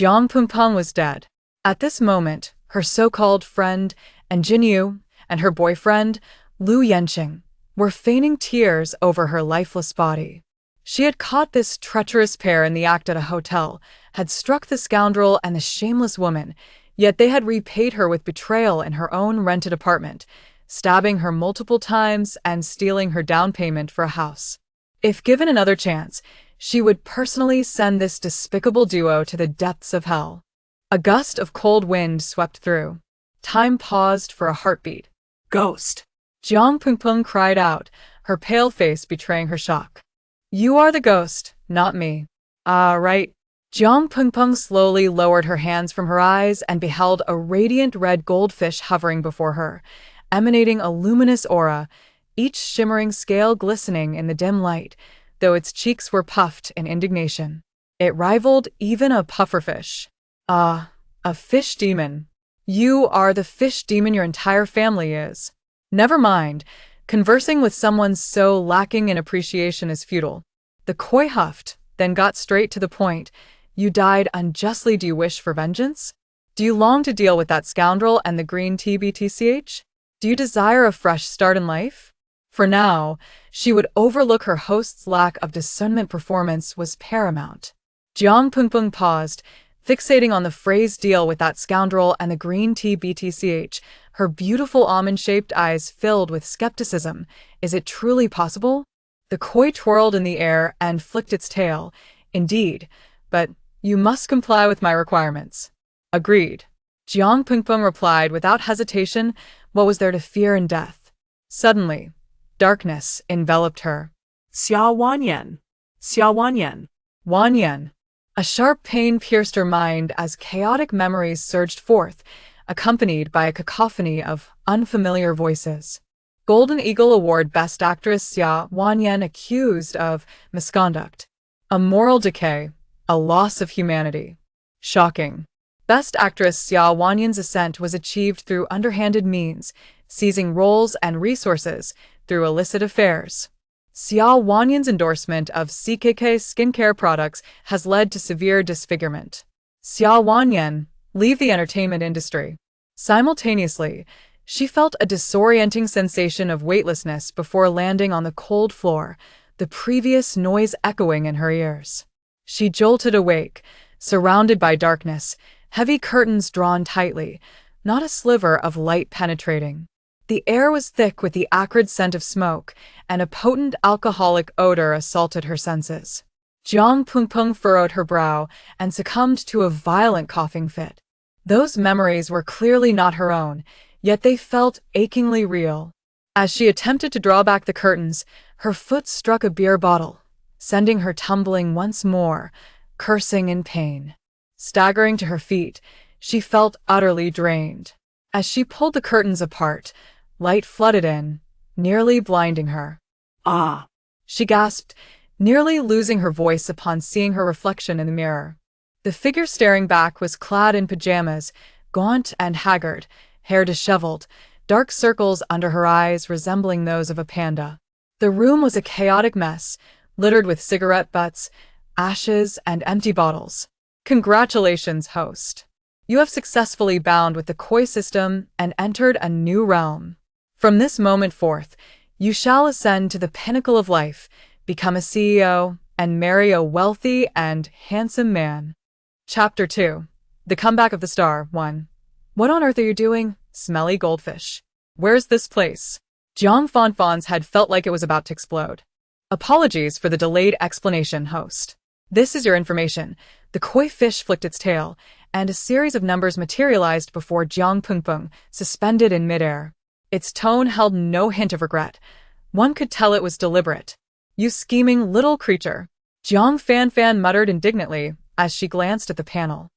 Jiang Pengpeng was dead. At this moment, her so-called friend and Mingyue and her boyfriend, Lu Yanqing, were feigning tears over her lifeless body. She had caught this treacherous pair in the act at a hotel, had struck the scoundrel and the shameless woman, yet they had repaid her with betrayal in her own rented apartment, stabbing her multiple times and stealing her down payment for a house. If given another chance, she would personally send this despicable duo to the depths of hell. A gust of cold wind swept through. Time paused for a heartbeat. Ghost! Jiang Pengpeng cried out, her pale face betraying her shock. You are the ghost, not me. Ah, right. Jiang Pengpeng slowly lowered her hands from her eyes and beheld a radiant red goldfish hovering before her, emanating a luminous aura, each shimmering scale glistening in the dim light, though its cheeks were puffed in indignation. It rivaled even a pufferfish. Ah, a fish demon. You are the fish demon your entire family is. Never mind, conversing with someone so lacking in appreciation is futile. The koi huffed, then got straight to the point. You died unjustly. Do you wish for vengeance? Do you long to deal with that scoundrel and the green tea BTCH? Do you desire a fresh start in life? For now, she would overlook her host's lack of discernment. Performance was paramount. Jiang Pengpeng paused, fixating on the phrase deal with that scoundrel and the green tea BTCH, her beautiful almond-shaped eyes filled with skepticism. Is it truly possible? The koi twirled in the air and flicked its tail. Indeed, but you must comply with my requirements. Agreed. Jiang Pengpeng replied without hesitation. What was there to fear in death? Suddenly, darkness enveloped her. Xia Wanyan! Xia Wanyan! Wanyan. A sharp pain pierced her mind as chaotic memories surged forth, accompanied by a cacophony of unfamiliar voices. Golden Eagle Award Best Actress Xia Wanyan accused of misconduct. A moral decay. A loss of humanity. Shocking. Best Actress Xia Wanyan's ascent was achieved through underhanded means, seizing roles and resources through illicit affairs. Xia Wanyan's endorsement of CKK skincare products has led to severe disfigurement. Xia Wanyan, leave the entertainment industry. Simultaneously, she felt a disorienting sensation of weightlessness before landing on the cold floor, the previous noise echoing in her ears. She jolted awake, surrounded by darkness, heavy curtains drawn tightly, not a sliver of light penetrating. The air was thick with the acrid scent of smoke, and a potent alcoholic odor assaulted her senses. Jiang Pengpeng furrowed her brow and succumbed to a violent coughing fit. Those memories were clearly not her own, yet they felt achingly real. As she attempted to draw back the curtains, her foot struck a beer bottle, sending her tumbling once more, cursing in pain. Staggering to her feet, she felt utterly drained. As she pulled the curtains apart, light flooded in, nearly blinding her. Ah! She gasped, nearly losing her voice upon seeing her reflection in the mirror. The figure staring back was clad in pajamas, gaunt and haggard, hair disheveled, dark circles under her eyes resembling those of a panda. The room was a chaotic mess, littered with cigarette butts, ashes, and empty bottles. Congratulations, host. You have successfully bound with the koi system and entered a new realm. From this moment forth, you shall ascend to the pinnacle of life, become a CEO, and marry a wealthy and handsome man. Chapter 2. The Comeback of the Star 1. What on earth are you doing, smelly goldfish? Where's this place? Jiang Fanfan's head felt like it was about to explode. Apologies for the delayed explanation, host. This is your information. The koi fish flicked its tail, and a series of numbers materialized before Jiang Pengpeng, suspended in midair. Its tone held no hint of regret. One could tell it was deliberate. You scheming little creature. Jiang Fanfan muttered indignantly as she glanced at the panel.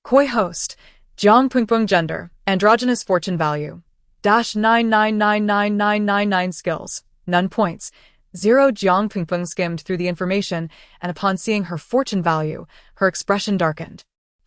Koi host, Jiang Pengpeng gender, androgynous fortune value. -9999999 skills, none points. 0. Jiang Pengpeng skimmed through the information, and upon seeing her fortune value, her expression darkened.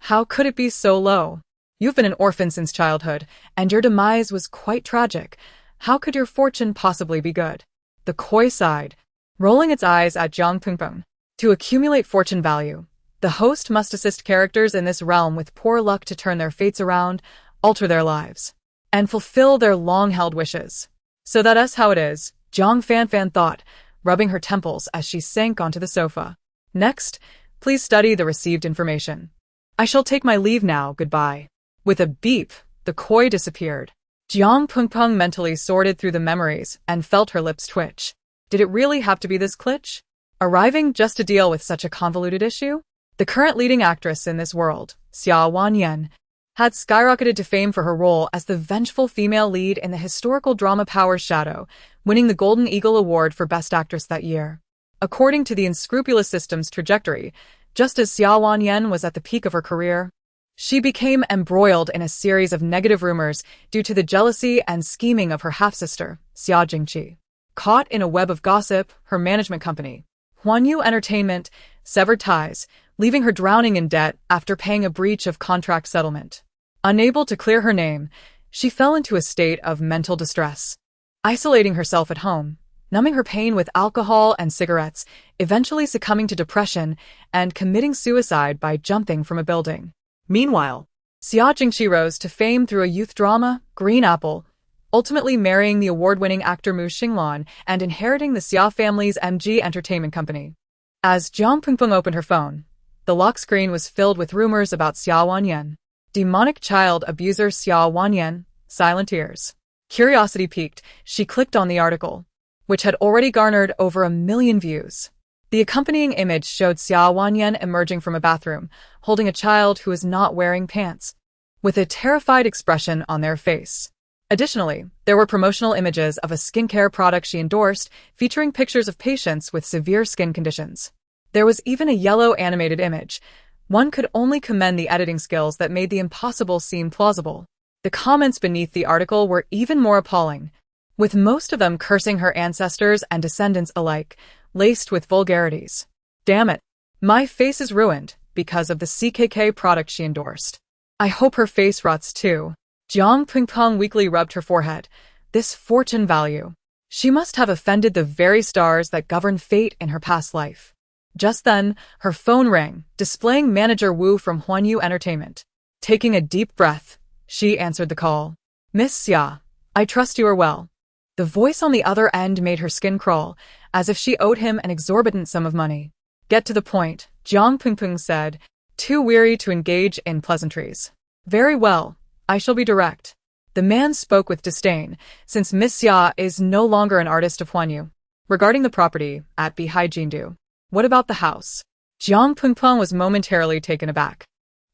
How could it be so low? You've been an orphan since childhood, and your demise was quite tragic. How could your fortune possibly be good? The koi sighed, rolling its eyes at Jiang Pengpeng. To accumulate fortune value, The host must assist characters in this realm with poor luck to turn their fates around, alter their lives, and fulfill their long-held wishes. So that's how it is, Jiang Fanfan thought, rubbing her temples as she sank onto the sofa. Next, please study the received information. I shall take my leave now, goodbye. With a beep, the koi disappeared. Jiang Pengpeng mentally sorted through the memories and felt her lips twitch. Did it really have to be this glitch? Arriving just to deal with such a convoluted issue? The current leading actress in this world, Xia Wanyan, had skyrocketed to fame for her role as the vengeful female lead in the historical drama Power Shadow, winning the Golden Eagle Award for Best Actress that year. According to the unscrupulous system's trajectory, just as Xia Wanyan was at the peak of her career, she became embroiled in a series of negative rumors due to the jealousy and scheming of her half-sister, Xia Jingqi. Caught in a web of gossip, her management company, Huanyu Entertainment, severed ties, leaving her drowning in debt after paying a breach of contract settlement. Unable to clear her name, she fell into a state of mental distress, isolating herself at home, numbing her pain with alcohol and cigarettes, eventually succumbing to depression and committing suicide by jumping from a building. Meanwhile, Xia Jingqi rose to fame through a youth drama, Green Apple, ultimately marrying the award-winning actor Mu Xinglan and inheriting the Xia family's MG Entertainment Company. As Jiang Pengpeng opened her phone, the lock screen was filled with rumors about Xia Wanyan. Demonic child abuser Xia Wanyan, silent tears. Curiosity piqued, she clicked on the article, which had already garnered over 1 million views. The accompanying image showed Xia Wanyan emerging from a bathroom, holding a child who was not wearing pants, with a terrified expression on their face. Additionally, there were promotional images of a skincare product she endorsed, featuring pictures of patients with severe skin conditions. There was even a yellow animated image. One could only commend the editing skills that made the impossible seem plausible. The comments beneath the article were even more appalling, with most of them cursing her ancestors and descendants alike, laced with vulgarities. Damn it. My face is ruined because of the CKK product she endorsed. I hope her face rots too. Jiang Pengpeng weakly rubbed her forehead. This fortune value. She must have offended the very stars that govern fate in her past life. Just then, her phone rang, displaying manager Wu from Huanyu Entertainment. Taking a deep breath, she answered the call. Miss Xia, I trust you are well. The voice on the other end made her skin crawl, as if she owed him an exorbitant sum of money. Get to the point, Jiang Pengpeng said, too weary to engage in pleasantries. Very well, I shall be direct. The man spoke with disdain, since Miss Xia is no longer an artist of Huanyu. Regarding the property at Bihai. What about the house? Jiang Pengpeng was momentarily taken aback.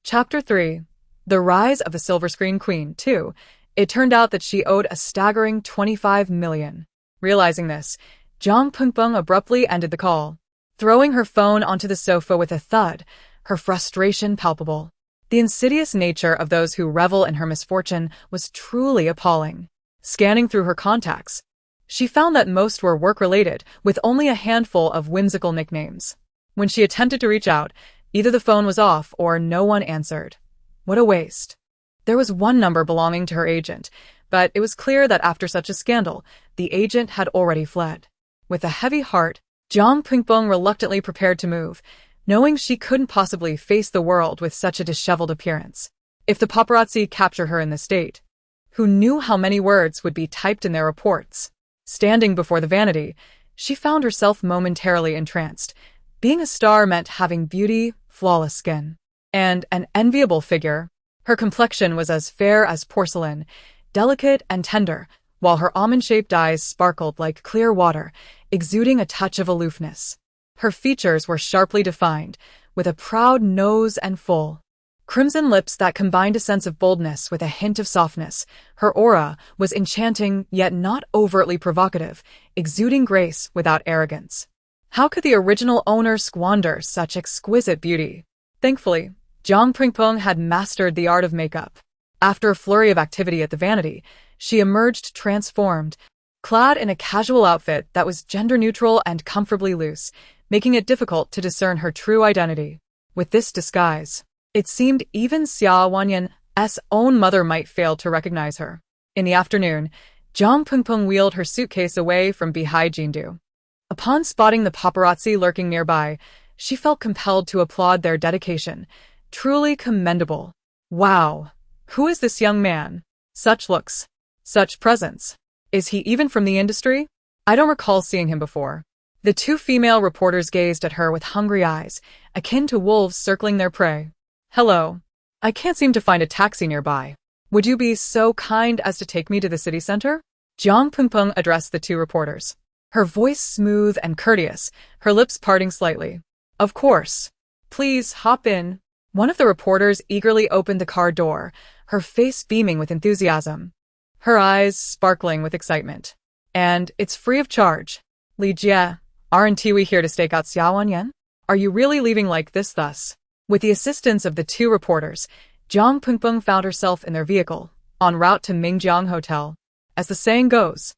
Chapter 3. The Rise of the Silver Screen Queen 2. It turned out that she owed a staggering 25 million. Realizing this, Jiang Pengpeng abruptly ended the call, throwing her phone onto the sofa with a thud, her frustration palpable. The insidious nature of those who revel in her misfortune was truly appalling. Scanning through her contacts, she found that most were work-related, with only a handful of whimsical nicknames. When she attempted to reach out, either the phone was off or no one answered. What a waste. There was one number belonging to her agent, but it was clear that after such a scandal, the agent had already fled. With a heavy heart, Jiang Pengpeng reluctantly prepared to move, knowing she couldn't possibly face the world with such a disheveled appearance. If the paparazzi captured her in this state, who knew how many words would be typed in their reports? Standing before the vanity, she found herself momentarily entranced. Being a star meant having beauty, flawless skin, and an enviable figure. Her complexion was as fair as porcelain, delicate and tender, while her almond-shaped eyes sparkled like clear water, exuding a touch of aloofness. Her features were sharply defined, with a proud nose and full, crimson lips that combined a sense of boldness with a hint of softness. Her aura was enchanting, yet not overtly provocative, exuding grace without arrogance. How could the original owner squander such exquisite beauty? Thankfully, Jiang Pengpeng had mastered the art of makeup. After a flurry of activity at the vanity, she emerged transformed, clad in a casual outfit that was gender-neutral and comfortably loose, making it difficult to discern her true identity. With this disguise, it seemed even Xia Wanyan's own mother might fail to recognize her. In the afternoon, Jiang Pengpeng wheeled her suitcase away from Bihai. Upon spotting the paparazzi lurking nearby, She felt compelled to applaud their dedication. Truly commendable. Wow. Who is this young man? Such looks. Such presence. Is he even from the industry? I don't recall seeing him before. The two female reporters gazed at her with hungry eyes, akin to wolves circling their prey. Hello. I can't seem to find a taxi nearby. Would you be so kind as to take me to the city center? Jiang Pengpeng addressed the two reporters. Her voice smooth and courteous, her lips parting slightly. Of course. Please hop in. One of the reporters eagerly opened the car door, her face beaming with enthusiasm. Her eyes sparkling with excitement. And it's free of charge. Li Jie, aren't we here to stake out Xiaowanyan? Are you really leaving like this thus? With the assistance of the two reporters, Jiang Pengpeng found herself in their vehicle, en route to Mingyue Hotel. As the saying goes,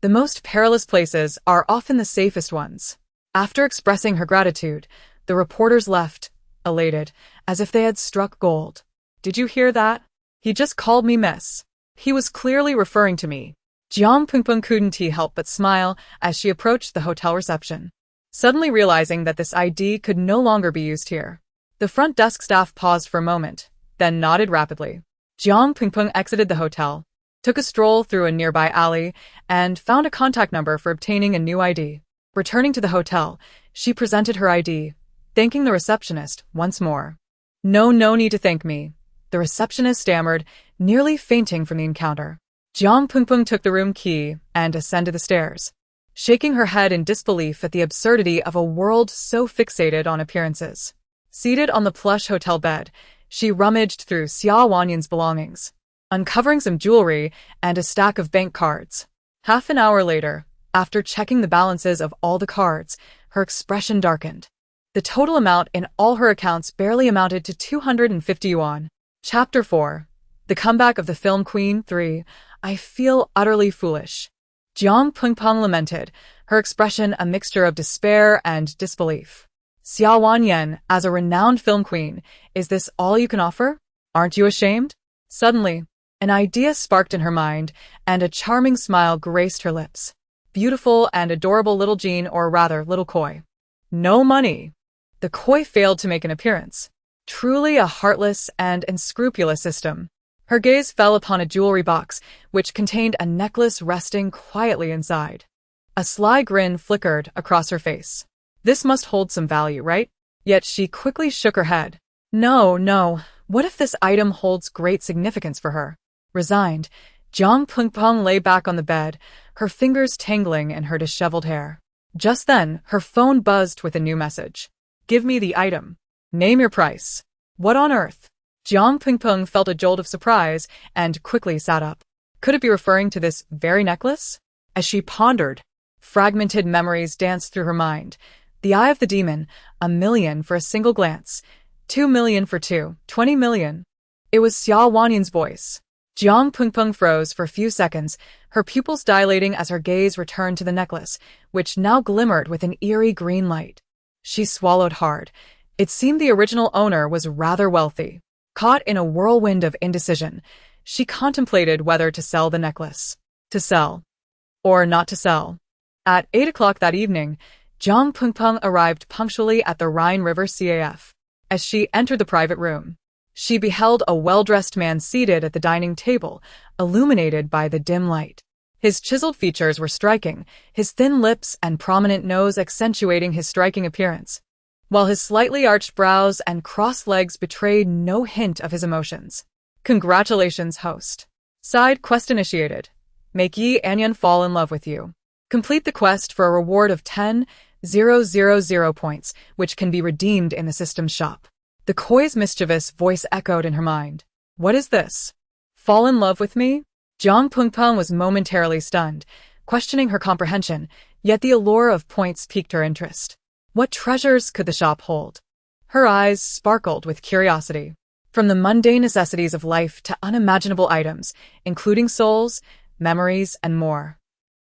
the most perilous places are often the safest ones. After expressing her gratitude, the reporters left, elated, as if they had struck gold. Did you hear that? He just called me miss. He was clearly referring to me. Jiang Pengpeng couldn't help but smile as she approached the hotel reception, suddenly realizing that this ID could no longer be used here. The front desk staff paused for a moment, then nodded rapidly. Jiang Pengpeng exited the hotel, took a stroll through a nearby alley, and found a contact number for obtaining a new ID. Returning to the hotel, she presented her ID, thanking the receptionist once more. No need to thank me, the receptionist stammered, nearly fainting from the encounter. Jiang Pengpeng took the room key and ascended the stairs, shaking her head in disbelief at the absurdity of a world so fixated on appearances. Seated on the plush hotel bed, she rummaged through Xia Wanyan's belongings, uncovering some jewelry and a stack of bank cards. Half an hour later, after checking the balances of all the cards, her expression darkened. The total amount in all her accounts barely amounted to 250 yuan. Chapter 4. The Comeback of the Film Queen 3. I feel utterly foolish. Jiang Pengpeng lamented, her expression a mixture of despair and disbelief. Xia Wanyan, as a renowned film queen, is this all you can offer? Aren't you ashamed? Suddenly, an idea sparked in her mind, and a charming smile graced her lips. Beautiful and adorable little Jean, or rather, little Koi. No money. The Koi failed to make an appearance. Truly a heartless and unscrupulous system. Her gaze fell upon a jewelry box, which contained a necklace resting quietly inside. A sly grin flickered across her face. This must hold some value, right? Yet she quickly shook her head. No. What if this item holds great significance for her? Resigned, Jiang Pengpeng lay back on the bed, her fingers tangling in her disheveled hair. Just then, her phone buzzed with a new message. Give me the item. Name your price. What on earth? Jiang Pengpeng felt a jolt of surprise and quickly sat up. Could it be referring to this very necklace? As she pondered, fragmented memories danced through her mind. The eye of the demon, 1 million for a single glance, 2 million for two, 20 million. It was Xia Wanyan's voice. Jiang Pengpeng froze for a few seconds, her pupils dilating as her gaze returned to the necklace, which now glimmered with an eerie green light. She swallowed hard. It seemed the original owner was rather wealthy. Caught in a whirlwind of indecision, she contemplated whether to sell the necklace. To sell. Or not to sell. At 8 o'clock that evening, Jiang Pengpeng arrived punctually at the Rhine River CAF. As she entered the private room, she beheld a well-dressed man seated at the dining table, illuminated by the dim light. His chiseled features were striking, his thin lips and prominent nose accentuating his striking appearance, while his slightly arched brows and crossed legs betrayed no hint of his emotions. Congratulations, host. Side quest initiated. Make Yi Anyan fall in love with you. Complete the quest for a reward of 10,000 points, which can be redeemed in the system's shop. The Koi's mischievous voice echoed in her mind. What is this? Fall in love with me? Jiang Pengpeng was momentarily stunned, questioning her comprehension, yet the allure of points piqued her interest. What treasures could the shop hold? Her eyes sparkled with curiosity. From the mundane necessities of life to unimaginable items, including souls, memories, and more.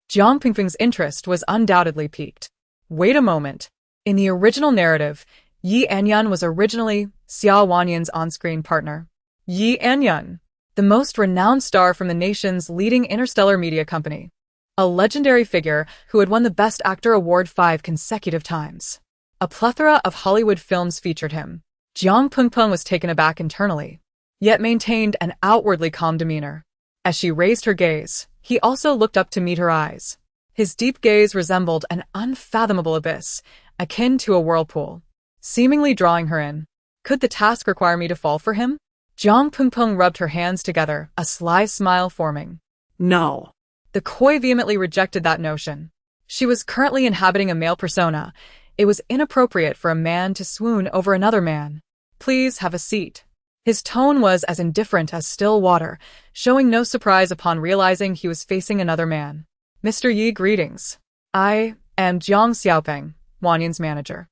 Jiang Pengpeng's interest was undoubtedly piqued. Wait a moment. In the original narrative, Yi Anyan was originally Xia Wanyan's on-screen partner. Yi Anyan, the most renowned star from the nation's leading interstellar media company. A legendary figure who had won the Best Actor award 5 consecutive times. A plethora of Hollywood films featured him. Jiang Pengpeng was taken aback internally, yet maintained an outwardly calm demeanor. As she raised her gaze, he also looked up to meet her eyes. His deep gaze resembled an unfathomable abyss, akin to a whirlpool, seemingly drawing her in. Could the task require me to fall for him? Jiang Pengpeng rubbed her hands together, a sly smile forming. No. The Koi vehemently rejected that notion. She was currently inhabiting a male persona. It was inappropriate for a man to swoon over another man. Please have a seat. His tone was as indifferent as still water, showing no surprise upon realizing he was facing another man. Mr. Yi, greetings. I am Jiang Xiaopeng, Wanyan's manager.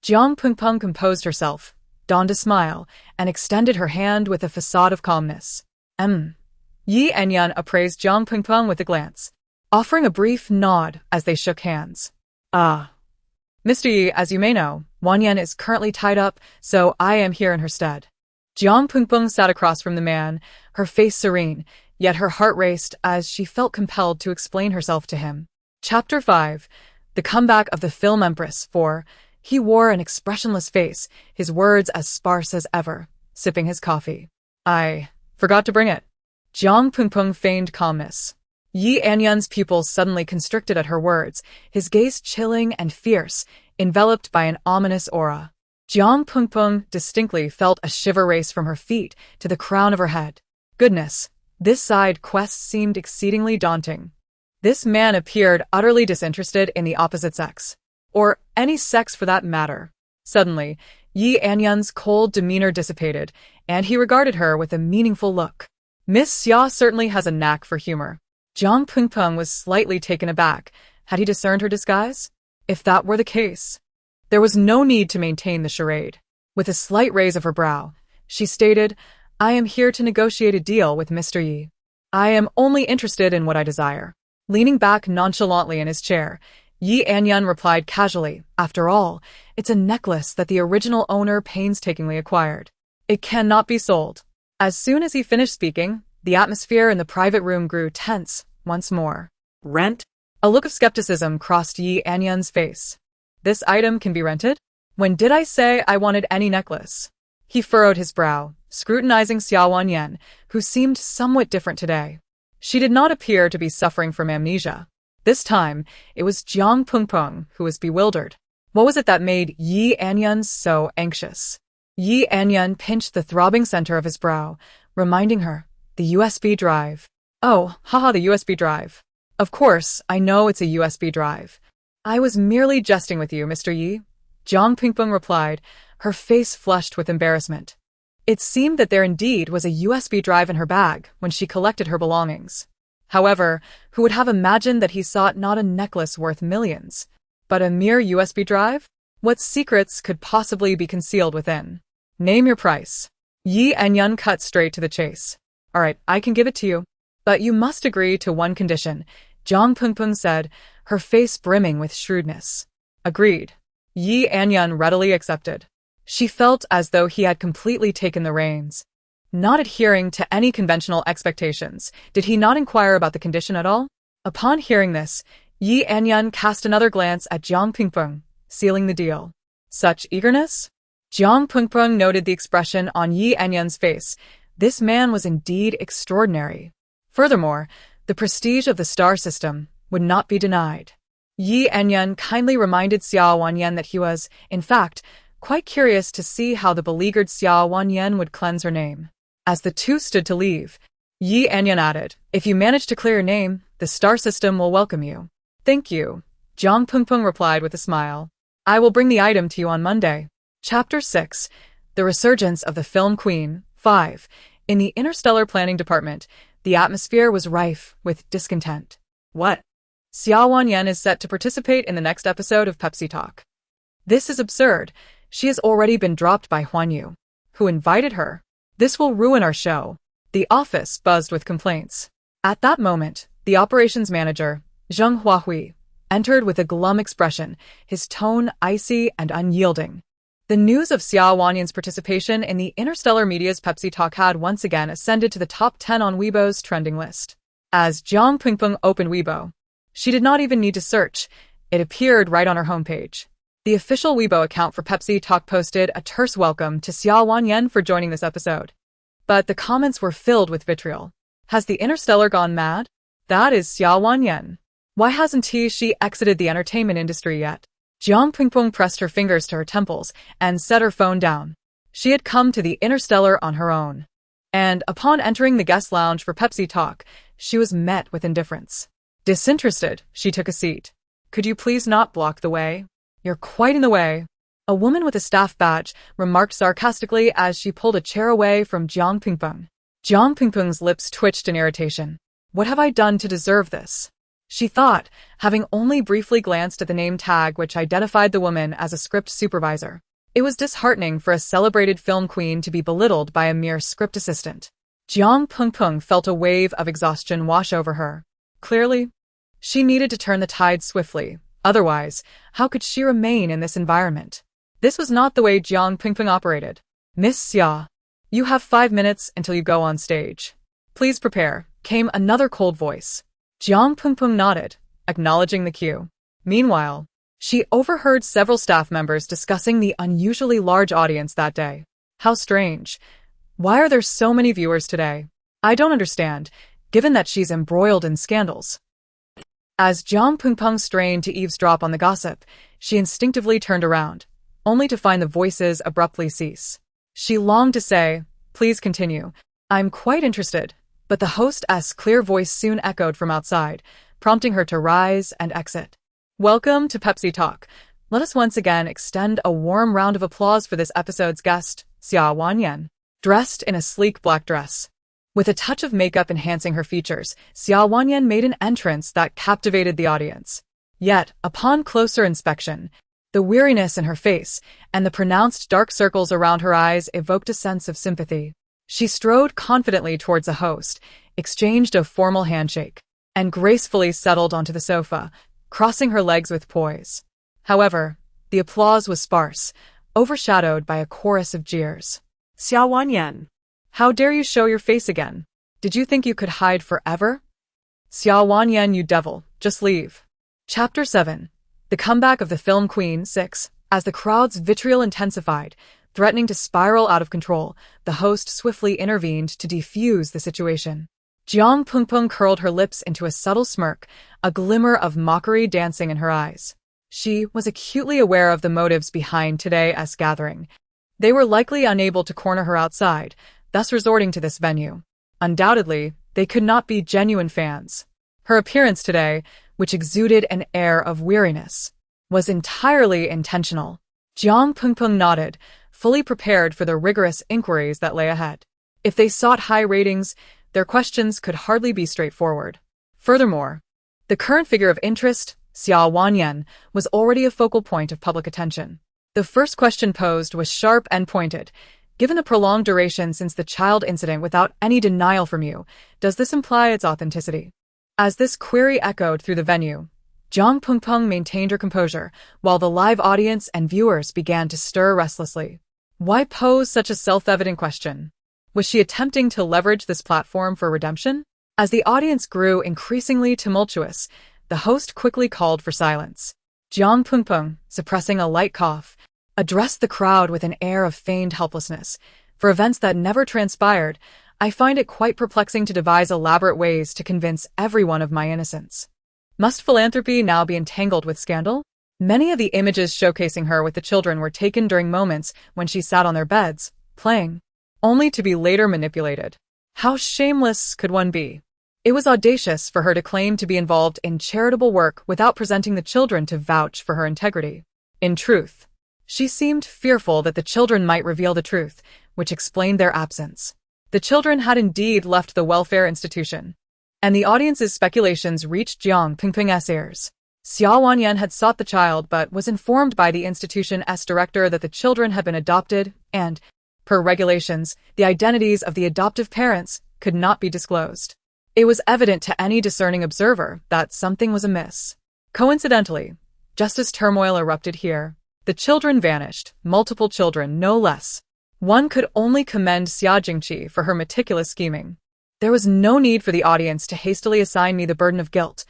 Jiang Pengpeng composed herself, donned a smile, and extended her hand with a facade of calmness. Yi Enyan appraised Jiang Pengpeng with a glance, offering a brief nod as they shook hands. Mr. Yi, as you may know, Wanyan is currently tied up, so I am here in her stead. Jiang Pengpeng sat across from the man, her face serene, yet her heart raced as she felt compelled to explain herself to him. Chapter 5. The Comeback of the Film Empress 4. He wore an expressionless face, his words as sparse as ever, sipping his coffee. I forgot to bring it. Jiang Pengpeng feigned calmness. Yi Anyan's pupils suddenly constricted at her words, his gaze chilling and fierce, enveloped by an ominous aura. Jiang Pengpeng distinctly felt a shiver race from her feet to the crown of her head. Goodness, this side quest seemed exceedingly daunting. This man appeared utterly disinterested in the opposite sex. Or any sex for that matter. Suddenly, Yi Anyan's cold demeanor dissipated, and he regarded her with a meaningful look. Miss Xia certainly has a knack for humor. Jiang Pengpeng was slightly taken aback. Had he discerned her disguise? If that were the case, there was no need to maintain the charade. With a slight raise of her brow, she stated, I am here to negotiate a deal with Mr. Yi. I am only interested in what I desire. Leaning back nonchalantly in his chair, Yi Anyan replied casually, after all, it's a necklace that the original owner painstakingly acquired. It cannot be sold. As soon as he finished speaking, the atmosphere in the private room grew tense once more. Rent? A look of skepticism crossed Yi Anyan's face. This item can be rented? When did I say I wanted any necklace? He furrowed his brow, scrutinizing Xia Wanyan, who seemed somewhat different today. She did not appear to be suffering from amnesia. This time, it was Jiang Pengpeng who was bewildered. What was it that made Yi Anyan so anxious? Yi Anyan pinched the throbbing center of his brow, reminding her, the USB drive. Oh, haha, the USB drive. Of course, I know it's a USB drive. I was merely jesting with you, Mr. Yi. Jiang Pengpeng replied, her face flushed with embarrassment. It seemed that there indeed was a USB drive in her bag when she collected her belongings. However, who would have imagined that he sought not a necklace worth millions, but a mere USB drive? What secrets could possibly be concealed within? Name your price. Yi Anyan cut straight to the chase. All right, I can give it to you. But you must agree to one condition, Jiang Pengpeng said, her face brimming with shrewdness. Agreed. Yi Anyan readily accepted. She felt as though he had completely taken the reins. Not adhering to any conventional expectations, did he not inquire about the condition at all? Upon hearing this, Yi Anyan cast another glance at Jiang Pengpeng, sealing the deal. Such eagerness? Jiang Pengpeng noted the expression on Yi Anyan's face. This man was indeed extraordinary. Furthermore, the prestige of the star system would not be denied. Yi Anyan kindly reminded Xia Wanyan that he was, in fact, quite curious to see how the beleaguered Xia Wanyan would cleanse her name. As the two stood to leave, Yi Anyan added, if you manage to clear your name, the star system will welcome you. Thank you, Jiang Pengpeng replied with a smile. I will bring the item to you on Monday. Chapter 6. The Resurgence of the Film Queen 5. In the Interstellar Planning Department, the atmosphere was rife with discontent. What? Xia Wanyan is set to participate in the next episode of Pepsi Talk. This is absurd. She has already been dropped by Huanyu. Who invited her? This will ruin our show. The office buzzed with complaints. At that moment, the operations manager, Zheng Huahui, entered with a glum expression, his tone icy and unyielding. The news of Xia Wanyan's participation in the Interstellar Media's Pepsi Talk had once again ascended to the top 10 on Weibo's trending list. As Jiang Pengpeng opened Weibo, she did not even need to search. It appeared right on her homepage. The official Weibo account for Pepsi Talk posted a terse welcome to Xia Wanyan for joining this episode. But the comments were filled with vitriol. Has the interstellar gone mad? That is Xia Wanyan. Why hasn't she exited the entertainment industry yet? Jiang Pingpong pressed her fingers to her temples and set her phone down. She had come to the interstellar on her own. And upon entering the guest lounge for Pepsi Talk, she was met with indifference. Disinterested, she took a seat. Could you please not block the way? You're quite in the way. A woman with a staff badge remarked sarcastically as she pulled a chair away from Jiang Pingpong. Jiang Pingpong's lips twitched in irritation. What have I done to deserve this? She thought, having only briefly glanced at the name tag which identified the woman as a script supervisor. It was disheartening for a celebrated film queen to be belittled by a mere script assistant. Jiang Pingpong felt a wave of exhaustion wash over her. Clearly, she needed to turn the tide swiftly. Otherwise, how could she remain in this environment? This was not the way Jiang Pingpong operated. Miss Xia, you have 5 minutes until you go on stage. Please prepare, came another cold voice. Jiang Pingpong nodded, acknowledging the cue. Meanwhile, she overheard several staff members discussing the unusually large audience that day. How strange. Why are there so many viewers today? I don't understand, given that she's embroiled in scandals. As Jiang Pingpong strained to eavesdrop on the gossip, she instinctively turned around, only to find the voices abruptly cease. She longed to say, please continue. I'm quite interested, but the host's clear voice soon echoed from outside, prompting her to rise and exit. Welcome to Pepsi Talk. Let us once again extend a warm round of applause for this episode's guest, Xia Wanyan. Dressed in a sleek black dress, with a touch of makeup enhancing her features, Xia Wanyan made an entrance that captivated the audience. Yet, upon closer inspection, the weariness in her face and the pronounced dark circles around her eyes evoked a sense of sympathy. She strode confidently towards the host, exchanged a formal handshake, and gracefully settled onto the sofa, crossing her legs with poise. However, the applause was sparse, overshadowed by a chorus of jeers. Xia Wanyan. How dare you show your face again? Did you think you could hide forever? Xia Wanyan, you devil, just leave. Chapter 7. The Comeback of the Film Queen 6. As the crowd's vitriol intensified, threatening to spiral out of control, the host swiftly intervened to defuse the situation. Jiang Pingpong curled her lips into a subtle smirk, a glimmer of mockery dancing in her eyes. She was acutely aware of the motives behind today's gathering. They were likely unable to corner her outside, thus resorting to this venue. Undoubtedly, they could not be genuine fans. Her appearance today, which exuded an air of weariness, was entirely intentional. Jiang Pingpong nodded, fully prepared for the rigorous inquiries that lay ahead. If they sought high ratings, their questions could hardly be straightforward. Furthermore, the current figure of interest, Xia Wanyan, was already a focal point of public attention. The first question posed was sharp and pointed. Given the prolonged duration since the child incident without any denial from you, does this imply its authenticity? As this query echoed through the venue, Jiang Pingpong maintained her composure, while the live audience and viewers began to stir restlessly. Why pose such a self-evident question? Was she attempting to leverage this platform for redemption? As the audience grew increasingly tumultuous, the host quickly called for silence. Jiang Pingpong, suppressing a light cough, addressed the crowd with an air of feigned helplessness. For events that never transpired, I find it quite perplexing to devise elaborate ways to convince everyone of my innocence. Must philanthropy now be entangled with scandal? Many of the images showcasing her with the children were taken during moments when she sat on their beds, playing, only to be later manipulated. How shameless could one be? It was audacious for her to claim to be involved in charitable work without presenting the children to vouch for her integrity. In truth, she seemed fearful that the children might reveal the truth, which explained their absence. The children had indeed left the welfare institution, and the audience's speculations reached Jiang Pingpong's ears. Xia Wanyan had sought the child but was informed by the institution's director that the children had been adopted and, per regulations, the identities of the adoptive parents could not be disclosed. It was evident to any discerning observer that something was amiss. Coincidentally, just as turmoil erupted here, the children vanished, multiple children, no less. One could only commend Xia Jingqi for her meticulous scheming. There was no need for the audience to hastily assign me the burden of guilt.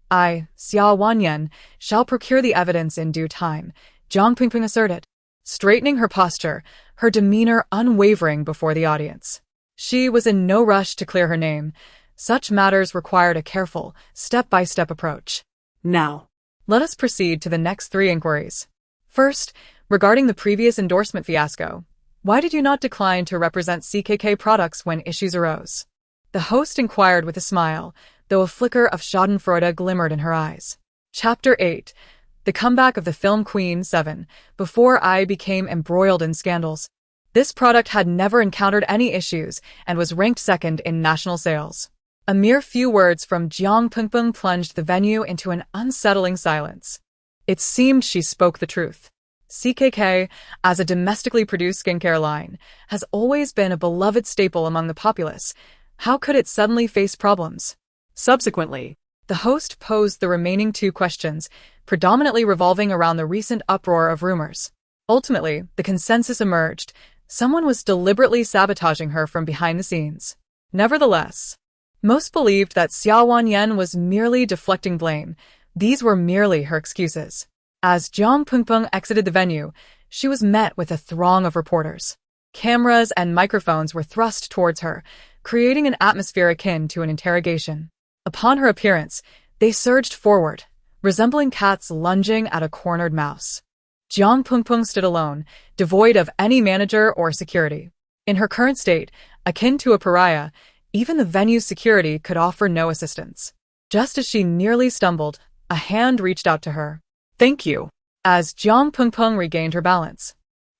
I, Xia Wanyan, shall procure the evidence in due time, Jiang Pingping asserted, straightening her posture, her demeanor unwavering before the audience. She was in no rush to clear her name. Such matters required a careful, step-by-step approach. Now, Let us proceed to the next 3 inquiries. First, regarding the previous endorsement fiasco, why did you not decline to represent CKK products when issues arose? The host inquired with a smile, though a flicker of schadenfreude glimmered in her eyes. Chapter 8. The Comeback of the Film Queen 7. Before I became embroiled in scandals. This product had never encountered any issues and was ranked second in national sales. A mere few words from Jiang Pingping plunged the venue into an unsettling silence. It seemed she spoke the truth. CKK, as a domestically produced skincare line, has always been a beloved staple among the populace. How could it suddenly face problems? subsequently, The host posed the remaining 2 questions, predominantly revolving around the recent uproar of rumors. Ultimately, the consensus emerged. Someone was deliberately sabotaging her from behind the scenes. Nevertheless, most believed that Xia Wanyan was merely deflecting blame. These were merely her excuses. As Jiang Pingping exited the venue, she was met with a throng of reporters. Cameras and microphones were thrust towards her, creating an atmosphere akin to an interrogation. Upon her appearance, they surged forward, resembling cats lunging at a cornered mouse. Jiang Pingping stood alone, devoid of any manager or security. In her current state, akin to a pariah, even the venue's security could offer no assistance. Just as she nearly stumbled, a hand reached out to her. thank you. As Jiang Pingping regained her balance,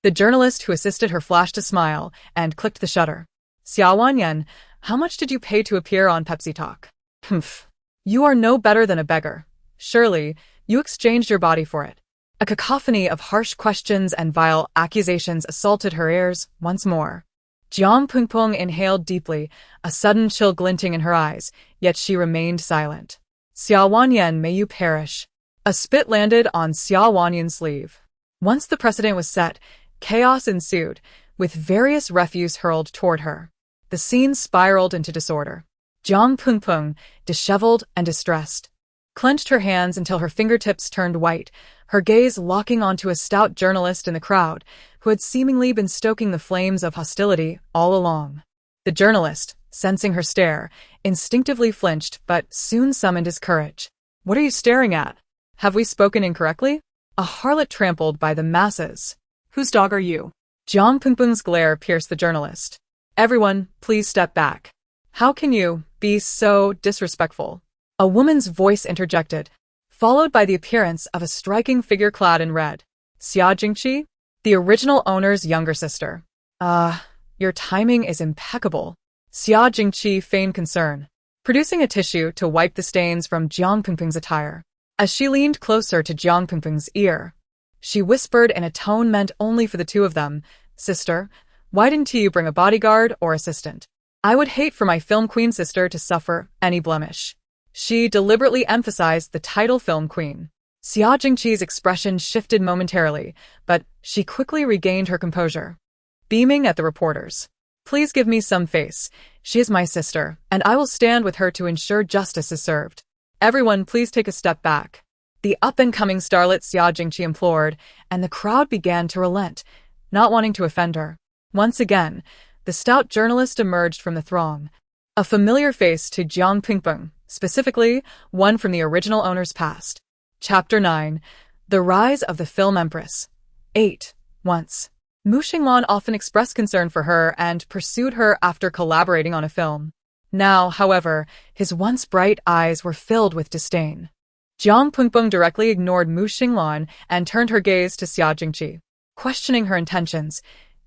the journalist who assisted her flashed a smile and clicked the shutter. Xia Wanyan, how much did you pay to appear on Pepsi Talk? Humph. You are no better than a beggar. Surely, you exchanged your body for it. A cacophony of harsh questions and vile accusations assaulted her ears once more. Jiang Pingping inhaled deeply, a sudden chill glinting in her eyes, yet she remained silent. Xia Wanyan, may you perish. A spit landed on Xia Wanyan's sleeve. Once the precedent was set, chaos ensued, with various refuse hurled toward her. The scene spiraled into disorder. Jiang Pingping, disheveled and distressed, clenched her hands until her fingertips turned white, her gaze locking onto a stout journalist in the crowd who had seemingly been stoking the flames of hostility all along. The journalist, sensing her stare, instinctively flinched but soon summoned his courage. What are you staring at? Have we spoken incorrectly? A harlot trampled by the masses. Whose dog are you? Jiang Pingping's glare pierced the journalist. Everyone, please step back. How can you be so disrespectful? A woman's voice interjected, followed by the appearance of a striking figure clad in red. Xia Jingqi, the original owner's younger sister. Your timing is impeccable. Xia Jingqi feigned concern, producing a tissue to wipe the stains from Jiang Pingping's attire. As she leaned closer to Jiang Pingping's ear, she whispered in a tone meant only for the 2 of them, Sister, why didn't you bring a bodyguard or assistant? I would hate for my film queen sister to suffer any blemish. She deliberately emphasized the title film queen. Xia Jingqi's expression shifted momentarily, but she quickly regained her composure. Beaming at the reporters. Please give me some face. She is my sister, and I will stand with her to ensure justice is served. Everyone, please take a step back. The up-and-coming starlet Xia Jingqi implored, and the crowd began to relent, not wanting to offend her. Once again, the stout journalist emerged from the throng. A familiar face to Jiang Pingping, specifically one from the original owner's past. Chapter 9. The Rise of the Film Empress. 8. Once, Mu Xinglan often expressed concern for her and pursued her after collaborating on a film. Now, however, his once bright eyes were filled with disdain. Jiang Pingping directly ignored Mu Xinglan and turned her gaze to Xia Jingqi, questioning her intentions.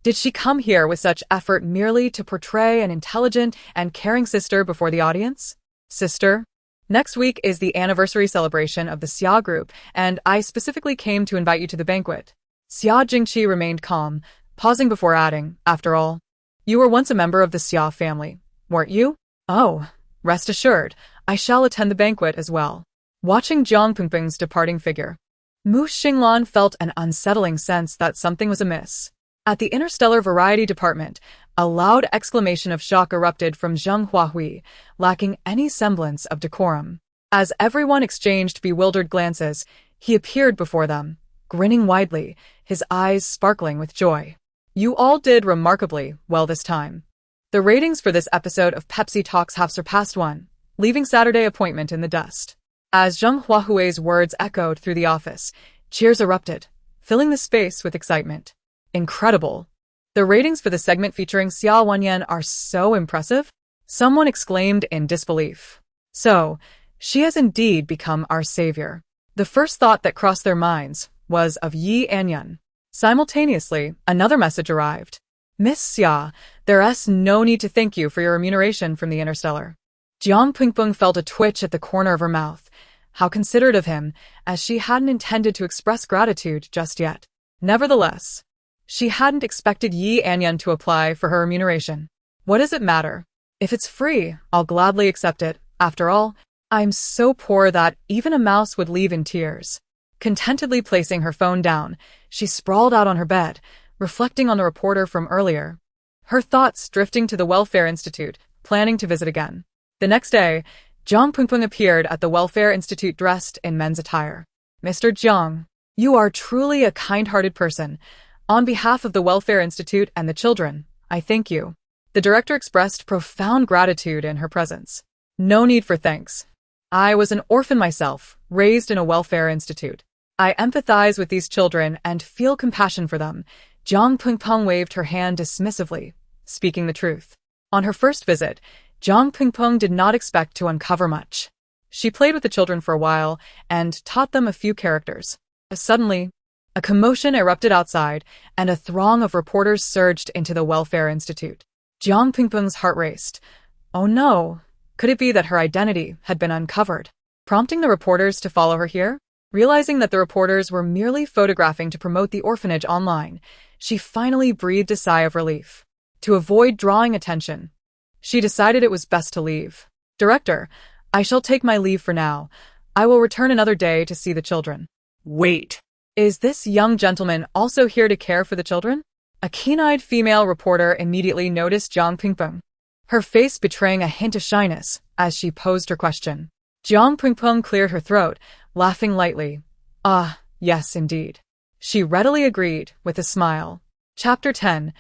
Did she come here with such effort merely to portray an intelligent and caring sister before the audience? Sister, next week is the anniversary celebration of the Xia Group, and I specifically came to invite you to the banquet. Xia Jingqi remained calm, pausing before adding, after all, you were once a member of the Xia family, weren't you? Oh, rest assured, I shall attend the banquet as well. Watching Jiang Pingping's departing figure, Mu Xinglan felt an unsettling sense that something was amiss. At the interstellar variety department, a loud exclamation of shock erupted from Zheng Huahui, lacking any semblance of decorum. As everyone exchanged bewildered glances, he appeared before them, grinning widely, his eyes sparkling with joy. You all did remarkably well this time. The ratings for this episode of Pepsi Talks have surpassed 1, leaving Saturday appointment in the dust. As Zheng Huahui's words echoed through the office, cheers erupted, filling the space with excitement. Incredible. The ratings for the segment featuring Xia Wanyan are so impressive, someone exclaimed in disbelief. So, she has indeed become our savior. The first thought that crossed their minds was of Yi Anyan. Simultaneously, another message arrived. Miss Xia, there's no need to thank you for your remuneration from the interstellar. Jiang Pingpeng felt a twitch at the corner of her mouth. How considerate of him, as she hadn't intended to express gratitude just yet. Nevertheless, she hadn't expected Yi Anyan to apply for her remuneration. What does it matter? If it's free, I'll gladly accept it. After all, I'm so poor that even a mouse would leave in tears. Contentedly placing her phone down, she sprawled out on her bed, reflecting on the reporter from earlier. Her thoughts drifting to the Welfare Institute, planning to visit again. The next day, Jiang Pingpeng appeared at the Welfare Institute dressed in men's attire. Mr. Jiang, you are truly a kind-hearted person. On behalf of the Welfare Institute and the children, I thank you. The director expressed profound gratitude in her presence. No need for thanks. I was an orphan myself, raised in a welfare institute. I empathize with these children and feel compassion for them. Jiang Pingpeng waved her hand dismissively, speaking the truth. On her first visit, Jiang Pingpeng did not expect to uncover much. She played with the children for a while and taught them a few characters. Suddenly, a commotion erupted outside, and a throng of reporters surged into the Welfare Institute. Jiang Pingpeng's heart raced. Oh no! Could it be that her identity had been uncovered? Prompting the reporters to follow her here? Realizing that the reporters were merely photographing to promote the orphanage online, she finally breathed a sigh of relief. To avoid drawing attention, she decided it was best to leave. Director, I shall take my leave for now. I will return another day to see the children. Wait. Is this young gentleman also here to care for the children? A keen-eyed female reporter immediately noticed Jiang Pingpeng, her face betraying a hint of shyness as she posed her question. Jiang Pingpeng cleared her throat, laughing lightly. Ah, yes, indeed. She readily agreed with a smile. Chapter 10.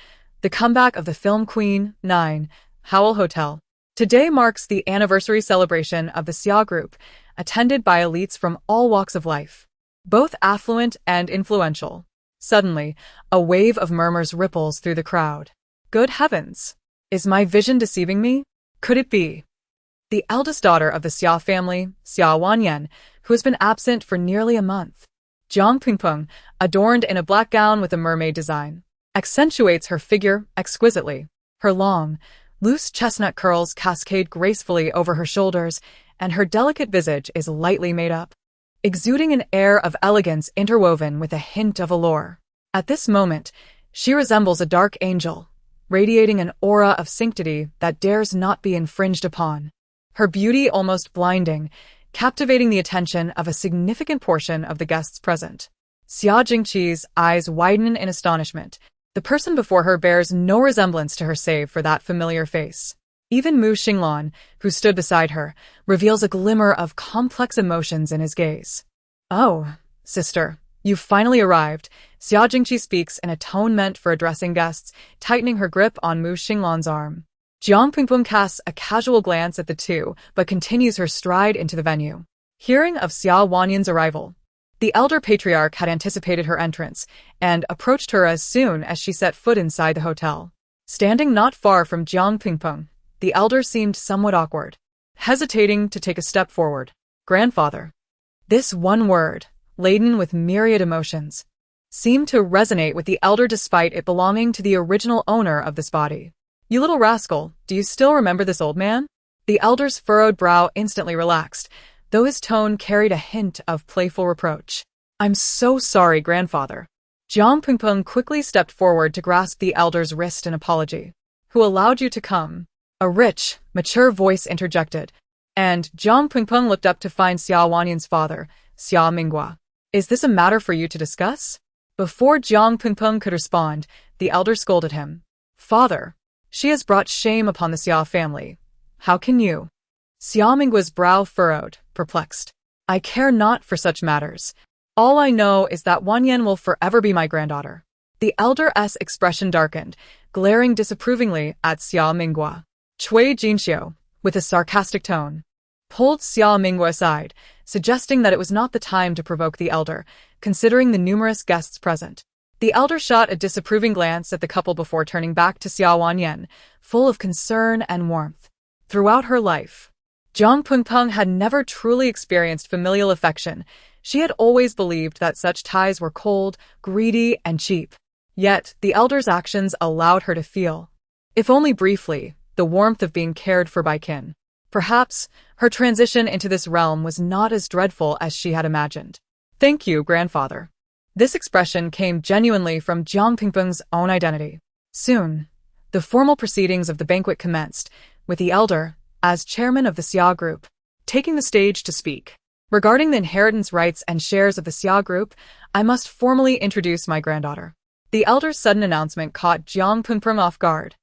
The Comeback of the Film Queen, 9. Howell Hotel. Today marks the anniversary celebration of the Xia Group, attended by elites from all walks of life, both affluent and influential. Suddenly, a wave of murmurs ripples through the crowd. Good heavens! Is my vision deceiving me? Could it be the eldest daughter of the Xia family, Xia Wanyan, who has been absent for nearly a month? Jiang Pingpeng, adorned in a black gown with a mermaid design, accentuates her figure exquisitely. Her long, loose chestnut curls cascade gracefully over her shoulders, and her delicate visage is lightly made up, exuding an air of elegance interwoven with a hint of allure. At this moment, she resembles a dark angel, radiating an aura of sanctity that dares not be infringed upon. Her beauty almost blinding, captivating the attention of a significant portion of the guests present. Xia Jingqi's eyes widen in astonishment. The person before her bears no resemblance to her save for that familiar face. Even Mu Xinglan, who stood beside her, reveals a glimmer of complex emotions in his gaze. Oh, sister, you've finally arrived. Xia Jingqi speaks in a tone meant for addressing guests, tightening her grip on Mu Xinglan's arm. Jiang Pingpeng casts a casual glance at the two, but continues her stride into the venue. Hearing of Xia Wanyan's arrival, the elder patriarch had anticipated her entrance and approached her as soon as she set foot inside the hotel. Standing not far from Jiang Pingpeng, the elder seemed somewhat awkward, hesitating to take a step forward. Grandfather. This one word, laden with myriad emotions, seemed to resonate with the elder despite it belonging to the original owner of this body. You little rascal, do you still remember this old man? The elder's furrowed brow instantly relaxed, though his tone carried a hint of playful reproach. I'm so sorry, grandfather. Jiang Pingpeng quickly stepped forward to grasp the elder's wrist in apology. Who allowed you to come? A rich, mature voice interjected, and Jiang Pingpeng looked up to find Xia Wanyan's father, Xia Mingyue. Is this a matter for you to discuss? Before Jiang Pingpeng could respond, the elder scolded him. Father, she has brought shame upon the Xia family. How can you? Xia Mingyue's brow furrowed, perplexed. I care not for such matters. All I know is that Wanyan will forever be my granddaughter. The elder's expression darkened, glaring disapprovingly at Xia Mingyue. Cui Jinxiu, with a sarcastic tone, pulled Xia Mingyue aside, suggesting that it was not the time to provoke the elder, considering the numerous guests present. The elder shot a disapproving glance at the couple before turning back to Xia Wanyan, full of concern and warmth. Throughout her life, Jiang Pengpeng had never truly experienced familial affection. She had always believed that such ties were cold, greedy, and cheap. Yet, the elder's actions allowed her to feel, if only briefly, the warmth of being cared for by kin. Perhaps, her transition into this realm was not as dreadful as she had imagined. Thank you, grandfather. This expression came genuinely from Jiang Pingpeng's own identity. Soon, the formal proceedings of the banquet commenced, with the elder, as chairman of the Xia Group, taking the stage to speak. Regarding the inheritance rights and shares of the Xia Group, I must formally introduce my granddaughter. The elder's sudden announcement caught Jiang Pengpeng off guard,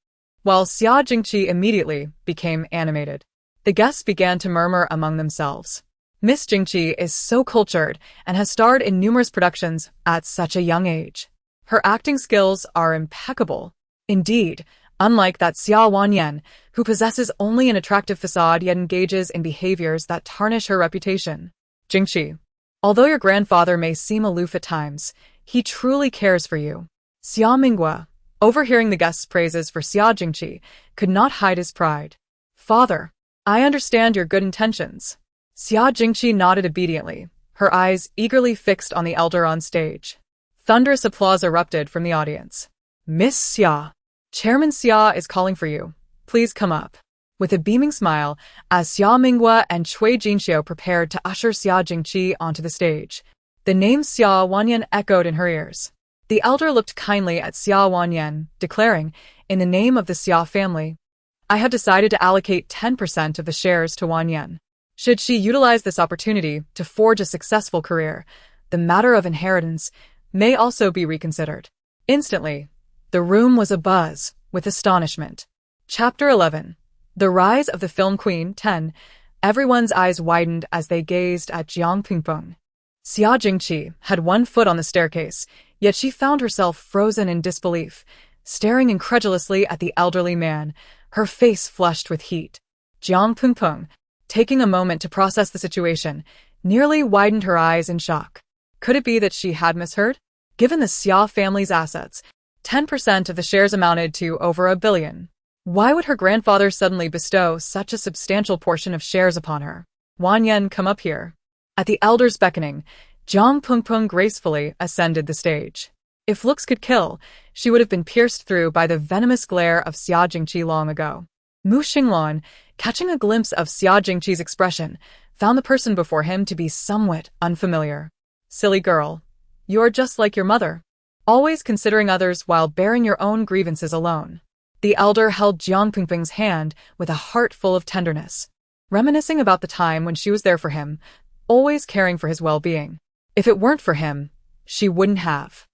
while Xia Jingqi immediately became animated. The guests began to murmur among themselves. Miss Jingqi is so cultured and has starred in numerous productions at such a young age. Her acting skills are impeccable. Indeed, unlike that Xia Wanyan, who possesses only an attractive facade yet engages in behaviors that tarnish her reputation. Jingqi, although your grandfather may seem aloof at times, he truly cares for you. Xia Mingyue, overhearing the guests' praises for Xia Jingqi, could not hide his pride. Father, I understand your good intentions. Xia Jingqi nodded obediently, her eyes eagerly fixed on the elder on stage. Thunderous applause erupted from the audience. Miss Xia, Chairman Xia is calling for you. Please come up. With a beaming smile, as Xia Mingyue and Cui Jinxiu prepared to usher Xia Jingqi onto the stage, the name Xia Wanyan echoed in her ears. The elder looked kindly at Xia Wanyan, declaring, in the name of the Xia family, I have decided to allocate 10% of the shares to Wanyan. Should she utilize this opportunity to forge a successful career, the matter of inheritance may also be reconsidered. Instantly, the room was abuzz with astonishment. Chapter 11. The Rise of the Film Queen 10. Everyone's eyes widened as they gazed at Jiang Pingpeng. Xia Jingqi had one foot on the staircase, yet she found herself frozen in disbelief, staring incredulously at the elderly man, her face flushed with heat. Jiang Pingpeng, taking a moment to process the situation, nearly widened her eyes in shock. Could it be that she had misheard? Given the Xia family's assets, 10% of the shares amounted to over $1 billion. Why would her grandfather suddenly bestow such a substantial portion of shares upon her? Wanyan, come up here. At the elder's beckoning, Jiang Pengpeng gracefully ascended the stage. If looks could kill, she would have been pierced through by the venomous glare of Xia Jingqi long ago. Mu Xingluan, catching a glimpse of Xia Jingqi's expression, found the person before him to be somewhat unfamiliar. Silly girl. You're just like your mother, always considering others while bearing your own grievances alone. The elder held Jiang Pingpeng's hand with a heart full of tenderness, reminiscing about the time when she was there for him, always caring for his well-being. If it weren't for him, she wouldn't have.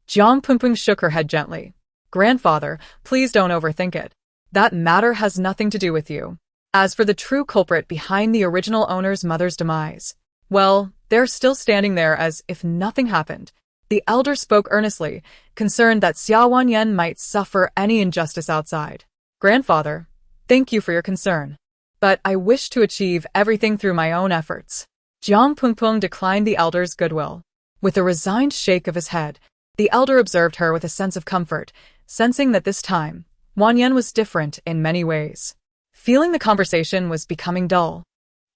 Jiang Pingpeng shook her head gently. Grandfather, please don't overthink it. That matter has nothing to do with you. As for the true culprit behind the original owner's mother's demise, well, they're still standing there as if nothing happened. The elder spoke earnestly, concerned that Xia Wanyan might suffer any injustice outside. Grandfather, thank you for your concern, but I wish to achieve everything through my own efforts. Jiang Pengpeng declined the elder's goodwill. With a resigned shake of his head, the elder observed her with a sense of comfort, sensing that this time, Wanyan was different in many ways. Feeling the conversation was becoming dull,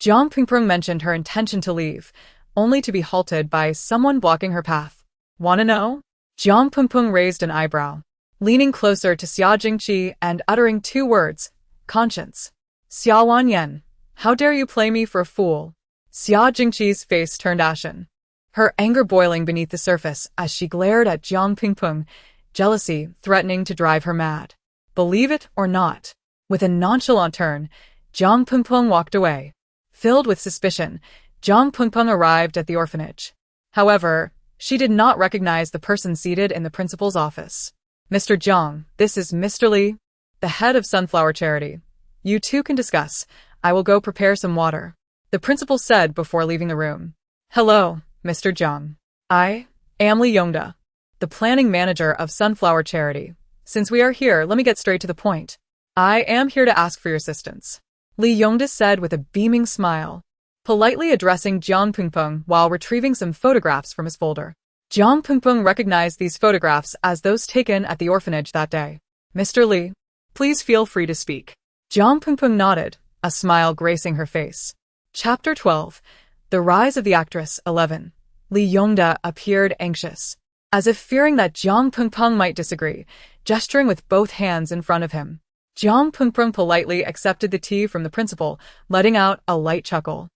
Jiang Pingpeng mentioned her intention to leave, only to be halted by someone blocking her path. Wanna know? Jiang Pengpeng raised an eyebrow, leaning closer to Xia Jingqi and uttering 2 words, conscience. Xia Wanyan, how dare you play me for a fool? Xia Jingqi's face turned ashen, her anger boiling beneath the surface as she glared at Jiang Pingpeng, jealousy threatening to drive her mad. Believe it or not, with a nonchalant turn, Jiang Pingpeng walked away. Filled with suspicion, Jiang Pingpeng arrived at the orphanage. However, she did not recognize the person seated in the principal's office. Mr. Jiang, this is Mr. Li, the head of Sunflower Charity. You two can discuss. I will go prepare some water, the principal said before leaving the room. Hello, Mr. Jiang. I am Li Yongda, the planning manager of Sunflower Charity. Since we are here, let me get straight to the point. I am here to ask for your assistance, Li Yongda said with a beaming smile, politely addressing Jiang Pengpeng while retrieving some photographs from his folder. Jiang Pengpeng recognized these photographs as those taken at the orphanage that day. Mr. Li, please feel free to speak. Jiang Pengpeng nodded, a smile gracing her face. Chapter 12. The Rise of the Actress 11. Li Yongda appeared anxious, as if fearing that Jiang Pengpeng might disagree, gesturing with both hands in front of him. Jiang Pengpeng politely accepted the tea from the principal, letting out a light chuckle.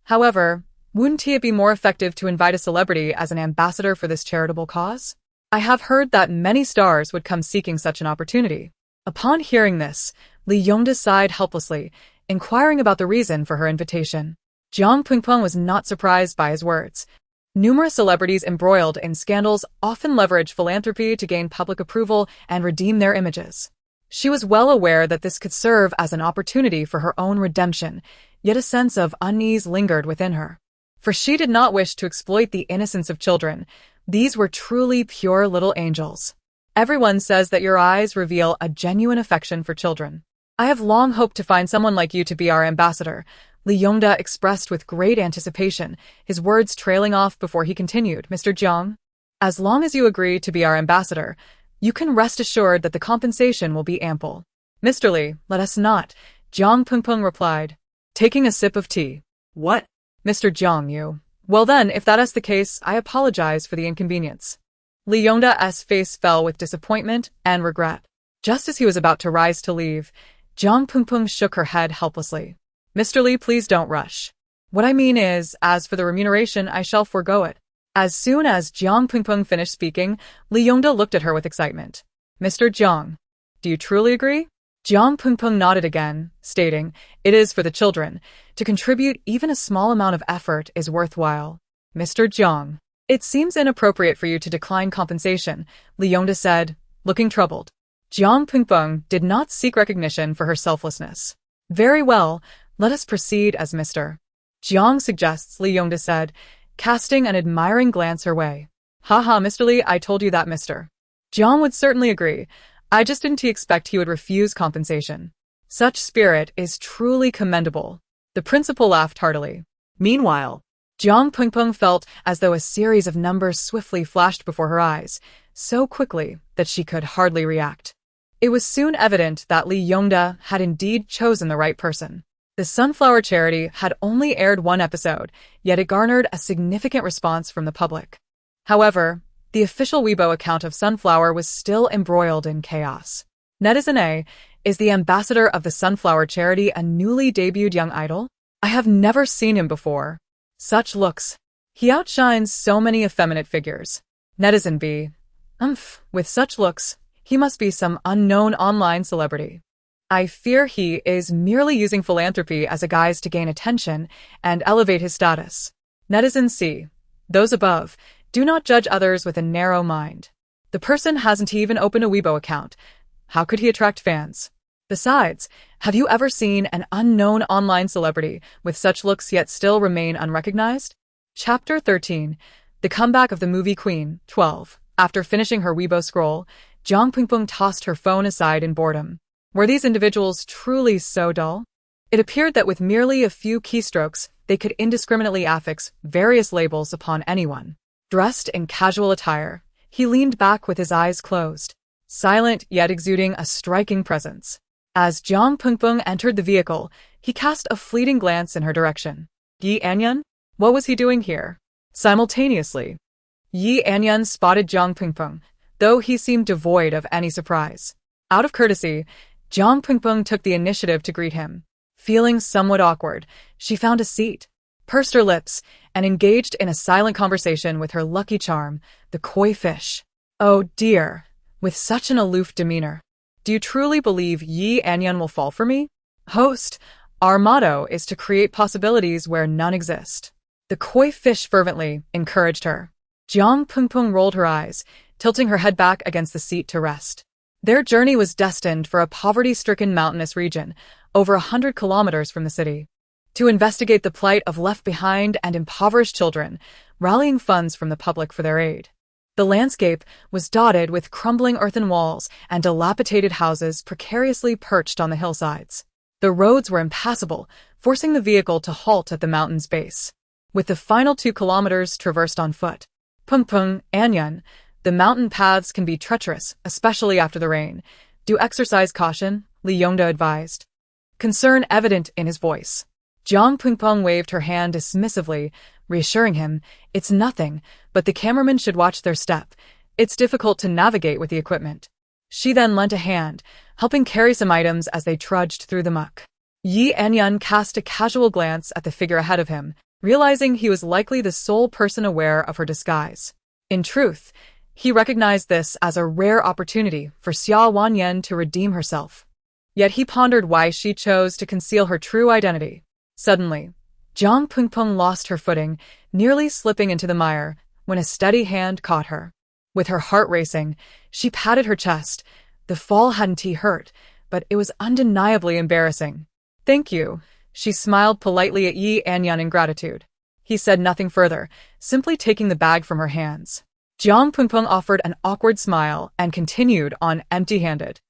However, wouldn't it be more effective to invite a celebrity as an ambassador for this charitable cause? I have heard that many stars would come seeking such an opportunity. Upon hearing this, Li Yongda sighed helplessly, inquiring about the reason for her invitation. Jiang Pengpeng was not surprised by his words. Numerous celebrities embroiled in scandals often leverage philanthropy to gain public approval and redeem their images. She was well aware that this could serve as an opportunity for her own redemption, yet a sense of unease lingered within her. For she did not wish to exploit the innocence of children. These were truly pure little angels. Everyone says that your eyes reveal a genuine affection for children. I have long hoped to find someone like you to be our ambassador, Li Yongda expressed with great anticipation, his words trailing off before he continued. Mr. Jiang, as long as you agree to be our ambassador, you can rest assured that the compensation will be ample. Mr. Li, let us not, Jiang Pengpeng replied, taking a sip of tea. What? Mr. Jiang, you. Well then, if that is the case, I apologize for the inconvenience. Li Yongda's face fell with disappointment and regret. Just as he was about to rise to leave, Jiang Pengpeng shook her head helplessly. Mr. Li, please don't rush. What I mean is, as for the remuneration, I shall forego it. As soon as Jiang Pengpeng finished speaking, Li Yongda looked at her with excitement. Mr. Jiang, do you truly agree? Jiang Pengpeng nodded again, stating, it is for the children. To contribute even a small amount of effort is worthwhile. Mr. Jiang, it seems inappropriate for you to decline compensation, Li Yongda said, looking troubled. Jiang Pengpeng did not seek recognition for her selflessness. Very well. Let us proceed as Mr. Jiang suggests, Li Yongda said, casting an admiring glance her way. Haha, Mr. Li, I told you that Mr. Jiang would certainly agree. I just didn't expect he would refuse compensation. Such spirit is truly commendable. The principal laughed heartily. Meanwhile, Jiang Pengpeng felt as though a series of numbers swiftly flashed before her eyes, so quickly that she could hardly react. It was soon evident that Li Yongda had indeed chosen the right person. The Sunflower Charity had only aired one episode, yet it garnered a significant response from the public. However, the official Weibo account of Sunflower was still embroiled in chaos. Netizen A, is the ambassador of the Sunflower Charity a newly debuted young idol? I have never seen him before. Such looks. He outshines so many effeminate figures. Netizen B, with such looks, he must be some unknown online celebrity. I fear he is merely using philanthropy as a guise to gain attention and elevate his status. Netizen C. Those above, do not judge others with a narrow mind. The person hasn't even opened a Weibo account. How could he attract fans? Besides, have you ever seen an unknown online celebrity with such looks yet still remain unrecognized? Chapter 13. The Comeback of the Movie Queen 12. After finishing her Weibo scroll, Jiang Pengpeng tossed her phone aside in boredom. Were these individuals truly so dull? It appeared that with merely a few keystrokes, they could indiscriminately affix various labels upon anyone. Dressed in casual attire, he leaned back with his eyes closed, silent yet exuding a striking presence. As Jiang Pengpeng entered the vehicle, he cast a fleeting glance in her direction. Yi Anyun? What was he doing here? Simultaneously, Yi Anyun spotted Jiang Pengpeng, though he seemed devoid of any surprise. Out of courtesy, Jiang Pengpeng took the initiative to greet him. Feeling somewhat awkward, she found a seat, pursed her lips, and engaged in a silent conversation with her lucky charm, the koi fish. Oh dear, with such an aloof demeanor. Do you truly believe Yi Anyun will fall for me? Host, our motto is to create possibilities where none exist. The koi fish fervently encouraged her. Jiang Pengpeng rolled her eyes, tilting her head back against the seat to rest. Their journey was destined for a poverty-stricken mountainous region, over 100 kilometers from the city. to investigate the plight of left-behind and impoverished children, rallying funds from the public for their aid. The landscape was dotted with crumbling earthen walls and dilapidated houses precariously perched on the hillsides. The roads were impassable, forcing the vehicle to halt at the mountain's base. With the final 2 kilometers traversed on foot. Pungpung, Anyun, the mountain paths can be treacherous, especially after the rain. Do exercise caution, Li Yongda advised. Concern evident in his voice. Jiang Pungpung waved her hand dismissively, reassuring him, it's nothing, but the cameramen should watch their step. It's difficult to navigate with the equipment. She then lent a hand, helping carry some items as they trudged through the muck. Yi Anyun cast a casual glance at the figure ahead of him, realizing he was likely the sole person aware of her disguise. In truth, he recognized this as a rare opportunity for Xia Wanyan to redeem herself. Yet he pondered why she chose to conceal her true identity. Suddenly, Jiang Pungpung lost her footing, nearly slipping into the mire, when a steady hand caught her. With her heart racing, she patted her chest. The fall hadn't hurt, but it was undeniably embarrassing. Thank you. She smiled politely at Yi Anyun in gratitude. He said nothing further, simply taking the bag from her hands. Jiang Pungpung offered an awkward smile and continued on empty-handed.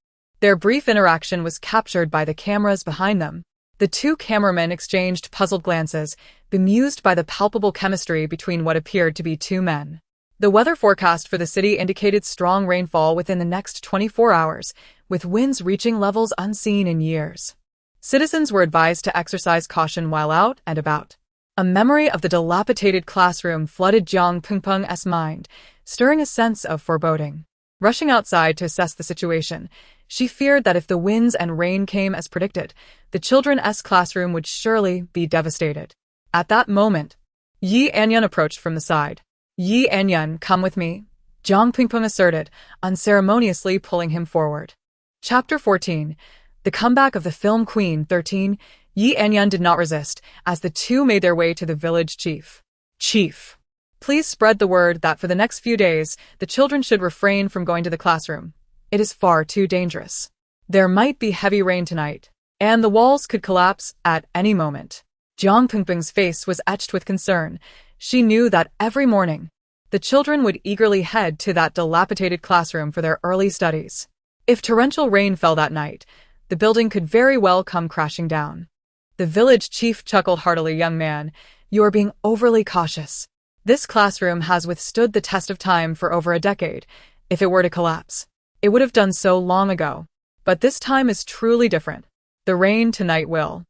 Their brief interaction was captured by the cameras behind them. The 2 cameramen exchanged puzzled glances, bemused by the palpable chemistry between what appeared to be 2 men. The weather forecast for the city indicated strong rainfall within the next 24 hours, with winds reaching levels unseen in years. Citizens were advised to exercise caution while out and about. A memory of the dilapidated classroom flooded Jiang Pungpung's mind, stirring a sense of foreboding. Rushing outside to assess the situation, she feared that if the winds and rain came as predicted, the children's classroom would surely be devastated. At that moment, Yi Anyun approached from the side. Yi Anyun, come with me, Jiang Pungpung asserted, unceremoniously pulling him forward. Chapter 14. The Comeback of the Film Queen 13. Yi Anyun did not resist, as the 2 made their way to the village chief. Chief, please spread the word that for the next few days, the children should refrain from going to the classroom. It is far too dangerous. There might be heavy rain tonight, and the walls could collapse at any moment. Jiang Pungpung's face was etched with concern. She knew that every morning, the children would eagerly head to that dilapidated classroom for their early studies. If torrential rain fell that night, the building could very well come crashing down. The village chief chuckled heartily. Young man, you are being overly cautious. This classroom has withstood the test of time for over a decade. If it were to collapse, it would have done so long ago. But this time is truly different. The rain tonight will.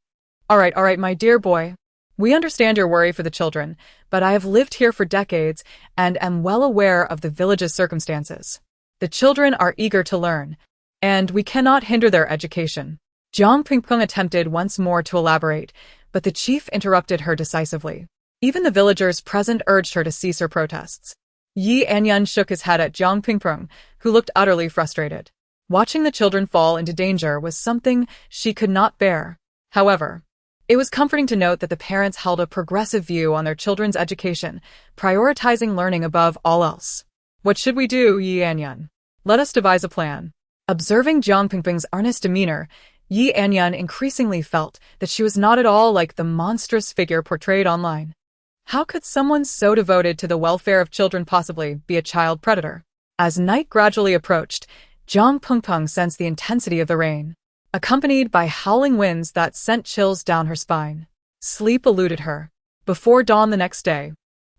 All right, my dear boy. We understand your worry for the children, but I have lived here for decades and am well aware of the village's circumstances. The children are eager to learn, and we cannot hinder their education. Jiang Pungpung attempted once more to elaborate, but the chief interrupted her decisively. Even the villagers present urged her to cease her protests. Yi Anyun shook his head at Jiang Pungpung, who looked utterly frustrated. Watching the children fall into danger was something she could not bear. However, it was comforting to note that the parents held a progressive view on their children's education, prioritizing learning above all else. What should we do, Yi Anyun? Let us devise a plan. Observing Jiang Pungpung's earnest demeanor, Yi Anyun increasingly felt that she was not at all like the monstrous figure portrayed online. How could someone so devoted to the welfare of children possibly be a child predator? As night gradually approached, Jiang Pungpung sensed the intensity of the rain, accompanied by howling winds that sent chills down her spine. Sleep eluded her. Before dawn the next day,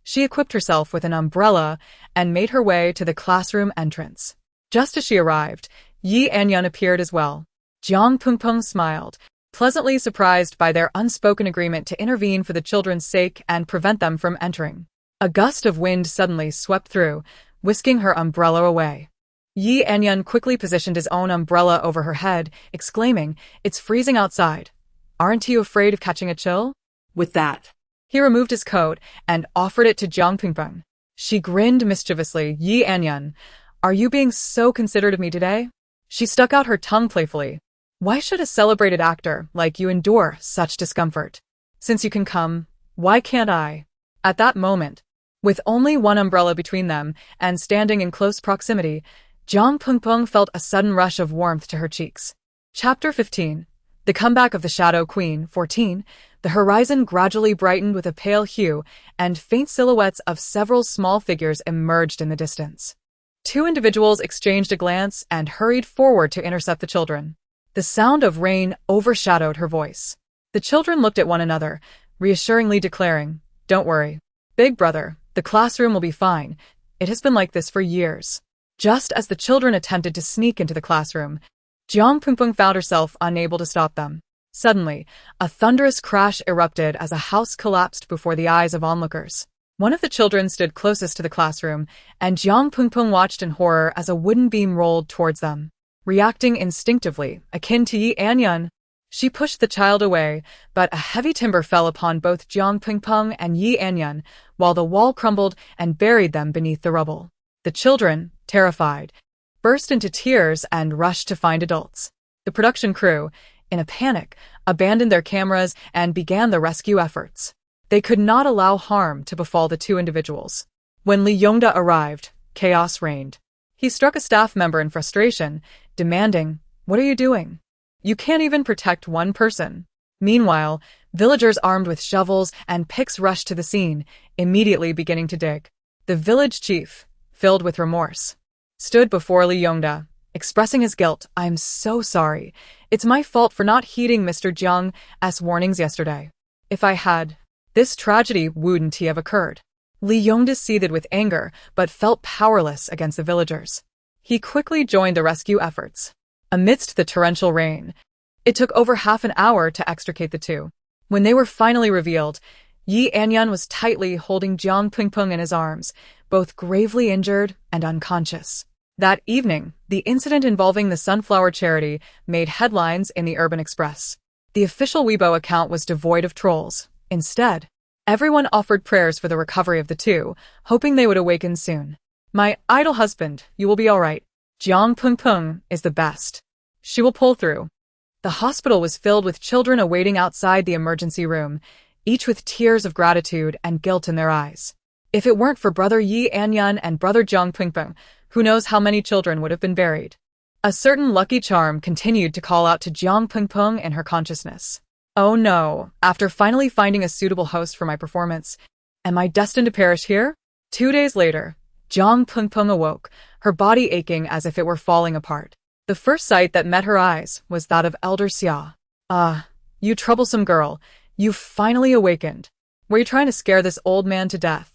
she equipped herself with an umbrella and made her way to the classroom entrance. Just as she arrived, Yi Anyun appeared as well. Jiang Pungpung smiled, pleasantly surprised by their unspoken agreement to intervene for the children's sake and prevent them from entering. A gust of wind suddenly swept through, whisking her umbrella away. Yi Anyun quickly positioned his own umbrella over her head, exclaiming, "It's freezing outside. Aren't you afraid of catching a chill?" With that, he removed his coat and offered it to Jiang Pungpung. She grinned mischievously. "Yi Anyun, are you being so considerate of me today?" She stuck out her tongue playfully. "Why should a celebrated actor like you endure such discomfort? Since you can come, why can't I?" At that moment, with only one umbrella between them and standing in close proximity, Jiang Pungpung felt a sudden rush of warmth to her cheeks. Chapter 15. The Comeback of the Shadow Queen 14. The horizon gradually brightened with a pale hue, and faint silhouettes of several small figures emerged in the distance. Two individuals exchanged a glance and hurried forward to intercept the children. The sound of rain overshadowed her voice. The children looked at one another, reassuringly declaring, "Don't worry. Big brother, the classroom will be fine. It has been like this for years." Just as the children attempted to sneak into the classroom, Jiang Pingping found herself unable to stop them. Suddenly, a thunderous crash erupted as a house collapsed before the eyes of onlookers. One of the children stood closest to the classroom, and Jiang Pingping watched in horror as a wooden beam rolled towards them. Reacting instinctively, akin to Yi Anyun, she pushed the child away, but a heavy timber fell upon both Jiang Pingping and Yi Anyun, while the wall crumbled and buried them beneath the rubble. The children, terrified, burst into tears and rushed to find adults. The production crew, in a panic, abandoned their cameras and began the rescue efforts. They could not allow harm to befall the two individuals. When Li Yongda arrived, chaos reigned. He struck a staff member in frustration, demanding, "What are you doing? You can't even protect one person." Meanwhile, villagers armed with shovels and picks rushed to the scene, immediately beginning to dig. The village chief, filled with remorse, stood before Li Yongda, expressing his guilt. "I'm so sorry. It's my fault for not heeding Mr. Jiang's warnings yesterday. If I had, this tragedy wouldn't have occurred." Li Yongda seethed with anger, but felt powerless against the villagers. He quickly joined the rescue efforts. Amidst the torrential rain, it took over half an hour to extricate the two. When they were finally revealed, Yi Anyun was tightly holding Jiang Pingping in his arms, both gravely injured and unconscious. That evening, the incident involving the Sunflower Charity made headlines in the Urban Express. The official Weibo account was devoid of trolls. Instead, everyone offered prayers for the recovery of the two, hoping they would awaken soon. "My idol husband, you will be all right. Jiang Pingping is the best. She will pull through." The hospital was filled with children awaiting outside the emergency room, each with tears of gratitude and guilt in their eyes. If it weren't for brother Yi Anyun and brother Jiang Pingping, who knows how many children would have been buried. A certain lucky charm continued to call out to Jiang Pingping in her consciousness. "Oh no, after finally finding a suitable host for my performance, am I destined to perish here?" 2 days later, Jiang Pingping awoke, her body aching as if it were falling apart. The first sight that met her eyes was that of Elder Xia. "Ah, you troublesome girl, you've finally awakened. Were you trying to scare this old man to death?"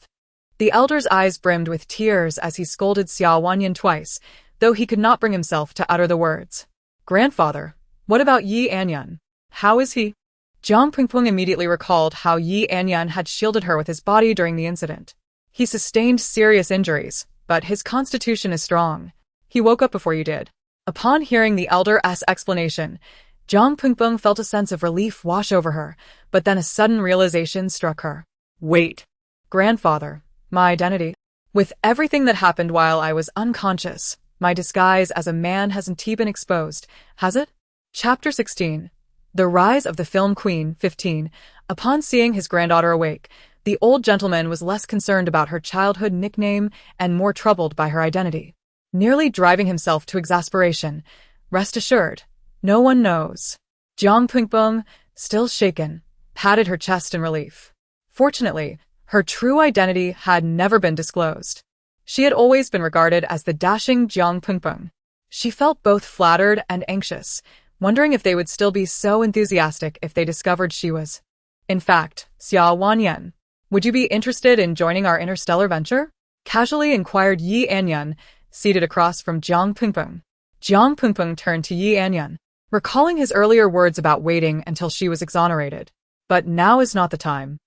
The elder's eyes brimmed with tears as he scolded Xia Wanyan twice, though he could not bring himself to utter the words. "Grandfather, what about Yi Anyun? How is he?" Jiang Pingping immediately recalled how Yi Anyun had shielded her with his body during the incident. "He sustained serious injuries, but his constitution is strong. He woke up before you did." Upon hearing the elder's explanation, Jiang Pingping felt a sense of relief wash over her, but then a sudden realization struck her. "Wait, grandfather, my identity? With everything that happened while I was unconscious, my disguise as a man hasn't been exposed, has it?" Chapter 16. The Rise of the Film Queen. 15. Upon seeing his granddaughter awake, the old gentleman was less concerned about her childhood nickname and more troubled by her identity. Nearly driving himself to exasperation, "Rest assured, no one knows." Jiang Pingping, still shaken, patted her chest in relief. Fortunately, her true identity had never been disclosed. She had always been regarded as the dashing Jiang Pingping. She felt both flattered and anxious, wondering if they would still be so enthusiastic if they discovered she was. "In fact, Xia Wanyan, would you be interested in joining our interstellar venture?" Casually inquired Yi Anyun, seated across from Jiang Pingping. Jiang Pingping turned to Yi Anyun, recalling his earlier words about waiting until she was exonerated. "But now is not the time."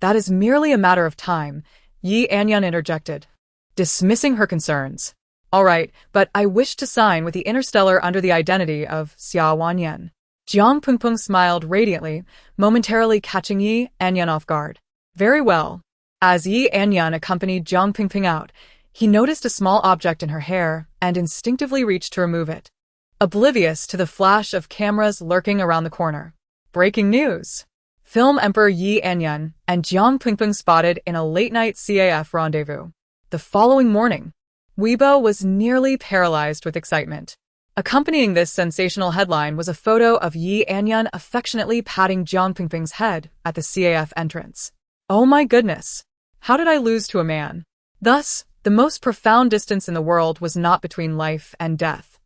"That is merely a matter of time," Yi Anyun interjected, dismissing her concerns. "All right, but I wish to sign with the Interstellar under the identity of Xia Wanyan." Jiang Pingping smiled radiantly, momentarily catching Yi Anyun off guard. "Very well." As Yi Anyun accompanied Jiang Pingping out, he noticed a small object in her hair and instinctively reached to remove it, oblivious to the flash of cameras lurking around the corner. Breaking news! Film Emperor Yi Anyun and Jiang Pingping spotted in a late-night CAF rendezvous. The following morning, Weibo was nearly paralyzed with excitement. Accompanying this sensational headline was a photo of Yi Anyan affectionately patting Jiang Pingping's head at the CAF entrance. Oh my goodness! How did I lose to a man? Thus, the most profound distance in the world was not between life and death,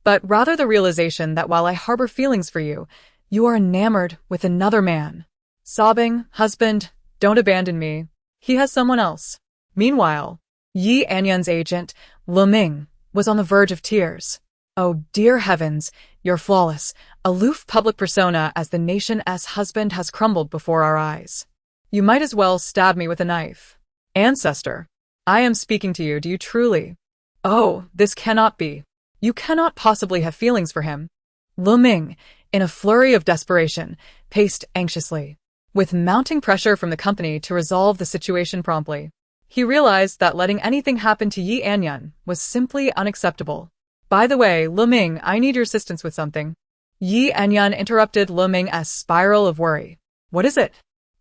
but rather the realization that while I harbor feelings for you, you are enamored with another man. Sobbing, husband, don't abandon me. He has someone else. Meanwhile, Yi Anyan's agent, Lu Ming, was on the verge of tears. Oh dear heavens, your flawless, aloof public persona as the nation's husband has crumbled before our eyes. You might as well stab me with a knife. Ancestor, I am speaking to you, do you truly? Oh, this cannot be. You cannot possibly have feelings for him. Lu Ming, in a flurry of desperation, paced anxiously. With mounting pressure from the company to resolve the situation promptly, he realized that letting anything happen to Yi Anyan was simply unacceptable. By the way, Lu Ming, I need your assistance with something. Yi Anyan interrupted Lu Ming's spiral of worry. What is it?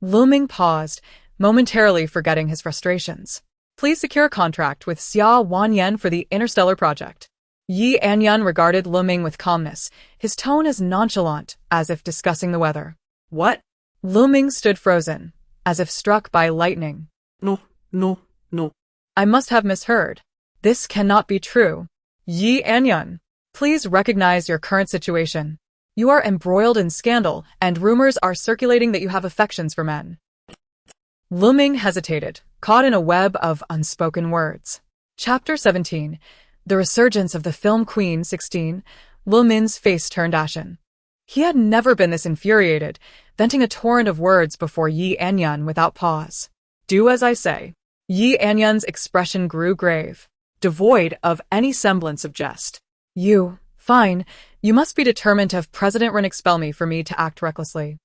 Lu Ming paused, momentarily forgetting his frustrations. Please secure a contract with Xia Wanyan for the interstellar project. Yi Anyan regarded Lu Ming with calmness, his tone as nonchalant as if discussing the weather. What? Lu Ming stood frozen, as if struck by lightning. No. I must have misheard. This cannot be true. Yi Anyan, please recognize your current situation. You are embroiled in scandal, and rumors are circulating that you have affections for men. Lu Ming hesitated, caught in a web of unspoken words. Chapter 17. The Resurgence of the Film Queen 16. Lu Ming's face turned ashen. He had never been this infuriated, venting a torrent of words before Yi Anyan without pause. Do as I say. Yi Anyan's expression grew grave, devoid of any semblance of jest. Fine, you must be determined to have President Ren expel me for me to act recklessly.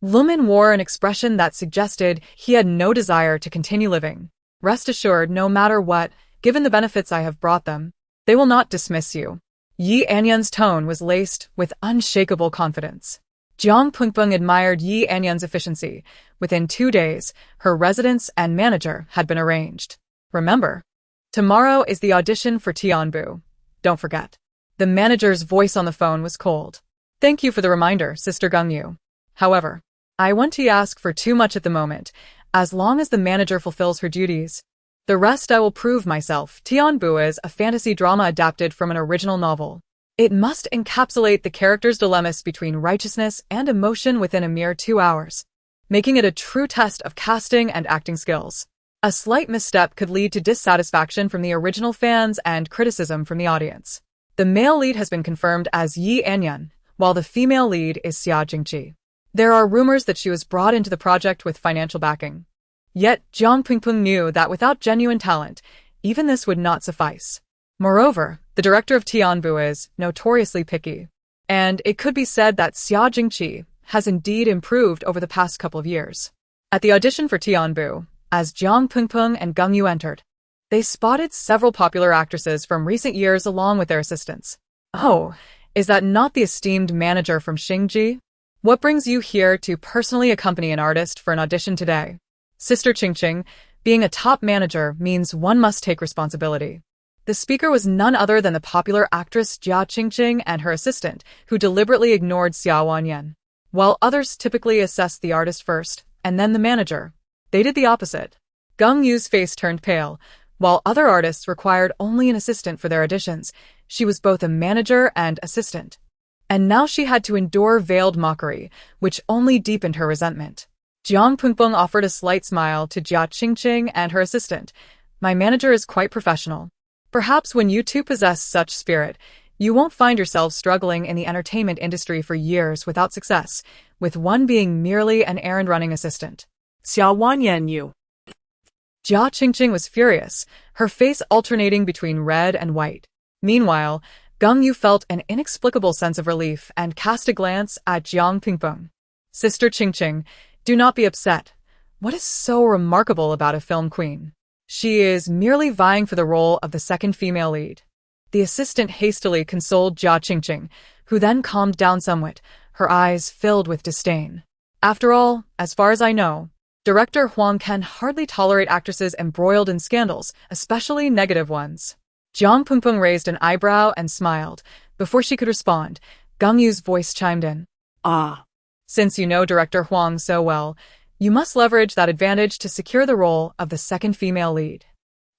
Lu Ming wore an expression that suggested he had no desire to continue living. Rest assured, no matter what, given the benefits I have brought them, they will not dismiss you. Yi Anyan's tone was laced with unshakable confidence. Jiang Pingping admired Yi Anyan's efficiency. Within 2 days, her residence and manager had been arranged. Remember, tomorrow is the audition for Tianbu. Don't forget. The manager's voice on the phone was cold. Thank you for the reminder, Sister Gungyu. However, I want to ask for too much at the moment, as long as the manager fulfills her duties. The rest I will prove myself. Tianbu is a fantasy drama adapted from an original novel. It must encapsulate the character's dilemmas between righteousness and emotion within a mere 2 hours, making it a true test of casting and acting skills. A slight misstep could lead to dissatisfaction from the original fans and criticism from the audience. The male lead has been confirmed as Yi Anyan, while the female lead is Xia Jingqi. There are rumors that she was brought into the project with financial backing. Yet, Jiang Pingping knew that without genuine talent, even this would not suffice. Moreover, the director of Tianbu is notoriously picky, and it could be said that Xia Jingqi has indeed improved over the past couple of years. At the audition for Tianbu, as Jiang Pingping and Gungyu entered, they spotted several popular actresses from recent years along with their assistants. Oh, is that not the esteemed manager from Xingji? What brings you here to personally accompany an artist for an audition today? Sister Qingqing, being a top manager means one must take responsibility. The speaker was none other than the popular actress Jia Qingqing and her assistant, who deliberately ignored Xia Wanyan. While others typically assessed the artist first, and then the manager, they did the opposite. Gung Yu's face turned pale. While other artists required only an assistant for their auditions, she was both a manager and assistant. And now she had to endure veiled mockery, which only deepened her resentment. Jiang Pingping offered a slight smile to Jia Qingqing and her assistant. My manager is quite professional. Perhaps when you two possess such spirit, you won't find yourselves struggling in the entertainment industry for years without success, with one being merely an errand-running assistant. Xia Wanyan you. Jia Qingqing was furious, her face alternating between red and white. Meanwhile, Gung Yu felt an inexplicable sense of relief and cast a glance at Jiang Pingping. Sister Qingqing, do not be upset. What is so remarkable about a film queen? She is merely vying for the role of the second female lead. The assistant hastily consoled Jia Qingqing, who then calmed down somewhat, her eyes filled with disdain. After all, as far as I know, Director Huang can hardly tolerate actresses embroiled in scandals, especially negative ones. Jiang Pingping raised an eyebrow and smiled, Before she could respond, Gang Yu's voice chimed in. Ah. Since you know Director Huang so well, you must leverage that advantage to secure the role of the second female lead.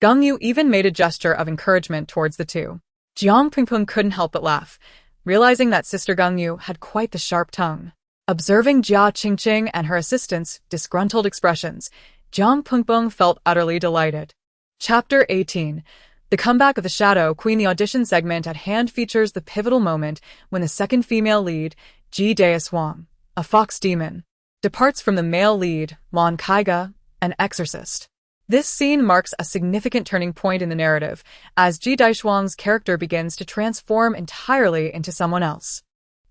Gang Yu even made a gesture of encouragement towards the two. Jiang Pingpeng couldn't help but laugh, realizing that Sister Gang Yu had quite the sharp tongue. Observing Jia Qingqing and her assistant's disgruntled expressions, Jiang Pingpeng felt utterly delighted. Chapter 18. The Comeback of the Shadow Queen. The audition segment at hand features the pivotal moment when the second female lead, Ji Dae-Swang, a fox demon, departs from the male lead, Lan Kaiga, an exorcist. This scene marks a significant turning point in the narrative, as Ji Dae-Swang's character begins to transform entirely into someone else.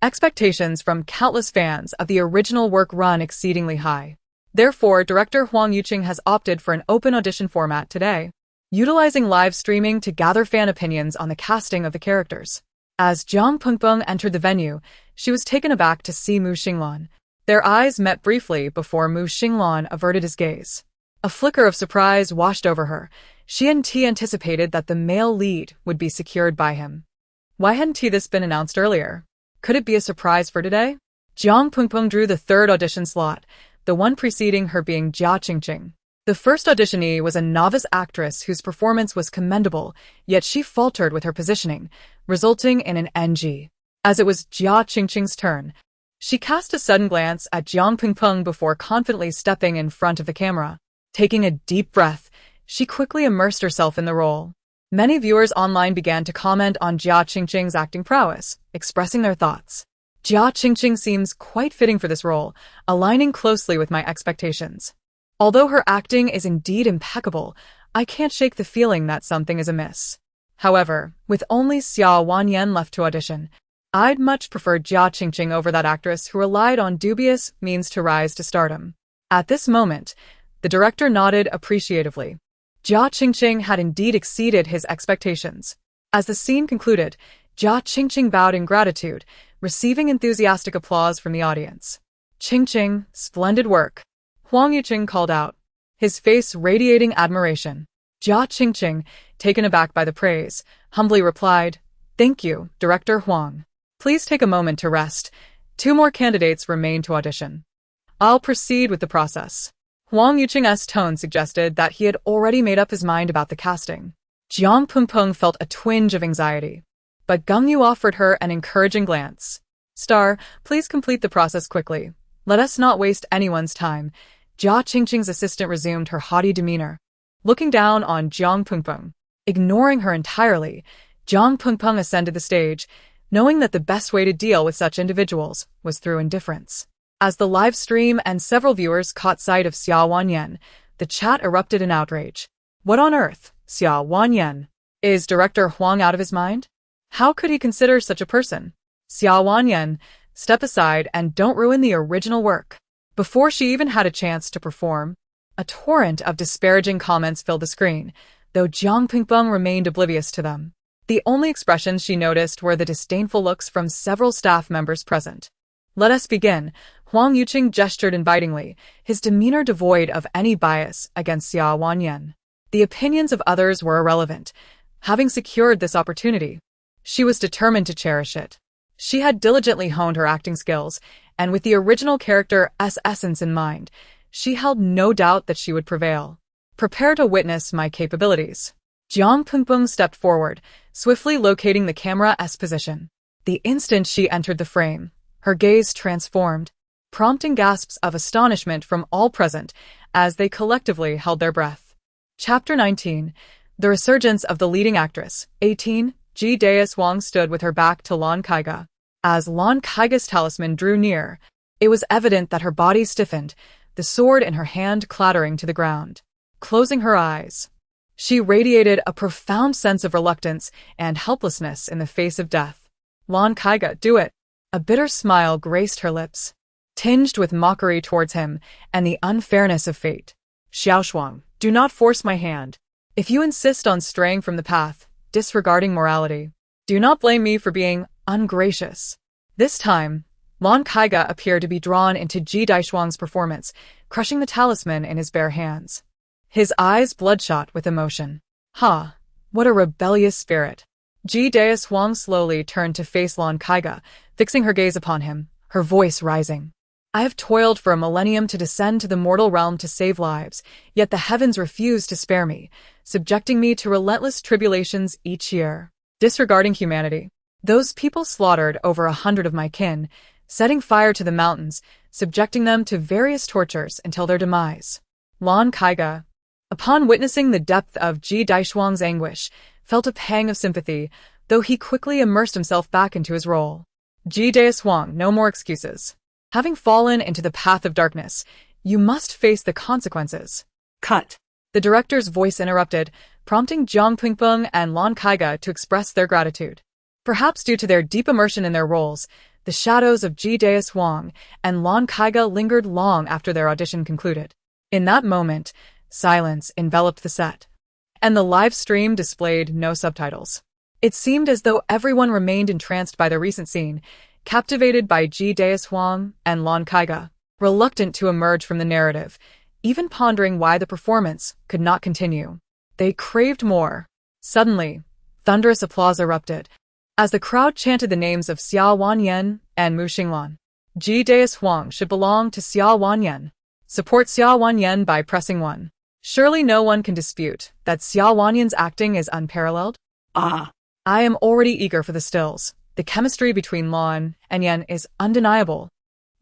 Expectations from countless fans of the original work run exceedingly high. Therefore, director Huang Yuqing has opted for an open audition format today, utilizing live streaming to gather fan opinions on the casting of the characters. As Jiang Pingpeng entered the venue, she was taken aback to see Mu Xinglan. Their eyes met briefly before Mu Xinglan averted his gaze. A flicker of surprise washed over her. She hadn't anticipated that the male lead would be secured by him. Why hadn't this been announced earlier? Could it be a surprise for today? Jiang Pingpeng drew the third audition slot, the one preceding her being Jia Qingqing. The first auditionee was a novice actress whose performance was commendable, yet she faltered with her positioning, resulting in an NG. As it was Jia Qingqing's turn, she cast a sudden glance at Jiang Pingpeng before confidently stepping in front of the camera. Taking a deep breath, she quickly immersed herself in the role. Many viewers online began to comment on Jia Qingqing's acting prowess, expressing their thoughts. Jia Qingqing seems quite fitting for this role, aligning closely with my expectations. Although her acting is indeed impeccable, I can't shake the feeling that something is amiss. However, with only Xia Wanyan left to audition, I'd much prefer Jia Qingqing over that actress who relied on dubious means to rise to stardom. At this moment, the director nodded appreciatively. Jia Qingqing had indeed exceeded his expectations. As the scene concluded, Jia Qingqing bowed in gratitude, receiving enthusiastic applause from the audience. "Qingqing, splendid work," Huang Yuqing called out, his face radiating admiration. Jia Qingqing, taken aback by the praise, humbly replied, "Thank you, Director Huang. Please take a moment to rest. 2 more candidates remain to audition. I'll proceed with the process." Huang Yuqing's tone suggested that he had already made up his mind about the casting. Jiang Pingpeng felt a twinge of anxiety, but Gang Yu offered her an encouraging glance. "Star, please complete the process quickly. Let us not waste anyone's time." Jia Qingqing's assistant resumed her haughty demeanor, looking down on Jiang Pingpeng. Ignoring her entirely, Jiang Pingpeng ascended the stage, knowing that the best way to deal with such individuals was through indifference. As the live stream and several viewers caught sight of Xia Wanyan, the chat erupted in outrage. What on earth, Xia Wanyan? Is Director Huang out of his mind? How could he consider such a person? Xia Wanyan, step aside and don't ruin the original work. Before she even had a chance to perform, a torrent of disparaging comments filled the screen, though Jiang Pingpeng remained oblivious to them. The only expressions she noticed were the disdainful looks from several staff members present. "Let us begin." Huang Yuqing gestured invitingly, his demeanor devoid of any bias against Xia Wanyan. The opinions of others were irrelevant. Having secured this opportunity, she was determined to cherish it. She had diligently honed her acting skills, and with the original character's essence in mind, she held no doubt that she would prevail. "Prepare to witness my capabilities." Jiang Pingpeng stepped forward, swiftly locating the camera's position. The instant she entered the frame, her gaze transformed, prompting gasps of astonishment from all present as they collectively held their breath. Chapter 19. The Resurgence of the Leading Actress. 18. Ji Dae-Swang stood with her back to Lan Kaiga. As Lan Kaiga's talisman drew near, it was evident that her body stiffened, the sword in her hand clattering to the ground. Closing her eyes, she radiated a profound sense of reluctance and helplessness in the face of death. "Lan Kaiga, do it." A bitter smile graced her lips, tinged with mockery towards him and the unfairness of fate. "Xiaoshuang, do not force my hand. If you insist on straying from the path, disregarding morality, do not blame me for being ungracious." This time, Lan Kaiga appeared to be drawn into Ji Dae-Swang's performance, crushing the talisman in his bare hands. His eyes bloodshot with emotion. "Ha! What a rebellious spirit. Ji Dae-Swang slowly turned to face Lan Kaiga, fixing her gaze upon him, her voice rising. I have toiled for a millennium to descend to the mortal realm to save lives, yet the heavens refuse to spare me, subjecting me to relentless tribulations each year. Disregarding humanity. Those people slaughtered over 100 of my kin, setting fire to the mountains, subjecting them to various tortures until their demise. Lan Kaiga, upon witnessing the depth of Ji Dae-Swang's anguish, felt a pang of sympathy, though he quickly immersed himself back into his role. Ji Dae-Swang, no more excuses. Having fallen into the path of darkness, you must face the consequences. Cut. The director's voice interrupted, prompting Jiang Pingpeng and Lan Kaiga to express their gratitude. Perhaps due to their deep immersion in their roles, the shadows of Ji Dae-Swang and Lan Kaiga lingered long after their audition concluded. In that moment, silence enveloped the set, and the live stream displayed no subtitles. It seemed as though everyone remained entranced by the recent scene, captivated by Ji Dae-Swang and Lan Kaiga, reluctant to emerge from the narrative, even pondering why the performance could not continue. They craved more. Suddenly, thunderous applause erupted, as the crowd chanted the names of Xiao Wanyan and Mu Xinglan. Ji Dae-Swang should belong to Xiao Wanyan. Support Xiao Wanyan by pressing 1. Surely no one can dispute that Xiao Wanyan's acting is unparalleled? Ah. I am already eager for the stills. The chemistry between Lan and Yan is undeniable.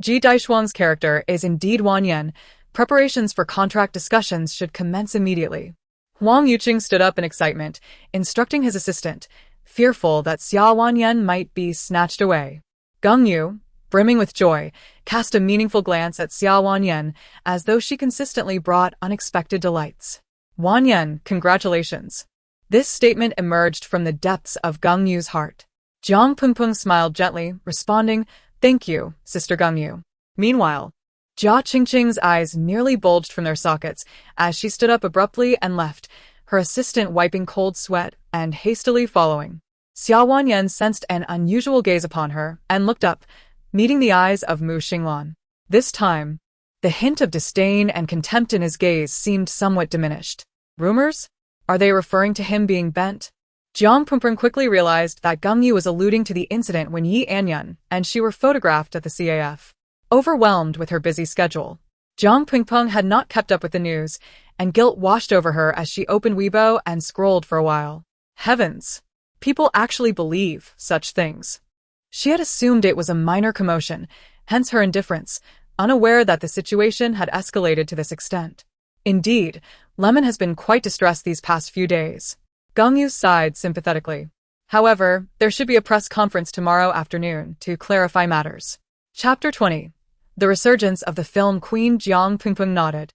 Ji Dae-Swang's character is indeed Wanyan. Preparations for contract discussions should commence immediately. Huang Yuqing stood up in excitement, instructing his assistant, fearful that Xiao Wanyan might be snatched away. Geng Yu, brimming with joy, cast a meaningful glance at Xiao Wanyan as though she consistently brought unexpected delights. Wanyan, congratulations. This statement emerged from the depths of Geng Yu's heart. Jiang Pingpeng smiled gently, responding, Thank you, Sister Geng Yu. Meanwhile, Jia Qingqing's eyes nearly bulged from their sockets as she stood up abruptly and left, her assistant wiping cold sweat and hastily following. Xiao Wanyan sensed an unusual gaze upon her and looked up, meeting the eyes of Mu Xinglan. This time, the hint of disdain and contempt in his gaze seemed somewhat diminished. Rumors? Are they referring to him being bent? Jiang Pingpeng quickly realized that Geng Yu was alluding to the incident when Yi Anyun and she were photographed at the CAF. Overwhelmed with her busy schedule, Jiang Pingpeng had not kept up with the news, and guilt washed over her as she opened Weibo and scrolled for a while. Heavens! People actually believe such things. She had assumed it was a minor commotion, hence her indifference, unaware that the situation had escalated to this extent. Indeed, Lemon has been quite distressed these past few days. Geng Yu sighed sympathetically. However, there should be a press conference tomorrow afternoon to clarify matters. Chapter 20. The resurgence of the film Queen. Jiang Pingpeng nodded.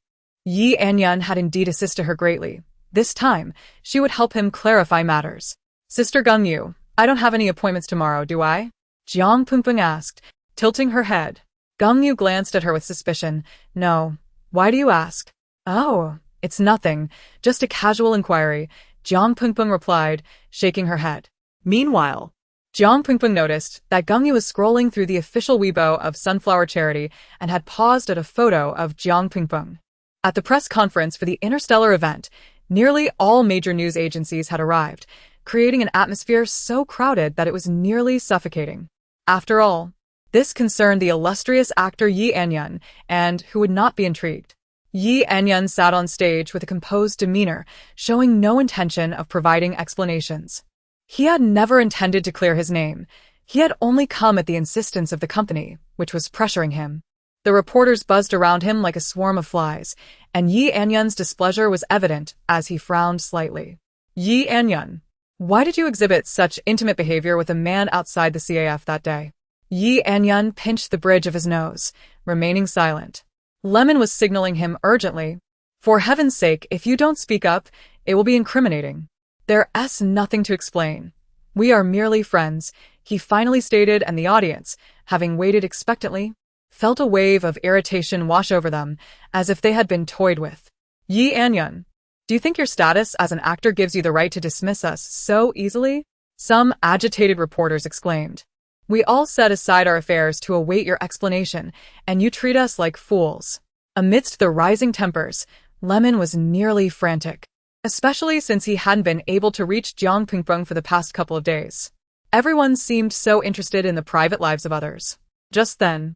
Yi Anyun had indeed assisted her greatly. This time, she would help him clarify matters. Sister Geng Yu, I don't have any appointments tomorrow, do I? Jiang Pingpeng asked, tilting her head. Geng Yu glanced at her with suspicion. No. Why do you ask? Oh, it's nothing, just a casual inquiry, Jiang Pingpeng replied, shaking her head. Meanwhile, Jiang Pingpeng noticed that Geng Yu was scrolling through the official Weibo of Sunflower Charity and had paused at a photo of Jiang Pingpeng. At the press conference for the interstellar event, nearly all major news agencies had arrived, creating an atmosphere so crowded that it was nearly suffocating. After all, this concerned the illustrious actor Yi Anyun, and who would not be intrigued? Yi Anyun sat on stage with a composed demeanor, showing no intention of providing explanations. He had never intended to clear his name. He had only come at the insistence of the company, which was pressuring him. The reporters buzzed around him like a swarm of flies, and Yi Anyun's displeasure was evident as he frowned slightly. Yi Anyun, why did you exhibit such intimate behavior with a man outside the CAF that day? Yi Anyun pinched the bridge of his nose, remaining silent. Lemon was signaling him urgently. For heaven's sake, if you don't speak up, it will be incriminating. There's nothing to explain. We are merely friends, he finally stated, and the audience, having waited expectantly, felt a wave of irritation wash over them, as if they had been toyed with. Yi Anyun, do you think your status as an actor gives you the right to dismiss us so easily? Some agitated reporters exclaimed. We all set aside our affairs to await your explanation, and you treat us like fools. Amidst the rising tempers, Lemon was nearly frantic. especially since he hadn't been able to reach Jiang Pingpeng for the past couple of days. Everyone seemed so interested in the private lives of others. Just then,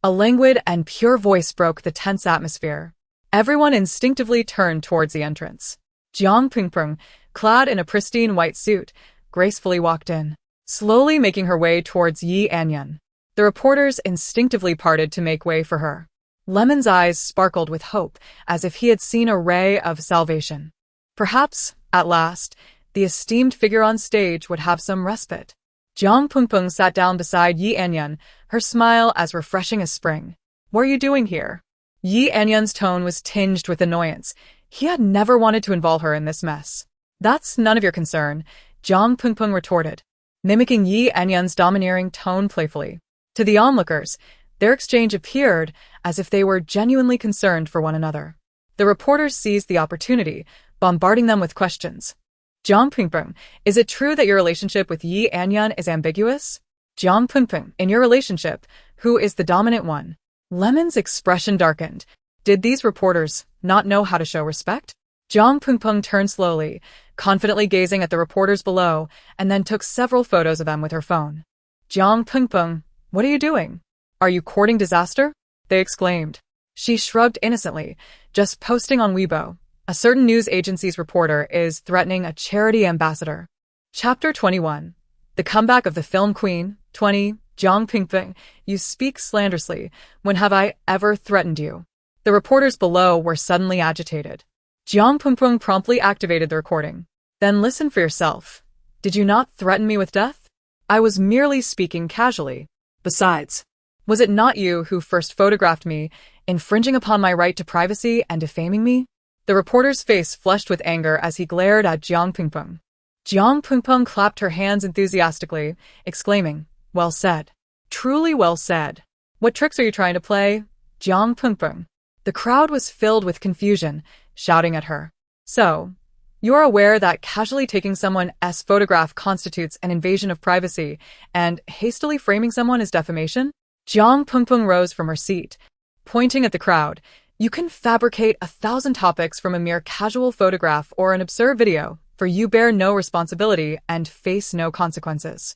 a languid and pure voice broke the tense atmosphere. Everyone instinctively turned towards the entrance. Jiang Pingpeng, clad in a pristine white suit, gracefully walked in, slowly making her way towards Yi Anyan. The reporters instinctively parted to make way for her. Lemon's eyes sparkled with hope, as if he had seen a ray of salvation. Perhaps, at last, the esteemed figure on stage would have some respite. Jiang Pingpeng sat down beside Yi Anyan, her smile as refreshing as spring. "What are you doing here?" Yi Anyan's tone was tinged with annoyance. He had never wanted to involve her in this mess. "That's none of your concern," Jiang Pingpeng retorted, mimicking Yi Anyan's domineering tone playfully. To the onlookers, their exchange appeared as if they were genuinely concerned for one another. The reporters seized the opportunity, bombarding them with questions. "Jiang Pingpeng, is it true that your relationship with Yi Anyan is ambiguous?" "Jiang Pingpeng, in your relationship, who is the dominant one?" Lemon's expression darkened. Did these reporters not know how to show respect? Jiang Pingpeng turned slowly, confidently gazing at the reporters below, and then took several photos of them with her phone. "Jiang Pingpeng, what are you doing? Are you courting disaster?" they exclaimed. She shrugged innocently, just posting on Weibo. A certain news agency's reporter is threatening a charity ambassador. Chapter 21. The Comeback of the Film Queen. 20. Jiang Pingpeng, you speak slanderously. When have I ever threatened you? The reporters below were suddenly agitated. Jiang Pingpeng promptly activated the recording. "Then listen for yourself. Did you not threaten me with death? I was merely speaking casually. Besides, was it not you who first photographed me, infringing upon my right to privacy and defaming me?" The reporter's face flushed with anger as he glared at Jiang Pingpeng. Jiang Pingpeng clapped her hands enthusiastically, exclaiming, "Well said. Truly well said. What tricks are you trying to play, Jiang Pingpeng?" The crowd was filled with confusion, shouting at her. "So, you are aware that casually taking someone's photograph constitutes an invasion of privacy, and hastily framing someone is defamation?" Jiang Pingpeng rose from her seat, pointing at the crowd. "You can fabricate 1,000 topics from a mere casual photograph or an absurd video, for you bear no responsibility and face no consequences.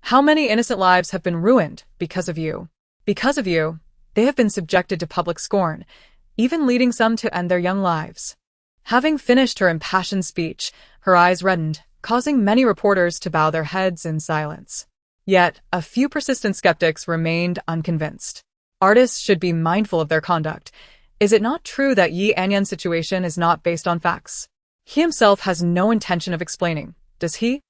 How many innocent lives have been ruined because of you? Because of you, they have been subjected to public scorn, even leading some to end their young lives." Having finished her impassioned speech, her eyes reddened, causing many reporters to bow their heads in silence. Yet, a few persistent skeptics remained unconvinced. Artists should be mindful of their conduct. Is it not true that Yi Anyan's situation is not based on facts? He himself has no intention of explaining, does he?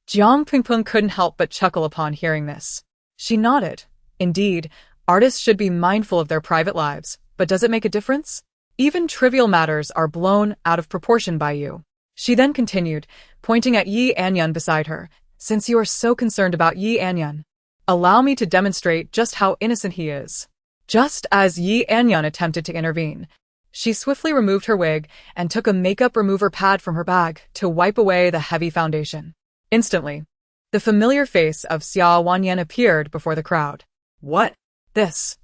Jiang Pingpeng couldn't help but chuckle upon hearing this. She nodded. Indeed, artists should be mindful of their private lives, but does it make a difference? Even trivial matters are blown out of proportion by you. She then continued, pointing at Yi Anyan beside her. "Since you are so concerned about Yi Anyan, allow me to demonstrate just how innocent he is." Just as Yi Anyan attempted to intervene, she swiftly removed her wig and took a makeup remover pad from her bag to wipe away the heavy foundation. Instantly, the familiar face of Xia Wanyan appeared before the crowd. "What? This,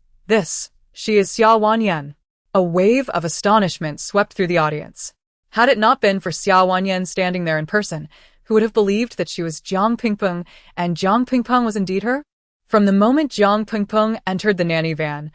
she is Xia Wanyan." A wave of astonishment swept through the audience. Had it not been for Xia Wanyan standing there in person, who would have believed that she was Jiang Pingpeng and Jiang Pingpeng was indeed her? From the moment Jiang Pingpeng entered the nanny van,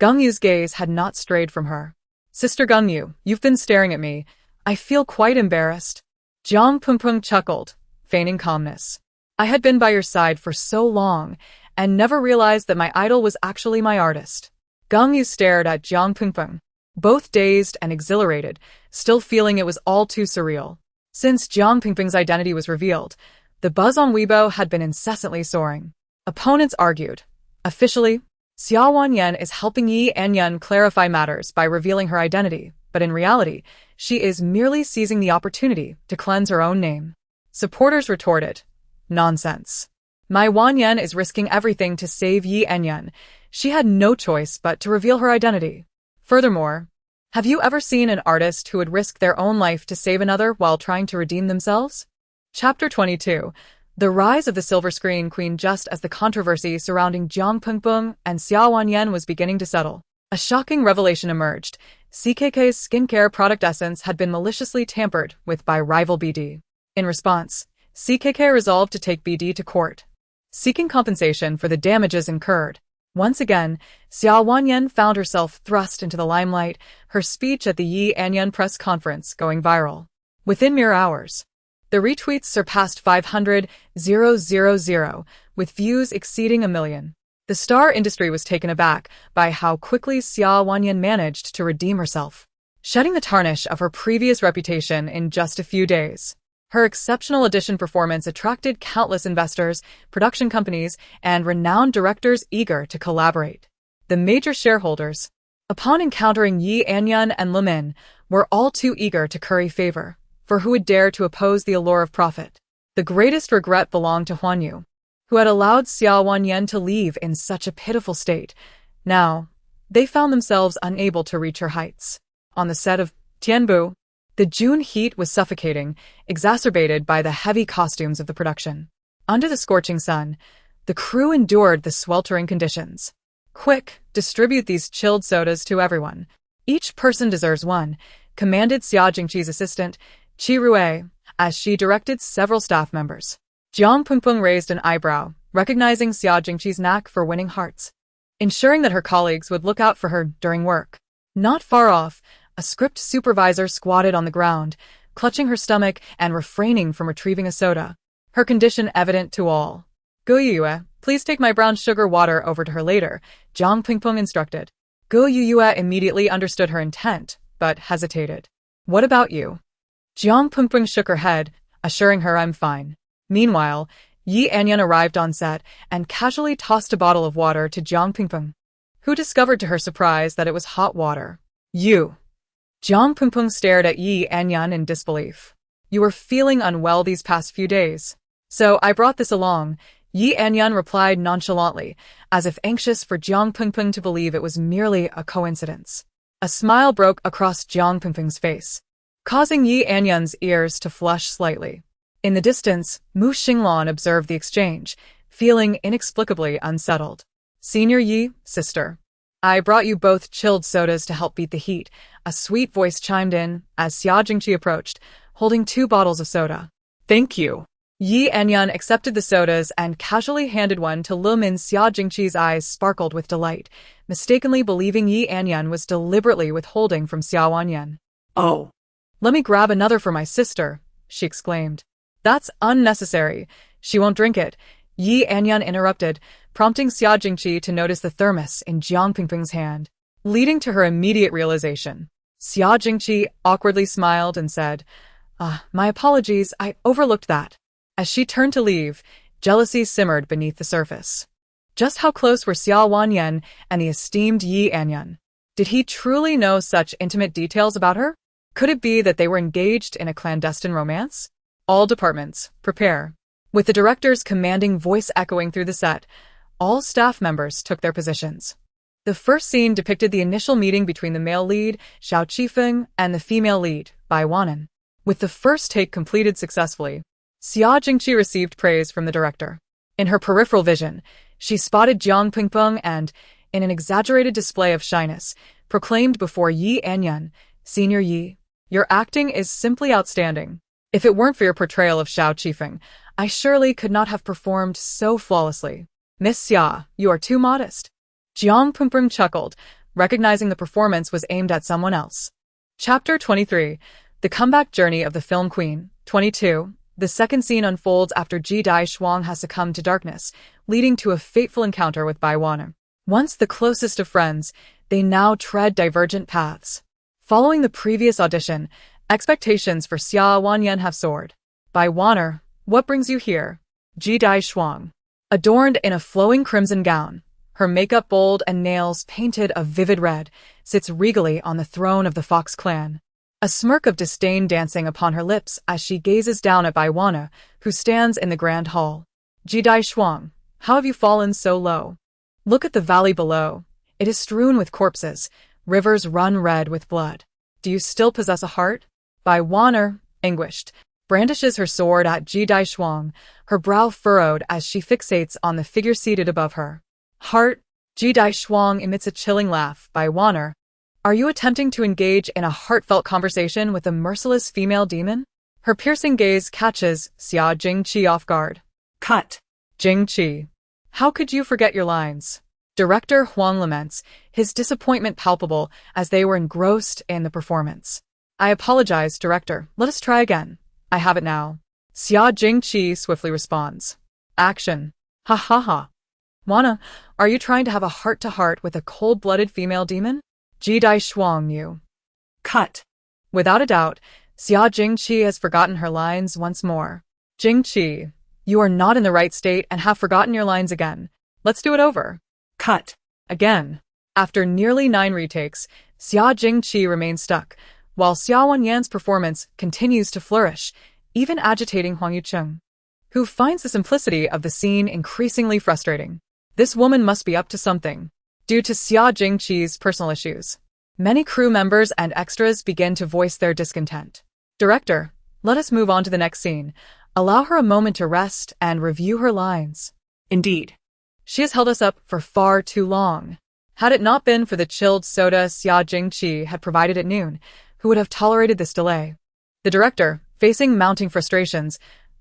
Gang Yu's gaze had not strayed from her. "Sister Gang Yu, you've been staring at me. I feel quite embarrassed." Jiang Pingpeng chuckled, feigning calmness. "I had been by your side for so long, and never realized that my idol was actually my artist." Gang Yu stared at Jiang Pingpeng, both dazed and exhilarated, still feeling it was all too surreal. Since Jiang Pingpeng's identity was revealed, the buzz on Weibo had been incessantly soaring. Opponents argued. Officially, Xia Wanyan is helping Yi Anyan clarify matters by revealing her identity, but in reality, she is merely seizing the opportunity to cleanse her own name. Supporters retorted, "Nonsense. My Wanyan is risking everything to save Yi Anyan. She had no choice but to reveal her identity. Furthermore, have you ever seen an artist who would risk their own life to save another while trying to redeem themselves?" Chapter 22. The rise of the silver screen queen. Just as the controversy surrounding Jiang Pingpeng and Xia Wanyan was beginning to settle, a shocking revelation emerged. CKK's skincare product essence had been maliciously tampered with by rival BD. In response, CKK resolved to take BD to court, seeking compensation for the damages incurred. Once again, Xia Wanyan found herself thrust into the limelight, her speech at the Yi Anyan press conference going viral. Within mere hours, the retweets surpassed 500,000, with views exceeding 1 million. The star industry was taken aback by how quickly Xia Wanyan managed to redeem herself, shedding the tarnish of her previous reputation in just a few days. Her exceptional audition performance attracted countless investors, production companies, and renowned directors eager to collaborate. The major shareholders, upon encountering Yi Anyan and Limin, were all too eager to curry favor, for who would dare to oppose the allure of profit? The greatest regret belonged to Huanyu, who had allowed Xia Wanyan to leave in such a pitiful state. Now, they found themselves unable to reach her heights. On the set of Tianbu, the June heat was suffocating, exacerbated by the heavy costumes of the production. Under the scorching sun, the crew endured the sweltering conditions. "Quick, distribute these chilled sodas to everyone. Each person deserves one," commanded Xia Jingqi's assistant, Qi Rue, as she directed several staff members. Jiang Pengpeng raised an eyebrow, recognizing Xia Jingqi's knack for winning hearts, ensuring that her colleagues would look out for her during work. Not far off, a script supervisor squatted on the ground, clutching her stomach and refraining from retrieving a soda, her condition evident to all. "Go Yue, please take my brown sugar water over to her later," Jiang Pengpeng instructed. Go Yue immediately understood her intent, but hesitated. "What about you?" Jiang Pengpeng shook her head, assuring her I'm fine. Meanwhile, Yi Anyan arrived on set and casually tossed a bottle of water to Jiang Pengpeng, who discovered to her surprise that it was hot water. "You." Jiang Pengpeng stared at Yi Anyan in disbelief. "You were feeling unwell these past few days, so I brought this along," Yi Anyan replied nonchalantly, as if anxious for Jiang Pengpeng to believe it was merely a coincidence. A smile broke across Jiang Pengpeng's face, causing Yi Anyan's ears to flush slightly. In the distance, Mu Xinglan observed the exchange, feeling inexplicably unsettled. "Senior Yi, sister, I brought you both chilled sodas to help beat the heat," a sweet voice chimed in as Xia Jingqi approached, holding 2 bottles of soda. Thank you. Yi Anyan accepted the sodas and casually handed one to Limin. Xia Jingqi's eyes sparkled with delight, mistakenly believing Yi Anyan was deliberately withholding from Xia Wanyan. Oh. "Let me grab another for my sister," she exclaimed. "That's unnecessary. She won't drink it," Yi Anyan interrupted, prompting Xia Jingqi to notice the thermos in Jiang Pengpeng's hand, leading to her immediate realization. Xia Jingqi awkwardly smiled and said, "My apologies, I overlooked that." As she turned to leave, jealousy simmered beneath the surface. Just how close were Xia Wanyan and the esteemed Yi Anyan? Did he truly know such intimate details about her? Could it be that they were engaged in a clandestine romance? "All departments, prepare." With the director's commanding voice echoing through the set, all staff members took their positions. The first scene depicted the initial meeting between the male lead, Xiao Qifeng, and the female lead, Bai Wanan. With the first take completed successfully, Xia Jingqi received praise from the director. In her peripheral vision, she spotted Jiang Pengpeng and, in an exaggerated display of shyness, proclaimed before Yi Anyan, "Senior Yi, your acting is simply outstanding. If it weren't for your portrayal of Xiao Qifeng, I surely could not have performed so flawlessly. Miss Xia, you are too modest." Jiang Pengpeng chuckled, recognizing the performance was aimed at someone else. Chapter 23. The Comeback Journey of the Film Queen. 22. The second scene unfolds after Ji Dai Shuang has succumbed to darkness, leading to a fateful encounter with Bai Wanan. Once the closest of friends, they now tread divergent paths. Following the previous audition, expectations for Xia Wanyan have soared. "Bai Wanan, what brings you here?" Ji Dai Shuang, adorned in a flowing crimson gown, her makeup bold and nails painted a vivid red, sits regally on the throne of the Fox clan. A smirk of disdain dancing upon her lips as she gazes down at Bai Wanan, who stands in the grand hall. "Ji Dai Shuang, how have you fallen so low? Look at the valley below. It is strewn with corpses, rivers run red with blood. Do you still possess a heart?" Bai Wanan, anguished, brandishes her sword at Ji Dai Shuang, her brow furrowed as she fixates on the figure seated above her. "Heart?" Ji Dai Shuang emits a chilling laugh. "Bai Wanan, Are you attempting to engage in a heartfelt conversation with a merciless female demon? Her piercing gaze catches Xia Jingqi off guard. Cut. Jingqi, how could you forget your lines? Director Huang laments, his disappointment palpable as they were engrossed in the performance. I apologize, Director. Let us try again. I have it now. Xia Jingqi swiftly responds. Action. Ha ha ha. Wana, are you trying to have a heart-to-heart with a cold-blooded female demon? Jidai Shuang Yu. Cut. Without a doubt, Xia Jingqi has forgotten her lines once more. Jingqi, you are not in the right state and have forgotten your lines again. Let's do it over. Cut. Again. After nearly 9 retakes, Xia Jingqi remains stuck, while Xia Wanyan's performance continues to flourish, even agitating Huang Yucheng, who finds the simplicity of the scene increasingly frustrating. This woman must be up to something. Due to Xia Jingqi's personal issues, many crew members and extras begin to voice their discontent. Director, let us move on to the next scene. Allow her a moment to rest and review her lines. Indeed. She has held us up for far too long. Had it not been for the chilled soda Xia Jingqi had provided at noon, who would have tolerated this delay? The director, facing mounting frustrations,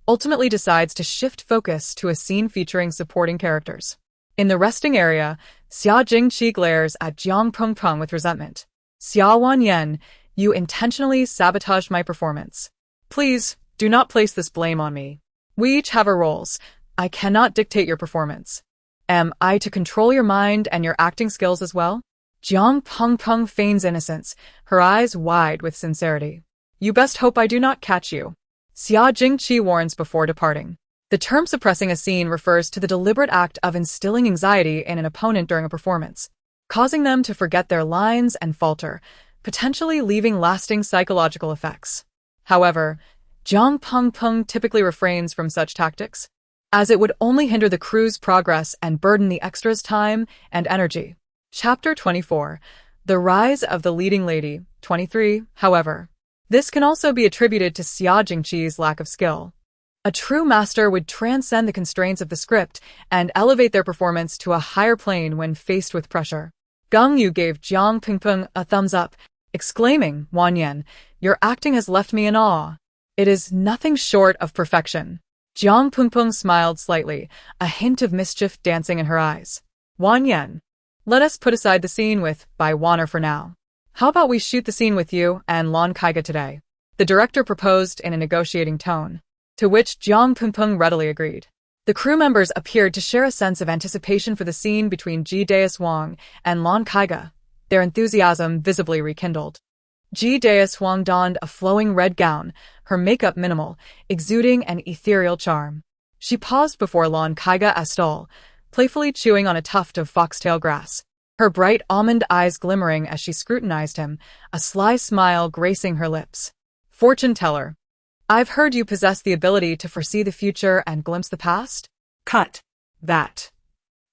ultimately decides to shift focus to a scene featuring supporting characters. In the resting area, Xia Jingqi glares at Jiang Pengpeng with resentment. Xia Wanyan, you intentionally sabotaged my performance. Please, do not place this blame on me. We each have our roles. I cannot dictate your performance. Am I to control your mind and your acting skills as well? Jiang Pengpeng feigns innocence, her eyes wide with sincerity. You best hope I do not catch you. Xia Jingqi warns before departing. The term suppressing a scene refers to the deliberate act of instilling anxiety in an opponent during a performance, causing them to forget their lines and falter, potentially leaving lasting psychological effects. However, Jiang Pengpeng typically refrains from such tactics, as it would only hinder the crew's progress and burden the extras' time and energy. Chapter 24. The Rise of the Leading Lady. 23. However, this can also be attributed to Xia Jingqi's lack of skill. A true master would transcend the constraints of the script and elevate their performance to a higher plane when faced with pressure. Gang Yu gave Jiang Pengpeng a thumbs up, exclaiming, Wanyan, your acting has left me in awe. It is nothing short of perfection. Jiang Pengpeng smiled slightly, a hint of mischief dancing in her eyes. Wanyan, let us put aside the scene with Bai Waner for now. How about we shoot the scene with you and Lan Kaiga today? The director proposed in a negotiating tone, to which Jiang Pengpeng readily agreed. The crew members appeared to share a sense of anticipation for the scene between Ji Dae-Swang and Lan Kaiga, their enthusiasm visibly rekindled. Ji Dae-Swang donned a flowing red gown, her makeup minimal, exuding an ethereal charm. She paused before Lan Kaiga Astol, playfully chewing on a tuft of foxtail grass, her bright almond eyes glimmering as she scrutinized him, a sly smile gracing her lips. Fortune teller. I've heard you possess the ability to foresee the future and glimpse the past? Cut. That.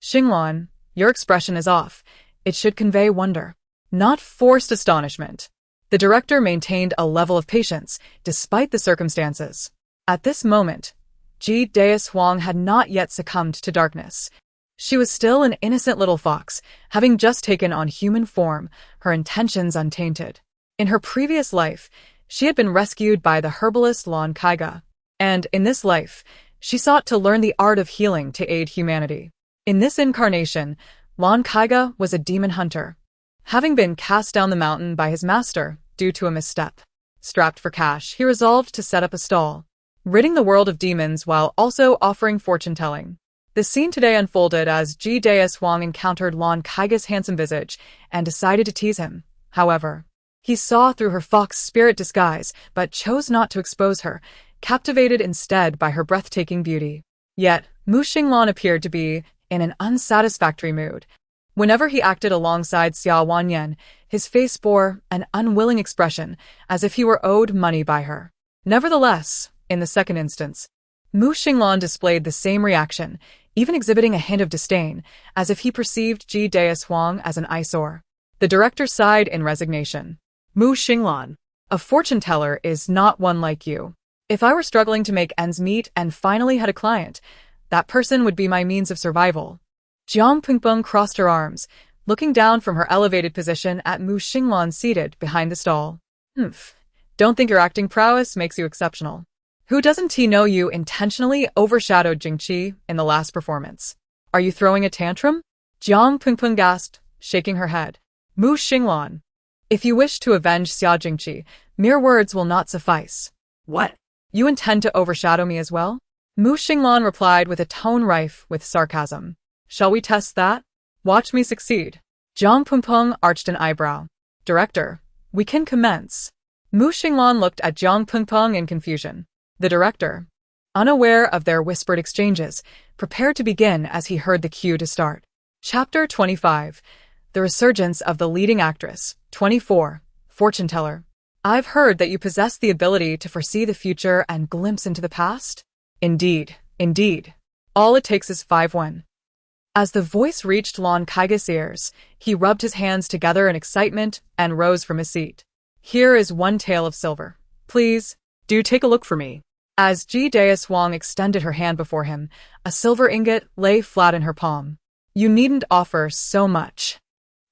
Xingluan, your expression is off. It should convey wonder, not forced astonishment. The director maintained a level of patience, despite the circumstances. At this moment, Ji Dae-Swang had not yet succumbed to darkness. She was still an innocent little fox, having just taken on human form, her intentions untainted. In her previous life, she had been rescued by the herbalist Lan Kaiga, and in this life, she sought to learn the art of healing to aid humanity. In this incarnation, Lan Kaiga was a demon hunter, having been cast down the mountain by his master due to a misstep. Strapped for cash, he resolved to set up a stall, ridding the world of demons while also offering fortune-telling. The scene today unfolded as Ji Dae-Swang encountered Lan Kaiga's handsome visage and decided to tease him. However, he saw through her fox spirit disguise but chose not to expose her, captivated instead by her breathtaking beauty. Yet, Mu Xinglan appeared to be in an unsatisfactory mood. Whenever he acted alongside Xia Wanyan, his face bore an unwilling expression, as if he were owed money by her. Nevertheless, in the second instance, Mu Xinglan displayed the same reaction, even exhibiting a hint of disdain, as if he perceived Ji Dae-Swang as an eyesore. The director sighed in resignation. Mu Xinglan, a fortune teller is not one like you. If I were struggling to make ends meet and finally had a client, that person would be my means of survival. Jiang Pengpeng crossed her arms, looking down from her elevated position at Mu Xinglan seated behind the stall. Humph. Don't think your acting prowess makes you exceptional. Who doesn't know you intentionally overshadowed Jingqi in the last performance? Are you throwing a tantrum? Jiang Pengpeng gasped, shaking her head. Mu Xinglan. If you wish to avenge Xia Jingqi, mere words will not suffice. What? You intend to overshadow me as well? Mu Xinglan replied with a tone rife with sarcasm. Shall we test that? Watch me succeed. Jiang Pengpeng arched an eyebrow. Director, we can commence. Mu Xinglan looked at Jiang Pengpeng in confusion. The director, unaware of their whispered exchanges, prepared to begin as he heard the cue to start. Chapter 25. The Resurgence of the Leading Actress. 24. Fortune Teller. I've heard that you possess the ability to foresee the future and glimpse into the past. Indeed, indeed. All it takes is 5-1. As the voice reached Lon Kaiga's ears, he rubbed his hands together in excitement and rose from his seat. Here is one tael of silver. Please, do take a look for me. As Ji Daiswang extended her hand before him, a silver ingot lay flat in her palm. You needn't offer so much.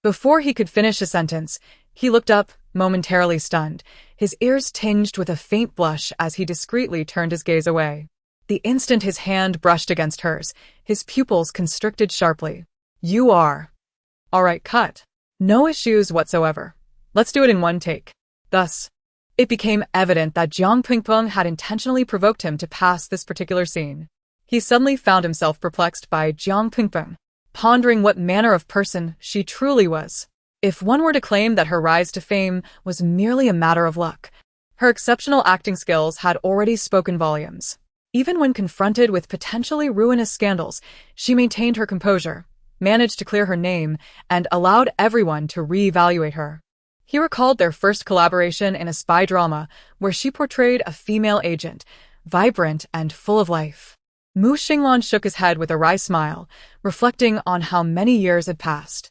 Before he could finish a sentence, he looked up, momentarily stunned, his ears tinged with a faint blush as he discreetly turned his gaze away. The instant his hand brushed against hers, his pupils constricted sharply. You are. All right, cut. No issues whatsoever. Let's do it in one take. Thus, it became evident that Jiang Pengpeng had intentionally provoked him to pass this particular scene. He suddenly found himself perplexed by Jiang Pengpeng, pondering what manner of person she truly was. If one were to claim that her rise to fame was merely a matter of luck, her exceptional acting skills had already spoken volumes. Even when confronted with potentially ruinous scandals, she maintained her composure, managed to clear her name, and allowed everyone to re-evaluate her. He recalled their first collaboration in a spy drama where she portrayed a female agent, vibrant and full of life. Mu Xinglan shook his head with a wry smile, reflecting on how many years had passed.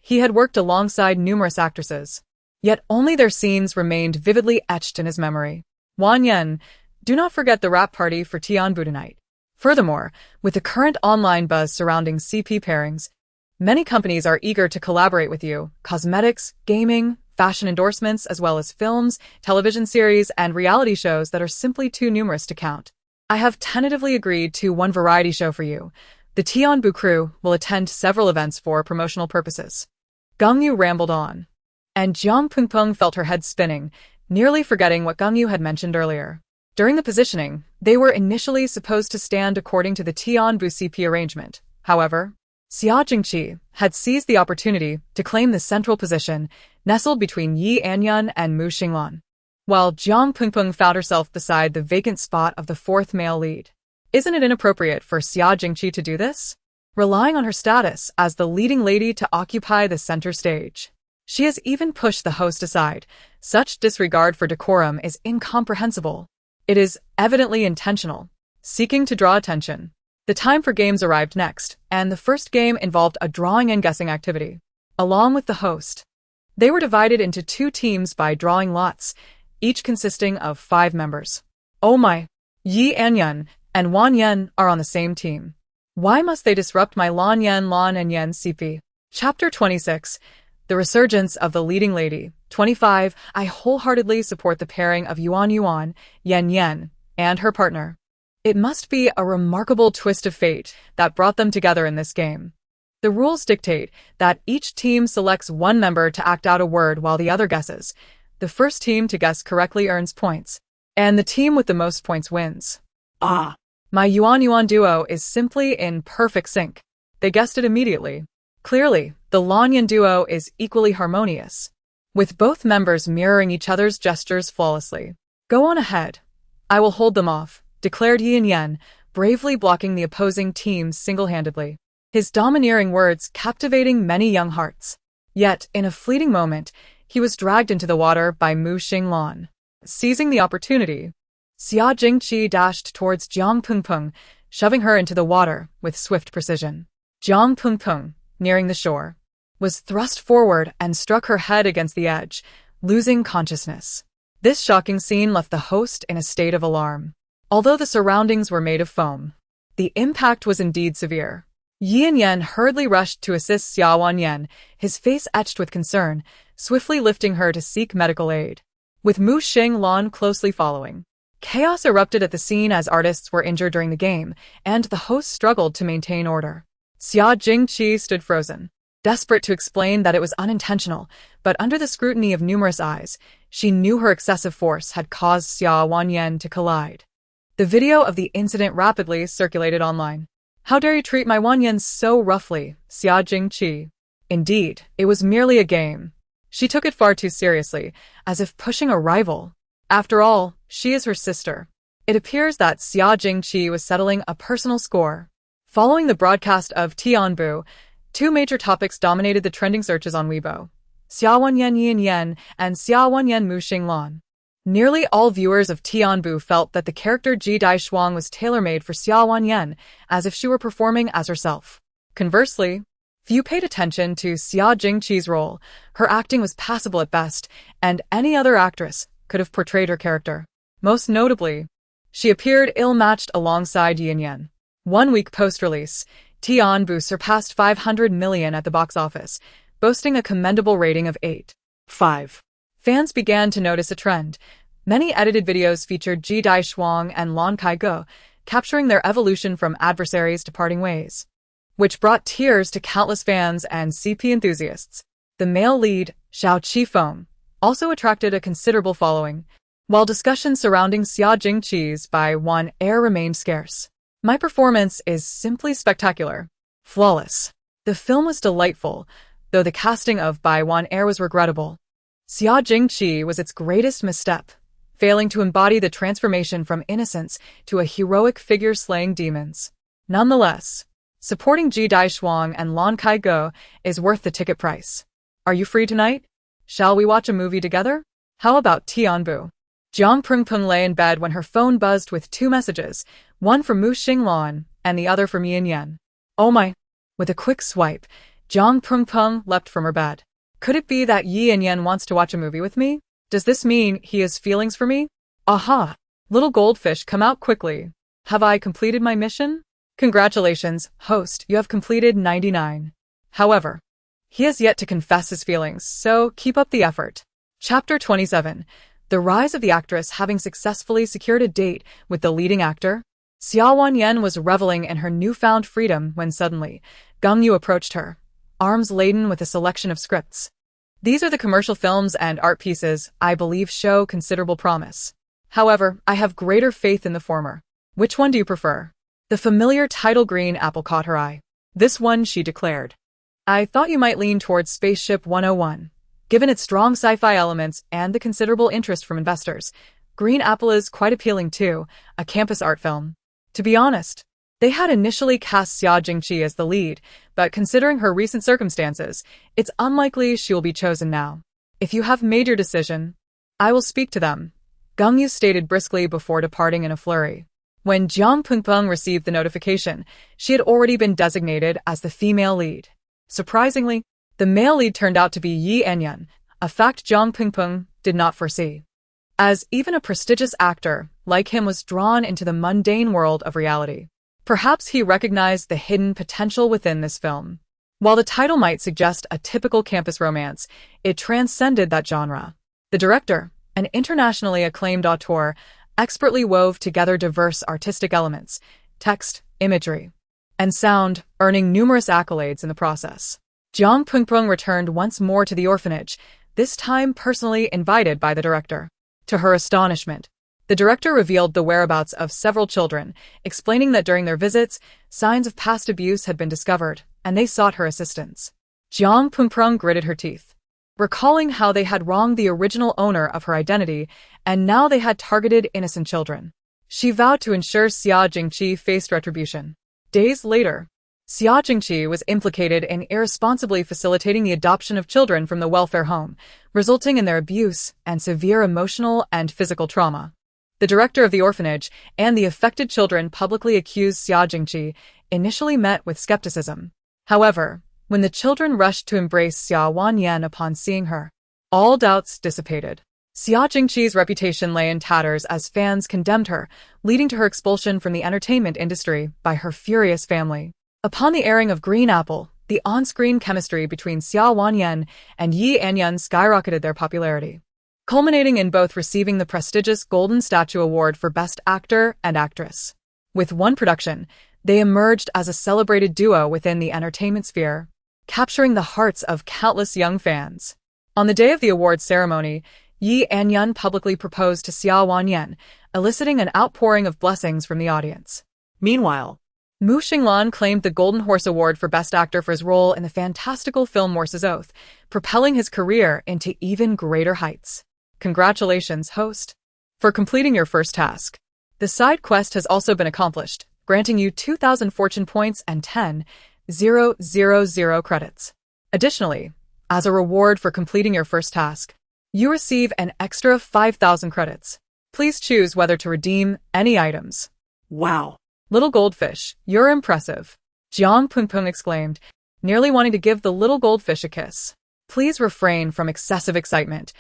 He had worked alongside numerous actresses, yet only their scenes remained vividly etched in his memory. Wan Yen, do not forget the wrap party for Tianbu tonight. Furthermore, with the current online buzz surrounding CP pairings, many companies are eager to collaborate with you. Cosmetics, gaming, fashion endorsements, as well as films, television series, and reality shows that are simply too numerous to count. I have tentatively agreed to one variety show for you. The Tianbu crew will attend several events for promotional purposes. Gang Yu rambled on, and Jiang Pengpeng felt her head spinning, nearly forgetting what Gang Yu had mentioned earlier. During the positioning, they were initially supposed to stand according to the Tianbu CP arrangement. However, Xia Jingqi had seized the opportunity to claim the central position, nestled between Yi Anyun and Mu Xinglan, while Jiang Pengpeng found herself beside the vacant spot of the fourth male lead. Isn't it inappropriate for Xia Jingqi to do this? Relying on her status as the leading lady to occupy the center stage. She has even pushed the host aside. Such disregard for decorum is incomprehensible. It is evidently intentional, seeking to draw attention. The time for games arrived next, and the first game involved a drawing and guessing activity. Along with the host, they were divided into 2 teams by drawing lots, each consisting of 5 members. Oh my! Yi Anyun and Wan Yen are on the same team. Why must they disrupt my Lan and Yen CP? Chapter 26. The Resurgence of the Leading Lady. 25. I wholeheartedly support the pairing of Yuan, Yen, and her partner. It must be a remarkable twist of fate that brought them together in this game. The rules dictate that each team selects one member to act out a word while the other guesses. The first team to guess correctly earns points, and the team with the most points wins. Ah. My Yuan duo is simply in perfect sync. They guessed it immediately. Clearly, the Lan duo is equally harmonious, with both members mirroring each other's gestures flawlessly. Go on ahead. I will hold them off, declared Yen, bravely blocking the opposing team single-handedly. His domineering words captivating many young hearts. Yet, in a fleeting moment, he was dragged into the water by Mu Xinglan. Seizing the opportunity, Xia Jingqi dashed towards Jiang Pengpeng, shoving her into the water with swift precision. Jiang Pengpeng, nearing the shore, was thrust forward and struck her head against the edge, losing consciousness. This shocking scene left the host in a state of alarm. Although the surroundings were made of foam, the impact was indeed severe. Yi Yan hurriedly rushed to assist Xia Wanyan, his face etched with concern, swiftly lifting her to seek medical aid. With Mu Xinglan closely following. Chaos erupted at the scene as artists were injured during the game, and the host struggled to maintain order. Xia Jingqi stood frozen, desperate to explain that it was unintentional, but under the scrutiny of numerous eyes, she knew her excessive force had caused Xia Wanyan to collide. The video of the incident rapidly circulated online. "How dare you treat my Wanyan so roughly, Xia Jingqi?" Indeed, it was merely a game. She took it far too seriously, as if pushing a rival. After all, she is her sister. It appears that Xia Jingqi was settling a personal score. Following the broadcast of Tianbu, two major topics dominated the trending searches on Weibo: Xia Wanyan Yin Yan and Xia Wanyan Mu Xinglan. Nearly all viewers of Tianbu felt that the character Ji Daishuang was tailor-made for Xia Wanyan, as if she were performing as herself. Conversely, few paid attention to Xia Jingqi's role. Her acting was passable at best, and any other actress could have portrayed her character. Most notably, she appeared ill-matched alongside Yin Yan. 1 week post-release, Tianbu surpassed 500 million at the box office, boasting a commendable rating of 8.5. Fans began to notice a trend. Many edited videos featured Ji Daishuang and Lan Kai-go, capturing their evolution from adversaries to parting ways, which brought tears to countless fans and CP enthusiasts. The male lead, Xiao Qifeng, also attracted a considerable following, while discussions surrounding Xia Jingqi's Bai Wan Air remained scarce. My performance is simply spectacular. Flawless. The film was delightful, though the casting of Bai Wan Air was regrettable. Xia Jingqi was its greatest misstep, failing to embody the transformation from innocence to a heroic figure slaying demons. Nonetheless, supporting Ji Daishuang and Lan Kai-go is worth the ticket price. Are you free tonight? Shall we watch a movie together? How about Tianbu? Jiang Pengpeng lay in bed when her phone buzzed with two messages, one from Mu Xinglan and the other from Yin Yan. Oh my! With a quick swipe, Jiang Pengpeng leapt from her bed. Could it be that Yin Yan wants to watch a movie with me? Does this mean he has feelings for me? Aha! Little goldfish, come out quickly. Have I completed my mission? Congratulations, host, you have completed 99. However, he has yet to confess his feelings, so keep up the effort. Chapter 27. The rise of the actress having successfully secured a date with the leading actor. Xia Wanyan was reveling in her newfound freedom when suddenly, Mingyue approached her, arms laden with a selection of scripts. These are the commercial films and art pieces I believe show considerable promise. However, I have greater faith in the former. Which one do you prefer? The familiar title green apple caught her eye. This one, she declared. I thought you might lean towards Spaceship 101. Given its strong sci-fi elements and the considerable interest from investors, Green Apple is quite appealing too, a campus art film. To be honest, they had initially cast Xia Jingqi as the lead, but considering her recent circumstances, it's unlikely she will be chosen now. If you have made your decision, I will speak to them, Mingyue stated briskly before departing in a flurry. When Jiang Pengpeng received the notification, she had already been designated as the female lead. Surprisingly, the male lead turned out to be Yi Enyan, a fact Jiang Pengpeng did not foresee, as even a prestigious actor like him was drawn into the mundane world of reality. Perhaps he recognized the hidden potential within this film. While the title might suggest a typical campus romance, it transcended that genre. The director, an internationally acclaimed auteur, expertly wove together diverse artistic elements, text, imagery, and sound, earning numerous accolades in the process. Jiang Pengpeng returned once more to the orphanage, this time personally invited by the director. To her astonishment, the director revealed the whereabouts of several children, explaining that during their visits, signs of past abuse had been discovered, and they sought her assistance. Jiang Pengpeng gritted her teeth, recalling how they had wronged the original owner of her identity, and now they had targeted innocent children. She vowed to ensure Xia Jingqi faced retribution. Days later, Xia Jingqi was implicated in irresponsibly facilitating the adoption of children from the welfare home, resulting in their abuse and severe emotional and physical trauma. The director of the orphanage and the affected children publicly accused Xia Jingqi, initially met with skepticism. However, when the children rushed to embrace Xia Wanyan upon seeing her, all doubts dissipated. Xia Jingqi's reputation lay in tatters as fans condemned her, leading to her expulsion from the entertainment industry by her furious family. Upon the airing of Green Apple, the on-screen chemistry between Xia Wanyan and Yi Anyun skyrocketed their popularity, culminating in both receiving the prestigious Golden Statue Award for Best Actor and Actress. With one production, they emerged as a celebrated duo within the entertainment sphere, capturing the hearts of countless young fans. On the day of the awards ceremony, Yi Anyun publicly proposed to Xia Wanyan, eliciting an outpouring of blessings from the audience. Meanwhile, Mu Xinglan claimed the Golden Horse Award for Best Actor for his role in the fantastical film Morse's Oath, propelling his career into even greater heights. Congratulations, host, for completing your first task. The side quest has also been accomplished, granting you 2,000 fortune points and 10,000 credits. Additionally, as a reward for completing your first task, you receive an extra 5,000 credits. Please choose whether to redeem any items. wow. Little goldfish, you're impressive, Jiang Pengpeng exclaimed, nearly wanting to give the little goldfish a kiss. Please refrain from excessive excitement.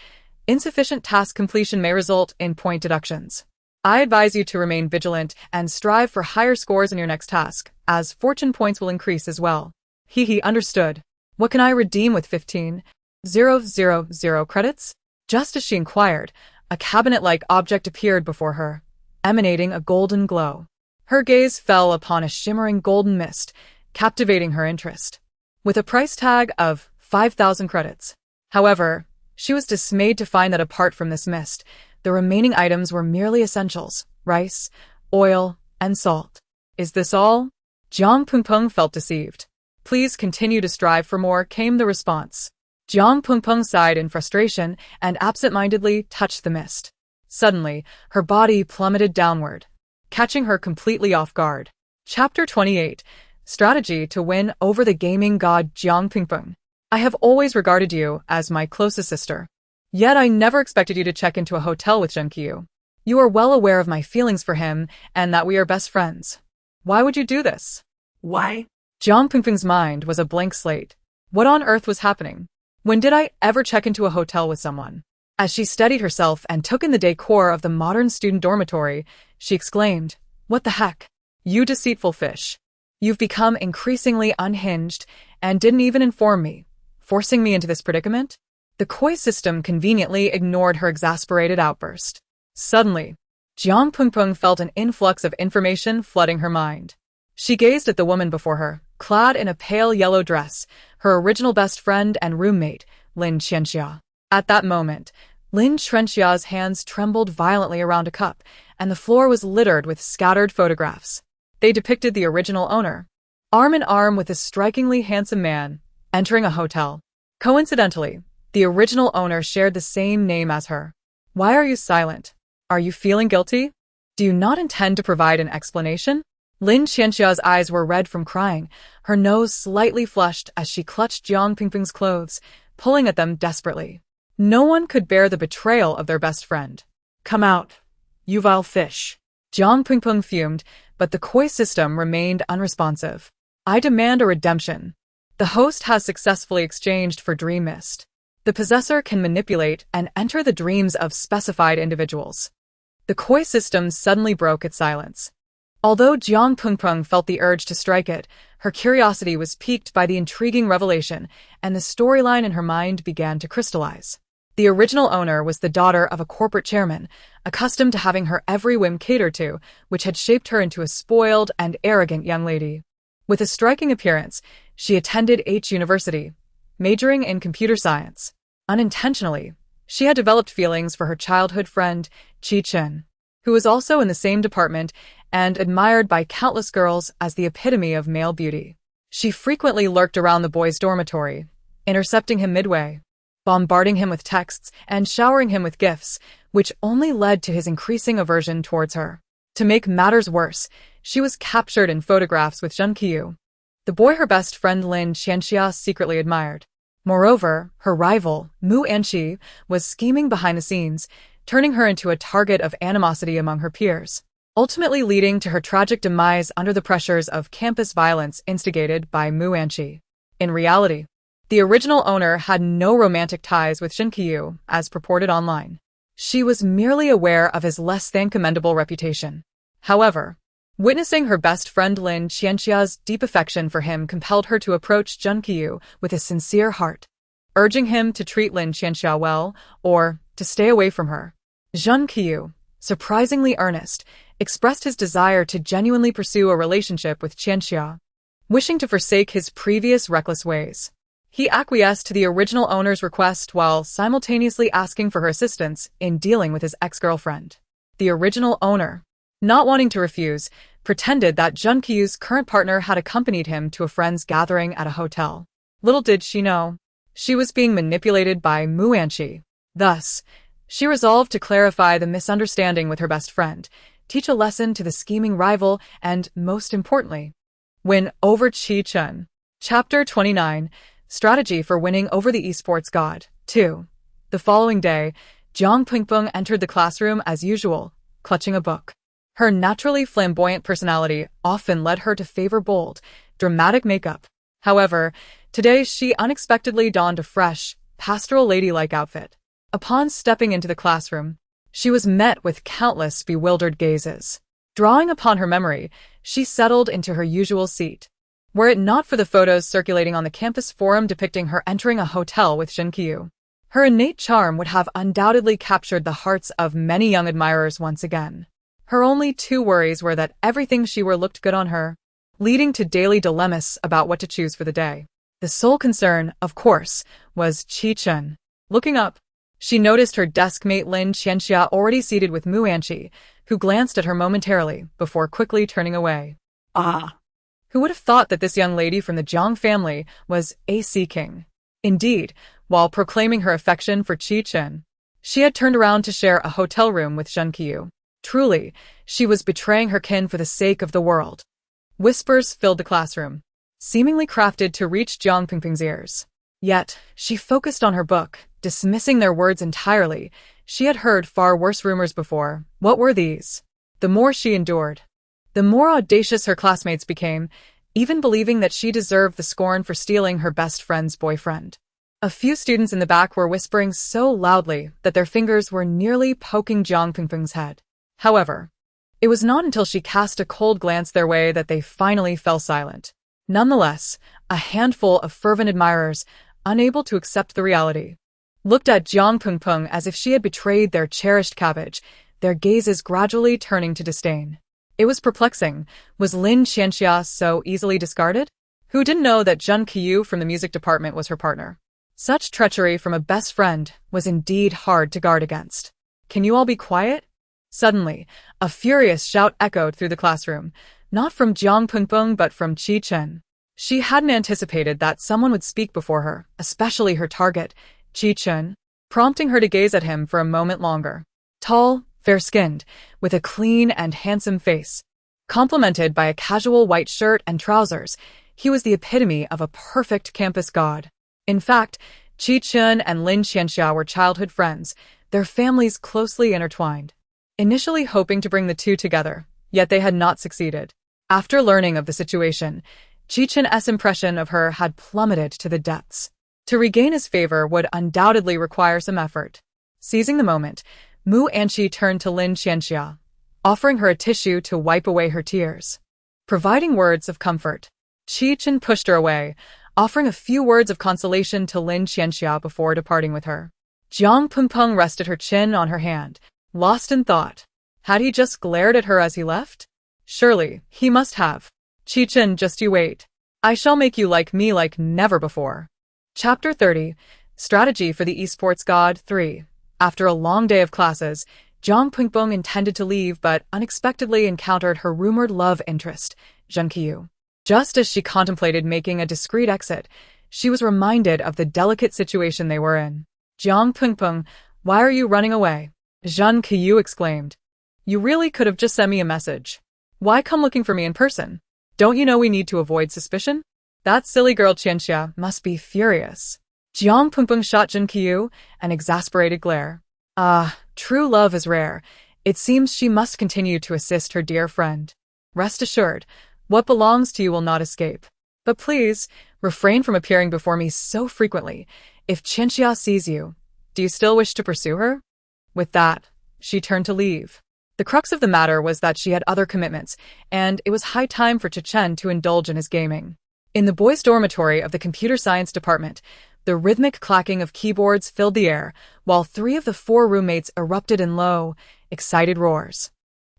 Insufficient task completion may result in point deductions. I advise you to remain vigilant and strive for higher scores in your next task, as fortune points will increase as well. He understood. What can I redeem with 15,000 credits? Just as she inquired, a cabinet-like object appeared before her, emanating a golden glow. Her gaze fell upon a shimmering golden mist, captivating her interest, with a price tag of 5,000 credits. However, she was dismayed to find that apart from this mist, the remaining items were merely essentials: rice, oil, and salt. Is this all? Jiang Pengpeng felt deceived. Please continue to strive for more, came the response. Jiang Pengpeng sighed in frustration and absent-mindedly touched the mist. Suddenly, her body plummeted downward, catching her completely off guard. Chapter 28. Strategy to win over the gaming god Jiang Pengpeng. I have always regarded you as my closest sister. Yet I never expected you to check into a hotel with Mingyue. You are well aware of my feelings for him and that we are best friends. Why would you do this? Why? Jiang Pengpeng's mind was a blank slate. What on earth was happening? When did I ever check into a hotel with someone? As she steadied herself and took in the decor of the modern student dormitory, she exclaimed, "What the heck? You deceitful fish. You've become increasingly unhinged and didn't even inform me, forcing me into this predicament?" The koi system conveniently ignored her exasperated outburst. Suddenly, Jiang Pengpeng felt an influx of information flooding her mind. She gazed at the woman before her, clad in a pale yellow dress, her original best friend and roommate, Lin Qianxia. At that moment, Lin Qianxia's hands trembled violently around a cup, and the floor was littered with scattered photographs. They depicted the original owner, arm in arm with a strikingly handsome man, entering a hotel. Coincidentally, the original owner shared the same name as her. Why are you silent? Are you feeling guilty? Do you not intend to provide an explanation? Lin Qianxia's eyes were red from crying, her nose slightly flushed as she clutched Jiang Pengpeng's clothes, pulling at them desperately. No one could bear the betrayal of their best friend. Come out, you vile fish. Jiang Pengpeng fumed, but the koi system remained unresponsive. I demand a redemption. The host has successfully exchanged for Dream Mist. The possessor can manipulate and enter the dreams of specified individuals. The koi system suddenly broke its silence. Although Jiang Pengpeng felt the urge to strike it, her curiosity was piqued by the intriguing revelation, and the storyline in her mind began to crystallize. The original owner was the daughter of a corporate chairman, accustomed to having her every whim catered to, which had shaped her into a spoiled and arrogant young lady. With a striking appearance, she attended H University, majoring in computer science. Unintentionally, she had developed feelings for her childhood friend, Qi Chen, who was also in the same department and admired by countless girls as the epitome of male beauty. She frequently lurked around the boys' dormitory, intercepting him midway, bombarding him with texts and showering him with gifts, which only led to his increasing aversion towards her. To make matters worse, she was captured in photographs with Mingyue, the boy her best friend Lin Qianxia secretly admired. Moreover, her rival, Mu Anqi, was scheming behind the scenes, turning her into a target of animosity among her peers, ultimately leading to her tragic demise under the pressures of campus violence instigated by Mu Anqi. In reality, the original owner had no romantic ties with Mingyue, as purported online. She was merely aware of his less than commendable reputation. However, Witnessing her best friend Lin Qianxia's deep affection for him compelled her to approach Junqiu with a sincere heart, urging him to treat Lin Qianxia well, or to stay away from her. Junqiu, surprisingly earnest, expressed his desire to genuinely pursue a relationship with Qianxia, wishing to forsake his previous reckless ways. He acquiesced to the original owner's request while simultaneously asking for her assistance in dealing with his ex-girlfriend. The original owner, not wanting to refuse, pretended that Junqiu's current partner had accompanied him to a friend's gathering at a hotel. Little did she know, she was being manipulated by Muanqi. Thus, she resolved to clarify the misunderstanding with her best friend, teach a lesson to the scheming rival, and, most importantly, win over Qi Chen. Chapter 29, Strategy for Winning Over the Esports God. 2. The following day, Jiang Pingpeng entered the classroom as usual, clutching a book. Her naturally flamboyant personality often led her to favor bold, dramatic makeup. However, today she unexpectedly donned a fresh, pastoral ladylike outfit. Upon stepping into the classroom, she was met with countless bewildered gazes. Drawing upon her memory, she settled into her usual seat. Were it not for the photos circulating on the campus forum depicting her entering a hotel with Junqiu, her innate charm would have undoubtedly captured the hearts of many young admirers once again. Her only two worries were that everything she wore looked good on her, leading to daily dilemmas about what to choose for the day. The sole concern, of course, was Qi Chen. Looking up, she noticed her desk mate Lin Qianxia already seated with Muanqi, who glanced at her momentarily before quickly turning away. Ah! Who would have thought that this young lady from the Jiang family was a Sea King? Indeed, while proclaiming her affection for Qi Chen, she had turned around to share a hotel room with Junqiu. Truly, she was betraying her kin for the sake of the world. Whispers filled the classroom, seemingly crafted to reach Jiang Pingpeng's ears. Yet, she focused on her book, dismissing their words entirely. She had heard far worse rumors before. What were these? The more she endured, the more audacious her classmates became, even believing that she deserved the scorn for stealing her best friend's boyfriend. A few students in the back were whispering so loudly that their fingers were nearly poking Jiang Pingpeng's head. However, it was not until she cast a cold glance their way that they finally fell silent. Nonetheless, a handful of fervent admirers, unable to accept the reality, looked at Jiang Pingpeng as if she had betrayed their cherished cabbage, their gazes gradually turning to disdain. It was perplexing. Was Lin Qianxia so easily discarded? Who didn't know that Junqiu from the music department was her partner? Such treachery from a best friend was indeed hard to guard against. Can you all be quiet? Suddenly, a furious shout echoed through the classroom, not from Jiang Pingpeng but from Qi Chen. She hadn't anticipated that someone would speak before her, especially her target, Qi Chen, prompting her to gaze at him for a moment longer. Tall, fair-skinned, with a clean and handsome face, complemented by a casual white shirt and trousers, he was the epitome of a perfect campus god. In fact, Qi Chen and Lin Qianxia were childhood friends, their families closely intertwined. Initially hoping to bring the two together, yet they had not succeeded. After learning of the situation, Qi Chen's impression of her had plummeted to the depths. To regain his favor would undoubtedly require some effort. Seizing the moment, Muanqi turned to Lin Qianxia, offering her a tissue to wipe away her tears. Providing words of comfort, Qi Chen pushed her away, offering a few words of consolation to Lin Qianxia before departing with her. Jiang Pingpeng rested her chin on her hand, lost in thought. Had he just glared at her as he left? Surely, he must have. Qi Chen, just you wait. I shall make you like me like never before. Chapter 30, Strategy for the Esports God 3. After a long day of classes, Jiang Pingpeng intended to leave but unexpectedly encountered her rumored love interest, Junqiu. Just as she contemplated making a discreet exit, she was reminded of the delicate situation they were in. Jiang Pingpeng, why are you running away? Junqiu exclaimed. You really could have just sent me a message. Why come looking for me in person? Don't you know we need to avoid suspicion? That silly girl Qianxia must be furious. Jiang Pingpeng shot Junqiu an exasperated glare. True love is rare. It seems she must continue to assist her dear friend. Rest assured, what belongs to you will not escape. But please, refrain from appearing before me so frequently. If Qianxia sees you, do you still wish to pursue her? With that, she turned to leave. The crux of the matter was that she had other commitments, and it was high time for Chen to indulge in his gaming. In the boys' dormitory of the computer science department, the rhythmic clacking of keyboards filled the air, while 3 of the 4 roommates erupted in low, excited roars.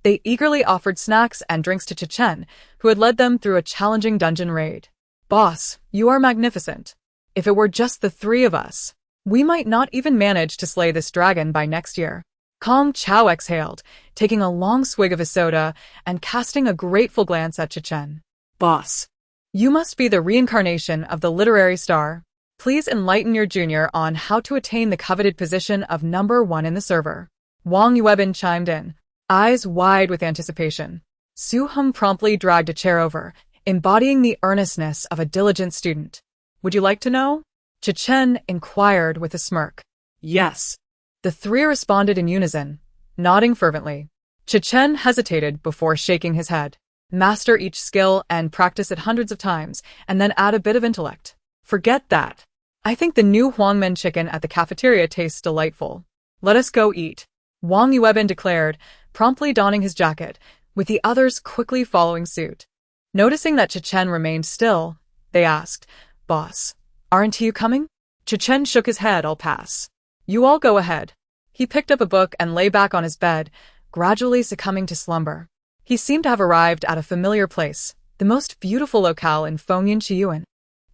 They eagerly offered snacks and drinks to Chen, who had led them through a challenging dungeon raid. "Boss, you are magnificent. If it were just the 3 of us, we might not even manage to slay this dragon by next year." Kong Chao exhaled, taking a long swig of his soda and casting a grateful glance at Chen. Boss. "You must be the reincarnation of the literary star. Please enlighten your junior on how to attain the coveted position of number 1 in the server." Wang Yuebin chimed in, eyes wide with anticipation. Su Heng promptly dragged a chair over, embodying the earnestness of a diligent student. "Would you like to know?" Chen inquired with a smirk. Yes. The 3 responded in unison, nodding fervently. Chen hesitated before shaking his head. "Master each skill and practice it hundreds of times, and then add a bit of intellect." "Forget that. I think the new Huangmen chicken at the cafeteria tastes delightful. Let us go eat," Wang Yuebin declared, promptly donning his jacket, with the others quickly following suit. Noticing that Chen remained still, they asked, "Boss, aren't you coming?" Chen shook his head. "I'll pass. You all go ahead." He picked up a book and lay back on his bed, gradually succumbing to slumber. He seemed to have arrived at a familiar place, the most beautiful locale in Fengyan Chiyuan,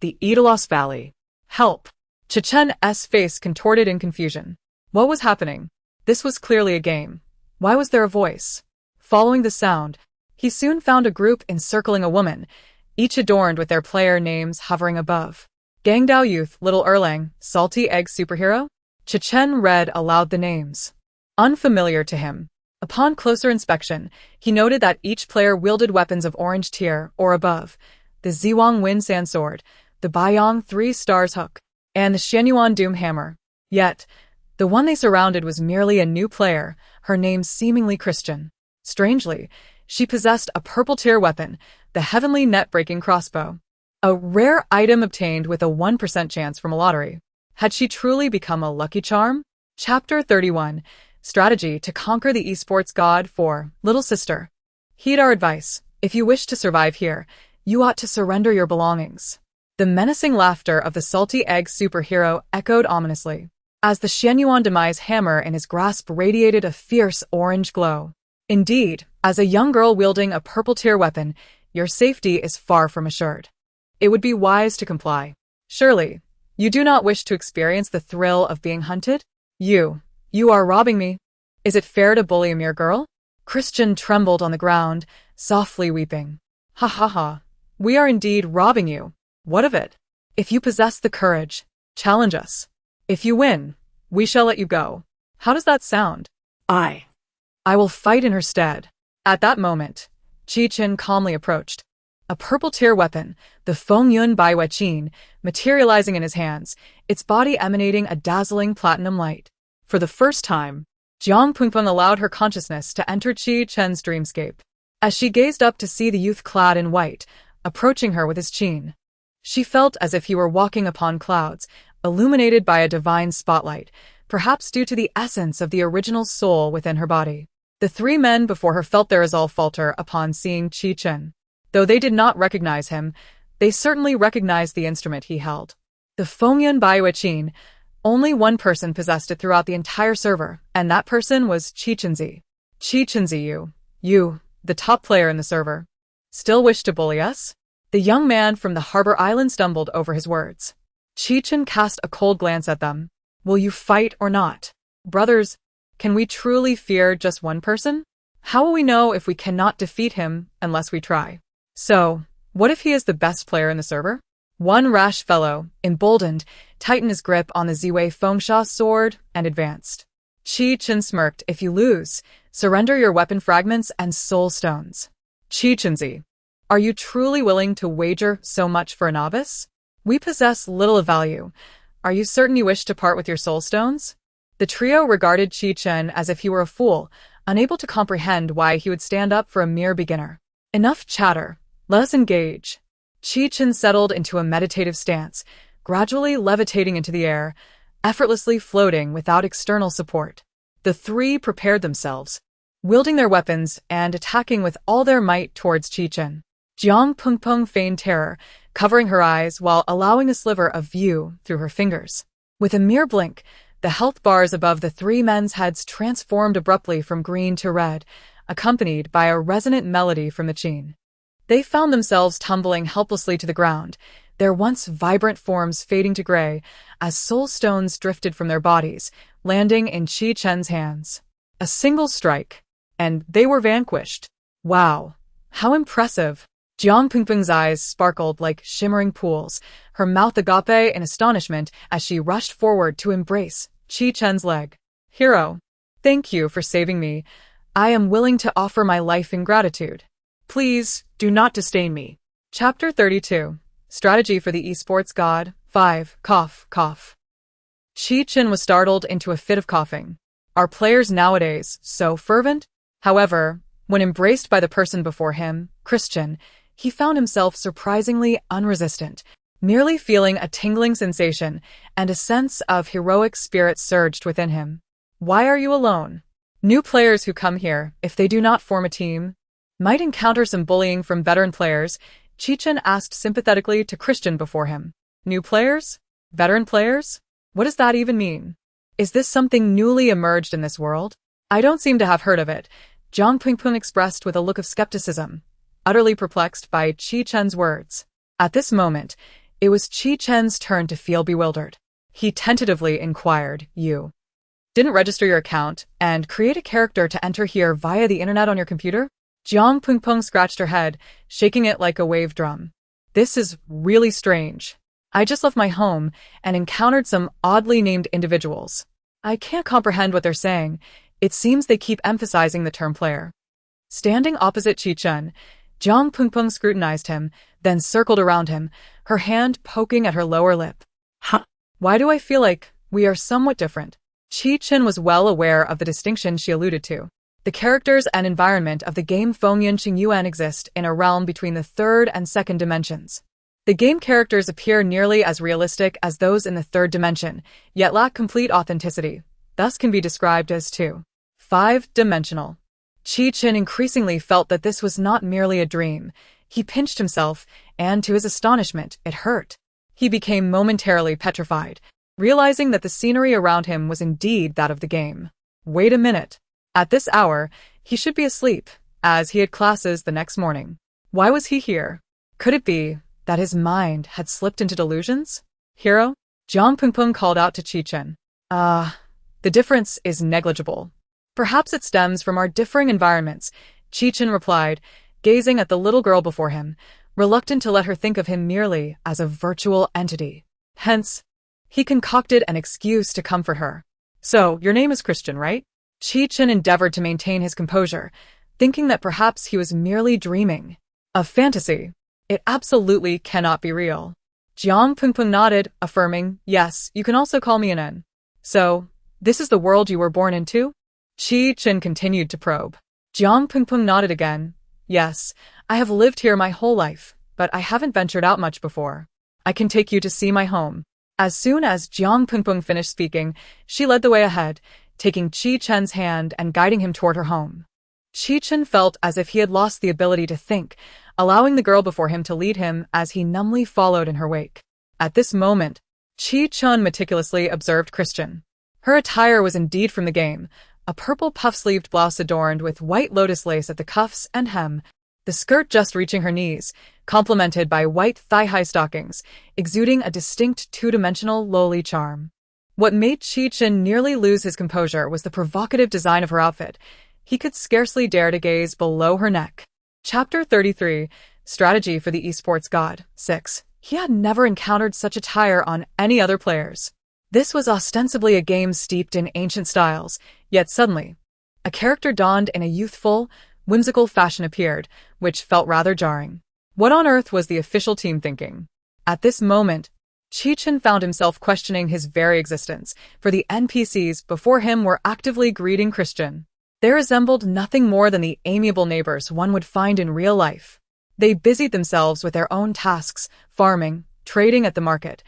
the Edalos Valley. "Help!" Chen's face contorted in confusion. What was happening? This was clearly a game. Why was there a voice? Following the sound, he soon found a group encircling a woman, each adorned with their player names hovering above. "Gangdao Youth, Little Erlang, Salty Egg Superhero?" Chen read aloud the names. Unfamiliar to him. Upon closer inspection, he noted that each player wielded weapons of orange tier or above, the Ziwang Wind Sand Sword, the Baiyang 3 Stars Hook, and the Xianyuan Doom Hammer. Yet, the one they surrounded was merely a new player, her name seemingly Christian. Strangely, she possessed a purple tier weapon, the heavenly net-breaking crossbow, a rare item obtained with a 1% chance from a lottery. Had she truly become a lucky charm? Chapter 31. Strategy to conquer the esports god for Little Sister. Heed our advice. If you wish to survive here, you ought to surrender your belongings. The menacing laughter of the salty egg superhero echoed ominously, as the Xianyuan demise hammer in his grasp radiated a fierce orange glow. Indeed, as a young girl wielding a purple tier weapon, your safety is far from assured. It would be wise to comply. Surely, you do not wish to experience the thrill of being hunted? You are robbing me. Is it fair to bully a mere girl? Christian trembled on the ground, softly weeping. Ha ha ha. We are indeed robbing you. What of it? If you possess the courage, challenge us. If you win, we shall let you go. How does that sound? I will fight in her stead. At that moment, Chen calmly approached. A purple tier weapon, the Fengyun Baiwei Qin, materializing in his hands, its body emanating a dazzling platinum light. For the first time, Jiang Pengpeng allowed her consciousness to enter Chen's dreamscape. As she gazed up to see the youth clad in white, approaching her with his Qin, she felt as if he were walking upon clouds, illuminated by a divine spotlight, perhaps due to the essence of the original soul within her body. The 3 men before her felt their resolve falter upon seeing Chen. Though they did not recognize him, they certainly recognized the instrument he held. The Fengyun Baiwei Qin. Only one person possessed it throughout the entire server, and that person was Chenzi. Chenzi, you, the top player in the server. Still wish to bully us? The young man from the harbor island stumbled over his words. Chen cast a cold glance at them. Will you fight or not? Brothers, can we truly fear just one person? How will we know if we cannot defeat him unless we try? So, what if he is the best player in the server? One rash fellow, emboldened, tightened his grip on the Ziwei Fengsha sword and advanced. Chen smirked. If you lose, surrender your weapon fragments and soul stones. Chenzi, are you truly willing to wager so much for a novice? We possess little of value. Are you certain you wish to part with your soul stones? The trio regarded Chen as if he were a fool, unable to comprehend why he would stand up for a mere beginner. Enough chatter. Let us engage. Chen settled into a meditative stance, gradually levitating into the air, effortlessly floating without external support. The 3 prepared themselves. wielding their weapons and attacking with all their might towards Qi-chen. Jiang Pengpeng feigned terror, covering her eyes while allowing a sliver of view through her fingers. With a mere blink, the health bars above the three men's heads transformed abruptly from green to red, accompanied by a resonant melody from the qin. They found themselves tumbling helplessly to the ground, their once vibrant forms fading to gray as soul stones drifted from their bodies, landing in Qi-chen's hands. A single strike, and they were vanquished. Wow, how impressive! Jiang Pengpeng's eyes sparkled like shimmering pools, her mouth agape in astonishment as she rushed forward to embrace Qi-chen's leg. Hero, thank you for saving me. I am willing to offer my life in gratitude. Please, do not disdain me. Chapter 32. Strategy for the Esports God. 5. Cough, cough. Qi-chen was startled into a fit of coughing. Are players nowadays so fervent? However, when embraced by the person before him, Christian, he found himself surprisingly unresistant, merely feeling a tingling sensation, and a sense of heroic spirit surged within him. Why are you alone? New players who come here, if they do not form a team, might encounter some bullying from veteran players, Qi-chen asked sympathetically to Christian before him. New players? Veteran players? What does that even mean? Is this something newly emerged in this world? I don't seem to have heard of it, Jiang Pengpeng expressed with a look of skepticism, utterly perplexed by Qi-chen's words. At this moment, it was Qi-chen's turn to feel bewildered. He tentatively inquired, You didn't register your account and create a character to enter here via the internet on your computer? Jiang Pengpeng scratched her head, shaking it like a wave drum. This is really strange. I just left my home and encountered some oddly named individuals. I can't comprehend what they're saying. It seems they keep emphasizing the term player. Standing opposite Qi-chen, Jiang Pengpeng scrutinized him, then circled around him, her hand poking at her lower lip. Huh? Why do I feel like we are somewhat different? Qi-chen was well aware of the distinction she alluded to. The characters and environment of the game Fengyan Qingyuan exist in a realm between the third and second dimensions. The game characters appear nearly as realistic as those in the third dimension, yet lack complete authenticity, thus can be described as 5-dimensional. Qi-chen increasingly felt that this was not merely a dream. He pinched himself, and to his astonishment, it hurt. He became momentarily petrified, realizing that the scenery around him was indeed that of the game. Wait a minute. At this hour, he should be asleep, as he had classes the next morning. Why was he here? Could it be that his mind had slipped into delusions? Hero? Jiang Pengpeng called out to Qi-chen. The difference is negligible. Perhaps it stems from our differing environments, Qi-chen replied, gazing at the little girl before him, reluctant to let her think of him merely as a virtual entity. Hence, he concocted an excuse to comfort her. So, your name is Christian, right? Qi-chen endeavored to maintain his composure, thinking that perhaps he was merely dreaming. A fantasy. It absolutely cannot be real. Jiang Pengpeng nodded, affirming, Yes, you can also call me an N. So, this is the world you were born into? Qi-chen continued to probe. Jiang Pengpeng nodded again. Yes, I have lived here my whole life, but I haven't ventured out much before. I can take you to see my home. As soon as Jiang Pengpeng finished speaking, she led the way ahead, taking Qi-chen's hand and guiding him toward her home. Qi-chen felt as if he had lost the ability to think, allowing the girl before him to lead him as he numbly followed in her wake. At this moment, Qi-chen meticulously observed Christian. Her attire was indeed from the game, a purple puff-sleeved blouse adorned with white lotus lace at the cuffs and hem, the skirt just reaching her knees, complemented by white thigh-high stockings, exuding a distinct two-dimensional lowly charm. What made Qi-chen nearly lose his composure was the provocative design of her outfit. He could scarcely dare to gaze below her neck. Chapter 33. Strategy for the Esports God. 6. He had never encountered such attire on any other players. This was ostensibly a game steeped in ancient styles, yet suddenly, a character donned in a youthful, whimsical fashion appeared, which felt rather jarring. What on earth was the official team thinking? At this moment, Qi-chen found himself questioning his very existence, for the NPCs before him were actively greeting Christian. They resembled nothing more than the amiable neighbors one would find in real life. They busied themselves with their own tasks, farming, trading at the market,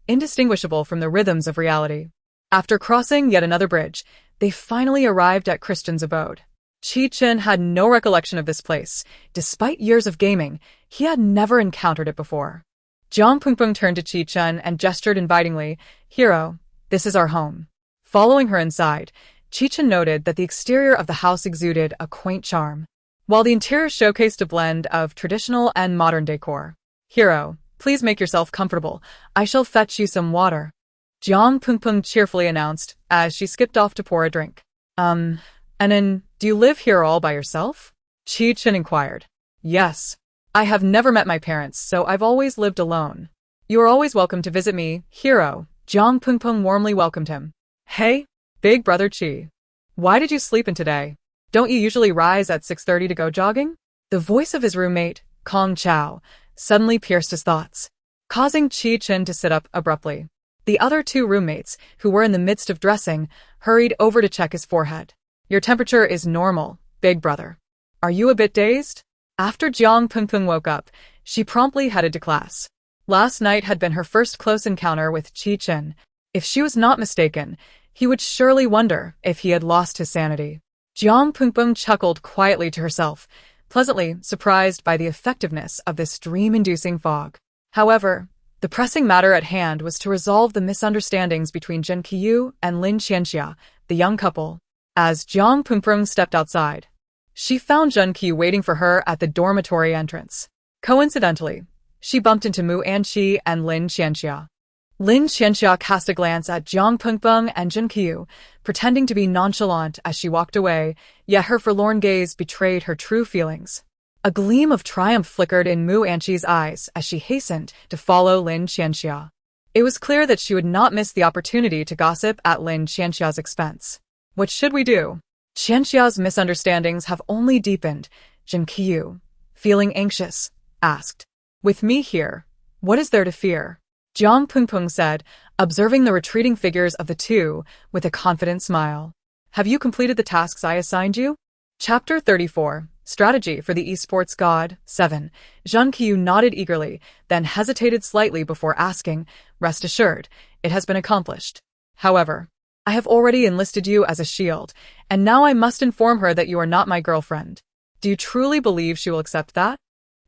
indistinguishable from the rhythms of reality. After crossing yet another bridge, they finally arrived at Christian's abode. Chi-Chen had no recollection of this place. Despite years of gaming, he had never encountered it before. Jiang Pengpeng turned to Chi-Chen and gestured invitingly, "Hero, this is our home." Following her inside, Chi-Chen noted that the exterior of the house exuded a quaint charm, while the interior showcased a blend of traditional and modern decor. "Hero, please make yourself comfortable. I shall fetch you some water," Jiang Pengpeng cheerfully announced as she skipped off to pour a drink. And then, do you live here all by yourself?" Chi-Chen inquired. "Yes. I have never met my parents, so I've always lived alone. You are always welcome to visit me, Hero." Jiang Pengpeng warmly welcomed him. "Hey, big brother Chi. Why did you sleep in today? Don't you usually rise at 6:30 to go jogging?" The voice of his roommate, Kong Chao, suddenly pierced his thoughts, causing Chi-Chen to sit up abruptly. The other two roommates, who were in the midst of dressing, hurried over to check his forehead. "Your temperature is normal, big brother. Are you a bit dazed?" After Jiang Pengpeng woke up, she promptly headed to class. Last night had been her first close encounter with Chi-Chen. If she was not mistaken, he would surely wonder if he had lost his sanity. Jiang Pengpeng chuckled quietly to herself, pleasantly surprised by the effectiveness of this dream-inducing fog. However, the pressing matter at hand was to resolve the misunderstandings between Zhen Qiyu and Lin Qianxia, the young couple. As Jiang Pengpeng stepped outside, she found Zhen Qiyu waiting for her at the dormitory entrance. Coincidentally, she bumped into Mu Anqi and Lin Qianxia. Lin Qianxia cast a glance at Jiang Pengpeng and Zhen Qiyu, pretending to be nonchalant as she walked away, yet her forlorn gaze betrayed her true feelings. A gleam of triumph flickered in Mu Anqi's eyes as she hastened to follow Lin Qianxia. It was clear that she would not miss the opportunity to gossip at Lin Qianxia's expense. "What should we do?" Qianxia's misunderstandings have only deepened, Zhen Qiyu, feeling anxious, asked. "With me here, what is there to fear?" Jiang Pengpeng said, observing the retreating figures of the two with a confident smile. "Have you completed the tasks I assigned you?" Chapter 34, Strategy for the Esports God, 7. Zhen Qiyu nodded eagerly, then hesitated slightly before asking, "Rest assured, it has been accomplished. However, I have already enlisted you as a shield, and now I must inform her that you are not my girlfriend. Do you truly believe she will accept that?"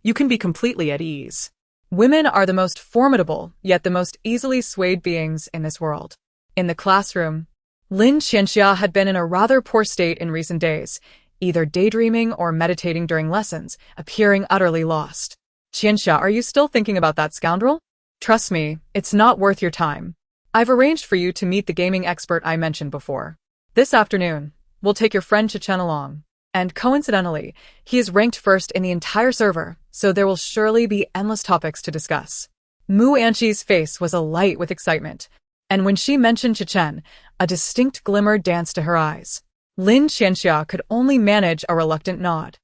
You can be completely at ease. Women are the most formidable, yet the most easily swayed beings in this world. In the classroom, Lin Qianxia had been in a rather poor state in recent days, either daydreaming or meditating during lessons, appearing utterly lost. "Qianxia, are you still thinking about that scoundrel? Trust me, it's not worth your time. I've arranged for you to meet the gaming expert I mentioned before. This afternoon, we'll take your friend Chi-Chen along. And coincidentally, he is ranked first in the entire server, so there will surely be endless topics to discuss." Mu Anqi's face was alight with excitement, and when she mentioned Chi-Chen, a distinct glimmer danced to her eyes. Lin Qianxia could only manage a reluctant nod.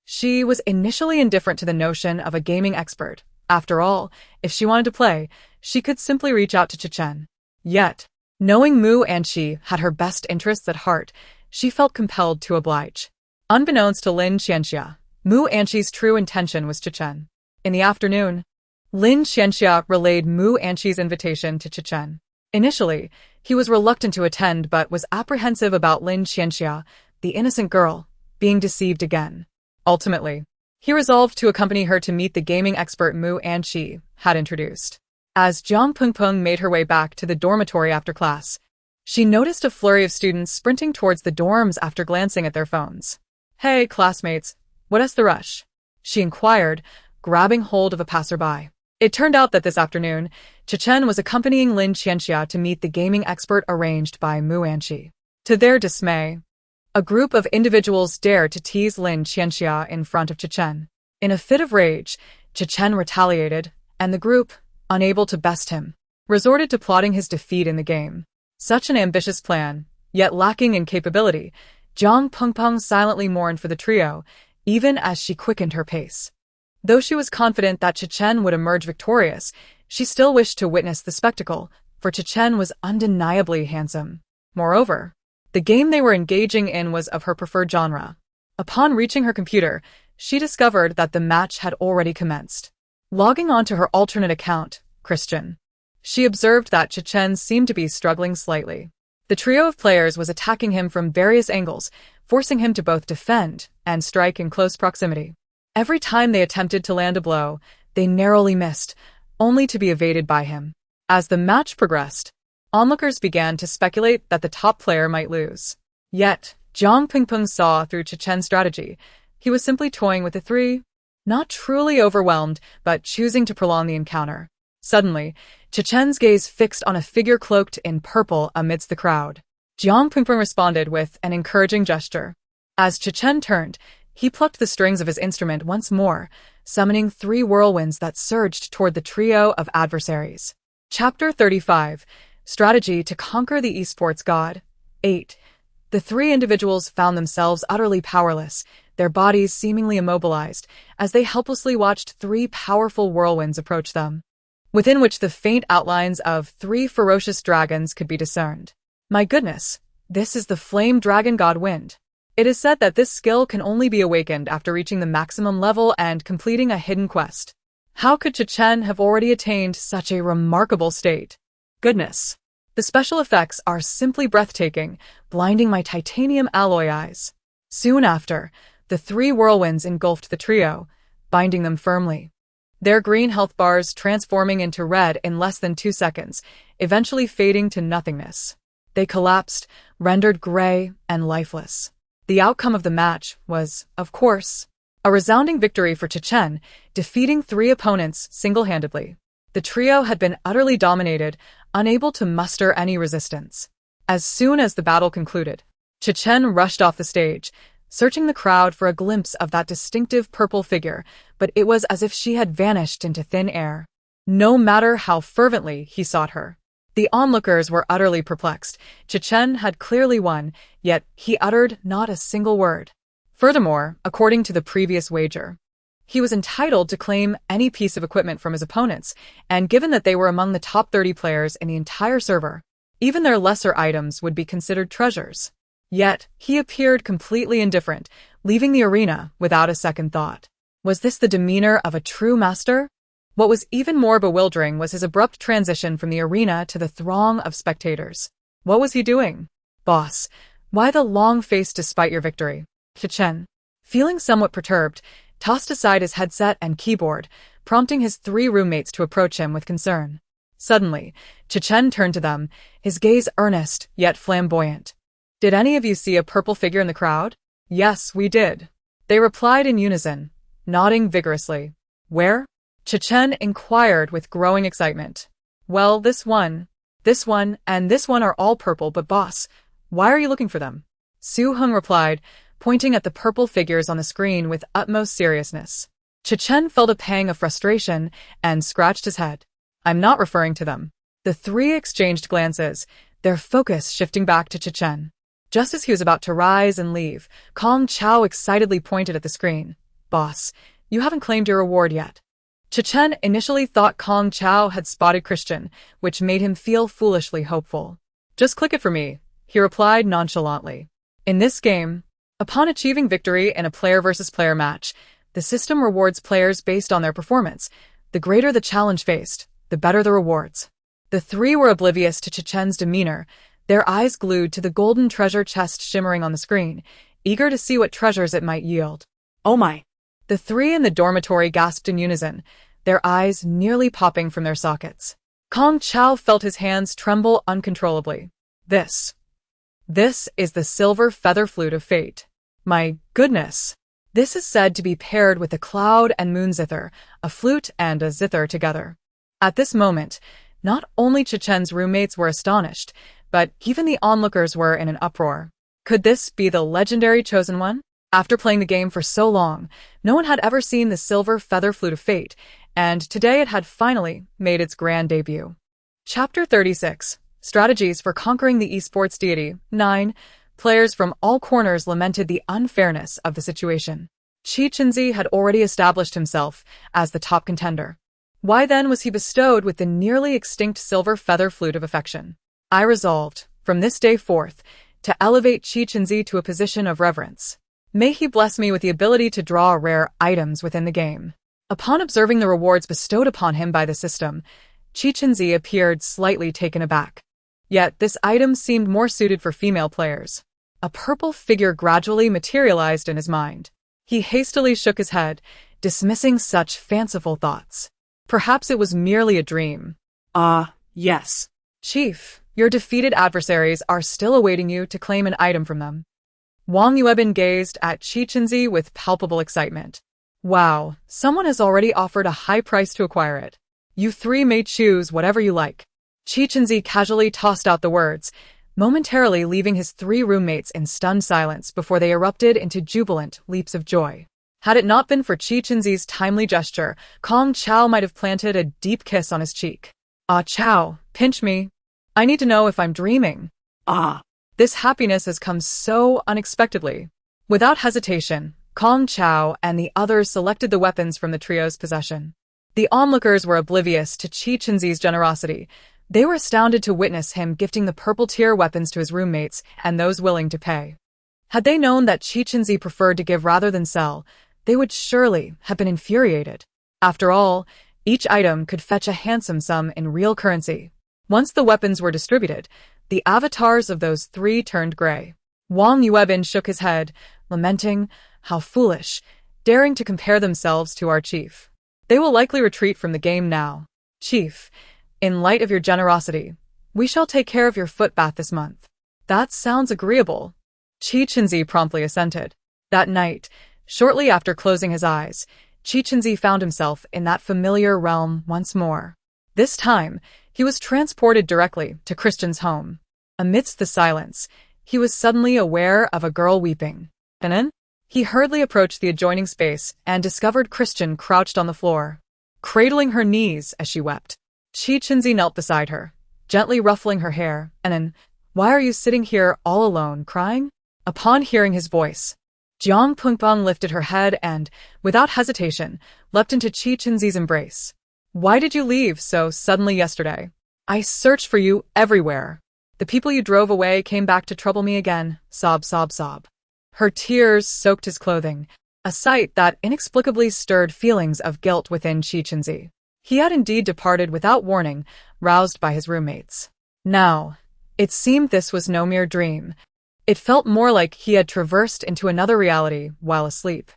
She was initially indifferent to the notion of a gaming expert. After all, if she wanted to play, she could simply reach out to Chi-Chen. Yet, knowing Mu Anqi had her best interests at heart, she felt compelled to oblige. Unbeknownst to Lin Qianxia, Mu Anqi's true intention was Chi-Chen. In the afternoon, Lin Qianxia relayed Mu Anqi's invitation to Chi-Chen. Initially, he was reluctant to attend but was apprehensive about Lin Qianxia, the innocent girl, being deceived again. Ultimately, he resolved to accompany her to meet the gaming expert Mu Anqi had introduced. As Jiang Pengpeng made her way back to the dormitory after class, she noticed a flurry of students sprinting towards the dorms after glancing at their phones. "Hey, classmates, what's the rush?" she inquired, grabbing hold of a passerby. It turned out that this afternoon, Chi-Chen was accompanying Lin Qianxia to meet the gaming expert arranged by Mu Anqi. To their dismay, a group of individuals dared to tease Lin Qianxia in front of Chi-Chen. In a fit of rage, Chi-Chen retaliated, and the group, unable to best him, resorted to plotting his defeat in the game. Such an ambitious plan, yet lacking in capability, Jiang Pengpeng silently mourned for the trio, even as she quickened her pace. Though she was confident that Chi-Chen would emerge victorious, she still wished to witness the spectacle, for Chi-Chen was undeniably handsome. Moreover, the game they were engaging in was of her preferred genre. Upon reaching her computer, she discovered that the match had already commenced. Logging on to her alternate account, Christian, she observed that Chi-Chen seemed to be struggling slightly. The trio of players was attacking him from various angles, forcing him to both defend and strike in close proximity. Every time they attempted to land a blow, they narrowly missed, only to be evaded by him. As the match progressed, onlookers began to speculate that the top player might lose. Yet, Jiang Pingpeng saw through Chichen's strategy. He was simply toying with the three, not truly overwhelmed, but choosing to prolong the encounter. Suddenly, Chichen's gaze fixed on a figure cloaked in purple amidst the crowd. Jiang Pingpeng responded with an encouraging gesture. As Chichen turned, he plucked the strings of his instrument once more, summoning 3 whirlwinds that surged toward the trio of adversaries. Chapter 35. Strategy to Conquer the Esports God. 8. The 3 individuals found themselves utterly powerless, their bodies seemingly immobilized, as they helplessly watched 3 powerful whirlwinds approach them, within which the faint outlines of 3 ferocious dragons could be discerned. My goodness, this is the Flame Dragon God Wind. It is said that this skill can only be awakened after reaching the maximum level and completing a hidden quest. How could Chichen have already attained such a remarkable state? Goodness. The special effects are simply breathtaking, blinding my titanium alloy eyes. Soon after, the 3 whirlwinds engulfed the trio, binding them firmly. Their green health bars transforming into red in less than 2 seconds, eventually fading to nothingness. They collapsed, rendered gray and lifeless. The outcome of the match was, of course, a resounding victory for Chichen, defeating 3 opponents single-handedly. The trio had been utterly dominated, unable to muster any resistance. As soon as the battle concluded, Chichen rushed off the stage, searching the crowd for a glimpse of that distinctive purple figure, but it was as if she had vanished into thin air. No matter how fervently he sought her. The onlookers were utterly perplexed. Chichen had clearly won, yet he uttered not a single word. Furthermore, according to the previous wager, he was entitled to claim any piece of equipment from his opponents, and given that they were among the top 30 players in the entire server, even their lesser items would be considered treasures. Yet, he appeared completely indifferent, leaving the arena without a second thought. Was this the demeanor of a true master? What was even more bewildering was his abrupt transition from the arena to the throng of spectators. What was he doing? Boss, why the long face despite your victory? Chichen, feeling somewhat perturbed, tossed aside his headset and keyboard, prompting his 3 roommates to approach him with concern. Suddenly, Chichen turned to them, his gaze earnest yet flamboyant. Did any of you see a purple figure in the crowd? Yes, we did. They replied in unison, nodding vigorously. Where? Chichen inquired with growing excitement. Well, this one, and this one are all purple, but boss, why are you looking for them? Su Heng replied, pointing at the purple figures on the screen with utmost seriousness. Chichen felt a pang of frustration and scratched his head. I'm not referring to them. The 3 exchanged glances, their focus shifting back to Chichen. Just as he was about to rise and leave, Kong Chao excitedly pointed at the screen. Boss, you haven't claimed your reward yet. Chichen initially thought Kong Chao had spotted Christian, which made him feel foolishly hopeful. Just click it for me, he replied nonchalantly. In this game, upon achieving victory in a player-versus-player match, the system rewards players based on their performance. The greater the challenge faced, the better the rewards. The 3 were oblivious to Chichen's demeanor, their eyes glued to the golden treasure chest shimmering on the screen, eager to see what treasures it might yield. Oh my! The 3 in the dormitory gasped in unison, their eyes nearly popping from their sockets. Kong Chao felt his hands tremble uncontrollably. This is the silver feather flute of fate. My goodness! This is said to be paired with a cloud and moon zither, a flute and a zither together. At this moment, not only Chichen's roommates were astonished, but even the onlookers were in an uproar. Could this be the legendary Chosen One? After playing the game for so long, no one had ever seen the silver feather flute of fate, and today it had finally made its grand debut. Chapter 36. Strategies for Conquering the Esports Deity. 9. Players from all corners lamented the unfairness of the situation. Qi Chenzi had already established himself as the top contender. Why then was he bestowed with the nearly extinct silver feather flute of affection? I resolved, from this day forth, to elevate Qi Chenzi to a position of reverence. May he bless me with the ability to draw rare items within the game. Upon observing the rewards bestowed upon him by the system, Qi Chenzi appeared slightly taken aback. Yet this item seemed more suited for female players. a purple figure gradually materialized in his mind. He hastily shook his head, dismissing such fanciful thoughts. Perhaps it was merely a dream. Yes. Chief, your defeated adversaries are still awaiting you to claim an item from them. Wang Yuebin gazed at Qi Chenzi with palpable excitement. Wow, someone has already offered a high price to acquire it. You three may choose whatever you like. Qi Chenzi casually tossed out the words, momentarily leaving his three roommates in stunned silence before they erupted into jubilant leaps of joy. Had it not been for Qi Chenzi's timely gesture, Kong Chao might have planted a deep kiss on his cheek. Ah, Chao, pinch me. I need to know if I'm dreaming. This happiness has come so unexpectedly. Without hesitation, Kong Chao and the others selected the weapons from the trio's possession. The onlookers were oblivious to Qi Chenzi's generosity. They were astounded to witness him gifting the purple-tier weapons to his roommates and those willing to pay. Had they known that Qi Chenzi preferred to give rather than sell, they would surely have been infuriated. After all, each item could fetch a handsome sum in real currency. Once the weapons were distributed, the avatars of those three turned gray. Wang Yuebin shook his head, lamenting, how foolish, daring to compare themselves to our chief. They will likely retreat from the game now. Chief, in light of your generosity, we shall take care of your foot bath this month. That sounds agreeable. Qi Chenzi promptly assented. That night, shortly after closing his eyes, Qi Chenzi found himself in that familiar realm once more. This time, he was transported directly to Christian's home. Amidst the silence, he was suddenly aware of a girl weeping. And then, he hurriedly approached the adjoining space and discovered Christian crouched on the floor, cradling her knees as she wept. Qi Chenzi knelt beside her, gently ruffling her hair, and then, why are you sitting here all alone, crying? Upon hearing his voice, Jiang Pengpeng lifted her head and, without hesitation, leapt into Qi Chenzi's embrace. Why did you leave so suddenly yesterday? I searched for you everywhere. The people you drove away came back to trouble me again, sob, sob, sob. Her tears soaked his clothing, a sight that inexplicably stirred feelings of guilt within Qi Chenzi. He had indeed departed without warning, roused by his roommates. Now, it seemed this was no mere dream. It felt more like he had traversed into another reality while asleep.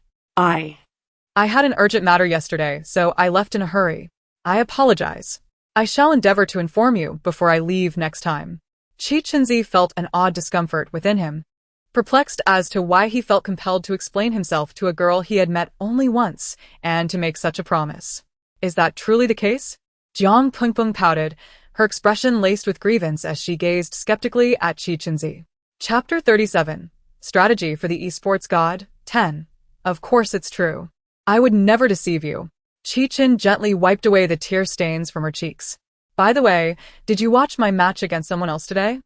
I had an urgent matter yesterday, so I left in a hurry. I apologize. I shall endeavor to inform you before I leave next time. Qi Chenzi felt an odd discomfort within him, perplexed as to why he felt compelled to explain himself to a girl he had met only once and to make such a promise. Is that truly the case? Jiang Pengpeng pouted, her expression laced with grievance as she gazed skeptically at Qi Chenzi. Chapter 37. Strategy for the Esports God, 10. Of course it's true. I would never deceive you. Qi Chen gently wiped away the tear stains from her cheeks. By the way, did you watch my match against someone else today?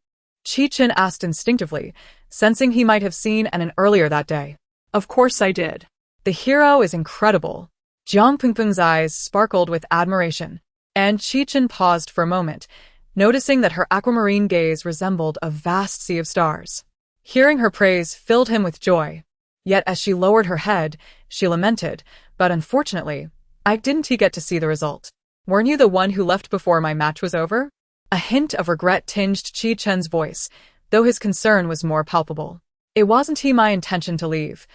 Qi Chen asked instinctively, sensing he might have seen an earlier that day. Of course I did. The hero is incredible. Jiang Pengpeng's eyes sparkled with admiration, and Qi Chen paused for a moment, noticing that her aquamarine gaze resembled a vast sea of stars. Hearing her praise filled him with joy. Yet as she lowered her head, she lamented, but unfortunately, didn't he get to see the result? Weren't you the one who left before my match was over? A hint of regret tinged Qi Chen's voice, though his concern was more palpable. It wasn't my intention to leave.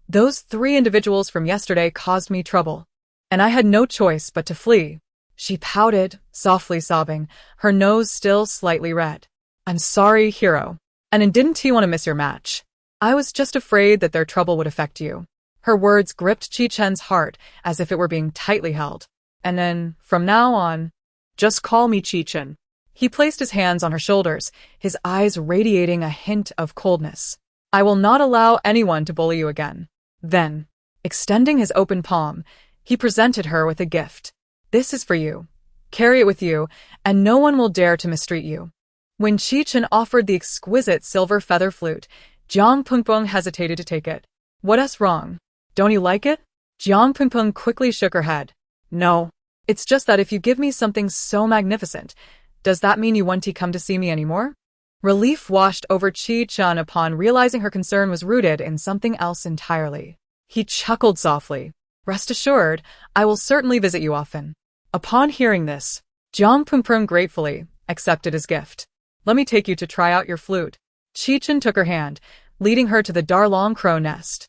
Those three individuals from yesterday caused me trouble, and I had no choice but to flee. She pouted, softly sobbing, her nose still slightly red. I'm sorry, hero. And didn't you want to miss your match? I was just afraid that their trouble would affect you. Her words gripped Qi Chen's heart as if it were being tightly held. And then, from now on, just call me Qi Chen. He placed his hands on her shoulders, his eyes radiating a hint of coldness. I will not allow anyone to bully you again. Then, extending his open palm, he presented her with a gift. This is for you. Carry it with you, and no one will dare to mistreat you. When Qi Chen offered the exquisite silver feather flute, Jiang Pengpeng hesitated to take it. What's wrong? Don't you like it? Jiang Pengpeng quickly shook her head. No. It's just that if you give me something so magnificent, does that mean you won't come to see me anymore? Relief washed over Qi Chen upon realizing her concern was rooted in something else entirely. He chuckled softly. Rest assured, I will certainly visit you often. Upon hearing this, Jiang Pengpeng gratefully accepted his gift. Let me take you to try out your flute. Qi Chen took her hand, leading her to the Darlong Crow Nest.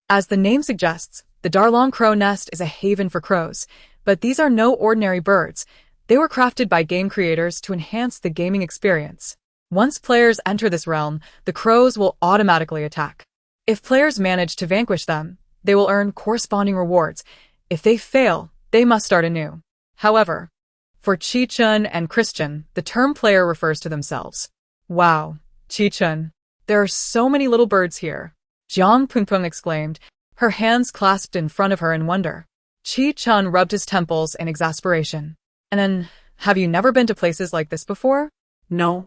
As the name suggests, the Darlong Crow Nest is a haven for crows, but these are no ordinary birds. They were crafted by game creators to enhance the gaming experience. Once players enter this realm, the crows will automatically attack. If players manage to vanquish them, they will earn corresponding rewards. If they fail, they must start anew. However, for Chi-chun and Christian, the term player refers to themselves. Wow, Chi-chun, there are so many little birds here, Jiang Pungpung exclaimed, her hands clasped in front of her in wonder. Chi-chun rubbed his temples in exasperation. And then, have you never been to places like this before? No.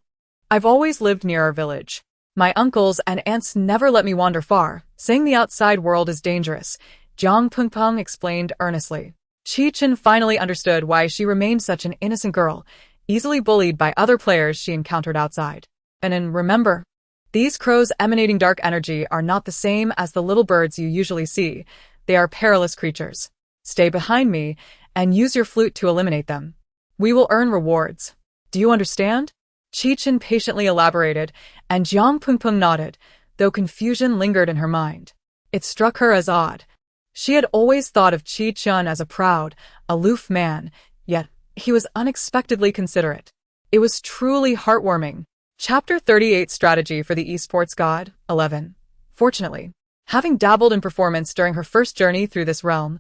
I've always lived near our village. My uncles and aunts never let me wander far, saying the outside world is dangerous, Jiang Pungpung explained earnestly. Chi-chun finally understood why she remained such an innocent girl, easily bullied by other players she encountered outside. And remember, these crows emanating dark energy are not the same as the little birds you usually see. They are perilous creatures. Stay behind me and use your flute to eliminate them. We will earn rewards. Do you understand? Chi-chun patiently elaborated, and Jiang Pungpung nodded, though confusion lingered in her mind. It struck her as odd. She had always thought of Chi-chun as a proud, aloof man, yet he was unexpectedly considerate. It was truly heartwarming. Chapter 38 Strategy for the Esports God, 11. Fortunately, having dabbled in performance during her first journey through this realm,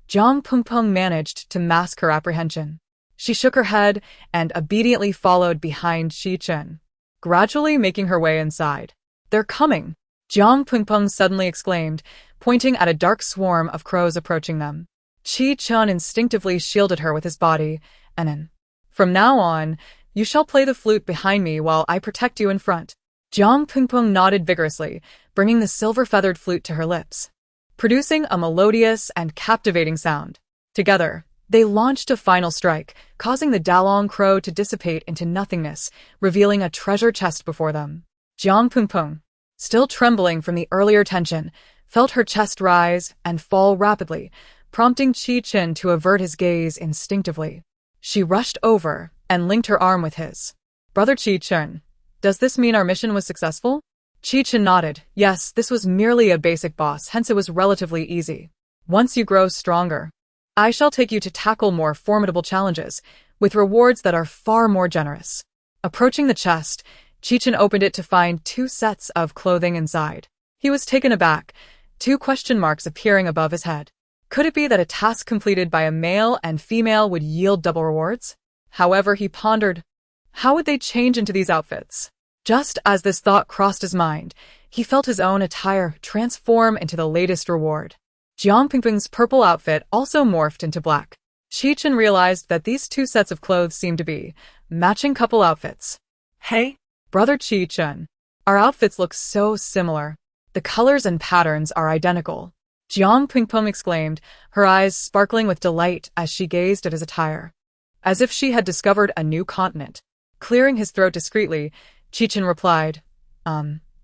Jiang Pungpung managed to mask her apprehension. She shook her head and obediently followed behind Chi-chun, gradually making her way inside. They're coming, Jiang Pungpung suddenly exclaimed, pointing at a dark swarm of crows approaching them. Chi-chun instinctively shielded her with his body, and then, from now on, you shall play the flute behind me while I protect you in front. Jiang Pungpung nodded vigorously, bringing the silver-feathered flute to her lips, producing a melodious and captivating sound. Together, they launched a final strike, causing the Dalong Crow to dissipate into nothingness, revealing a treasure chest before them. Jiang Pungpung, still trembling from the earlier tension, felt her chest rise and fall rapidly, prompting Chi-chun to avert his gaze instinctively. She rushed over and linked her arm with his. Brother Chi-chun, does this mean our mission was successful? Chi-chun nodded. Yes, this was merely a basic boss, hence it was relatively easy. Once you grow stronger, I shall take you to tackle more formidable challenges, with rewards that are far more generous. Approaching the chest, Chi-chun opened it to find 2 sets of clothing inside. He was taken aback, 2 question marks appearing above his head. Could it be that a task completed by a male and female would yield double rewards? However, he pondered, how would they change into these outfits? Just as this thought crossed his mind, he felt his own attire transform into the latest reward. Jiang Pingping's purple outfit also morphed into black. Chi-chun realized that these 2 sets of clothes seemed to be matching couple outfits. Hey, brother Chi-chun, our outfits look so similar. The colors and patterns are identical. Jiang Pingping exclaimed, her eyes sparkling with delight as she gazed at his attire, as if she had discovered a new continent. Clearing his throat discreetly, Chi-chun replied,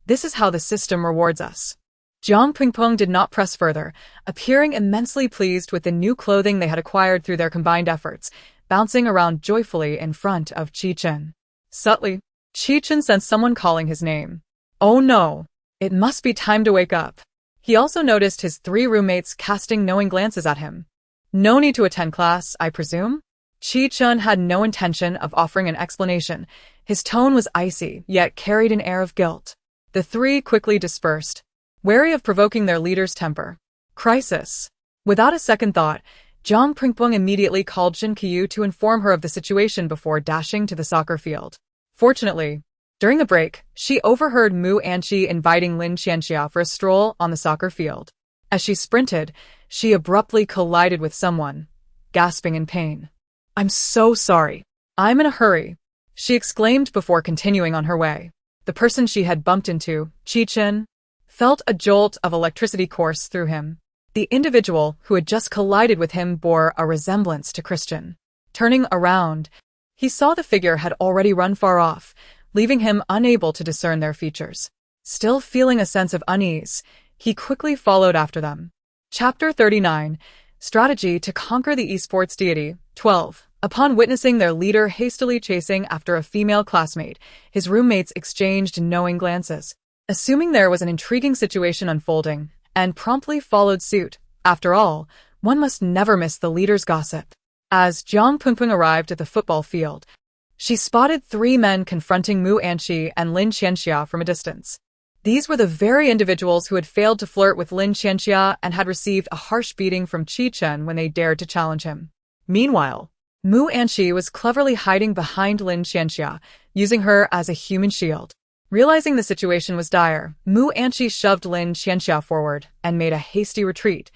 this is how the system rewards us. Jiang Pingping did not press further, appearing immensely pleased with the new clothing they had acquired through their combined efforts, bouncing around joyfully in front of Chi-chun. Subtly, Chi-chun sensed someone calling his name. Oh no, it must be time to wake up. He also noticed his 3 roommates casting knowing glances at him. No need to attend class, I presume? Chi-chun had no intention of offering an explanation. His tone was icy, yet carried an air of guilt. The 3 quickly dispersed, wary of provoking their leader's temper. Crisis. Without a second thought, Jiang Pingping immediately called Jin Qiyu to inform her of the situation before dashing to the soccer field. Fortunately, during the break, she overheard Mu Anqi inviting Lin Qianxia for a stroll on the soccer field. As she sprinted, she abruptly collided with someone, gasping in pain. I'm so sorry. I'm in a hurry, she exclaimed before continuing on her way. The person she had bumped into, Chi-chun, felt a jolt of electricity course through him. The individual who had just collided with him bore a resemblance to Christian. Turning around, he saw the figure had already run far off, leaving him unable to discern their features. Still feeling a sense of unease, he quickly followed after them. Chapter 39 Strategy to Conquer the Esports Deity, 12. Upon witnessing their leader hastily chasing after a female classmate, his roommates exchanged knowing glances. assuming there was an intriguing situation unfolding, and promptly followed suit. After all, one must never miss the leader's gossip. As Jiang Pengpeng arrived at the football field, she spotted three men confronting Mu Anqi and Lin Qianxia from a distance. These were the very individuals who had failed to flirt with Lin Qianxia and had received a harsh beating from Qi Chen when they dared to challenge him. Meanwhile, Mu Anqi was cleverly hiding behind Lin Qianxia, using her as a human shield. Realizing the situation was dire, Mu Anqi shoved Lin Qianxia forward and made a hasty retreat,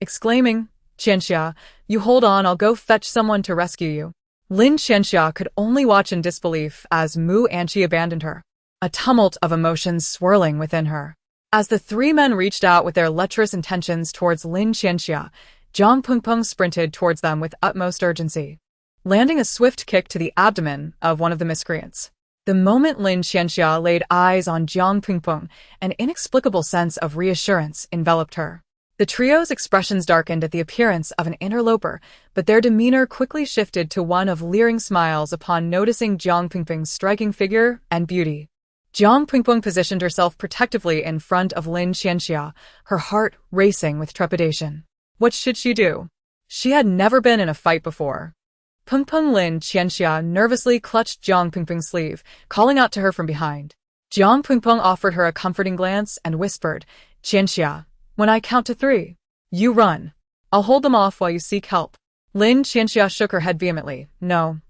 exclaiming, "Qianxia, you hold on, I'll go fetch someone to rescue you." Lin Qianxia could only watch in disbelief as Mu Anqi abandoned her, a tumult of emotions swirling within her. As the three men reached out with their lecherous intentions towards Lin Qianxia, Jiang Pengpeng sprinted towards them with utmost urgency, landing a swift kick to the abdomen of one of the miscreants. The moment Lin Qianxia laid eyes on Jiang Pengpeng, an inexplicable sense of reassurance enveloped her. The trio's expressions darkened at the appearance of an interloper, but their demeanor quickly shifted to one of leering smiles upon noticing Jiang Pengpeng's striking figure and beauty. Jiang Pengpeng positioned herself protectively in front of Lin Qianxia, her heart racing with trepidation. What should she do? She had never been in a fight before. Pengpeng. Lin Qianxia nervously clutched Jiang Pengpeng's sleeve, calling out to her from behind. Jiang Pengpeng offered her a comforting glance and whispered, "Qianxia, when I count to 3, you run. I'll hold them off while you seek help." Lin Qianxia shook her head vehemently. "No.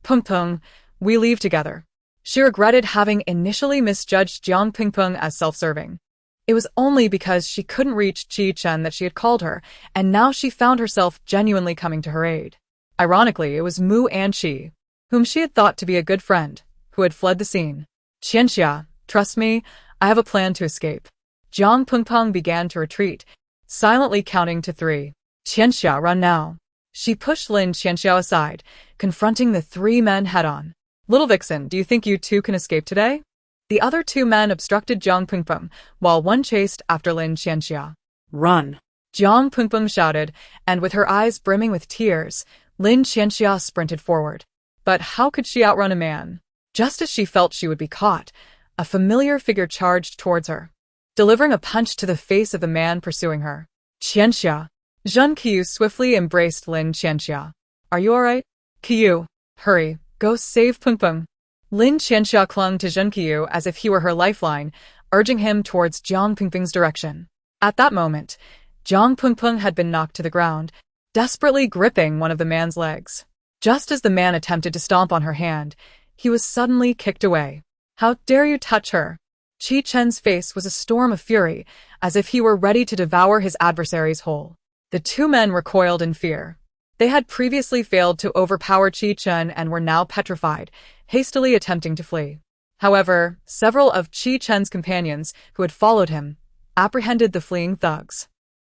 Pengpeng, we leave together." She regretted having initially misjudged Jiang Pengpeng as self-serving. It was only because she couldn't reach Qi Chen that she had called her, and now she found herself genuinely coming to her aid. Ironically, it was Mu Anqi, whom she had thought to be a good friend, who had fled the scene. "Qianxia, trust me, I have a plan to escape." Jiang Pengpeng began to retreat, silently counting to 3. "Qianxia, run now." She pushed Lin Qianxia aside, confronting the three men head-on. "Little vixen, do you think you two can escape today?" The other two men obstructed Jiang Pengpeng, while one chased after Lin Qianxia. Run! Jiang Pengpeng shouted, and with her eyes brimming with tears, Lin Qianxia sprinted forward. But how could she outrun a man? Just as she felt she would be caught, a familiar figure charged towards her, delivering a punch to the face of the man pursuing her. "Qianxia." Zhen Qiyu swiftly embraced Lin Qianxia. "Are you all right? Qiyu, hurry, go save Pengpeng." Lin Qianxia clung to Zhen Qiyu as if he were her lifeline, urging him towards Jiang Pengpeng's direction. At that moment, Jiang Pengpeng had been knocked to the ground, desperately gripping one of the man's legs. Just as the man attempted to stomp on her hand, he was suddenly kicked away. "How dare you touch her?" Qi Chen's face was a storm of fury, as if he were ready to devour his adversaries whole. The two men recoiled in fear. They had previously failed to overpower Qi Chen and were now petrified, hastily attempting to flee. However, several of Qi Chen's companions, who had followed him, apprehended the fleeing thugs.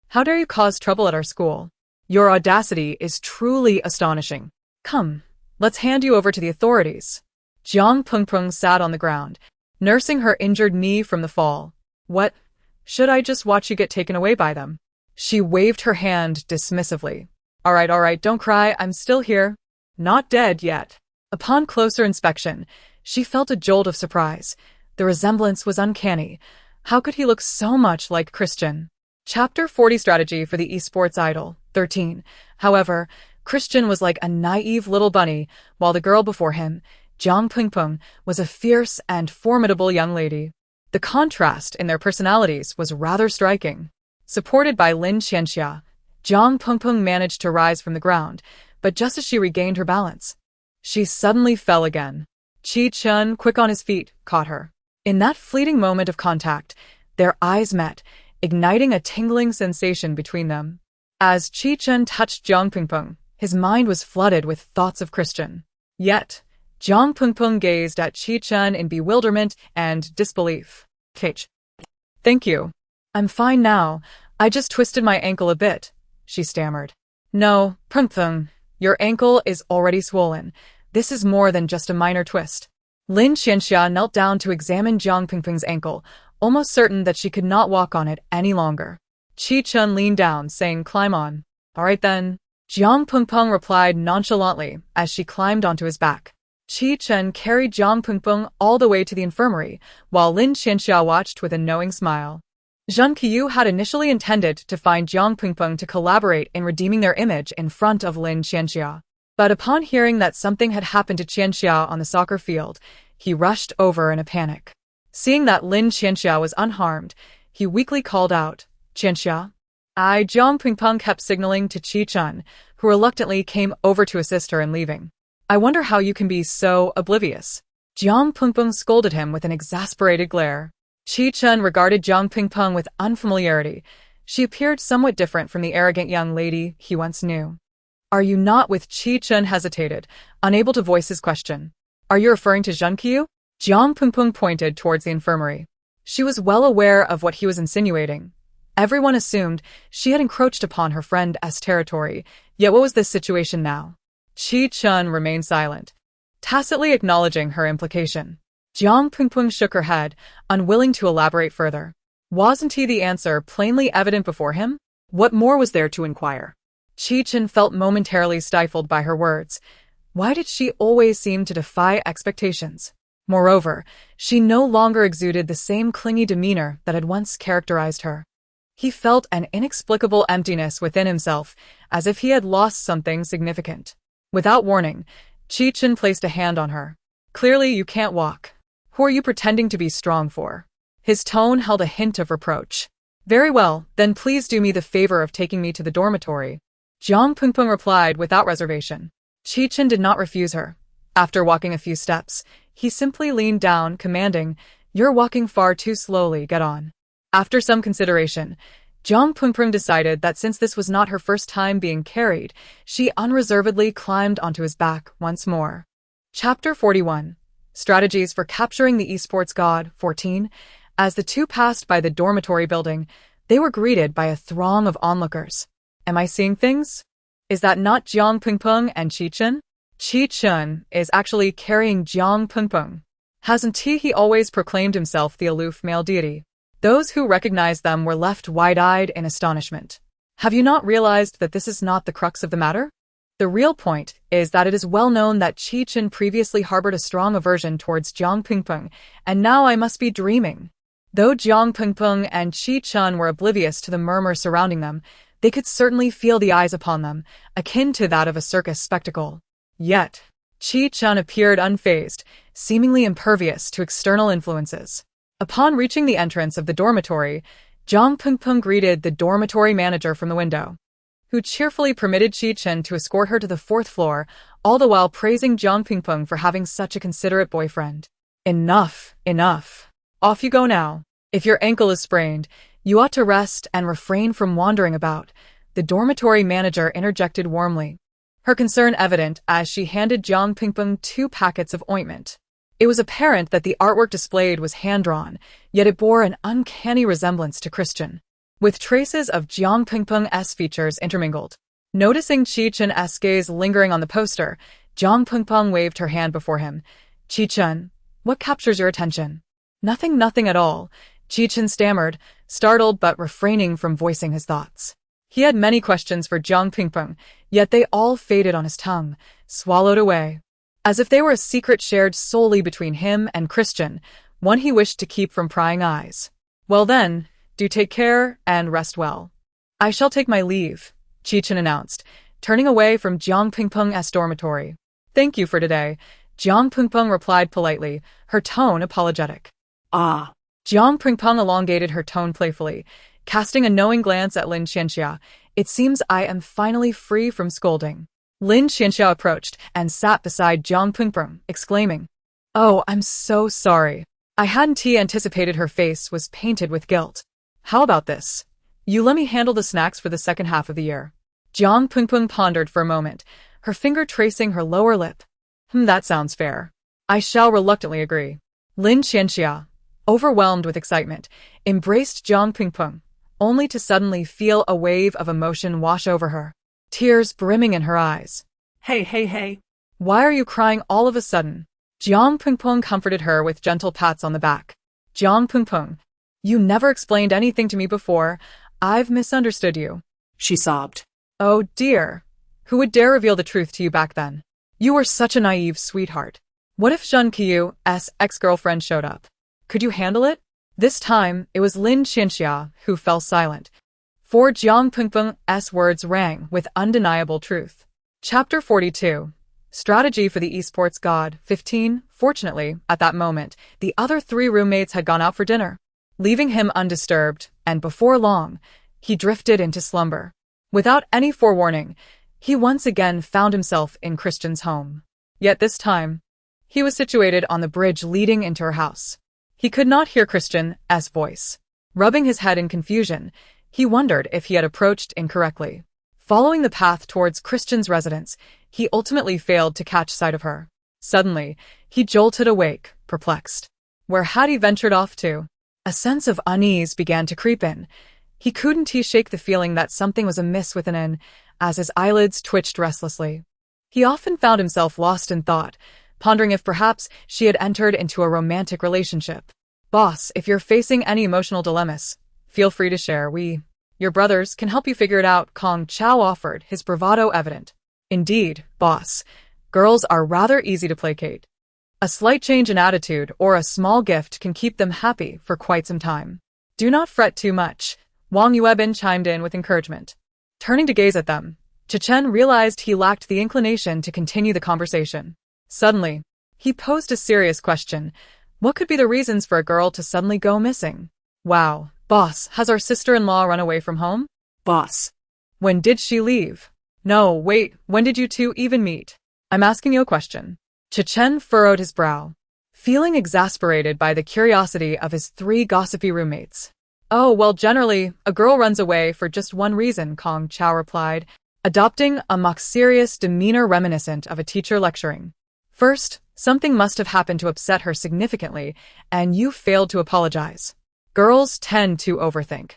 "How dare you cause trouble at our school? Your audacity is truly astonishing. Come, let's hand you over to the authorities." Jiang Pengpeng sat on the ground, nursing her injured knee from the fall. "What? Should I just watch you get taken away by them?" She waved her hand dismissively. All right, don't cry, I'm still here. Not dead yet." Upon closer inspection, she felt a jolt of surprise. The resemblance was uncanny. How could he look so much like Christian? Chapter 40 Strategy for the Esports Idol, 13. However, Christian was like a naive little bunny, while the girl before him, Jiang Pengpeng, was a fierce and formidable young lady. The contrast in their personalities was rather striking. Supported by Lin Qianxia, Jiang Pengpeng managed to rise from the ground, but just as she regained her balance, she suddenly fell again. Qi Chen, quick on his feet, caught her. In that fleeting moment of contact, their eyes met, igniting a tingling sensation between them. As Qi Chen touched Jiang Pengpeng, his mind was flooded with thoughts of Christian. Yet, Jiang Pengpeng gazed at Qi Chen in bewilderment and disbelief. "Kate. Thank you. I'm fine now. I just twisted my ankle a bit," she stammered. "No, Pengpeng, your ankle is already swollen. This is more than just a minor twist." Lin Qianxia knelt down to examine Jiang Pengpeng's ankle, almost certain that she could not walk on it any longer. Qi Chen leaned down, saying, "Climb on." "All right then." Jiang Pengpeng replied nonchalantly as she climbed onto his back. Qi Chen carried Jiang Pengpeng all the way to the infirmary, while Lin Qianxia watched with a knowing smile. Zheng Qiyu had initially intended to find Jiang Pengpeng to collaborate in redeeming their image in front of Lin Qianxia. But upon hearing that something had happened to Qianxia on the soccer field, he rushed over in a panic. Seeing that Lin Qianxia was unharmed, he weakly called out, "Qianxia?" Jiang Pengpeng kept signaling to Qi Chen, who reluctantly came over to assist her in leaving. "I wonder how you can be so oblivious." Jiang Pengpeng scolded him with an exasperated glare. Qi Chen regarded Jiang Pengpeng with unfamiliarity. She appeared somewhat different from the arrogant young lady he once knew. "Are you not with?" Qi Chen hesitated, unable to voice his question. "Are you referring to Zheng Qiyu?" Jiang Pengpeng pointed towards the infirmary. She was well aware of what he was insinuating. Everyone assumed she had encroached upon her friend's territory, yet what was this situation now? Qi Chen remained silent, tacitly acknowledging her implication. Jiang Pengpeng shook her head, unwilling to elaborate further. Wasn't the answer plainly evident before him? What more was there to inquire? Qi Chen felt momentarily stifled by her words. Why did she always seem to defy expectations? Moreover, she no longer exuded the same clingy demeanor that had once characterized her. He felt an inexplicable emptiness within himself, as if he had lost something significant. Without warning, Qi Chen placed a hand on her. "Clearly you can't walk. Who are you pretending to be strong for?" His tone held a hint of reproach. "Very well, then please do me the favor of taking me to the dormitory." Jiang Pengpeng replied without reservation. Qi Chen did not refuse her. After walking a few steps, he simply leaned down, commanding, "You're walking far too slowly, get on." After some consideration, Jiang Pengpeng decided that since this was not her first time being carried, she unreservedly climbed onto his back once more. Chapter 41. Strategies for Capturing the Esports God. 14. As the two passed by the dormitory building, they were greeted by a throng of onlookers. Am I seeing things? Is that not Jiang Pengpeng and Qi Chen? Qi Chen is actually carrying Jiang Pengpeng. Hasn't he always proclaimed himself the aloof male deity? Those who recognized them were left wide-eyed in astonishment. Have you not realized that this is not the crux of the matter? The real point is that it is well known that Qi Chen previously harbored a strong aversion towards Jiang Pengpeng, and now I must be dreaming. Though Jiang Pengpeng and Qi Chen were oblivious to the murmur surrounding them, they could certainly feel the eyes upon them, akin to that of a circus spectacle. Yet, Qi Chen appeared unfazed, seemingly impervious to external influences. Upon reaching the entrance of the dormitory, Jiang Pengpeng greeted the dormitory manager from the window, who cheerfully permitted Qi Chen to escort her to the fourth floor, all the while praising Jiang Pengpeng for having such a considerate boyfriend. Enough, enough. Off you go now. If your ankle is sprained, you ought to rest and refrain from wandering about, the dormitory manager interjected warmly, her concern evident as she handed Jiang Pengpeng 2 packets of ointment. It was apparent that the artwork displayed was hand-drawn, yet it bore an uncanny resemblance to Christian, with traces of Jiang Pengpeng's features intermingled. Noticing Qi Chen's gaze lingering on the poster, Jiang Pengpeng waved her hand before him. "Qi Chen, what captures your attention?" Nothing at all," Qi Chen stammered, startled but refraining from voicing his thoughts. He had many questions for Jiang Pengpeng, yet they all faded on his tongue, swallowed away, as if they were a secret shared solely between him and Christian, one he wished to keep from prying eyes. "Well then, do take care and rest well." "I shall take my leave," Qi Chen announced, turning away from Jiang Pengpeng's dormitory. "Thank you for today," Jiang Pengpeng replied politely, her tone apologetic. Ah. Jiang Pengpeng elongated her tone playfully, casting a knowing glance at Lin Qianxia. "It seems I am finally free from scolding." Lin Qianxia approached and sat beside Jiang Pengpeng, exclaiming, "Oh, I'm so sorry. I hadn't anticipated her face was painted with guilt. How about this? You let me handle the snacks for the second half of the year." Jiang Pengpeng pondered for a moment, her finger tracing her lower lip. That sounds fair. I shall reluctantly agree." Lin Qianxia, overwhelmed with excitement, embraced Jiang Pengpeng, only to suddenly feel a wave of emotion wash over her, tears brimming in her eyes. Hey. "Why are you crying all of a sudden?" Jiang Pengpeng comforted her with gentle pats on the back. "Jiang Pengpeng, you never explained anything to me before. I've misunderstood you." She sobbed. "Oh dear. Who would dare reveal the truth to you back then? You were such a naive sweetheart." What if Zheng Qiu's ex-girlfriend showed up? Could you handle it? This time, it was Lin Qianxia who fell silent. For Jiang Pengpeng's words rang with undeniable truth. Chapter 42. Strategy for the Esports God. 15. Fortunately, at that moment, the other three roommates had gone out for dinner, leaving him undisturbed, and before long, he drifted into slumber. Without any forewarning, he once again found himself in Christian's home. Yet this time, he was situated on the bridge leading into her house. He could not hear Christian's voice. Rubbing his head in confusion, he wondered if he had approached incorrectly. Following the path towards Christian's residence, he ultimately failed to catch sight of her. Suddenly, he jolted awake, perplexed. Where had he ventured off to? A sense of unease began to creep in. He couldn't shake the feeling that something was amiss within, as his eyelids twitched restlessly. He often found himself lost in thought, pondering if perhaps she had entered into a romantic relationship. Boss, if you're facing any emotional dilemmas, feel free to share. Your brothers, can help you figure it out, Kong Chao offered, his bravado evident. Indeed, boss. Girls are rather easy to placate. A slight change in attitude or a small gift can keep them happy for quite some time. Do not fret too much, Wang Yuebin chimed in with encouragement. Turning to gaze at them, Chen realized he lacked the inclination to continue the conversation. Suddenly, he posed a serious question. What could be the reasons for a girl to suddenly go missing? Wow, boss, has our sister-in-law run away from home? Boss. When did she leave? No, wait, when did you two even meet? I'm asking you a question. Chen furrowed his brow, feeling exasperated by the curiosity of his three gossipy roommates. Oh, well, generally, a girl runs away for just one reason, Kong Chao replied, adopting a mock-serious demeanor reminiscent of a teacher lecturing. First, something must have happened to upset her significantly, and you failed to apologize. Girls tend to overthink.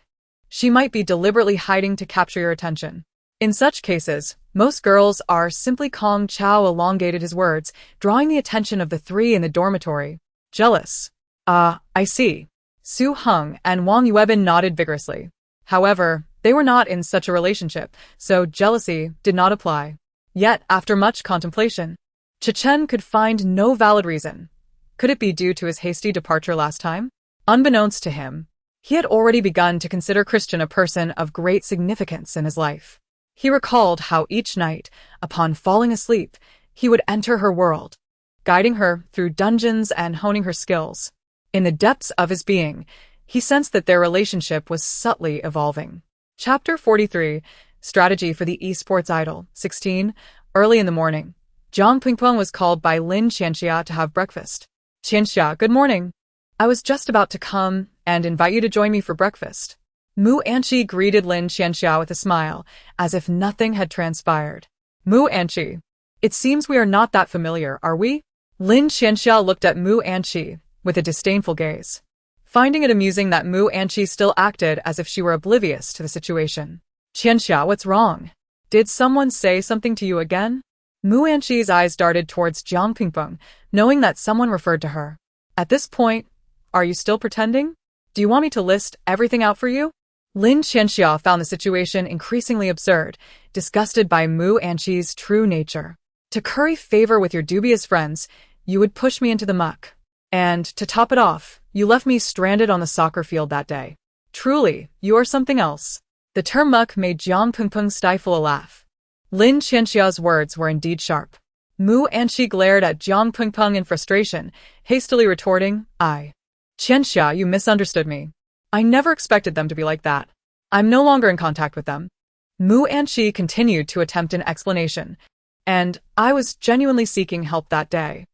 She might be deliberately hiding to capture your attention. In such cases, most girls are simply. Kong Chao elongated his words, drawing the attention of the three in the dormitory. Jealous. I see. Su Heng and Wang Yuebin nodded vigorously. However, they were not in such a relationship, so jealousy did not apply. Yet, after much contemplation, Chen could find no valid reason. Could it be due to his hasty departure last time? Unbeknownst to him, he had already begun to consider Christian a person of great significance in his life. He recalled how each night, upon falling asleep, he would enter her world, guiding her through dungeons and honing her skills. In the depths of his being, he sensed that their relationship was subtly evolving. Chapter 43. Strategy for the Esports Idol. 16. Early in the morning, Jiang Pingpeng was called by Lin Qianxia to have breakfast. Qianxia, good morning. I was just about to come and invite you to join me for breakfast. Mu Anqi greeted Lin Qianxia with a smile, as if nothing had transpired. Mu Anqi, it seems we are not that familiar, are we? Lin Qianxia looked at Mu Anqi with a disdainful gaze, finding it amusing that Mu Anqi still acted as if she were oblivious to the situation. Qianxia, what's wrong? Did someone say something to you again? Mu Anqi's eyes darted towards Jiang Pingpeng, knowing that someone referred to her. At this point, are you still pretending? Do you want me to list everything out for you? Lin Qianxia found the situation increasingly absurd, disgusted by Mu Anqi's true nature. To curry favor with your dubious friends, you would push me into the muck. And, to top it off, you left me stranded on the soccer field that day. Truly, you are something else. The term muck made Jiang Pingpeng stifle a laugh. Lin Qianxia's words were indeed sharp. Mu Anqi glared at Jiang Pingpeng in frustration, hastily retorting, Qianxia, you misunderstood me. I never expected them to be like that. I'm no longer in contact with them. Mu Anqi continued to attempt an explanation, and I was genuinely seeking help that day.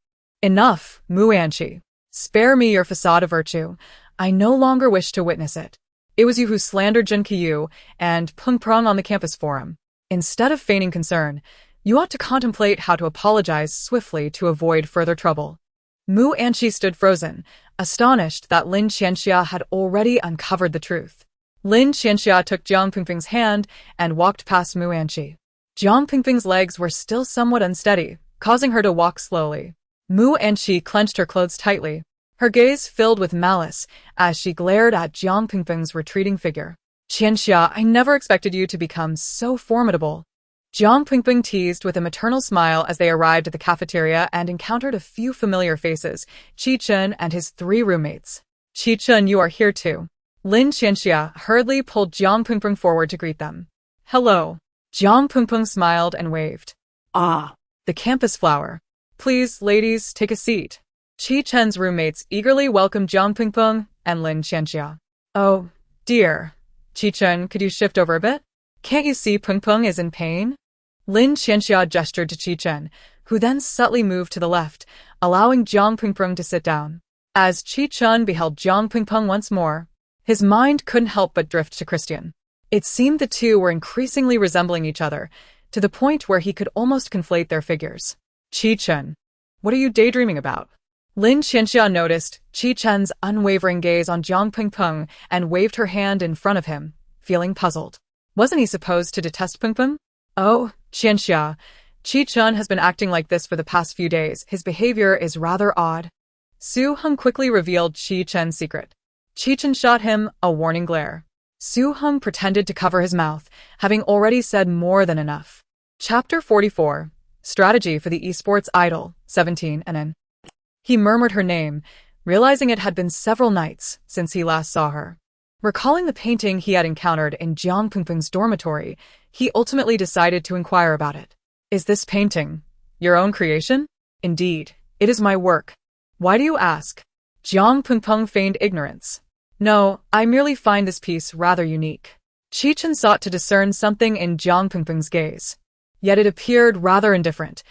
Enough, Mu Anqi. Spare me your facade of virtue. I no longer wish to witness it. It was you who slandered Zheng Qiu and Peng Prong on the campus forum. Instead of feigning concern, you ought to contemplate how to apologize swiftly to avoid further trouble. Mu Anqi stood frozen, astonished that Lin Qianxia had already uncovered the truth. Lin Qianxia took Jiang Pingpeng's hand and walked past Mu Anqi. Jiang Pingpeng's legs were still somewhat unsteady, causing her to walk slowly. Mu Anqi clenched her clothes tightly, her gaze filled with malice as she glared at Jiang Pingpeng's retreating figure. Qianxia, I never expected you to become so formidable. Jiang Pingping teased with a maternal smile as they arrived at the cafeteria and encountered a few familiar faces, Qi Chen and his 3 roommates. Qi Chen, you are here too. Lin Qianxia hurriedly pulled Jiang Pingping forward to greet them. Hello. Jiang Pingping smiled and waved. Ah. The campus flower. Please, ladies, take a seat. Qi Chen's roommates eagerly welcomed Jiang Pingping and Lin Qianxia. Oh, dear. Qi Chen, could you shift over a bit? Can't you see Pingping is in pain? Lin Qianxia gestured to Qi Chen, who then subtly moved to the left, allowing Jiang Pingping to sit down. As Qi Chen beheld Jiang Pingping once more, his mind couldn't help but drift to Christian. It seemed the two were increasingly resembling each other, to the point where he could almost conflate their figures. Qi Chen, what are you daydreaming about? Lin Qianxia noticed Qi Chen's unwavering gaze on Jiang Pingping and waved her hand in front of him, feeling puzzled. Wasn't he supposed to detest Pingping? Oh, Qianxia, Qi Chen has been acting like this for the past few days. His behavior is rather odd. Su Heng quickly revealed Qi Chen's secret. Qi Chen shot him a warning glare. Su Heng pretended to cover his mouth, having already said more than enough. Chapter 44. Strategy for the Esports Idol, 17 and He murmured her name, realizing it had been several nights since he last saw her. Recalling the painting he had encountered in Jiang Pingping's dormitory, he ultimately decided to inquire about it. Is this painting your own creation? Indeed, it is my work. Why do you ask? Jiang Pingping feigned ignorance. No, I merely find this piece rather unique. Qi Chen sought to discern something in Jiang Pingping's gaze. Yet it appeared rather indifferent.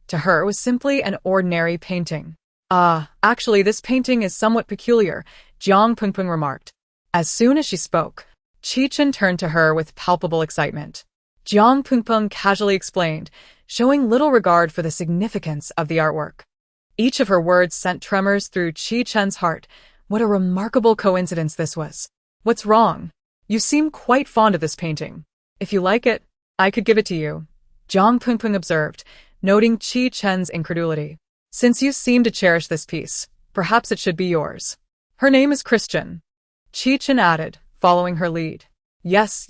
To her, it was simply an ordinary painting. Actually, this painting is somewhat peculiar, Jiang Pingping remarked. As soon as she spoke, Qi Chen turned to her with palpable excitement. Jiang Pingping casually explained, showing little regard for the significance of the artwork. Each of her words sent tremors through Qi Chen's heart. What a remarkable coincidence this was. What's wrong? You seem quite fond of this painting. If you like it, I could give it to you, Jiang Pingping observed, noting Qi Chen's incredulity. Since you seem to cherish this piece, perhaps it should be yours. Her name is Christian. Qi Chen added, following her lead. Yes,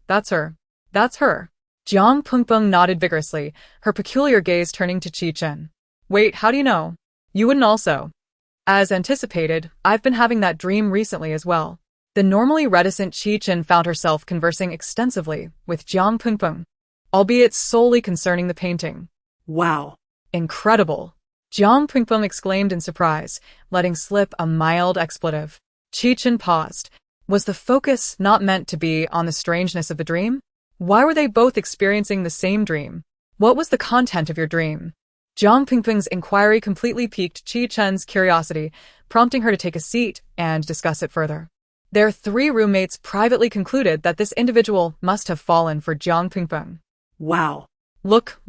that's her. That's her. Jiang Pingping nodded vigorously, her peculiar gaze turning to Qi Chen. Wait, how do you know? You wouldn't also. As anticipated, I've been having that dream recently as well. The normally reticent Qi Chen found herself conversing extensively with Jiang Pingping, albeit solely concerning the painting. Wow. Incredible. Jiang Pingping exclaimed in surprise, letting slip a mild expletive. Qi Chen paused. Was the focus not meant to be on the strangeness of the dream? Why were they both experiencing the same dream? What was the content of your dream? Jiang Pingping's inquiry completely piqued Qi Chen's curiosity, prompting her to take a seat and discuss it further. Their 3 roommates privately concluded that this individual must have fallen for Jiang Pingping. Wow. Look.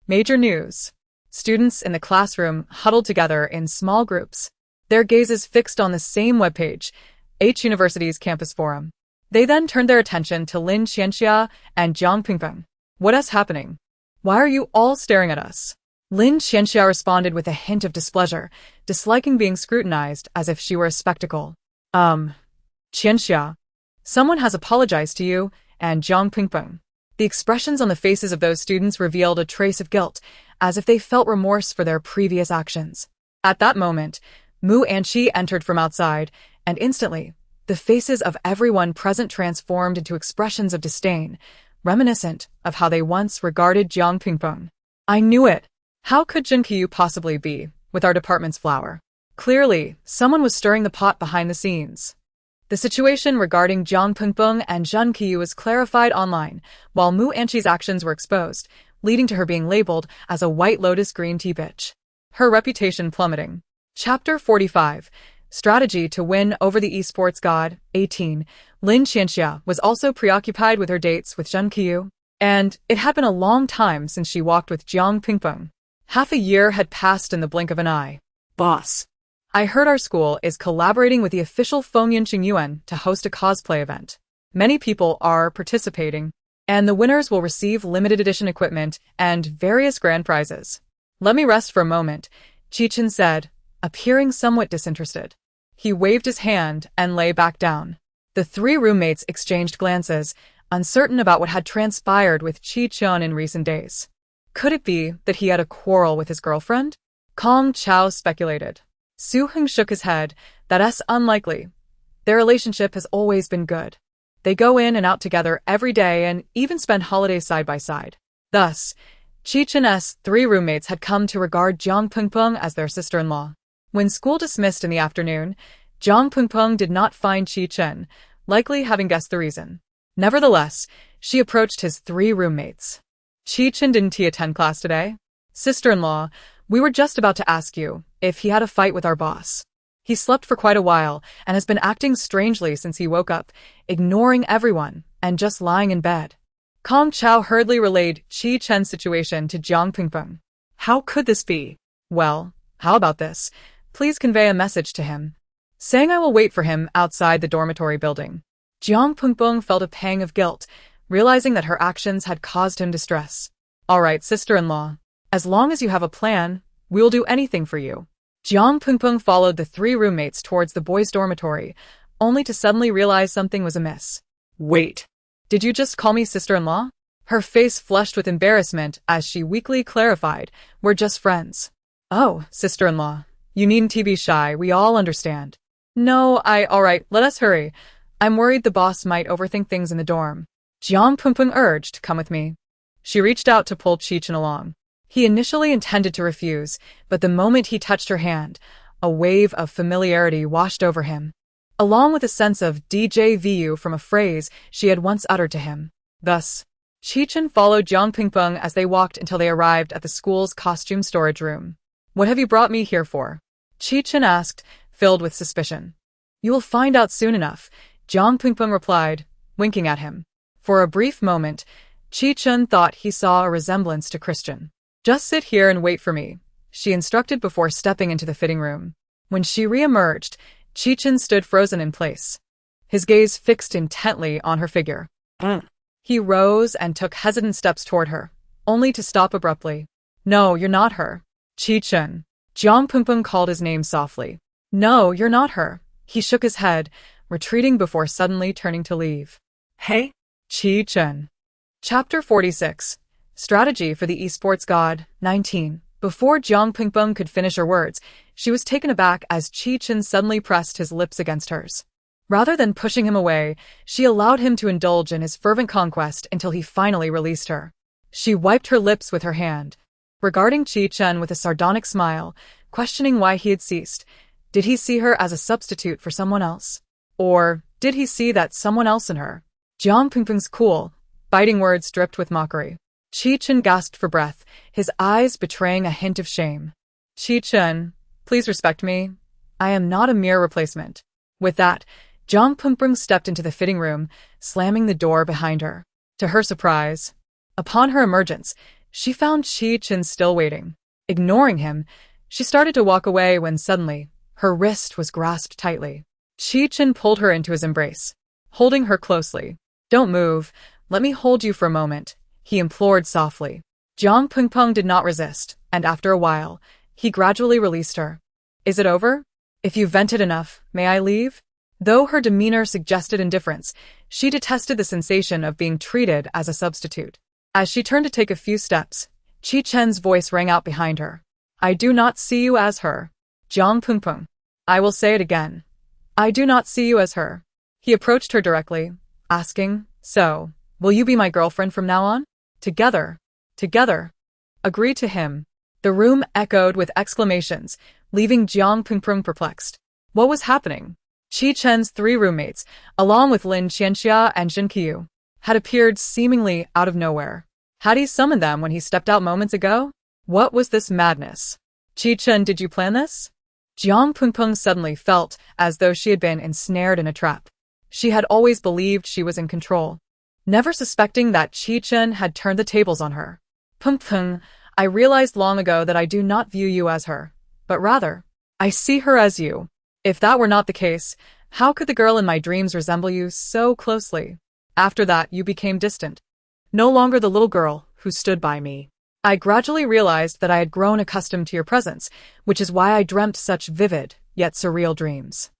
Major news. Students in the classroom huddled together in small groups, their gazes fixed on the same webpage, H University's campus forum. They then turned their attention to Lin Qianxia and Jiang Pingping. What is happening? Why are you all staring at us? Lin Qianxia responded with a hint of displeasure, disliking being scrutinized as if she were a spectacle. Qianxia, someone has apologized to you, and Jiang Pingping. The expressions on the faces of those students revealed a trace of guilt, as if they felt remorse for their previous actions. At that moment, Mu Anqi entered from outside, and instantly, the faces of everyone present transformed into expressions of disdain, reminiscent of how they once regarded Jiang Pingping. I knew it. How could Jin Qiyu possibly be with our department's flower? Clearly, someone was stirring the pot behind the scenes. The situation regarding Jiang Pingping and Jin Qiyu was clarified online, while Mu Anqi's actions were exposed, leading to her being labeled as a White Lotus green tea bitch. Her reputation plummeting. Chapter 45. Strategy to win over the esports god, 18. Lin Qianxia was also preoccupied with her dates with Jin Qiyu, and it had been a long time since she walked with Jiang Pingping. Half a year had passed in the blink of an eye. Boss. I heard our school is collaborating with the official Fengyan Qingyuan to host a cosplay event. Many people are participating, and the winners will receive limited edition equipment and various grand prizes. Let me rest for a moment, Qi Chen said, appearing somewhat disinterested. He waved his hand and lay back down. The 3 roommates exchanged glances, uncertain about what had transpired with Chi-chun in recent days. Could it be that he had a quarrel with his girlfriend? Kong Chao speculated. Su-hung shook his head. That's unlikely. Their relationship has always been good. They go in and out together every day and even spend holidays side by side. Thus, Chi-chun's 3 roommates had come to regard Jiang Pengpeng as their sister-in-law. When school dismissed in the afternoon, Jiang Pengpeng did not find Chi-chun, likely having guessed the reason. Nevertheless, she approached his 3 roommates. Chi-chun, didn't he attend class today? Sister-in-law, we were just about to ask you if he had a fight with our boss. He slept for quite a while and has been acting strangely since he woke up, ignoring everyone and just lying in bed. Kong Chao hurriedly relayed Chi-chun's situation to Jiang Pengpeng. How could this be? Well, how about this? Please convey a message to him, saying I will wait for him outside the dormitory building. Jiang Pengpeng felt a pang of guilt, realizing that her actions had caused him distress. All right, sister-in-law. As long as you have a plan, we will do anything for you. Jiang Pengpeng followed the 3 roommates towards the boys' dormitory, only to suddenly realize something was amiss. Wait. Did you just call me sister-in-law? Her face flushed with embarrassment as she weakly clarified, we're just friends. Oh, sister-in-law. You needn't be shy, we all understand. No, alright, let us hurry. I'm worried the boss might overthink things in the dorm. Jiang Pengpeng urged, come with me. She reached out to pull Chi-chun along. He initially intended to refuse, but the moment he touched her hand, a wave of familiarity washed over him, along with a sense of déjà vu from a phrase she had once uttered to him. Thus, Chi-chun followed Jiang Pengpeng as they walked until they arrived at the school's costume storage room. What have you brought me here for? Chi-chun asked, filled with suspicion. You will find out soon enough, Jiang Pengpeng replied, winking at him. For a brief moment, Chi-chun thought he saw a resemblance to Christian. Just sit here and wait for me, she instructed before stepping into the fitting room. When she re-emerged, Chi-chun stood frozen in place, his gaze fixed intently on her figure. He rose and took hesitant steps toward her, only to stop abruptly. No, you're not her. Chi-chun. Jiang Pengpeng called his name softly. No, you're not her. He shook his head, retreating before suddenly turning to leave. Hey? Chi-chun. Chapter 46. Strategy for the Esports God, 19. Before Jiang Pengpeng could finish her words, she was taken aback as Chi-chun suddenly pressed his lips against hers. Rather than pushing him away, she allowed him to indulge in his fervent conquest until he finally released her. She wiped her lips with her hand, regarding Chi-chun with a sardonic smile, questioning why he had ceased. Did he see her as a substitute for someone else? Or did he see that someone else in her? Jiang Pengpeng's cool, biting words dripped with mockery. Chi-chun gasped for breath, his eyes betraying a hint of shame. Chi-chun, please respect me. I am not a mere replacement. With that, Jiang Pengpeng stepped into the fitting room, slamming the door behind her. To her surprise, upon her emergence, she found Chi-chun still waiting. Ignoring him, she started to walk away when suddenly, her wrist was grasped tightly. Chi-chun pulled her into his embrace, holding her closely. Don't move, let me hold you for a moment, he implored softly. Jiang Pengpeng did not resist, and after a while, he gradually released her. Is it over? If you've vented enough, may I leave? Though her demeanor suggested indifference, she detested the sensation of being treated as a substitute. As she turned to take a few steps, Chi-chun's voice rang out behind her. I do not see you as her. Jiang Pengpeng. I will say it again. I do not see you as her. He approached her directly, asking, so, will you be my girlfriend from now on? Together. Agree to him. The room echoed with exclamations, leaving Jiang Pengpeng perplexed. What was happening? Chi-chun's 3 roommates, along with Lin Qianxia and Mingyue, had appeared seemingly out of nowhere. Had he summoned them when he stepped out moments ago? What was this madness? Chi-chun, did you plan this? Jiang Pengpeng suddenly felt as though she had been ensnared in a trap. She had always believed she was in control, never suspecting that Chi-chun had turned the tables on her. Pengpeng, I realized long ago that I do not view you as her, but rather, I see her as you. If that were not the case, how could the girl in my dreams resemble you so closely? After that, you became distant. No longer the little girl who stood by me. I gradually realized that I had grown accustomed to your presence, which is why I dreamt such vivid, yet surreal dreams.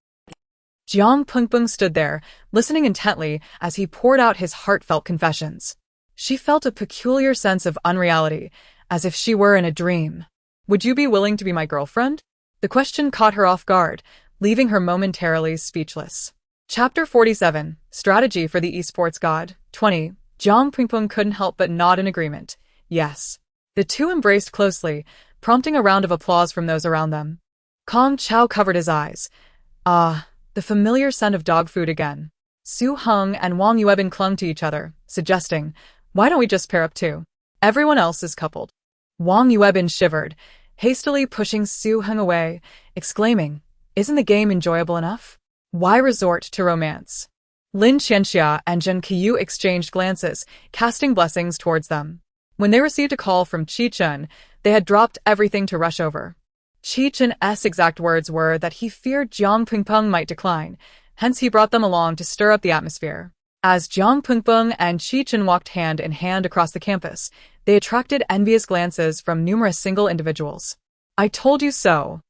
Jiang Pengpeng stood there, listening intently as he poured out his heartfelt confessions. She felt a peculiar sense of unreality, as if she were in a dream. Would you be willing to be my girlfriend? The question caught her off guard, leaving her momentarily speechless. Chapter 47, Strategy for the Esports God, 20. Jiang Pengpeng couldn't help but nod in agreement. Yes. The two embraced closely, prompting a round of applause from those around them. Kong Chao covered his eyes. Ah, the familiar scent of dog food again. Su Heng and Wang Yuebin clung to each other, suggesting, why don't we just pair up too? Everyone else is coupled. Wang Yuebin shivered, hastily pushing Su Heng away, exclaiming, isn't the game enjoyable enough? Why resort to romance? Lin Qianxia and Zhen Qiyu exchanged glances, casting blessings towards them. When they received a call from Qi Chen, they had dropped everything to rush over. Qi Chen's exact words were that he feared Jiang Pengpeng might decline, hence he brought them along to stir up the atmosphere. As Jiang Pengpeng and Qi Chen walked hand in hand across the campus, they attracted envious glances from numerous single individuals. I told you so.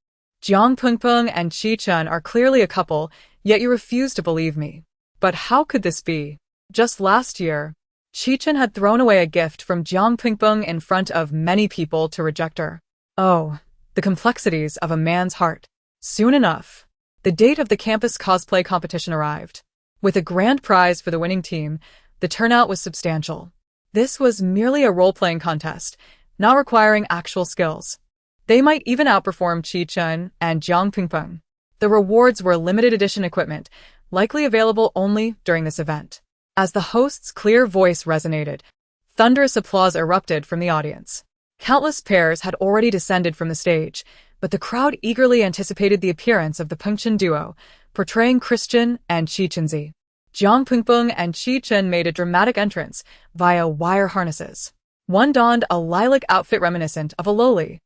Jiang Pengpeng and Qi Chen are clearly a couple, yet you refuse to believe me. But how could this be? Just last year, Qi Chen had thrown away a gift from Jiang Pengpeng in front of many people to reject her. Oh, the complexities of a man's heart. Soon enough, the date of the campus cosplay competition arrived. With a grand prize for the winning team, the turnout was substantial. This was merely a role-playing contest, not requiring actual skills. They might even outperform Qi Chen and Jiang Pengpeng. The rewards were limited edition equipment, likely available only during this event. As the host's clear voice resonated, thunderous applause erupted from the audience. Countless pairs had already descended from the stage, but the crowd eagerly anticipated the appearance of the Pengchen duo, portraying Christian and Qi Chenzi. Jiang Pengpeng and Qi Chen made a dramatic entrance via wire harnesses. One donned a lilac outfit reminiscent of a loli,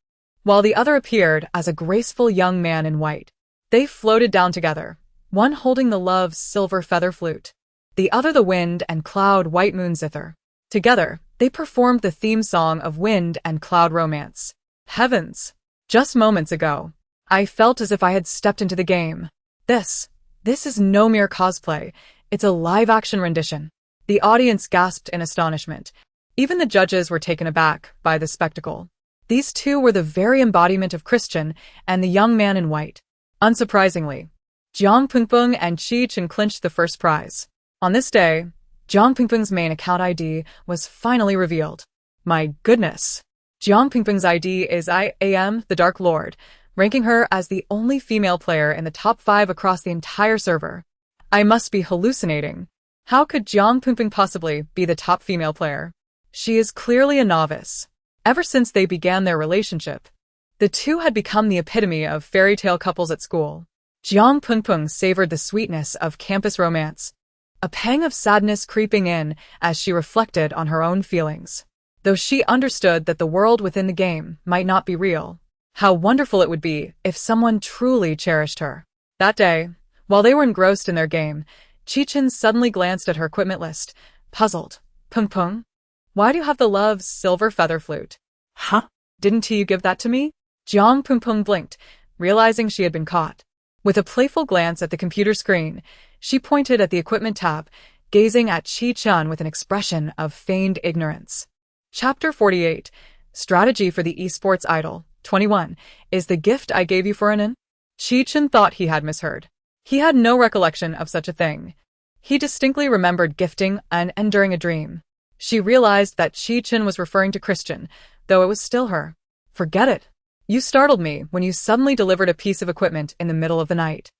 while the other appeared as a graceful young man in white. They floated down together, one holding the love's silver feather flute, the other the wind and cloud white moon zither. Together, they performed the theme song of Wind and Cloud Romance. Heavens! Just moments ago, I felt as if I had stepped into the game. This is no mere cosplay, it's a live-action rendition. The audience gasped in astonishment. Even the judges were taken aback by the spectacle. These two were the very embodiment of Christian and the young man in white. Unsurprisingly, Jiang Pengpeng and Qi Chen clinched the first prize. On this day, Jiang Pengpeng's main account ID was finally revealed. My goodness! Jiang Pengpeng's ID is I am the Dark Lord, ranking her as the only female player in the top 5 across the entire server. I must be hallucinating. How could Jiang Pengpeng possibly be the top female player? She is clearly a novice. Ever since they began their relationship, the two had become the epitome of fairy tale couples at school. Jiang Pengpeng savored the sweetness of campus romance, a pang of sadness creeping in as she reflected on her own feelings. Though she understood that the world within the game might not be real, how wonderful it would be if someone truly cherished her. That day, while they were engrossed in their game, Qi Chen suddenly glanced at her equipment list, puzzled. Pengpeng? Why do you have the love's silver feather flute? Huh? Didn't you give that to me? Jiang Pengpeng blinked, realizing she had been caught. With a playful glance at the computer screen, she pointed at the equipment tab, gazing at Qi Chen with an expression of feigned ignorance. Chapter 48, Strategy for the Esports Idol, 21, is the gift I gave you for an in? Qi Chen thought he had misheard. He had no recollection of such a thing. He distinctly remembered gifting and during a dream. She realized that Qi Chen was referring to Christian, though it was still her. Forget it. You startled me when you suddenly delivered a piece of equipment in the middle of the night.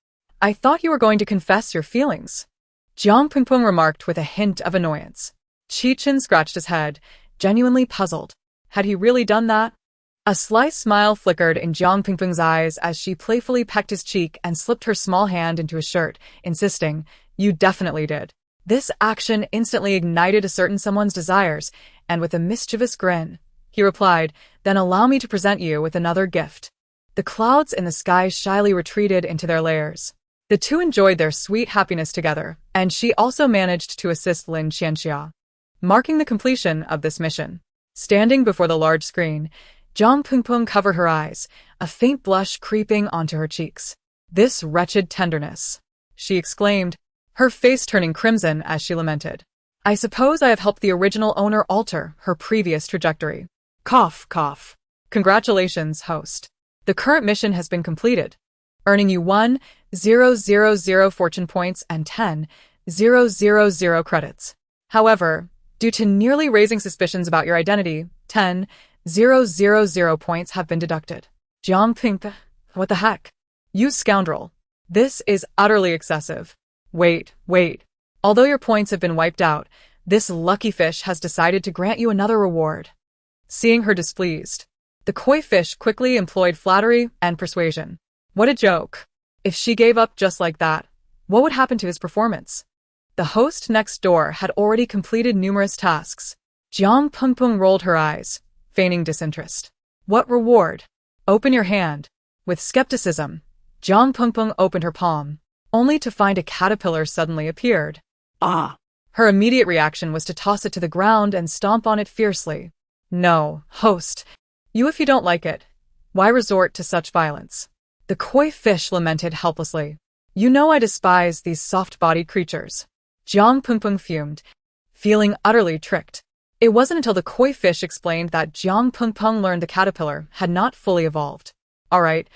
I thought you were going to confess your feelings. Jiang Pengpeng remarked with a hint of annoyance. Qi Chen scratched his head, genuinely puzzled. Had he really done that? A sly smile flickered in Jiang Pengpeng's eyes as she playfully pecked his cheek and slipped her small hand into his shirt, insisting, You definitely did. This action instantly ignited a certain someone's desires, and with a mischievous grin, he replied, Then allow me to present you with another gift. The clouds in the sky shyly retreated into their layers. The two enjoyed their sweet happiness together, and she also managed to assist Lin Qianxia, marking the completion of this mission. Standing before the large screen, Jiang Pengpeng covered her eyes, a faint blush creeping onto her cheeks. This wretched tenderness. she exclaimed, her face turning crimson as she lamented. I suppose I have helped the original owner alter her previous trajectory. Cough, cough. Congratulations, host. The current mission has been completed, earning you 1,000 fortune points and 10,000 credits. However, due to nearly raising suspicions about your identity, 10,000 points have been deducted. Jiang Ping, what the heck? You scoundrel. This is utterly excessive. Wait. Although your points have been wiped out, this lucky fish has decided to grant you another reward. Seeing her displeased, the koi fish quickly employed flattery and persuasion. What a joke. If she gave up just like that, what would happen to his performance? The host next door had already completed numerous tasks. Jiang Pengpeng rolled her eyes, feigning disinterest. What reward? Open your hand. With skepticism, Jiang Pengpeng opened her palm, only to find a caterpillar suddenly appeared. Ah. Her immediate reaction was to toss it to the ground and stomp on it fiercely. No, host. If you don't like it, why resort to such violence? The koi fish lamented helplessly. You know I despise these soft-bodied creatures. Jiang Pengpeng fumed, feeling utterly tricked. It wasn't until the koi fish explained that Jiang Pengpeng learned the caterpillar had not fully evolved. All right,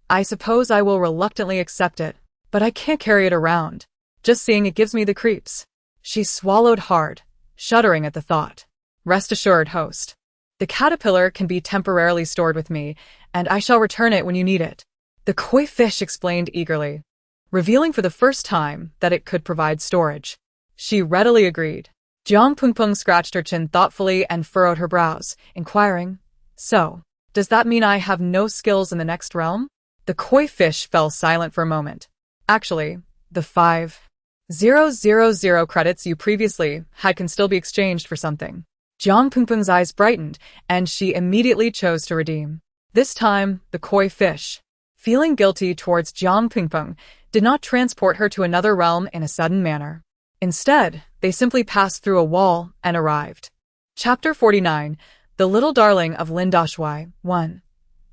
I suppose I will reluctantly accept it, but I can't carry it around. Just seeing it gives me the creeps. She swallowed hard, shuddering at the thought. Rest assured, host. The caterpillar can be temporarily stored with me, and I shall return it when you need it. The koi fish explained eagerly, revealing for the first time that it could provide storage. She readily agreed. Jiang Pengpeng scratched her chin thoughtfully and furrowed her brows, inquiring, So, does that mean I have no skills in the next realm? The koi fish fell silent for a moment. Actually, the 5,000 credits you previously had can still be exchanged for something. Jiang Pengpeng's eyes brightened, and she immediately chose to redeem. This time, the koi fish, feeling guilty towards Jiang Pengpeng, did not transport her to another realm in a sudden manner. Instead, they simply passed through a wall and arrived. Chapter 49, The Little Darling of Lindashui, 1.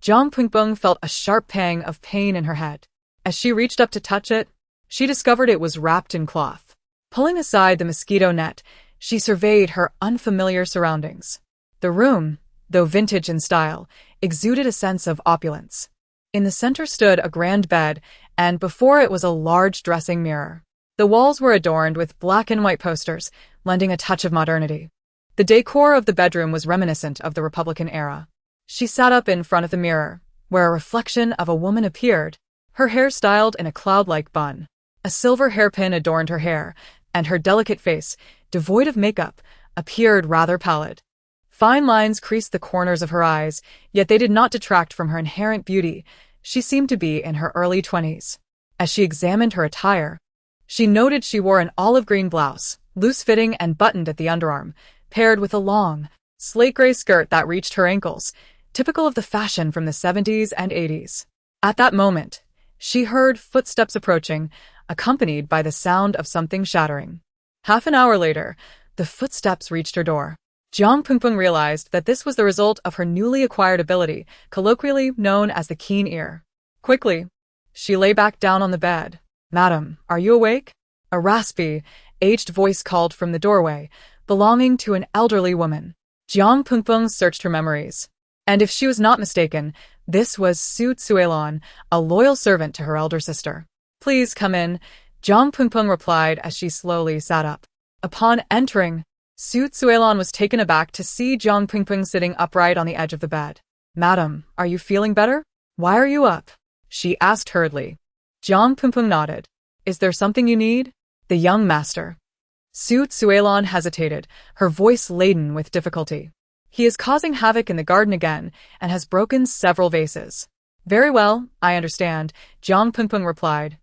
Jiang Pengpeng felt a sharp pang of pain in her head. As she reached up to touch it, she discovered it was wrapped in cloth. Pulling aside the mosquito net, she surveyed her unfamiliar surroundings. The room, though vintage in style, exuded a sense of opulence. In the center stood a grand bed, and before it was a large dressing mirror. The walls were adorned with black and white posters, lending a touch of modernity. The decor of the bedroom was reminiscent of the Republican era. She sat up in front of the mirror, where a reflection of a woman appeared, her hair styled in a cloud-like bun. A silver hairpin adorned her hair, and her delicate face, devoid of makeup, appeared rather pallid. Fine lines creased the corners of her eyes, yet they did not detract from her inherent beauty. She seemed to be in her early 20s. As she examined her attire, she noted she wore an olive-green blouse, loose-fitting and buttoned at the underarm, paired with a long, slate-gray skirt that reached her ankles, typical of the fashion from the 70s and 80s. At that moment, she heard footsteps approaching, accompanied by the sound of something shattering. Half an hour later, the footsteps reached her door. Jiang Pengpeng realized that this was the result of her newly acquired ability, colloquially known as the keen ear. Quickly, she lay back down on the bed. Madam, are you awake? A raspy, aged voice called from the doorway, belonging to an elderly woman. Jiang Pengpeng searched her memories. And if she was not mistaken, this was Su Tsuelon, a loyal servant to her elder sister. Please come in, Jiang Pengpeng replied as she slowly sat up. Upon entering, Su Tsuelon was taken aback to see Jiang Pengpeng sitting upright on the edge of the bed. Madam, are you feeling better? Why are you up? She asked hurriedly. Jiang Pengpeng nodded. Is there something you need? The young master. Su Tsuelon hesitated, her voice laden with difficulty. He is causing havoc in the garden again and has broken several vases. Very well, I understand, Jiang Pengpeng replied,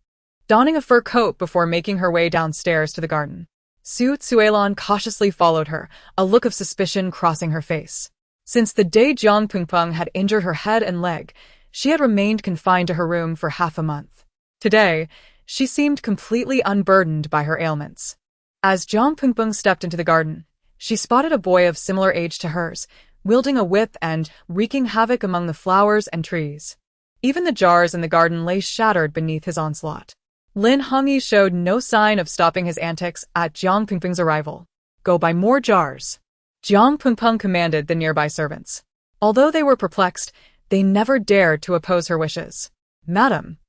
donning a fur coat before making her way downstairs to the garden. Su Tsuelon cautiously followed her, a look of suspicion crossing her face. Since the day Jiang Pengpeng had injured her head and leg, she had remained confined to her room for half a month. Today, she seemed completely unburdened by her ailments. As Jiang Pengpeng stepped into the garden, she spotted a boy of similar age to hers, wielding a whip and wreaking havoc among the flowers and trees. Even the jars in the garden lay shattered beneath his onslaught. Lin Hongyi showed no sign of stopping his antics at Jiang Pingping's arrival. Go buy more jars. Jiang Pingping commanded the nearby servants. Although they were perplexed, they never dared to oppose her wishes. Madam.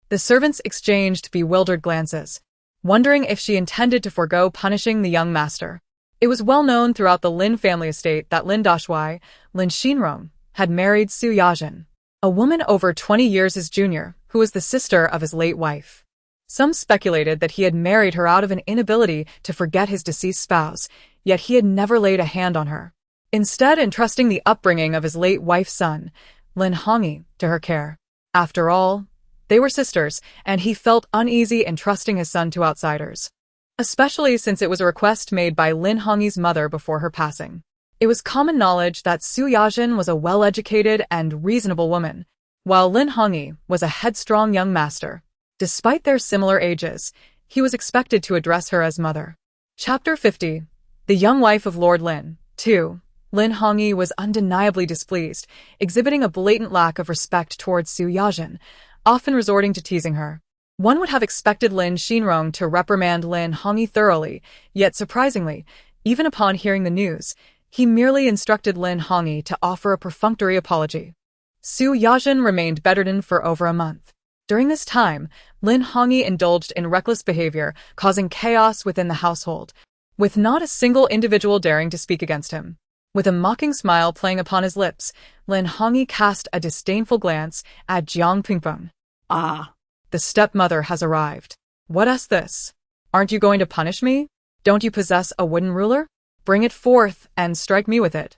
The servants exchanged bewildered glances, wondering if she intended to forego punishing the young master. It was well known throughout the Lin family estate that Lin Dashui, Lin Xinrong, had married Su Yazhen, a woman over 20 years his junior, who was the sister of his late wife. Some speculated that he had married her out of an inability to forget his deceased spouse, yet he had never laid a hand on her, instead entrusting the upbringing of his late wife's son, Lin Hongyi, to her care. After all, they were sisters, and he felt uneasy entrusting his son to outsiders, especially since it was a request made by Lin Hongyi's mother before her passing. It was common knowledge that Su Yazhen was a well-educated and reasonable woman, while Lin Hongyi was a headstrong young master. Despite their similar ages, he was expected to address her as mother. Chapter 50. The young wife of Lord Lin. 2. Lin Hongyi was undeniably displeased, exhibiting a blatant lack of respect towards Su Yazhen, often resorting to teasing her. One would have expected Lin Xinrong to reprimand Lin Hongyi thoroughly, yet surprisingly, even upon hearing the news, he merely instructed Lin Hongyi to offer a perfunctory apology. Su Yazhen remained bedridden for over a month. During this time, Lin Hongyi indulged in reckless behavior, causing chaos within the household, with not a single individual daring to speak against him. With a mocking smile playing upon his lips, Lin Hongyi cast a disdainful glance at Jiang Pingping. Ah. The stepmother has arrived. What's this? Aren't you going to punish me? Don't you possess a wooden ruler? Bring it forth and strike me with it.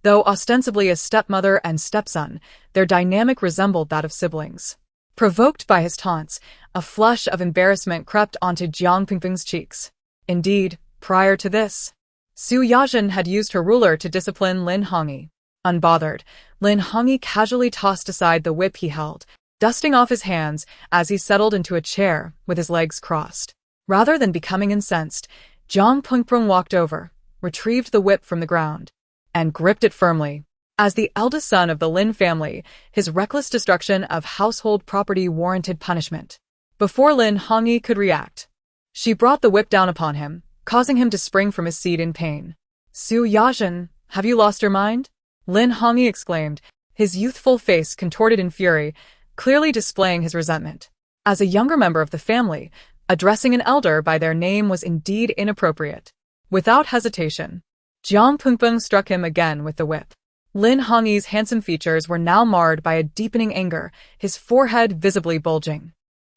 Though ostensibly a stepmother and stepson, their dynamic resembled that of siblings. Provoked by his taunts, a flush of embarrassment crept onto Jiang Pingping's cheeks. Indeed, prior to this, Su Yazhen had used her ruler to discipline Lin Hongyi. Unbothered, Lin Hongyi casually tossed aside the whip he held, dusting off his hands as he settled into a chair with his legs crossed. Rather than becoming incensed, Jiang Pingping walked over, retrieved the whip from the ground, and gripped it firmly. As the eldest son of the Lin family, his reckless destruction of household property warranted punishment. Before Lin Hongyi could react, she brought the whip down upon him, causing him to spring from his seat in pain. Su Yazhen, have you lost your mind? Lin Hongyi exclaimed, his youthful face contorted in fury, clearly displaying his resentment. As a younger member of the family, addressing an elder by their name was indeed inappropriate. Without hesitation, Jiang Pingping struck him again with the whip. Lin Hongyi's handsome features were now marred by a deepening anger, his forehead visibly bulging.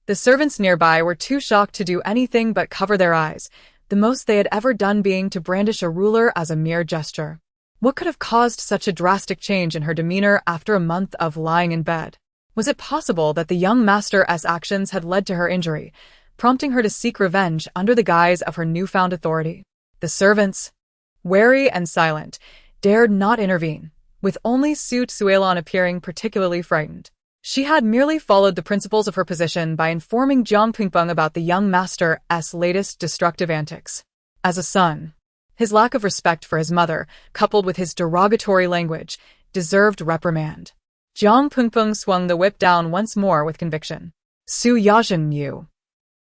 The servants nearby were too shocked to do anything but cover their eyes, the most they had ever done being to brandish a ruler as a mere gesture. What could have caused such a drastic change in her demeanor after a month of lying in bed? Was it possible that the young master's actions had led to her injury, prompting her to seek revenge under the guise of her newfound authority? The servants, wary and silent, dared not intervene, with only Su Tsuelon appearing particularly frightened. She had merely followed the principles of her position by informing Jiang Pingping about the young master's latest destructive antics. As a son, his lack of respect for his mother, coupled with his derogatory language, deserved reprimand. Jiang Pingping swung the whip down once more with conviction. Su Yazhen, you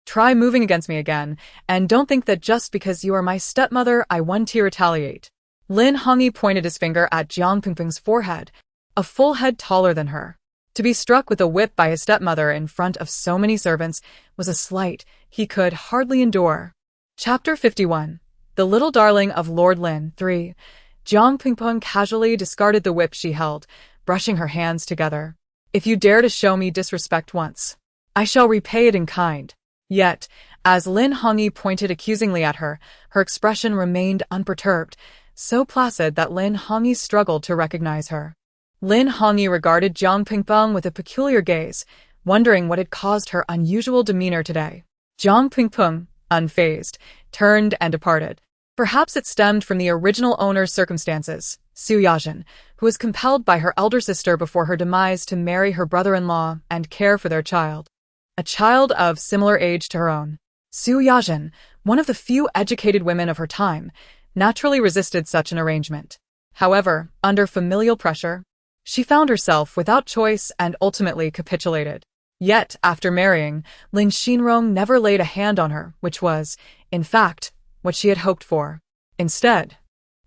try moving against me again, and don't think that just because you are my stepmother I want to retaliate. Lin Hongyi pointed his finger at Jiang Pingping's forehead, a full head taller than her. To be struck with a whip by his stepmother in front of so many servants was a slight he could hardly endure. Chapter 51. The Little Darling of Lord Lin. 3. Jiang Pingping casually discarded the whip she held, brushing her hands together. If you dare to show me disrespect once, I shall repay it in kind. Yet, as Lin Hongyi pointed accusingly at her, her expression remained unperturbed, so placid that Lin Hongyi struggled to recognize her. Lin Hongyi regarded Jiang Pingping with a peculiar gaze, wondering what had caused her unusual demeanor today. Jiang Pingping, unfazed, turned and departed. Perhaps it stemmed from the original owner's circumstances, Su Yazhen, who was compelled by her elder sister before her demise to marry her brother-in-law and care for their child. A child of similar age to her own. Su Yazhen, one of the few educated women of her time, naturally resisted such an arrangement. However, under familial pressure, she found herself without choice and ultimately capitulated. Yet, after marrying, Lin Xinrong never laid a hand on her, which was, in fact, what she had hoped for. Instead,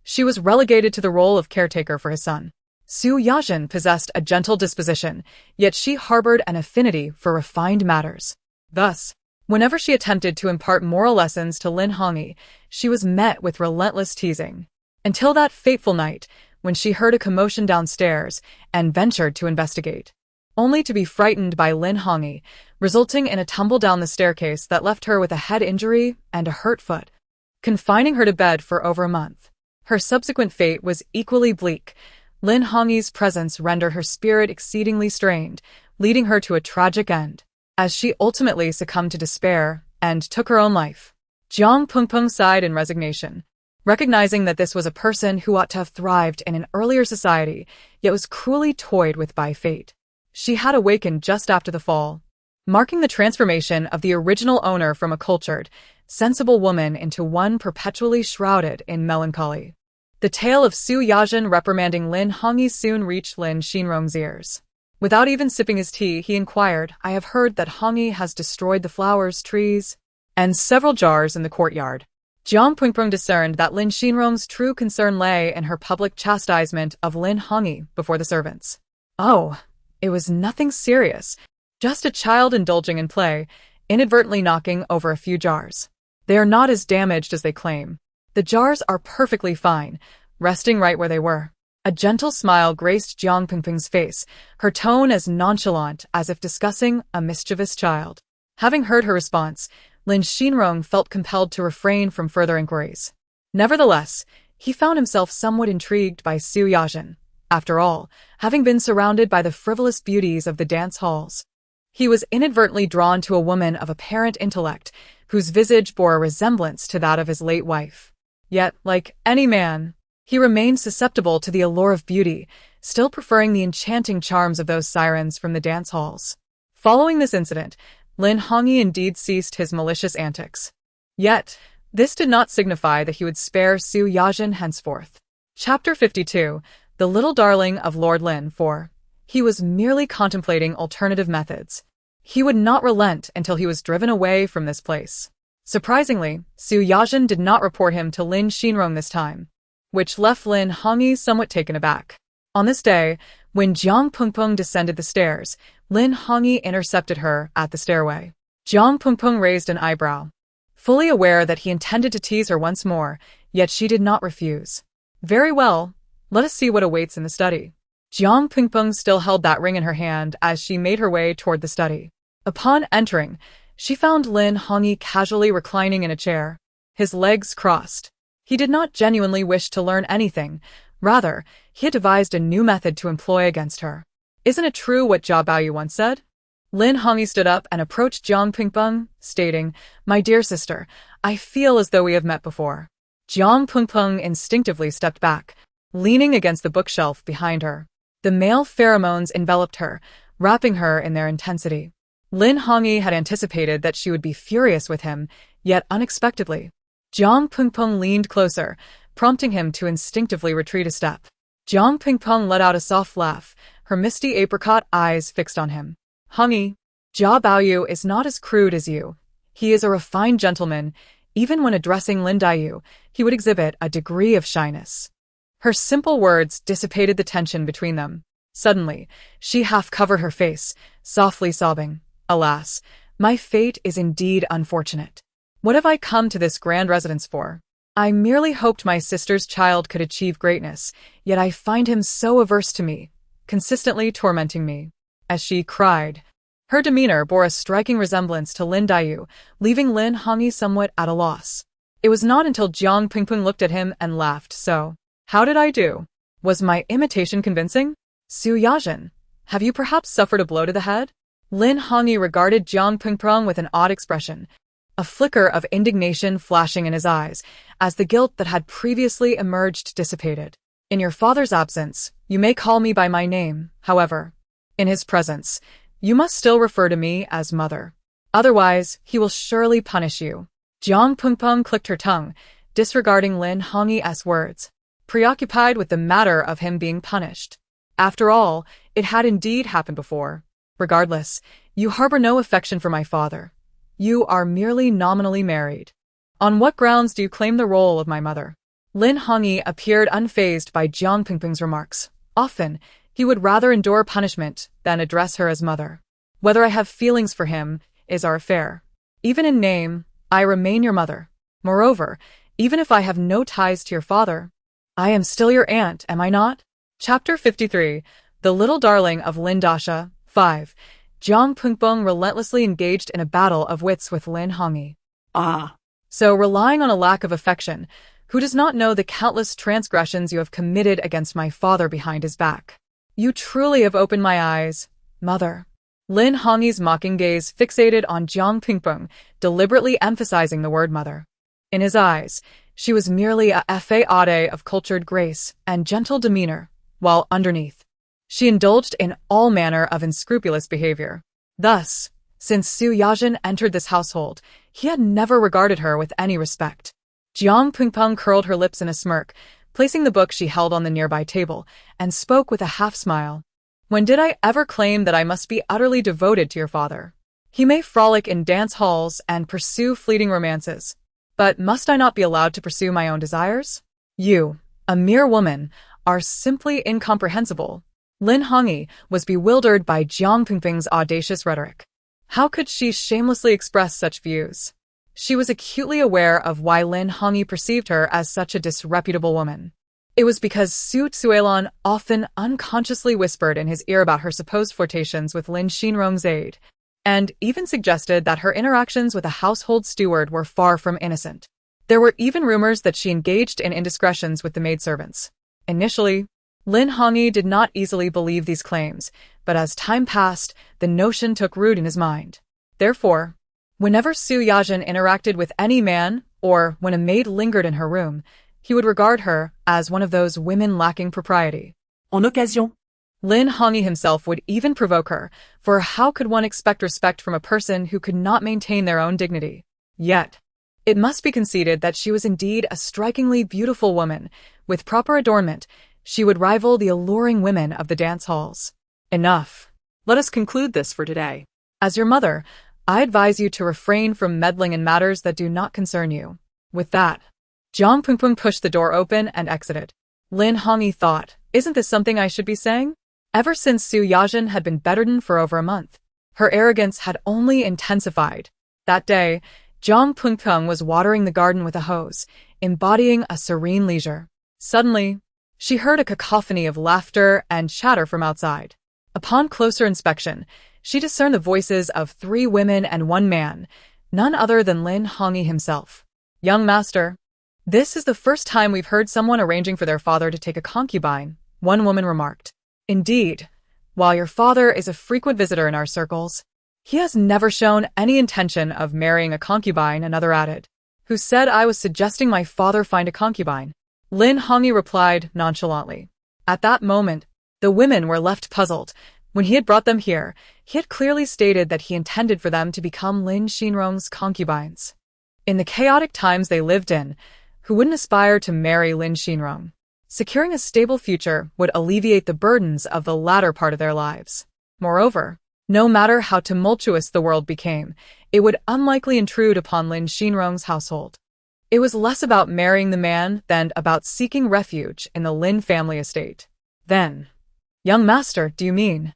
she was relegated to the role of caretaker for his son. Su Yajin possessed a gentle disposition, yet she harbored an affinity for refined matters. Thus, whenever she attempted to impart moral lessons to Lin Hongyi, she was met with relentless teasing. Until that fateful night, when she heard a commotion downstairs and ventured to investigate, only to be frightened by Lin Hongyi, resulting in a tumble down the staircase that left her with a head injury and a hurt foot, confining her to bed for over a month. Her subsequent fate was equally bleak. Lin Hongyi's presence rendered her spirit exceedingly strained, leading her to a tragic end, as she ultimately succumbed to despair and took her own life. Jiang Pengpeng sighed in resignation, recognizing that this was a person who ought to have thrived in an earlier society, yet was cruelly toyed with by fate. She had awakened just after the fall, marking the transformation of the original owner from a cultured, sensible woman into one perpetually shrouded in melancholy. The tale of Su Yajin reprimanding Lin Hongyi soon reached Lin Xinrong's ears. Without even sipping his tea, he inquired, "I have heard that Hongyi has destroyed the flowers, trees, and several jars in the courtyard." Jiang Pengpeng discerned that Lin Xinrong's true concern lay in her public chastisement of Lin Hongyi before the servants. Oh, it was nothing serious, just a child indulging in play, inadvertently knocking over a few jars. They are not as damaged as they claim. The jars are perfectly fine, resting right where they were. A gentle smile graced Jiang Pengpeng's face, her tone as nonchalant as if discussing a mischievous child. Having heard her response, Lin Xinrong felt compelled to refrain from further inquiries. Nevertheless, he found himself somewhat intrigued by Su Yajin. After all, having been surrounded by the frivolous beauties of the dance halls, he was inadvertently drawn to a woman of apparent intellect, whose visage bore a resemblance to that of his late wife. Yet, like any man, he remained susceptible to the allure of beauty, still preferring the enchanting charms of those sirens from the dance halls. Following this incident, Lin Hongyi indeed ceased his malicious antics. Yet, this did not signify that he would spare Su Yajin henceforth. Chapter 52, The Little Darling of Lord Lin 4. He was merely contemplating alternative methods. He would not relent until he was driven away from this place. Surprisingly, Su Yajin did not report him to Lin Xinrong this time, which left Lin Hongyi somewhat taken aback. On this day, when Jiang Pengpeng descended the stairs, Lin Hongyi intercepted her at the stairway. Jiang Pengpeng raised an eyebrow, fully aware that he intended to tease her once more, yet she did not refuse. "Very well, let us see what awaits in the study." Jiang Pengpeng still held that ring in her hand as she made her way toward the study. Upon entering, she found Lin Hongyi casually reclining in a chair, his legs crossed. He did not genuinely wish to learn anything. Rather, he had devised a new method to employ against her. "Isn't it true what Jia Baoyu once said?" Lin Hongyi stood up and approached Jiang Pengpeng, stating, "My dear sister, I feel as though we have met before." Jiang Pengpeng instinctively stepped back, leaning against the bookshelf behind her. The male pheromones enveloped her, wrapping her in their intensity. Lin Hongyi had anticipated that she would be furious with him, yet unexpectedly, Jiang Pengpeng leaned closer, prompting him to instinctively retreat a step. Jiang Pengpeng let out a soft laugh, her misty apricot eyes fixed on him. "Hongyi, Jia Baoyu is not as crude as you. He is a refined gentleman. Even when addressing Lin Daiyu, he would exhibit a degree of shyness." Her simple words dissipated the tension between them. Suddenly, she half covered her face, softly sobbing, "Alas, my fate is indeed unfortunate. What have I come to this grand residence for? I merely hoped my sister's child could achieve greatness, yet I find him so averse to me, consistently tormenting me." As she cried, her demeanor bore a striking resemblance to Lin Daiyu, leaving Lin Hongyi somewhat at a loss. It was not until Jiang Pengpeng looked at him and laughed, "So, how did I do? Was my imitation convincing? Su Yajin, have you perhaps suffered a blow to the head?" Lin Hongyi regarded Jiang Pengpeng with an odd expression, a flicker of indignation flashing in his eyes, as the guilt that had previously emerged dissipated. "In your father's absence, you may call me by my name, however. In his presence, you must still refer to me as mother. Otherwise, he will surely punish you." Jiang Pengpeng clicked her tongue, disregarding Lin Hongyi's words, preoccupied with the matter of him being punished. After all, it had indeed happened before. Regardless, You harbor no affection for my father. You are merely nominally married. On what grounds do you claim the role of my mother? Lin Hongyi appeared unfazed by Jiang Pingping's remarks. Often, he would rather endure punishment than address her as mother. Whether I have feelings for him is our affair. Even in name, I remain your mother. Moreover, even if I have no ties to your father, I am still your aunt, am I not? Chapter 53, The Little Darling of Lin Dasha, 5. Jiang Pingping relentlessly engaged in a battle of wits with Lin Hongyi. Ah. So, relying on a lack of affection, who does not know the countless transgressions you have committed against my father behind his back? You truly have opened my eyes, mother. Lin Hongyi's mocking gaze fixated on Jiang Pingping, deliberately emphasizing the word mother. In his eyes, she was merely a fade of cultured grace and gentle demeanor, while underneath, she indulged in all manner of unscrupulous behavior. Thus, since Su Yajin entered this household, he had never regarded her with any respect. Jiang Pingping curled her lips in a smirk, placing the book she held on the nearby table, and spoke with a half-smile. When did I ever claim that I must be utterly devoted to your father? He may frolic in dance halls and pursue fleeting romances, but must I not be allowed to pursue my own desires? You, a mere woman, are simply incomprehensible. Lin Hongyi was bewildered by Jiang Pingping's audacious rhetoric. How could she shamelessly express such views? She was acutely aware of why Lin Hongyi perceived her as such a disreputable woman. It was because Su Tsuelan often unconsciously whispered in his ear about her supposed flirtations with Lin Xinrong's aide, and even suggested that her interactions with a household steward were far from innocent. There were even rumors that she engaged in indiscretions with the maidservants. Initially, Lin Hongyi did not easily believe these claims, but as time passed, the notion took root in his mind. Therefore, whenever Su Yajin interacted with any man, or when a maid lingered in her room, he would regard her as one of those women lacking propriety. En occasion. Lin Hongyi himself would even provoke her, for how could one expect respect from a person who could not maintain their own dignity? Yet, it must be conceded that she was indeed a strikingly beautiful woman. With proper adornment, she would rival the alluring women of the dance halls. Enough. Let us conclude this for today. As your mother, I advise you to refrain from meddling in matters that do not concern you. With that, Jiang Pingping pushed the door open and exited. Lin Hongyi thought, isn't this something I should be saying? Ever since Su Yajin had been bedridden for over a month, her arrogance had only intensified. That day, Jiang Pingping was watering the garden with a hose, embodying a serene leisure. Suddenly, she heard a cacophony of laughter and chatter from outside. Upon closer inspection, she discerned the voices of 3 women and 1 man, none other than Lin Hongyi himself. Young master, this is the first time we've heard someone arranging for their father to take a concubine, one woman remarked. Indeed, while your father is a frequent visitor in our circles, he has never shown any intention of marrying a concubine, another added. Who said I was suggesting my father find a concubine? Lin Hongyi replied nonchalantly. At that moment, the women were left puzzled. When he had brought them here, he had clearly stated that he intended for them to become Lin Xinrong's concubines. In the chaotic times they lived in, who wouldn't aspire to marry Lin Xinrong? Securing a stable future would alleviate the burdens of the latter part of their lives. Moreover, no matter how tumultuous the world became, it would unlikely intrude upon Lin Xinrong's household. It was less about marrying the man than about seeking refuge in the Lin family estate. Then, young master, do you mean?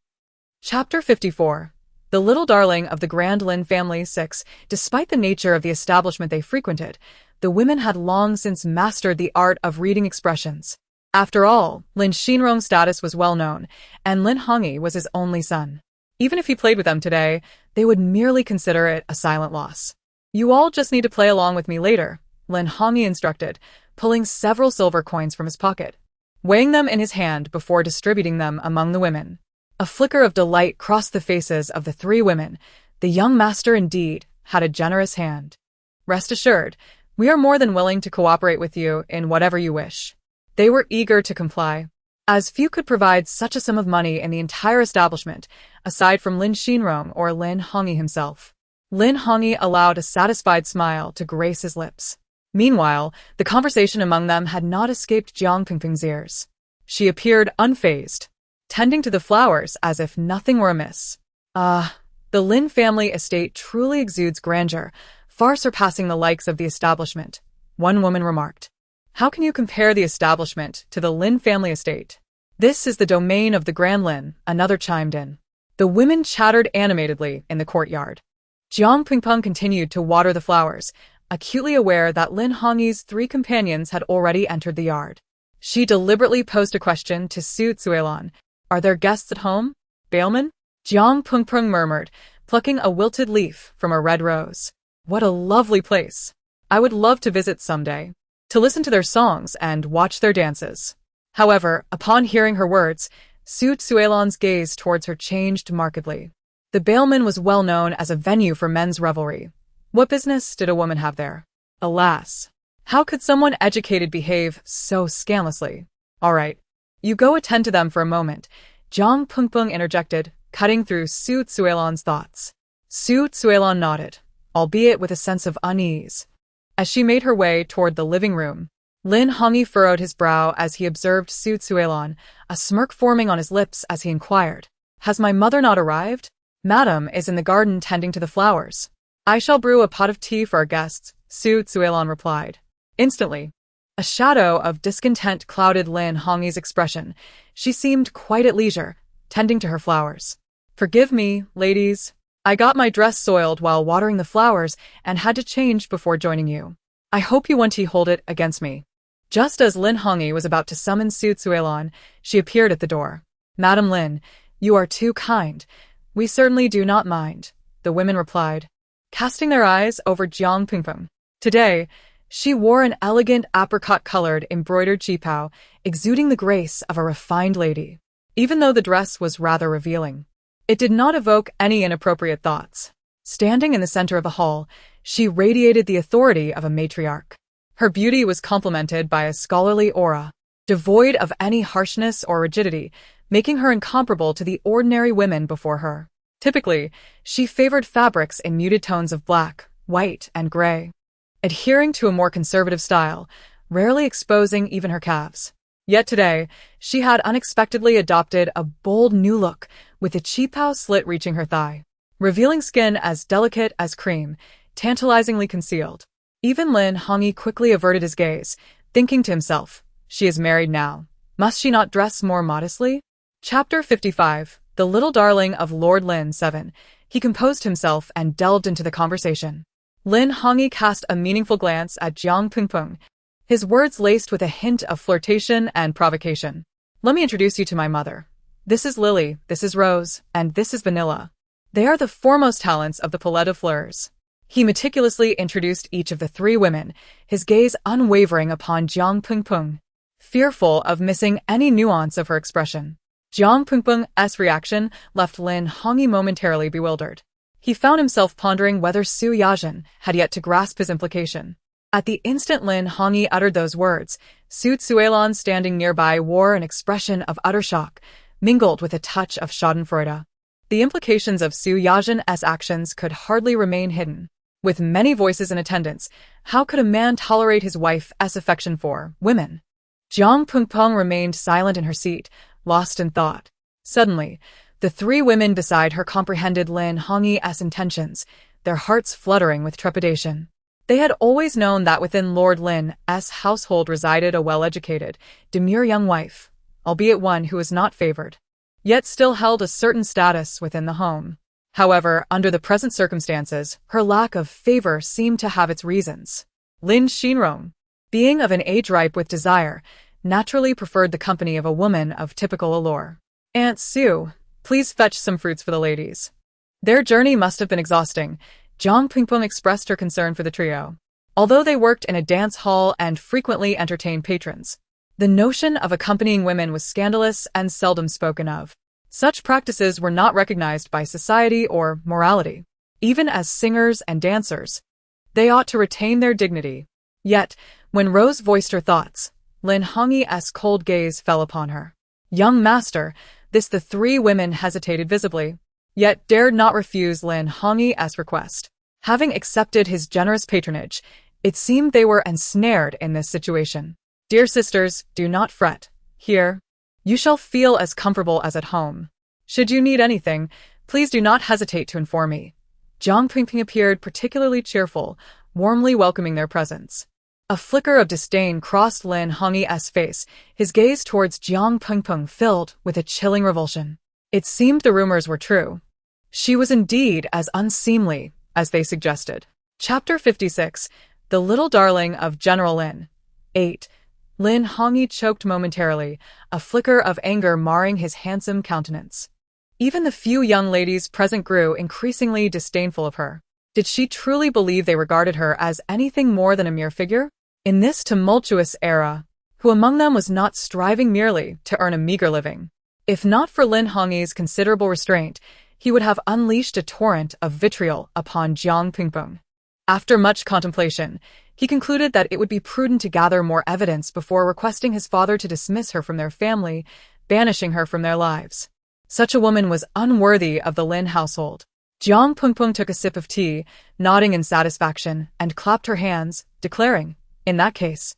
Chapter 54. The Little Darling of the Grand Lin Family 6. Despite the nature of the establishment they frequented, the women had long since mastered the art of reading expressions. After all, Lin Xinrong's status was well known, and Lin Hongyi was his only son. Even if he played with them today, they would merely consider it a silent loss. You all just need to play along with me later, Lin Hongyi instructed, pulling several silver coins from his pocket, weighing them in his hand before distributing them among the women. A flicker of delight crossed the faces of the 3 women. The young master indeed had a generous hand. Rest assured, we are more than willing to cooperate with you in whatever you wish. They were eager to comply, as few could provide such a sum of money in the entire establishment, aside from Lin Xinrong or Lin Hongyi himself. Lin Hongyi allowed a satisfied smile to grace his lips. Meanwhile, the conversation among them had not escaped Jiang Pingping's ears. She appeared unfazed, tending to the flowers as if nothing were amiss. The Lin family estate truly exudes grandeur, far surpassing the likes of the establishment, one woman remarked. How can you compare the establishment to the Lin family estate? This is the domain of the Grand Lin, another chimed in. The women chattered animatedly in the courtyard. Jiang Pingpeng continued to water the flowers, acutely aware that Lin Hongyi's 3 companions had already entered the yard. She deliberately posed a question to Su Zuelan. Are there guests at home, Bailman? Jiang Pingpeng murmured, plucking a wilted leaf from a red rose. What a lovely place. I would love to visit someday, to listen to their songs and watch their dances. However, upon hearing her words, Su Zuelan's gaze towards her changed markedly. The Bailman was well known as a venue for men's revelry. What business did a woman have there? Alas, how could someone educated behave so scandalously? All right, you go attend to them for a moment, Jiang Pingpeng interjected, cutting through Su Zuelan's thoughts. Su Zuelan nodded, albeit with a sense of unease. As she made her way toward the living room, Lin Hongyi furrowed his brow as he observed Su Zuelan, a smirk forming on his lips as he inquired, Has my mother not arrived? Madam is in the garden tending to the flowers. I shall brew a pot of tea for our guests, Su Zuelan replied. Instantly, a shadow of discontent clouded Lin Hongyi's expression. She seemed quite at leisure, tending to her flowers. Forgive me, ladies. I got my dress soiled while watering the flowers and had to change before joining you. I hope you won't hold it against me. Just as Lin Hongyi was about to summon Su Zuelan, she appeared at the door. Madam Lin, you are too kind. We certainly do not mind, the women replied, casting their eyes over Jiang Pingpeng. Today, she wore an elegant apricot-colored embroidered qipao, exuding the grace of a refined lady. Even though the dress was rather revealing, it did not evoke any inappropriate thoughts. Standing in the center of the hall, she radiated the authority of a matriarch. Her beauty was complemented by a scholarly aura, devoid of any harshness or rigidity, making her incomparable to the ordinary women before her. Typically, she favored fabrics in muted tones of black, white, and gray, adhering to a more conservative style, rarely exposing even her calves. Yet today, she had unexpectedly adopted a bold new look, with the qipao slit reaching her thigh, revealing skin as delicate as cream, tantalizingly concealed. Even Lin Hongyi quickly averted his gaze, thinking to himself, she is married now. Must she not dress more modestly? Chapter 55, The Little Darling of Lord Lin 7. He composed himself and delved into the conversation. Lin Hongyi cast a meaningful glance at Jiang Pingpeng, his words laced with a hint of flirtation and provocation. Let me introduce you to my mother. This is Lily, this is Rose, and this is Vanilla. They are the foremost talents of the Palais de Fleurs. He meticulously introduced each of the 3 women, his gaze unwavering upon Jiang Pingpeng, fearful of missing any nuance of her expression. Jiang Pingpeng's reaction left Lin Hongyi momentarily bewildered. He found himself pondering whether Su Yajin had yet to grasp his implication. At the instant Lin Hongyi uttered those words, Su Zuelan standing nearby wore an expression of utter shock, mingled with a touch of schadenfreude. The implications of Su Yajin's actions could hardly remain hidden. With many voices in attendance, how could a man tolerate his wife's affection for women? Jiang Pingpeng remained silent in her seat, lost in thought. Suddenly, the 3 women beside her comprehended Lin Hongyi's intentions, their hearts fluttering with trepidation. They had always known that within Lord Lin's household resided a well-educated, demure young wife, albeit one who was not favored, yet still held a certain status within the home. However, under the present circumstances, her lack of favor seemed to have its reasons. Lin Xinrong, being of an age ripe with desire, naturally preferred the company of a woman of typical allure. Aunt Sue, please fetch some fruits for the ladies. Their journey must have been exhausting. Jiang Pingpeng expressed her concern for the trio. Although they worked in a dance hall and frequently entertained patrons, the notion of accompanying women was scandalous and seldom spoken of. Such practices were not recognized by society or morality. Even as singers and dancers, they ought to retain their dignity. Yet, when Rose voiced her thoughts, Lin Hongyi's cold gaze fell upon her. Young master, the 3 women hesitated visibly, yet dared not refuse Lin Hongyi's request. Having accepted his generous patronage, it seemed they were ensnared in this situation. Dear sisters, do not fret. Here, you shall feel as comfortable as at home. Should you need anything, Please do not hesitate to inform me. Jiang Pingping appeared particularly cheerful, warmly welcoming their presence. A flicker of disdain crossed Lin Hongyi's face, his gaze towards Jiang Pingping filled with a chilling revulsion. It seemed the rumors were true. She was indeed as unseemly as they suggested. Chapter 56. The Little Darling of General Lin. 8. Lin Hongyi choked momentarily, a flicker of anger marring his handsome countenance. Even the few young ladies present grew increasingly disdainful of her. Did she truly believe they regarded her as anything more than a mere figure? In this tumultuous era, who among them was not striving merely to earn a meager living? If not for Lin Hongyi's considerable restraint, he would have unleashed a torrent of vitriol upon Jiang Pingping. After much contemplation, he concluded that it would be prudent to gather more evidence before requesting his father to dismiss her from their family, banishing her from their lives. Such a woman was unworthy of the Lin household. Jiang Pingping took a sip of tea, nodding in satisfaction, and clapped her hands, declaring, "In that case,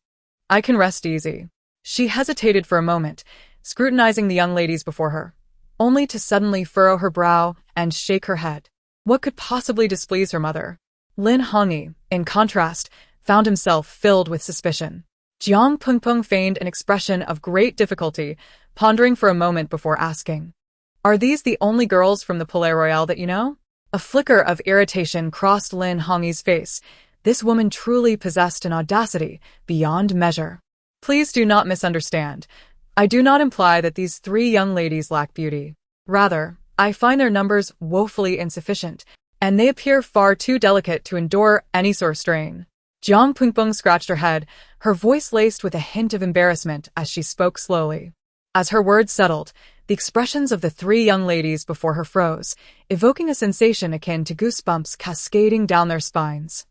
I can rest easy." She hesitated for a moment, scrutinizing the young ladies before her, only to suddenly furrow her brow and shake her head. What could possibly displease her mother? Lin Hongyi, in contrast, found himself filled with suspicion. Jiang Pingping feigned an expression of great difficulty, pondering for a moment before asking, "Are these the only girls from the Palais Royal that you know?" A flicker of irritation crossed Lin Hongyi's face. This woman truly possessed an audacity beyond measure. Please do not misunderstand. I do not imply that these three young ladies lack beauty. Rather, I find their numbers woefully insufficient, and they appear far too delicate to endure any sort of strain. Jiang Pingping scratched her head, her voice laced with a hint of embarrassment as she spoke slowly. As her words settled, the expressions of the three young ladies before her froze, evoking a sensation akin to goosebumps cascading down their spines.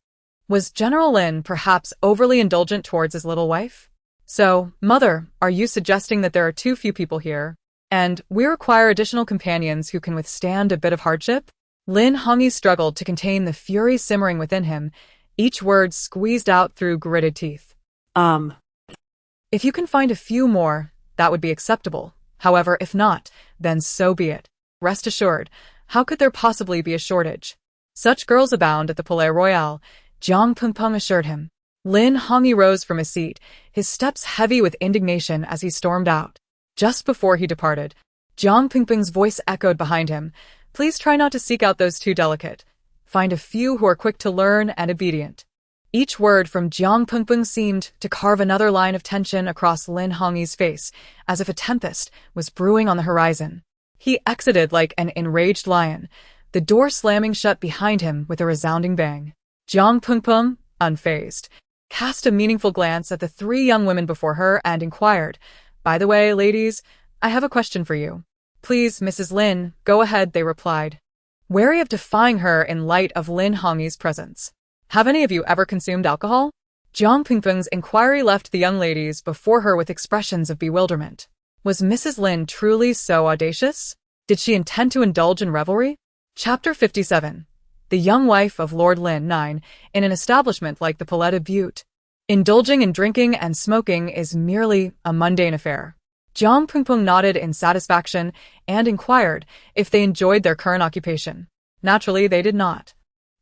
Was General Lin perhaps overly indulgent towards his little wife? So, Mother, are you suggesting that there are too few people here, and we require additional companions who can withstand a bit of hardship? Lin Hongyi struggled to contain the fury simmering within him, each word squeezed out through gritted teeth. If you can find a few more, that would be acceptable. However, if not, then so be it. Rest assured, how could there possibly be a shortage? Such girls abound at the Palais Royal, Jiang Pingping assured him. Lin Hongyi rose from his seat, his steps heavy with indignation as he stormed out. Just before he departed, Jiang Pingping's voice echoed behind him. Please try not to seek out those too delicate. Find a few who are quick to learn and obedient. Each word from Jiang Pingping seemed to carve another line of tension across Lin Hongyi's face, as if a tempest was brewing on the horizon. He exited like an enraged lion, the door slamming shut behind him with a resounding bang. Jiang Pingping, unfazed, cast a meaningful glance at the three young women before her and inquired, "By the way, ladies, I have a question for you." "Please, Mrs. Lin, go ahead," they replied, wary of defying her in light of Lin Hongyi's presence. "Have any of you ever consumed alcohol?" Jiang Pingping's inquiry left the young ladies before her with expressions of bewilderment. Was Mrs. Lin truly so audacious? Did she intend to indulge in revelry? Chapter 57. The young wife of Lord Lin 9, in an establishment like the Palais de Butte. Indulging in drinking and smoking is merely a mundane affair. Jiang Pingping nodded in satisfaction and inquired if they enjoyed their current occupation. Naturally, they did not.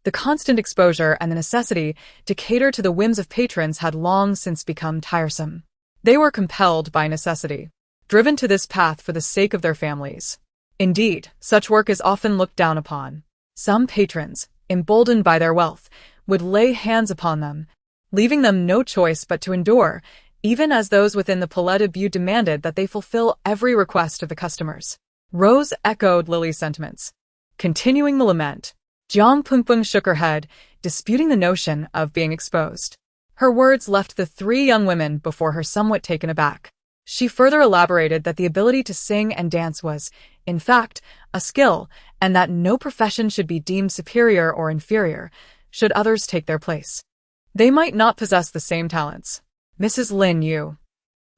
The constant exposure and the necessity to cater to the whims of patrons had long since become tiresome. They were compelled by necessity, driven to this path for the sake of their families. Indeed, such work is often looked down upon. Some patrons, emboldened by their wealth, would lay hands upon them, leaving them no choice but to endure, even as those within the Palais de Butte demanded that they fulfill every request of the customers. Rose echoed Lily's sentiments. Continuing the lament, Jiang Pingping shook her head, disputing the notion of being exposed. Her words left the three young women before her somewhat taken aback. She further elaborated that the ability to sing and dance was, in fact, a skill, and that no profession should be deemed superior or inferior, should others take their place. They might not possess the same talents. Mrs. Lin Yu.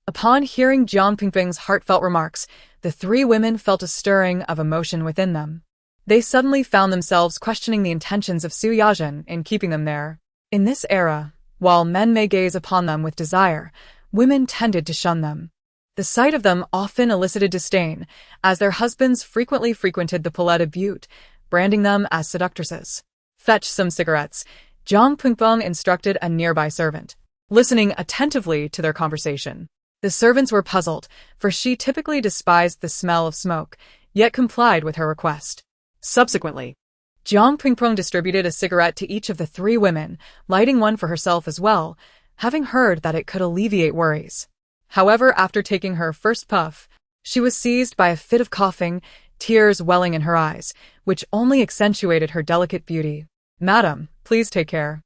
Upon hearing Jiang Pingping's heartfelt remarks, the three women felt a stirring of emotion within them. They suddenly found themselves questioning the intentions of Su Yazhen in keeping them there. In this era, while men may gaze upon them with desire, women tended to shun them. The sight of them often elicited disdain, as their husbands frequently frequented the Paletta Butte, branding them as seductresses. "Fetch some cigarettes," Jiang Pingpeng instructed a nearby servant, listening attentively to their conversation. The servants were puzzled, for she typically despised the smell of smoke, yet complied with her request. Subsequently, Jiang Pingpeng distributed a cigarette to each of the three women, lighting one for herself as well, having heard that it could alleviate worries. However, after taking her first puff, she was seized by a fit of coughing, tears welling in her eyes, which only accentuated her delicate beauty. "Madam, please take care."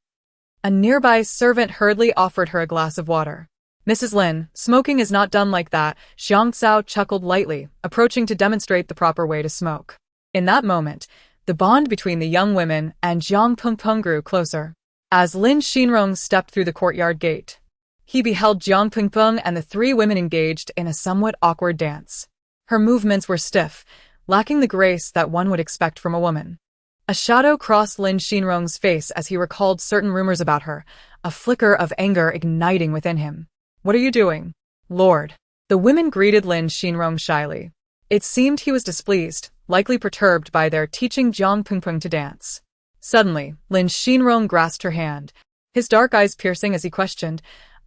A nearby servant hurriedly offered her a glass of water. "Mrs. Lin, smoking is not done like that," Xiang Cao chuckled lightly, approaching to demonstrate the proper way to smoke. In that moment, the bond between the young women and Jiang Pingpeng grew closer. As Lin Xinrong stepped through the courtyard gate, he beheld Jiang Pingpeng and the three women engaged in a somewhat awkward dance. Her movements were stiff, lacking the grace that one would expect from a woman. A shadow crossed Lin Xinrong's face as he recalled certain rumors about her, a flicker of anger igniting within him. "What are you doing, Lord?" The women greeted Lin Xinrong shyly. It seemed he was displeased, likely perturbed by their teaching Jiang Pingpeng to dance. Suddenly, Lin Xinrong grasped her hand, his dark eyes piercing as he questioned,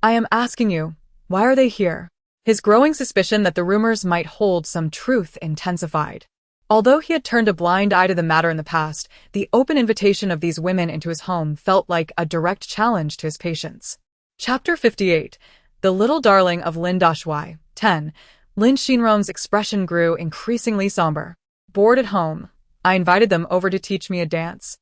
"I am asking you, why are they here?" His growing suspicion that the rumors might hold some truth intensified. Although he had turned a blind eye to the matter in the past, the open invitation of these women into his home felt like a direct challenge to his patience. Chapter 58. The Little Darling of Lin Dashui. 10. Lin Xinrong's expression grew increasingly somber. "Bored at home, I invited them over to teach me a dance,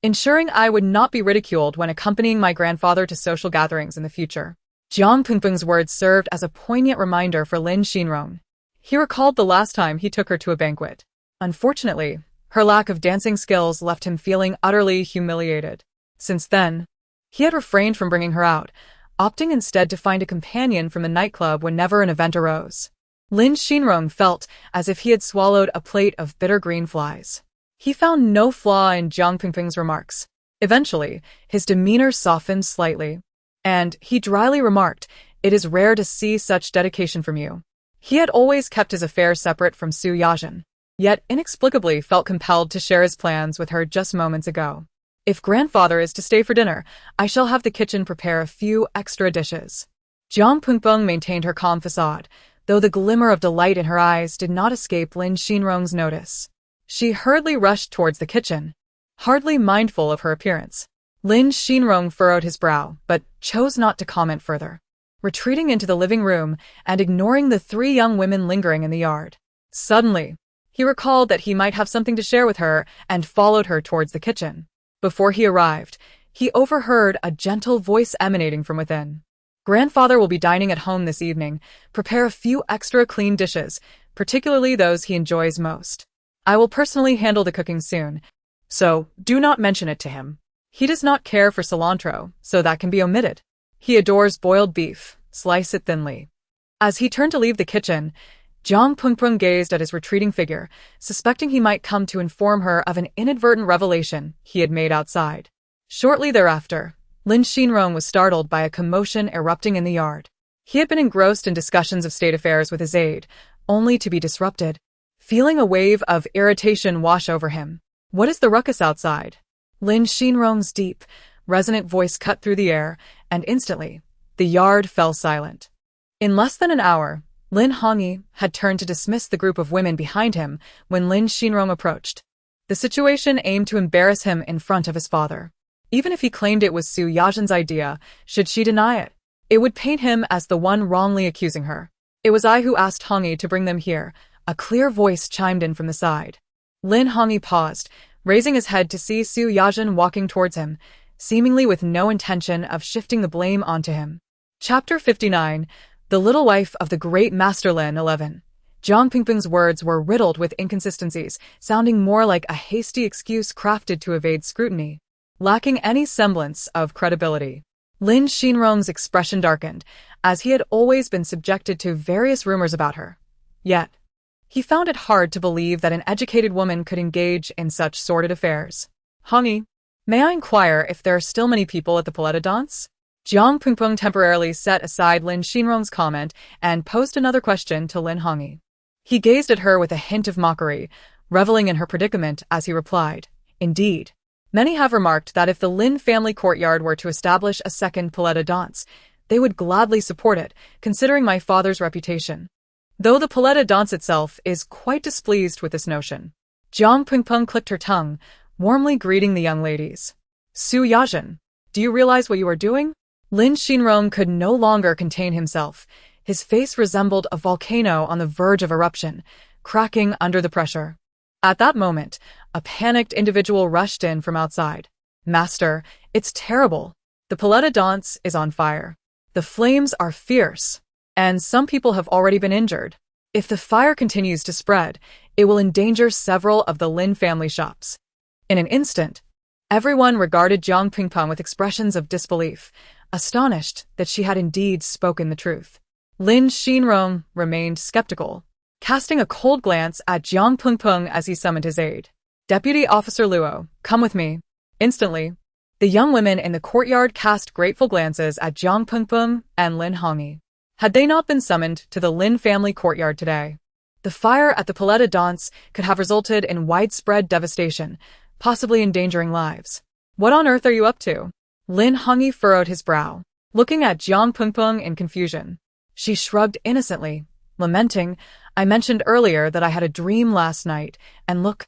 ensuring I would not be ridiculed when accompanying my grandfather to social gatherings in the future." Jiang Pingpeng's words served as a poignant reminder for Lin Xinrong. He recalled the last time he took her to a banquet. Unfortunately, her lack of dancing skills left him feeling utterly humiliated. Since then, he had refrained from bringing her out, opting instead to find a companion from the nightclub whenever an event arose. Lin Xinrong felt as if he had swallowed a plate of bitter green flies. He found no flaw in Jiang Pingpeng's remarks. Eventually, his demeanor softened slightly, and he dryly remarked, "It is rare to see such dedication from you." He had always kept his affairs separate from Su Yajin, yet inexplicably felt compelled to share his plans with her just moments ago. "If grandfather is to stay for dinner, I shall have the kitchen prepare a few extra dishes." Jiang Pingpeng maintained her calm facade, though the glimmer of delight in her eyes did not escape Lin Xinrong's notice. She hurriedly rushed towards the kitchen, hardly mindful of her appearance. Lin Xinrong furrowed his brow, but chose not to comment further, retreating into the living room and ignoring the three young women lingering in the yard. Suddenly, he recalled that he might have something to share with her and followed her towards the kitchen. Before he arrived, he overheard a gentle voice emanating from within. "Grandfather will be dining at home this evening. Prepare a few extra clean dishes, particularly those he enjoys most. I will personally handle the cooking soon, so do not mention it to him. He does not care for cilantro, so that can be omitted. He adores boiled beef, slice it thinly." As he turned to leave the kitchen, Jiang Pingpeng gazed at his retreating figure, suspecting he might come to inform her of an inadvertent revelation he had made outside. Shortly thereafter, Lin Xinrong was startled by a commotion erupting in the yard. He had been engrossed in discussions of state affairs with his aide, only to be disrupted. Feeling a wave of irritation wash over him. "What is the ruckus outside?" Lin Xinrong's deep, resonant voice cut through the air, and instantly, the yard fell silent. In less than an hour, Lin Hongyi had turned to dismiss the group of women behind him when Lin Xinrong approached. The situation aimed to embarrass him in front of his father. Even if he claimed it was Su Yajin's idea, should she deny it, it would paint him as the one wrongly accusing her. "It was I who asked Hongyi to bring them here," a clear voice chimed in from the side. Lin Hongyi paused, raising his head to see Su Yajin walking towards him, seemingly with no intention of shifting the blame onto him. Chapter 59. The Little Wife of the Great Master Lin 11. Jiang Pingpeng's words were riddled with inconsistencies, sounding more like a hasty excuse crafted to evade scrutiny, lacking any semblance of credibility. Lin Xinrong's expression darkened, as he had always been subjected to various rumors about her. Yet, he found it hard to believe that an educated woman could engage in such sordid affairs. "Hongyi, may I inquire if there are still many people at the Paletta dance?" Jiang Pingpeng temporarily set aside Lin Xinrong's comment and posed another question to Lin Hongyi. He gazed at her with a hint of mockery, reveling in her predicament as he replied, "Indeed. Many have remarked that if the Lin family courtyard were to establish a second Paleta Dance, they would gladly support it, considering my father's reputation. Though the Paleta Dance itself is quite displeased with this notion." Jiang Pingpeng clicked her tongue, warmly greeting the young ladies. "Su Yajin, do you realize what you are doing?" Lin Xinrong could no longer contain himself. His face resembled a volcano on the verge of eruption, cracking under the pressure. At that moment, a panicked individual rushed in from outside. "Master, it's terrible. The Paleta Dance is on fire. The flames are fierce, and some people have already been injured. If the fire continues to spread, it will endanger several of the Lin family shops." In an instant, everyone regarded Jiang Pingpeng with expressions of disbelief, astonished that she had indeed spoken the truth. Lin Xinrong remained skeptical, casting a cold glance at Jiang Pingpeng as he summoned his aide. "Deputy Officer Luo, come with me." Instantly, the young women in the courtyard cast grateful glances at Jiang Pingpeng and Lin Hongyi. Had they not been summoned to the Lin family courtyard today, the fire at the Paleta Dance could have resulted in widespread devastation, possibly endangering lives. "What on earth are you up to?" Lin Hongyi furrowed his brow, looking at Jiang Pingpeng in confusion. She shrugged innocently, lamenting, "I mentioned earlier that I had a dream last night, and look,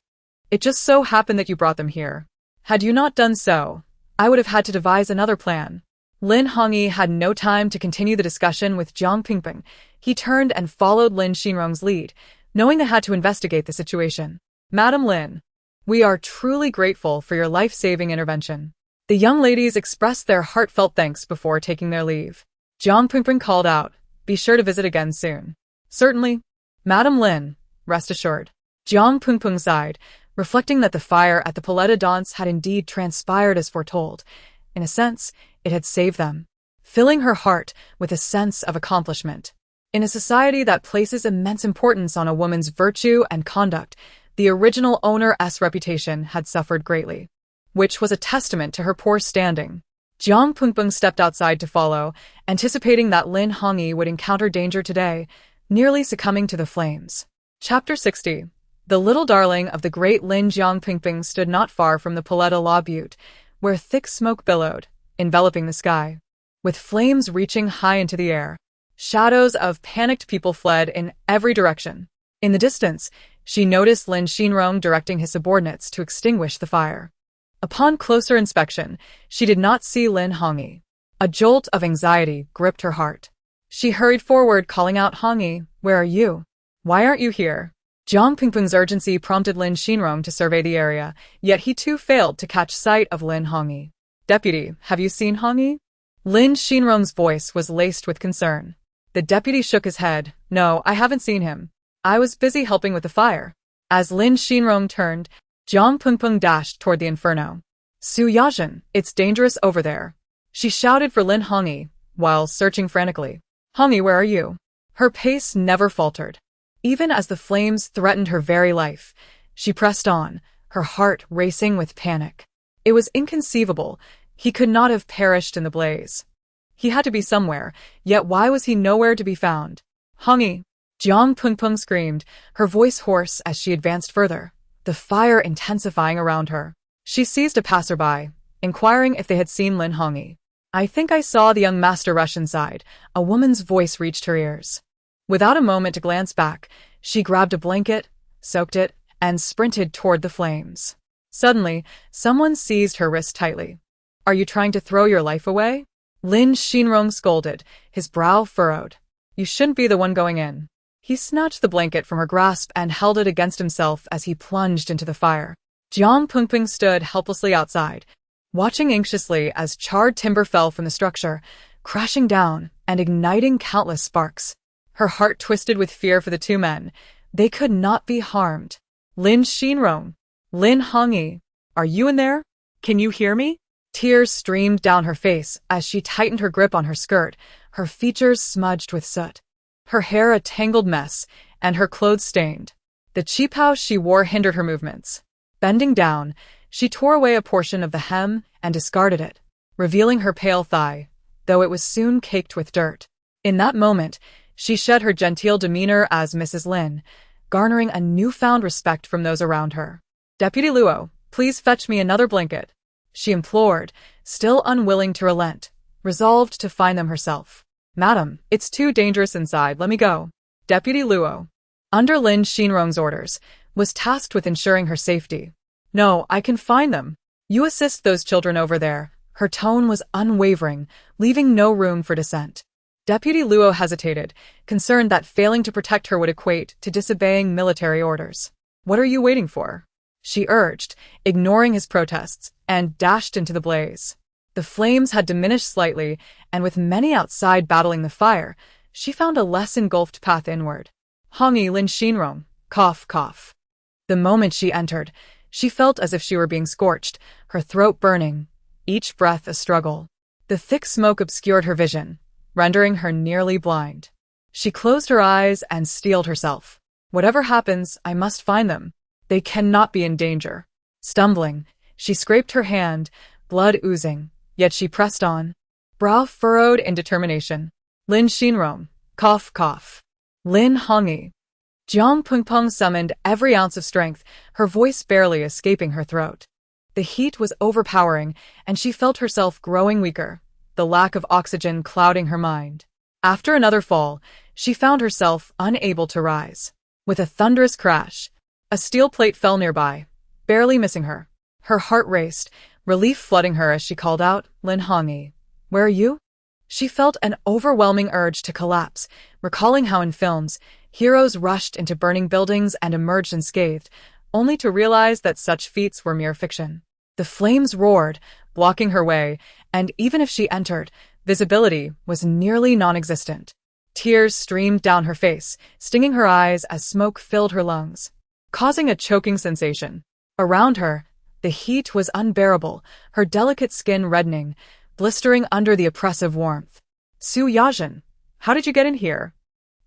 it just so happened that you brought them here. Had you not done so, I would have had to devise another plan." Lin Hongyi had no time to continue the discussion with Jiang Pingpeng. He turned and followed Lin Xinrong's lead, knowing they had to investigate the situation. "Madam Lin, we are truly grateful for your life-saving intervention." The young ladies expressed their heartfelt thanks before taking their leave. Jiang Pingpeng called out, "Be sure to visit again soon." "Certainly, Madam Lin, rest assured." Jiang Pingpeng sighed, reflecting that the fire at the Paleta Dance had indeed transpired as foretold. In a sense, it had saved them, filling her heart with a sense of accomplishment. In a society that places immense importance on a woman's virtue and conduct, the original owner's reputation had suffered greatly, which was a testament to her poor standing. Jiang Pingpeng stepped outside to follow, anticipating that Lin Hongyi would encounter danger today, nearly succumbing to the flames. Chapter 60. The little darling of the great Lin Jiang Pingpeng stood not far from the Paleta La Butte, where thick smoke billowed, enveloping the sky. With flames reaching high into the air, shadows of panicked people fled in every direction. In the distance, she noticed Lin Xinrong directing his subordinates to extinguish the fire. Upon closer inspection, she did not see Lin Hongyi. A jolt of anxiety gripped her heart. She hurried forward, calling out, "Hongyi, where are you? Why aren't you here?" Jiang Pingpeng's urgency prompted Lin Xinrong to survey the area, yet he too failed to catch sight of Lin Hongyi. "Deputy, have you seen Hongyi?" Lin Xinrong's voice was laced with concern. The deputy shook his head. "No, I haven't seen him. I was busy helping with the fire." As Lin Xinrong turned, Jiang Pingpeng dashed toward the inferno. "Su Yajin, it's dangerous over there." She shouted for Lin Hongyi, while searching frantically. "Hongyi, where are you?" Her pace never faltered. Even as the flames threatened her very life, she pressed on, her heart racing with panic. It was inconceivable. He could not have perished in the blaze. He had to be somewhere, yet why was he nowhere to be found? "Hongyi!" Jiang Pingpeng screamed, her voice hoarse as she advanced further, the fire intensifying around her. She seized a passerby, inquiring if they had seen Lin Hongyi. "I think I saw the young master rush inside," a woman's voice reached her ears. Without a moment to glance back, she grabbed a blanket, soaked it, and sprinted toward the flames. Suddenly, someone seized her wrist tightly. "Are you trying to throw your life away?" Lin Xinrong scolded, his brow furrowed. "You shouldn't be the one going in." He snatched the blanket from her grasp and held it against himself as he plunged into the fire. Jiang Pingpeng stood helplessly outside, watching anxiously as charred timber fell from the structure, crashing down and igniting countless sparks. Her heart twisted with fear for the two men. They could not be harmed. "Lin Xinrong! Lin Hongyi! Are you in there? Can you hear me?" Tears streamed down her face as she tightened her grip on her skirt, her features smudged with soot. Her hair a tangled mess, and her clothes stained. The qipao she wore hindered her movements. Bending down, she tore away a portion of the hem and discarded it, revealing her pale thigh, though it was soon caked with dirt. In that moment, she shed her genteel demeanor as Mrs. Lin, garnering a newfound respect from those around her. "Deputy Luo, please fetch me another blanket," she implored, still unwilling to relent, resolved to find them herself. "Madam, it's too dangerous inside, let me go." Deputy Luo, under Lin Xinrong's orders, was tasked with ensuring her safety. "No, I can find them. You assist those children over there." Her tone was unwavering, leaving no room for dissent. Deputy Luo hesitated, concerned that failing to protect her would equate to disobeying military orders. "What are you waiting for?" she urged, ignoring his protests, and dashed into the blaze. The flames had diminished slightly, and with many outside battling the fire, she found a less engulfed path inward. "Hongi Lin Xinrong, cough, cough." The moment she entered, she felt as if she were being scorched, her throat burning, each breath a struggle. The thick smoke obscured her vision, rendering her nearly blind. She closed her eyes and steeled herself. "Whatever happens, I must find them. They cannot be in danger." Stumbling, she scraped her hand, blood oozing, yet she pressed on, brow furrowed in determination. "Lin Xinrong, cough, cough. Lin Hongi." Jiang Pengpeng summoned every ounce of strength, her voice barely escaping her throat. The heat was overpowering, and she felt herself growing weaker, the lack of oxygen clouding her mind. After another fall, she found herself unable to rise. With a thunderous crash, a steel plate fell nearby, barely missing her. Her heart raced, relief flooding her as she called out, "Lin Hongi, where are you?" She felt an overwhelming urge to collapse, recalling how in films, heroes rushed into burning buildings and emerged unscathed, only to realize that such feats were mere fiction. The flames roared, blocking her way, and even if she entered, visibility was nearly non-existent. Tears streamed down her face, stinging her eyes as smoke filled her lungs, causing a choking sensation. Around her, the heat was unbearable, her delicate skin reddening, blistering under the oppressive warmth. "Su Yajin, how did you get in here?"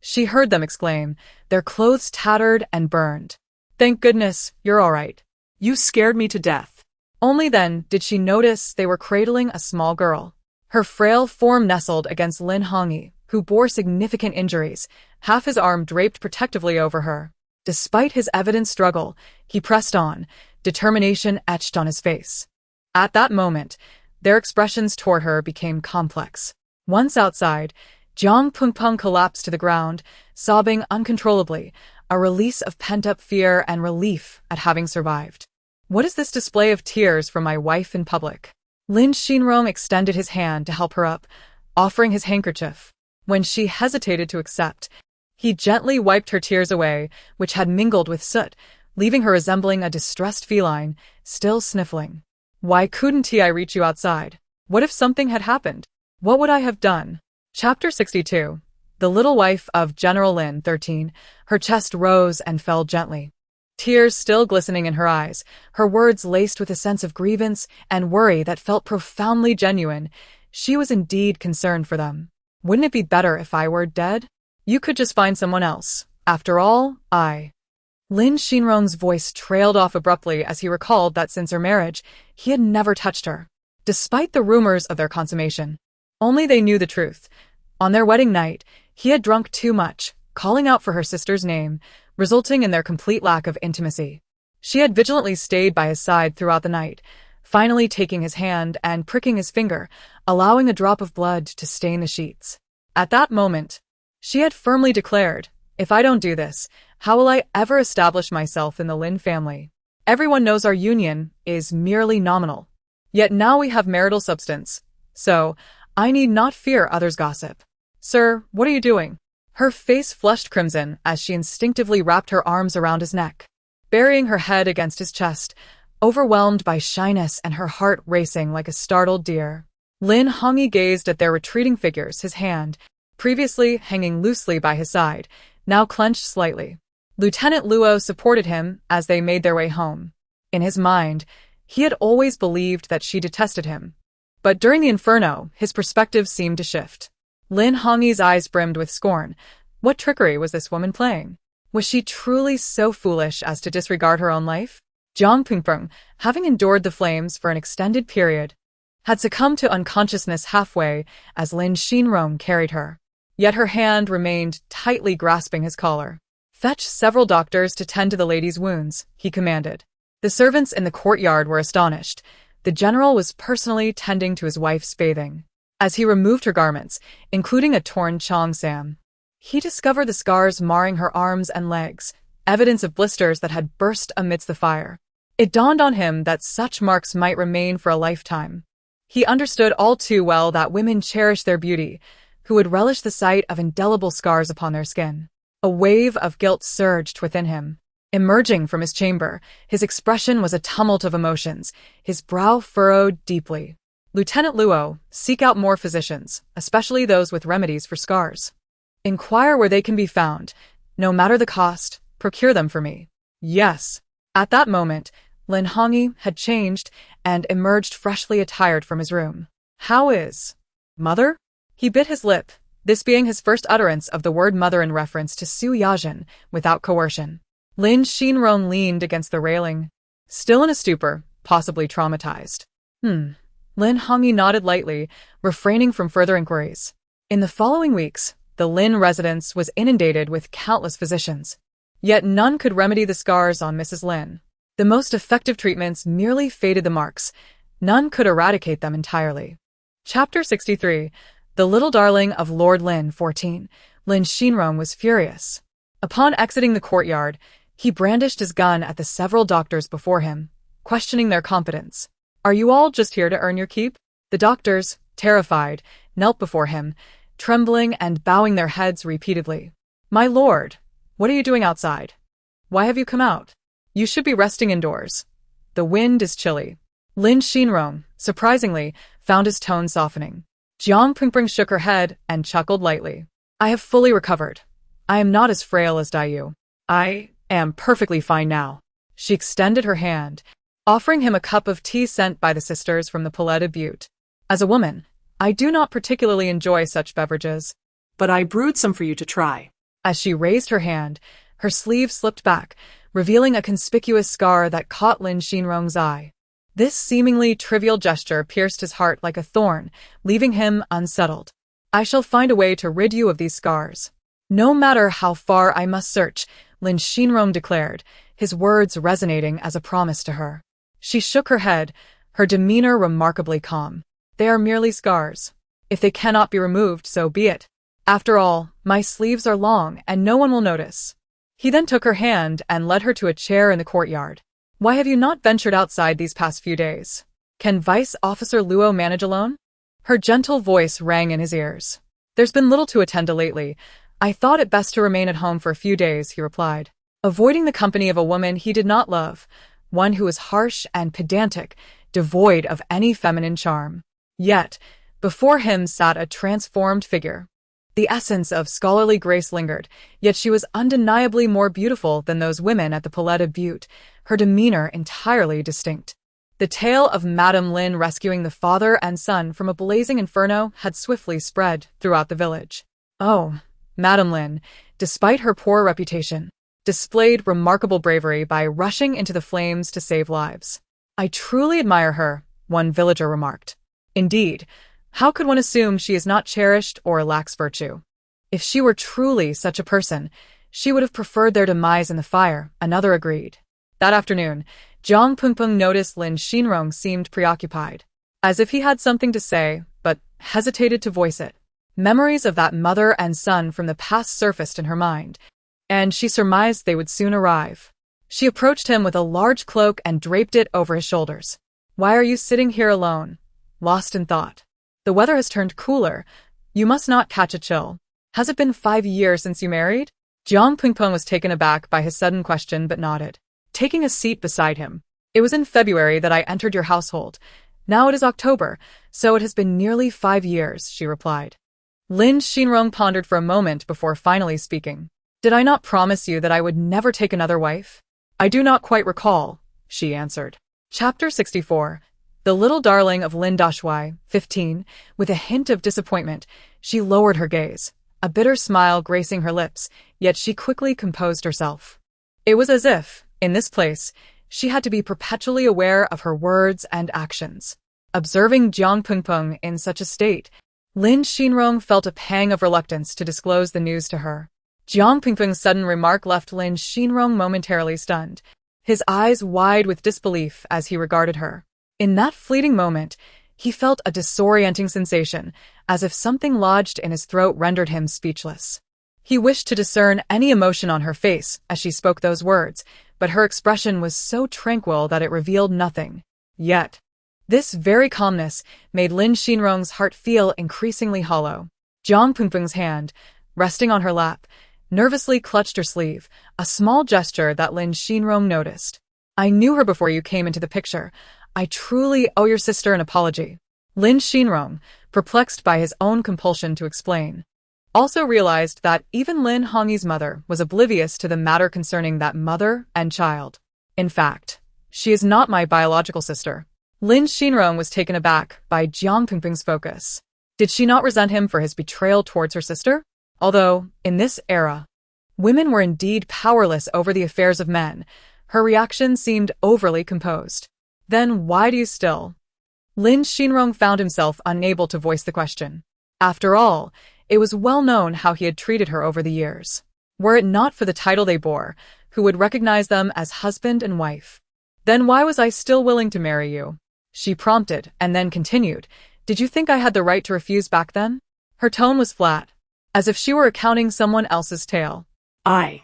she heard them exclaim, their clothes tattered and burned. "Thank goodness, you're all right. You scared me to death." Only then did she notice they were cradling a small girl. Her frail form nestled against Lin Hongi, who bore significant injuries, half his arm draped protectively over her. Despite his evident struggle, he pressed on, determination etched on his face. At that moment, their expressions toward her became complex. Once outside, Jiang Pengpeng collapsed to the ground, sobbing uncontrollably, a release of pent-up fear and relief at having survived. "What is this display of tears from my wife in public?" Lin Xinrong extended his hand to help her up, offering his handkerchief. When she hesitated to accept, he gently wiped her tears away, which had mingled with soot, leaving her resembling a distressed feline, still sniffling. "Why couldn't I reach you outside? What if something had happened? What would I have done?" Chapter 62. The Little Wife of General Lin 13, her chest rose and fell gently. Tears still glistening in her eyes, her words laced with a sense of grievance and worry that felt profoundly genuine, she was indeed concerned for them. "Wouldn't it be better if I were dead? You could just find someone else. After all, Lin Xinrong's voice trailed off abruptly as he recalled that since her marriage, he had never touched her. Despite the rumors of their consummation, only they knew the truth. On their wedding night, he had drunk too much, calling out for her sister's name, resulting in their complete lack of intimacy. She had vigilantly stayed by his side throughout the night, finally taking his hand and pricking his finger, allowing a drop of blood to stain the sheets. At that moment, she had firmly declared, "If I don't do this, how will I ever establish myself in the Lin family? Everyone knows our union is merely nominal. Yet now we have marital substance, so I need not fear others' gossip." "Sir, what are you doing?" Her face flushed crimson as she instinctively wrapped her arms around his neck, burying her head against his chest, overwhelmed by shyness and her heart racing like a startled deer. Lin Hongi gazed at their retreating figures, his hand, previously hanging loosely by his side, now clenched slightly. Lieutenant Luo supported him as they made their way home. In his mind, he had always believed that she detested him. But during the inferno, his perspective seemed to shift. Lin Hongi's eyes brimmed with scorn. What trickery was this woman playing? Was she truly so foolish as to disregard her own life? Jiang Pengpeng, having endured the flames for an extended period, had succumbed to unconsciousness halfway as Lin Xinrong carried her. Yet her hand remained tightly grasping his collar. "Fetch several doctors to tend to the lady's wounds," he commanded. The servants in the courtyard were astonished. The general was personally tending to his wife's bathing. As he removed her garments, including a torn cheongsam, he discovered the scars marring her arms and legs, evidence of blisters that had burst amidst the fire. It dawned on him that such marks might remain for a lifetime. He understood all too well that women cherish their beauty, who would relish the sight of indelible scars upon their skin. A wave of guilt surged within him. Emerging from his chamber, his expression was a tumult of emotions, his brow furrowed deeply. "Lieutenant Luo, seek out more physicians, especially those with remedies for scars. Inquire where they can be found. No matter the cost, procure them for me." "Yes." At that moment, Lin Hongyi had changed and emerged freshly attired from his room. "How is mother?" He bit his lip, this being his first utterance of the word mother in reference to Su Yajin without coercion. Lin Xinrong leaned against the railing, still in a stupor, possibly traumatized. Lin Hongyi nodded lightly, refraining from further inquiries. In the following weeks, the Lin residence was inundated with countless physicians. Yet none could remedy the scars on Mrs. Lin. The most effective treatments merely faded the marks. None could eradicate them entirely. Chapter 63. The Little Darling of Lord Lin 14. Lin Xinrong was furious. Upon exiting the courtyard, he brandished his gun at the several doctors before him, questioning their competence. "Are you all just here to earn your keep?" The doctors, terrified, knelt before him, trembling and bowing their heads repeatedly. "My lord, what are you doing outside? Why have you come out? You should be resting indoors. The wind is chilly." Lin Xinrong, surprisingly, found his tone softening. Jiang Pingping shook her head and chuckled lightly. "I have fully recovered. I am not as frail as Daiyu. I am perfectly fine now." She extended her hand, offering him a cup of tea sent by the sisters from the Palais Butte. "As a woman, I do not particularly enjoy such beverages, but I brewed some for you to try." As she raised her hand, her sleeve slipped back, revealing a conspicuous scar that caught Lin Xinrong's eye. This seemingly trivial gesture pierced his heart like a thorn, leaving him unsettled. "I shall find a way to rid you of these scars. No matter how far I must search," Lin Xinrong declared, his words resonating as a promise to her. She shook her head, her demeanor remarkably calm. "They are merely scars. If they cannot be removed, so be it. After all, my sleeves are long and no one will notice." He then took her hand and led her to a chair in the courtyard. "Why have you not ventured outside these past few days? Can Vice Officer Luo manage alone?" Her gentle voice rang in his ears. "There's been little to attend to lately. I thought it best to remain at home for a few days," he replied, avoiding the company of a woman he did not love, one who was harsh and pedantic, devoid of any feminine charm. Yet, before him sat a transformed figure. The essence of scholarly grace lingered, yet she was undeniably more beautiful than those women at the Palais Butte, her demeanor entirely distinct. The tale of Madame Lin rescuing the father and son from a blazing inferno had swiftly spread throughout the village. Oh, Madame Lin, despite her poor reputation, displayed remarkable bravery by rushing into the flames to save lives. "I truly admire her," one villager remarked. "Indeed, how could one assume she is not cherished or lacks virtue? If she were truly such a person, she would have preferred their demise in the fire," another agreed. That afternoon, Jiang Pingping noticed Lin Xinrong seemed preoccupied, as if he had something to say, but hesitated to voice it. Memories of that mother and son from the past surfaced in her mind, and she surmised they would soon arrive. She approached him with a large cloak and draped it over his shoulders. "Why are you sitting here alone, lost in thought? The weather has turned cooler. You must not catch a chill. Has it been 5 years since you married?" Jiang Pingpeng was taken aback by his sudden question but nodded, taking a seat beside him. "It was in February that I entered your household. Now it is October, so it has been nearly 5 years," she replied. Lin Xinrong pondered for a moment before finally speaking. "Did I not promise you that I would never take another wife?" "I do not quite recall," she answered. Chapter 64. The Little Darling of Lin Dashui 15. With a hint of disappointment, she lowered her gaze, a bitter smile gracing her lips, yet she quickly composed herself. It was as if, in this place, she had to be perpetually aware of her words and actions. Observing Jiang Pengpeng in such a state, Lin Xinrong felt a pang of reluctance to disclose the news to her. Jiang Pengpeng's sudden remark left Lin Xinrong momentarily stunned, his eyes wide with disbelief as he regarded her. In that fleeting moment, he felt a disorienting sensation, as if something lodged in his throat rendered him speechless. He wished to discern any emotion on her face as she spoke those words, but her expression was so tranquil that it revealed nothing. Yet, this very calmness made Lin Xinrong's heart feel increasingly hollow. Jiang Pengpeng's hand, resting on her lap, nervously clutched her sleeve, a small gesture that Lin Xinrong noticed. "I knew her before you came into the picture. I truly owe your sister an apology." Lin Xinrong, perplexed by his own compulsion to explain, also realized that even Lin Hongyi's mother was oblivious to the matter concerning that mother and child. "In fact, she is not my biological sister." Lin Xinrong was taken aback by Jiang Pengpeng's focus. Did she not resent him for his betrayal towards her sister? Although, in this era, women were indeed powerless over the affairs of men, her reaction seemed overly composed. "Then why do you still?" Lin Xinrong found himself unable to voice the question. After all, it was well known how he had treated her over the years. Were it not for the title they bore, who would recognize them as husband and wife? "Then why was I still willing to marry you?" she prompted, and then continued, "Did you think I had the right to refuse back then?" Her tone was flat, as if she were recounting someone else's tale. I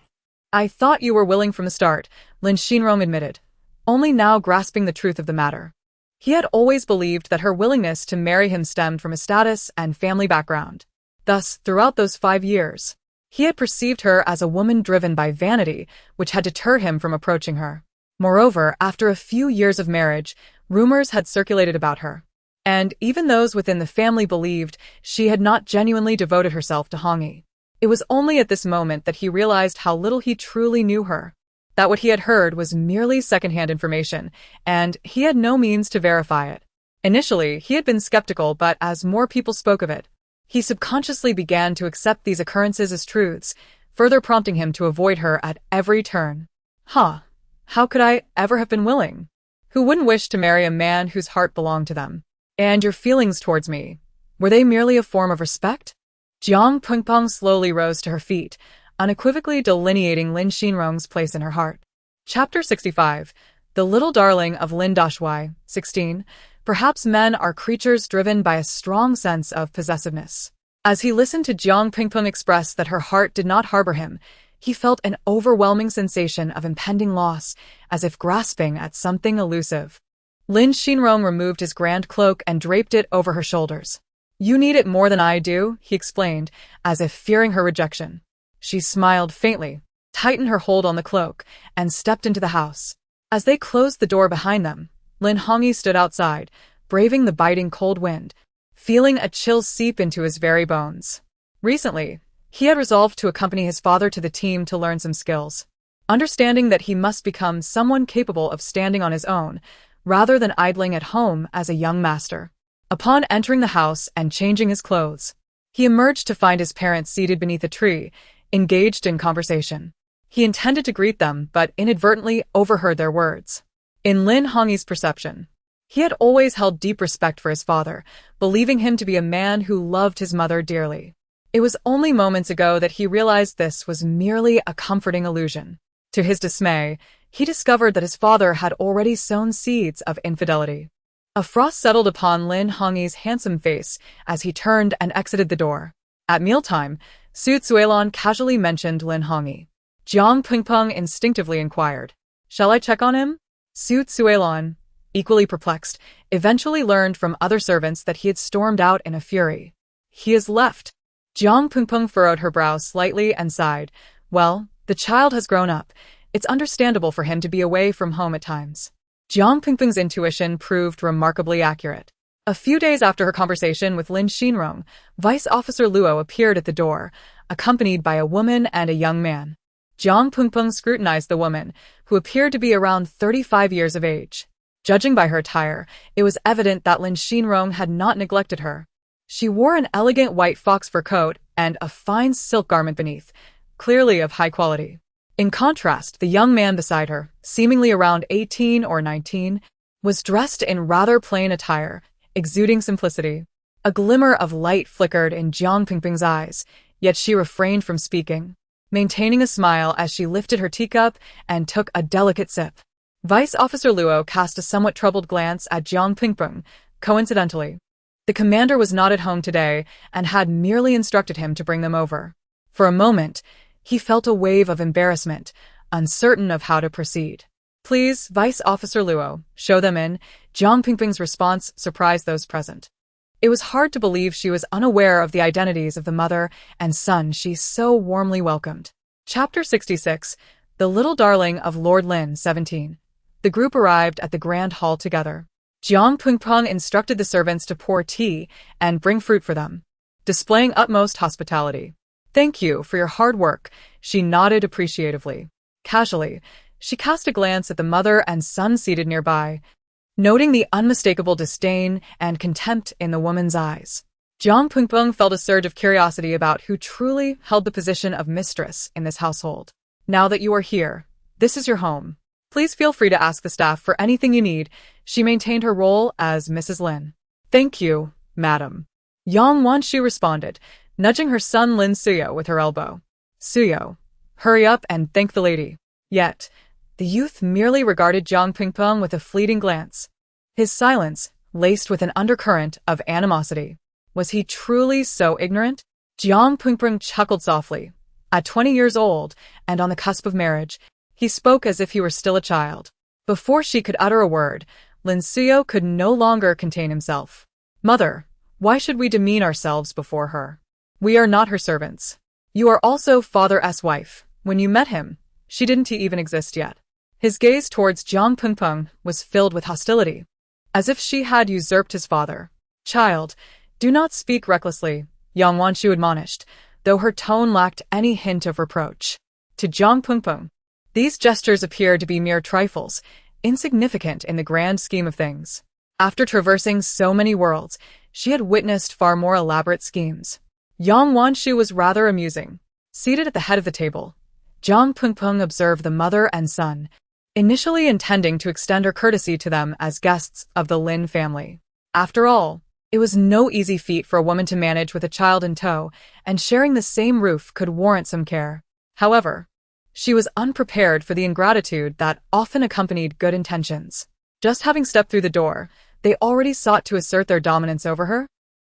thought you were willing from the start," Lin Xinrong admitted, only now grasping the truth of the matter. He had always believed that her willingness to marry him stemmed from his status and family background. Thus, throughout those 5 years, he had perceived her as a woman driven by vanity, which had deterred him from approaching her. Moreover, after a few years of marriage, rumors had circulated about her, and even those within the family believed she had not genuinely devoted herself to Hongyi. It was only at this moment that he realized how little he truly knew her, that what he had heard was merely secondhand information, and he had no means to verify it. Initially, he had been skeptical, but as more people spoke of it, he subconsciously began to accept these occurrences as truths, further prompting him to avoid her at every turn. How could I ever have been willing? Who wouldn't wish to marry a man whose heart belonged to them? And your feelings towards me, were they merely a form of respect? Jiang Pengpeng slowly rose to her feet, unequivocally delineating Lin Xinrong's place in her heart. Chapter 65. The Little Darling of Lin Dashui, 16. Perhaps men are creatures driven by a strong sense of possessiveness. As he listened to Jiang Pengpeng express that her heart did not harbor him, he felt an overwhelming sensation of impending loss, as if grasping at something elusive. Lin Xinrong removed his grand cloak and draped it over her shoulders. "You need it more than I do," he explained, as if fearing her rejection. She smiled faintly, tightened her hold on the cloak, and stepped into the house. As they closed the door behind them, Lin Hongyi stood outside, braving the biting cold wind, feeling a chill seep into his very bones. Recently, he had resolved to accompany his father to the team to learn some skills, understanding that he must become someone capable of standing on his own, rather than idling at home as a young master. Upon entering the house and changing his clothes, he emerged to find his parents seated beneath a tree, engaged in conversation. He intended to greet them, but inadvertently overheard their words. In Lin Hongyi's perception, he had always held deep respect for his father, believing him to be a man who loved his mother dearly. It was only moments ago that he realized this was merely a comforting illusion. To his dismay, he discovered that his father had already sown seeds of infidelity. A frost settled upon Lin Hongyi's handsome face as he turned and exited the door. At mealtime, Su Zuelon casually mentioned Lin Hongyi. Jiang Pengpeng instinctively inquired, "Shall I check on him?" Su Zuelon, equally perplexed, eventually learned from other servants that he had stormed out in a fury. "He has left." Jiang Pengpeng furrowed her brow slightly and sighed. "Well, the child has grown up. It's understandable for him to be away from home at times." Jiang Pengpeng's intuition proved remarkably accurate. A few days after her conversation with Lin Xinrong, Vice Officer Luo appeared at the door, accompanied by a woman and a young man. Jiang Pengpeng scrutinized the woman, who appeared to be around 35 years of age. Judging by her attire, it was evident that Lin Xinrong had not neglected her. She wore an elegant white fox fur coat and a fine silk garment beneath, clearly of high quality. In contrast, the young man beside her, seemingly around 18 or 19, was dressed in rather plain attire, exuding simplicity. A glimmer of light flickered in Jiang Pingping's eyes, yet she refrained from speaking, maintaining a smile as she lifted her teacup and took a delicate sip. Vice Officer Luo cast a somewhat troubled glance at Jiang Pingping, coincidentally. The commander was not at home today and had merely instructed him to bring them over. For a moment, he felt a wave of embarrassment, uncertain of how to proceed. Please, Vice Officer Luo, show them in. Jiang Pingping's response surprised those present. It was hard to believe she was unaware of the identities of the mother and son she so warmly welcomed. Chapter 66, The Little Darling of Lord Lin, 17. The group arrived at the grand hall together. Jiang Pingping instructed the servants to pour tea and bring fruit for them, displaying utmost hospitality. Thank you for your hard work, she nodded appreciatively. Casually, she cast a glance at the mother and son seated nearby, noting the unmistakable disdain and contempt in the woman's eyes. Jiang Pingping felt a surge of curiosity about who truly held the position of mistress in this household. Now that you are here, this is your home. Please feel free to ask the staff for anything you need. She maintained her role as Mrs. Lin. Thank you, madam. Yang Wanshu responded, nudging her son Lin Suyo with her elbow. Suyo, hurry up and thank the lady. Yet, the youth merely regarded Jiang Pingping with a fleeting glance. His silence, laced with an undercurrent of animosity. Was he truly so ignorant? Jiang Pingping chuckled softly. At 20 years old, and on the cusp of marriage, he spoke as if he were still a child. Before she could utter a word, Lin Suyo could no longer contain himself. Mother, why should we demean ourselves before her? We are not her servants. You are also Father's wife. When you met him, she didn't even exist yet. His gaze towards Jiang Pingping was filled with hostility, as if she had usurped his father. Child, do not speak recklessly, Yang Wanshu admonished, though her tone lacked any hint of reproach. To Jiang Pingping, these gestures appeared to be mere trifles, insignificant in the grand scheme of things. After traversing so many worlds, she had witnessed far more elaborate schemes. Yang Wanshu was rather amusing. Seated at the head of the table, Jiang Pingping observed the mother and son, initially intending to extend her courtesy to them as guests of the Lin family. After all, it was no easy feat for a woman to manage with a child in tow, and sharing the same roof could warrant some care. However, she was unprepared for the ingratitude that often accompanied good intentions. Just having stepped through the door, they already sought to assert their dominance over her.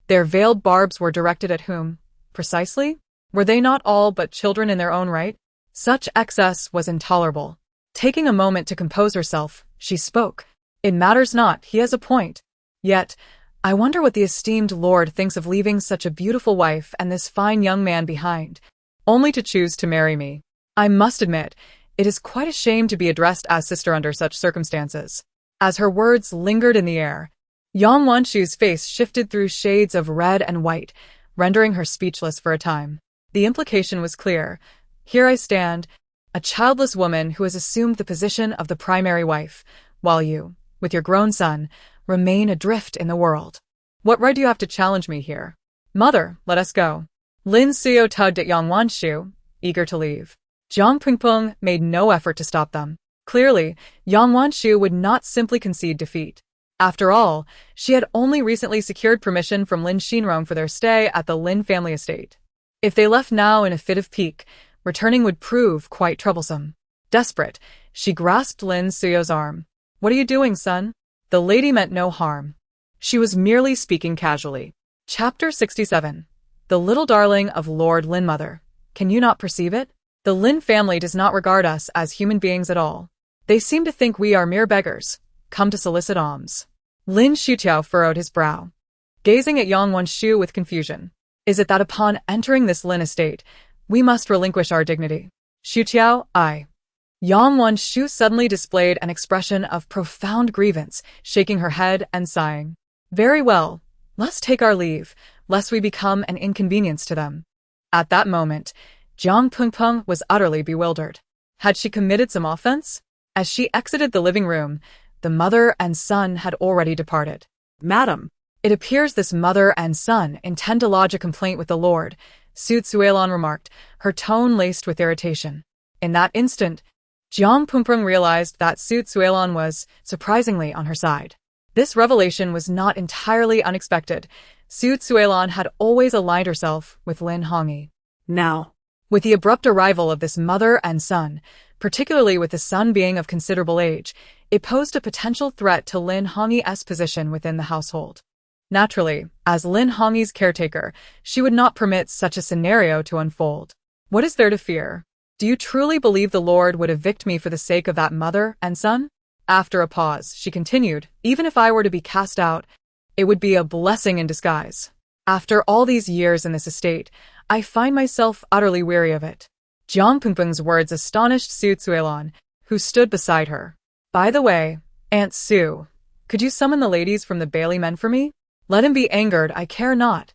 Their veiled barbs were directed at whom, precisely? Were they not all but children in their own right? Such excess was intolerable. Taking a moment to compose herself, she spoke. It matters not, he has a point. Yet, I wonder what the esteemed lord thinks of leaving such a beautiful wife and this fine young man behind, only to choose to marry me. I must admit, it is quite a shame to be addressed as sister under such circumstances. As her words lingered in the air, Yang Wanshu's face shifted through shades of red and white, rendering her speechless for a time. The implication was clear. Here I stand, a childless woman who has assumed the position of the primary wife, while you, with your grown son, remain adrift in the world. What right do you have to challenge me here? Mother, let us go. Lin Suyo tugged at Yang Wanshu, eager to leave. Jiang Pingping made no effort to stop them. Clearly, Yang Wanshu would not simply concede defeat. After all, she had only recently secured permission from Lin Xinrong for their stay at the Lin family estate. If they left now in a fit of pique, returning would prove quite troublesome. Desperate, she grasped Lin Suyo's arm. What are you doing, son? The lady meant no harm. She was merely speaking casually. Chapter 67. The Little Darling of Lord Lin. Mother, can you not perceive it? The Lin family does not regard us as human beings at all. They seem to think we are mere beggars, come to solicit alms. Lin Xiutiao furrowed his brow, gazing at Yang Wanshu with confusion. Is it that upon entering this Lin estate, we must relinquish our dignity? Xiutiao, I. Yang Wanshu suddenly displayed an expression of profound grievance, shaking her head and sighing. Very well, let's take our leave, lest we become an inconvenience to them. At that moment, Jiang Pingping was utterly bewildered. Had she committed some offense? As she exited the living room, the mother and son had already departed. Madam, It appears this mother and son intend to lodge a complaint with the lord, Su Tsuelon remarked, her tone laced with irritation. In that instant, Jiang Pingping realized that Su Tsuelon was, surprisingly, on her side. This revelation was not entirely unexpected. Su Tsuelon had always aligned herself with Lin Hongyi. Now, With the abrupt arrival of this mother and son, particularly with the son being of considerable age, it posed a potential threat to Lin Hongyi's position within the household. Naturally, as Lin Hongyi's caretaker, she would not permit such a scenario to unfold. What is there to fear? Do you truly believe the Lord would evict me for the sake of that mother and son? After a pause, she continued, even if I were to be cast out, it would be a blessing in disguise. After all these years in this estate, I find myself utterly weary of it. Jiang Pengpeng's words astonished Su Tsuelon, who stood beside her. By the way, Aunt Su, could you summon the ladies from the Bailey men for me? Let him be angered, I care not.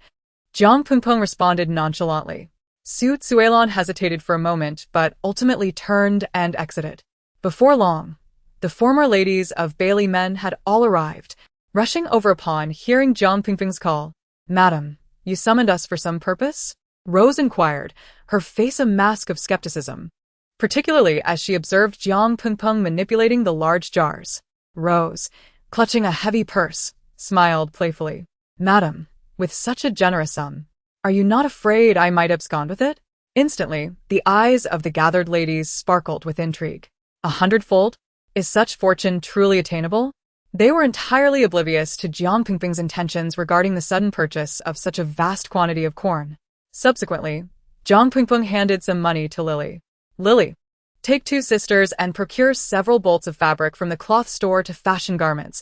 Jiang Pengpeng responded nonchalantly. Su Tsuelon hesitated for a moment, but ultimately turned and exited. Before long, the former ladies of Bailey men had all arrived, rushing over upon hearing Jiang Pengpeng's call. Madam, you summoned us for some purpose? Rose inquired, her face a mask of skepticism, particularly as she observed Jiang Pengpeng manipulating the large jars. Rose, clutching a heavy purse, smiled playfully. Madam, with such a generous sum, are you not afraid I might abscond with it? Instantly, the eyes of the gathered ladies sparkled with intrigue. 100-fold? Is such fortune truly attainable? They were entirely oblivious to Jiang Pengpeng's intentions regarding the sudden purchase of such a vast quantity of corn. Subsequently, Jiang Pengpeng handed some money to Lily. Lily, take 2 sisters and procure several bolts of fabric from the cloth store to fashion garments.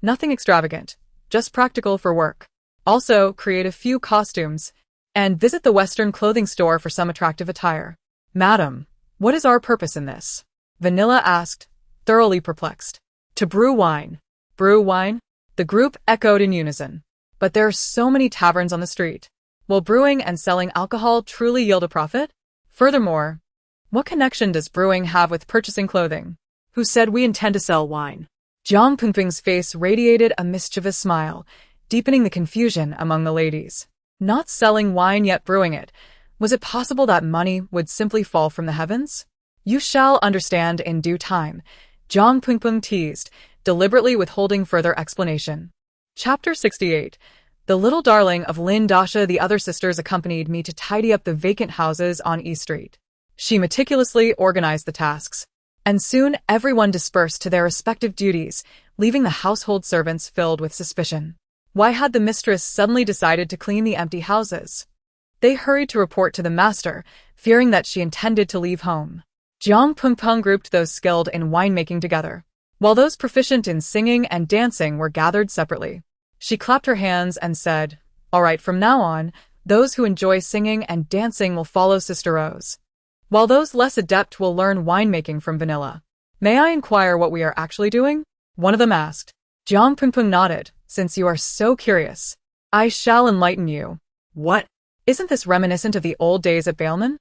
Nothing extravagant, just practical for work. Also, create a few costumes, and visit the Western clothing store for some attractive attire. Madam, what is our purpose in this? Vanilla asked, thoroughly perplexed. To brew wine. Brew wine? The group echoed in unison. But there are so many taverns on the street. Will brewing and selling alcohol truly yield a profit? Furthermore, what connection does brewing have with purchasing clothing? who said we intend to sell wine? Jiang Pengpeng's face radiated a mischievous smile, deepening the confusion among the ladies. Not selling wine yet brewing it. Was it possible that money would simply fall from the heavens? You shall understand in due time, Jiang Pengpeng teased, deliberately withholding further explanation. Chapter 68. The little darling of Lin Dasha. The other sisters accompanied me to tidy up the vacant houses on E Street. She meticulously organized the tasks, and soon everyone dispersed to their respective duties, leaving the household servants filled with suspicion. Why had the mistress suddenly decided to clean the empty houses? They hurried to report to the master, fearing that she intended to leave home. Jiang Pengpeng grouped those skilled in winemaking together, while those proficient in singing and dancing were gathered separately. She clapped her hands and said, "All right, from now on, those who enjoy singing and dancing will follow Sister Rose, while those less adept will learn winemaking from Vanilla. May I inquire what we are actually doing?" One of them asked. Jiang Pengpeng nodded. "Since you are so curious, I shall enlighten you." What? "Isn't this reminiscent of the old days at Bailman?"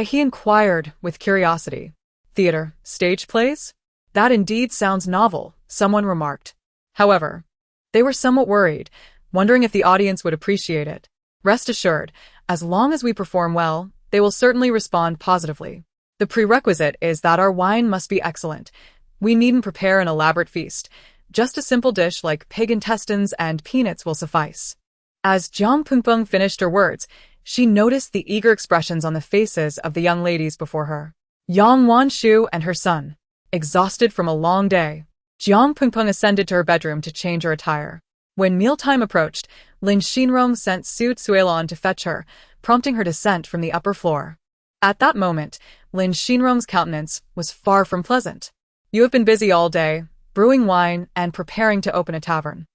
He inquired with curiosity. "Theater, stage plays? That indeed sounds novel," someone remarked. However, they were somewhat worried, wondering if the audience would appreciate it. "Rest assured, as long as we perform well, they will certainly respond positively. The prerequisite is that our wine must be excellent. We needn't prepare an elaborate feast. Just a simple dish like pig intestines and peanuts will suffice." As Jiang Pengpeng finished her words, she noticed the eager expressions on the faces of the young ladies before her. Yang Wanshu and her son, exhausted from a long day. Jiang Pengpeng ascended to her bedroom to change her attire. When mealtime approached, Lin Xinrong sent Su Tsuelon to fetch her, prompting her descent from the upper floor. At that moment, Lin Xinrong's countenance was far from pleasant. "You have been busy all day, brewing wine and preparing to open a tavern.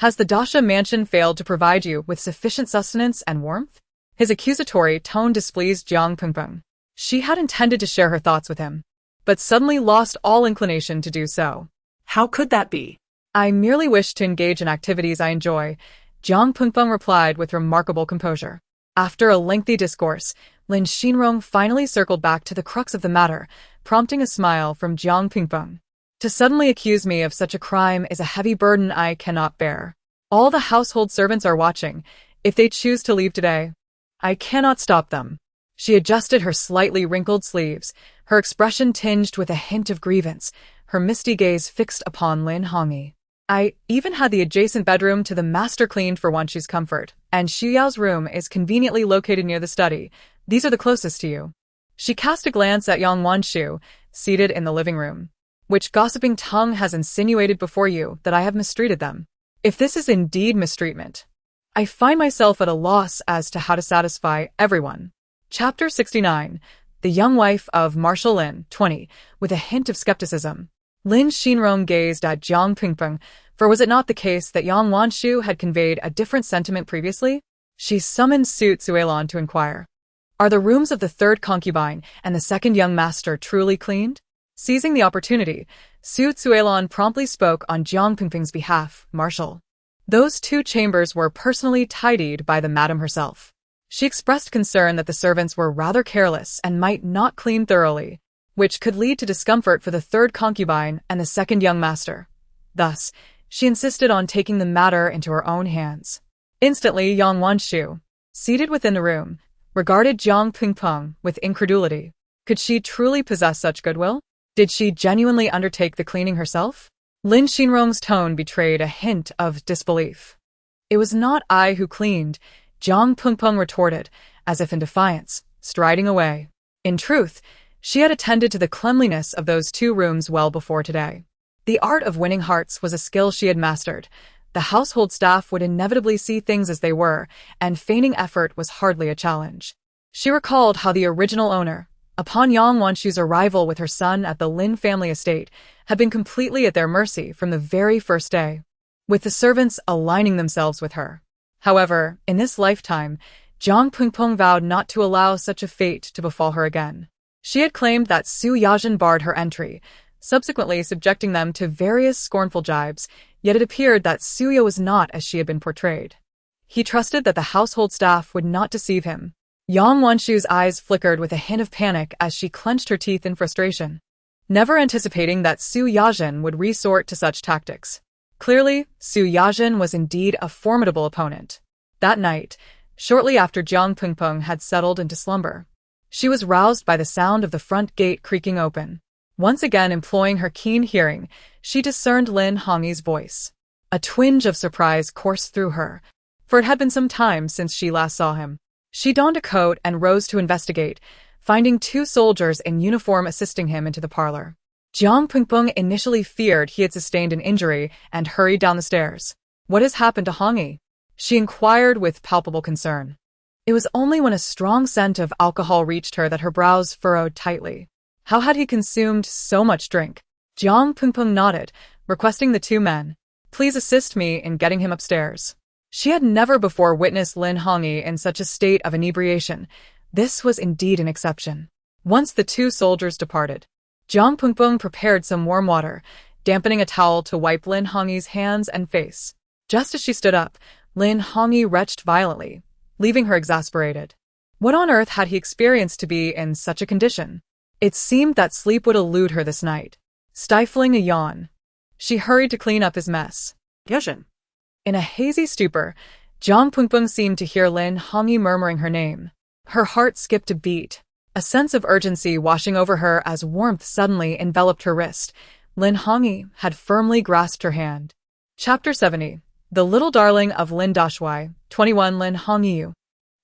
Has the Dasha mansion failed to provide you with sufficient sustenance and warmth?" His accusatory tone displeased Jiang Pengpeng. She had intended to share her thoughts with him, but suddenly lost all inclination to do so. How could that be? "I merely wish to engage in activities I enjoy," Jiang Pengpeng replied with remarkable composure. After a lengthy discourse, Lin Xinrong finally circled back to the crux of the matter, prompting a smile from Jiang Pengpeng. "To suddenly accuse me of such a crime is a heavy burden I cannot bear. All the household servants are watching. If they choose to leave today, I cannot stop them." She adjusted her slightly wrinkled sleeves, her expression tinged with a hint of grievance, her misty gaze fixed upon Lin Hongyi. I even had the adjacent bedroom to the master cleaned for Wanshu's comfort, and Xiao's room is conveniently located near the study. These are the closest to you. She cast a glance at young Wanshu, seated in the living room. Which gossiping tongue has insinuated before you that I have mistreated them? If this is indeed mistreatment, I find myself at a loss as to how to satisfy everyone. Chapter 69. The young wife of Marshal Lin, 20, with a hint of skepticism. Lin Xinrong gazed at Jiang Pingpeng, for was it not the case that Yang Wanshu had conveyed a different sentiment previously? She summoned Su Tsuelon to inquire. Are the rooms of the third concubine and the second young master truly cleaned? Seizing the opportunity, Su Tsuelon promptly spoke on Jiang Pingpeng's behalf. Marshal. Those two chambers were personally tidied by the madam herself. She expressed concern that the servants were rather careless and might not clean thoroughly, which could lead to discomfort for the third concubine and the second young master. Thus, she insisted on taking the matter into her own hands. Instantly, Yang Wanshu, seated within the room, regarded Jiang Pingpeng with incredulity. Could she truly possess such goodwill? Did she genuinely undertake the cleaning herself? Lin Xinrong's tone betrayed a hint of disbelief. It was not I who cleaned, Jiang Pingpeng retorted, as if in defiance, striding away. In truth, she had attended to the cleanliness of those two rooms well before today. The art of winning hearts was a skill she had mastered. The household staff would inevitably see things as they were, and feigning effort was hardly a challenge. She recalled how the original owner, upon Yang Wanshu's arrival with her son at the Lin family estate, had been completely at their mercy from the very first day, with the servants aligning themselves with her. However, in this lifetime, Jiang Pingpeng vowed not to allow such a fate to befall her again. She had claimed that Su Yajin barred her entry, subsequently subjecting them to various scornful jibes, yet it appeared that Suya was not as she had been portrayed. He trusted that the household staff would not deceive him. Yang Wanshu's eyes flickered with a hint of panic as she clenched her teeth in frustration, never anticipating that Su Yajin would resort to such tactics. Clearly, Su Yajin was indeed a formidable opponent. That night, shortly after Jiang Pingpeng had settled into slumber, she was roused by the sound of the front gate creaking open. Once again employing her keen hearing, she discerned Lin Hongyi's voice. A twinge of surprise coursed through her, for it had been some time since she last saw him. She donned a coat and rose to investigate, finding two soldiers in uniform assisting him into the parlor. Jiang Pingpeng initially feared he had sustained an injury and hurried down the stairs. What has happened to Hongyi? She inquired with palpable concern. It was only when a strong scent of alcohol reached her that her brows furrowed tightly. How had he consumed so much drink? Jiang Pingpeng nodded, requesting the two men, please assist me in getting him upstairs. She had never before witnessed Lin Hongyi in such a state of inebriation. This was indeed an exception. Once the two soldiers departed, Jiang Pingpeng prepared some warm water, dampening a towel to wipe Lin Hongyi's hands and face. Just as she stood up, Lin Hongyi retched violently, leaving her exasperated. What on earth had he experienced to be in such a condition? It seemed that sleep would elude her this night. Stifling a yawn, she hurried to clean up his mess. Yajin. In a hazy stupor, Jiang Pingpeng seemed to hear Lin Hongyi murmuring her name. Her heart skipped a beat, a sense of urgency washing over her as warmth suddenly enveloped her wrist. Lin Hongyi had firmly grasped her hand. Chapter 70. The Little Darling of Lin Dashui, 21 Lin Hongyi.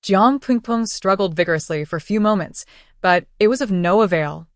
Jiang Pingpeng struggled vigorously for a few moments, but it was of no avail.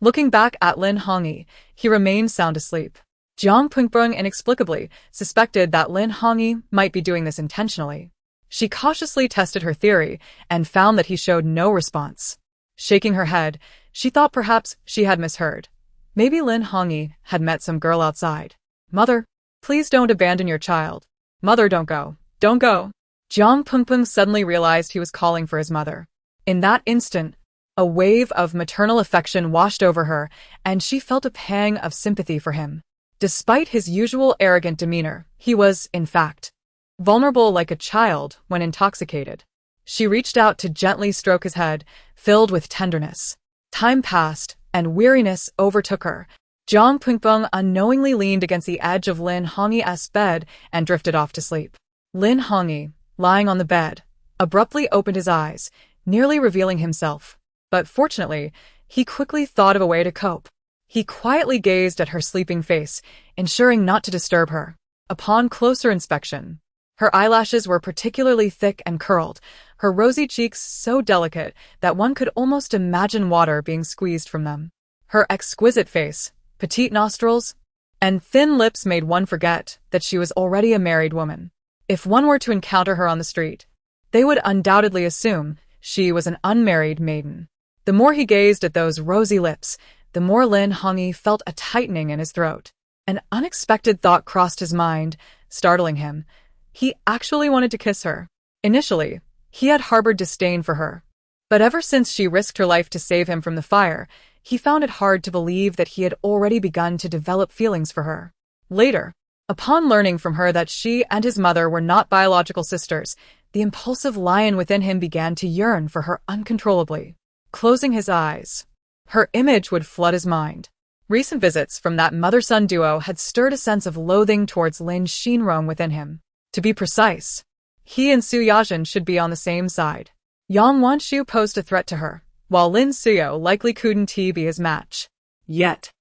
Looking back at Lin Hongyi, he remained sound asleep. Jiang Pingpeng inexplicably suspected that Lin Hongyi might be doing this intentionally. She cautiously tested her theory and found that he showed no response. Shaking her head, she thought perhaps she had misheard. Maybe Lin Hongyi had met some girl outside. Mother, please don't abandon your child. Mother, don't go. Don't go. Jiang Pingpeng suddenly realized he was calling for his mother. In that instant, a wave of maternal affection washed over her, and she felt a pang of sympathy for him. Despite his usual arrogant demeanor, he was, in fact, vulnerable like a child when intoxicated. She reached out to gently stroke his head, filled with tenderness. Time passed, and weariness overtook her. Jiang Pingpeng unknowingly leaned against the edge of Lin Hongyi's bed and drifted off to sleep. Lin Hongyi, lying on the bed, abruptly opened his eyes, nearly revealing himself. But fortunately, he quickly thought of a way to cope. He quietly gazed at her sleeping face, ensuring not to disturb her. Upon closer inspection, her eyelashes were particularly thick and curled, her rosy cheeks so delicate that one could almost imagine water being squeezed from them. Her exquisite face, petite nostrils, and thin lips made one forget that she was already a married woman. If one were to encounter her on the street, they would undoubtedly assume she was an unmarried maiden. The more he gazed at those rosy lips, the more Lin Hongyi felt a tightening in his throat. An unexpected thought crossed his mind, startling him. He actually wanted to kiss her. Initially, he had harbored disdain for her. But ever since she risked her life to save him from the fire, he found it hard to believe that he had already begun to develop feelings for her. Later, upon learning from her that she and his mother were not biological sisters, the impulsive lion within him began to yearn for her uncontrollably. Closing his eyes, her image would flood his mind. Recent visits from that mother-son duo had stirred a sense of loathing towards Lin Xinrong within him. To be precise, he and Su Yajin should be on the same side. Yang Wanshu posed a threat to her, while Lin Suyo likely couldn't be his match. Yet,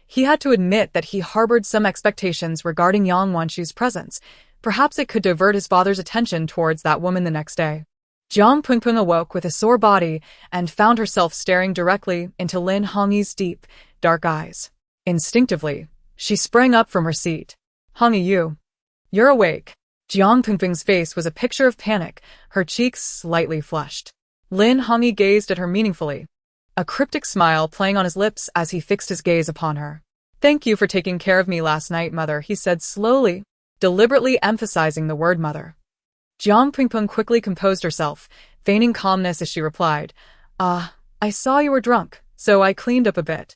he had to admit that he harbored some expectations regarding Yang Wanshu's presence. Perhaps it could divert his father's attention towards that woman the next day. Jiang Pengpeng awoke with a sore body and found herself staring directly into Lin Hongyi's deep, dark eyes. Instinctively, she sprang up from her seat. Hongyi, you're awake. Jiang Pengpeng's face was a picture of panic, her cheeks slightly flushed. Lin Hongyi gazed at her meaningfully, a cryptic smile playing on his lips as he fixed his gaze upon her. Thank you for taking care of me last night, mother, he said slowly, deliberately emphasizing the word mother. Jiang Pengpeng quickly composed herself, feigning calmness as she replied, I saw you were drunk, so I cleaned up a bit.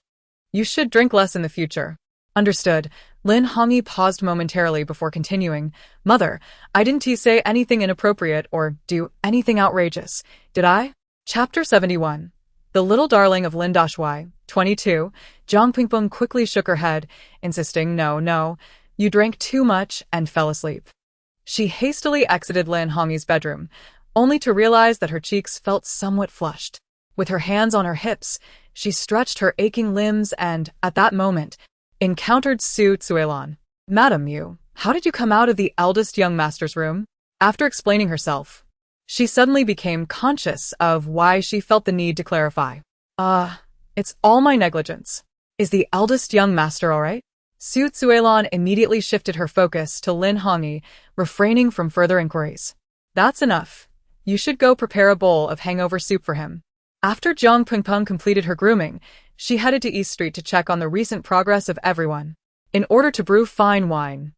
You should drink less in the future. Understood. Lin Hongyi paused momentarily before continuing. Mother, I didn't say anything inappropriate or do anything outrageous, did I? Chapter 71. The Little Darling of Lin Dashui, 22. Jiang Pengpeng quickly shook her head, insisting, No, you drank too much and fell asleep. She hastily exited Lin Hongyi's bedroom, only to realize that her cheeks felt somewhat flushed. With her hands on her hips, she stretched her aching limbs and, at that moment, encountered Su Zuelan. Madam Yu, how did you come out of the eldest young master's room? After explaining herself, she suddenly became conscious of why she felt the need to clarify. It's all my negligence. Is the eldest young master all right? Su Zuelan immediately shifted her focus to Lin Hongyi, refraining from further inquiries. That's enough. You should go prepare a bowl of hangover soup for him. After Jiang Pengpeng completed her grooming, she headed to East Street to check on the recent progress of everyone. In order to brew fine wine,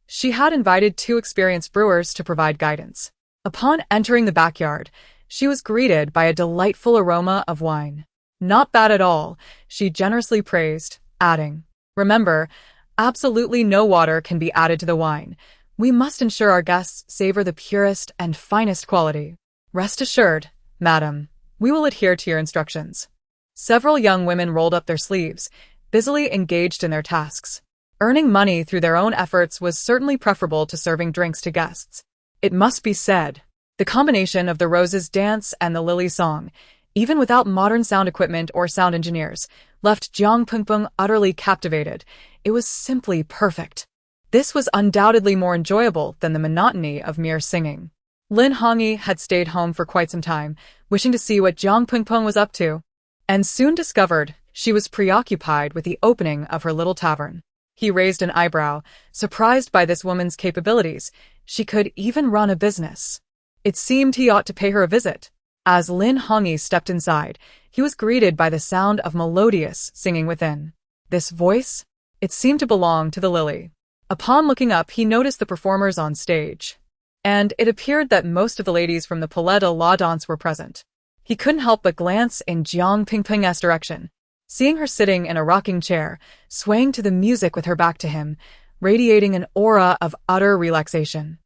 she had invited 2 experienced brewers to provide guidance. Upon entering the backyard, she was greeted by a delightful aroma of wine. Not bad at all, she generously praised, adding, Remember, absolutely no water can be added to the wine. We must ensure our guests savor the purest and finest quality. Rest assured, madam, we will adhere to your instructions. Several young women rolled up their sleeves, busily engaged in their tasks. Earning money through their own efforts was certainly preferable to serving drinks to guests. It must be said, the combination of the Rose's dance and the Lily song, even without modern sound equipment or sound engineers, left Jiang Pengpeng utterly captivated. It was simply perfect. This was undoubtedly more enjoyable than the monotony of mere singing. Lin Hongyi had stayed home for quite some time, wishing to see what Jiang Pengpeng was up to, and soon discovered she was preoccupied with the opening of her little tavern. He raised an eyebrow, surprised by this woman's capabilities. She could even run a business. It seemed he ought to pay her a visit. As Lin Hongyi stepped inside, he was greeted by the sound of melodious singing within. This voice? It seemed to belong to the Lily. Upon looking up, he noticed the performers on stage, and it appeared that most of the ladies from the Palais de la Danse were present. He couldn't help but glance in Jiang Pengpeng's direction, seeing her sitting in a rocking chair, swaying to the music with her back to him, radiating an aura of utter relaxation.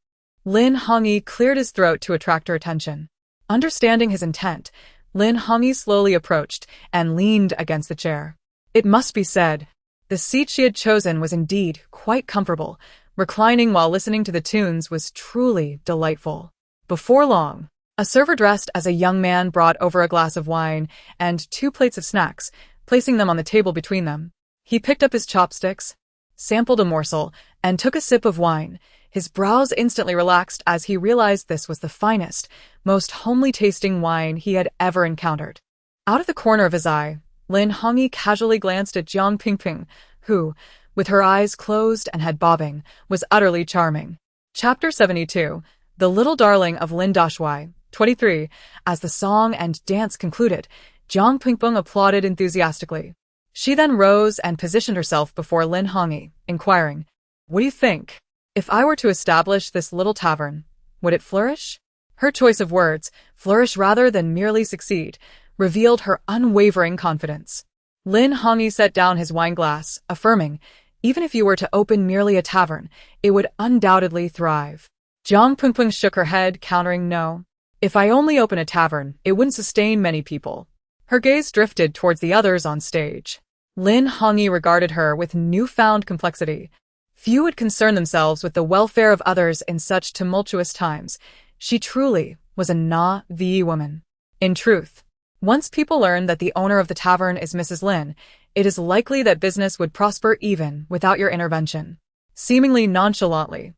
Lin Hongyi cleared his throat to attract her attention. Understanding his intent, Lin Hongyi slowly approached and leaned against the chair. It must be said, the seat she had chosen was indeed quite comfortable. Reclining while listening to the tunes was truly delightful. Before long, a server dressed as a young man brought over a glass of wine and 2 plates of snacks, placing them on the table between them. He picked up his chopsticks, sampled a morsel, and took a sip of wine. His brows instantly relaxed as he realized this was the finest, most homely-tasting wine he had ever encountered. Out of the corner of his eye, Lin Hongyi casually glanced at Jiang Pingping, who, with her eyes closed and head bobbing, was utterly charming. Chapter 72. The Little Darling of Lin Dashuai, 23. As the song and dance concluded, Jiang Pingping applauded enthusiastically. She then rose and positioned herself before Lin Hongyi, inquiring, "What do you think? If I were to establish this little tavern, would it flourish?" Her choice of words, flourish rather than merely succeed, revealed her unwavering confidence. Lin Hongyi set down his wine glass, affirming, "Even if you were to open merely a tavern, it would undoubtedly thrive." Jiang Pingping shook her head, countering no. "If I only open a tavern, it wouldn't sustain many people." Her gaze drifted towards the others on stage. Lin Hongyi regarded her with newfound complexity. Few would concern themselves with the welfare of others in such tumultuous times. She truly was a na-vi woman. In truth, once people learn that the owner of the tavern is Mrs. Lin, it is likely that business would prosper even without your intervention. Seemingly nonchalantly,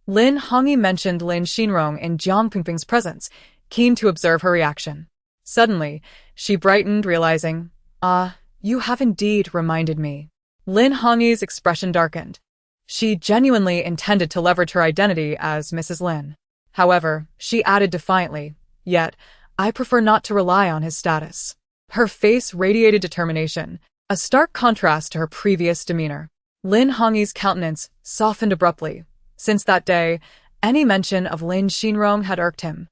Lin Hongyi mentioned Lin Xinrong in Jiang Pingping's presence, keen to observe her reaction. Suddenly, she brightened, realizing, "You have indeed reminded me." Lin Hongyi's expression darkened. She genuinely intended to leverage her identity as Mrs. Lin. However, she added defiantly, "Yet, I prefer not to rely on his status." Her face radiated determination, a stark contrast to her previous demeanor. Lin Hongyi's countenance softened abruptly. Since that day, any mention of Lin Xinrong had irked him.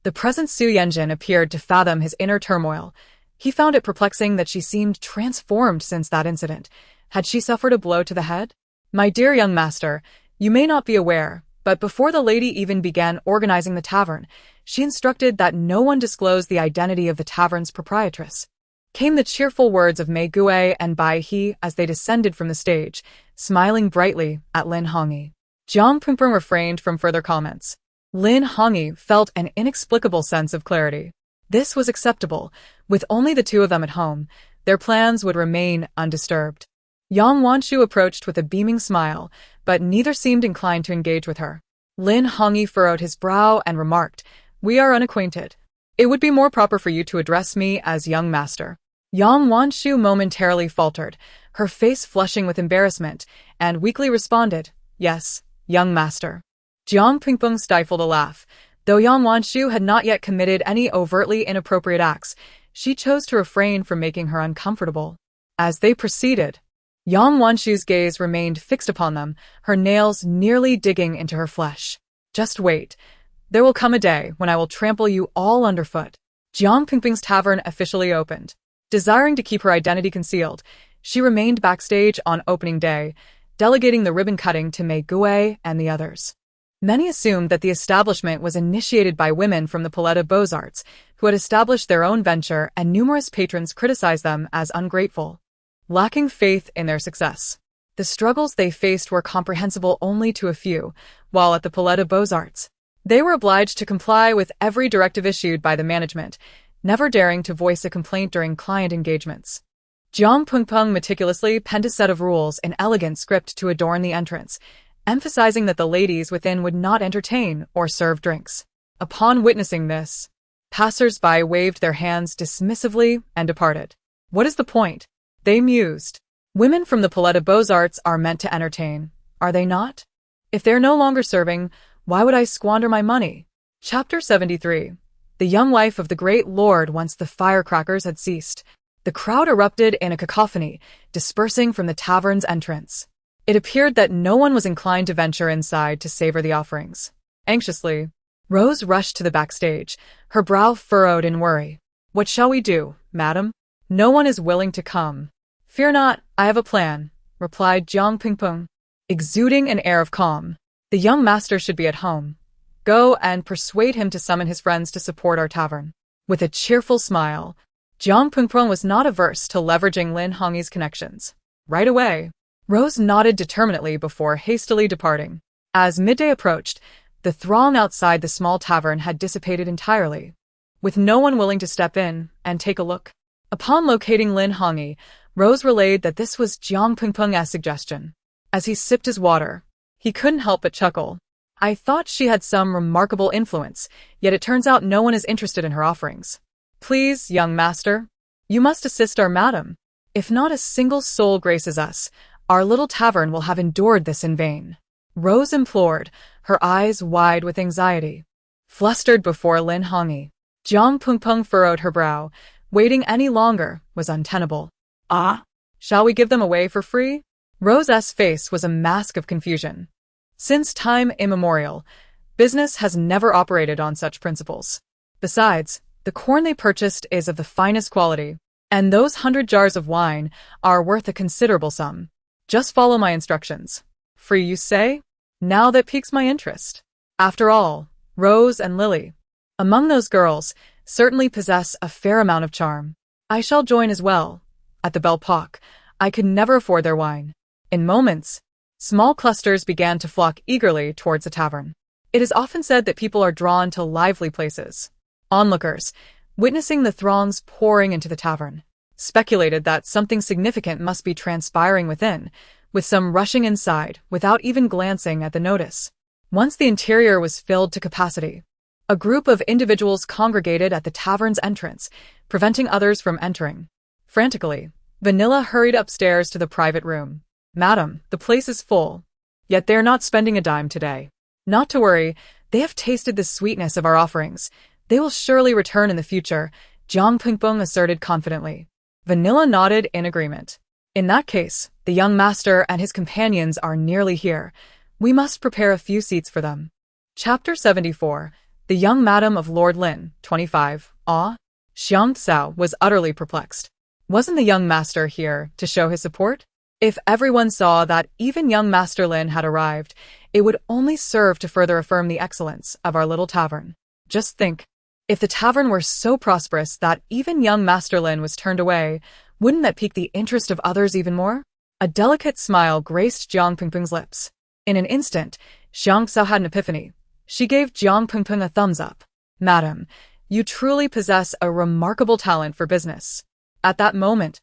The present Su Yanjin appeared to fathom his inner turmoil. He found it perplexing that she seemed transformed since that incident. Had she suffered a blow to the head? "My dear young master, you may not be aware, but before the lady even began organizing the tavern, she instructed that no one disclose the identity of the tavern's proprietress." Came the cheerful words of Mingyue and Bai He as they descended from the stage, smiling brightly at Lin Hongyi. Jiang Pingping refrained from further comments. Lin Hongyi felt an inexplicable sense of clarity. This was acceptable. With only the two of them at home, their plans would remain undisturbed. Yang Wanshu approached with a beaming smile, but neither seemed inclined to engage with her. Lin Hongyi furrowed his brow and remarked, "We are unacquainted. It would be more proper for you to address me as young master." Yang Wanshu momentarily faltered, her face flushing with embarrassment, and weakly responded, "Yes, young master." Jiang Pingping stifled a laugh. Though Yang Wanshu had not yet committed any overtly inappropriate acts, she chose to refrain from making her uncomfortable. As they proceeded, Yang Wanshu's gaze remained fixed upon them, her nails nearly digging into her flesh. "Just wait. There will come a day when I will trample you all underfoot." Jiang Pingping's tavern officially opened. Desiring to keep her identity concealed, she remained backstage on opening day, delegating the ribbon cutting to Mingyue and the others. Many assumed that the establishment was initiated by women from the Palais des Beaux-Arts, who had established their own venture, and numerous patrons criticized them as ungrateful, lacking faith in their success. The struggles they faced were comprehensible only to a few, while at the Palais des Beaux-Arts, they were obliged to comply with every directive issued by the management, never daring to voice a complaint during client engagements. Jiang Pingping meticulously penned a set of rules in elegant script to adorn the entrance, emphasizing that the ladies within would not entertain or serve drinks. Upon witnessing this, passers-by waved their hands dismissively and departed. "What is the point?" they mused. "Women from the Palais des Beaux-Arts are meant to entertain, are they not? If they're no longer serving, why would I squander my money?" Chapter 73. The young wife of the great lord. Once the firecrackers had ceased, the crowd erupted in a cacophony, dispersing from the tavern's entrance. It appeared that no one was inclined to venture inside to savor the offerings. Anxiously, Rose rushed to the backstage, her brow furrowed in worry. "What shall we do, madam? No one is willing to come." "Fear not, I have a plan," replied Jiang Pingping, exuding an air of calm. "The young master should be at home. Go and persuade him to summon his friends to support our tavern." With a cheerful smile, Jiang Pingping was not averse to leveraging Lin Hongyi's connections. Right away, Rose nodded determinately before hastily departing. As midday approached, the throng outside the small tavern had dissipated entirely, with no one willing to step in and take a look. Upon locating Lin Hongyi, Rose relayed that this was Jiang Pingping's suggestion. As he sipped his water, He couldn't help but chuckle. I thought she had some remarkable influence, yet it turns out no one is interested in her offerings. Please, young master, you must assist our madam. If not a single soul graces us, our little tavern will have endured this in vain. Rose implored, her eyes wide with anxiety. Flustered before Lin Hongyi, Jiang Pengpeng furrowed her brow. Waiting any longer was untenable. Ah? Shall we give them away for free? Rose's face was a mask of confusion. Since time immemorial, business has never operated on such principles. Besides, the corn they purchased is of the finest quality, and those 100 jars of wine are worth a considerable sum. Just follow my instructions. Free, you say? Now that piques my interest. After all, Rose and Lily, among those girls, certainly possess a fair amount of charm. I shall join as well. At the Belle Époque, I could never afford their wine. In moments, small clusters began to flock eagerly towards the tavern. It is often said that people are drawn to lively places. Onlookers, witnessing the throngs pouring into the tavern, speculated that something significant must be transpiring within, with some rushing inside without even glancing at the notice. Once the interior was filled to capacity, a group of individuals congregated at the tavern's entrance, preventing others from entering. Frantically, Vanilla hurried upstairs to the private room. Madam, the place is full. Yet they're not spending a dime today. Not to worry, they have tasted the sweetness of our offerings. They will surely return in the future, Jiang Pengpeng asserted confidently. Vanilla nodded in agreement. In that case, the young master and his companions are nearly here. We must prepare a few seats for them. Chapter 74. The Young Madam of Lord Lin, 25. Ah? Xiang Cao was utterly perplexed. Wasn't the young master here to show his support? If everyone saw that even young Master Lin had arrived, it would only serve to further affirm the excellence of our little tavern. Just think, if the tavern were so prosperous that even young Master Lin was turned away, wouldn't that pique the interest of others even more? A delicate smile graced Jiang Pengpeng's lips. In an instant, Xiang Cao had an epiphany. She gave Jiang Pengpeng a thumbs up. Madam, you truly possess a remarkable talent for business. At that moment,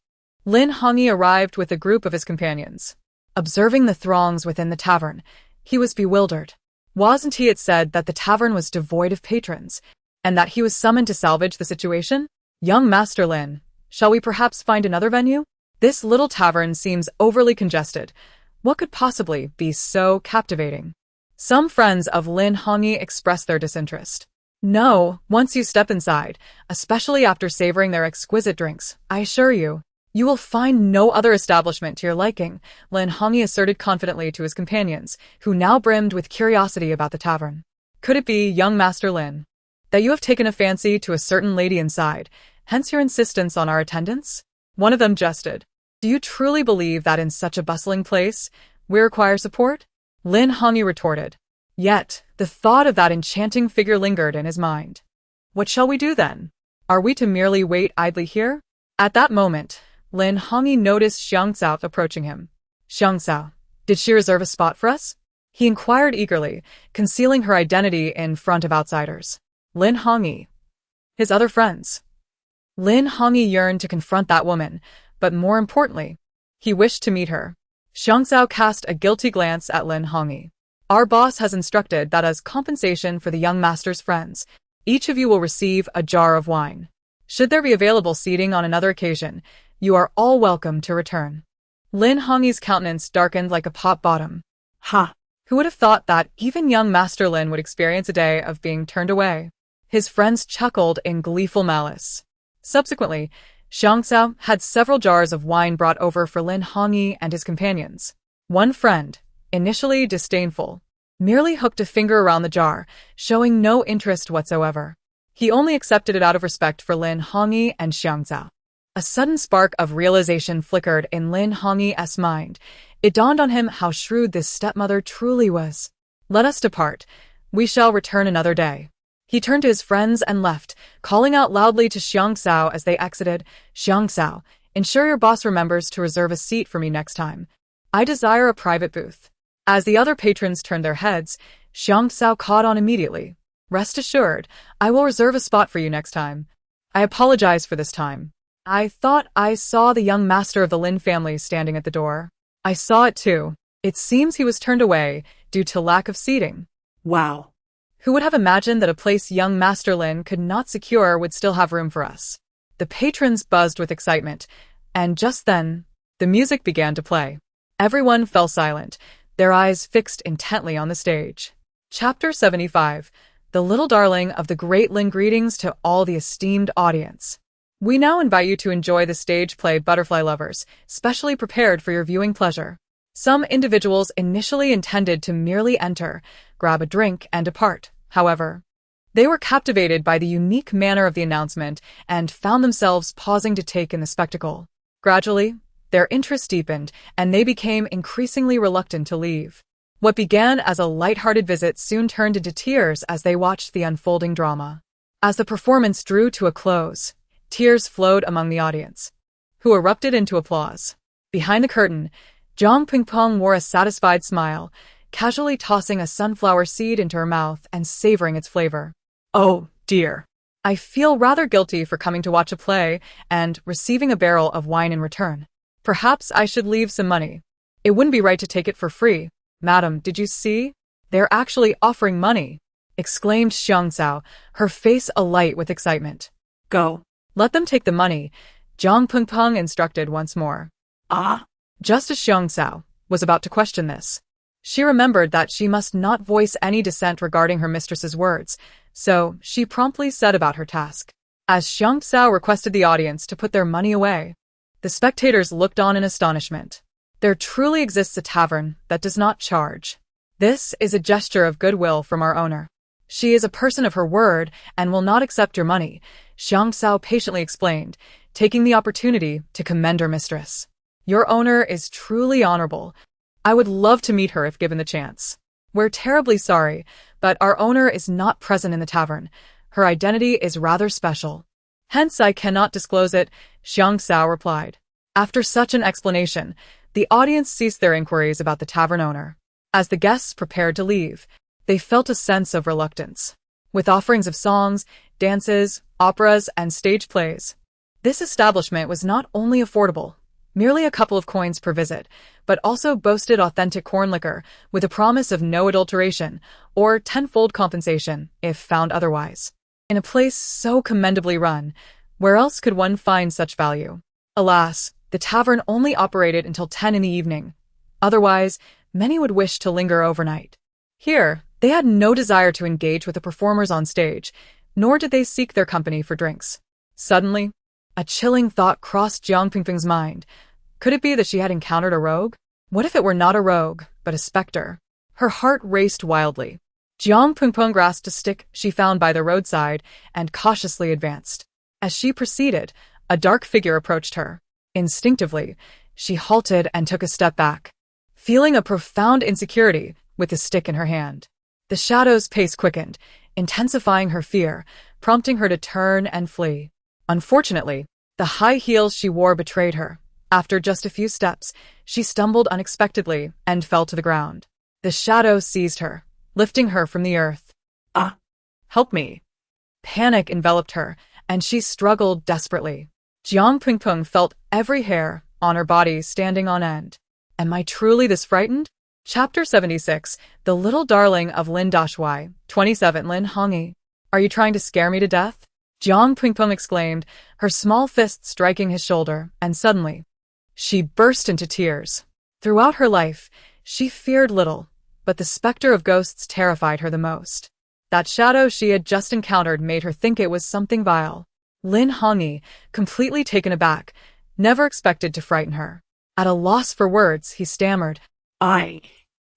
Lin Hongyi arrived with a group of his companions. Observing the throngs within the tavern, he was bewildered. Wasn't he it said that the tavern was devoid of patrons, and that he was summoned to salvage the situation? Young Master Lin, shall we perhaps find another venue? This little tavern seems overly congested. What could possibly be so captivating? Some friends of Lin Hongyi expressed their disinterest. No, once you step inside, especially after savoring their exquisite drinks, I assure you, you will find no other establishment to your liking, Lin Hongyi asserted confidently to his companions, who now brimmed with curiosity about the tavern. Could it be, young Master Lin, that you have taken a fancy to a certain lady inside, hence your insistence on our attendance? One of them jested. Do you truly believe that in such a bustling place, we require support? Lin Hongyi retorted. Yet, the thought of that enchanting figure lingered in his mind. What shall we do then? Are we to merely wait idly here? At that moment, Lin Hongyi noticed Xiang Cao approaching him. Xiang Cao, did she reserve a spot for us? He inquired eagerly, concealing her identity in front of outsiders. Lin Hongyi. His other friends. Lin Hongyi yearned to confront that woman, but more importantly, he wished to meet her. Xiang Cao cast a guilty glance at Lin Hongyi. Our boss has instructed that as compensation for the young master's friends, each of you will receive a jar of wine. Should there be available seating on another occasion, you are all welcome to return. Lin Hongyi's countenance darkened like a pot bottom. Ha! Who would have thought that even young Master Lin would experience a day of being turned away? His friends chuckled in gleeful malice. Subsequently, Xiang Cao had several jars of wine brought over for Lin Hongyi and his companions. One friend, initially disdainful, merely hooked a finger around the jar, showing no interest whatsoever. He only accepted it out of respect for Lin Hongyi and Xiang Cao. A sudden spark of realization flickered in Lin Hongyi's mind. It dawned on him how shrewd this stepmother truly was. Let us depart. We shall return another day. He turned to his friends and left, calling out loudly to Xiang Cao as they exited. Xiang Cao, ensure your boss remembers to reserve a seat for me next time. I desire a private booth. As the other patrons turned their heads, Xiang Cao caught on immediately. Rest assured, I will reserve a spot for you next time. I apologize for this time. I thought I saw the young master of the Lin family standing at the door. I saw it too. It seems he was turned away, due to lack of seating. Wow. Who would have imagined that a place young Master Lin could not secure would still have room for us? The patrons buzzed with excitement, and just then, the music began to play. Everyone fell silent, their eyes fixed intently on the stage. Chapter 75. The Little Darling of the Great Lin. Greetings to all the esteemed audience. We now invite you to enjoy the stage play Butterfly Lovers, specially prepared for your viewing pleasure. Some individuals initially intended to merely enter, grab a drink, and depart. However, they were captivated by the unique manner of the announcement and found themselves pausing to take in the spectacle. Gradually, their interest deepened, and they became increasingly reluctant to leave. What began as a light-hearted visit soon turned into tears as they watched the unfolding drama. As the performance drew to a close, tears flowed among the audience, who erupted into applause. Behind the curtain, Zhang Pingpong wore a satisfied smile, casually tossing a sunflower seed into her mouth and savoring its flavor. Oh, dear. I feel rather guilty for coming to watch a play and receiving a barrel of wine in return. Perhaps I should leave some money. It wouldn't be right to take it for free. Madam, did you see? They're actually offering money, exclaimed Xiang Cao, her face alight with excitement. Go. Let them take the money, Zhang Pingpong instructed once more. Ah? Just as Xiang Cao was about to question this, she remembered that she must not voice any dissent regarding her mistress's words, so she promptly set about her task. As Xiang Cao requested the audience to put their money away, the spectators looked on in astonishment. There truly exists a tavern that does not charge. This is a gesture of goodwill from our owner. She is a person of her word and will not accept your money, Xiang Cao patiently explained, taking the opportunity to commend her mistress. Your owner is truly honorable. I would love to meet her if given the chance. We're terribly sorry, but our owner is not present in the tavern. Her identity is rather special. Hence I cannot disclose it, Xiang Cao replied. After such an explanation, the audience ceased their inquiries about the tavern owner. As the guests prepared to leave, they felt a sense of reluctance. With offerings of songs, dances, operas, and stage plays, this establishment was not only affordable, merely a couple of coins per visit, but also boasted authentic corn liquor with a promise of no adulteration or tenfold compensation if found otherwise. In a place so commendably run, where else could one find such value? Alas, the tavern only operated until 10 in the evening. Otherwise, many would wish to linger overnight. Here, they had no desire to engage with the performers on stage, nor did they seek their company for drinks. Suddenly, a chilling thought crossed Jiang Pingping's mind. Could it be that she had encountered a rogue? What if it were not a rogue, but a specter? Her heart raced wildly. Jiang Pingping grasped a stick she found by the roadside and cautiously advanced. As she proceeded, a dark figure approached her. Instinctively, she halted and took a step back, feeling a profound insecurity with the stick in her hand. The shadow's pace quickened, intensifying her fear, prompting her to turn and flee. Unfortunately, the high heels she wore betrayed her. After just a few steps, she stumbled unexpectedly and fell to the ground. The shadow seized her, lifting her from the earth. Ah! Help me! Panic enveloped her, and she struggled desperately. Jiang Pingping felt every hair on her body standing on end. Am I truly this frightened? Chapter 76. The Little Darling of Lin Dashui, 27 Lin Hongyi. Are you trying to scare me to death? Jiang Pingping exclaimed, her small fist striking his shoulder, and suddenly, she burst into tears. Throughout her life, she feared little, but the specter of ghosts terrified her the most. That shadow she had just encountered made her think it was something vile. Lin Hongyi, completely taken aback, never expected to frighten her. At a loss for words, he stammered,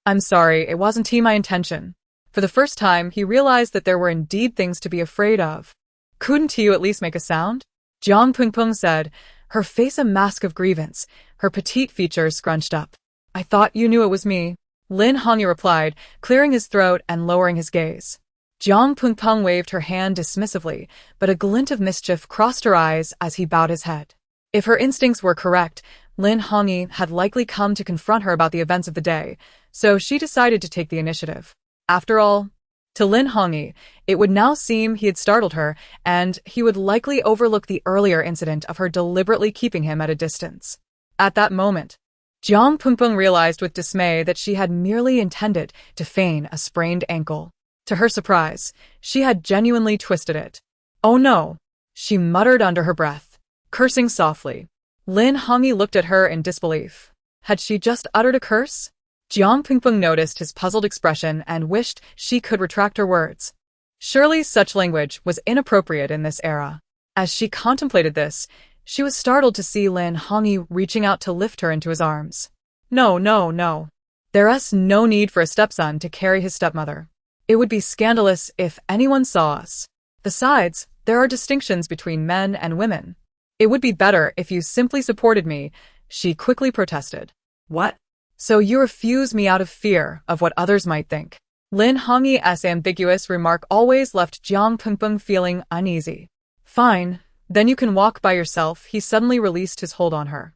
I'm sorry, it wasn't my intention. For the first time, he realized that there were indeed things to be afraid of. Couldn't you at least make a sound? Jiang Pingping said, her face a mask of grievance, her petite features scrunched up. I thought you knew it was me. Lin Hongyi replied, clearing his throat and lowering his gaze. Jiang Pingping waved her hand dismissively, but a glint of mischief crossed her eyes as he bowed his head. If her instincts were correct, Lin Hongyi had likely come to confront her about the events of the day, so she decided to take the initiative. After all, to Lin Hongyi, it would now seem he had startled her, and he would likely overlook the earlier incident of her deliberately keeping him at a distance. At that moment, Jiang Pengpeng realized with dismay that she had merely intended to feign a sprained ankle. To her surprise, she had genuinely twisted it. "Oh no," she muttered under her breath, cursing softly. Lin Hongyi looked at her in disbelief. Had she just uttered a curse? Jiang Pengpeng noticed his puzzled expression and wished she could retract her words. Surely such language was inappropriate in this era. As she contemplated this, she was startled to see Lin Hongyi reaching out to lift her into his arms. No, no, no. There's no need for a stepson to carry his stepmother. It would be scandalous if anyone saw us. Besides, there are distinctions between men and women. It would be better if you simply supported me, she quickly protested. What? So you refuse me out of fear of what others might think. Lin Hongyi's ambiguous remark always left Jiang Pengpeng feeling uneasy. Fine, then you can walk by yourself. He suddenly released his hold on her.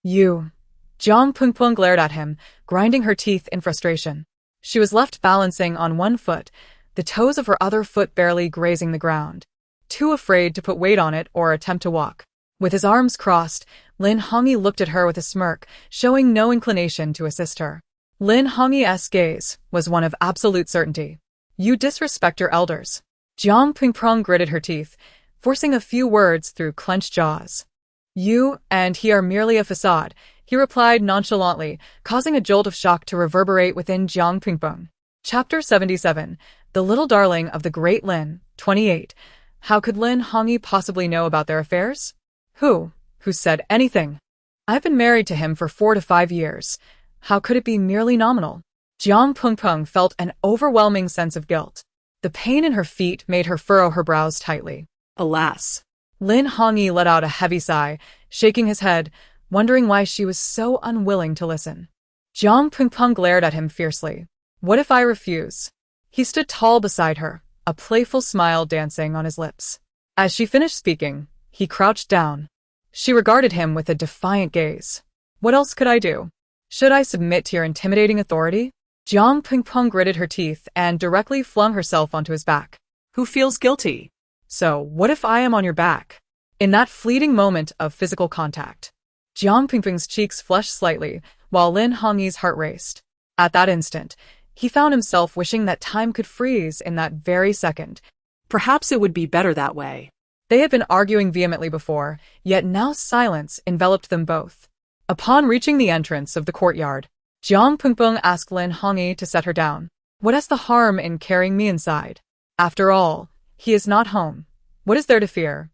You. Jiang Pengpeng glared at him, grinding her teeth in frustration. She was left balancing on one foot, the toes of her other foot barely grazing the ground, too afraid to put weight on it or attempt to walk. With his arms crossed, Lin Hongyi looked at her with a smirk, showing no inclination to assist her. Lin Hongyi's gaze was one of absolute certainty. You disrespect your elders. Jiang Pengpeng gritted her teeth, forcing a few words through clenched jaws. You and he are merely a facade, he replied nonchalantly, causing a jolt of shock to reverberate within Jiang Pengpeng. Chapter 77, The Little Darling of the Great Lin, 28. How could Lin Hongyi possibly know about their affairs? Who said anything? I've been married to him for 4 to 5 years. How could it be merely nominal? Jiang Pengpeng felt an overwhelming sense of guilt. The pain in her feet made her furrow her brows tightly. Alas. Lin Hongyi let out a heavy sigh, shaking his head, wondering why she was so unwilling to listen. Jiang Pengpeng glared at him fiercely. What if I refuse? He stood tall beside her, a playful smile dancing on his lips. As she finished speaking, he crouched down. She regarded him with a defiant gaze. What else could I do? Should I submit to your intimidating authority? Jiang Pengpeng gritted her teeth and directly flung herself onto his back. Who feels guilty? So, what if I am on your back? In that fleeting moment of physical contact, Jiang Pengpeng's cheeks flushed slightly, while Lin Hongyi's heart raced. At that instant, he found himself wishing that time could freeze in that very second. Perhaps it would be better that way. They had been arguing vehemently before, yet now silence enveloped them both. Upon reaching the entrance of the courtyard, Jiang Pengpeng asked Lin Hongyi to set her down. What is the harm in carrying me inside? After all, he is not home. What is there to fear?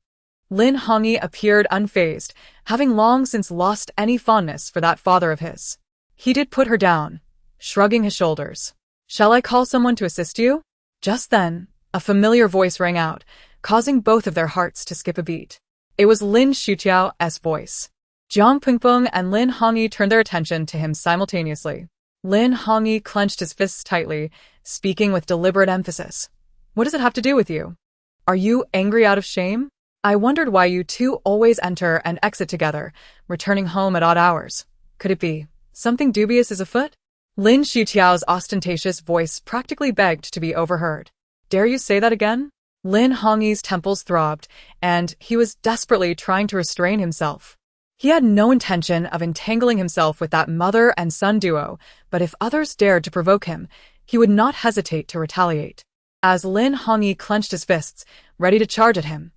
Lin Hongyi appeared unfazed, having long since lost any fondness for that father of his. He did put her down, shrugging his shoulders. Shall I call someone to assist you? Just then, a familiar voice rang out, causing both of their hearts to skip a beat. It was Lin Xiutiao's voice. Jiang Pengpeng and Lin Hongyi turned their attention to him simultaneously. Lin Hongyi clenched his fists tightly, speaking with deliberate emphasis. What does it have to do with you? Are you angry out of shame? I wondered why you two always enter and exit together, returning home at odd hours. Could it be something dubious is afoot? Lin Xiutiao's ostentatious voice practically begged to be overheard. Dare you say that again? Lin Hongyi's temples throbbed, and he was desperately trying to restrain himself. He had no intention of entangling himself with that mother and son duo, but if others dared to provoke him, he would not hesitate to retaliate. As Lin Hongyi clenched his fists, ready to charge at him,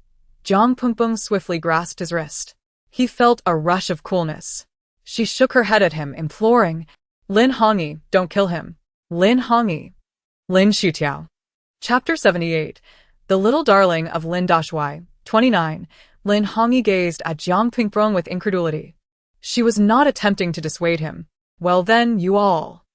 Jiang Pengpeng swiftly grasped his wrist. He felt a rush of coolness. She shook her head at him, imploring, Lin Hongyi, don't kill him. Lin Hongyi. Lin Xiutiao. Chapter 78. The Little Darling of Lin Dashui, 29. Lin Hongyi gazed at Jiang Pengpeng with incredulity. She was not attempting to dissuade him. Well then, you all.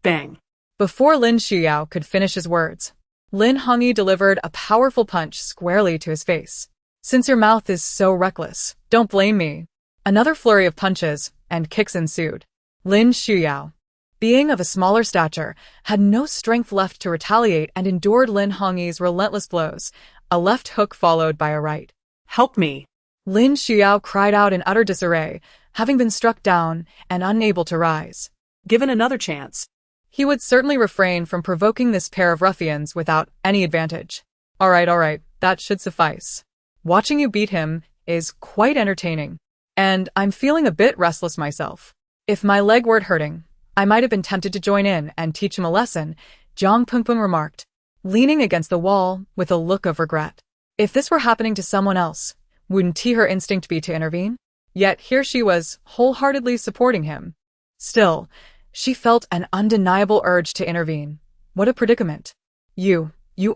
Bang. Before Lin Xiuyao could finish his words, Lin Hongyi delivered a powerful punch squarely to his face. Since your mouth is so reckless, don't blame me. Another flurry of punches and kicks ensued. Lin Xiuyao, being of a smaller stature, had no strength left to retaliate and endured Lin Hongyi's relentless blows, a left hook followed by a right. Help me. Lin Xiuyao cried out in utter disarray, having been struck down and unable to rise. Given another chance, he would certainly refrain from provoking this pair of ruffians without any advantage. All right, that should suffice. Watching you beat him is quite entertaining, and I'm feeling a bit restless myself. If my leg weren't hurting, I might have been tempted to join in and teach him a lesson, Jiang Pengpeng remarked, leaning against the wall with a look of regret. If this were happening to someone else, wouldn't her instinct be to intervene? Yet here she was, wholeheartedly supporting him. Still, she felt an undeniable urge to intervene. What a predicament. You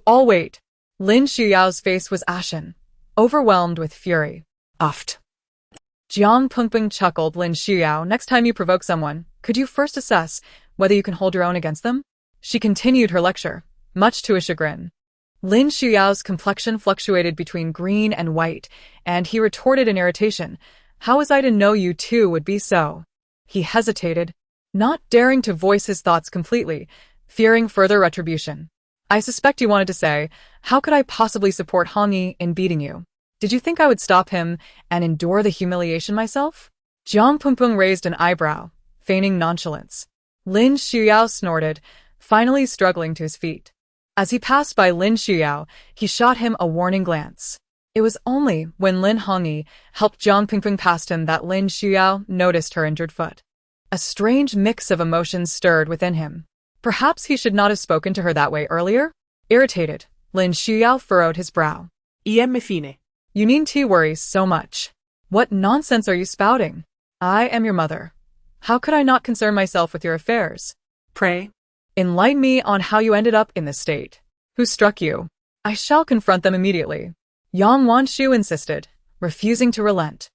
all wait. Lin Xiao's face was ashen, overwhelmed with fury. Uffed. Jiang Pengpeng chuckled. Lin Xiao, next time you provoke someone, could you first assess whether you can hold your own against them? She continued her lecture, much to his chagrin. Lin Xiao's complexion fluctuated between green and white, and he retorted in irritation, how was I to know you two would be so? He hesitated, not daring to voice his thoughts completely, fearing further retribution. I suspect you wanted to say, how could I possibly support Hong Yi in beating you? Did you think I would stop him and endure the humiliation myself? Jiang Pengpeng raised an eyebrow, feigning nonchalance. Lin Xiao snorted, finally struggling to his feet. As he passed by Lin Xiao, he shot him a warning glance. It was only when Lin Hongyi helped Jiang Pengpeng past him that Lin Xiao noticed her injured foot. A strange mix of emotions stirred within him. Perhaps he should not have spoken to her that way earlier? Irritated, Lin Xiao furrowed his brow. Me fine. You needn't worry so much. What nonsense are you spouting? I am your mother. How could I not concern myself with your affairs? Pray. Enlighten me on how you ended up in this state. Who struck you? I shall confront them immediately. Yang Wanshu insisted, refusing to relent.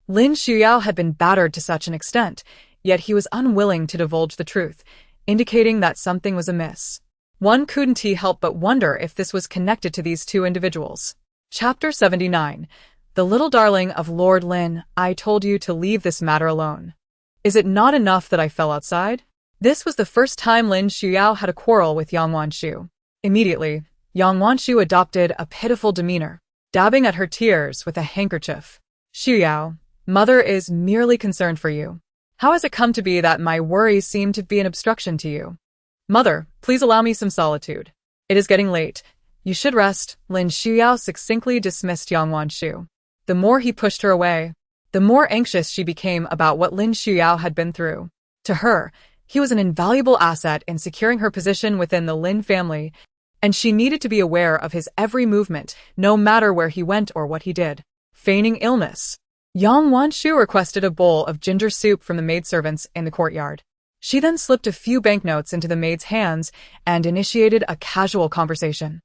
Lin Xiao had been battered to such an extent, yet he was unwilling to divulge the truth, indicating that something was amiss. One couldn't help but wonder if this was connected to these two individuals. Chapter 79. The little darling of Lord Lin, I told you to leave this matter alone. Is it not enough that I fell outside? This was the first time Lin Xiao had a quarrel with Yang Wanshu. Immediately, Yang Wanshu adopted a pitiful demeanor, dabbing at her tears with a handkerchief. Xiao, mother is merely concerned for you. How has it come to be that my worries seem to be an obstruction to you? Mother, please allow me some solitude. It is getting late. You should rest. Lin Xiao succinctly dismissed Yang Wanshu. The more he pushed her away, the more anxious she became about what Lin Xiao had been through. To her, he was an invaluable asset in securing her position within the Lin family, and she needed to be aware of his every movement, no matter where he went or what he did. Feigning illness, Yang Wanshu requested a bowl of ginger soup from the maidservants in the courtyard. She then slipped a few banknotes into the maid's hands and initiated a casual conversation.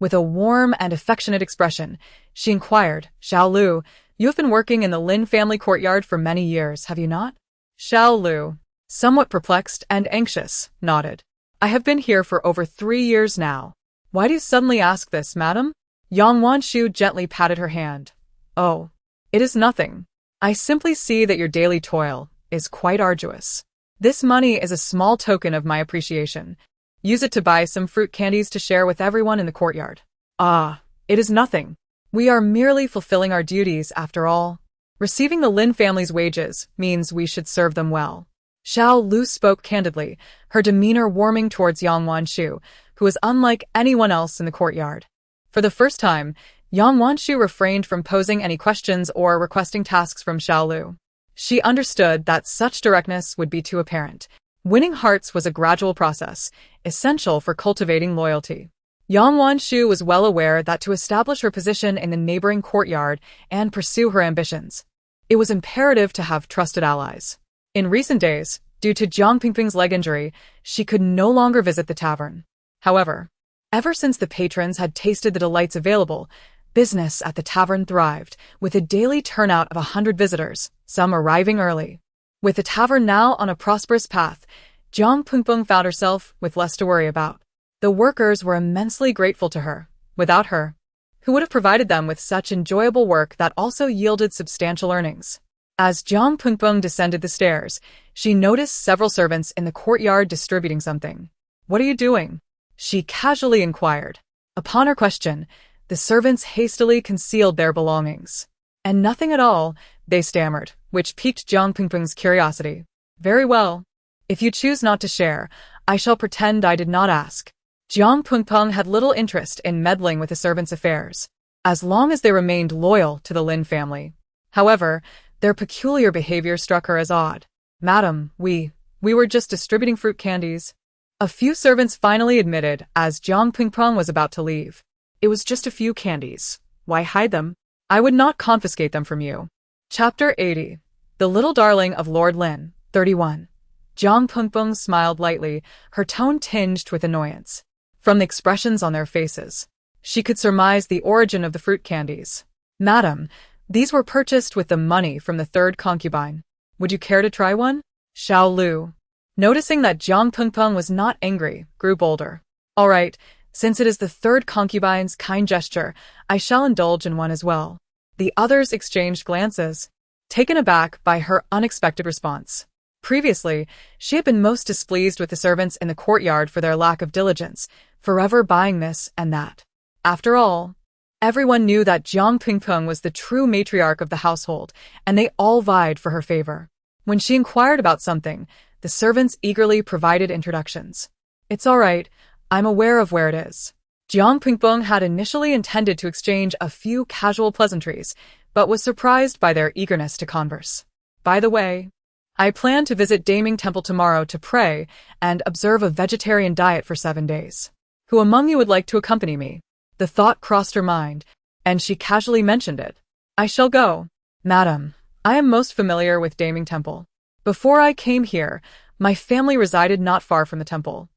With a warm and affectionate expression, she inquired, Xiao Lu, you have been working in the Lin family courtyard for many years, have you not? Xiao Lu, somewhat perplexed and anxious, nodded. I have been here for over 3 years now. Why do you suddenly ask this, madam? Yang Wanshu gently patted her hand. Oh, it is nothing. I simply see that your daily toil is quite arduous. This money is a small token of my appreciation. Use it to buy some fruit candies to share with everyone in the courtyard. Ah, it is nothing. We are merely fulfilling our duties after all. Receiving the Lin family's wages means we should serve them well. Xiao Lu spoke candidly, her demeanor warming towards Yang Wanshu, who was unlike anyone else in the courtyard. For the first time, Yang Wanshu refrained from posing any questions or requesting tasks from Xiao Lu. She understood that such directness would be too apparent. Winning hearts was a gradual process, essential for cultivating loyalty. Yang Wanshu was well aware that to establish her position in the neighboring courtyard and pursue her ambitions, it was imperative to have trusted allies. In recent days, due to Jiang Pingping's leg injury, she could no longer visit the tavern. However, ever since the patrons had tasted the delights available, business at the tavern thrived, with a daily turnout of 100 visitors, some arriving early. With the tavern now on a prosperous path, Jiang Pengpeng found herself with less to worry about. The workers were immensely grateful to her. Without her, who would have provided them with such enjoyable work that also yielded substantial earnings? As Jiang Pengpeng descended the stairs, she noticed several servants in the courtyard distributing something. What are you doing? She casually inquired. Upon her question, the servants hastily concealed their belongings. And nothing at all, they stammered, which piqued Jiang Pengpeng's curiosity. Very well. If you choose not to share, I shall pretend I did not ask. Jiang Pengpeng had little interest in meddling with the servants' affairs, as long as they remained loyal to the Lin family. However, their peculiar behavior struck her as odd. Madam, we were just distributing fruit candies. A few servants finally admitted as Jiang Pingpong was about to leave. It was just a few candies. Why hide them? I would not confiscate them from you. Chapter 80. The Little Darling of Lord Lin, 31. Jiang Pingpong smiled lightly, her tone tinged with annoyance. From the expressions on their faces, she could surmise the origin of the fruit candies. Madam, these were purchased with the money from the third concubine. Would you care to try one? Xiao Lu, noticing that Jiang Pingpong was not angry, grew bolder. All right, since it is the third concubine's kind gesture, I shall indulge in one as well. The others exchanged glances, taken aback by her unexpected response. Previously, she had been most displeased with the servants in the courtyard for their lack of diligence, forever buying this and that. After all, everyone knew that Jiang Pingpong was the true matriarch of the household, and they all vied for her favor. When she inquired about something, the servants eagerly provided introductions. It's all right, I'm aware of where it is. Jiang Pingpong had initially intended to exchange a few casual pleasantries, but was surprised by their eagerness to converse. By the way, I plan to visit Daming Temple tomorrow to pray and observe a vegetarian diet for 7 days. Who among you would like to accompany me? The thought crossed her mind, and she casually mentioned it. I shall go. Madam, I am most familiar with Daming Temple. Before I came here, my family resided not far from the temple.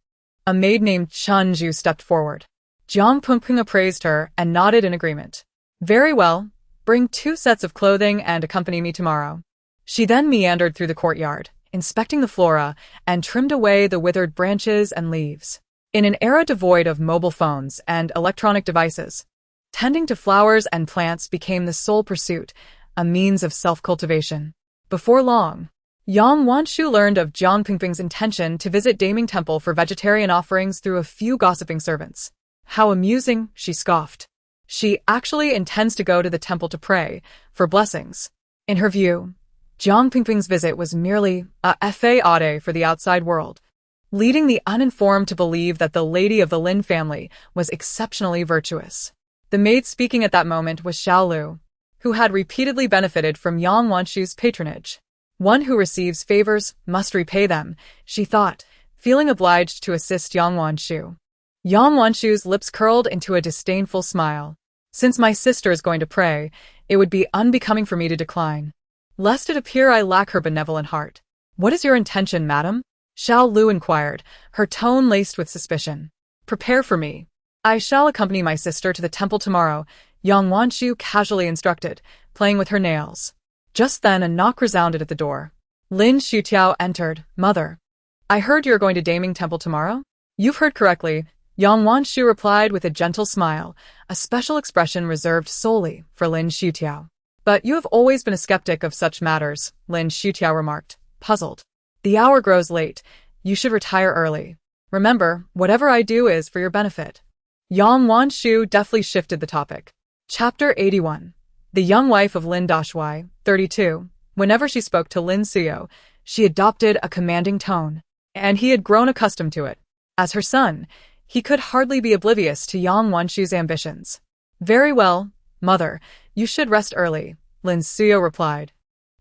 A maid named Chanju stepped forward. Jiang Pingpong appraised her and nodded in agreement. Very well, bring 2 sets of clothing and accompany me tomorrow. She then meandered through the courtyard, inspecting the flora, and trimmed away the withered branches and leaves. In an era devoid of mobile phones and electronic devices, tending to flowers and plants became the sole pursuit, a means of self-cultivation. Before long, Yang Wanshu learned of Jiang Pingpong's intention to visit Daming Temple for vegetarian offerings through a few gossiping servants. How amusing, she scoffed. She actually intends to go to the temple to pray for blessings. In her view, Jiang Pingpong's visit was merely a fade for the outside world, leading the uninformed to believe that the lady of the Lin family was exceptionally virtuous. The maid speaking at that moment was Xiao Lu, who had repeatedly benefited from Yang Wanshu's patronage. One who receives favors must repay them, she thought, feeling obliged to assist Yang Wanshu. Yang Wanshu's lips curled into a disdainful smile. Since my sister is going to pray, it would be unbecoming for me to decline, lest it appear I lack her benevolent heart. What is your intention, madam? Xiao Lu inquired, her tone laced with suspicion. Prepare for me. I shall accompany my sister to the temple tomorrow, Yang Wanshu casually instructed, playing with her nails. Just then a knock resounded at the door. Lin Shutiao entered. Mother, I heard you're going to Daming Temple tomorrow? You've heard correctly, Yang Wanshu replied with a gentle smile, a special expression reserved solely for Lin Shutiao. But you have always been a skeptic of such matters, Lin Shutiao remarked, puzzled. The hour grows late. You should retire early. Remember, whatever I do is for your benefit. Yang Wanshu deftly shifted the topic. Chapter 81. The young wife of Lin Dashuai, 32. Whenever she spoke to Lin Suyo, she adopted a commanding tone, and he had grown accustomed to it. As her son, he could hardly be oblivious to Yang Wanshu's ambitions. Very well, mother, you should rest early, Lin Suyo replied,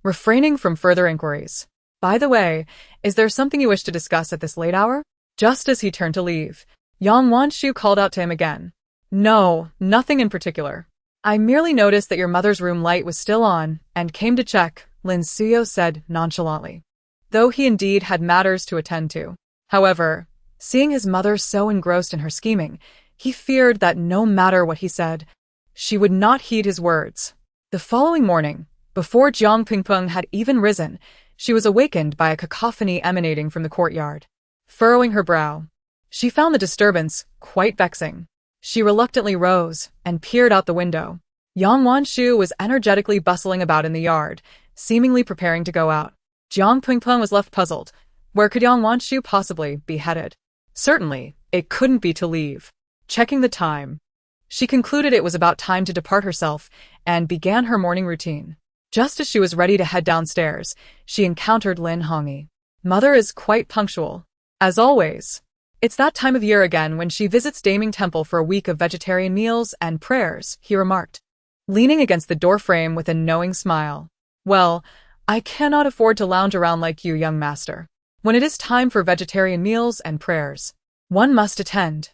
refraining from further inquiries. By the way, is there something you wish to discuss at this late hour? Just as he turned to leave, Yang Wanshu called out to him again. No, nothing in particular. I merely noticed that your mother's room light was still on, and came to check, Lin Suyo said nonchalantly, though he indeed had matters to attend to. However, seeing his mother so engrossed in her scheming, he feared that no matter what he said, she would not heed his words. The following morning, before Jiang Pingpong had even risen, she was awakened by a cacophony emanating from the courtyard. Furrowing her brow, she found the disturbance quite vexing. She reluctantly rose and peered out the window. Yang Wanshu was energetically bustling about in the yard, seemingly preparing to go out. Jiang Pingpong was left puzzled. Where could Yang Wanshu possibly be headed? Certainly, it couldn't be to leave. Checking the time, she concluded it was about time to depart herself and began her morning routine. Just as she was ready to head downstairs, she encountered Lin Hongyi. Mother is quite punctual. As always. It's that time of year again when she visits Daming Temple for a week of vegetarian meals and prayers, he remarked, leaning against the doorframe with a knowing smile. Well, I cannot afford to lounge around like you, young master. When it is time for vegetarian meals and prayers, one must attend.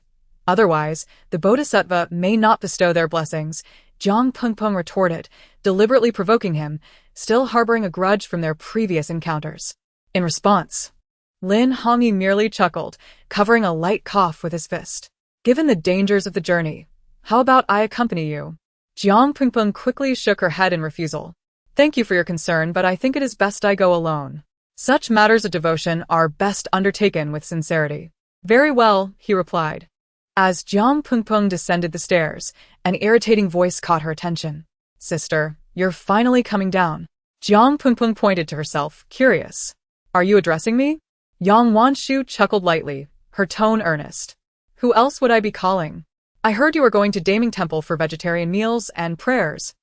Otherwise, the bodhisattva may not bestow their blessings, Jiang Pengpeng retorted, deliberately provoking him, still harboring a grudge from their previous encounters. In response, Lin Hongyi merely chuckled, covering a light cough with his fist. Given the dangers of the journey, how about I accompany you? Jiang Pengpeng quickly shook her head in refusal. Thank you for your concern, but I think it is best I go alone. Such matters of devotion are best undertaken with sincerity. Very well, he replied. As Jiang Pengpeng descended the stairs, an irritating voice caught her attention. Sister, you're finally coming down. Jiang Pengpeng pointed to herself, curious. Are you addressing me? Yang Wanshu chuckled lightly, her tone earnest. Who else would I be calling? I heard you were going to Daming Temple for vegetarian meals and prayers,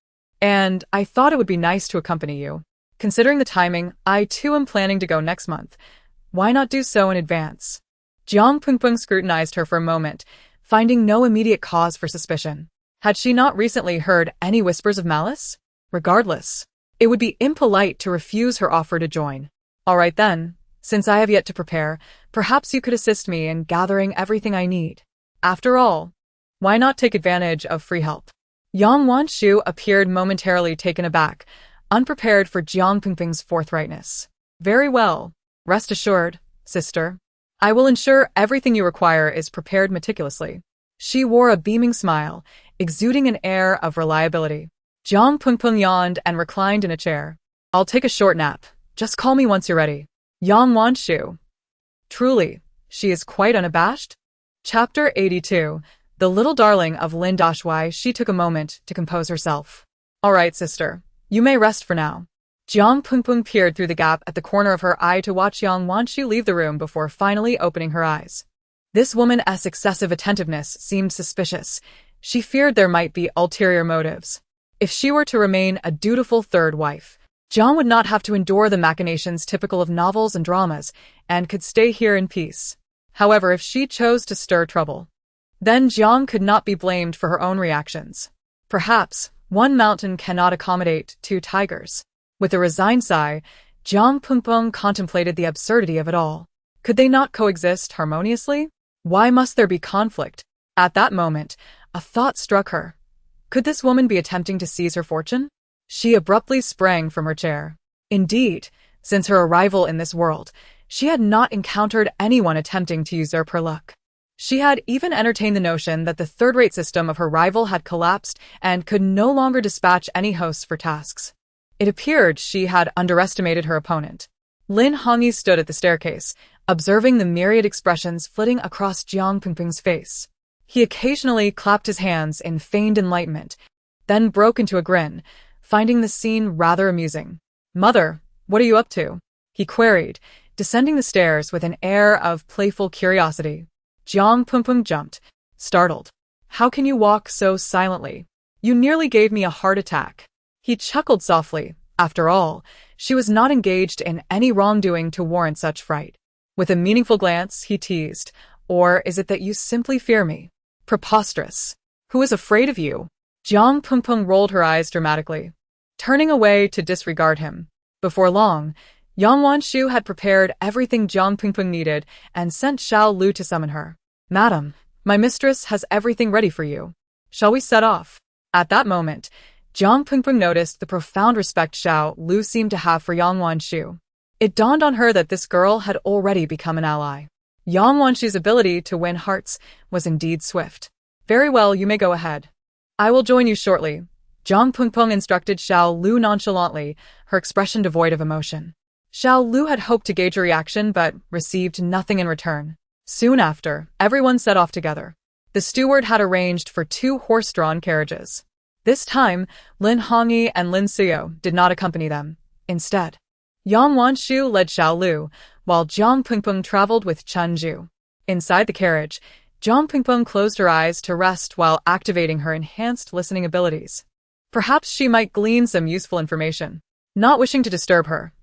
and I thought it would be nice to accompany you. Considering the timing, I too am planning to go next month. Why not do so in advance? Jiang Pengpeng scrutinized her for a moment, finding no immediate cause for suspicion. Had she not recently heard any whispers of malice? Regardless, it would be impolite to refuse her offer to join. All right then, since I have yet to prepare, perhaps you could assist me in gathering everything I need. After all, why not take advantage of free help? Yang Wanshu appeared momentarily taken aback, unprepared for Jiang Pengpeng's forthrightness. Very well. Rest assured, sister. I will ensure everything you require is prepared meticulously. She wore a beaming smile, exuding an air of reliability. Jiang Pengpeng yawned and reclined in a chair. I'll take a short nap. Just call me once you're ready. Yang Wanshu. Truly, she is quite unabashed? Chapter 82. The little darling of Lin Dashui. She took a moment to compose herself. All right, sister. You may rest for now. Jiang Pengpeng peered through the gap at the corner of her eye to watch Yang Wanshu leave the room before finally opening her eyes. This woman's excessive attentiveness seemed suspicious. She feared there might be ulterior motives. If she were to remain a dutiful third wife, Jiang would not have to endure the machinations typical of novels and dramas, and could stay here in peace. However, if she chose to stir trouble, then Jiang could not be blamed for her own reactions. Perhaps, one mountain cannot accommodate two tigers. With a resigned sigh, Jiang Pengpeng contemplated the absurdity of it all. Could they not coexist harmoniously? Why must there be conflict? At that moment, a thought struck her. Could this woman be attempting to seize her fortune? She abruptly sprang from her chair. Indeed, since her arrival in this world, she had not encountered anyone attempting to usurp her luck. She had even entertained the notion that the third-rate system of her rival had collapsed and could no longer dispatch any hosts for tasks. It appeared she had underestimated her opponent. Lin Hongyi stood at the staircase, observing the myriad expressions flitting across Jiang Pengpeng's face. He occasionally clapped his hands in feigned enlightenment, then broke into a grin, finding the scene rather amusing. Mother, what are you up to? He queried, descending the stairs with an air of playful curiosity. Jiang Pengpeng jumped, startled. How can you walk so silently? You nearly gave me a heart attack. He chuckled softly. After all, she was not engaged in any wrongdoing to warrant such fright. With a meaningful glance, he teased, Or is it that you simply fear me? Preposterous. Who is afraid of you? Jiang Pengpeng rolled her eyes dramatically, turning away to disregard him. Before long, Yang Wanshu had prepared everything Jiang Pengpeng needed and sent Xiao Lu to summon her. Madam, my mistress has everything ready for you. Shall we set off? At that moment, Jiang Pengpeng noticed the profound respect Xiao Lu seemed to have for Yang Wanshu. It dawned on her that this girl had already become an ally. Yang Wanshu's ability to win hearts was indeed swift. Very well, you may go ahead. I will join you shortly. Jiang Pengpeng instructed Xiao Lu nonchalantly, her expression devoid of emotion. Xiao Lu had hoped to gauge a reaction but received nothing in return. Soon after, everyone set off together. The steward had arranged for 2 horse-drawn carriages. This time, Lin Hongyi and Lin Suyo did not accompany them. Instead, Yang Wanshu led Xiao Lu, while Jiang Pengpeng traveled with Chen Zhu. Inside the carriage, Jiang Pengpeng closed her eyes to rest while activating her enhanced listening abilities. Perhaps she might glean some useful information. Not wishing to disturb her,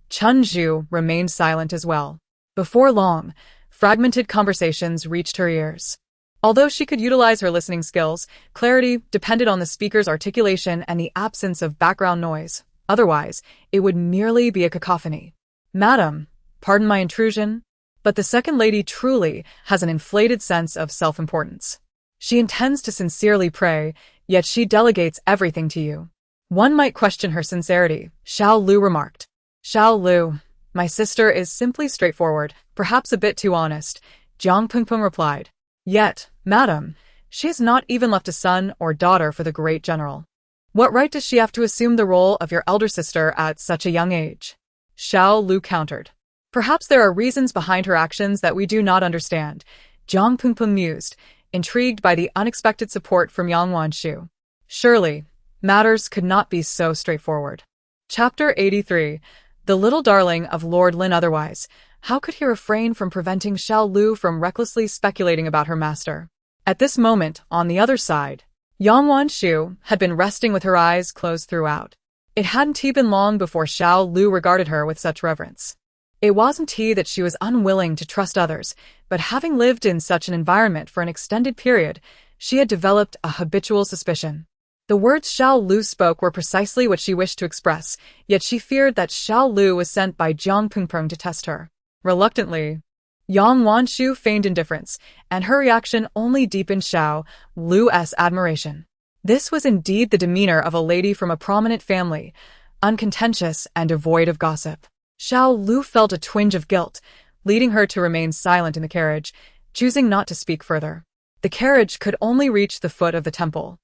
Chen Zhu remained silent as well. Before long, fragmented conversations reached her ears. Although she could utilize her listening skills, clarity depended on the speaker's articulation and the absence of background noise. Otherwise, it would merely be a cacophony. Madam, pardon my intrusion, but the second lady truly has an inflated sense of self-importance. She intends to sincerely pray, yet she delegates everything to you. One might question her sincerity, Xiao Lu remarked. Xiao Lu, my sister is simply straightforward, perhaps a bit too honest, Jiang Pengpeng replied. Yet, madam, she has not even left a son or daughter for the great general. What right does she have to assume the role of your elder sister at such a young age? Xiao Lu countered. Perhaps there are reasons behind her actions that we do not understand, Jiang Pengpeng mused, intrigued by the unexpected support from Yang Wanshu. Surely, matters could not be so straightforward. Chapter 83. The little darling of Lord Lin. Otherwise, how could he refrain from preventing Xiao Lu from recklessly speculating about her master? At this moment, on the other side, Yang Wanshu had been resting with her eyes closed throughout. It hadn't been long before Xiao Lu regarded her with such reverence. It wasn't that she was unwilling to trust others, but having lived in such an environment for an extended period, she had developed a habitual suspicion. The words Xiao Lu spoke were precisely what she wished to express, yet she feared that Xiao Lu was sent by Jiang Pengpeng to test her. Reluctantly, Yang Wanshu feigned indifference, and her reaction only deepened Xiao Lu's admiration. This was indeed the demeanor of a lady from a prominent family, uncontentious and devoid of gossip. Xiao Lu felt a twinge of guilt, leading her to remain silent in the carriage, choosing not to speak further. The carriage could only reach the foot of the temple.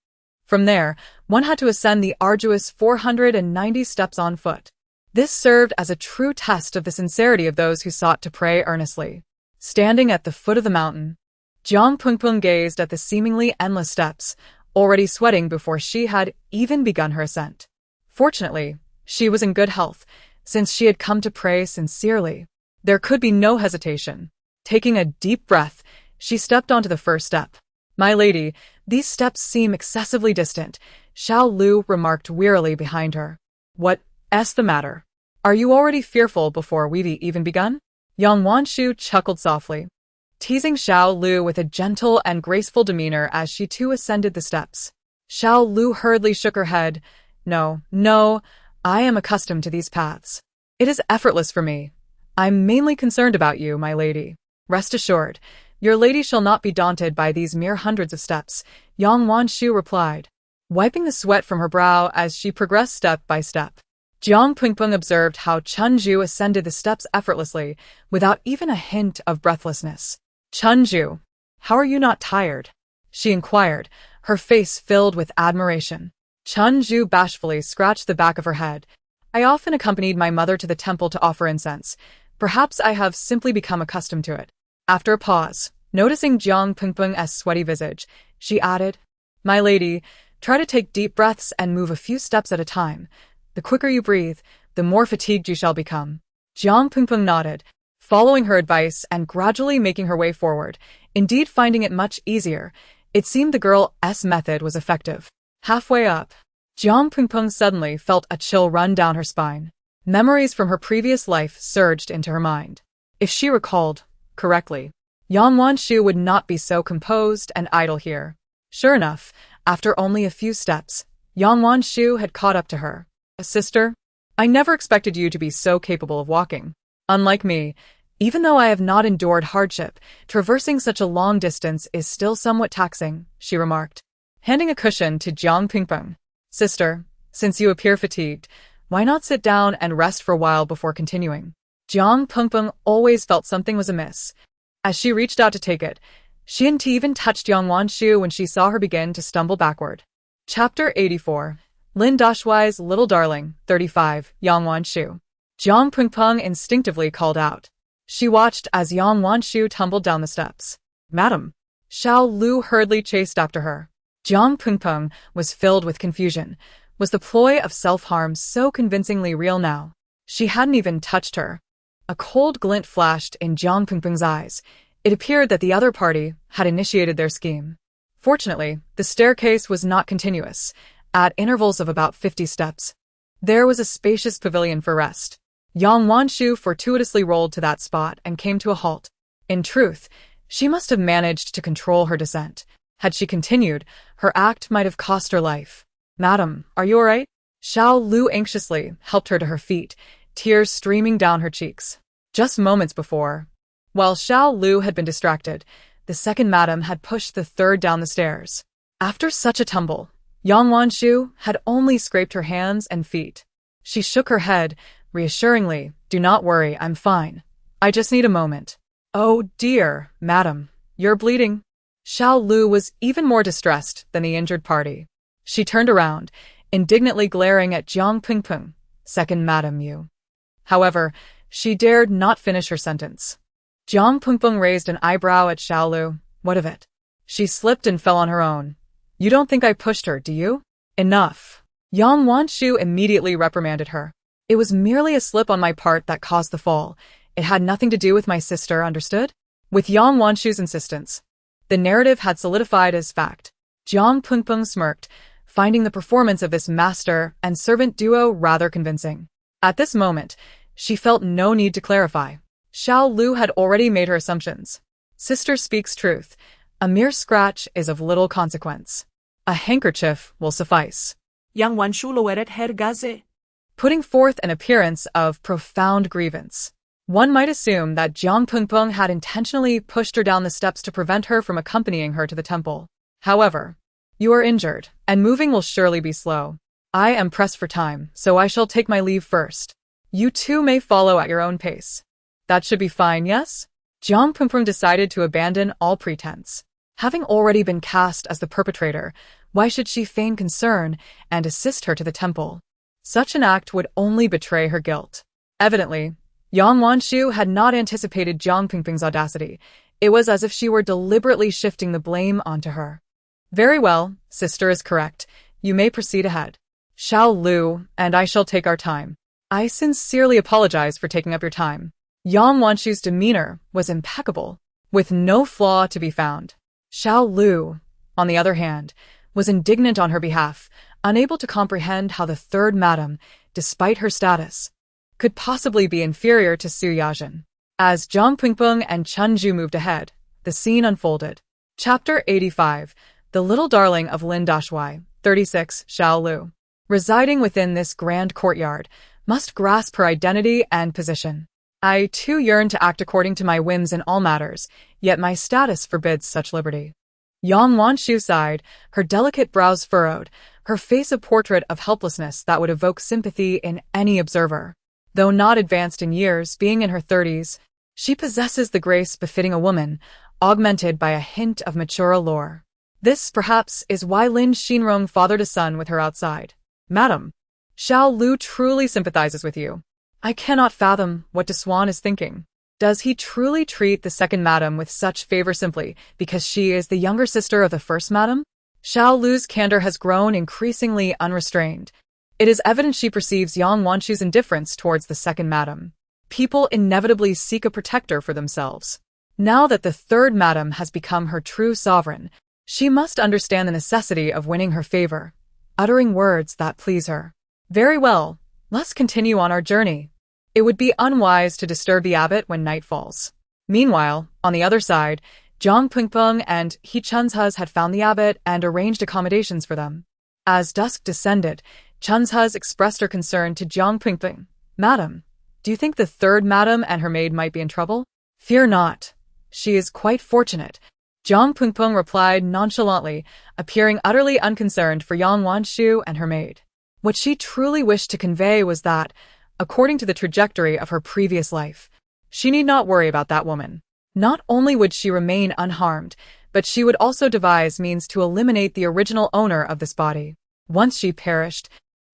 From there, one had to ascend the arduous 490 steps on foot. This served as a true test of the sincerity of those who sought to pray earnestly. Standing at the foot of the mountain, Jiang Pengpeng gazed at the seemingly endless steps, already sweating before she had even begun her ascent. Fortunately, she was in good health, since she had come to pray sincerely. There could be no hesitation. Taking a deep breath, she stepped onto the first step. My lady, these steps seem excessively distant, Xiao Lu remarked wearily behind her. What's the matter? Are you already fearful before we've even begun? Yang Wanshu chuckled softly, teasing Xiao Lu with a gentle and graceful demeanor as she too ascended the steps. Xiao Lu hurriedly shook her head. No, I am accustomed to these paths. It is effortless for me. I'm mainly concerned about you, my lady. Rest assured, your lady shall not be daunted by these mere hundreds of steps, Yang Wanshu replied, wiping the sweat from her brow as she progressed step by step. Jiang Pengpeng observed how Chunju ascended the steps effortlessly, without even a hint of breathlessness. Chunju, how are you not tired? She inquired, her face filled with admiration. Chunju bashfully scratched the back of her head. I often accompanied my mother to the temple to offer incense. Perhaps I have simply become accustomed to it. After a pause, noticing Jiang Pengpeng's sweaty visage, she added, my lady, try to take deep breaths and move a few steps at a time. The quicker you breathe, the more fatigued you shall become. Jiang Pengpeng nodded, following her advice and gradually making her way forward, indeed finding it much easier. It seemed the girl's method was effective. Halfway up, Jiang Pengpeng suddenly felt a chill run down her spine. Memories from her previous life surged into her mind. If she recalled correctly, Yang Wanshu would not be so composed and idle here. Sure enough, after only a few steps, Yang Wanshu had caught up to her. Sister, I never expected you to be so capable of walking. Unlike me, even though I have not endured hardship, traversing such a long distance is still somewhat taxing, she remarked, handing a cushion to Jiang Pengpeng. Sister, since you appear fatigued, why not sit down and rest for a while before continuing? Jiang Pengpeng always felt something was amiss. As she reached out to take it, she hadn't even touched Yang Wanshu when she saw her begin to stumble backward. Chapter 84. Lin Dashuai's Little Darling, 35, Yang Wanshu. Jiang Pengpeng instinctively called out. She watched as Yang Wanshu tumbled down the steps. Madam. Xiao Lu hurriedly chased after her. Jiang Pengpeng was filled with confusion. Was the ploy of self-harm so convincingly real now? She hadn't even touched her. A cold glint flashed in Jiang Pengpeng's eyes. It appeared that the other party had initiated their scheme. Fortunately, the staircase was not continuous. At intervals of about 50 steps, there was a spacious pavilion for rest. Yang Wanshu fortuitously rolled to that spot and came to a halt. In truth, she must have managed to control her descent. Had she continued, her act might have cost her life. Madam, are you all right? Xiao Lu anxiously helped her to her feet, tears streaming down her cheeks. Just moments before, while Xiao Lu had been distracted, the second madam had pushed the third down the stairs. After such a tumble, Yang Wanshu had only scraped her hands and feet. She shook her head, reassuringly, "Do not worry, I'm fine. I just need a moment." "Oh dear, madam, you're bleeding." Xiao Lu was even more distressed than the injured party. She turned around, indignantly glaring at Jiang Pingping, second Madam Yu. However, she dared not finish her sentence. Jiang Pingping raised an eyebrow at Xiao Lu. "What of it? She slipped and fell on her own. You don't think I pushed her, do you?" "Enough." Yang Wanshu immediately reprimanded her. "It was merely a slip on my part that caused the fall. It had nothing to do with my sister, understood?" With Yang Wanshu's insistence, the narrative had solidified as fact. Jiang Pingping smirked, finding the performance of this master and servant duo rather convincing. At this moment, she felt no need to clarify. Xiao Lu had already made her assumptions. Sister speaks truth. A mere scratch is of little consequence. A handkerchief will suffice. Yang Wanshu lowered her gaze, Putting forth an appearance of profound grievance. One might assume that Jiang Pingping had intentionally pushed her down the steps to prevent her from accompanying her to the temple. However, you are injured, and moving will surely be slow. I am pressed for time, so I shall take my leave first. You two may follow at your own pace. That should be fine, yes? Jiang Pingping decided to abandon all pretense. Having already been cast as the perpetrator, why should she feign concern and assist her to the temple? Such an act would only betray her guilt. Evidently, Yang Wanshu had not anticipated Jiang Pingping's audacity. It was as if she were deliberately shifting the blame onto her. "Very well, sister is correct. You may proceed ahead. Xiao Lu and I shall take our time." "I sincerely apologize for taking up your time." Yang Wanshu's demeanor was impeccable, with no flaw to be found. Xiao Lu, on the other hand, was indignant on her behalf, unable to comprehend how the third madam, despite her status, could possibly be inferior to Su Yajin. As Jiang Pingping and Chen Zhu moved ahead, the scene unfolded. Chapter 85, The Little Darling of Lin Dashui, 36, Xiao Lu. Residing within this grand courtyard, must grasp her identity and position. I too yearn to act according to my whims in all matters, yet my status forbids such liberty. Yang Wanshu sighed, her delicate brows furrowed, her face a portrait of helplessness that would evoke sympathy in any observer. Though not advanced in years, being in her 30s, she possesses the grace befitting a woman, augmented by a hint of mature allure. This, perhaps, is why Lin Xinrong fathered a son with her outside. "Madam, Xiao Lu truly sympathizes with you. I cannot fathom what De Swan is thinking. Does he truly treat the second madam with such favor simply because she is the younger sister of the first madam?" Xiao Lu's candor has grown increasingly unrestrained. It is evident she perceives Yang Wanshu's indifference towards the second madam. People inevitably seek a protector for themselves. Now that the third madam has become her true sovereign, she must understand the necessity of winning her favor, uttering words that please her. "Very well, let's continue on our journey. It would be unwise to disturb the abbot when night falls." Meanwhile, on the other side, Jiang Pingping and He Chunzhe had found the abbot and arranged accommodations for them. As dusk descended, Chunzhe expressed her concern to Jiang Pingping. "Madam, do you think the third madam and her maid might be in trouble?" "Fear not. She is quite fortunate," Jiang Pingping replied nonchalantly, appearing utterly unconcerned for Yang Wanshu and her maid. What she truly wished to convey was that, according to the trajectory of her previous life, she need not worry about that woman. Not only would she remain unharmed, but she would also devise means to eliminate the original owner of this body. Once she perished,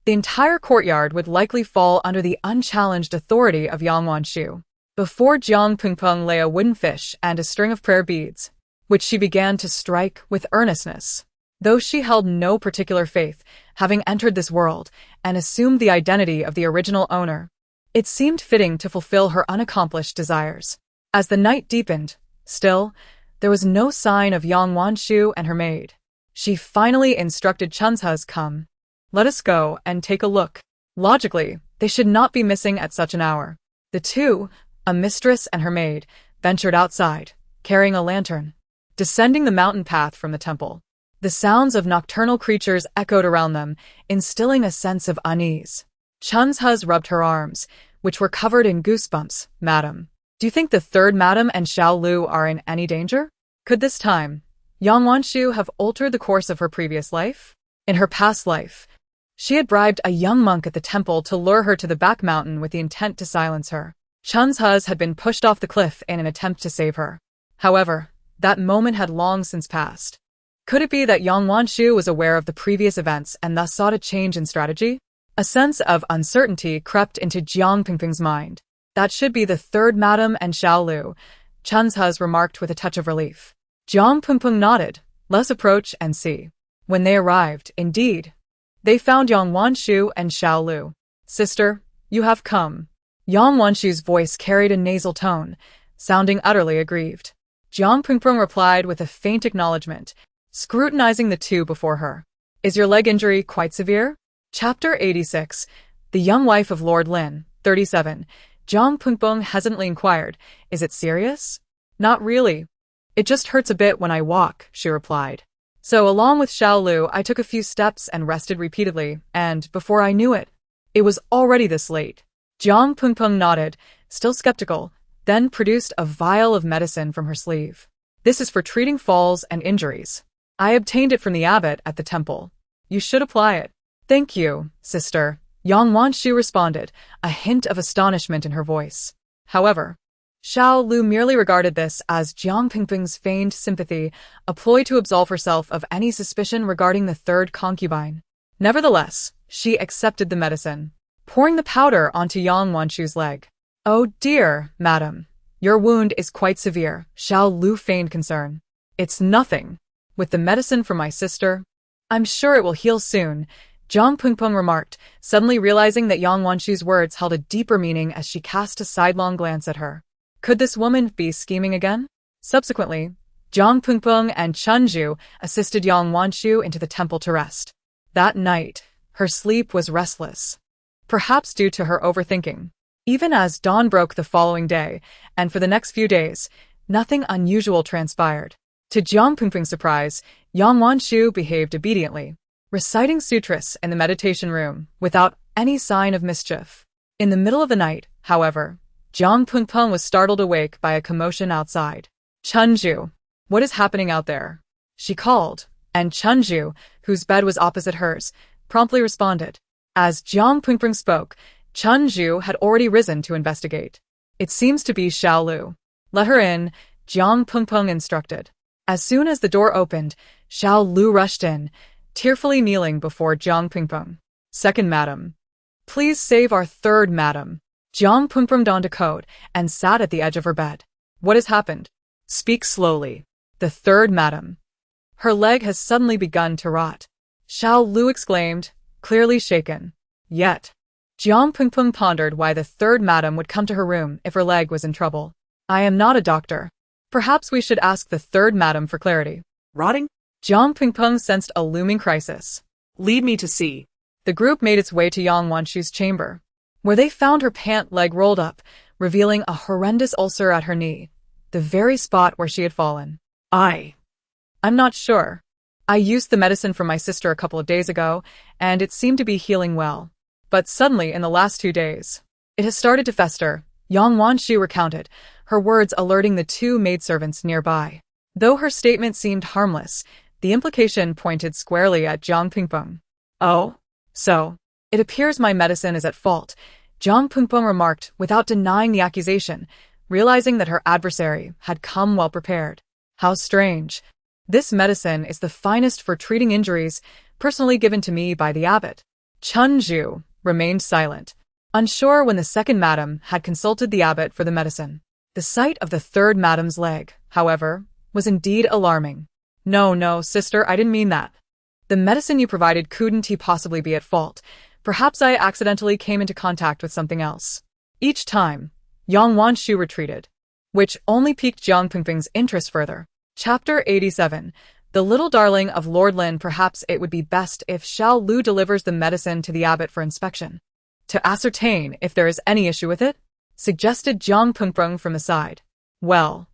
the entire courtyard would likely fall under the unchallenged authority of Yang Wanshu. Before Jiang Pingping lay a wooden fish and a string of prayer beads, which she began to strike with earnestness. Though she held no particular faith, having entered this world and assumed the identity of the original owner, it seemed fitting to fulfill her unaccomplished desires. As the night deepened, still, there was no sign of Yang Wanshu and her maid. She finally instructed Chunzhe, "Come. Let us go and take a look." Logically, they should not be missing at such an hour. The two, a mistress and her maid, ventured outside, carrying a lantern. Descending the mountain path from the temple, The sounds of nocturnal creatures echoed around them, instilling a sense of unease. Chun's huz rubbed her arms, which were covered in goosebumps. Madam, do you think the third madam and Xiao Lu are in any danger? Could this time, Yang Wanshu have altered the course of her previous life? In her past life, she had bribed a young monk at the temple to lure her to the back mountain with the intent to silence her. Chun's huz had been pushed off the cliff in an attempt to save her. However, that moment had long since passed. Could it be that Yang Wanshu was aware of the previous events and thus sought a change in strategy? A sense of uncertainty crept into Jiang Pingping's mind. That should be the third madam and Xiao Lu, Chun's huz remarked with a touch of relief. Jiang Pingping nodded. Let's approach and see. When they arrived, indeed, they found Yang Wanshu and Xiao Lu. Sister, you have come. Yang Wanshu's voice carried a nasal tone, sounding utterly aggrieved. Jiang Pingping replied with a faint acknowledgement, scrutinizing the two before her. Is your leg injury quite severe? Chapter 86. The young wife of Lord Lin, 37. Jiang Pingping hesitantly inquired, Is it serious? Not really. It just hurts a bit when I walk, she replied. So along with Xiao Lu, I took a few steps and rested repeatedly, and before I knew it, it was already this late. Jiang Pingping nodded, still skeptical, then produced a vial of medicine from her sleeve. This is for treating falls and injuries. I obtained it from the abbot at the temple. You should apply it. Thank you, sister, Yang Wanshu responded, a hint of astonishment in her voice. However, Xiao Lu merely regarded this as Jiang Pingping's feigned sympathy, a ploy to absolve herself of any suspicion regarding the third concubine. Nevertheless, she accepted the medicine, pouring the powder onto Yang Wanshu's leg. Oh dear, madam. Your wound is quite severe, Xiao Lu feigned concern. It's nothing. With the medicine from my sister, I'm sure it will heal soon, Jiang Pingping remarked, suddenly realizing that Yang Wanshu's words held a deeper meaning as she cast a sidelong glance at her. Could this woman be scheming again? Subsequently, Jiang Pingping and Chunju assisted Yang Wanshu into the temple to rest. That night, her sleep was restless, perhaps due to her overthinking. Even as dawn broke the following day, and for the next few days, nothing unusual transpired. To Jiang Pingping's surprise, Yang Wanshu behaved obediently, reciting sutras in the meditation room without any sign of mischief. In the middle of the night, however, Jiang Pingping was startled awake by a commotion outside. Chunju, what is happening out there? She called, and Chunju, whose bed was opposite hers, promptly responded. As Jiang Pingping spoke, Chunju had already risen to investigate. It seems to be Xiao Lu. Let her in, Jiang Pingping instructed. As soon as the door opened, Xiao Lu rushed in, tearfully kneeling before Jiang Pingping. Second madam. Please save our third madam. Jiang Pingping donned a coat and sat at the edge of her bed. What has happened? Speak slowly. The third madam. Her leg has suddenly begun to rot. Xiao Lu exclaimed, clearly shaken. Yet, Jiang Pingping pondered why the third madam would come to her room if her leg was in trouble. I am not a doctor. Perhaps we should ask the third madam for clarity. Rotting? Jiang Pingping sensed a looming crisis. Lead me to see. The group made its way to Yang Wanshu's chamber, where they found her pant leg rolled up, revealing a horrendous ulcer at her knee, the very spot where she had fallen. I'm not sure. I used the medicine from my sister a couple of days ago, and it seemed to be healing well. But suddenly, in the last 2 days, it has started to fester, Yang Wanshu recounted, her words alerting the two maidservants nearby. Though her statement seemed harmless, the implication pointed squarely at Jiang Pingping. Oh? So, it appears my medicine is at fault, Jiang Pingping remarked without denying the accusation, realizing that her adversary had come well prepared. How strange. This medicine is the finest for treating injuries, personally given to me by the abbot. Chunju remained silent, unsure when the second madam had consulted the abbot for the medicine. The sight of the third madam's leg, however, was indeed alarming. No, sister, I didn't mean that. The medicine you provided couldn't he possibly be at fault. Perhaps I accidentally came into contact with something else. Each time, Yang Wanshu retreated, which only piqued Jiang Pingping's interest further. Chapter 87. The little darling of Lord Lin. Perhaps it would be best if Xiao Lu delivers the medicine to the abbot for inspection, to ascertain if there is any issue with it, suggested Jiang Pingping from the side. Well,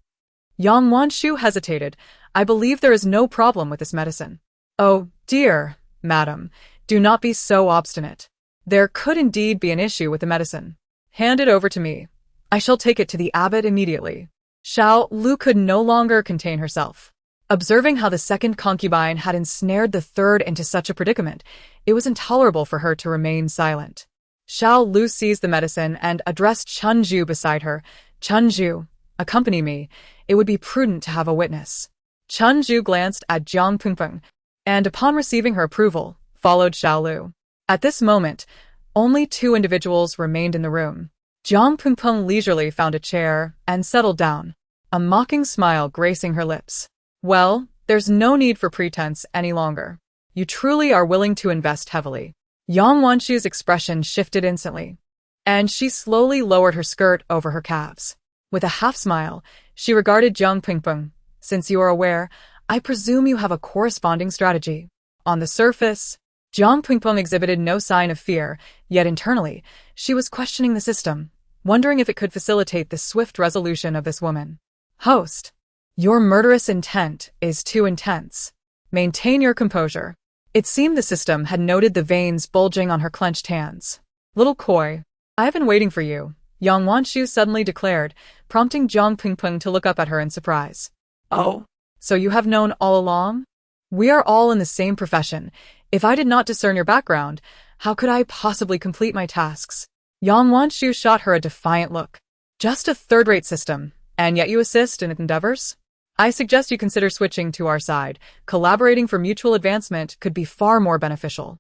Yang Wanshu hesitated. I believe there is no problem with this medicine. Oh, dear, madam, do not be so obstinate. There could indeed be an issue with the medicine. Hand it over to me. I shall take it to the abbot immediately. Xiao Lu could no longer contain herself. Observing how the second concubine had ensnared the third into such a predicament, it was intolerable for her to remain silent. Xiao Lu seized the medicine and addressed Chunju beside her. Chunju, accompany me. It would be prudent to have a witness. Chunju glanced at Jiang Pingpeng, and upon receiving her approval, followed Xiao Lu. At this moment, only two individuals remained in the room. Jiang Pingpeng leisurely found a chair and settled down, a mocking smile gracing her lips. Well, there's no need for pretense any longer. You truly are willing to invest heavily. Yang Wanshu's expression shifted instantly, and she slowly lowered her skirt over her calves. With a half-smile, she regarded Jiang Pingpeng. Since you are aware, I presume you have a corresponding strategy. On the surface, Jiang Pingpeng exhibited no sign of fear, yet internally, she was questioning the system, wondering if it could facilitate the swift resolution of this woman. Host, your murderous intent is too intense. Maintain your composure. It seemed the system had noted the veins bulging on her clenched hands. Little Koi, I have been waiting for you, Yang Wanshu suddenly declared, prompting Jiang Pingpeng to look up at her in surprise. Oh, so you have known all along? We are all in the same profession. If I did not discern your background, how could I possibly complete my tasks? Yang Wanshu shot her a defiant look. Just a third-rate system, and yet you assist in its endeavors? I suggest you consider switching to our side. Collaborating for mutual advancement could be far more beneficial.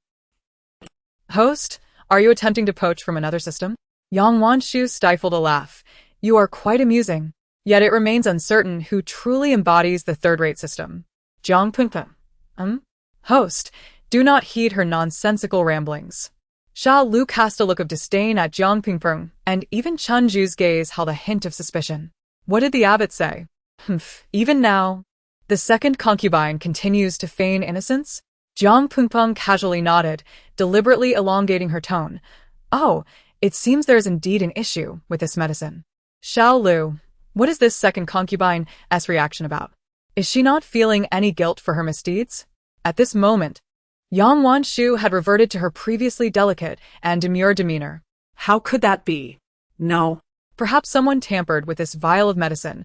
Host, are you attempting to poach from another system? Yang Wanshu stifled a laugh. You are quite amusing. Yet it remains uncertain who truly embodies the third-rate system. Jiang Pingpeng. Host, do not heed her nonsensical ramblings. Xiao Lu cast a look of disdain at Jiang Pingpeng, and even Chunju's gaze held a hint of suspicion. What did the abbot say? Even now, the second concubine continues to feign innocence? Jiang Pingpeng casually nodded, deliberately elongating her tone. Oh, it seems there is indeed an issue with this medicine. Xiao Lu, what is this second concubine's reaction about? Is she not feeling any guilt for her misdeeds? At this moment, Yang Wanshu had reverted to her previously delicate and demure demeanor. how could that be? No, Perhaps someone tampered with this vial of medicine.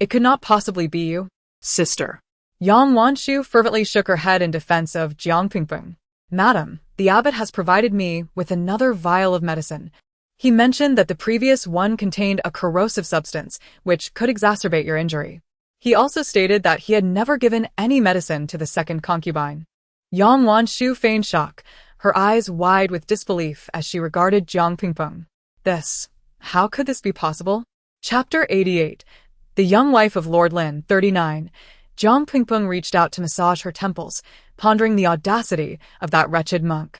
It could not possibly be you. sister. Yang Wanshu fervently shook her head in defense of Jiang Pingpeng. Madam, the abbot has provided me with another vial of medicine. He mentioned that the previous one contained a corrosive substance, which could exacerbate your injury. He also stated that he had never given any medicine to the second concubine. Yang Wanshu feigned shock, her eyes wide with disbelief as she regarded Jiang Pingpeng. How could this be possible? Chapter 88. The young wife of Lord Lin, 39. Jiang Pingpeng reached out to massage her temples, pondering the audacity of that wretched monk.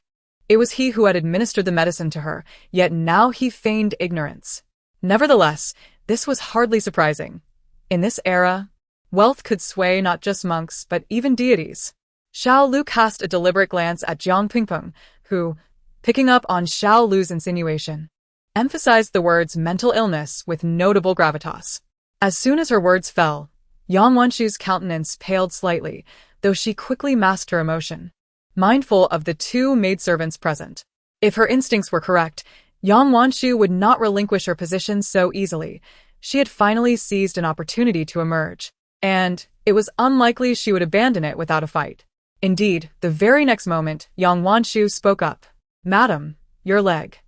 It was he who had administered the medicine to her, yet now he feigned ignorance. Nevertheless, this was hardly surprising. In this era, wealth could sway not just monks but even deities. Xiao Lu cast a deliberate glance at Jiang Pingpeng, who, picking up on Xiao Lu's insinuation, emphasized the words mental illness with notable gravitas. As soon as her words fell, Yang Wanshu's countenance paled slightly, though she quickly masked her emotion, mindful of the two maidservants present. If her instincts were correct, Yang Wanshu would not relinquish her position so easily. She had finally seized an opportunity to emerge, and it was unlikely she would abandon it without a fight. Indeed, the very next moment, Yang Wanshu spoke up. Madam, your leg.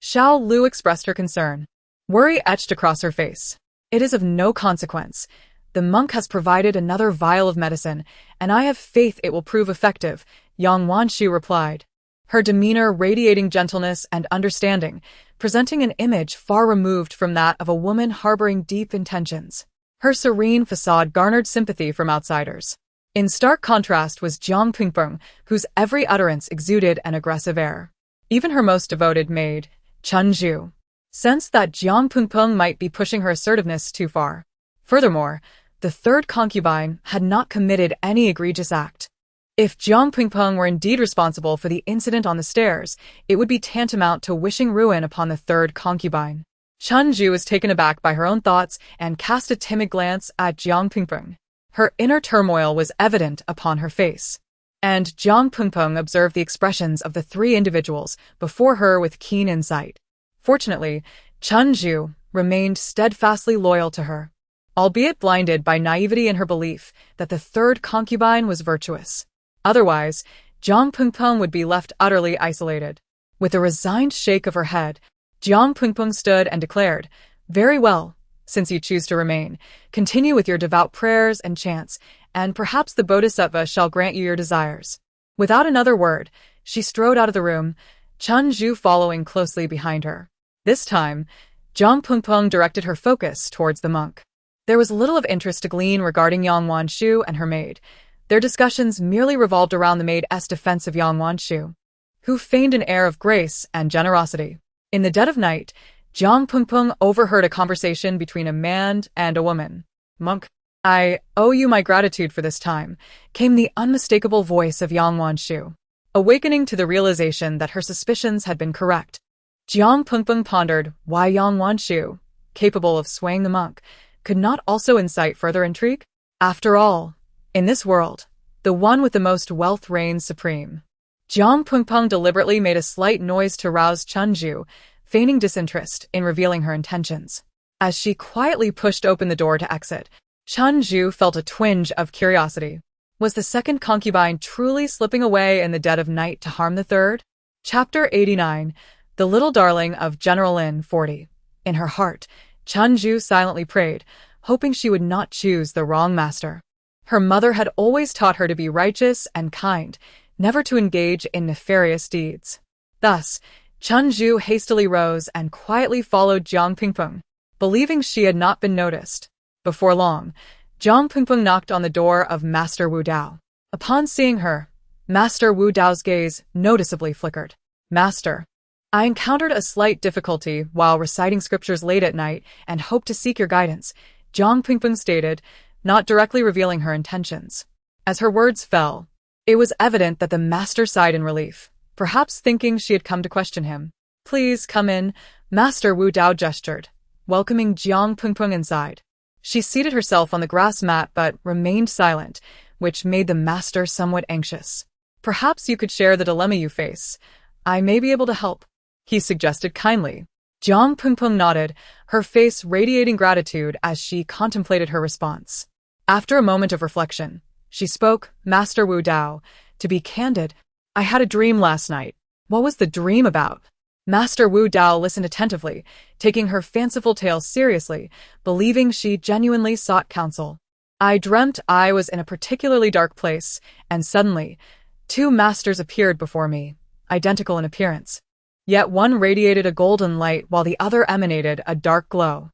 Xiao Lu expressed her concern. Worry etched across her face. It is of no consequence. The monk has provided another vial of medicine, and I have faith it will prove effective, Yang Wanshu replied, her demeanor radiating gentleness and understanding, presenting an image far removed from that of a woman harboring deep intentions. Her serene facade garnered sympathy from outsiders. In stark contrast was Jiang Pingpeng, whose every utterance exuded an aggressive air. Even her most devoted maid, Chunju, sensed that Jiang Pingpeng might be pushing her assertiveness too far. Furthermore, the third concubine had not committed any egregious act. If Jiang Pingpeng were indeed responsible for the incident on the stairs, it would be tantamount to wishing ruin upon the third concubine. Chunju was taken aback by her own thoughts and cast a timid glance at Jiang Pingpeng. Her inner turmoil was evident upon her face. and Jiang Pengpeng observed the expressions of the three individuals before her with keen insight. Fortunately, Chen Zhu remained steadfastly loyal to her, albeit blinded by naivety in her belief that the third concubine was virtuous. Otherwise, Jiang Pengpeng would be left utterly isolated. With a resigned shake of her head, Jiang Pengpeng stood and declared, "Very well, since you choose to remain. Continue with your devout prayers and chants, and perhaps the Bodhisattva shall grant you your desires." Without another word, she strode out of the room, Chen Zhu following closely behind her. This time, Jiang Pengpeng directed her focus towards the monk. There was little of interest to glean regarding Yang Wanshu and her maid. Their discussions merely revolved around the maid's defense of Yang Wanshu, who feigned an air of grace and generosity. In the dead of night, Jiang Pengpeng overheard a conversation between a man and a woman. "Monk, I owe you my gratitude for this time," came the unmistakable voice of Yang Wanshu. Awakening to the realization that her suspicions had been correct, Jiang Pengpeng pondered why Yang Wanshu, capable of swaying the monk, could not also incite further intrigue. After all, in this world, the one with the most wealth reigns supreme. Jiang Pengpeng deliberately made a slight noise to rouse Chen Zhu, feigning disinterest in revealing her intentions. As she quietly pushed open the door to exit, Chen Zhu felt a twinge of curiosity. Was the second concubine truly slipping away in the dead of night to harm the third? Chapter 89, The Little Darling of General Lin 40. In her heart, Chen Zhu silently prayed, hoping she would not choose the wrong master. Her mother had always taught her to be righteous and kind, never to engage in nefarious deeds. Thus, Chen Zhu hastily rose and quietly followed Jiang Pengpeng, believing she had not been noticed. Before long, Jiang Pengpeng knocked on the door of Master Wu Dao. Upon seeing her, Master Wu Dao's gaze noticeably flickered. "Master, I encountered a slight difficulty while reciting scriptures late at night and hope to seek your guidance," Jiang Pengpeng stated, not directly revealing her intentions. As her words fell, it was evident that the master sighed in relief, perhaps thinking she had come to question him. "Please come in," Master Wu Dao gestured, welcoming Jiang Pengpeng inside. She seated herself on the grass mat but remained silent, which made the master somewhat anxious. "Perhaps you could share the dilemma you face. I may be able to help," he suggested kindly. Jiang Pengpeng nodded, her face radiating gratitude as she contemplated her response. After a moment of reflection, she spoke, "Master Wu Dao, to be candid, I had a dream last night." "What was the dream about?" Master Wu Dao listened attentively, taking her fanciful tale seriously, believing she genuinely sought counsel. "I dreamt I was in a particularly dark place, and suddenly, two masters appeared before me, identical in appearance. Yet one radiated a golden light while the other emanated a dark glow."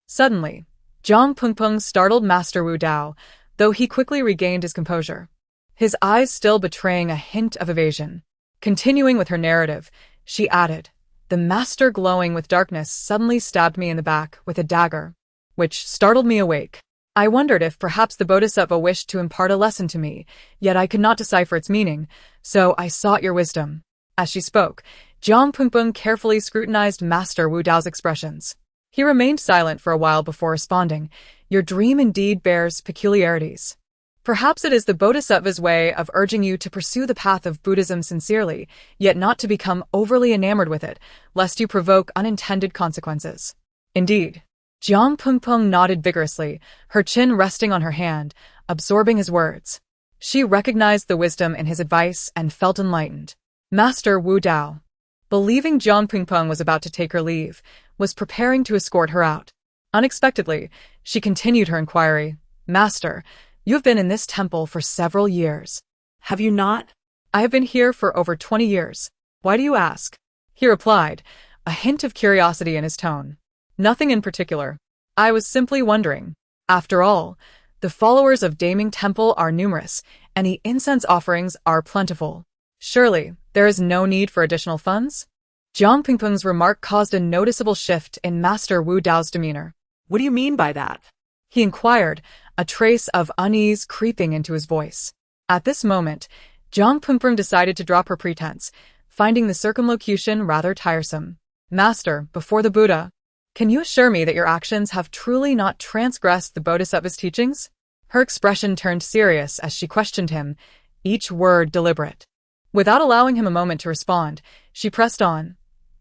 Suddenly, Jiang Pengpeng startled Master Wu Dao, though he quickly regained his composure, his eyes still betraying a hint of evasion. Continuing with her narrative, she added, "The master glowing with darkness suddenly stabbed me in the back with a dagger, which startled me awake. I wondered if perhaps the Bodhisattva wished to impart a lesson to me, yet I could not decipher its meaning, so I sought your wisdom." As she spoke, Jiang Pengpeng carefully scrutinized Master Wu Dao's expressions. He remained silent for a while before responding, "Your dream indeed bears peculiarities. Perhaps it is the Bodhisattva's way of urging you to pursue the path of Buddhism sincerely, yet not to become overly enamored with it, lest you provoke unintended consequences." "Indeed." Jiang Pengpeng nodded vigorously, her chin resting on her hand, absorbing his words. She recognized the wisdom in his advice and felt enlightened. Master Wu Dao, believing Jiang Pengpeng was about to take her leave, was preparing to escort her out. Unexpectedly, she continued her inquiry. "Master, you have been in this temple for several years." "Have you not?" "I have been here for over 20 years. Why do you ask?" he replied, a hint of curiosity in his tone. "Nothing in particular. I was simply wondering. After all, the followers of Daming Temple are numerous, and the incense offerings are plentiful. Surely, there is no need for additional funds?" Jiang Pengpeng's remark caused a noticeable shift in Master Wu Dao's demeanor. "What do you mean by that?" he inquired, a trace of unease creeping into his voice. At this moment, Jiang Pengpeng decided to drop her pretense, finding the circumlocution rather tiresome. "Master, before the Buddha, can you assure me that your actions have truly not transgressed the Bodhisattva's teachings?" Her expression turned serious as she questioned him, each word deliberate. Without allowing him a moment to respond, she pressed on.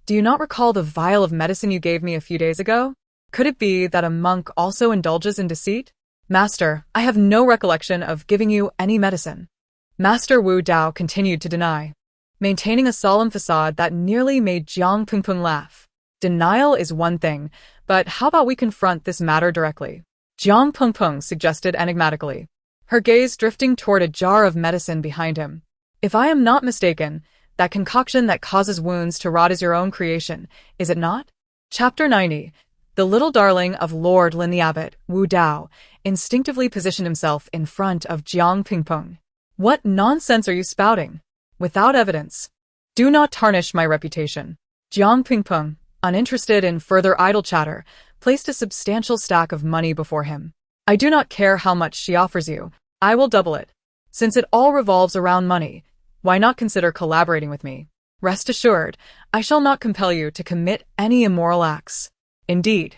Do you not recall the vial of medicine you gave me a few days ago? Could it be that a monk also indulges in deceit? Master, I have no recollection of giving you any medicine. Master Wu Dao continued to deny, maintaining a solemn facade that nearly made Jiang Pingping laugh. Denial is one thing, but how about we confront this matter directly? Jiang Pingping suggested enigmatically, her gaze drifting toward a jar of medicine behind him. If I am not mistaken, that concoction that causes wounds to rot is your own creation, is it not? Chapter 90. The little darling of Lord Lin the Abbot, Wu Dao, instinctively positioned himself in front of Jiang Pingping. What nonsense are you spouting? Without evidence. Do not tarnish my reputation. Jiang Pingping, uninterested in further idle chatter, placed a substantial stack of money before him. I do not care how much she offers you. I will double it. Since it all revolves around money, why not consider collaborating with me? Rest assured, I shall not compel you to commit any immoral acts. Indeed.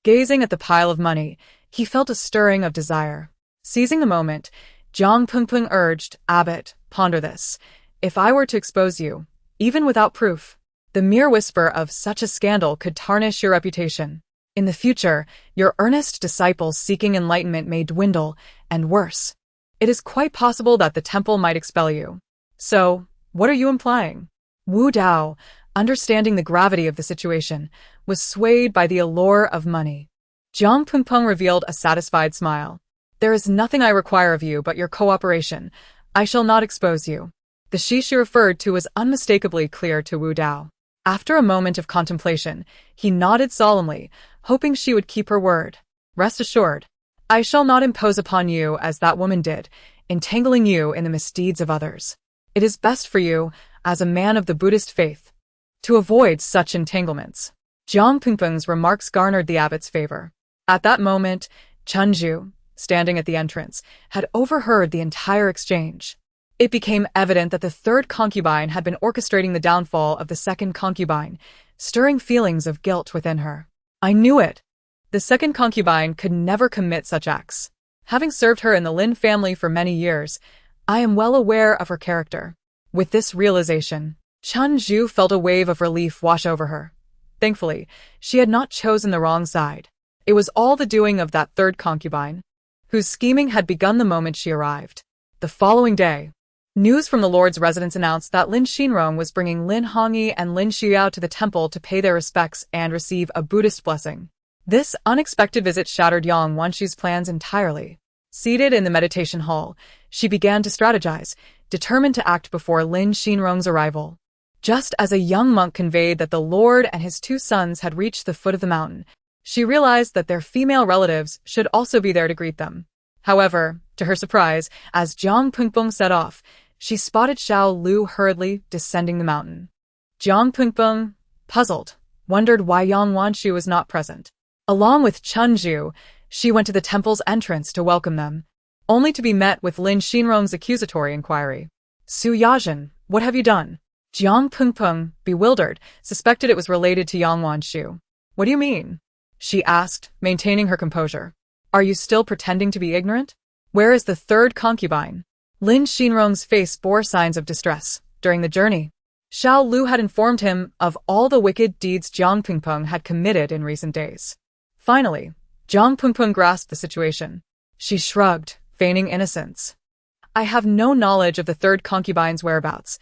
Gazing at the pile of money, he felt a stirring of desire. Seizing the moment, Jiang Pingping urged, Abbot, ponder this. If I were to expose you, even without proof, the mere whisper of such a scandal could tarnish your reputation. In the future, your earnest disciples seeking enlightenment may dwindle, and worse. It is quite possible that the temple might expel you. So, what are you implying? Wu Dao, understanding the gravity of the situation, was swayed by the allure of money. Jiang Pingping revealed a satisfied smile. There is nothing I require of you but your cooperation. I shall not expose you. The she referred to was unmistakably clear to Wu Dao. After a moment of contemplation, he nodded solemnly, hoping she would keep her word. Rest assured, I shall not impose upon you as that woman did, entangling you in the misdeeds of others. It is best for you, as a man of the Buddhist faith, to avoid such entanglements. Jiang Pingping's remarks garnered the abbot's favor. At that moment, Chunju, standing at the entrance, had overheard the entire exchange. It became evident that the third concubine had been orchestrating the downfall of the second concubine, stirring feelings of guilt within her. I knew it. The second concubine could never commit such acts. Having served her in the Lin family for many years, I am well aware of her character. With this realization, Chunju felt a wave of relief wash over her. Thankfully, she had not chosen the wrong side. It was all the doing of that third concubine, whose scheming had begun the moment she arrived. The following day, news from the Lord's residence announced that Lin Xinrong was bringing Lin Hongyi and Lin Xiao to the temple to pay their respects and receive a Buddhist blessing. This unexpected visit shattered Yang Wanxi's plans entirely. Seated in the meditation hall, she began to strategize, determined to act before Lin Xinrong's arrival. Just as a young monk conveyed that the Lord and his two sons had reached the foot of the mountain, she realized that their female relatives should also be there to greet them. However, to her surprise, as Jiang Pingping set off, she spotted Xiao Lu hurriedly descending the mountain. Jiang Pingping, puzzled, wondered why Yang Wanxi was not present. Along with Chunju, she went to the temple's entrance to welcome them, only to be met with Lin Xinrong's accusatory inquiry. Su Yazhen, what have you done? Jiang Pingping, bewildered, suspected it was related to Yang Wanxi. What do you mean? She asked, maintaining her composure. Are you still pretending to be ignorant? Where is the third concubine? Lin Xinrong's face bore signs of distress. During the journey, Xiao Lu had informed him of all the wicked deeds Jiang Pingping had committed in recent days. Finally, Jiang Pingping grasped the situation. She shrugged, feigning innocence. I have no knowledge of the third concubine's whereabouts.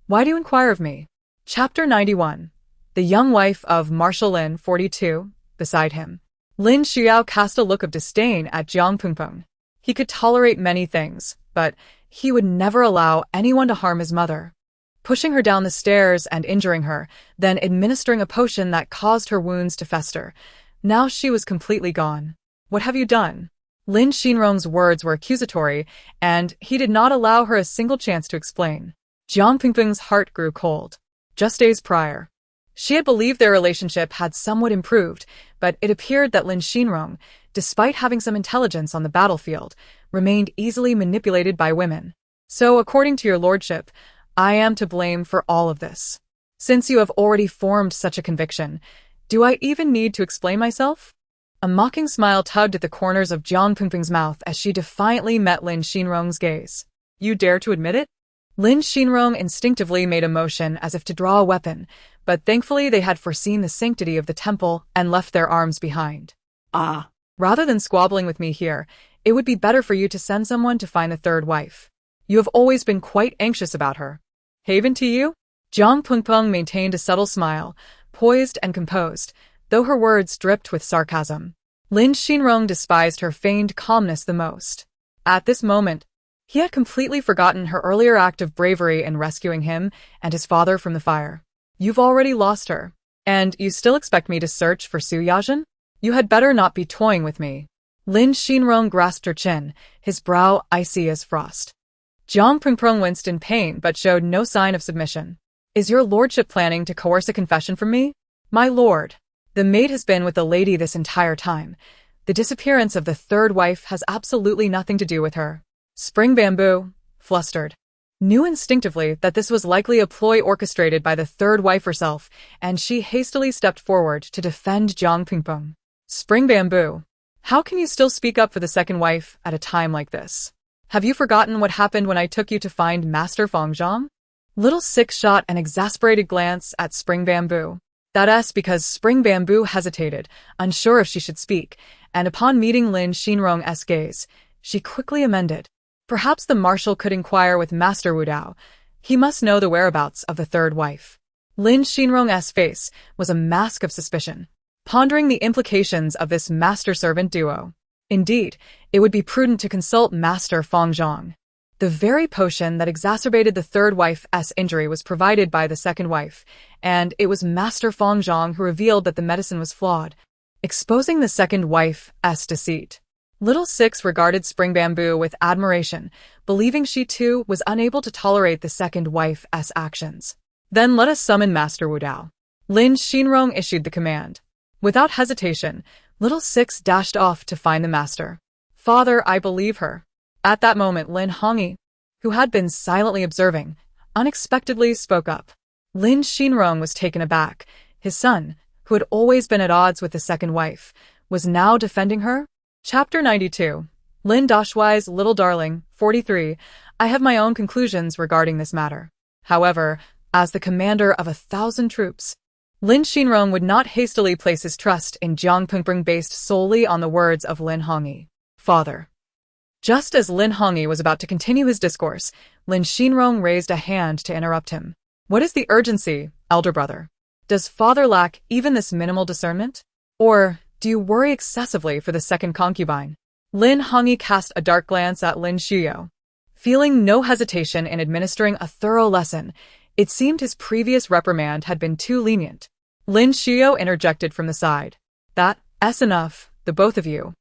Why do you inquire of me? Chapter 91. The young wife of Marshal Lin, 42, beside him. Lin Xiao cast a look of disdain at Jiang Pingping. He could tolerate many things, but he would never allow anyone to harm his mother. Pushing her down the stairs and injuring her, then administering a potion that caused her wounds to fester. Now she was completely gone. What have you done? Lin Xinrong's words were accusatory, and he did not allow her a single chance to explain. Jiang Pingping's heart grew cold. Just days prior, she had believed their relationship had somewhat improved, but it appeared that Lin Xinrong, despite having some intelligence on the battlefield, remained easily manipulated by women. So, according to your lordship, I am to blame for all of this. Since you have already formed such a conviction, do I even need to explain myself? A mocking smile tugged at the corners of Jiang Pingping's mouth as she defiantly met Lin Xinrong's gaze. You dare to admit it? Lin Xinrong instinctively made a motion as if to draw a weapon, but thankfully they had foreseen the sanctity of the temple and left their arms behind. Ah, Rather than squabbling with me here, it would be better for you to send someone to find the third wife. You have always been quite anxious about her. Haven to you? Jiang Pengpeng maintained a subtle smile, poised and composed, though her words dripped with sarcasm. Lin Xinrong despised her feigned calmness the most. At this moment, he had completely forgotten her earlier act of bravery in rescuing him and his father from the fire. You've already lost her. And you still expect me to search for Su Yajin? You had better not be toying with me. Lin Xinrong grasped her chin, his brow icy as frost. Jiang Pengpeng winced in pain but showed no sign of submission. Is your lordship planning to coerce a confession from me? My lord, the maid has been with the lady this entire time. The disappearance of the third wife has absolutely nothing to do with her. Spring Bamboo, flustered, knew instinctively that this was likely a ploy orchestrated by the third wife herself, and she hastily stepped forward to defend Jiang Pengpeng. Spring Bamboo, how can you still speak up for the second wife at a time like this? Have you forgotten what happened when I took you to find Master Fangzhang? Little Six shot an exasperated glance at Spring Bamboo. That's because Spring Bamboo hesitated, unsure if she should speak, and upon meeting Lin Xinrong's gaze, she quickly amended. Perhaps the marshal could inquire with Master Wu Dao. He must know the whereabouts of the third wife. Lin Xinrong's face was a mask of suspicion, pondering the implications of this master-servant duo. Indeed, it would be prudent to consult Master Fangzhang. The very potion that exacerbated the third wife's injury was provided by the second wife, and it was Master Fangzhang who revealed that the medicine was flawed, exposing the second wife's deceit. Little Six regarded Spring Bamboo with admiration, believing she too was unable to tolerate the second wife's actions. Then let us summon Master Wu Dao. Lin Xinrong issued the command. Without hesitation, Little Six dashed off to find the master. Father, I believe her. At that moment, Lin Hongyi, who had been silently observing, unexpectedly spoke up. Lin Xinrong was taken aback. His son, who had always been at odds with the second wife, was now defending her? Chapter 92. Lin Dashuai's Little Darling, 43. I have my own conclusions regarding this matter. However, as the commander of 1,000 troops, Lin Xinrong would not hastily place his trust in Jiang Pengpeng based solely on the words of Lin Hongyi. Father. Just as Lin Hongyi was about to continue his discourse, Lin Xinrong raised a hand to interrupt him. What is the urgency, elder brother? Does father lack even this minimal discernment? Or do you worry excessively for the second concubine? Lin Hongyi cast a dark glance at Lin Xiuyou. Feeling no hesitation in administering a thorough lesson, it seemed his previous reprimand had been too lenient. Lin Xiuyou interjected from the side. That's enough, the both of you.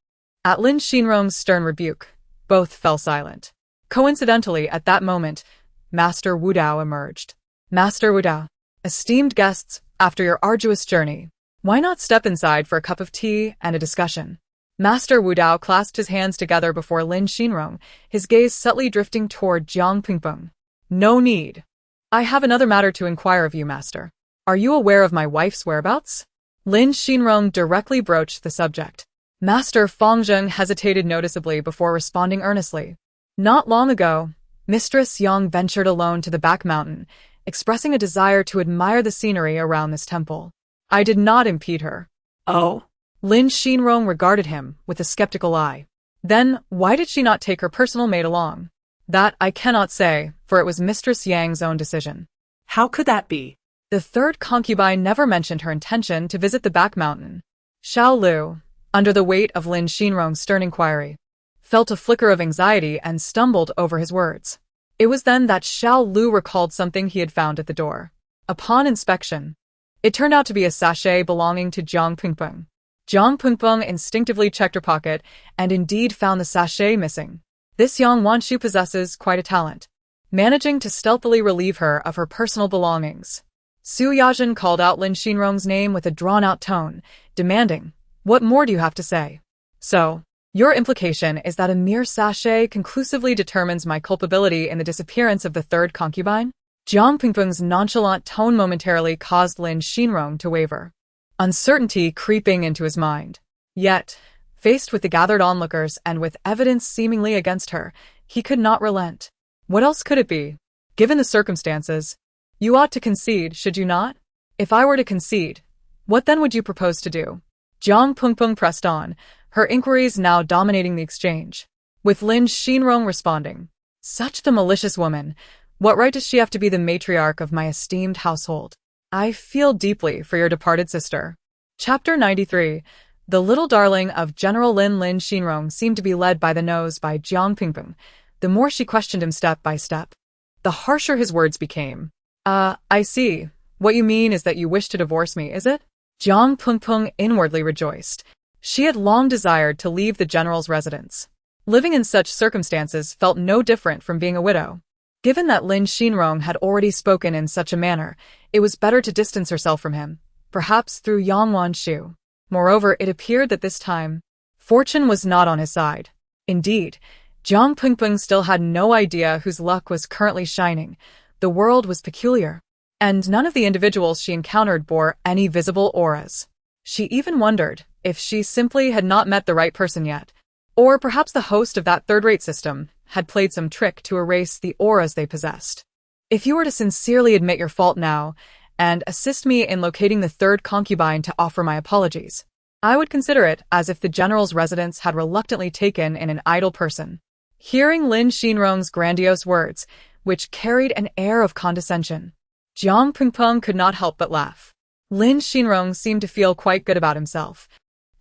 At Lin Xinrong's stern rebuke, both fell silent. Coincidentally, at that moment, Master Wu Dao emerged. Master Wu Dao, esteemed guests, after your arduous journey, why not step inside for a cup of tea and a discussion? Master Wu Dao clasped his hands together before Lin Xinrong, his gaze subtly drifting toward Jiang Pengpeng. No need. I have another matter to inquire of you, Master. Are you aware of my wife's whereabouts? Lin Xinrong directly broached the subject. Master Fangzheng hesitated noticeably before responding earnestly. Not long ago, Mistress Yang ventured alone to the back mountain, expressing a desire to admire the scenery around this temple. I did not impede her. Oh. Lin Xinrong regarded him with a skeptical eye. Then, why did she not take her personal maid along? That I cannot say, for it was Mistress Yang's own decision. How could that be? The third concubine never mentioned her intention to visit the back mountain. Xiao Lu, under the weight of Lin Xinrong's stern inquiry, felt a flicker of anxiety and stumbled over his words. It was then that Xiao Lu recalled something he had found at the door. Upon inspection, it turned out to be a sachet belonging to Jiang Pengpeng. Jiang Pengpeng instinctively checked her pocket and indeed found the sachet missing. This Yang Wanshu possesses quite a talent, managing to stealthily relieve her of her personal belongings. Su Yajin called out Lin Xinrong's name with a drawn-out tone, demanding, "What more do you have to say?" So, your implication is that a mere sachet conclusively determines my culpability in the disappearance of the third concubine? Jiang Pengpeng's nonchalant tone momentarily caused Lin Xinrong to waver, uncertainty creeping into his mind. Yet, faced with the gathered onlookers and with evidence seemingly against her, he could not relent. What else could it be? Given the circumstances, you ought to concede, should you not? If I were to concede, what then would you propose to do? Jiang Pengpeng pressed on, her inquiries now dominating the exchange, with Lin Xinrong responding. Such the malicious woman. What right does she have to be the matriarch of my esteemed household? I feel deeply for your departed sister. Chapter 93. The little darling of General Lin Xinrong seemed to be led by the nose by Jiang Pengpeng. The more she questioned him step by step, the harsher his words became. I see. What you mean is that you wish to divorce me, is it? Jiang Pengpeng inwardly rejoiced. She had long desired to leave the general's residence. Living in such circumstances felt no different from being a widow. Given that Lin Xinrong had already spoken in such a manner, it was better to distance herself from him, perhaps through Yang Wanshu. Moreover, it appeared that this time, fortune was not on his side. Indeed, Jiang Pengpeng still had no idea whose luck was currently shining. The world was peculiar, and none of the individuals she encountered bore any visible auras. She even wondered if she simply had not met the right person yet, or perhaps the host of that third-rate system had played some trick to erase the auras they possessed. If you were to sincerely admit your fault now, and assist me in locating the third concubine to offer my apologies, I would consider it as if the general's residence had reluctantly taken in an idle person. Hearing Lin Xinrong's grandiose words, which carried an air of condescension, Jiang Pengpeng could not help but laugh. Lin Xinrong seemed to feel quite good about himself.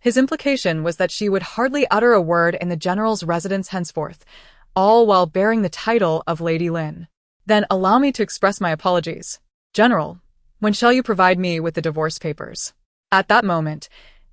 His implication was that she would hardly utter a word in the general's residence henceforth, all while bearing the title of Lady Lin. Then allow me to express my apologies. General, when shall you provide me with the divorce papers? At that moment,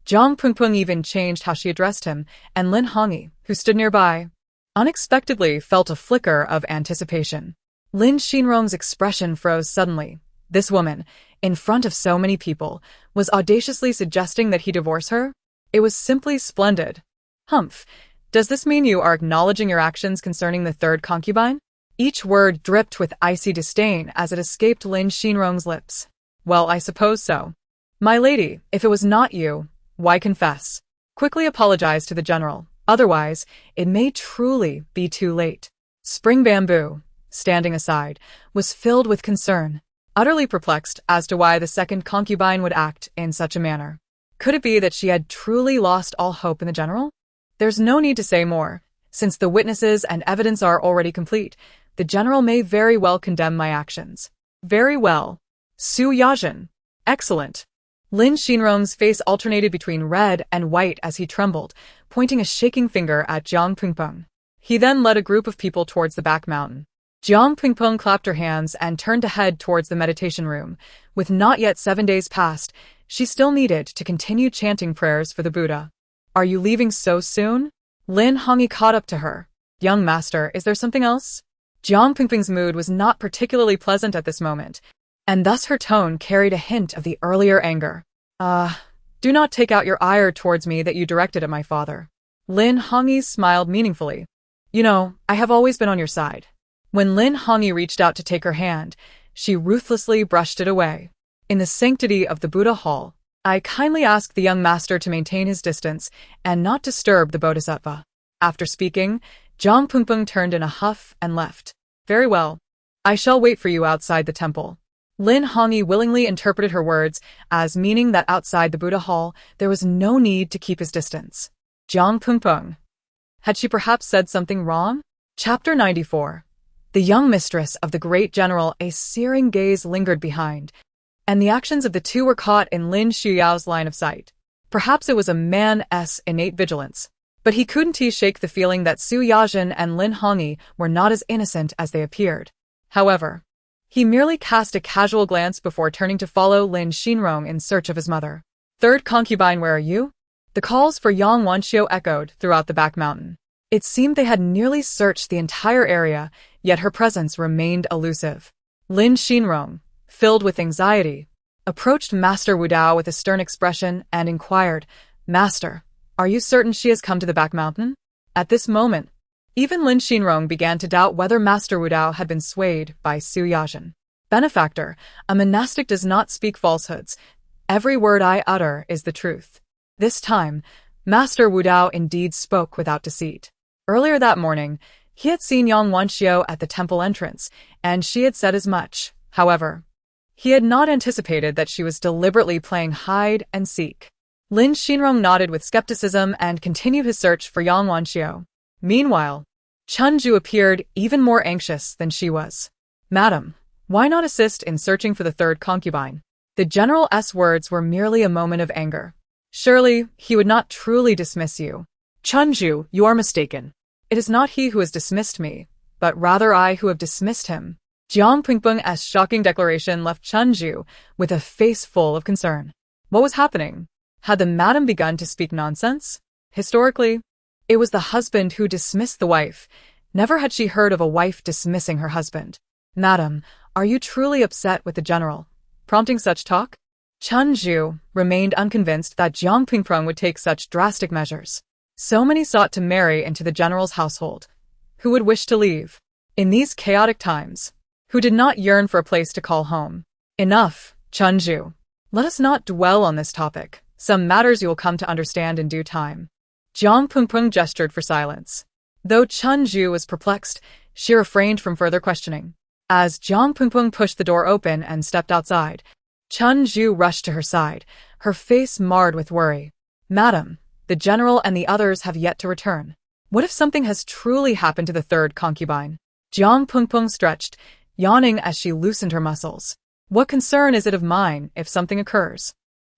Jiang Pengpeng even changed how she addressed him, and Lin Hongyi, who stood nearby, unexpectedly felt a flicker of anticipation. Lin Xinrong's expression froze suddenly. This woman, in front of so many people, was audaciously suggesting that he divorce her? It was simply splendid. Humph. Does this mean you are acknowledging your actions concerning the third concubine? Each word dripped with icy disdain as it escaped Lin Xinrong's lips. Well, I suppose so. My lady, if it was not you, why confess? Quickly apologize to the general. Otherwise, it may truly be too late. Spring Bamboo, standing aside, was filled with concern, utterly perplexed as to why the second concubine would act in such a manner. Could it be that she had truly lost all hope in the general? There's no need to say more. Since the witnesses and evidence are already complete, the general may very well condemn my actions. Very well. Su Yajin. Excellent. Lin Xinrong's face alternated between red and white as he trembled, pointing a shaking finger at Jiang Pengpeng. He then led a group of people towards the back mountain. Jiang Pengpeng clapped her hands and turned to head towards the meditation room. With not yet 7 days past, she still needed to continue chanting prayers for the Buddha. Are you leaving so soon? Lin Hongyi caught up to her. Young master, is there something else? Jiang Pengpeng's mood was not particularly pleasant at this moment, and thus her tone carried a hint of the earlier anger. Do not take out your ire towards me that you directed at my father. Lin Hongyi smiled meaningfully. You know, I have always been on your side. When Lin Hongyi reached out to take her hand, she ruthlessly brushed it away. In the sanctity of the Buddha Hall, I kindly ask the young master to maintain his distance and not disturb the bodhisattva. After speaking, Jiang Pengpeng turned in a huff and left. Very well. I shall wait for you outside the temple. Lin Hongyi willingly interpreted her words as meaning that outside the Buddha Hall there was no need to keep his distance. Jiang Pengpeng. Had she perhaps said something wrong? Chapter 94. The young mistress of the great general, a searing gaze lingered behind, and the actions of the two were caught in Lin Xuyao's line of sight. Perhaps it was a man's innate vigilance, but he couldn't shake the feeling that Su Yajin and Lin Hongyi were not as innocent as they appeared. However, he merely cast a casual glance before turning to follow Lin Xinrong in search of his mother. Third concubine, where are you? The calls for Yang Wanxiu echoed throughout the back mountain. It seemed they had nearly searched the entire area, yet her presence remained elusive. Lin Xinrong, filled with anxiety, approached Master Wu Dao with a stern expression and inquired, Master, are you certain she has come to the back mountain? At this moment, even Lin Xinrong began to doubt whether Master Wu Dao had been swayed by Su Yajin. Benefactor, a monastic does not speak falsehoods. Every word I utter is the truth. This time, Master Wu Dao indeed spoke without deceit. Earlier that morning, He had seen Yang Wanxiu at the temple entrance, and she had said as much. However, he had not anticipated that she was deliberately playing hide and seek. Lin Xinrong nodded with skepticism and continued his search for Yang Wanxiu. Meanwhile, Chunju appeared even more anxious than she was. "Madam, why not assist in searching for the third concubine?" The general's words were merely a moment of anger. "Surely, he would not truly dismiss you." Chunju, you are mistaken. "It is not he who has dismissed me, but rather I who have dismissed him." Jiang Pingpeng's shocking declaration left Chunju with a face full of concern. What was happening? Had the madam begun to speak nonsense? Historically, it was the husband who dismissed the wife. Never had she heard of a wife dismissing her husband. "Madam, are you truly upset with the general, prompting such talk?" Chunju remained unconvinced that Jiang Pingpeng would take such drastic measures. So many sought to marry into the general's household. Who would wish to leave? In these chaotic times, who did not yearn for a place to call home? Enough, Chunju. Let us not dwell on this topic. Some matters you will come to understand in due time. Jiang Pingpeng gestured for silence. Though Chunju was perplexed, she refrained from further questioning. As Jiang Pingpeng pushed the door open and stepped outside, Chunju rushed to her side, her face marred with worry. "Madam, the general and the others have yet to return. What if something has truly happened to the third concubine?" Jiang Pingpeng stretched, yawning as she loosened her muscles. "What concern is it of mine if something occurs?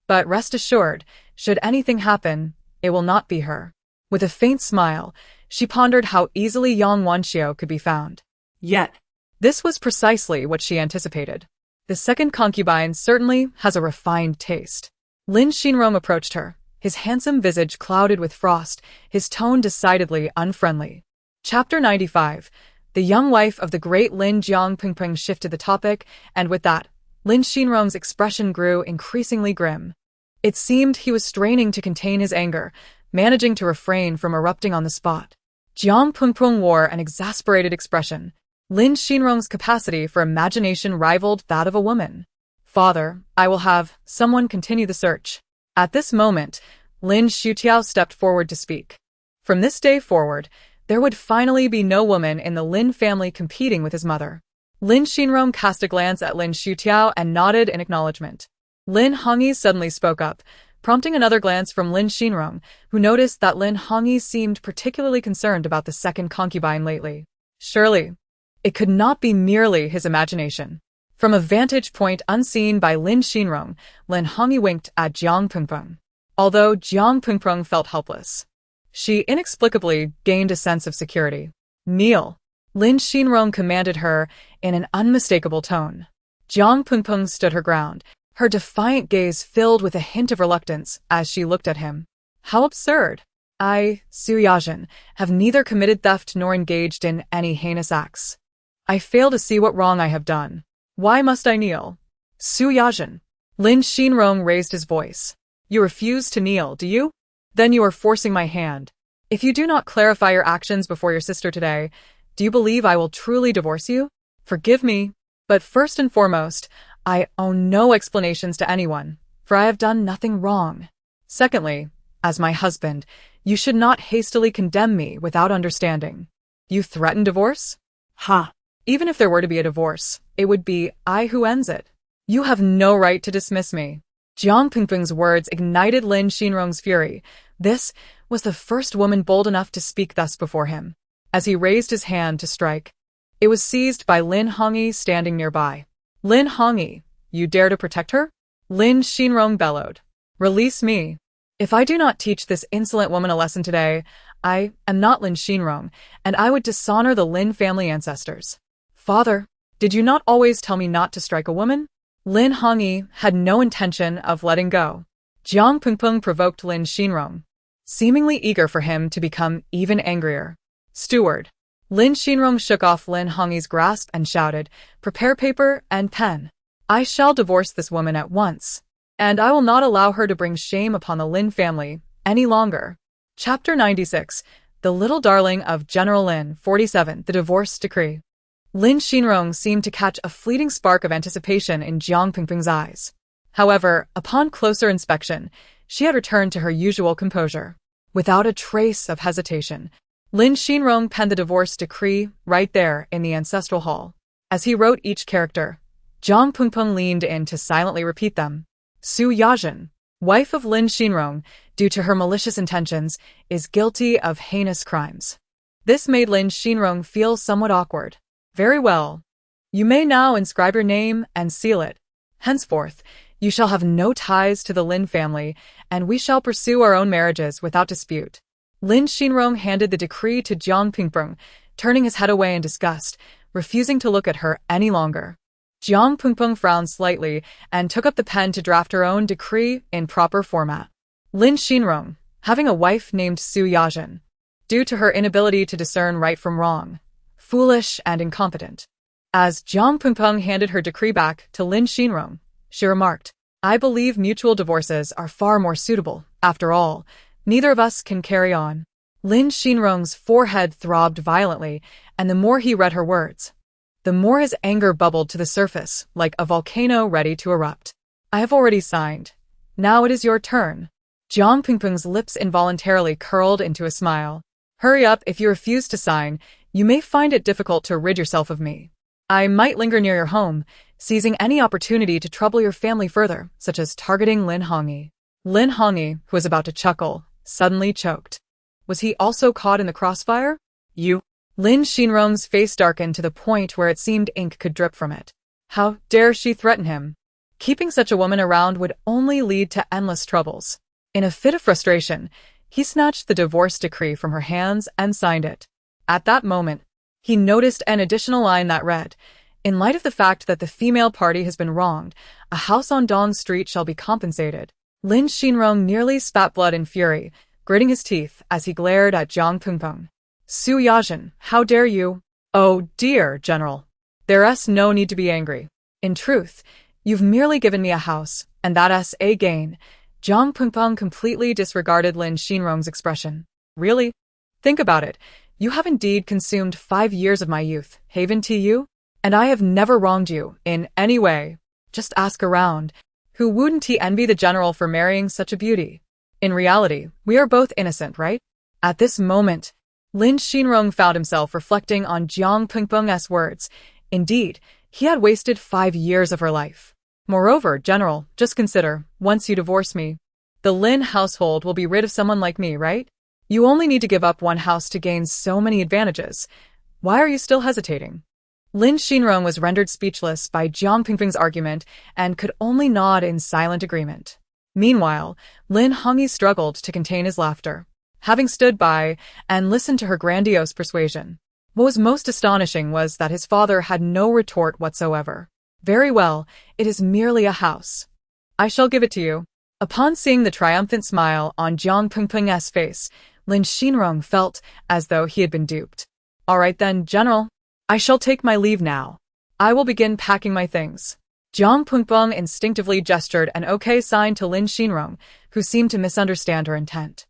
But rest assured, should anything happen, it will not be her." With a faint smile, she pondered how easily Yang Wanxiu could be found. Yet, this was precisely what she anticipated. The second concubine certainly has a refined taste. Lin Xinrong approached her, his handsome visage clouded with frost, his tone decidedly unfriendly. Chapter 95. The young wife of the great Lin. Jiang Pingpeng shifted the topic, and with that, Lin Xinrong's expression grew increasingly grim. It seemed he was straining to contain his anger, managing to refrain from erupting on the spot. Jiang Pingpeng wore an exasperated expression. Lin Xinrong's capacity for imagination rivaled that of a woman. "Father, I will have someone continue the search." At this moment, Lin Xutiao stepped forward to speak. From this day forward, there would finally be no woman in the Lin family competing with his mother. Lin Xinrong cast a glance at Lin Xutiao and nodded in acknowledgement. Lin Hongyi suddenly spoke up, prompting another glance from Lin Xinrong, who noticed that Lin Hongyi seemed particularly concerned about the second concubine lately. Surely, it could not be merely his imagination. From a vantage point unseen by Lin Xinrong, Lin Hongyi winked at Jiang Pingpeng. Although Jiang Pingpeng felt helpless, she inexplicably gained a sense of security. "Kneel," Lin Xinrong commanded her in an unmistakable tone. Jiang Pingpeng stood her ground, her defiant gaze filled with a hint of reluctance as she looked at him. "How absurd! I, Su Yajin, have neither committed theft nor engaged in any heinous acts. I fail to see what wrong I have done. Why must I kneel?" "Su Yajin." Lin Xinrong raised his voice. "You refuse to kneel, do you? Then you are forcing my hand. If you do not clarify your actions before your sister today, do you believe I will truly divorce you? Forgive me, but first and foremost, I owe no explanations to anyone, for I have done nothing wrong. Secondly, as my husband, you should not hastily condemn me without understanding. You threaten divorce? Ha! Even if there were to be a divorce, it would be I who ends it. You have no right to dismiss me." Jiang Pingpeng's words ignited Lin Xinrong's fury. This was the first woman bold enough to speak thus before him. As he raised his hand to strike, it was seized by Lin Hongyi standing nearby. "Lin Hongyi, you dare to protect her?" Lin Xinrong bellowed. "Release me. If I do not teach this insolent woman a lesson today, I am not Lin Xinrong, and I would dishonor the Lin family ancestors." "Father, did you not always tell me not to strike a woman?" Lin Hongyi had no intention of letting go. Jiang Pingpeng provoked Lin Xinrong, seemingly eager for him to become even angrier. "Steward." Lin Xinrong shook off Lin Hongyi's grasp and shouted, "Prepare paper and pen. I shall divorce this woman at once, and I will not allow her to bring shame upon the Lin family any longer." Chapter 96. The Little Darling of General Lin. 47. The Divorce Decree. Lin Xinrong seemed to catch a fleeting spark of anticipation in Jiang Pingpeng's eyes. However, upon closer inspection, she had returned to her usual composure. Without a trace of hesitation, Lin Xinrong penned the divorce decree right there in the ancestral hall. As he wrote each character, Jiang Pengpeng leaned in to silently repeat them. Su Yajin, wife of Lin Xinrong, due to her malicious intentions, is guilty of heinous crimes. This made Lin Xinrong feel somewhat awkward. Very well. You may now inscribe your name and seal it. Henceforth, you shall have no ties to the Lin family, and we shall pursue our own marriages without dispute. Lin Xinrong handed the decree to Jiang Pengpeng, turning his head away in disgust, refusing to look at her any longer. Jiang Pengpeng frowned slightly and took up the pen to draft her own decree in proper format. Lin Xinrong, having a wife named Su Yajin, due to her inability to discern right from wrong, foolish and incompetent. As Jiang Pengpeng handed her decree back to Lin Xinrong, she remarked, I believe mutual divorces are far more suitable. After all, neither of us can carry on. Lin Xinrong's forehead throbbed violently, and the more he read her words, the more his anger bubbled to the surface, like a volcano ready to erupt. I have already signed. Now it is your turn. Jiang Pengpeng's lips involuntarily curled into a smile. Hurry up, if you refuse to sign, you may find it difficult to rid yourself of me. I might linger near your home, seizing any opportunity to trouble your family further, such as targeting Lin Hongyi. Lin Hongyi, who was about to chuckle, suddenly choked. Was he also caught in the crossfire? You? Lin Xinrong's face darkened to the point where it seemed ink could drip from it. How dare she threaten him? Keeping such a woman around would only lead to endless troubles. In a fit of frustration, he snatched the divorce decree from her hands and signed it. At that moment, he noticed an additional line that read, in light of the fact that the female party has been wronged, a house on Dong Street shall be compensated. Lin Xinrong nearly spat blood in fury, gritting his teeth as he glared at Jiang Pengpeng. Su Yajin, how dare you? Oh dear, General. There's no need to be angry. In truth, you've merely given me a house, and that's a gain. Jiang Pengpeng completely disregarded Lin Xinrong's expression. Really? Think about it. You have indeed consumed 5 years of my youth, haven't you? And I have never wronged you in any way. Just ask around. Who wouldn't envy the general for marrying such a beauty? In reality, we are both innocent, right? At this moment, Lin Xinrong found himself reflecting on Jiang Pengpeng's words. Indeed, he had wasted 5 years of her life. Moreover, General, just consider, once you divorce me, the Lin household will be rid of someone like me, right? You only need to give up one house to gain so many advantages. Why are you still hesitating? Lin Xinrong was rendered speechless by Jiang Pengpeng's argument and could only nod in silent agreement. Meanwhile, Lin Hongyi struggled to contain his laughter, having stood by and listened to her grandiose persuasion. What was most astonishing was that his father had no retort whatsoever. Very well, it is merely a house. I shall give it to you. Upon seeing the triumphant smile on Jiang Pengpeng's face, Lin Xinrong felt as though he had been duped. All right then, General. I shall take my leave now. I will begin packing my things. Jiang Pengpeng instinctively gestured an okay sign to Lin Xinrong, who seemed to misunderstand her intent.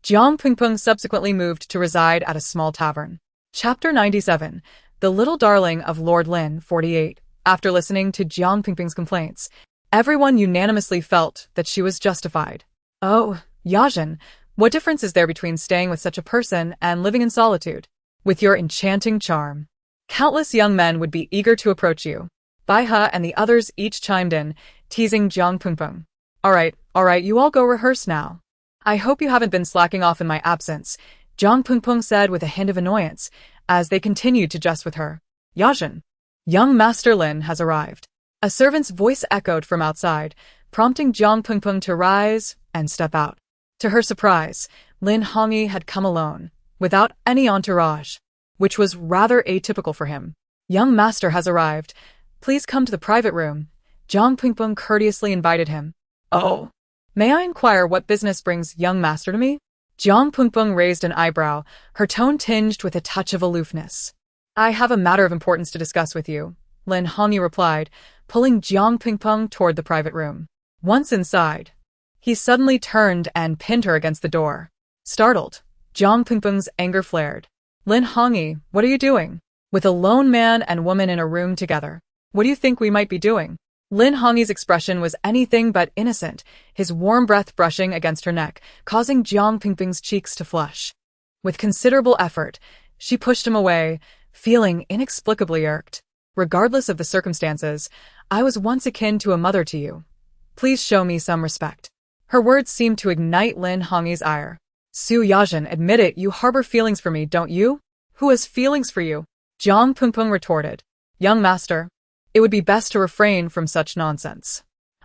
Jiang Pengpeng subsequently moved to reside at a small tavern. Chapter 97, The Little Darling of Lord Lin, 48. After listening to Jiang Pengpeng's complaints, everyone unanimously felt that she was justified. Oh, Yajin, what difference is there between staying with such a person and living in solitude? With your enchanting charm, countless young men would be eager to approach you. Baihe and the others each chimed in, teasing Jiang Pengpeng. All right, you all go rehearse now. I hope you haven't been slacking off in my absence, Jiang Pengpeng said with a hint of annoyance, as they continued to jest with her. Yajin, young Master Lin has arrived. A servant's voice echoed from outside, prompting Jiang Pengpeng to rise and step out. To her surprise, Lin Hongyi had come alone, without any entourage, which was rather atypical for him. Young Master has arrived. Please come to the private room. Jiang Pengpeng courteously invited him. Oh, may I inquire what business brings young Master to me? Jiang Pengpeng raised an eyebrow, her tone tinged with a touch of aloofness. I have a matter of importance to discuss with you, Lin Hongyi replied, pulling Jiang Pengpeng toward the private room. Once inside, he suddenly turned and pinned her against the door. Startled, Jiang Pengpeng's anger flared. Lin Hongyi, what are you doing? With a lone man and woman in a room together. What do you think we might be doing? Lin Hongyi's expression was anything but innocent, his warm breath brushing against her neck, causing Jiang Pengpeng's cheeks to flush. With considerable effort, she pushed him away, feeling inexplicably irked. Regardless of the circumstances, I was once akin to a mother to you. Please show me some respect. Her words seemed to ignite Lin Hongyi's ire. Su Yajin, admit it, you harbor feelings for me, don't you? Who has feelings for you? Jiang Pengpeng retorted. Young master, it would be best to refrain from such nonsense.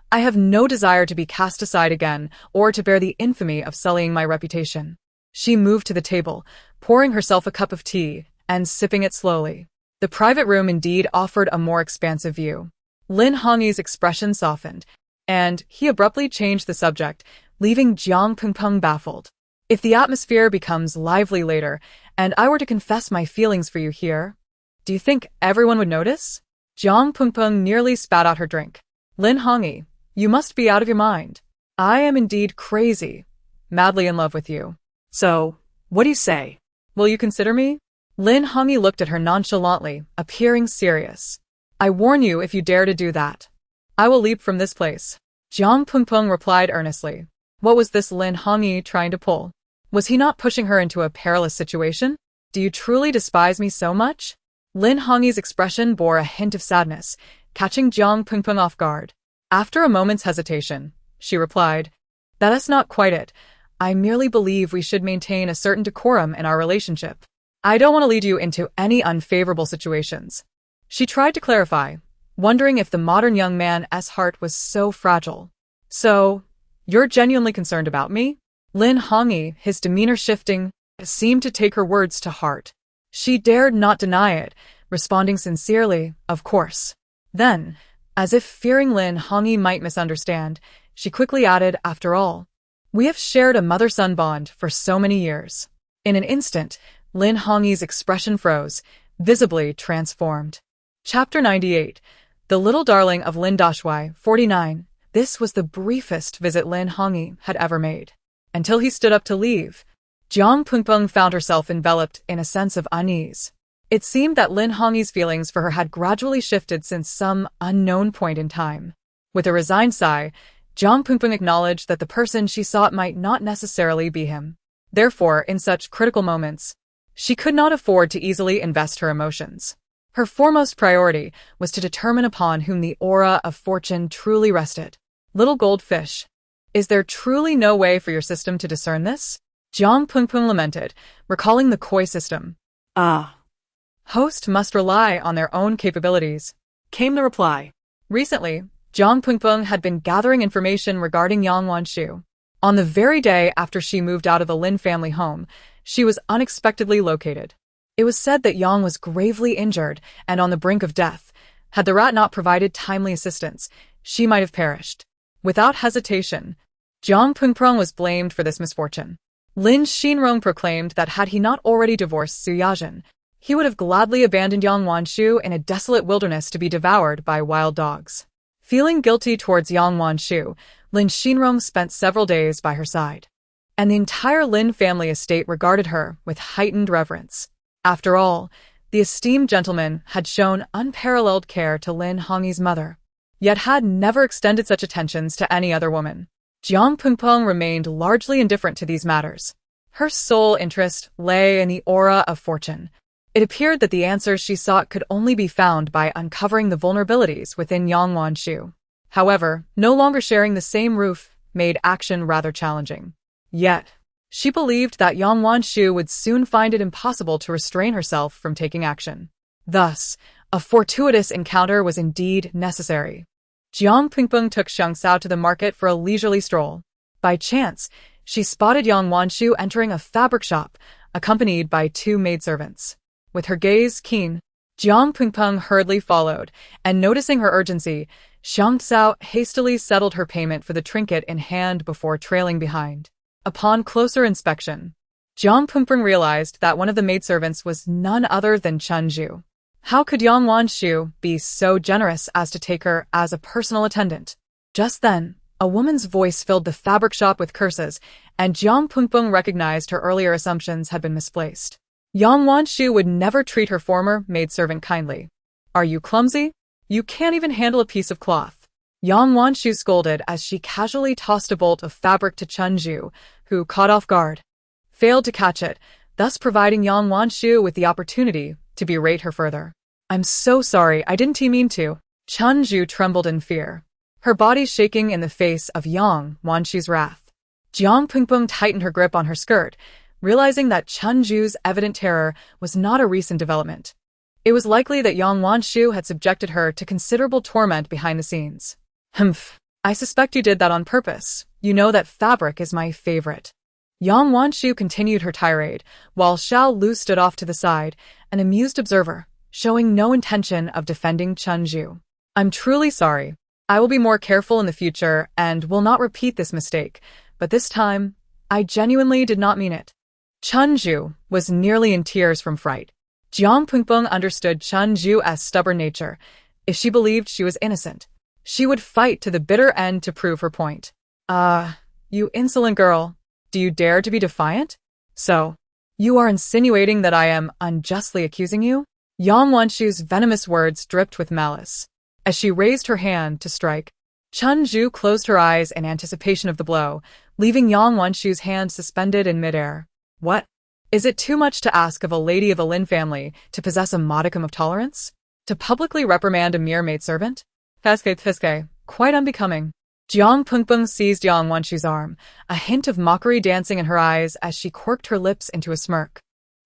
I have no desire to be cast aside again or to bear the infamy of sullying my reputation. She moved to the table, pouring herself a cup of tea and sipping it slowly. The private room indeed offered a more expansive view. Lin Hongyi's expression softened, and he abruptly changed the subject, leaving Jiang Pengpeng baffled. If the atmosphere becomes lively later, and I were to confess my feelings for you here, do you think everyone would notice? Jiang Pengpeng nearly spat out her drink. Lin Hongyi, you must be out of your mind. I am indeed crazy, madly in love with you. So, what do you say? Will you consider me? Lin Hongyi looked at her nonchalantly, appearing serious. I warn you if you dare to do that. I will leap from this place. Jiang Pengpeng replied earnestly. What was this Lin Hongyi trying to pull? Was he not pushing her into a perilous situation? Do you truly despise me so much? Lin Hongyi's expression bore a hint of sadness, catching Jiang Pengpeng off guard. After a moment's hesitation, she replied, That is not quite it. I merely believe we should maintain a certain decorum in our relationship. I don't want to lead you into any unfavorable situations. She tried to clarify, wondering if the modern young man's heart was so fragile. So, you're genuinely concerned about me? Lin Hongyi, his demeanor shifting, seemed to take her words to heart. She dared not deny it, responding sincerely, of course. Then, as if fearing Lin Hongyi might misunderstand, she quickly added, after all, we have shared a mother-son bond for so many years. In an instant, Lin Hongyi's expression froze, visibly transformed. Chapter 98. The Little Darling of Lin Dashui, 49. This was the briefest visit Lin Hongyi had ever made. Until he stood up to leave, Jiang Pengpeng found herself enveloped in a sense of unease. It seemed that Lin Hongyi's feelings for her had gradually shifted since some unknown point in time. With a resigned sigh, Jiang Pengpeng acknowledged that the person she sought might not necessarily be him. Therefore, in such critical moments, she could not afford to easily invest her emotions. Her foremost priority was to determine upon whom the aura of fortune truly rested. Little goldfish, is there truly no way for your system to discern this? Jiang Pengpeng lamented, recalling the koi system. Hosts must rely on their own capabilities, Came the reply. Recently, Jiang Pengpeng had been gathering information regarding Yang Wanshu. On the very day after she moved out of the Lin family home, she was unexpectedly located. It was said that Yang was gravely injured and on the brink of death. Had the rat not provided timely assistance, she might have perished. Without hesitation, Jiang Pengpeng was blamed for this misfortune. Lin Xinrong proclaimed that had he not already divorced Su Yajin, he would have gladly abandoned Yang Wanshu in a desolate wilderness to be devoured by wild dogs. Feeling guilty towards Yang Wanshu, Lin Xinrong spent several days by her side. And the entire Lin family estate regarded her with heightened reverence. After all, the esteemed gentleman had shown unparalleled care to Lin Hongyi's mother, yet had never extended such attentions to any other woman. Jiang Pengpeng remained largely indifferent to these matters. Her sole interest lay in the aura of fortune. It appeared that the answers she sought could only be found by uncovering the vulnerabilities within Yang Wanshu. However, no longer sharing the same roof made action rather challenging. Yet, she believed that Yang Wanshu would soon find it impossible to restrain herself from taking action. Thus, a fortuitous encounter was indeed necessary. Jiang Pengpeng took Sheng Sao to the market for a leisurely stroll. By chance, she spotted Yang Wanshu entering a fabric shop, accompanied by two maidservants. With her gaze keen, Jiang Pengpeng hurriedly followed, and noticing her urgency, Sheng Sao hastily settled her payment for the trinket in hand before trailing behind. Upon closer inspection, Jiang Pengpeng realized that one of the maidservants was none other than Chen Zhu. How could Yang Wanshu be so generous as to take her as a personal attendant? Just then, a woman's voice filled the fabric shop with curses, and Jiang Pengpeng recognized her earlier assumptions had been misplaced. Yang Wanshu would never treat her former maidservant kindly. Are you clumsy? You can't even handle a piece of cloth. Yang Wanshu scolded as she casually tossed a bolt of fabric to Chen Zhu, who, caught off guard, failed to catch it, thus providing Yang Wanshu with the opportunity to berate her further. I'm so sorry, I didn't mean to. Chunju trembled in fear, her body shaking in the face of Yang Wanshu's wrath. Jiang Pingpeng tightened her grip on her skirt, realizing that Chunju's evident terror was not a recent development. It was likely that Yang Wanshu had subjected her to considerable torment behind the scenes. Humph. I suspect you did that on purpose. You know that fabric is my favorite. Yang Wanshu continued her tirade, while Xiao Lu stood off to the side, an amused observer, showing no intention of defending Chunju. I'm truly sorry. I will be more careful in the future and will not repeat this mistake, but this time, I genuinely did not mean it. Chunju was nearly in tears from fright. Jiang Pingpeng understood Chunju's stubborn nature. If she believed she was innocent, she would fight to the bitter end to prove her point. You insolent girl. Do you dare to be defiant? So, you are insinuating that I am unjustly accusing you? Yang Wanshu's venomous words dripped with malice. As she raised her hand to strike, Chunju closed her eyes in anticipation of the blow, leaving Yang Wanshu's hand suspended in midair. What? Is it too much to ask of a lady of the Lin family to possess a modicum of tolerance? To publicly reprimand a mere maidservant? Fiske, quite unbecoming. Jiang Pingpeng seized Yang Wanshu's arm, a hint of mockery dancing in her eyes as she quirked her lips into a smirk.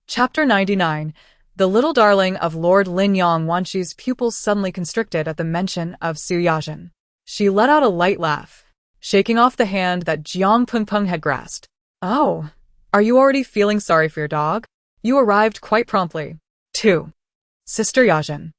Chapter 99. The little darling of Lord Lin. Yang Wanshu's pupils suddenly constricted at the mention of Su Yajin. She let out a light laugh, shaking off the hand that Jiang Pingpeng had grasped. Oh, are you already feeling sorry for your dog? You arrived quite promptly. 2. Sister Yajin.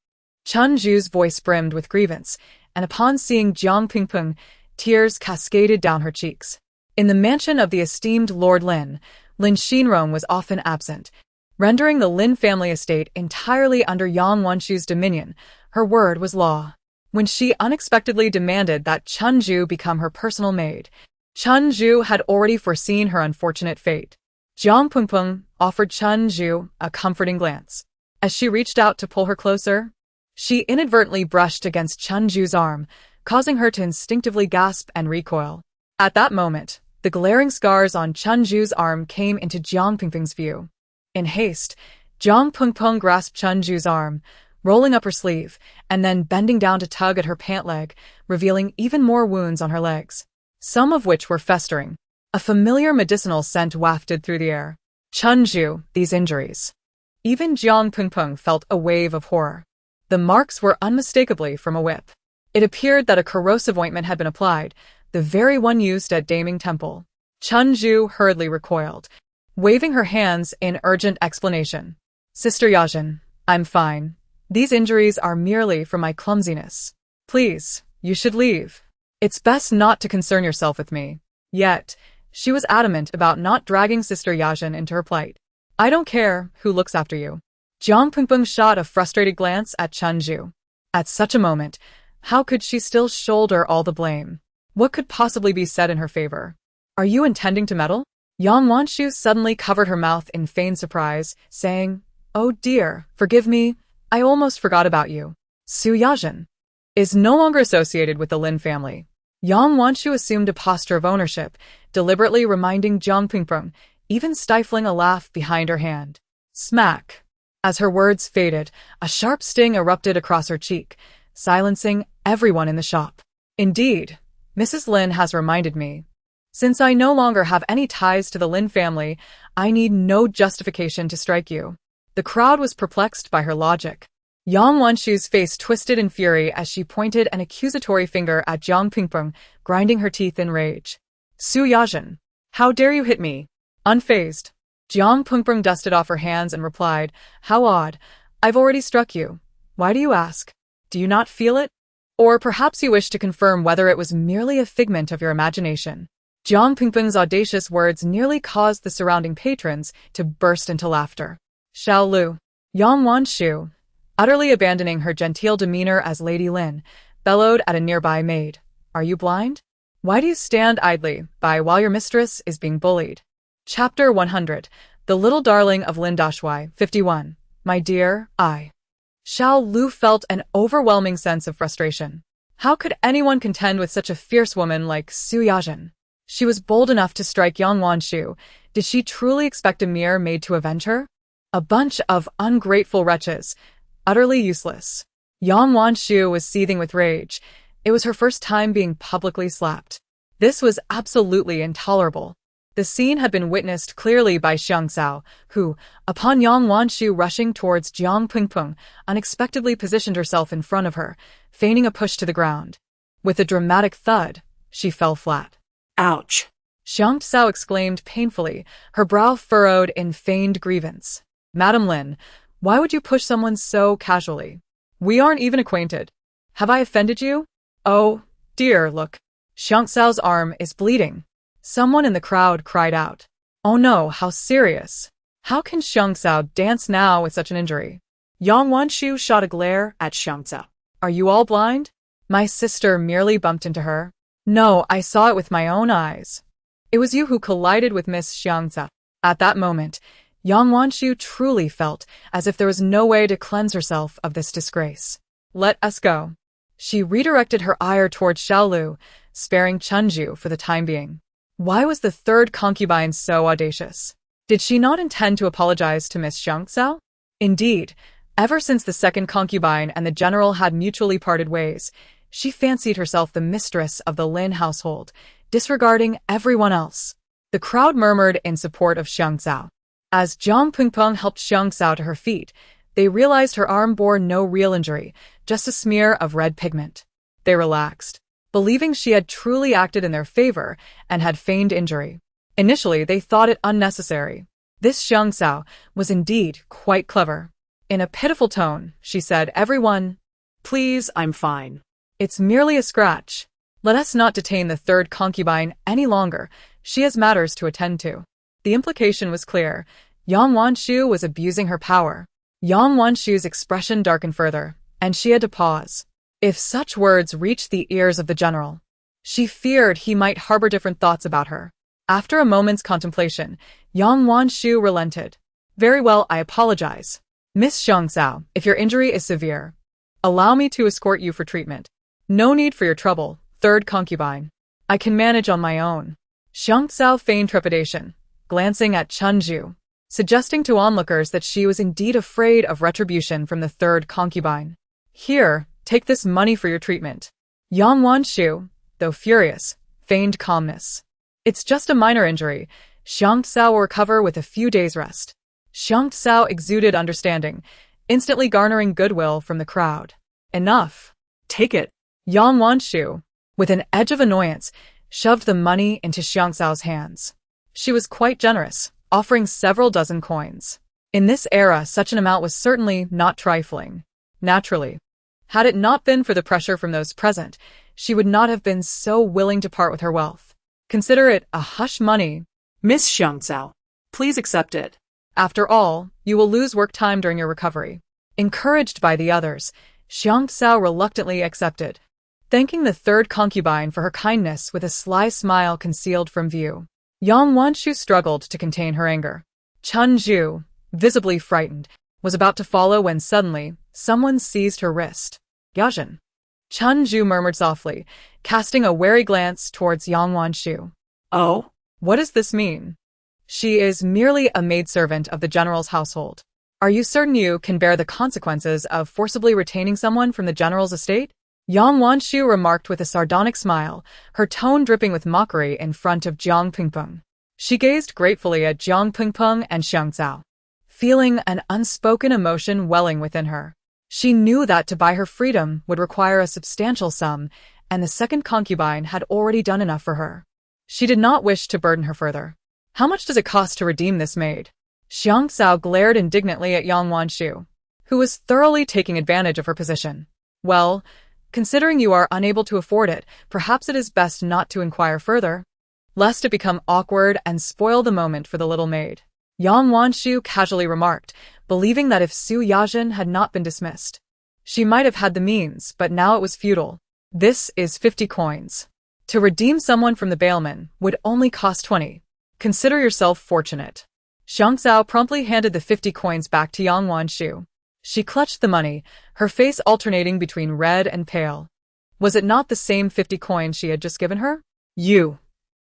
Chunju's voice brimmed with grievance, and upon seeing Jiang Pingpeng, tears cascaded down her cheeks. In the mansion of the esteemed Lord Lin, Lin Xinrong was often absent, rendering the Lin family estate entirely under Yang Wanshu's dominion. Her word was law. When she unexpectedly demanded that Chunju become her personal maid, Chunju had already foreseen her unfortunate fate. Jiang Pingpeng offered Chunju a comforting glance. As she reached out to pull her closer, she inadvertently brushed against Chunju's arm, causing her to instinctively gasp and recoil. At that moment, the glaring scars on Chunju's arm came into Jiang Pingpeng's view. In haste, Jiang Pingpeng grasped Chunju's arm, rolling up her sleeve, and then bending down to tug at her pant leg, revealing even more wounds on her legs, some of which were festering. A familiar medicinal scent wafted through the air. Chunju, these injuries. Even Jiang Pingpeng felt a wave of horror. The marks were unmistakably from a whip. It appeared that a corrosive ointment had been applied, the very one used at Daming Temple. Chunju hurriedly recoiled, waving her hands in urgent explanation. Sister Yajin, I'm fine. These injuries are merely from my clumsiness. Please, you should leave. It's best not to concern yourself with me. Yet, she was adamant about not dragging Sister Yajin into her plight. I don't care who looks after you. Jiang Pingpeng shot a frustrated glance at Chunju. At such a moment, how could she still shoulder all the blame? What could possibly be said in her favor? Are you intending to meddle? Yang Wanshu suddenly covered her mouth in feigned surprise, saying, Oh dear, forgive me, I almost forgot about you. Su Yajin is no longer associated with the Lin family. Yang Wanshu assumed a posture of ownership, deliberately reminding Jiang Pingpeng, even stifling a laugh behind her hand. Smack! As her words faded, a sharp sting erupted across her cheek, silencing everyone in the shop. Indeed, Mrs. Lin has reminded me. Since I no longer have any ties to the Lin family, I need no justification to strike you. The crowd was perplexed by her logic. Yang Wanshu's face twisted in fury as she pointed an accusatory finger at Jiang Pingpeng, grinding her teeth in rage. Su Yajin, how dare you hit me? Unfazed, Jiang Pingpeng dusted off her hands and replied, How odd. I've already struck you. Why do you ask? Do you not feel it? Or perhaps you wish to confirm whether it was merely a figment of your imagination. Jiang Pingpeng's audacious words nearly caused the surrounding patrons to burst into laughter. Xiao Lu, Yang Wanshu, utterly abandoning her genteel demeanor as Lady Lin, bellowed at a nearby maid. Are you blind? Why do you stand idly by while your mistress is being bullied? Chapter 100. The Little Darling of Lin Dashui, 51. My dear, Xiao Lu felt an overwhelming sense of frustration. How could anyone contend with such a fierce woman like Su Yajin? She was bold enough to strike Yang Wanshu, Did she truly expect a mere maid to avenge her? A bunch of ungrateful wretches. Utterly useless. Yang Wanshu was seething with rage. It was her first time being publicly slapped. This was absolutely intolerable. The scene had been witnessed clearly by Xiang Cao, who, upon Yang Wanshu rushing towards Jiang Pingpeng, unexpectedly positioned herself in front of her, feigning a push to the ground. With a dramatic thud, she fell flat. Ouch. Xiang Cao exclaimed painfully, her brow furrowed in feigned grievance. Madam Lin, why would you push someone so casually? We aren't even acquainted. Have I offended you? Oh, dear, look. Xiang Cao's arm is bleeding. Someone in the crowd cried out. Oh no, how serious. How can Xiang Cao dance now with such an injury? Yang Wanshu shot a glare at Xiang Cao. Are you all blind? My sister merely bumped into her. No, I saw it with my own eyes. It was you who collided with Miss Xiang Cao. At that moment, Yang Wanshu truly felt as if there was no way to cleanse herself of this disgrace. Let us go. She redirected her ire towards Xiaolu, sparing Chunju for the time being. Why was the third concubine so audacious? Did she not intend to apologize to Miss Xiang Cao? Indeed, ever since the second concubine and the general had mutually parted ways, she fancied herself the mistress of the Lin household, disregarding everyone else. The crowd murmured in support of Xiang Cao. As Jiang Pingpeng helped Xiang Cao to her feet, they realized her arm bore no real injury, just a smear of red pigment. They relaxed, believing she had truly acted in their favor and had feigned injury. Initially, they thought it unnecessary. This Xiang Cao was indeed quite clever. In a pitiful tone, she said, Everyone, Please, I'm fine. It's merely a scratch. Let us not detain the third concubine any longer. She has matters to attend to. The implication was clear. Yang Wanshu was abusing her power. Yang Wanshu's expression darkened further, and she had to pause. If such words reached the ears of the general, she feared he might harbor different thoughts about her. After a moment's contemplation, Yang Wanshu relented. Very well, I apologize. Miss Xiang Cao, if your injury is severe, allow me to escort you for treatment. No need for your trouble, third concubine. I can manage on my own. Xiang Cao feigned trepidation, glancing at Chunju, suggesting to onlookers that she was indeed afraid of retribution from the third concubine. Here, take this money for your treatment. Yang Wanshu, though furious, feigned calmness. It's just a minor injury. Xiang Cao will recover with a few days' rest. Xiang Cao exuded understanding, instantly garnering goodwill from the crowd. Enough. Take it. Yang Wanshu, with an edge of annoyance, shoved the money into Xiang Cao's hands. She was quite generous, offering several dozen coins. In this era, such an amount was certainly not trifling. Naturally, had it not been for the pressure from those present, she would not have been so willing to part with her wealth. Consider it a hush money. Miss Xiang Cao, please accept it. After all, you will lose work time during your recovery. Encouraged by the others, Xiang Cao reluctantly accepted, thanking the third concubine for her kindness with a sly smile concealed from view. Yang Wanshu struggled to contain her anger. Chunju, visibly frightened, was about to follow when suddenly, someone seized her wrist. Yajin. Chunju murmured softly, casting a wary glance towards Yang Wanshu. Oh? What does this mean? She is merely a maidservant of the general's household. Are you certain you can bear the consequences of forcibly retaining someone from the general's estate? Yang Wanshu remarked with a sardonic smile, her tone dripping with mockery in front of Jiang Pingpeng. She gazed gratefully at Jiang Pingpeng and Xiang Cao, feeling an unspoken emotion welling within her. She knew that to buy her freedom would require a substantial sum, and the second concubine had already done enough for her. She did not wish to burden her further. How much does it cost to redeem this maid? Xiang Cao glared indignantly at Yang Wanshu, who was thoroughly taking advantage of her position. Well, considering you are unable to afford it, perhaps it is best not to inquire further, lest it become awkward and spoil the moment for the little maid. Yang Wanshu casually remarked, believing that if Su Yajin had not been dismissed, she might have had the means, but now it was futile. This is 50 coins. To redeem someone from the bailman would only cost 20. Consider yourself fortunate. Xiang Cao promptly handed the 50 coins back to Yang Wanshu. She clutched the money, her face alternating between red and pale. Was it not the same 50 coins she had just given her? You.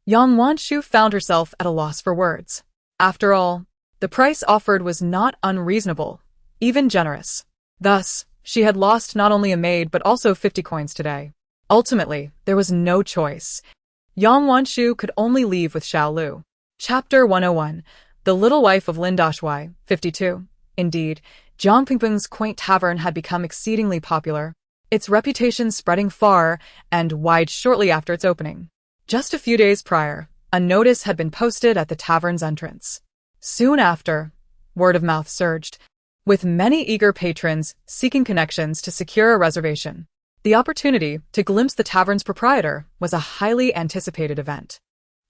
Yang Wanshu found herself at a loss for words. After all, the price offered was not unreasonable, even generous. Thus, she had lost not only a maid but also 50 coins today. Ultimately, there was no choice. Yang Wanshu could only leave with Xiao Lu. Chapter 101. The Little Wife of Lin Dashui, 52. Indeed, Jiang Pingping's quaint tavern had become exceedingly popular, its reputation spreading far and wide shortly after its opening. Just a few days prior, a notice had been posted at the tavern's entrance. Soon after, word of mouth surged, with many eager patrons seeking connections to secure a reservation. The opportunity to glimpse the tavern's proprietor was a highly anticipated event.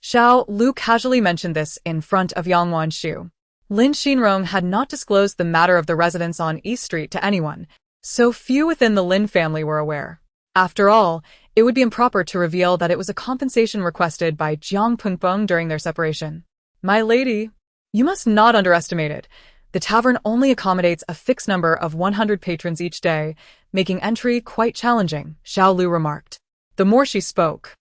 Xiao Lu casually mentioned this in front of Yang Wanshu. Lin Xinrong had not disclosed the matter of the residence on East Street to anyone, so few within the Lin family were aware. After all, it would be improper to reveal that it was a compensation requested by Jiang Pingping during their separation. My lady, you must not underestimate it. The tavern only accommodates a fixed number of 100 patrons each day, making entry quite challenging, Xiao Lu remarked. The more she spoke,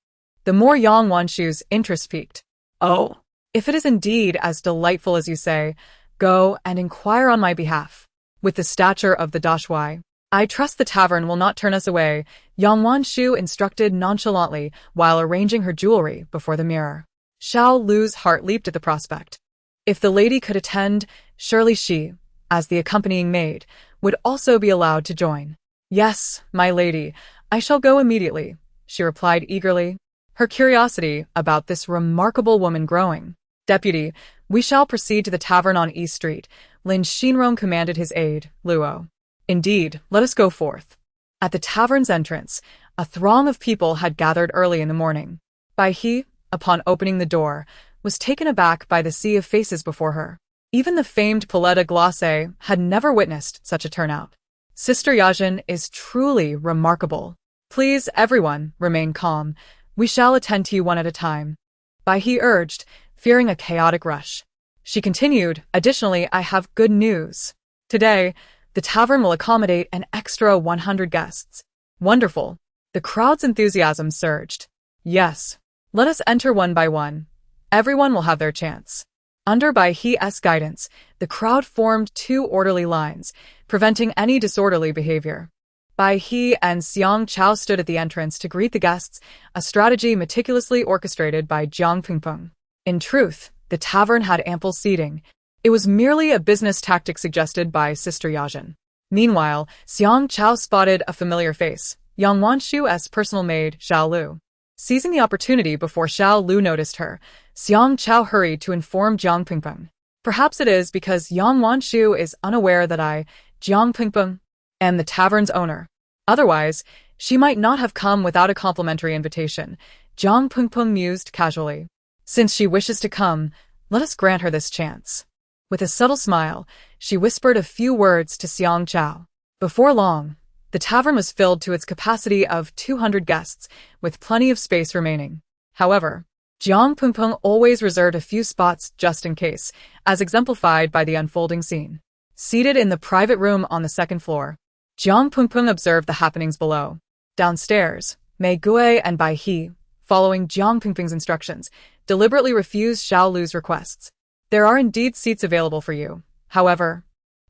the more Yang Wanshu's interest piqued. Oh, If it is indeed as delightful as you say, go and inquire on my behalf. With the stature of the Dashui, I trust the tavern will not turn us away, Yang Wanshu instructed nonchalantly while arranging her jewelry before the mirror. Xiao Lu's heart leaped at the prospect. If the lady could attend, surely she, as the accompanying maid, would also be allowed to join. Yes, my lady, I shall go immediately, she replied eagerly, her curiosity about this remarkable woman growing. Deputy, we shall proceed to the tavern on East Street, Lin Xinrong commanded his aide, Luo. Indeed, let us go forth. At the tavern's entrance, a throng of people had gathered early in the morning. Bai He, upon opening the door, was taken aback by the sea of faces before her. Even the famed Paleta Glace had never witnessed such a turnout. Sister Yajin is truly remarkable. Please, everyone, remain calm. We shall attend to you one at a time. Bai He urged, fearing a chaotic rush. She continued, additionally, I have good news. Today, the tavern will accommodate an extra 100 guests. Wonderful. The crowd's enthusiasm surged. Yes. Let us enter one by one. Everyone will have their chance. Under Bai He's guidance, the crowd formed two orderly lines, preventing any disorderly behavior. Bai He and Xiang Chao stood at the entrance to greet the guests, a strategy meticulously orchestrated by Jiang Pingping. In truth, the tavern had ample seating. It was merely a business tactic suggested by Sister Yajin. Meanwhile, Xiang Chao spotted a familiar face, Yang Wanshu's personal maid, Xiao Lu. Seizing the opportunity before Xiao Lu noticed her, Xiang Chao hurried to inform Jiang Pingping. Perhaps it is because Yang Wanshu is unaware that I, Jiang Pingping, am the tavern's owner. Otherwise, she might not have come without a complimentary invitation, Jiang Pingping mused casually. Since she wishes to come, let us grant her this chance. With a subtle smile, she whispered a few words to Xiang Chao. Before long, the tavern was filled to its capacity of 200 guests, with plenty of space remaining. However, Jiang Pingping always reserved a few spots just in case, as exemplified by the unfolding scene. Seated in the private room on the second floor, Jiang Pingping observed the happenings below. Downstairs, Mingyue and Bai He, following Jiang Pingping's instructions, deliberately refused Xiao Lu's requests. There are indeed seats available for you. However,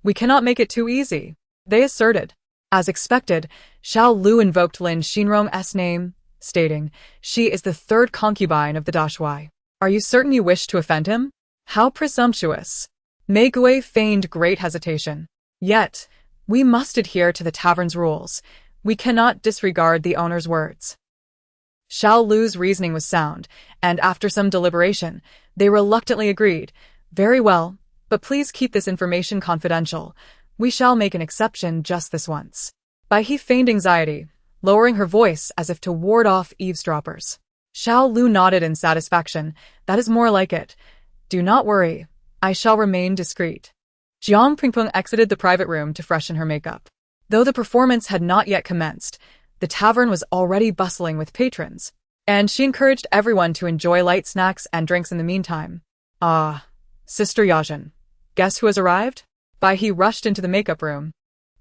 we cannot make it too easy, they asserted. As expected, Xiao Lu invoked Lin Xinrong's name, stating, she is the third concubine of the Dashui. Are you certain you wish to offend him? How presumptuous. Mingyue feigned great hesitation. Yet, we must adhere to the tavern's rules. We cannot disregard the owner's words. Xiao Lu's reasoning was sound, and after some deliberation, they reluctantly agreed. Very well, but please keep this information confidential. We shall make an exception just this once. Bai He feigned anxiety, lowering her voice as if to ward off eavesdroppers. Xiao Lu nodded in satisfaction. That is more like it. Do not worry. I shall remain discreet. Jiang Pingping exited the private room to freshen her makeup. Though the performance had not yet commenced, the tavern was already bustling with patrons, and she encouraged everyone to enjoy light snacks and drinks in the meantime. Ah, Sister Yajin. Guess who has arrived? Bai He rushed into the makeup room,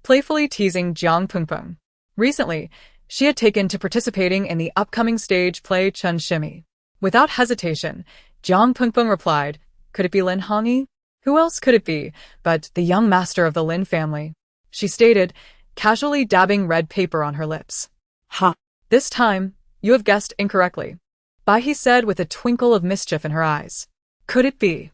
playfully teasing Jiang Pingping. Recently, she had taken to participating in the upcoming stage play Chun Shimmy. Without hesitation, Jiang Pingping replied, Could it be Lin Hongyi? Who else could it be but the young master of the Lin family? She stated, casually dabbing red paper on her lips. Ha! This time, you have guessed incorrectly. Bai He said with a twinkle of mischief in her eyes. Could it be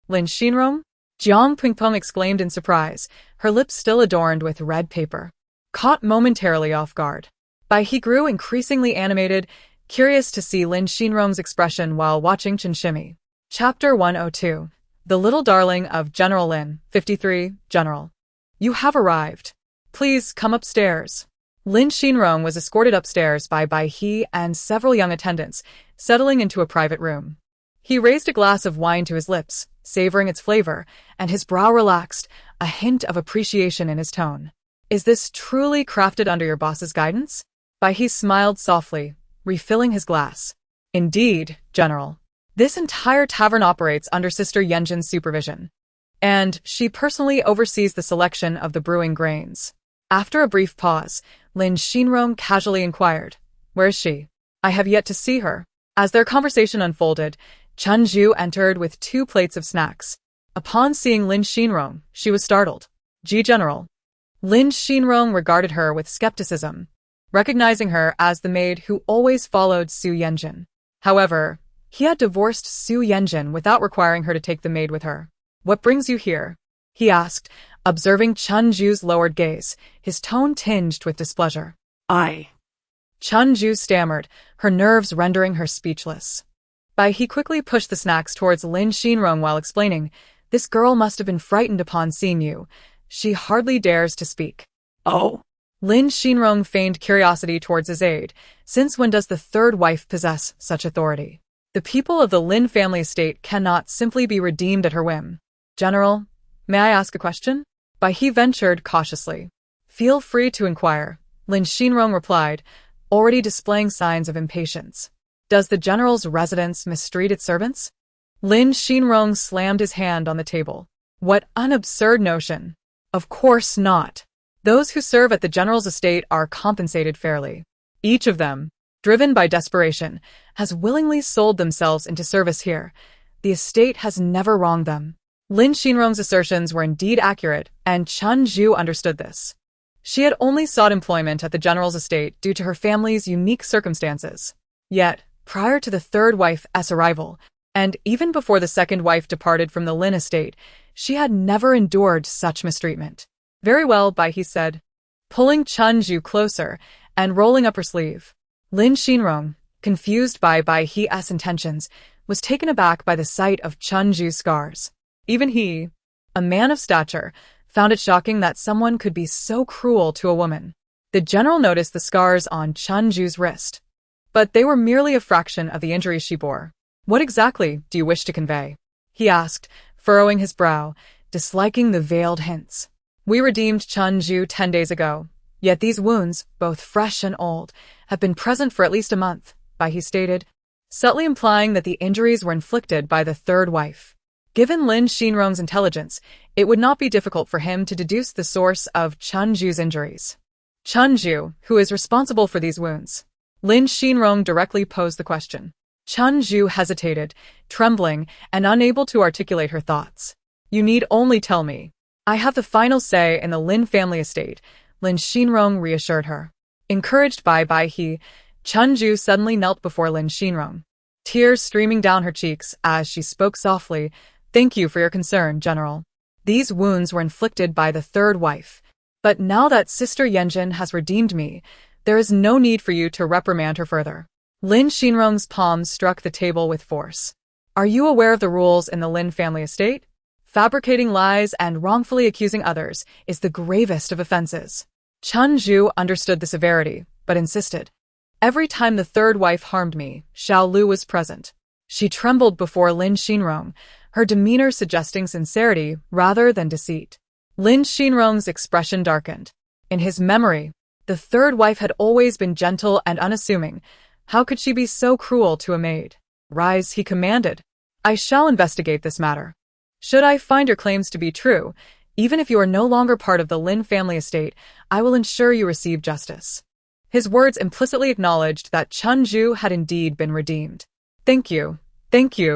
Lin Xinrong? Jiang Pingpeng exclaimed in surprise, her lips still adorned with red paper. Caught momentarily off guard, Bai He grew increasingly animated, curious to see Lin Xinrong's expression while watching Chenshimi. Chapter 102. The Little Darling of General Lin, 53, General. You have arrived. Please come upstairs. Lin Xinrong was escorted upstairs by Bai He and several young attendants, settling into a private room. He raised a glass of wine to his lips, savoring its flavor, and his brow relaxed, a hint of appreciation in his tone. Is this truly crafted under your boss's guidance? Bai He smiled softly, refilling his glass. Indeed, General. This entire tavern operates under Sister Yanjin's supervision, and she personally oversees the selection of the brewing grains. After a brief pause, Lin Xinrong casually inquired, Where is she? I have yet to see her. As their conversation unfolded, Chen Zhu entered with 2 plates of snacks. Upon seeing Lin Xinrong, she was startled. General. Lin Xinrong regarded her with skepticism, recognizing her as the maid who always followed Su Yanjin. However, he had divorced Su Yanjin without requiring her to take the maid with her. What brings you here? He asked, observing Chen Zhu's lowered gaze, his tone tinged with displeasure. Chen Zhu stammered, her nerves rendering her speechless. Bai He quickly pushed the snacks towards Lin Xinrong while explaining, This girl must have been frightened upon seeing you. She hardly dares to speak. Oh? Lin Xinrong feigned curiosity towards his aide. Since when does the third wife possess such authority? The people of the Lin family estate cannot simply be redeemed at her whim. General, may I ask a question? Bai He ventured cautiously. Feel free to inquire, Lin Xinrong replied, already displaying signs of impatience. Does the general's residence mistreat its servants? Lin Xinrong slammed his hand on the table. What an absurd notion. Of course not. Those who serve at the general's estate are compensated fairly. Each of them, driven by desperation, has willingly sold themselves into service here. The estate has never wronged them. Lin Xinrong's assertions were indeed accurate, and Chen Zhu understood this. She had only sought employment at the general's estate due to her family's unique circumstances. Yet, prior to the third wife's arrival, and even before the second wife departed from the Lin estate, she had never endured such mistreatment. Very well, Bai He said, pulling Chen Zhu closer and rolling up her sleeve. Lin Xinrong, confused by Bai He's intentions, was taken aback by the sight of Chen Zhu's scars. Even he, a man of stature, found it shocking that someone could be so cruel to a woman. The general noticed the scars on Chen Zhu's wrist, but they were merely a fraction of the injuries she bore. What exactly do you wish to convey? He asked, furrowing his brow, disliking the veiled hints. We redeemed Chen Zhu 10 days ago, yet these wounds, both fresh and old, have been present for at least a month, Bai He stated, subtly implying that the injuries were inflicted by the third wife. Given Lin Xinrong's intelligence, it would not be difficult for him to deduce the source of Chen Zhu's injuries. Chen Zhu, who is responsible for these wounds? Lin Xinrong directly posed the question. Chen Zhu hesitated, trembling and unable to articulate her thoughts. You need only tell me. I have the final say in the Lin family estate, Lin Xinrong reassured her. Encouraged by Bai He, Chen Zhu suddenly knelt before Lin Xinrong, tears streaming down her cheeks as she spoke softly. Thank you for your concern, General. These wounds were inflicted by the third wife, but now that Sister Yanjin has redeemed me, there is no need for you to reprimand her further. Lin Xinrong's palms struck the table with force. Are you aware of the rules in the Lin family estate? Fabricating lies and wrongfully accusing others is the gravest of offenses. Chen Zhu understood the severity, but insisted. Every time the third wife harmed me, Xiao Lu was present. She trembled before Lin Xinrong, her demeanor suggesting sincerity rather than deceit. Lin Xinrong's expression darkened. In his memory, the third wife had always been gentle and unassuming. How could she be so cruel to a maid? Rise, he commanded. I shall investigate this matter. Should I find your claims to be true, even if you are no longer part of the Lin family estate, I will ensure you receive justice. His words implicitly acknowledged that Chen Zhu had indeed been redeemed. Thank you,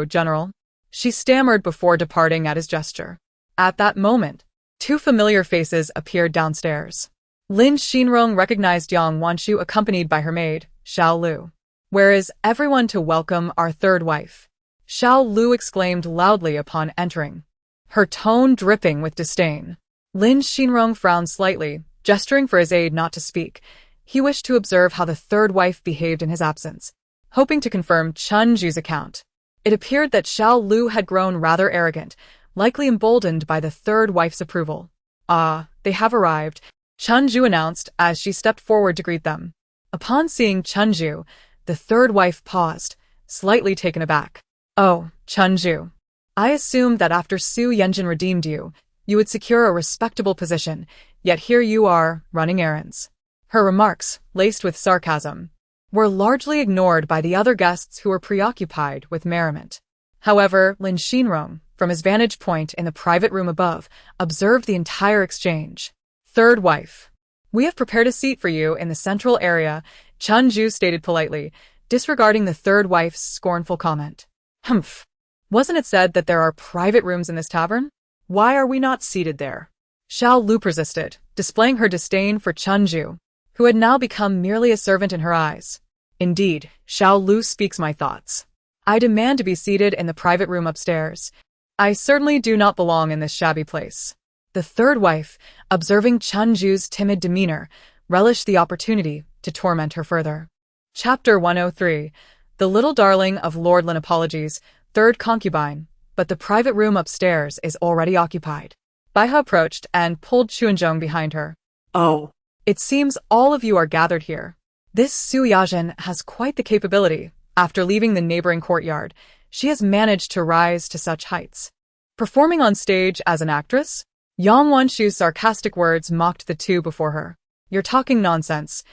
General. She stammered before departing at his gesture. At that moment, two familiar faces appeared downstairs. Lin Xinrong recognized Yang Wanshu accompanied by her maid, Xiao Lu. "Where is everyone to welcome our third wife?" Xiao Lu exclaimed loudly upon entering, her tone dripping with disdain. Lin Xinrong frowned slightly, gesturing for his aide not to speak. He wished to observe how the third wife behaved in his absence, hoping to confirm Chunju's account. It appeared that Xiao Lu had grown rather arrogant, likely emboldened by the third wife's approval. "Ah, they have arrived," Chunju announced as she stepped forward to greet them. Upon seeing Chunju, the third wife paused, slightly taken aback. "Oh, Chunju. I assumed that after Su Yenjin redeemed you, you would secure a respectable position, yet here you are, running errands." Her remarks, laced with sarcasm, were largely ignored by the other guests who were preoccupied with merriment. However, Lin Xinrong, from his vantage point in the private room above, observed the entire exchange. "Third wife. We have prepared a seat for you in the central area," Chunju stated politely, disregarding the third wife's scornful comment. "Humph. Wasn't it said that there are private rooms in this tavern? Why are we not seated there?" Xiao Lu persisted, displaying her disdain for Chunju, who had now become merely a servant in her eyes. "Indeed, Xiao Lu speaks my thoughts. I demand to be seated in the private room upstairs. I certainly do not belong in this shabby place." The third wife, observing Chunju's timid demeanor, relished the opportunity to torment her further. Chapter 103. The Little Darling of Lord Lin apologies, third concubine, but the private room upstairs is already occupied. Baihe approached and pulled Chuanzhong behind her. "Oh, "It seems all of you are gathered here. This Su Yajin has quite the capability. After leaving the neighboring courtyard, she has managed to rise to such heights. Performing on stage as an actress?" Yang Wanshu's sarcastic words mocked the two before her. "You're talking nonsense.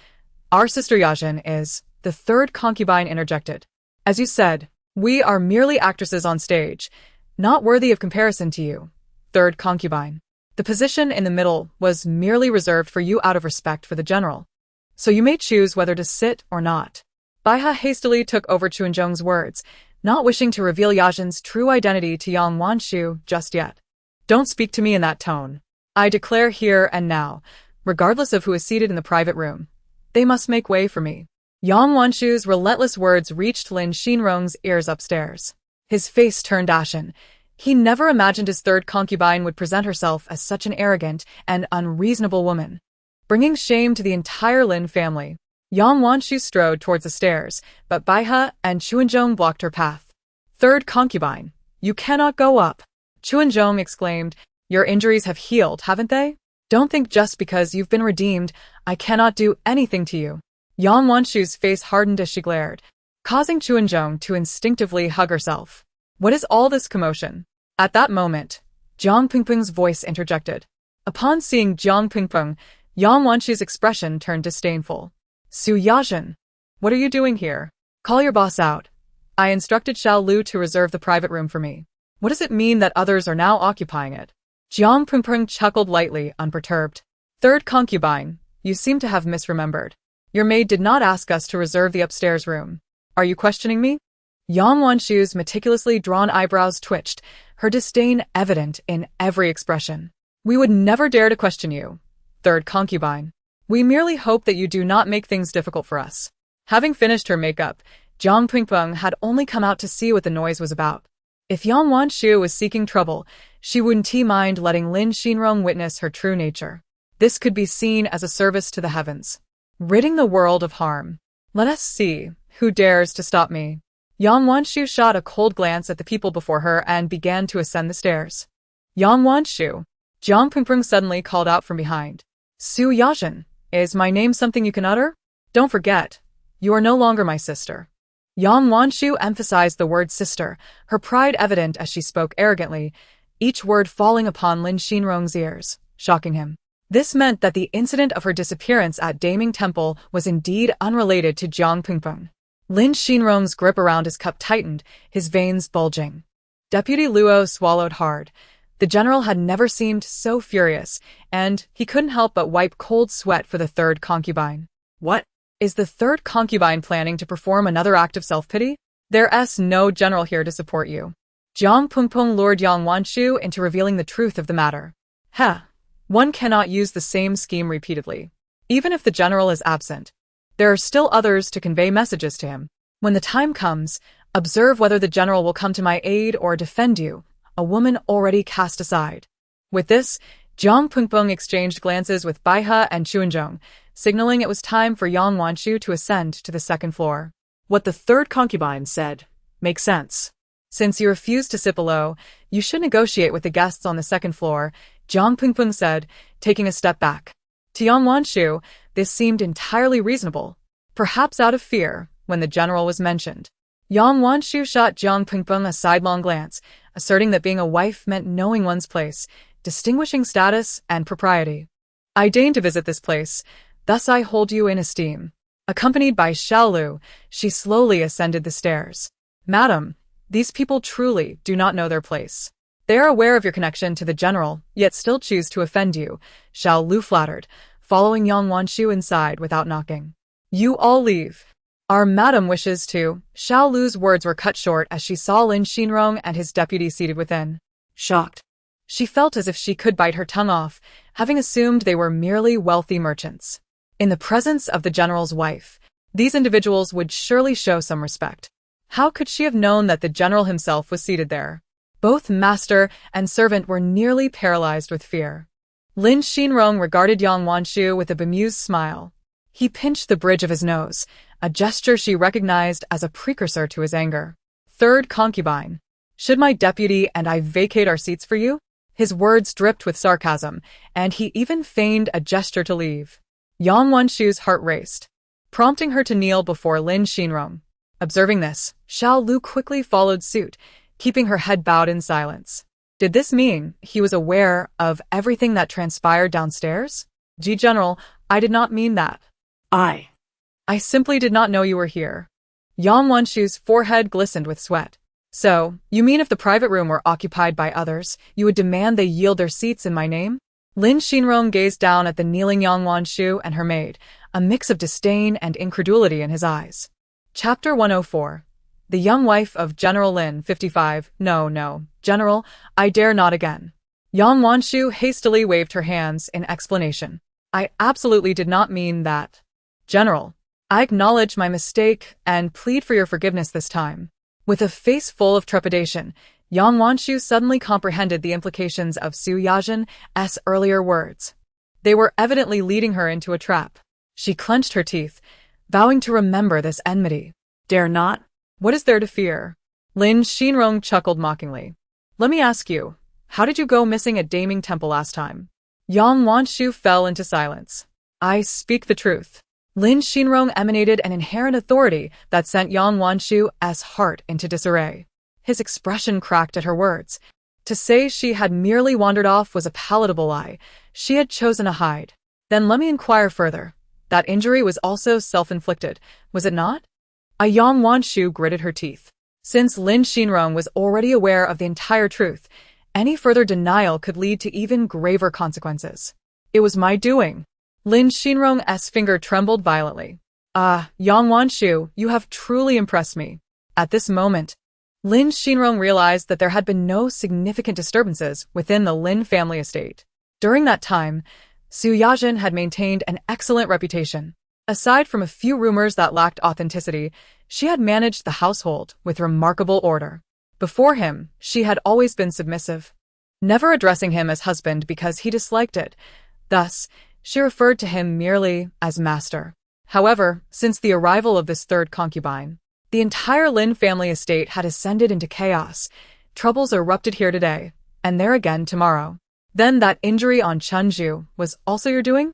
Our sister Yajin is," the third concubine interjected. "As you said, we are merely actresses on stage, not worthy of comparison to you, third concubine. The position in the middle was merely reserved for you out of respect for the general. So you may choose whether to sit or not." Baihe hastily took over Chuanzhong's words, not wishing to reveal Yajin's true identity to Yang Wanshu just yet. "Don't speak to me in that tone. I declare here and now, regardless of who is seated in the private room, they must make way for me." Yang Wanshu's relentless words reached Lin Xinrong's ears upstairs. His face turned ashen. He never imagined his third concubine would present herself as such an arrogant and unreasonable woman, bringing shame to the entire Lin family. Yang Wanshu strode towards the stairs, but Baihe and Chuanzhong blocked her path. "Third concubine, you cannot go up," Chuanzhong exclaimed. "Your injuries have healed, haven't they? Don't think just because you've been redeemed, I cannot do anything to you." Yang Wanshu's face hardened as she glared, causing Chuanzhong to instinctively hug herself. "What is all this commotion?" At that moment, Jiang Pingping's voice interjected. Upon seeing Jiang Pingping, Yang Wanshu's expression turned disdainful. "Su Yajin, what are you doing here? Call your boss out. I instructed Xiao Lu to reserve the private room for me. What does it mean that others are now occupying it?" Jiang Pingping chuckled lightly, unperturbed. "Third concubine, you seem to have misremembered. Your maid did not ask us to reserve the upstairs room. Are you questioning me?" Yang Wanshu's meticulously drawn eyebrows twitched, her disdain evident in every expression. "We would never dare to question you, third concubine. We merely hope that you do not make things difficult for us." Having finished her makeup, Jiang Pingping had only come out to see what the noise was about. If Yang Wanshu was seeking trouble, she wouldn't mind letting Lin Xinrong witness her true nature. This could be seen as a service to the heavens, ridding the world of harm. "Let us see who dares to stop me." Yang Wanshu shot a cold glance at the people before her and began to ascend the stairs. "Yang Wanshu," Jiang Pingping suddenly called out from behind. "Su Yajin, is my name something you can utter? Don't forget, you are no longer my sister." Yang Wanshu emphasized the word sister, her pride evident as she spoke arrogantly, each word falling upon Lin Xinrong's ears, shocking him. This meant that the incident of her disappearance at Daming Temple was indeed unrelated to Jiang Pingping. Lin Xinrong's grip around his cup tightened, his veins bulging. Deputy Luo swallowed hard. The general had never seemed so furious, and he couldn't help but wipe cold sweat for the third concubine. "What? Is the third concubine planning to perform another act of self-pity? There's no general here to support you." Jiang Pengpeng lured Yang Wanshu into revealing the truth of the matter. One cannot use the same scheme repeatedly. Even if the general is absent, there are still others to convey messages to him. When the time comes, observe whether the general will come to my aid or defend you, a woman already cast aside. With this, Jiang Pengpeng exchanged glances with Baihe and Chuanzhong, signaling it was time for Yang Wanshu to ascend to the second floor. What the third concubine said makes sense. Since you refuse to sit below, you should negotiate with the guests on the second floor, Jiang Pengpeng said, taking a step back. To Yang Wanshu, this seemed entirely reasonable, perhaps out of fear, when the general was mentioned. Yang Wanshu shot Jiang Pengpeng a sidelong glance, asserting that being a wife meant knowing one's place, distinguishing status and propriety. I deign to visit this place, thus I hold you in esteem. Accompanied by Xiaolu, she slowly ascended the stairs. Madam, these people truly do not know their place. They are aware of your connection to the general, yet still choose to offend you, Xiaolu flattered, following Yang Wanshu inside without knocking. You all leave. Our madam wishes to. Xiaolu's words were cut short as she saw Lin Xinrong and his deputy seated within. Shocked. She felt as if she could bite her tongue off, having assumed they were merely wealthy merchants. In the presence of the general's wife, these individuals would surely show some respect. How could she have known that the general himself was seated there? Both master and servant were nearly paralyzed with fear. Lin Xinrong regarded Yang Wanshu with a bemused smile. He pinched the bridge of his nose, a gesture she recognized as a precursor to his anger. Third concubine. Should my deputy and I vacate our seats for you? His words dripped with sarcasm, and he even feigned a gesture to leave. Yang Wanshu's heart raced, prompting her to kneel before Lin Xinrong. Observing this, Xiaolu quickly followed suit, keeping her head bowed in silence. Did this mean he was aware of everything that transpired downstairs? General, I did not mean that. I simply did not know you were here. Yang Wanshu's forehead glistened with sweat. So, you mean if the private room were occupied by others, you would demand they yield their seats in my name? Lin Xinrong gazed down at the kneeling Yang Wanshu and her maid, a mix of disdain and incredulity in his eyes. Chapter 104. The young wife of General Lin, 55. No, General, I dare not again. Yang Wanshu hastily waved her hands in explanation. I absolutely did not mean that. General, I acknowledge my mistake and plead for your forgiveness this time. With a face full of trepidation, Yang Wanshu suddenly comprehended the implications of Su Yazhen's earlier words. They were evidently leading her into a trap. She clenched her teeth, vowing to remember this enmity. Dare not? What is there to fear? Lin Xinrong chuckled mockingly. Let me ask you, how did you go missing at Daming Temple last time? Yang Wanshu fell into silence. I speak the truth. Lin Xinrong emanated an inherent authority that sent Yang Wanshu's heart into disarray. His expression cracked at her words. To say she had merely wandered off was a palatable lie. She had chosen to hide. Then let me inquire further. That injury was also self-inflicted, was it not? Yang Wanshu gritted her teeth. Since Lin Xinrong was already aware of the entire truth, any further denial could lead to even graver consequences. It was my doing. Lin Xinrong's finger trembled violently. Yang Wanshu, you have truly impressed me. At this moment, Lin Xinrong realized that there had been no significant disturbances within the Lin family estate. During that time, Su Yazhen had maintained an excellent reputation. Aside from a few rumors that lacked authenticity, she had managed the household with remarkable order. Before him, she had always been submissive, never addressing him as husband because he disliked it. Thus, she referred to him merely as master. However, since the arrival of this third concubine, the entire Lin family estate had ascended into chaos. Troubles erupted here today, and there again tomorrow. Then that injury on Chunju was also your doing?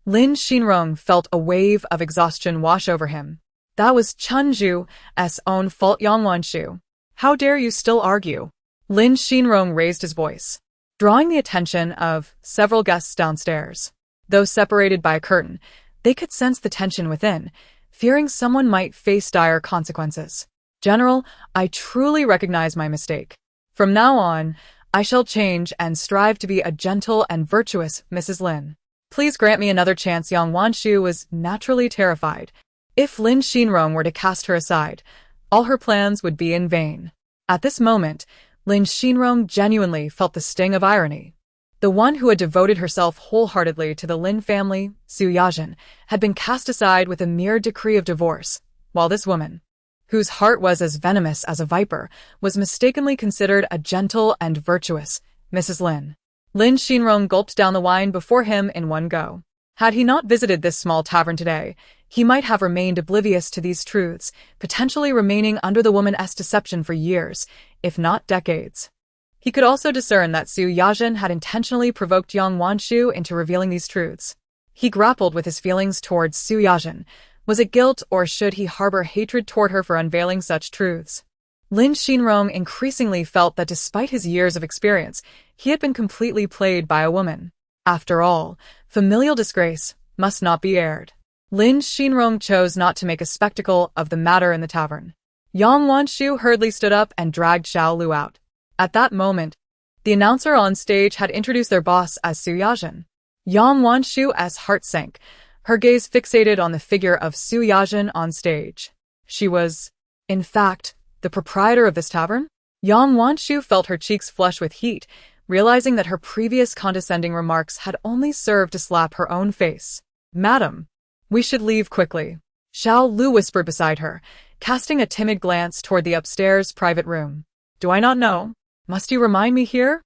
Lin Xinrong felt a wave of exhaustion wash over him. That was Chunju's own fault, Yang Wanshu. How dare you still argue? Lin Xinrong raised his voice, drawing the attention of several guests downstairs. Though separated by a curtain, they could sense the tension within, fearing someone might face dire consequences. General, I truly recognize my mistake. From now on, I shall change and strive to be a gentle and virtuous Mrs. Lin. Please grant me another chance. Yang Wanshu was naturally terrified. If Lin Xinrong were to cast her aside, all her plans would be in vain. At this moment, Lin Xinrong genuinely felt the sting of irony. The one who had devoted herself wholeheartedly to the Lin family, Su Yajin, had been cast aside with a mere decree of divorce, while this woman, whose heart was as venomous as a viper, was mistakenly considered a gentle and virtuous Mrs. Lin. Lin Xinrong gulped down the wine before him in one go. Had he not visited this small tavern today, he might have remained oblivious to these truths, potentially remaining under the woman's deception for years, if not decades. He could also discern that Su Yajin had intentionally provoked Yang Wanshu into revealing these truths. He grappled with his feelings towards Su Yajin. Was it guilt, or should he harbor hatred toward her for unveiling such truths? Lin Xinrong increasingly felt that despite his years of experience, he had been completely played by a woman. After all, familial disgrace must not be aired. Lin Xinrong chose not to make a spectacle of the matter in the tavern. Yang Wanshu hurriedly stood up and dragged Xiao Lu out. At that moment, the announcer on stage had introduced their boss as Su Yajin. Yang Wanshu's heart sank, her gaze fixated on the figure of Su Yajin on stage. She was, in fact, the proprietor of this tavern? Yang Wanshu felt her cheeks flush with heat, realizing that her previous condescending remarks had only served to slap her own face. Madam, we should leave quickly, Xiao Lu whispered beside her, casting a timid glance toward the upstairs private room. Do I not know? Must you remind me here?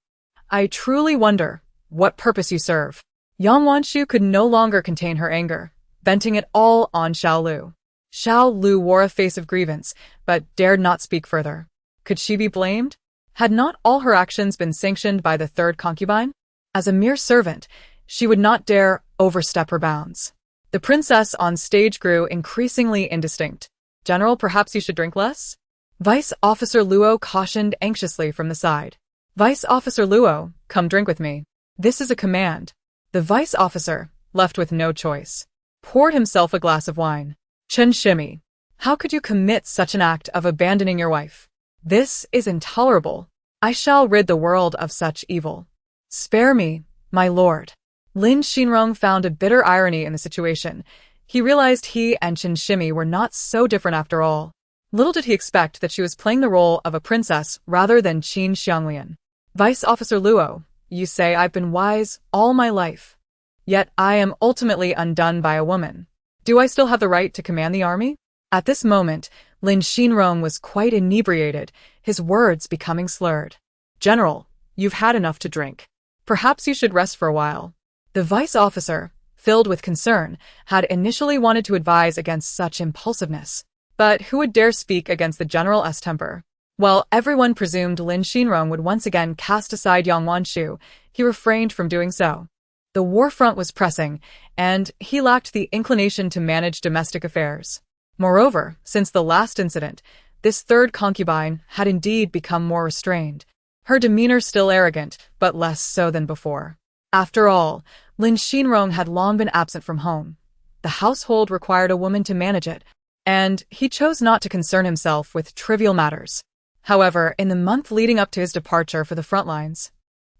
I truly wonder what purpose you serve. Yang Wanshu could no longer contain her anger, venting it all on Xiao Lu. Xiao Lu wore a face of grievance, but dared not speak further. Could she be blamed? Had not all her actions been sanctioned by the third concubine? As a mere servant, she would not dare overstep her bounds. The princess on stage grew increasingly indistinct. General, perhaps you should drink less? Vice Officer Luo cautioned anxiously from the side. Vice Officer Luo, come drink with me. This is a command. The vice officer, left with no choice, poured himself a glass of wine. Chen Shimi, how could you commit such an act of abandoning your wife? This is intolerable. I shall rid the world of such evil. Spare me, my lord. Lin Xinrong found a bitter irony in the situation. He realized he and Chen Shimi were not so different after all. Little did he expect that she was playing the role of a princess rather than Qin Xianglian. Vice Officer Luo, you say I've been wise all my life. Yet I am ultimately undone by a woman. Do I still have the right to command the army? At this moment, Lin Xinrong was quite inebriated, his words becoming slurred. General, you've had enough to drink. Perhaps you should rest for a while. The vice officer, filled with concern, had initially wanted to advise against such impulsiveness. But who would dare speak against the general's temper? While everyone presumed Lin Xinrong would once again cast aside Yang Wanshu, he refrained from doing so. The war front was pressing, and he lacked the inclination to manage domestic affairs. Moreover, since the last incident, this third concubine had indeed become more restrained, her demeanor still arrogant, but less so than before. After all, Lin Xinrong had long been absent from home. The household required a woman to manage it, and he chose not to concern himself with trivial matters. However, in the month leading up to his departure for the front lines,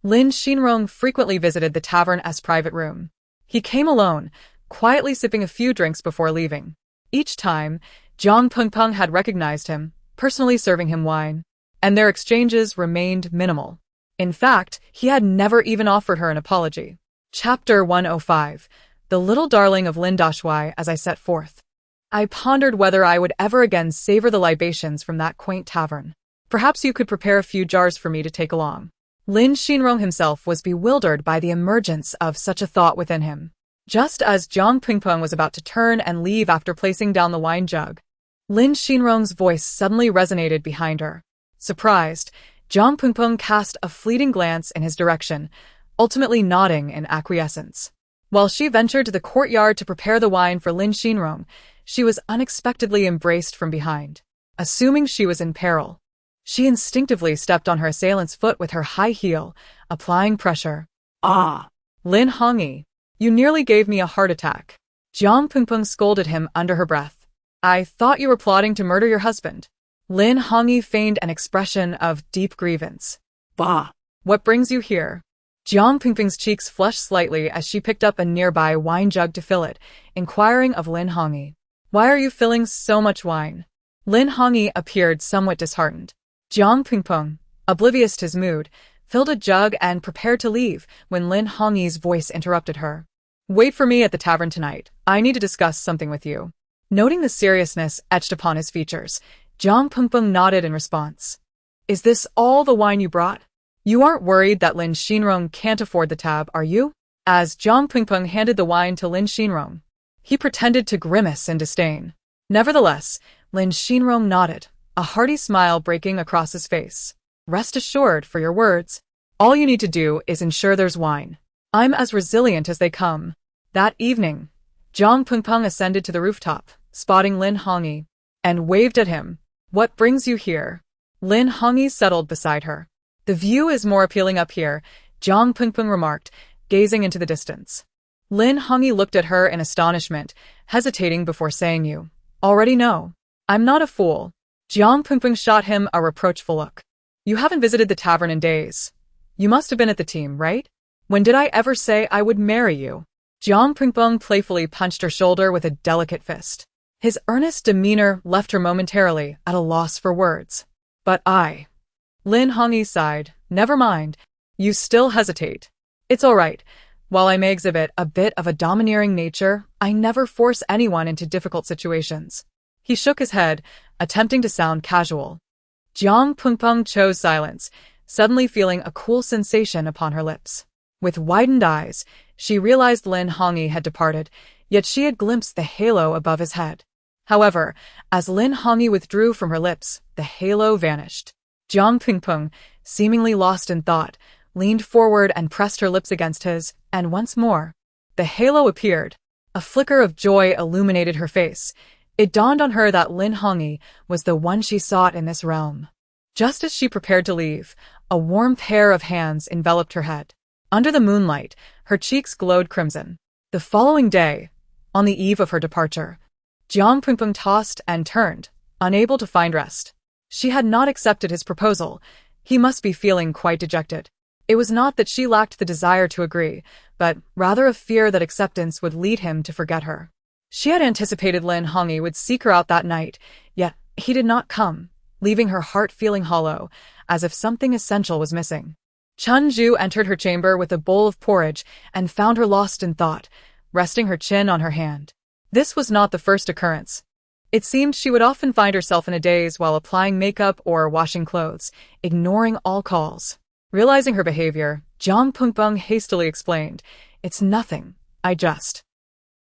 Lin Xinrong frequently visited the tavern's private room. He came alone, quietly sipping a few drinks before leaving. Each time, Jiang Pengpeng had recognized him, personally serving him wine, and their exchanges remained minimal. In fact, he had never even offered her an apology. Chapter 105, The Little Darling of Lin Dashui. As I set forth, I pondered whether I would ever again savor the libations from that quaint tavern. Perhaps you could prepare a few jars for me to take along. Lin Xinrong himself was bewildered by the emergence of such a thought within him. Just as Jiang Pingpeng was about to turn and leave after placing down the wine jug, Lin Xinrong's voice suddenly resonated behind her. Surprised, Jiang Pingpeng cast a fleeting glance in his direction, ultimately nodding in acquiescence. While she ventured to the courtyard to prepare the wine for Lin Xinrong, she was unexpectedly embraced from behind. Assuming she was in peril, she instinctively stepped on her assailant's foot with her high heel, applying pressure. Ah! Lin Hongyi, you nearly gave me a heart attack. Jiang Pingpeng scolded him under her breath. I thought you were plotting to murder your husband. Lin Hongyi feigned an expression of deep grievance. Bah! What brings you here? Jiang Pingpeng's cheeks flushed slightly as she picked up a nearby wine jug to fill it, inquiring of Lin Hongyi. Why are you filling so much wine? Lin Hongyi appeared somewhat disheartened. Jiang Pingpeng, Oblivious to his mood, filled a jug and prepared to leave when Lin Hongyi's voice interrupted her. Wait for me at the tavern tonight. I need to discuss something with you. Noting the seriousness etched upon his features, Jiang Pengpeng nodded in response. Is this all the wine you brought? You aren't worried that Lin Xinrong can't afford the tab, are you? As Jiang Pengpeng handed the wine to Lin Xinrong, he pretended to grimace in disdain. Nevertheless, Lin Xinrong nodded, a hearty smile breaking across his face. Rest assured, for your words, all you need to do is ensure there's wine. I'm as resilient as they come. That evening, Jiang Pengpeng ascended to the rooftop, spotting Lin Hongyi, and waved at him. What brings you here? Lin Hongyi settled beside her. The view is more appealing up here, Jiang Pengpeng remarked, gazing into the distance. Lin Hongyi looked at her in astonishment, hesitating before saying you already know. I'm not a fool. Jiang Pengpeng shot him a reproachful look. You haven't visited the tavern in days. You must have been at the team, right? When did I ever say I would marry you? Jiang Pengpeng playfully punched her shoulder with a delicate fist. His earnest demeanor left her momentarily at a loss for words. But I... Lin Hongyi sighed. Never mind. You still hesitate. It's all right. While I may exhibit a bit of a domineering nature, I never force anyone into difficult situations. He shook his head, attempting to sound casual. Jiang Pengpeng chose silence, suddenly feeling a cool sensation upon her lips. With widened eyes, she realized Lin Hongyi had departed, yet she had glimpsed the halo above his head. However, as Lin Hongyi withdrew from her lips, the halo vanished. Jiang Pengpeng, seemingly lost in thought, leaned forward and pressed her lips against his, and once more, the halo appeared. A flicker of joy illuminated her face. It dawned on her that Lin Hongyi was the one she sought in this realm. Just as she prepared to leave, a warm pair of hands enveloped her head. Under the moonlight, her cheeks glowed crimson. The following day, on the eve of her departure, Jiang Pengpeng tossed and turned, unable to find rest. She had not accepted his proposal. He must be feeling quite dejected. It was not that she lacked the desire to agree, but rather a fear that acceptance would lead him to forget her. She had anticipated Lin Hongyi would seek her out that night, yet he did not come, leaving her heart feeling hollow, as if something essential was missing. Chun Zhu entered her chamber with a bowl of porridge and found her lost in thought, resting her chin on her hand. This was not the first occurrence. It seemed she would often find herself in a daze while applying makeup or washing clothes, ignoring all calls. Realizing her behavior, Jiang Pengpeng hastily explained, It's nothing, I just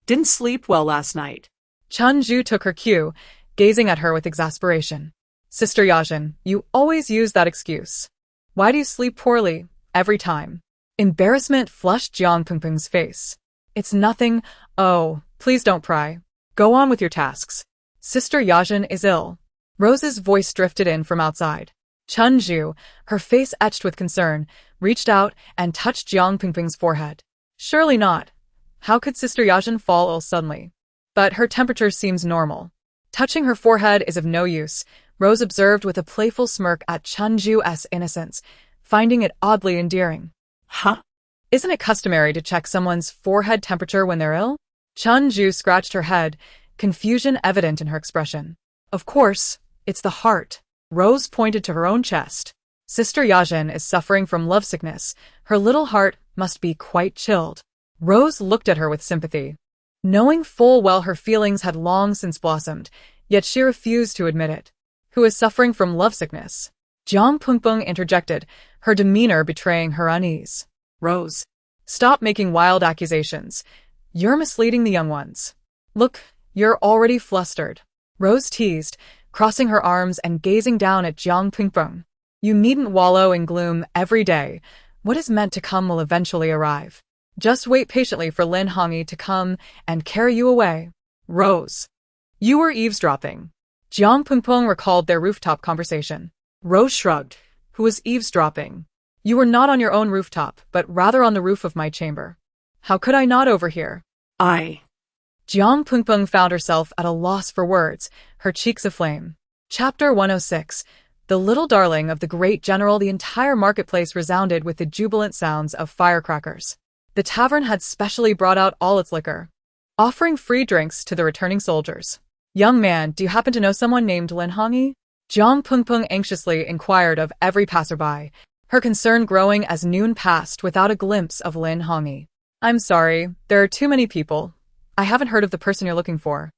Didn't sleep well last night. Chun Zhu took her cue, gazing at her with exasperation. Sister Yajin, you always use that excuse. Why do you sleep poorly, every time? Embarrassment flushed Jiang Pengpeng's face. It's nothing. Oh, please don't pry. Go on with your tasks. Sister Yajin is ill. Rose's voice drifted in from outside. Chun Zhu, her face etched with concern, reached out and touched Jiang Pengpeng's forehead. Surely not. How could Sister Yajin fall ill suddenly? But her temperature seems normal. Touching her forehead is of no use, Rose observed with a playful smirk at Chun Zhu's innocence, finding it oddly endearing. Huh? Isn't it customary to check someone's forehead temperature when they're ill? Chun Zhu scratched her head, confusion evident in her expression. Of course, it's the heart. Rose pointed to her own chest. Sister Yajin is suffering from lovesickness. Her little heart must be quite chilled. Rose looked at her with sympathy. Knowing full well her feelings had long since blossomed, yet she refused to admit it. Who is suffering from lovesickness? Jiang Pengpeng interjected, her demeanor betraying her unease. Rose, stop making wild accusations. You're misleading the young ones. Look, you're already flustered. Rose teased, crossing her arms and gazing down at Jiang Pengpeng. You needn't wallow in gloom every day. What is meant to come will eventually arrive. Just wait patiently for Lin Hongyi to come and carry you away. Rose, you were eavesdropping. Jiang Pengpeng recalled their rooftop conversation. Rose shrugged. Who was eavesdropping? You were not on your own rooftop, but rather on the roof of my chamber. How could I not overhear? Jiang Pengpeng found herself at a loss for words, her cheeks aflame. Chapter 106. The little darling of the great general. The entire marketplace resounded with the jubilant sounds of firecrackers. The tavern had specially brought out all its liquor, offering free drinks to the returning soldiers. Young man, do you happen to know someone named Lin Hongyi? Jiang Pengpeng anxiously inquired of every passerby, her concern growing as noon passed without a glimpse of Lin Hongyi. I'm sorry, there are too many people. I haven't heard of the person you're looking for.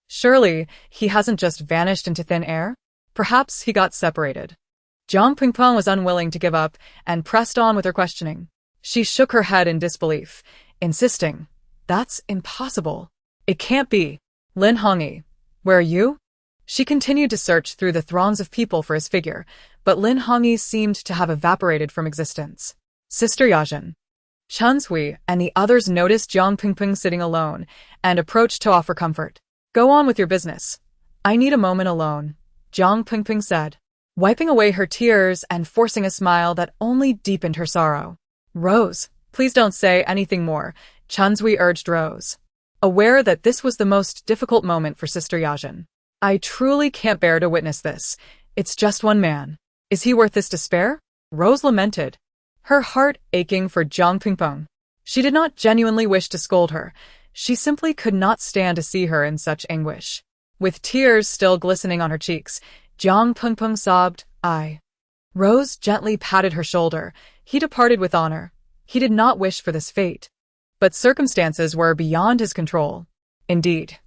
Surely, he hasn't just vanished into thin air? Perhaps he got separated. Jiang Pengpeng was unwilling to give up and pressed on with her questioning. She shook her head in disbelief, insisting, "That's impossible. It can't be. Lin Hongyi, where are you?" She continued to search through the throngs of people for his figure, but Lin Hongyi seemed to have evaporated from existence. Sister Yajin, Chen Hui, and the others noticed Jiang Pengpeng sitting alone and approached to offer comfort. "Go on with your business. I need a moment alone," Jiang Pengpeng said, wiping away her tears and forcing a smile that only deepened her sorrow. "Rose, please don't say anything more," Chen Hui urged Rose, aware that this was the most difficult moment for Sister Yajin. "I truly can't bear to witness this. It's just one man. Is he worth this despair?" Rose lamented, her heart aching for Jiang Pengpeng. She did not genuinely wish to scold her. She simply could not stand to see her in such anguish. With tears still glistening on her cheeks, Jiang Pengpeng sobbed, "I." Rose gently patted her shoulder. He departed with honor. He did not wish for this fate. But circumstances were beyond his control. Indeed.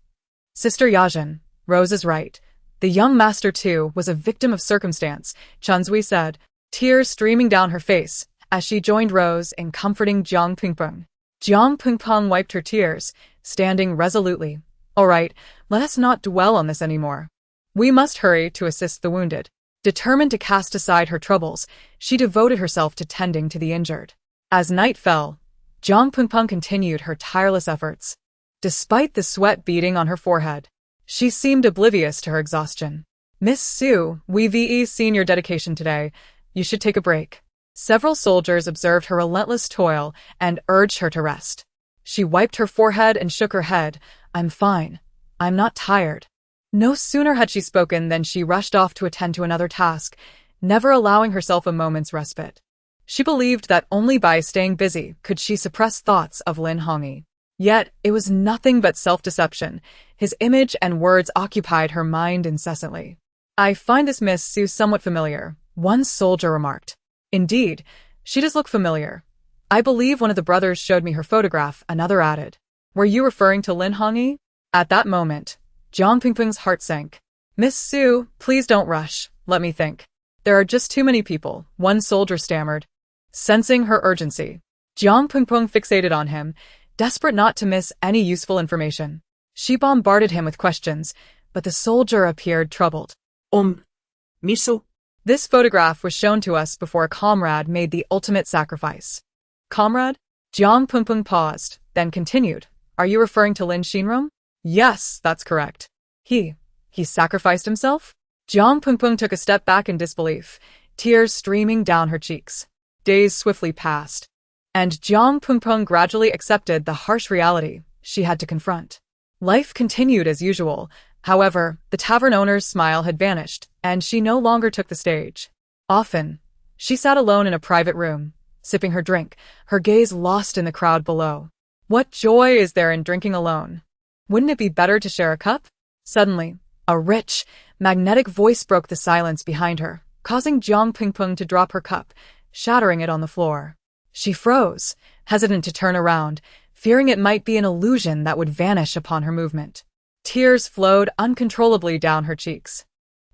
Sister Yajin, Rose is right. The young master, too, was a victim of circumstance, Chen Hui said, tears streaming down her face, as she joined Rose in comforting Jiang Pengpeng. Jiang Pengpeng wiped her tears, standing resolutely. "All right, let us not dwell on this anymore. We must hurry to assist the wounded." Determined to cast aside her troubles, she devoted herself to tending to the injured. As night fell, Jiang Pengpeng continued her tireless efforts. Despite the sweat beading on her forehead, she seemed oblivious to her exhaustion. "Miss Su, we've seen your dedication today. You should take a break." Several soldiers observed her relentless toil and urged her to rest. She wiped her forehead and shook her head. "I'm fine. I'm not tired." No sooner had she spoken than she rushed off to attend to another task, never allowing herself a moment's respite. She believed that only by staying busy could she suppress thoughts of Lin Hongyi. Yet, it was nothing but self-deception. His image and words occupied her mind incessantly. "I find this Miss Su somewhat familiar," one soldier remarked. "Indeed, she does look familiar. I believe one of the brothers showed me her photograph," another added. "Were you referring to Lin Hongyi?" At that moment, Jiang Pengpeng's heart sank. "Miss Su, please don't rush. Let me think. There are just too many people," one soldier stammered. Sensing her urgency, Jiang Pengpeng fixated on him, desperate not to miss any useful information. She bombarded him with questions, but the soldier appeared troubled. Miso? This photograph was shown to us before a comrade made the ultimate sacrifice." "Comrade?" Jiang Pengpeng paused, then continued. "Are you referring to Lin Xinrong?" "Yes, that's correct." He sacrificed himself?" Jiang Pengpeng took a step back in disbelief, tears streaming down her cheeks. Days swiftly passed, and Jiang Pengpeng gradually accepted the harsh reality she had to confront. Life continued as usual. However, the tavern owner's smile had vanished, and she no longer took the stage. Often, she sat alone in a private room, sipping her drink, her gaze lost in the crowd below. What joy is there in drinking alone? Wouldn't it be better to share a cup? Suddenly, a rich, magnetic voice broke the silence behind her, causing Jiang Pengpeng to drop her cup, shattering it on the floor. She froze, hesitant to turn around, fearing it might be an illusion that would vanish upon her movement. Tears flowed uncontrollably down her cheeks.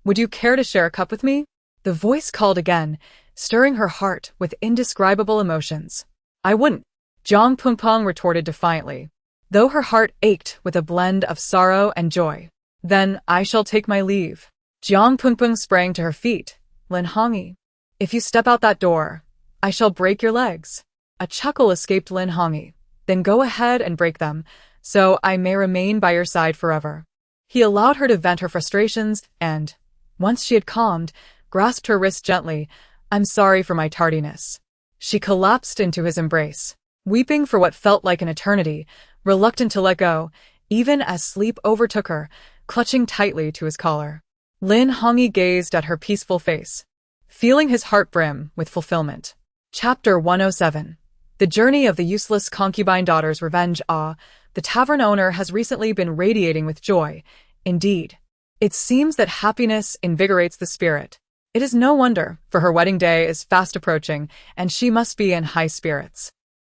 "Would you care to share a cup with me?" The voice called again, stirring her heart with indescribable emotions. "I wouldn't," Jiang Pengpeng retorted defiantly, though her heart ached with a blend of sorrow and joy. "Then I shall take my leave." Jiang Pengpeng sprang to her feet. "Lin Hongyi, if you step out that door, I shall break your legs." A chuckle escaped Lin Hongyi. "Then go ahead and break them, so I may remain by your side forever." He allowed her to vent her frustrations and, once she had calmed, grasped her wrist gently. "I'm sorry for my tardiness." She collapsed into his embrace, weeping for what felt like an eternity, reluctant to let go, even as sleep overtook her, clutching tightly to his collar. Lin Hongyi gazed at her peaceful face, feeling his heart brim with fulfillment. Chapter 107. The Journey of the Useless Concubine Daughter's Revenge. The tavern owner has recently been radiating with joy. Indeed, It seems that happiness invigorates the spirit. It is no wonder, for her wedding day is fast approaching, and she must be in high spirits.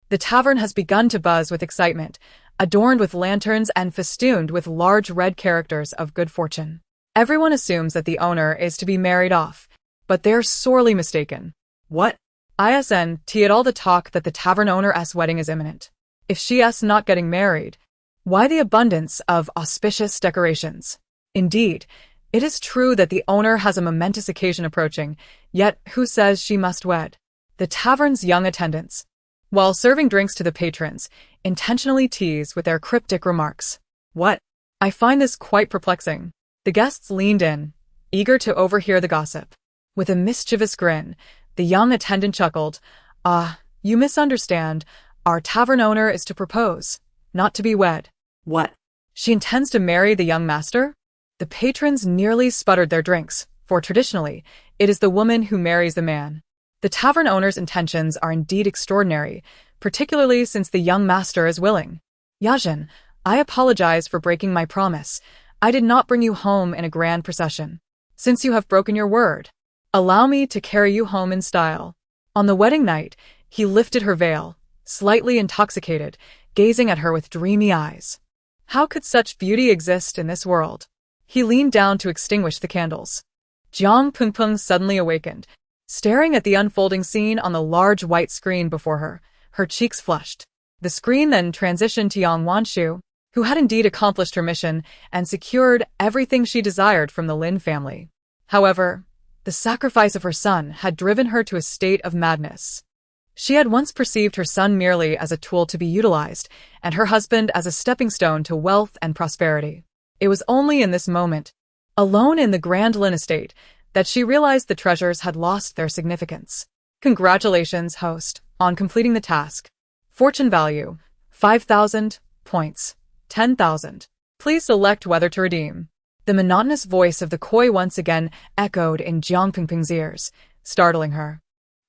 The tavern has begun to buzz with excitement, adorned with lanterns and festooned with large red characters of good fortune. Everyone assumes that the owner is to be married off, but they're sorely mistaken. What? ISNT at all the talk that the tavern owner's wedding is imminent. If she's not getting married, why the abundance of auspicious decorations? Indeed, it is true that the owner has a momentous occasion approaching, yet who says she must wed? The tavern's young attendants, while serving drinks to the patrons, intentionally tease with their cryptic remarks. What? I find this quite perplexing. The guests leaned in, eager to overhear the gossip. With a mischievous grin, the young attendant chuckled, you misunderstand. Our tavern owner is to propose, not to be wed. What? She intends to marry the young master? The patrons nearly sputtered their drinks, for traditionally, it is the woman who marries the man. The tavern owner's intentions are indeed extraordinary, particularly since the young master is willing. Yajin, I apologize for breaking my promise. I did not bring you home in a grand procession. Since you have broken your word, allow me to carry you home in style. On the wedding night, he lifted her veil, slightly intoxicated, gazing at her with dreamy eyes. How could such beauty exist in this world? He leaned down to extinguish the candles. Jiang Pengpeng suddenly awakened, staring at the unfolding scene on the large white screen before her, her cheeks flushed. The screen then transitioned to Yang Wanshu, who had indeed accomplished her mission and secured everything she desired from the Lin family. However, the sacrifice of her son had driven her to a state of madness. She had once perceived her son merely as a tool to be utilized, and her husband as a stepping stone to wealth and prosperity. It was only in this moment, alone in the Grand Lin estate, that she realized the treasures had lost their significance. Congratulations, host, on completing the task. Fortune value, 5,000 points, 10,000. Please select whether to redeem. The monotonous voice of the koi once again echoed in Jiang Pengpeng's ears, startling her.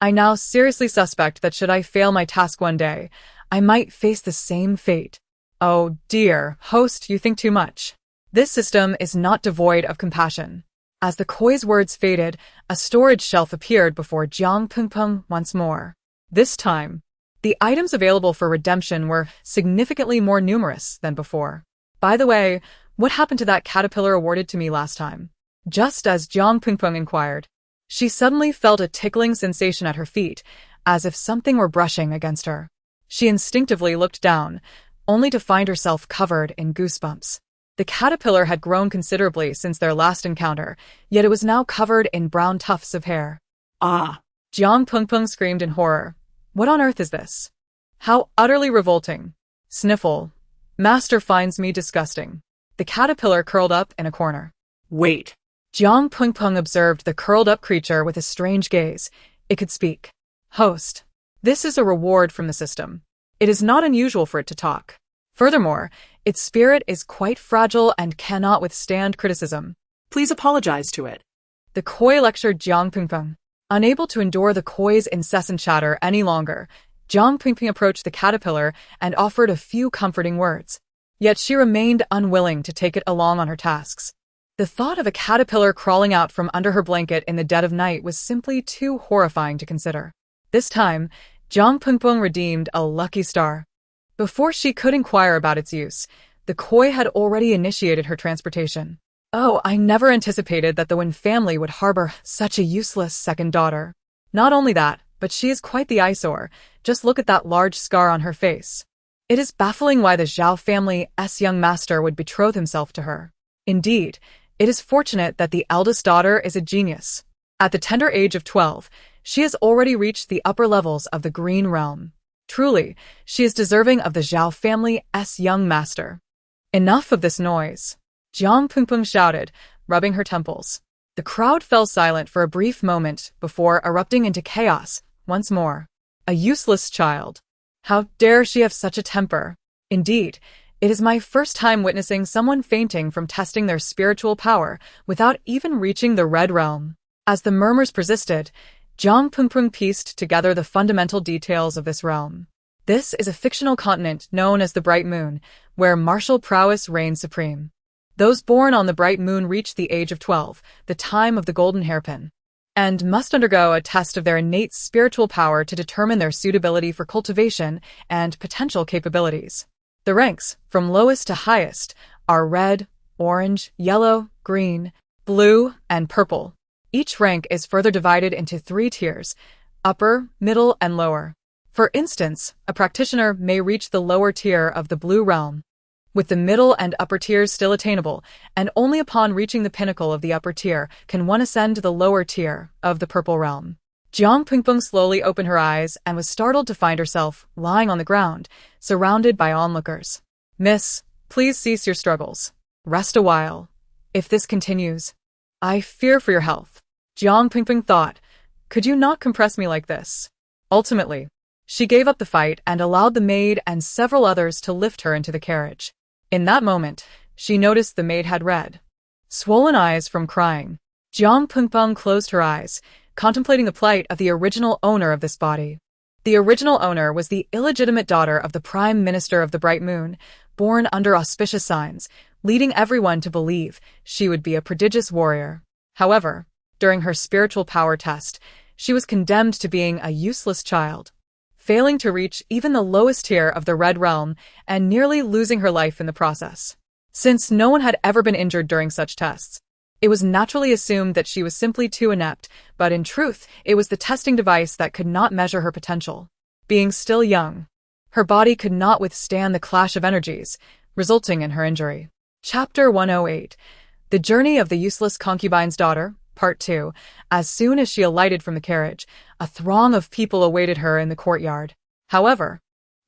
I now seriously suspect that should I fail my task one day, I might face the same fate. Oh dear, host, you think too much. This system is not devoid of compassion. As the koi's words faded, a storage shelf appeared before Jiang Pengpeng once more. This time, the items available for redemption were significantly more numerous than before. By the way, what happened to that caterpillar awarded to me last time? Just as Jiang Pengpeng inquired, she suddenly felt a tickling sensation at her feet, as if something were brushing against her. She instinctively looked down, only to find herself covered in goosebumps. The caterpillar had grown considerably since their last encounter, yet it was now covered in brown tufts of hair. Ah! Jiang Pengpeng screamed in horror. What on earth is this? How utterly revolting. Sniffle. Master finds me disgusting. The caterpillar curled up in a corner. Wait. Jiang Pengpeng observed the curled-up creature with a strange gaze. It could speak. Host. This is a reward from the system. It is not unusual for it to talk. Furthermore, its spirit is quite fragile and cannot withstand criticism. Please apologize to it. The koi lectured Jiang Pengpeng. Unable to endure the koi's incessant chatter any longer, Jiang Pengpeng approached the caterpillar and offered a few comforting words. Yet she remained unwilling to take it along on her tasks. The thought of a caterpillar crawling out from under her blanket in the dead of night was simply too horrifying to consider. This time, Jiang Pengpeng redeemed a lucky star. Before she could inquire about its use, the koi had already initiated her transportation. Oh, I never anticipated that the Wen family would harbor such a useless second daughter. Not only that, but she is quite the eyesore. Just look at that large scar on her face. It is baffling why the Zhao family's young master would betroth himself to her. Indeed, it is fortunate that the eldest daughter is a genius. At the tender age of 12, she has already reached the upper levels of the Green Realm. Truly, she is deserving of the Zhao family's young master. Enough of this noise. Jiang Pengpeng shouted, rubbing her temples. The crowd fell silent for a brief moment before erupting into chaos once more. A useless child. How dare she have such a temper? Indeed, it is my first time witnessing someone fainting from testing their spiritual power without even reaching the Red Realm. As the murmurs persisted, Jiang Pengpeng pieced together the fundamental details of this realm. This is a fictional continent known as the Bright Moon, where martial prowess reigns supreme. Those born on the bright moon reach the age of 12, the time of the golden hairpin, and must undergo a test of their innate spiritual power to determine their suitability for cultivation and potential capabilities. The ranks, from lowest to highest, are red, orange, yellow, green, blue, and purple. Each rank is further divided into 3 tiers: upper, middle, and lower. For instance, a practitioner may reach the lower tier of the blue realm, with the middle and upper tiers still attainable, and only upon reaching the pinnacle of the upper tier can one ascend to the lower tier of the purple realm. Jiang Pingpeng slowly opened her eyes and was startled to find herself lying on the ground, surrounded by onlookers. "Miss, please cease your struggles. Rest a while. If this continues, I fear for your health." Jiang Pingpeng thought, "Could you not compress me like this?" Ultimately, she gave up the fight and allowed the maid and several others to lift her into the carriage. In that moment, she noticed the maid had red, swollen eyes from crying. Jiang Pingpeng closed her eyes, contemplating the plight of the original owner of this body. The original owner was the illegitimate daughter of the Prime Minister of the Bright Moon, born under auspicious signs, leading everyone to believe she would be a prodigious warrior. However, during her spiritual power test, she was condemned to being a useless child, failing to reach even the lowest tier of the Red Realm and nearly losing her life in the process. Since no one had ever been injured during such tests, it was naturally assumed that she was simply too inept, but in truth, it was the testing device that could not measure her potential. Being still young, her body could not withstand the clash of energies, resulting in her injury. Chapter 108. The Journey of the Useless Concubine's Daughter, Part 2. As soon as she alighted from the carriage, a throng of people awaited her in the courtyard. However,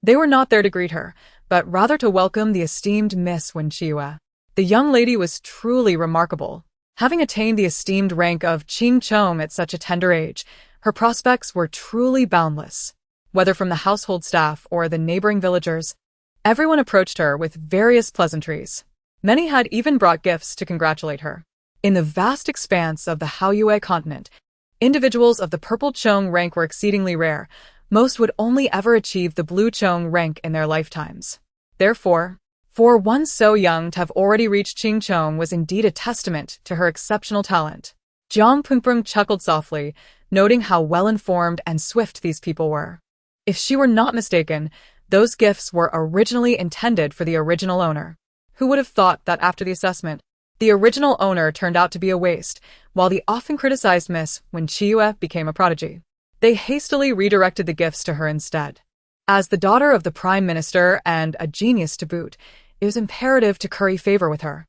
they were not there to greet her, but rather to welcome the esteemed Miss Mingyue. The young lady was truly remarkable. Having attained the esteemed rank of Qing Chong at such a tender age, her prospects were truly boundless. Whether from the household staff or the neighboring villagers, everyone approached her with various pleasantries. Many had even brought gifts to congratulate her. In the vast expanse of the Haoyue continent, individuals of the purple Chong rank were exceedingly rare. Most would only ever achieve the blue Chong rank in their lifetimes. Therefore, for one so young to have already reached Qing Chong was indeed a testament to her exceptional talent. Jiang Pingpeng chuckled softly, noting how well-informed and swift these people were. If she were not mistaken, those gifts were originally intended for the original owner. Who would have thought that after the assessment, the original owner turned out to be a waste, while the often criticized Miss Mingyue became a prodigy? They hastily redirected the gifts to her instead. As the daughter of the Prime Minister and a genius to boot, it was imperative to curry favor with her.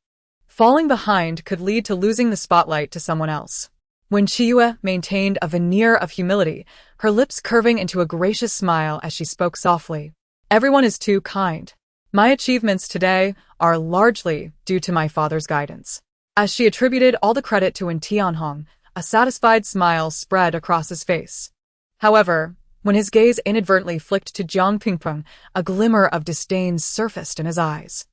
Falling behind could lead to losing the spotlight to someone else. When Mingyue maintained a veneer of humility, her lips curving into a gracious smile as she spoke softly. "Everyone is too kind. My achievements today are largely due to my father's guidance." As she attributed all the credit to Wen Tianhong, a satisfied smile spread across his face. However, when his gaze inadvertently flicked to Jiang Pingpeng, a glimmer of disdain surfaced in his eyes.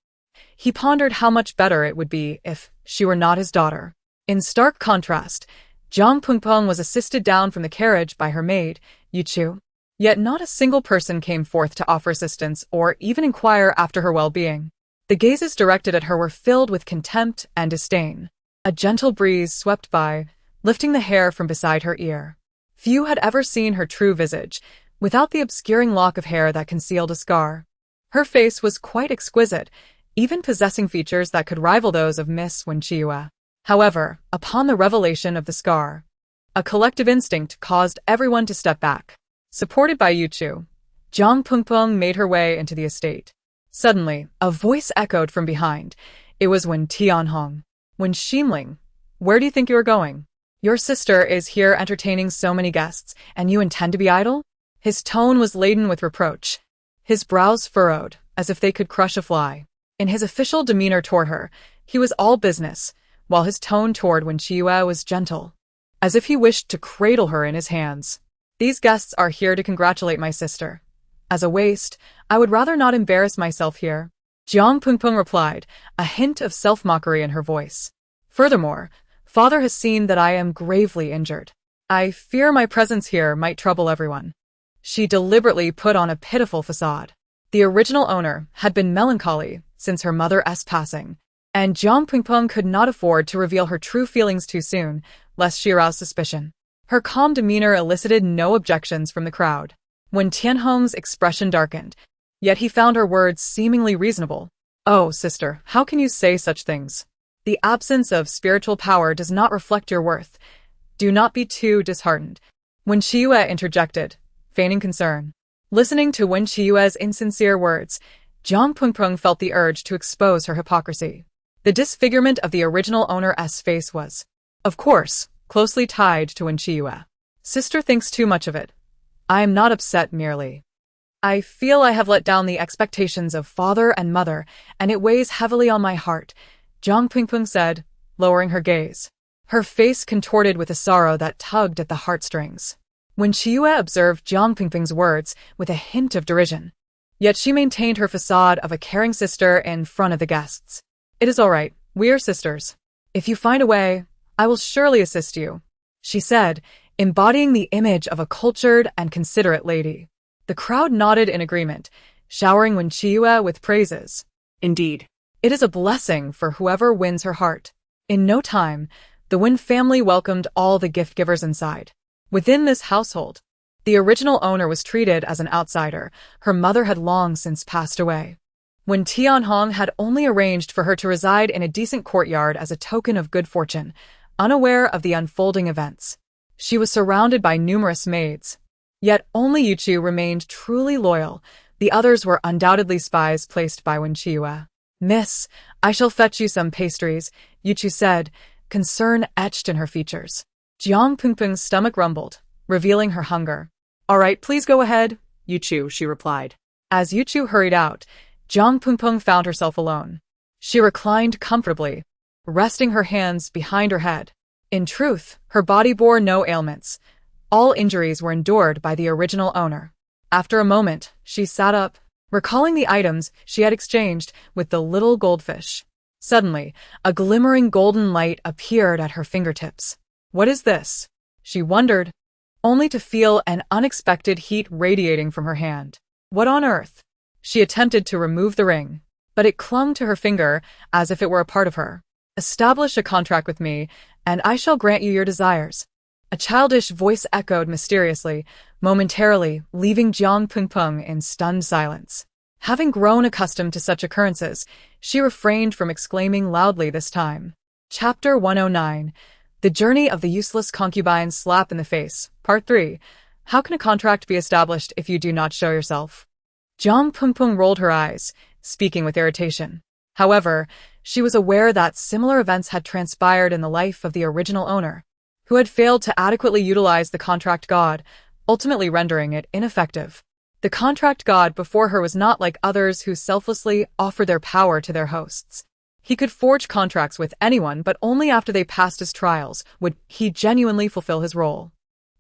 He pondered how much better it would be if she were not his daughter. In stark contrast, Jiang Pingpeng was assisted down from the carriage by her maid, Yuchu. Yet not a single person came forth to offer assistance or even inquire after her well-being. The gazes directed at her were filled with contempt and disdain. A gentle breeze swept by, lifting the hair from beside her ear. Few had ever seen her true visage, without the obscuring lock of hair that concealed a scar. Her face was quite exquisite, even possessing features that could rival those of Miss Mingyue. However, upon the revelation of the scar, a collective instinct caused everyone to step back. Supported by Yuchu, Jiang Pingpeng made her way into the estate. Suddenly, a voice echoed from behind. It was Wen Tianhong. "Wen Ximling, where do you think you are going? Your sister is here entertaining so many guests, and you intend to be idle?" His tone was laden with reproach. His brows furrowed, as if they could crush a fly. In his official demeanor toward her, he was all business, while his tone toward Mingyue was gentle, as if he wished to cradle her in his hands. "These guests are here to congratulate my sister. As a waste, I would rather not embarrass myself here," Jiang Pingpeng replied, a hint of self-mockery in her voice. "Furthermore, Father has seen that I am gravely injured. I fear my presence here might trouble everyone." She deliberately put on a pitiful facade. The original owner had been melancholy since her mother's passing, and Jiang Pingpeng could not afford to reveal her true feelings too soon, lest she arouse suspicion. Her calm demeanor elicited no objections from the crowd. When Tianhong's expression darkened, yet he found her words seemingly reasonable. "Oh, sister, how can you say such things? The absence of spiritual power does not reflect your worth. Do not be too disheartened." Wen Qiyu interjected, feigning concern. Listening to Wen Qiyue's insincere words, Jiang Pingpeng felt the urge to expose her hypocrisy. The disfigurement of the original owner's face was, of course, closely tied to Wen Qiyu. "Sister thinks too much of it. I am not upset merely. I feel I have let down the expectations of father and mother, and it weighs heavily on my heart," Jiang Pingpeng said, lowering her gaze. Her face contorted with a sorrow that tugged at the heartstrings. Wen Qiyu observed Jiang Pingpeng's words with a hint of derision. Yet she maintained her facade of a caring sister in front of the guests. "It is all right, we are sisters. If you find a way, I will surely assist you," she said, embodying the image of a cultured and considerate lady. The crowd nodded in agreement, showering Wen Qiyu with praises. Indeed. It is a blessing for whoever wins her heart. In no time, the Wen family welcomed all the gift-givers inside. Within this household, the original owner was treated as an outsider. Her mother had long since passed away. When Tianhong had only arranged for her to reside in a decent courtyard as a token of good fortune, unaware of the unfolding events. She was surrounded by numerous maids. Yet only Yuchu remained truly loyal. The others were undoubtedly spies placed by Wen Qiyu. "Miss, I shall fetch you some pastries," Yuchu said, concern etched in her features. Jiang Pingpeng's stomach rumbled, revealing her hunger. "All right, please go ahead, Yuchu," she replied. As Yuchu hurried out, Jiang Pingpeng found herself alone. She reclined comfortably, resting her hands behind her head. In truth, her body bore no ailments. All injuries were endured by the original owner. After a moment, she sat up, recalling the items she had exchanged with the little goldfish. Suddenly, a glimmering golden light appeared at her fingertips. "What is this?" she wondered, only to feel an unexpected heat radiating from her hand. "What on earth?" She attempted to remove the ring, but it clung to her finger as if it were a part of her. "Establish a contract with me, and I shall grant you your desires." A childish voice echoed mysteriously, momentarily leaving Jiang Pingpeng in stunned silence. Having grown accustomed to such occurrences, she refrained from exclaiming loudly this time. Chapter 109. The Journey of the Useless Concubine Slap in the Face, Part 3. How can a contract be established if you do not show yourself? Jiang Pingpeng rolled her eyes, speaking with irritation. However, she was aware that similar events had transpired in the life of the original owner, who had failed to adequately utilize the contract god, ultimately rendering it ineffective. The contract god before her was not like others who selflessly offered their power to their hosts. He could forge contracts with anyone, but only after they passed his trials would he genuinely fulfill his role.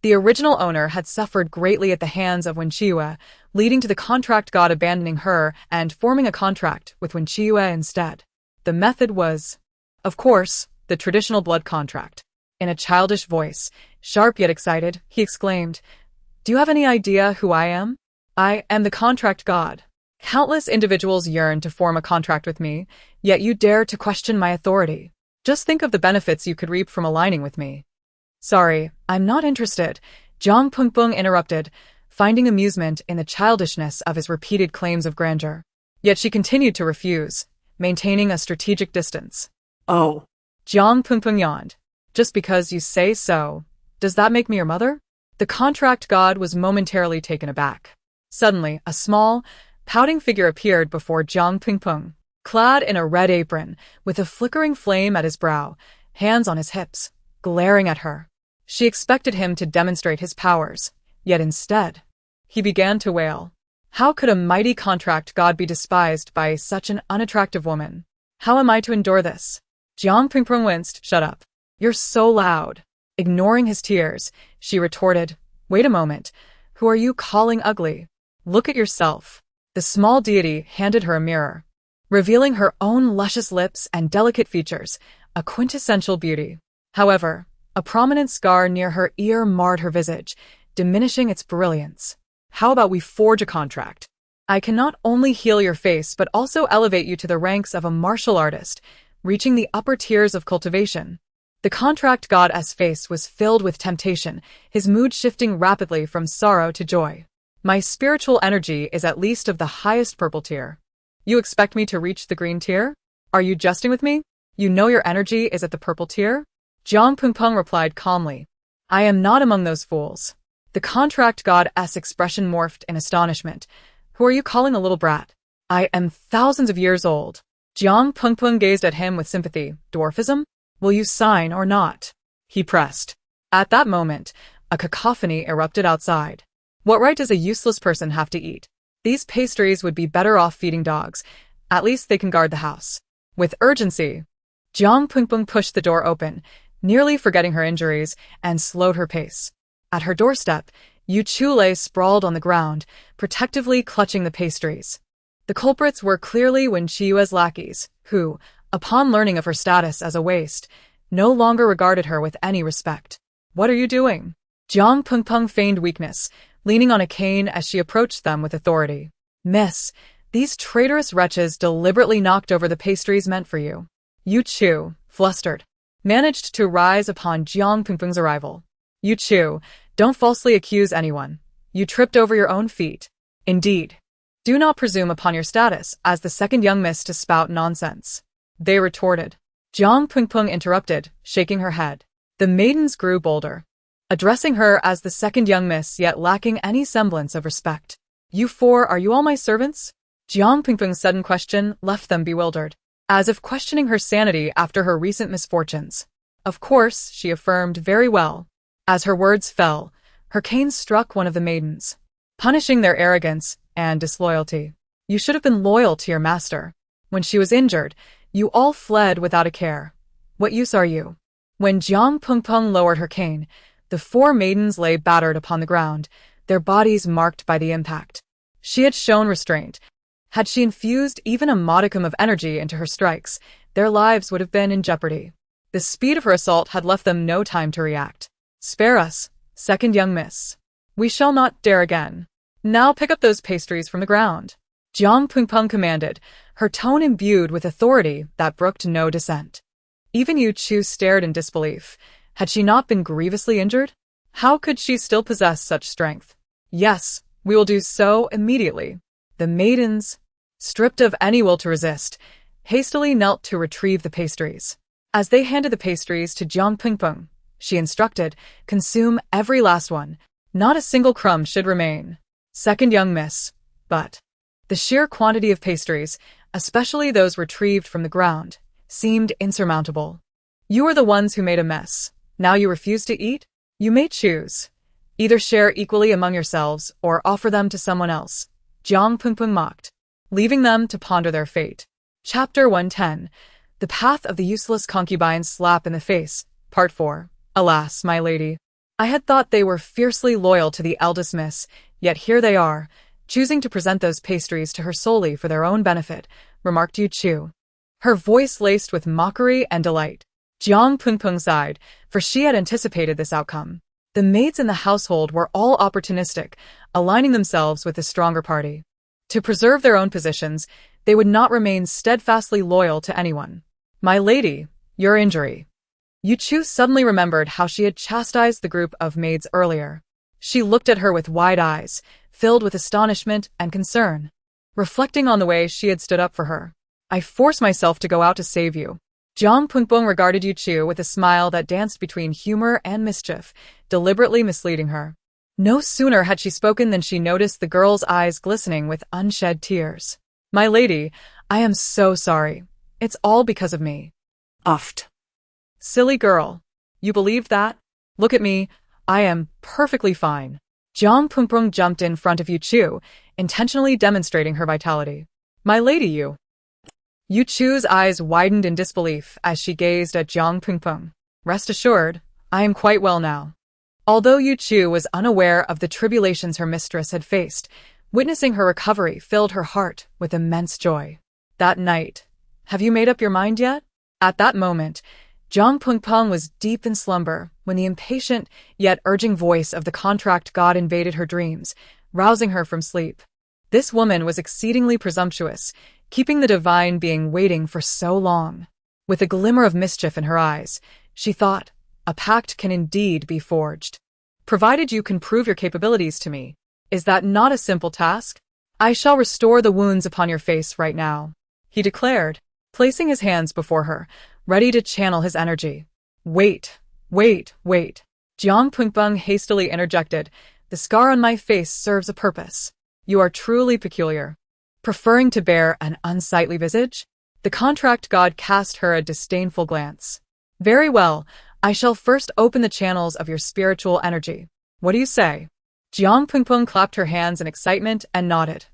The original owner had suffered greatly at the hands of Wen Qiyu, leading to the contract god abandoning her and forming a contract with Wen Qiyu instead. The method was, of course, the traditional blood contract. In a childish voice, sharp yet excited, he exclaimed, "Do you have any idea who I am? I am the contract god. Countless individuals yearn to form a contract with me, yet you dare to question my authority. Just think of the benefits you could reap from aligning with me." "Sorry, I'm not interested," Jiang Pingpeng interrupted, finding amusement in the childishness of his repeated claims of grandeur. Yet she continued to refuse, maintaining a strategic distance. "Oh." Jiang Pingpeng yawned. "Just because you say so, does that make me your mother?" The contract god was momentarily taken aback. Suddenly, a small, pouting figure appeared before Jiang Pingpeng, clad in a red apron, with a flickering flame at his brow, hands on his hips, glaring at her. She expected him to demonstrate his powers, yet instead, he began to wail. How could a mighty contract god be despised by such an unattractive woman? How am I to endure this? Jiang Pingpeng winced. "Shut up. You're so loud." Ignoring his tears, she retorted, "Wait a moment. Who are you calling ugly? Look at yourself." The small deity handed her a mirror, revealing her own luscious lips and delicate features, a quintessential beauty. However, a prominent scar near her ear marred her visage, diminishing its brilliance. "How about we forge a contract? I can not only heal your face but also elevate you to the ranks of a martial artist," reaching the upper tiers of cultivation. The contract god's face was filled with temptation, his mood shifting rapidly from sorrow to joy. My spiritual energy is at least of the highest purple tier. You expect me to reach the green tier? Are you jesting with me? You know your energy is at the purple tier? Jiang Pengpeng replied calmly. I am not among those fools. The contract god's expression morphed in astonishment. Who are you calling a little brat? I am thousands of years old. Jiang Pengpeng gazed at him with sympathy. Dwarfism? Will you sign or not? He pressed. At that moment, a cacophony erupted outside. What right does a useless person have to eat? These pastries would be better off feeding dogs. At least they can guard the house. With urgency, Jiang Pengpeng pushed the door open, nearly forgetting her injuries, and slowed her pace. At her doorstep, Yu Chu lay sprawled on the ground, protectively clutching the pastries. The culprits were clearly Wen Qiyue's lackeys, who, upon learning of her status as a waste, no longer regarded her with any respect. What are you doing? Jiang Pengpeng feigned weakness, leaning on a cane as she approached them with authority. Miss, these traitorous wretches deliberately knocked over the pastries meant for you. Yu Chu, flustered, managed to rise upon Jiang Pengpeng's arrival. Yu Chu, don't falsely accuse anyone. You tripped over your own feet. Indeed. Do not presume upon your status as the second young miss to spout nonsense. They retorted. Jiang Pengpeng interrupted, shaking her head. The maidens grew bolder, addressing her as the second young miss yet lacking any semblance of respect. You four, are you all my servants? Jiang Pengpeng's sudden question left them bewildered, as if questioning her sanity after her recent misfortunes. Of course, she affirmed very well. As her words fell, her cane struck one of the maidens, punishing their arrogance and disloyalty. You should have been loyal to your master. When she was injured, you all fled without a care. What use are you? When Jiang Pengpeng lowered her cane, the four maidens lay battered upon the ground, their bodies marked by the impact. She had shown restraint. Had she infused even a modicum of energy into her strikes, their lives would have been in jeopardy. The speed of her assault had left them no time to react. Spare us, second young miss. We shall not dare again. Now pick up those pastries from the ground. Jiang Pengpeng commanded, her tone imbued with authority that brooked no dissent. Even Yu Chu stared in disbelief. Had she not been grievously injured? How could she still possess such strength? Yes, we will do so immediately. The maidens, stripped of any will to resist, hastily knelt to retrieve the pastries. As they handed the pastries to Jiang Pengpeng, she instructed, consume every last one. Not a single crumb should remain. Second young miss, but the sheer quantity of pastries, especially those retrieved from the ground, seemed insurmountable. You are the ones who made a mess. Now you refuse to eat? You may choose. Either share equally among yourselves or offer them to someone else. Jiang Pengpeng mocked, leaving them to ponder their fate. Chapter 110. The Path of the Useless Concubine's Slap in the Face. Part 4. Alas, my lady. I had thought they were fiercely loyal to the eldest miss, yet here they are, choosing to present those pastries to her solely for their own benefit, remarked Yu Chu, her voice laced with mockery and delight. Jiang Pengpeng sighed, for she had anticipated this outcome. The maids in the household were all opportunistic, aligning themselves with the stronger party. To preserve their own positions, they would not remain steadfastly loyal to anyone. My lady, your injury. Yu Chu suddenly remembered how she had chastised the group of maids earlier. She looked at her with wide eyes, filled with astonishment and concern, reflecting on the way she had stood up for her. I force myself to go out to save you. Jiang Pengpeng regarded Yu Chu with a smile that danced between humor and mischief, deliberately misleading her. No sooner had she spoken than she noticed the girl's eyes glistening with unshed tears. My lady, I am so sorry. It's all because of me. Uffed. Silly girl. You believed that? Look at me. I am perfectly fine. Jiang Pengpeng jumped in front of Yu Chu, intentionally demonstrating her vitality. My lady, you. Yu Chu's eyes widened in disbelief as she gazed at Jiang Pengpeng. Rest assured, I am quite well now. Although Yu Chu was unaware of the tribulations her mistress had faced, witnessing her recovery filled her heart with immense joy. That night, have you made up your mind yet? At that moment, Jiang Pengpeng was deep in slumber when the impatient yet urging voice of the contract god invaded her dreams, rousing her from sleep. This woman was exceedingly presumptuous, keeping the divine being waiting for so long. With a glimmer of mischief in her eyes, she thought, a pact can indeed be forged. Provided you can prove your capabilities to me. Is that not a simple task? I shall restore the wounds upon your face right now, he declared, placing his hands before her, ready to channel his energy. Wait. Jiang Pungbeng hastily interjected. The scar on my face serves a purpose. You are truly peculiar. Preferring to bear an unsightly visage? The contract god cast her a disdainful glance. Very well, I shall first open the channels of your spiritual energy. What do you say? Jiang Pungbeng clapped her hands in excitement and nodded.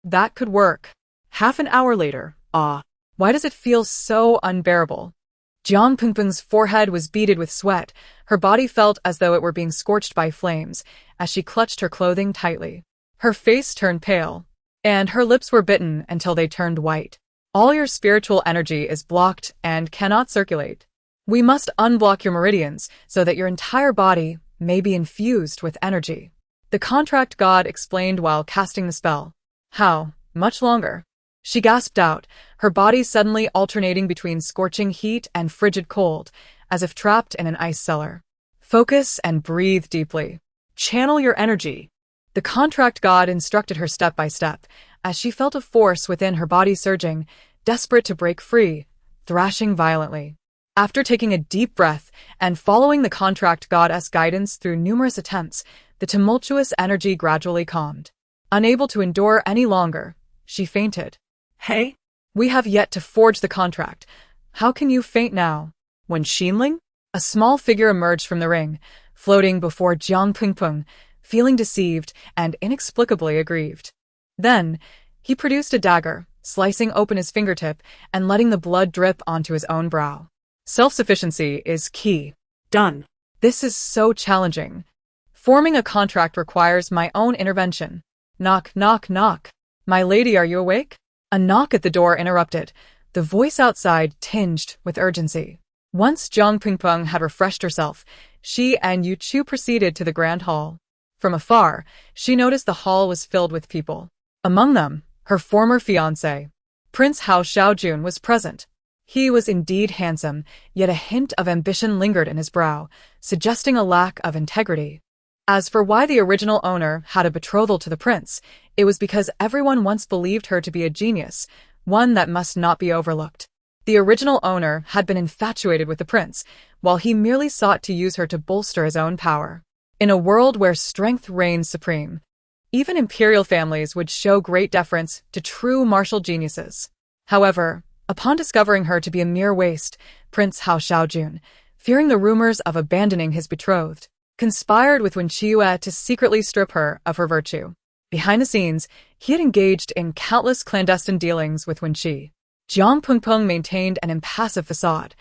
That could work. Half an hour later, Why does it feel so unbearable? Jiang Pungbeng's forehead was beaded with sweat. Her body felt as though it were being scorched by flames as she clutched her clothing tightly. Her face turned pale, and her lips were bitten until they turned white. All your spiritual energy is blocked and cannot circulate. We must unblock your meridians so that your entire body may be infused with energy. The contract god explained while casting the spell. How much longer? She gasped out, her body suddenly alternating between scorching heat and frigid cold, as if trapped in an ice cellar. Focus and breathe deeply. Channel your energy. The contract god instructed her step by step, as she felt a force within her body surging, desperate to break free, thrashing violently. After taking a deep breath and following the contract god's guidance through numerous attempts, the tumultuous energy gradually calmed. Unable to endure any longer, she fainted. Hey? We have yet to forge the contract. How can you faint now? When Xinling? A small figure emerged from the ring, floating before Jiang Pungbeng, feeling deceived and inexplicably aggrieved. Then, he produced a dagger, slicing open his fingertip and letting the blood drip onto his own brow. Self-sufficiency is key. Done. This is so challenging. Forming a contract requires my own intervention. Knock, knock, knock. My lady, are you awake? A knock at the door interrupted, the voice outside tinged with urgency. Once Jiang Pungbeng had refreshed herself, she and Yu Chu proceeded to the grand hall. From afar, she noticed the hall was filled with people. Among them, her former fiancé. Prince Hao Xiaojun was present. He was indeed handsome, yet a hint of ambition lingered in his brow, suggesting a lack of integrity. As for why the original owner had a betrothal to the prince, it was because everyone once believed her to be a genius, one that must not be overlooked. The original owner had been infatuated with the prince, while he merely sought to use her to bolster his own power. In a world where strength reigns supreme, even imperial families would show great deference to true martial geniuses. However, upon discovering her to be a mere waste, Prince Hao Xiaojun, fearing the rumors of abandoning his betrothed, conspired with Mingyue to secretly strip her of her virtue. Behind the scenes, he had engaged in countless clandestine dealings with Wenqi. Jiang Pungbeng maintained an impassive facade,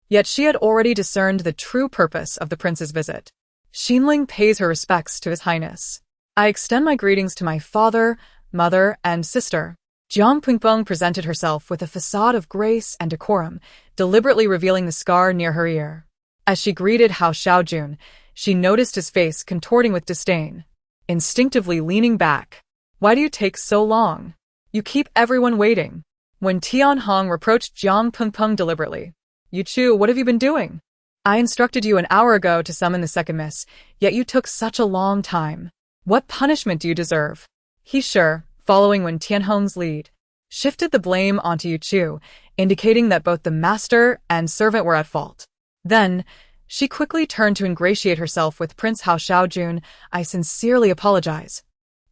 yet she had already discerned the true purpose of the prince's visit. Xinling pays her respects to His Highness. I extend my greetings to my father, mother, and sister. Jiang Pungbeng presented herself with a facade of grace and decorum, deliberately revealing the scar near her ear. As she greeted Hao Xiaojun, she noticed his face contorting with disdain. Instinctively leaning back. Why do you take so long? You keep everyone waiting. When Tianhong reproached Jiang Pungbeng deliberately. Yu Chu, what have you been doing? I instructed you an hour ago to summon the second miss, yet you took such a long time. What punishment do you deserve? He sure, following Wen Tianhong's lead, shifted the blame onto Yu Chu, indicating that both the master and servant were at fault. Then, she quickly turned to ingratiate herself with Prince Hao Xiaojun. I sincerely apologize,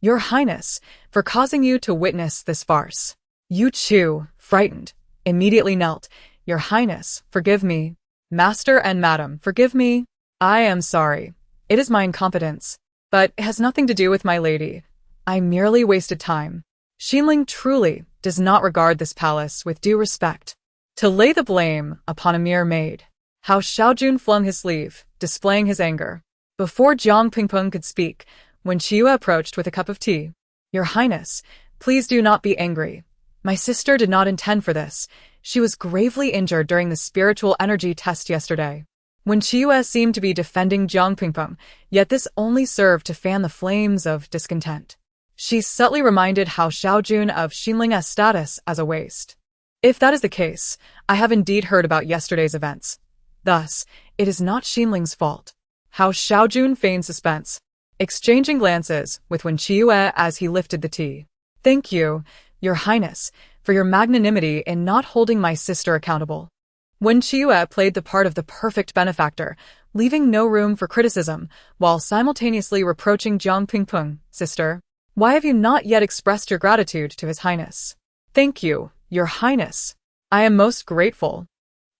Your Highness, for causing you to witness this farce. Yu Chu, frightened, immediately knelt. Your Highness, forgive me. Master and Madam, forgive me. I am sorry. It is my incompetence. But it has nothing to do with my lady. I merely wasted time. Xinling truly does not regard this palace with due respect. To lay the blame upon a mere maid. Hao Xiaojun flung his sleeve, displaying his anger. Before Jiang Pungbeng could speak, when Mingyue approached with a cup of tea. Your Highness, please do not be angry. My sister did not intend for this. She was gravely injured during the spiritual energy test yesterday. When Mingyue seemed to be defending Jiang Pungbeng, yet this only served to fan the flames of discontent. She subtly reminded Hao Xiaojun of Xinling's status as a waste. If that is the case, I have indeed heard about yesterday's events. Thus, it is not Xinling's fault. How Xiaojun feigned suspense, exchanging glances with Wen Qiue as he lifted the tea. Thank you, Your Highness, for your magnanimity in not holding my sister accountable. Wen Qiue played the part of the perfect benefactor, leaving no room for criticism, while simultaneously reproaching Jiang Pingpeng, sister. Why have you not yet expressed your gratitude to His Highness? Thank you, Your Highness. I am most grateful.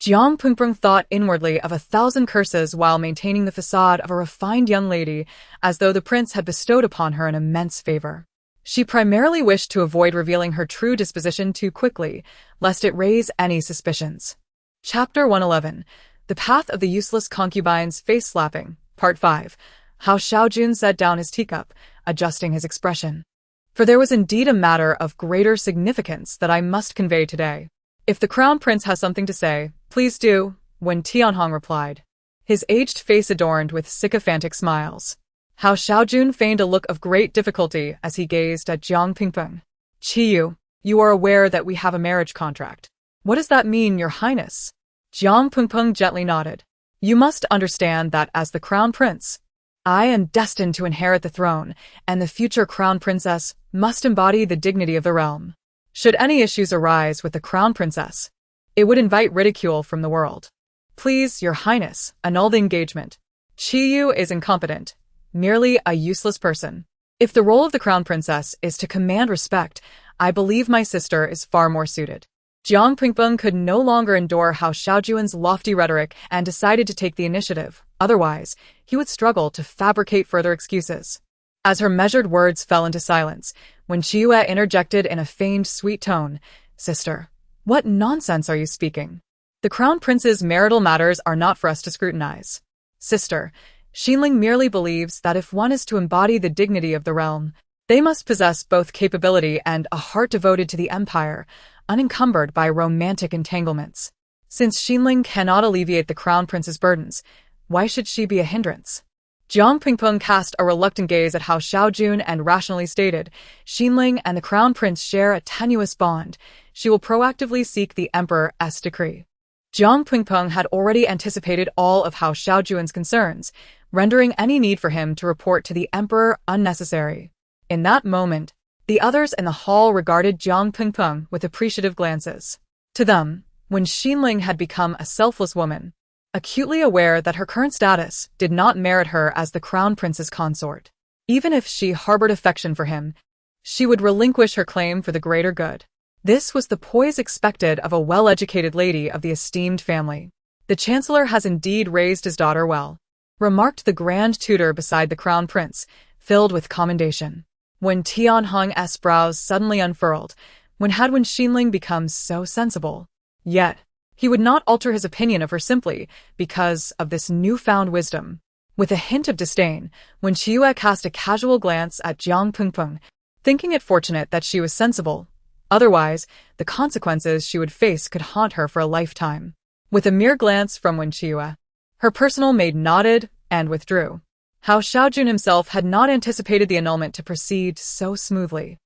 Jiang Pingpeng thought inwardly of 1,000 curses while maintaining the facade of a refined young lady, as though the prince had bestowed upon her an immense favor. She primarily wished to avoid revealing her true disposition too quickly, lest it raise any suspicions. Chapter 111. The Path of the Useless Concubine's Face-Slapping, Part 5. How Xiaojun set down his teacup, adjusting his expression. For there was indeed a matter of greater significance that I must convey today. If the Crown Prince has something to say, please do, Wen Tianhong replied, his aged face adorned with sycophantic smiles. How Xiaojun feigned a look of great difficulty as he gazed at Jiang Pingpeng. Qiyu, you are aware that we have a marriage contract. What does that mean, Your Highness? Jiang Pingpeng gently nodded. You must understand that as the Crown Prince, I am destined to inherit the throne, and the future Crown Princess must embody the dignity of the realm. Should any issues arise with the Crown Princess, it would invite ridicule from the world. Please, Your Highness, annul the engagement. Qiyu is incompetent, merely a useless person. If the role of the Crown Princess is to command respect, I believe my sister is far more suited. Jiang Pingpeng could no longer endure Hao Xiaojun's lofty rhetoric and decided to take the initiative. Otherwise, he would struggle to fabricate further excuses. As her measured words fell into silence, Wen Qiue interjected in a feigned sweet tone, Sister, what nonsense are you speaking? The Crown Prince's marital matters are not for us to scrutinize. Sister, Xinling merely believes that if one is to embody the dignity of the realm, they must possess both capability and a heart devoted to the empire, unencumbered by romantic entanglements. Since Xinling cannot alleviate the Crown Prince's burdens, why should she be a hindrance? Jiang Pingpeng cast a reluctant gaze at Hao Xiaojun and rationally stated, Xinling and the Crown Prince share a tenuous bond. She will proactively seek the Emperor's decree. Jiang Pingpeng had already anticipated all of Hao Xiaojun's concerns, rendering any need for him to report to the Emperor unnecessary. In that moment, the others in the hall regarded Jiang Pingpeng with appreciative glances. To them, when Xinling had become a selfless woman, acutely aware that her current status did not merit her as the Crown Prince's consort. Even if she harbored affection for him, she would relinquish her claim for the greater good. This was the poise expected of a well-educated lady of the esteemed family. The Chancellor has indeed raised his daughter well, remarked the Grand Tutor beside the Crown Prince, filled with commendation. When Tianhong's brows suddenly unfurled, when had Wen Xinling become so sensible? Yet, he would not alter his opinion of her simply because of this newfound wisdom. With a hint of disdain, Wen Qiue cast a casual glance at Jiang Pingpeng, thinking it fortunate that she was sensible. Otherwise, the consequences she would face could haunt her for a lifetime. With a mere glance from Wen Qiue, her personal maid nodded and withdrew. Hao Xiaojun himself had not anticipated the annulment to proceed so smoothly.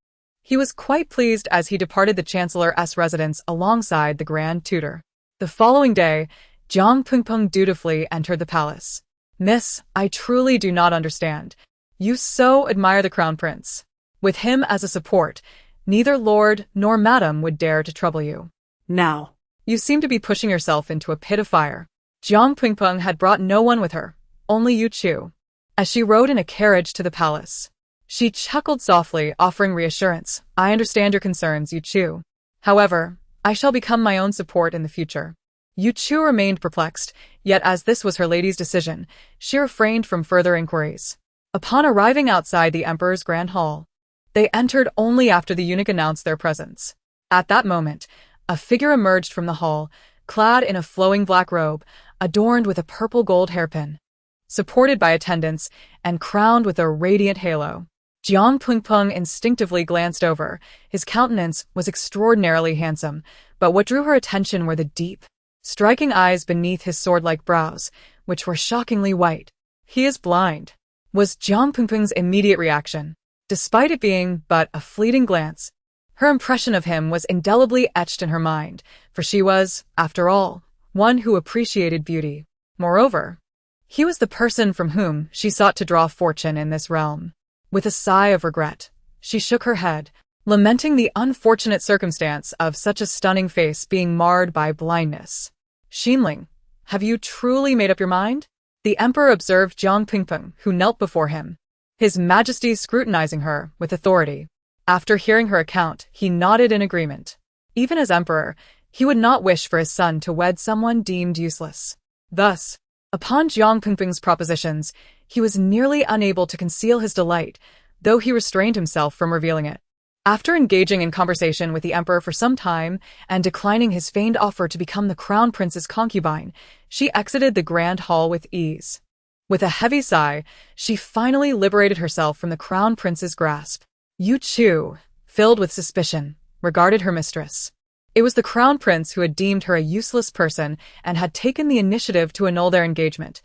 He was quite pleased as he departed the Chancellor's residence alongside the Grand Tutor. The following day, Jiang Pingpeng dutifully entered the palace. Miss, I truly do not understand. You so admire the Crown Prince. With him as a support, neither Lord nor Madam would dare to trouble you. Now, You seem to be pushing yourself into a pit of fire. Jiang Pingpeng had brought no one with her, only Yu Chu. As she rode in a carriage to the palace, she chuckled softly, offering reassurance. I understand your concerns, Yu Chu. However, I shall become my own support in the future. Yu Chu remained perplexed, yet as this was her lady's decision, she refrained from further inquiries. Upon arriving outside the Emperor's Grand Hall, they entered only after the eunuch announced their presence. At that moment, a figure emerged from the hall, clad in a flowing black robe, adorned with a purple gold hairpin, supported by attendants, and crowned with a radiant halo. Jiang Pingpeng instinctively glanced over. His countenance was extraordinarily handsome, but what drew her attention were the deep, striking eyes beneath his sword-like brows, which were shockingly white. He is blind, was Jiang Pingpeng's immediate reaction. Despite it being but a fleeting glance, Her impression of him was indelibly etched in her mind, for she was, after all, one who appreciated beauty. Moreover, he was the person from whom she sought to draw fortune in this realm. With a sigh of regret, she shook her head, lamenting the unfortunate circumstance of such a stunning face being marred by blindness. Xinling, have you truly made up your mind? The emperor observed Jiang Pingpeng, who knelt before him, his majesty scrutinizing her with authority. After hearing her account, he nodded in agreement. Even as emperor, he would not wish for his son to wed someone deemed useless. Thus, upon Jiang Pingpeng's propositions, he was nearly unable to conceal his delight, though he restrained himself from revealing it. After engaging in conversation with the emperor for some time and declining his feigned offer to become the crown prince's concubine, she exited the grand hall with ease. With a heavy sigh, she finally liberated herself from the crown prince's grasp. Yu Chu, filled with suspicion, regarded her mistress. It was the crown prince who had deemed her a useless person and had taken the initiative to annul their engagement.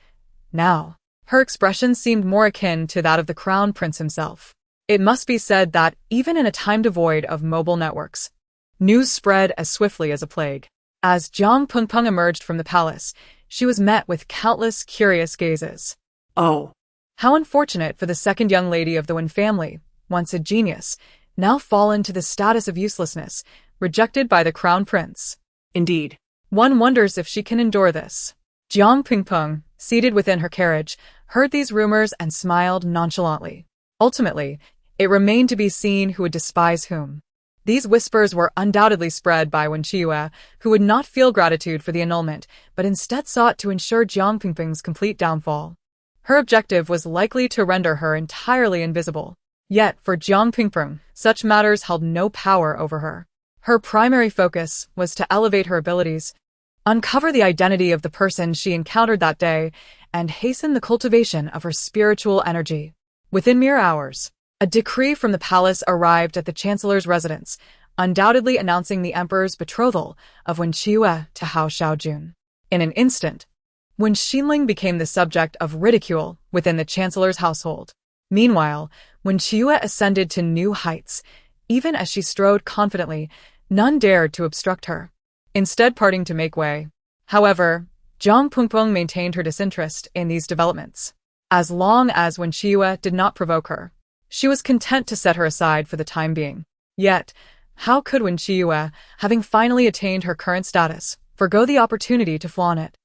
Now, her expression seemed more akin to that of the crown prince himself. It must be said that, even in a time devoid of mobile networks, news spread as swiftly as a plague. As Jiang Pingpeng emerged from the palace, she was met with countless curious gazes. Oh, How unfortunate for the second young lady of the Wen family, once a genius, now fallen to the status of uselessness, rejected by the crown prince. indeed. One wonders if she can endure this. Jiang Pingpeng, seated within her carriage, heard these rumors and smiled nonchalantly. Ultimately, it remained to be seen who would despise whom. These whispers were undoubtedly spread by Mingyue, who would not feel gratitude for the annulment, but instead sought to ensure Jiang Pingpeng's complete downfall. Her objective was likely to render her entirely invisible. Yet, for Jiang Pingpeng, such matters held no power over her. Her primary focus was to elevate her abilities, uncover the identity of the person she encountered that day, and hasten the cultivation of her spiritual energy. Within mere hours, a decree from the palace arrived at the chancellor's residence, undoubtedly announcing the emperor's betrothal of Mingyue to Hao Xiaojun. In an instant, Wen Xinling became the subject of ridicule within the chancellor's household. Meanwhile, when Mingyue ascended to new heights, even as she strode confidently, none dared to obstruct her, instead parting to make way. However, Jiang Pingpeng maintained her disinterest in these developments. As long as Mingyue did not provoke her, she was content to set her aside for the time being. Yet, how could Mingyue, having finally attained her current status, forgo the opportunity to flaunt it?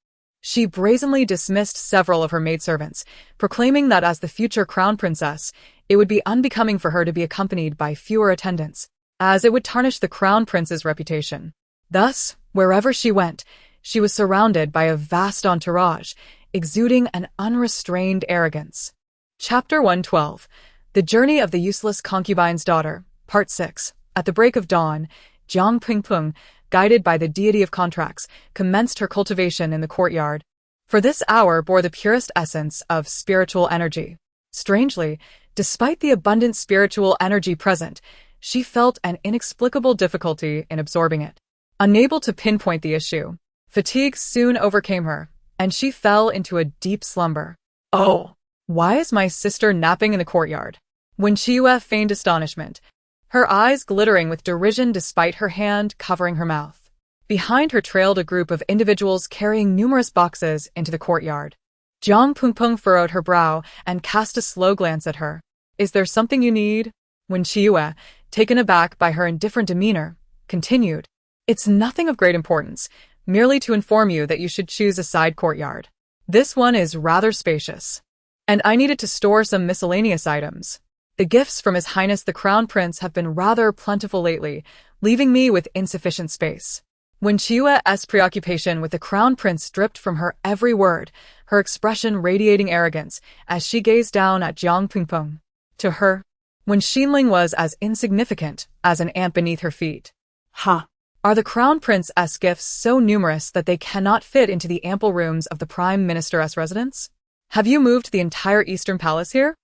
She brazenly dismissed several of her maidservants, proclaiming that as the future crown princess, it would be unbecoming for her to be accompanied by fewer attendants, as it would tarnish the crown prince's reputation. Thus, wherever she went, she was surrounded by a vast entourage, exuding an unrestrained arrogance. Chapter 112. The Journey of the Useless Concubine's Daughter, Part 6. At the break of dawn, Jiang Pingpeng, guided by the deity of contracts, commenced her cultivation in the courtyard. For this hour bore the purest essence of spiritual energy. Strangely, despite the abundant spiritual energy present, she felt an inexplicable difficulty in absorbing it. Unable to pinpoint the issue, fatigue soon overcame her, and she fell into a deep slumber. Oh, Why is my sister napping in the courtyard? Mingyue feigned astonishment, her eyes glittering with derision despite her hand covering her mouth. Behind her trailed a group of individuals carrying numerous boxes into the courtyard. Jiang Pingpeng furrowed her brow and cast a slow glance at her. Is there something you need? Mingyue, taken aback by her indifferent demeanor, continued. It's nothing of great importance, merely to inform you that you should choose a side courtyard. This one is rather spacious. And I needed to store some miscellaneous items. The gifts from His Highness the Crown Prince have been rather plentiful lately, leaving me with insufficient space. Mingyue's preoccupation with the Crown Prince dripped from her every word, her expression radiating arrogance as she gazed down at Jiang Pingpeng. To her, Wen Xinling was as insignificant as an ant beneath her feet. ha, Are the Crown Prince's gifts so numerous that they cannot fit into the ample rooms of the Prime Minister's residence? Have you moved the entire Eastern Palace here?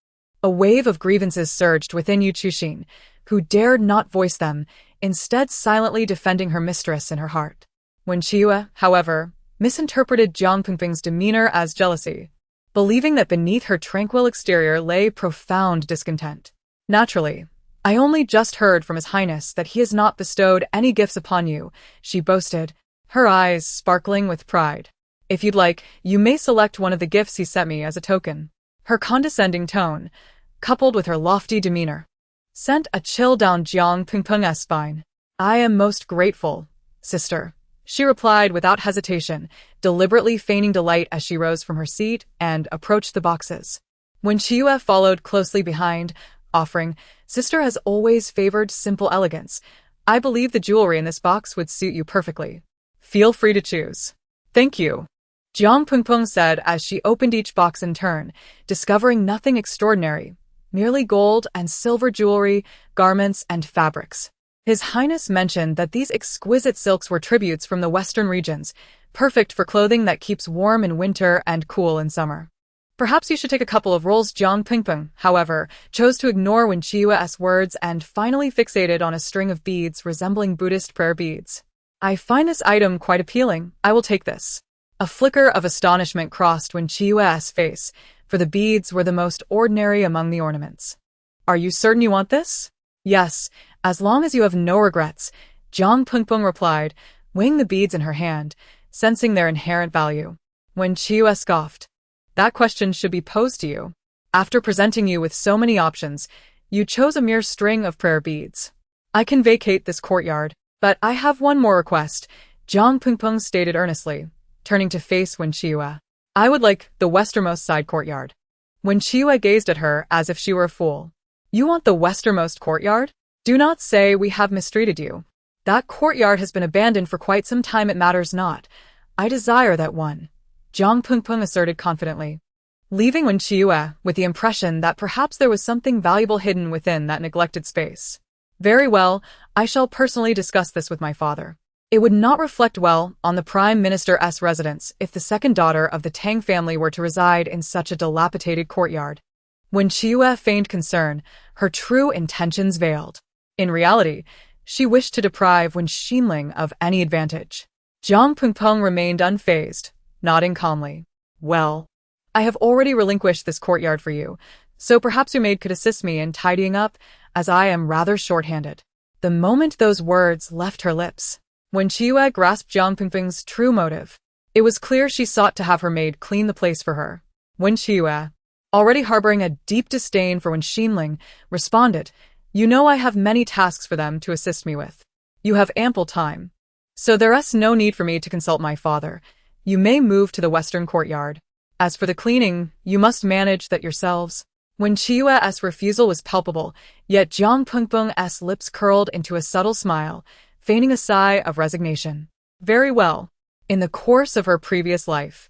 A wave of grievances surged within Yu Chuxin, who dared not voice them, instead silently defending her mistress in her heart. Mingyue, however, misinterpreted Jiang Pingpeng's demeanor as jealousy, believing that beneath her tranquil exterior lay profound discontent. Naturally, I only just heard from His Highness that he has not bestowed any gifts upon you, she boasted, her eyes sparkling with pride. If you'd like, you may select one of the gifts he sent me as a token. Her condescending tone, coupled with her lofty demeanor, sent a chill down Jiang Pingpeng's spine. I am most grateful, sister, she replied without hesitation, deliberately feigning delight as she rose from her seat and approached the boxes. When Mingyue followed closely behind, offering, "Sister has always favored simple elegance. I believe the jewelry in this box would suit you perfectly. Feel free to choose." "Thank you," Jiang Pingpeng said as she opened each box in turn, discovering nothing extraordinary, merely gold and silver jewelry, garments, and fabrics. His Highness mentioned that these exquisite silks were tributes from the western regions, perfect for clothing that keeps warm in winter and cool in summer. Perhaps you should take a couple of rolls. Jiang Pingpeng, however, chose to ignore Minyue's words and finally fixated on a string of beads resembling Buddhist prayer beads. "I find this item quite appealing. I will take this." A flicker of astonishment crossed Minyue's face, for the beads were the most ordinary among the ornaments. "Are you certain you want this?" "Yes, as long as you have no regrets," Jiang Pingpeng replied, weighing the beads in her hand, sensing their inherent value. Minyue scoffed. "That question should be posed to you. After presenting you with so many options, you chose a mere string of prayer beads. I can vacate this courtyard, but I have one more request," Jiang Pingpeng stated earnestly, turning to face Minyue. "I would like the westernmost side courtyard." Minyue gazed at her as if she were a fool. "You want the westernmost courtyard? Do not say we have mistreated you. That courtyard has been abandoned for quite some time. It matters not. I desire that one," Jiang Pingpeng asserted confidently, leaving Minyue with the impression that perhaps there was something valuable hidden within that neglected space. "Very well, I shall personally discuss this with my father. It would not reflect well on the Prime Minister's residence if the second daughter of the Tang family were to reside in such a dilapidated courtyard." Minyue feigned concern, her true intentions veiled. In reality, she wished to deprive Wen Xinling of any advantage. Jiang Pingpeng remained unfazed, nodding calmly. "Well, I have already relinquished this courtyard for you, so perhaps your maid could assist me in tidying up, as I am rather short-handed." The moment those words left her lips, Minyue grasped Jiang Pingpeng's true motive. It was clear she sought to have her maid clean the place for her. Minyue, already harboring a deep disdain for Wen Xinling, responded, "You know I have many tasks for them to assist me with. You have ample time. So there is no need for me to consult my father. You may move to the western courtyard. As for the cleaning, you must manage that yourselves." Minyue's refusal was palpable, yet Jiang Pingpeng's lips curled into a subtle smile, feigning a sigh of resignation. Very well. In the course of her previous life,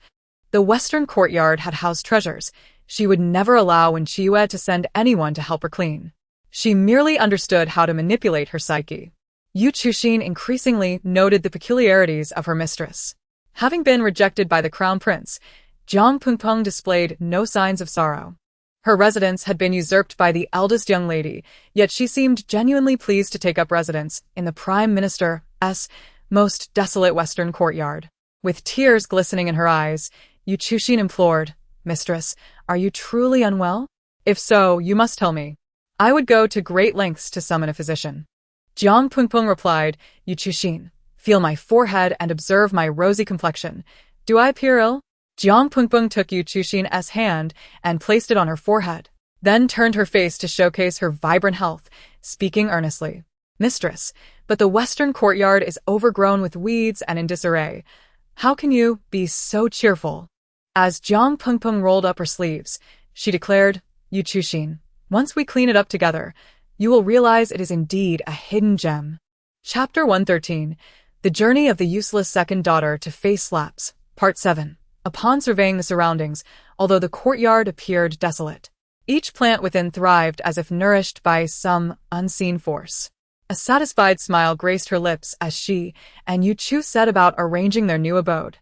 the western courtyard had housed treasures. She would never allow Minyue to send anyone to help her clean. She merely understood how to manipulate her psyche. Yu Chuxin increasingly noted the peculiarities of her mistress. Having been rejected by the crown prince, Jiang Pingpeng displayed no signs of sorrow. Her residence had been usurped by the eldest young lady, yet she seemed genuinely pleased to take up residence in the Prime Minister's most desolate western courtyard. With tears glistening in her eyes, Yu Chuxin implored, "Mistress, are you truly unwell? If so, you must tell me. I would go to great lengths to summon a physician." Jiang Pingpeng replied, "Yu Chuxin, feel my forehead and observe my rosy complexion. Do I appear ill?" Jiang Pingpeng took Yu Chuxin's hand and placed it on her forehead, then turned her face to showcase her vibrant health, speaking earnestly. "Mistress, but the western courtyard is overgrown with weeds and in disarray. How can you be so cheerful?" As Jiang Pingpeng rolled up her sleeves, she declared, "Yu Chuxin, once we clean it up together, you will realize it is indeed a hidden gem." Chapter 113, The Journey of the Useless Second Daughter to Face Slaps, Part 7. Upon surveying the surroundings, although the courtyard appeared desolate, each plant within thrived as if nourished by some unseen force. A satisfied smile graced her lips as she and Yu Chu set about arranging their new abode.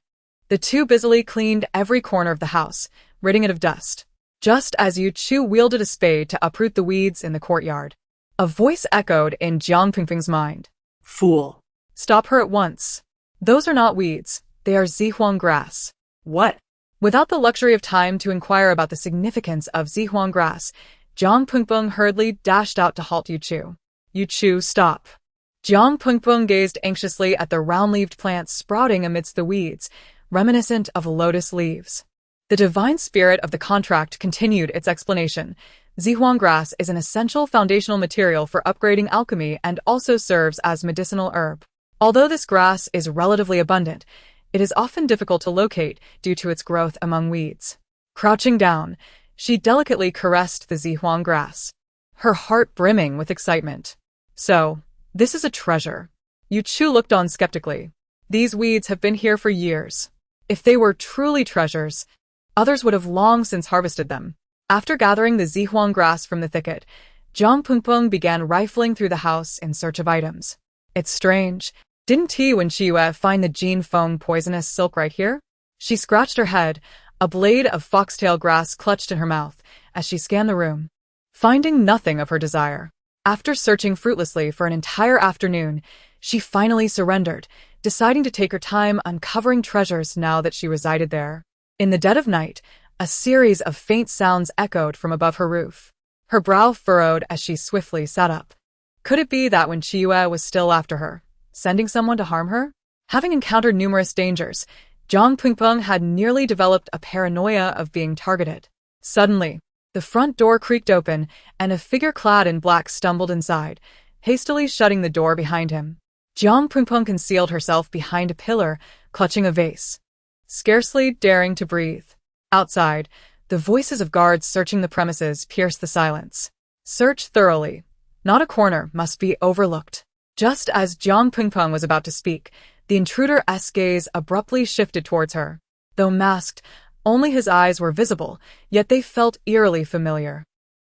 The two busily cleaned every corner of the house, ridding it of dust. Just as Yu Chu wielded a spade to uproot the weeds in the courtyard, a voice echoed in Jiang Pingpeng's mind. "Fool. Stop her at once. Those are not weeds, they are zihuang grass." What? Without the luxury of time to inquire about the significance of zihuang grass, Jiang Pengpeng hurriedly dashed out to halt Yu Chu. Yu Chu, stop. Jiang Pengpeng gazed anxiously at the round-leaved plants sprouting amidst the weeds, reminiscent of lotus leaves. The divine spirit of the contract continued its explanation. Zihuang grass is an essential foundational material for upgrading alchemy and also serves as medicinal herb. Although this grass is relatively abundant, it is often difficult to locate due to its growth among weeds. Crouching down, she delicately caressed the Zihuang grass, her heart brimming with excitement. So, this is a treasure. Yu Chu looked on skeptically. These weeds have been here for years. If they were truly treasures, others would have long since harvested them. After gathering the Zihuang grass from the thicket, Jiang Pengpeng began rifling through the house in search of items. It's strange. Didn't Mingyue find the Jin Feng poisonous silk right here? She scratched her head, a blade of foxtail grass clutched in her mouth as she scanned the room, finding nothing of her desire. After searching fruitlessly for an entire afternoon, she finally surrendered, deciding to take her time uncovering treasures now that she resided there. In the dead of night, a series of faint sounds echoed from above her roof. Her brow furrowed as she swiftly sat up. Could it be that when Mingyue was still after her, sending someone to harm her? Having encountered numerous dangers, Jiang Pengpeng had nearly developed a paranoia of being targeted. Suddenly, the front door creaked open, and a figure clad in black stumbled inside, hastily shutting the door behind him. Jiang Pengpeng concealed herself behind a pillar, clutching a vase, scarcely daring to breathe. Outside, the voices of guards searching the premises pierced the silence. Search thoroughly. Not a corner must be overlooked. Just as Jiang Pengpeng was about to speak, the intruder's gaze abruptly shifted towards her. Though masked, only his eyes were visible, yet they felt eerily familiar.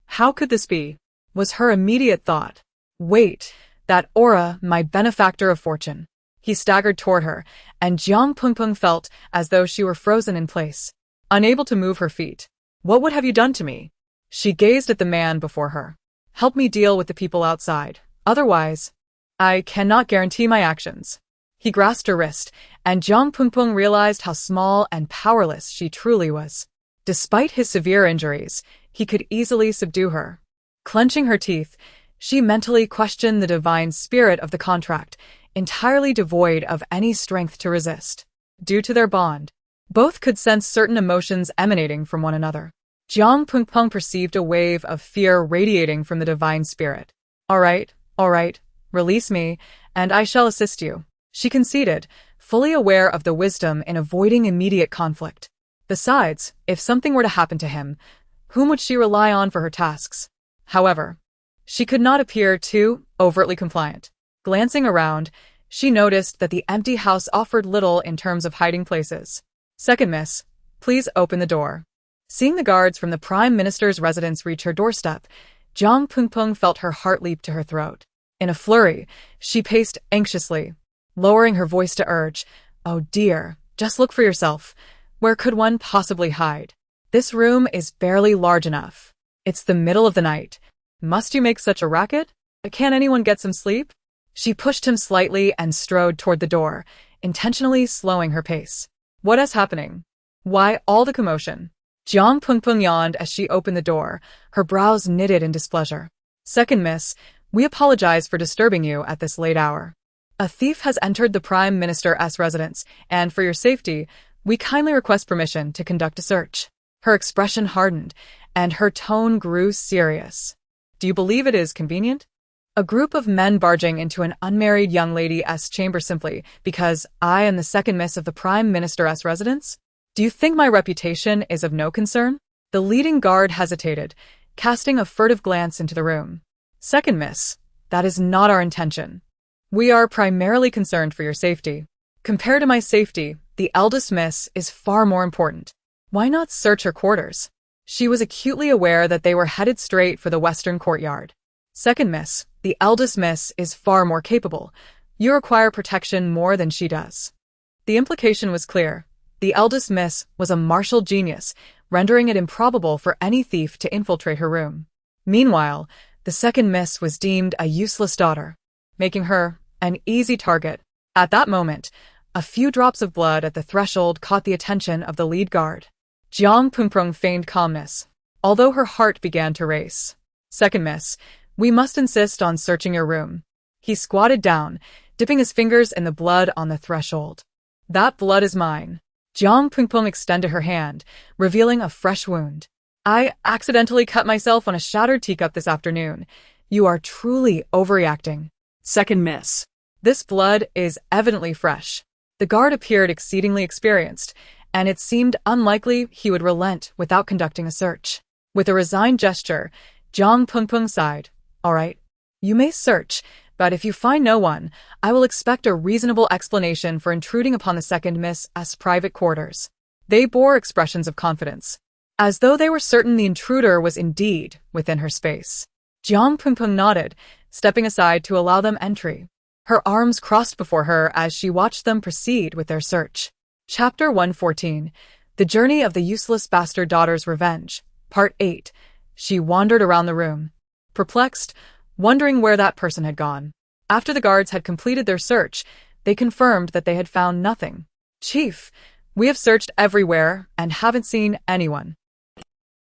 How could this be? Was her immediate thought. Wait, that aura, my benefactor of fortune. He staggered toward her, and Jiang Pengpeng felt as though she were frozen in place, unable to move her feet. What would have you done to me? She gazed at the man before her. Help me deal with the people outside. Otherwise, I cannot guarantee my actions. He grasped her wrist, and Jiang Pengpeng realized how small and powerless she truly was. Despite his severe injuries, he could easily subdue her. Clenching her teeth, she mentally questioned the divine spirit of the contract, entirely devoid of any strength to resist. Due to their bond, both could sense certain emotions emanating from one another. Jiang Pengpeng perceived a wave of fear radiating from the divine spirit. All right, release me, and I shall assist you. She conceded, fully aware of the wisdom in avoiding immediate conflict. Besides, if something were to happen to him, whom would she rely on for her tasks? However, she could not appear too overtly compliant. Glancing around, she noticed that the empty house offered little in terms of hiding places. Second miss, please open the door. Seeing the guards from the Prime Minister's residence reach her doorstep, Jiang Pengpeng felt her heart leap to her throat. In a flurry, she paced anxiously, lowering her voice to urge, "Oh dear, just look for yourself. Where could one possibly hide? This room is barely large enough. It's the middle of the night. Must you make such a racket? Can't anyone get some sleep?" She pushed him slightly and strode toward the door, intentionally slowing her pace. What is happening? Why all the commotion? Jiang Pengpeng yawned as she opened the door, her brows knitted in displeasure. Second miss, we apologize for disturbing you at this late hour. A thief has entered the Prime Minister's residence, and for your safety, we kindly request permission to conduct a search. Her expression hardened, and her tone grew serious. Do you believe it is convenient? A group of men barging into an unmarried young lady's chamber simply because I am the second miss of the Prime Minister's residence? Do you think my reputation is of no concern? The leading guard hesitated, casting a furtive glance into the room. Second miss, that is not our intention. We are primarily concerned for your safety. Compared to my safety, the eldest miss is far more important. Why not search her quarters? She was acutely aware that they were headed straight for the western courtyard. Second miss, the eldest miss is far more capable. You require protection more than she does. The implication was clear. The eldest miss was a martial genius, rendering it improbable for any thief to infiltrate her room. Meanwhile, the second miss was deemed a useless daughter, making her an easy target. At that moment, a few drops of blood at the threshold caught the attention of the lead guard. Jiang Pengpeng feigned calmness, although her heart began to race. Second miss, we must insist on searching your room. He squatted down, dipping his fingers in the blood on the threshold. That blood is mine. Jiang Pingpeng extended her hand, revealing a fresh wound. I accidentally cut myself on a shattered teacup this afternoon. You are truly overreacting. Second miss. This blood is evidently fresh. The guard appeared exceedingly experienced, and it seemed unlikely he would relent without conducting a search. With a resigned gesture, Jiang Pingpeng sighed. All right, you may search, but if you find no one, I will expect a reasonable explanation for intruding upon the second Miss' private quarters. They bore expressions of confidence, as though they were certain the intruder was indeed within her space. Jiang Pingpeng nodded, stepping aside to allow them entry. Her arms crossed before her as she watched them proceed with their search. Chapter 114, The Journey of the Useless Bastard Daughter's Revenge, Part 8. She wandered around the room, perplexed, wondering where that person had gone. After the guards had completed their search, they confirmed that they had found nothing. Chief, we have searched everywhere and haven't seen anyone.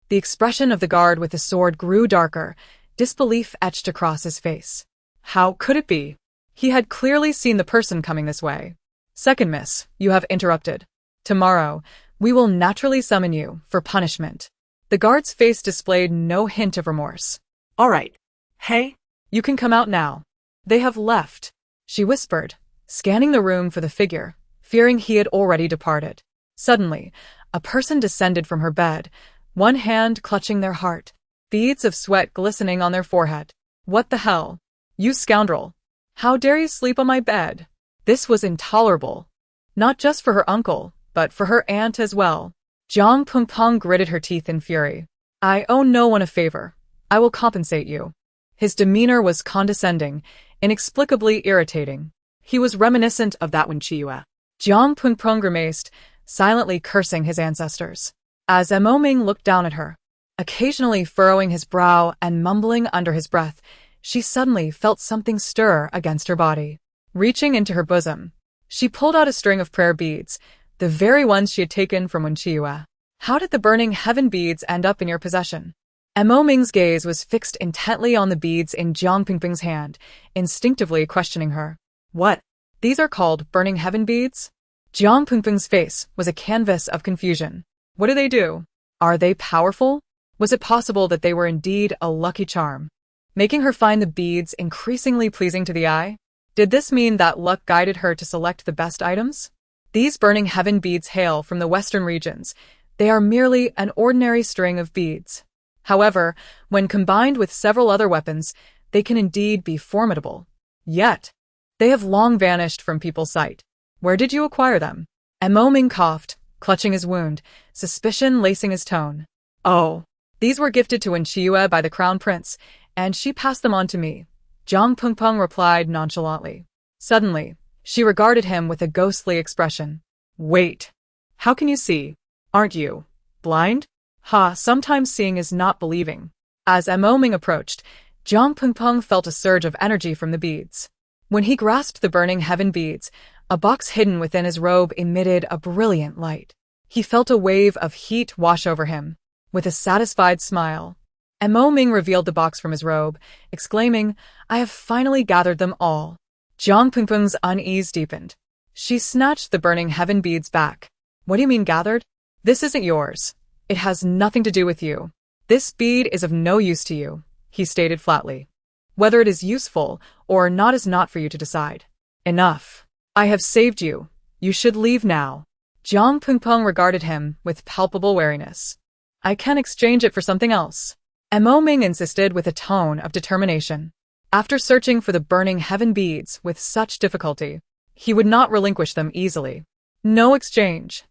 The expression of the guard with the sword grew darker, disbelief etched across his face. How could it be? He had clearly seen the person coming this way. Second miss, you have interrupted. Tomorrow, we will naturally summon you for punishment. The guard's face displayed no hint of remorse. All right. Hey, you can come out now. They have left, she whispered, scanning the room for the figure, fearing he had already departed. Suddenly, a person descended from her bed, one hand clutching their heart, beads of sweat glistening on their forehead. What the hell? You scoundrel! How dare you sleep on my bed? This was intolerable. Not just for her uncle, but for her aunt as well. Jiang Pingpeng gritted her teeth in fury. I owe no one a favor. I will compensate you. His demeanor was condescending, inexplicably irritating. He was reminiscent of that when Mingyue. Jiang Pingpeng grimaced, silently cursing his ancestors. As Ming looked down at her, occasionally furrowing his brow and mumbling under his breath, she suddenly felt something stir against her body. Reaching into her bosom, she pulled out a string of prayer beads, the very ones she had taken from Mingyue. How did the burning heaven beads end up in your possession? Ming's gaze was fixed intently on the beads in Jiang Pingpeng's hand, instinctively questioning her. What? These are called burning heaven beads? Jiang Pingpeng's face was a canvas of confusion. What do they do? Are they powerful? Was it possible that they were indeed a lucky charm, making her find the beads increasingly pleasing to the eye? Did this mean that luck guided her to select the best items? These burning heaven beads hail from the western regions. They are merely an ordinary string of beads. However, when combined with several other weapons, they can indeed be formidable. Yet, they have long vanished from people's sight. Where did you acquire them? Ming coughed, clutching his wound, suspicion lacing his tone. Oh, these were gifted to Mingyue by the crown prince, and she passed them on to me, Jiang Pingpeng replied nonchalantly. Suddenly, she regarded him with a ghostly expression. Wait. How can you see? Aren't you blind? Ha, sometimes seeing is not believing. As Ming approached, Jiang Pingpeng felt a surge of energy from the beads. When he grasped the burning heaven beads, a box hidden within his robe emitted a brilliant light. He felt a wave of heat wash over him. With a satisfied smile, Ming revealed the box from his robe, exclaiming, I have finally gathered them all. Jiang Pingpeng's unease deepened. She snatched the burning heaven beads back. What do you mean gathered? This isn't yours. It has nothing to do with you. This bead is of no use to you, he stated flatly. Whether it is useful or not is not for you to decide. Enough. I have saved you. You should leave now. Jiang Pingpeng regarded him with palpable wariness. I can exchange it for something else, Ming insisted with a tone of determination. After searching for the burning heaven beads with such difficulty, he would not relinquish them easily. No exchange.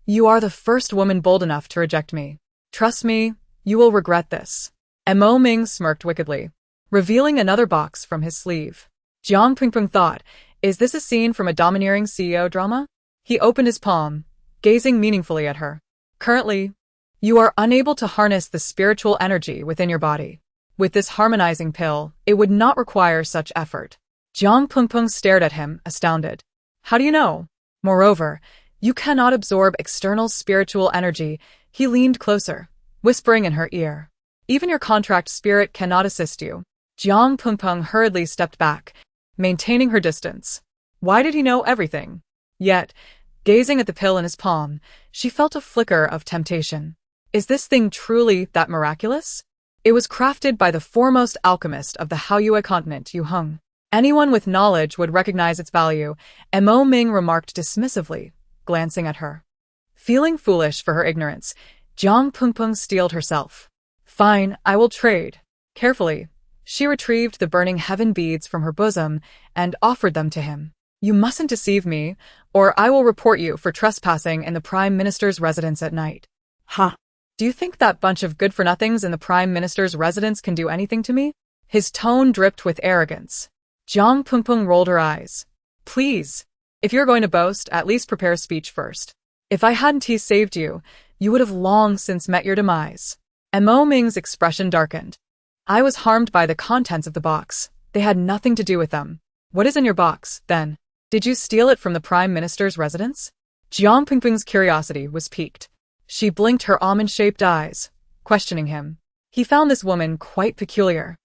You are the first woman bold enough to reject me. Trust me, you will regret this. Ming smirked wickedly, revealing another box from his sleeve. Jiang Pingpeng thought, is this a scene from a domineering CEO drama? He opened his palm, gazing meaningfully at her. Currently, you are unable to harness the spiritual energy within your body. With this harmonizing pill, it would not require such effort. Jiang Pingpeng stared at him, astounded. How do you know? Moreover, you cannot absorb external spiritual energy. He leaned closer, whispering in her ear. Even your contract spirit cannot assist you. Jiang Pengpeng hurriedly stepped back, maintaining her distance. Why did he know everything? Yet, gazing at the pill in his palm, she felt a flicker of temptation. Is this thing truly that miraculous? It was crafted by the foremost alchemist of the Haoyue continent, Yu Heng. Anyone with knowledge would recognize its value, Mo Ming remarked dismissively, glancing at her. Feeling foolish for her ignorance, Jiang Pengpeng steeled herself. Fine, I will trade. Carefully, she retrieved the burning heaven beads from her bosom and offered them to him. You mustn't deceive me, or I will report you for trespassing in the Prime Minister's residence at night. Ha! Do you think that bunch of good-for-nothings in the Prime Minister's residence can do anything to me? His tone dripped with arrogance. Jiang Pengpeng rolled her eyes. Please, if you're going to boast, at least prepare a speech first. If I hadn't saved you, you would have long since met your demise. Mo Ming's expression darkened. I was harmed by the contents of the box. They had nothing to do with them. What is in your box, then? Did you steal it from the Prime Minister's residence? Jiang Pengpeng's curiosity was piqued. She blinked her almond-shaped eyes, questioning him. He found this woman quite peculiar.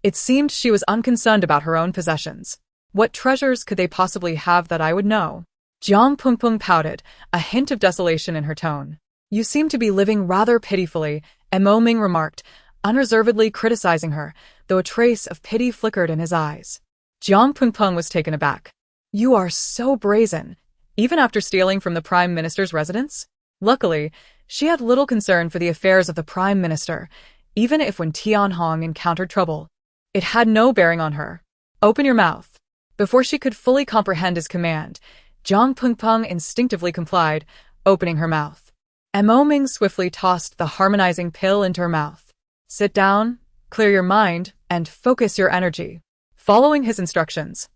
It seemed she was unconcerned about her own possessions. What treasures could they possibly have that I would know? Jiang Pengpeng pouted, a hint of desolation in her tone. You seem to be living rather pitifully, Mo Ming remarked, unreservedly criticizing her, though a trace of pity flickered in his eyes. Jiang Pengpeng was taken aback. You are so brazen, even after stealing from the Prime Minister's residence? Luckily, she had little concern for the affairs of the Prime Minister, even if when Tianhong encountered trouble. It had no bearing on her. Open your mouth. Before she could fully comprehend his command, Jiang Pengpeng instinctively complied, opening her mouth. Mo Ming swiftly tossed the harmonizing pill into her mouth. Sit down, clear your mind, and focus your energy. Following his instructions,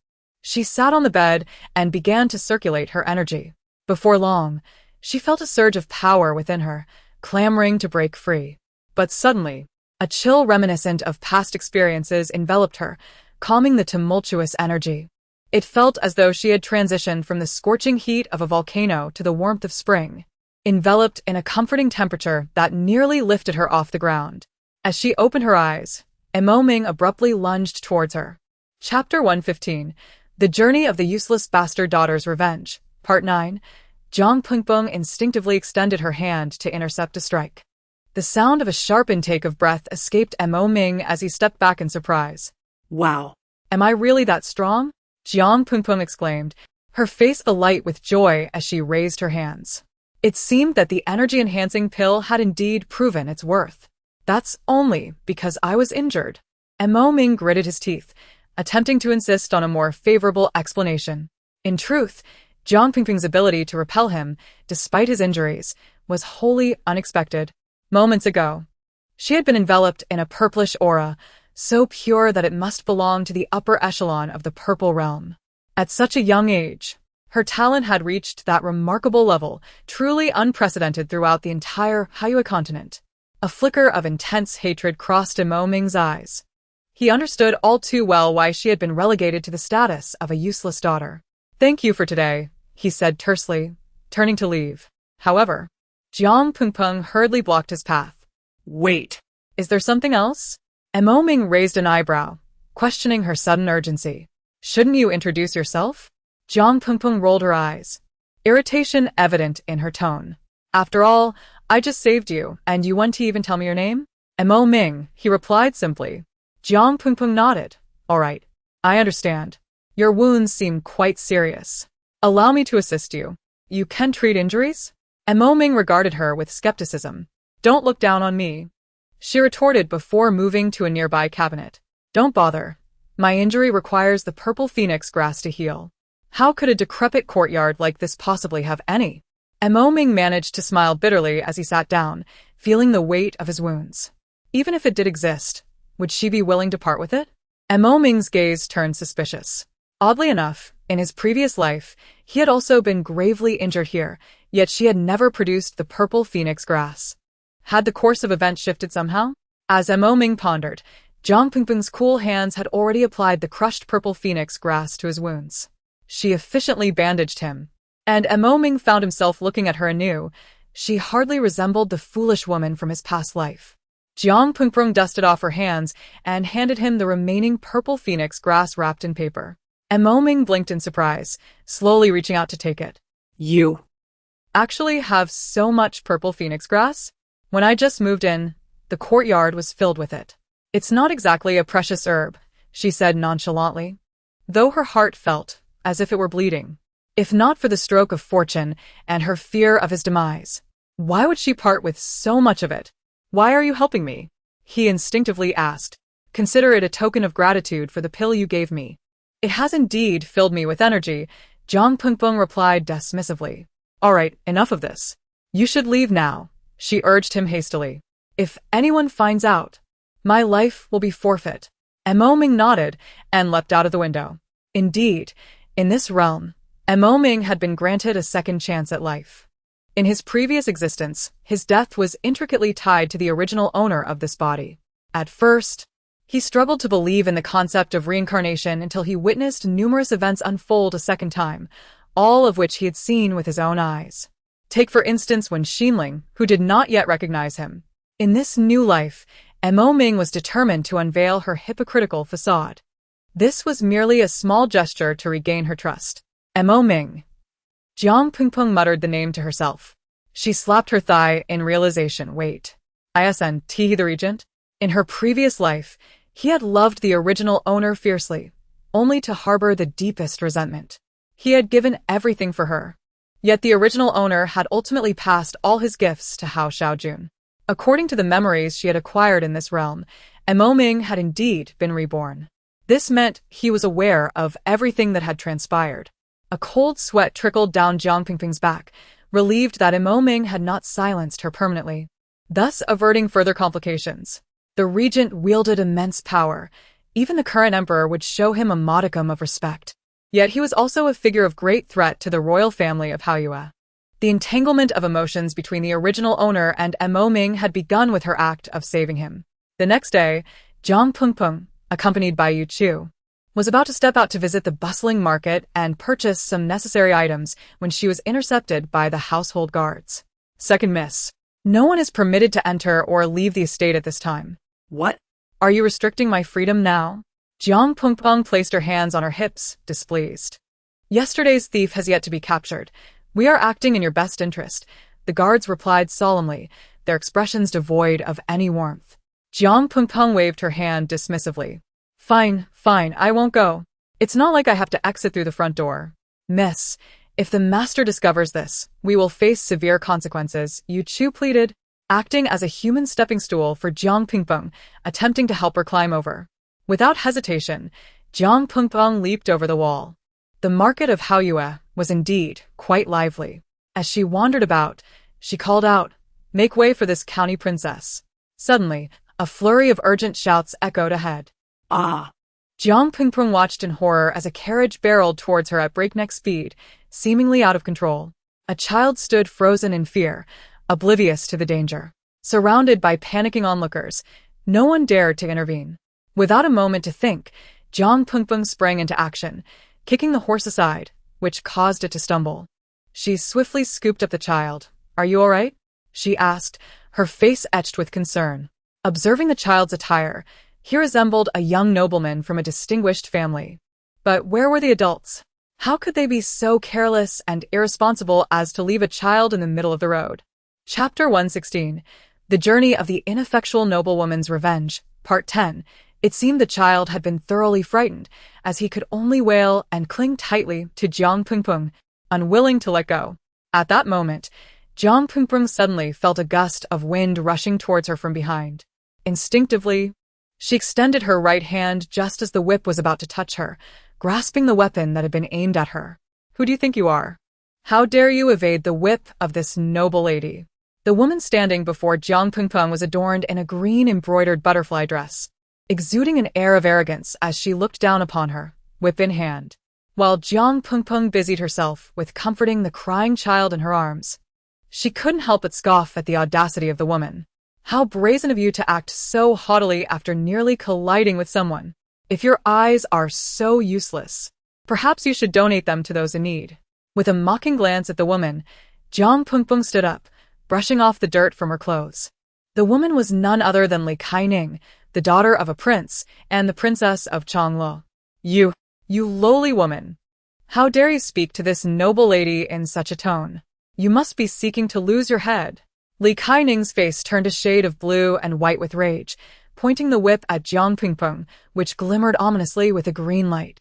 she sat on the bed and began to circulate her energy. Before long, she felt a surge of power within her, clamoring to break free. But suddenly, a chill reminiscent of past experiences enveloped her, calming the tumultuous energy. It felt as though she had transitioned from the scorching heat of a volcano to the warmth of spring, enveloped in a comforting temperature that nearly lifted her off the ground. As she opened her eyes, Mo Ming abruptly lunged towards her. Chapter 115, The Journey of the Useless Bastard Daughter's Revenge, Part 9. Jiang Pengpeng instinctively extended her hand to intercept a strike. The sound of a sharp intake of breath escaped Mo Ming as he stepped back in surprise. Wow. Am I really that strong? Jiang Pengpeng exclaimed, her face alight with joy as she raised her hands. It seemed that the energy-enhancing pill had indeed proven its worth. That's only because I was injured. Mo Ming gritted his teeth, attempting to insist on a more favorable explanation. In truth, Jiang Pengpeng's ability to repel him, despite his injuries, was wholly unexpected. Moments ago, she had been enveloped in a purplish aura, so pure that it must belong to the upper echelon of the purple realm. At such a young age, her talent had reached that remarkable level, truly unprecedented throughout the entire Haoyue continent. A flicker of intense hatred crossed Mo Ming's eyes. He understood all too well why she had been relegated to the status of a useless daughter. Thank you for today, he said tersely, turning to leave. However, Jiang Pengpeng hurriedly blocked his path. Wait. Is there something else? Mo Ming raised an eyebrow, questioning her sudden urgency. Shouldn't you introduce yourself? Jiang Pengpeng rolled her eyes, irritation evident in her tone. After all, I just saved you, and you want to even tell me your name? Mo Ming, he replied simply. Jiang Pengpeng nodded. All right, I understand. Your wounds seem quite serious. Allow me to assist you. You can treat injuries? Mo Ming regarded her with skepticism. Don't look down on me, she retorted before moving to a nearby cabinet. Don't bother. My injury requires the purple phoenix grass to heal. How could a decrepit courtyard like this possibly have any? Mo Ming managed to smile bitterly as he sat down, feeling the weight of his wounds. Even if it did exist, would she be willing to part with it? Mo Ming's gaze turned suspicious. Oddly enough, in his previous life, he had also been gravely injured here, yet she had never produced the purple phoenix grass. Had the course of events shifted somehow? As Mo Ming pondered, Jiang Pengpeng's cool hands had already applied the crushed purple phoenix grass to his wounds. She efficiently bandaged him, and Mo Ming found himself looking at her anew. She hardly resembled the foolish woman from his past life. Jiang Pengprung dusted off her hands and handed him the remaining purple phoenix grass wrapped in paper. Mo Ming blinked in surprise, slowly reaching out to take it. You Actually have so much purple phoenix grass? When I just moved in, the courtyard was filled with it. It's not exactly a precious herb, she said nonchalantly, though her heart felt as if it were bleeding. If not for the stroke of fortune and her fear of his demise, why would she part with so much of it? Why are you helping me? He instinctively asked. Consider it a token of gratitude for the pill you gave me. It has indeed filled me with energy, Jiang Pengpeng replied dismissively. All right, enough of this. You should leave now, she urged him hastily. If anyone finds out, my life will be forfeit. Mo Ming nodded and leapt out of the window. Indeed, in this realm, Mo Ming had been granted a second chance at life. In his previous existence, his death was intricately tied to the original owner of this body. At first, he struggled to believe in the concept of reincarnation until he witnessed numerous events unfold a second time, all of which he had seen with his own eyes. Take for instance when Xinling, who did not yet recognize him. In this new life, Mo Ming was determined to unveil her hypocritical facade. This was merely a small gesture to regain her trust. Mo Ming. Jiang Pengpeng muttered the name to herself. She slapped her thigh in realization. Wait. ISN T the Regent? In her previous life, he had loved the original owner fiercely, only to harbor the deepest resentment. He had given everything for her. Yet the original owner had ultimately passed all his gifts to Hao Xiaojun. According to the memories she had acquired in this realm, Mo Ming had indeed been reborn. This meant he was aware of everything that had transpired. A cold sweat trickled down Jiang Pengpeng's back, relieved that Mo Ming had not silenced her permanently, thus averting further complications. The regent wielded immense power. Even the current emperor would show him a modicum of respect. Yet he was also a figure of great threat to the royal family of Haoyue. The entanglement of emotions between the original owner and Mo Ming had begun with her act of saving him. The next day, Jiang Pengpeng, accompanied by Yu Chu, was about to step out to visit the bustling market and purchase some necessary items when she was intercepted by the household guards. Second miss. No one is permitted to enter or leave the estate at this time. What? Are you restricting my freedom now? Jiang Pengpeng placed her hands on her hips, displeased. Yesterday's thief has yet to be captured. We are acting in your best interest, the guards replied solemnly, their expressions devoid of any warmth. Jiang Pengpeng waved her hand dismissively. Fine, I won't go. It's not like I have to exit through the front door. Miss, if the master discovers this, we will face severe consequences, Yu Chu pleaded, acting as a human stepping stool for Jiang Pengpeng, attempting to help her climb over. Without hesitation, Jiang Pengpeng leaped over the wall. The market of Haoyue was indeed quite lively. As she wandered about, she called out, "Make way for this county princess." Suddenly, a flurry of urgent shouts echoed ahead. Ah! Jiang Pengpeng watched in horror as a carriage barreled towards her at breakneck speed, seemingly out of control. A child stood frozen in fear, oblivious to the danger. Surrounded by panicking onlookers, no one dared to intervene. Without a moment to think, Jiang Pengpeng sprang into action, kicking the horse aside, which caused it to stumble. She swiftly scooped up the child. "Are you all right?" she asked, her face etched with concern. Observing the child's attire, he resembled a young nobleman from a distinguished family. But where were the adults? How could they be so careless and irresponsible as to leave a child in the middle of the road? Chapter 116. The Journey of the Ineffectual Noblewoman's Revenge, Part 10. It seemed the child had been thoroughly frightened, as he could only wail and cling tightly to Jiang Pengpeng, unwilling to let go. At that moment, Jiang Pengpeng suddenly felt a gust of wind rushing towards her from behind. Instinctively, she extended her right hand just as the whip was about to touch her, grasping the weapon that had been aimed at her. "Who do you think you are? How dare you evade the whip of this noble lady?" The woman standing before Jiang Pengpeng was adorned in a green embroidered butterfly dress, exuding an air of arrogance as she looked down upon her, whip in hand. While Jiang Pengpeng busied herself with comforting the crying child in her arms, she couldn't help but scoff at the audacity of the woman. How brazen of you to act so haughtily after nearly colliding with someone. If your eyes are so useless, perhaps you should donate them to those in need. With a mocking glance at the woman, Jiang Pengpeng stood up, brushing off the dirt from her clothes. The woman was none other than Li Kaining, the daughter of a prince, and the princess of Changluo. You lowly woman! How dare you speak to this noble lady in such a tone? You must be seeking to lose your head. Li Kaining's face turned a shade of blue and white with rage, pointing the whip at Jiang Pingpeng, which glimmered ominously with a green light.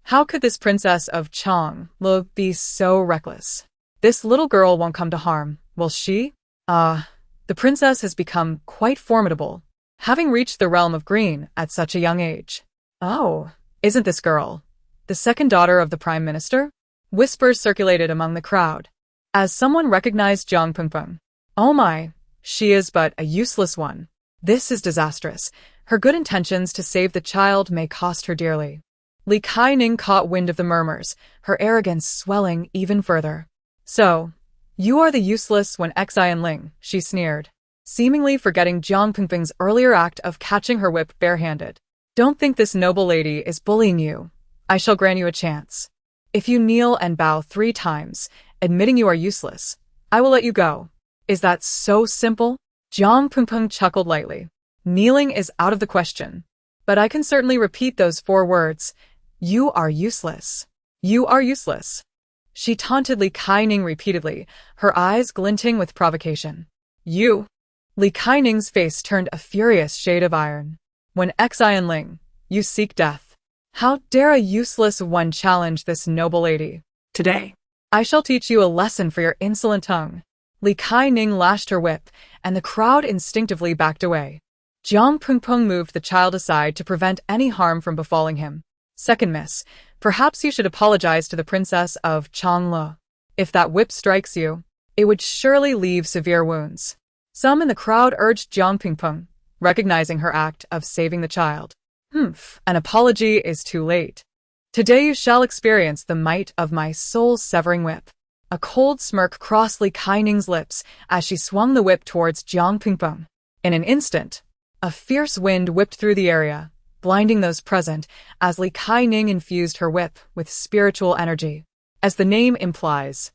How could this princess of Changluo be so reckless? This little girl won't come to harm, will she? The princess has become quite formidable, having reached the realm of green at such a young age. Oh, isn't this girl the second daughter of the prime minister? Whispers circulated among the crowd, as someone recognized Jiang Pingpeng. Oh my, she is but a useless one. This is disastrous. Her good intentions to save the child may cost her dearly. Li Kaining caught wind of the murmurs, her arrogance swelling even further. So, you are the useless one Xianling, she sneered, seemingly forgetting Jiang Pingpeng's earlier act of catching her whip barehanded. Don't think this noble lady is bullying you. I shall grant you a chance. If you kneel and bow 3 times, admitting you are useless, I will let you go. Is that so simple? Jiang Pingpeng chuckled lightly. Kneeling is out of the question. But I can certainly repeat those 4 words. You are useless. You are useless. She taunted Li Kaining repeatedly, her eyes glinting with provocation. You! Li Kaining's face turned a furious shade of iron. When Xianling, you seek death. How dare a useless one challenge this noble lady? Today, I shall teach you a lesson for your insolent tongue. Li Kaining lashed her whip, and the crowd instinctively backed away. Jiang Pingpeng moved the child aside to prevent any harm from befalling him. Second miss, perhaps you should apologize to the princess of Changluo. If that whip strikes you, it would surely leave severe wounds. Some in the crowd urged Jiang Pingpeng, recognizing her act of saving the child. An apology is too late. Today you shall experience the might of my soul-severing whip. A cold smirk crossed Li Kaining's lips as she swung the whip towards Jiang Pingpeng. In an instant, a fierce wind whipped through the area, blinding those present as Li Kaining infused her whip with spiritual energy. As the name implies,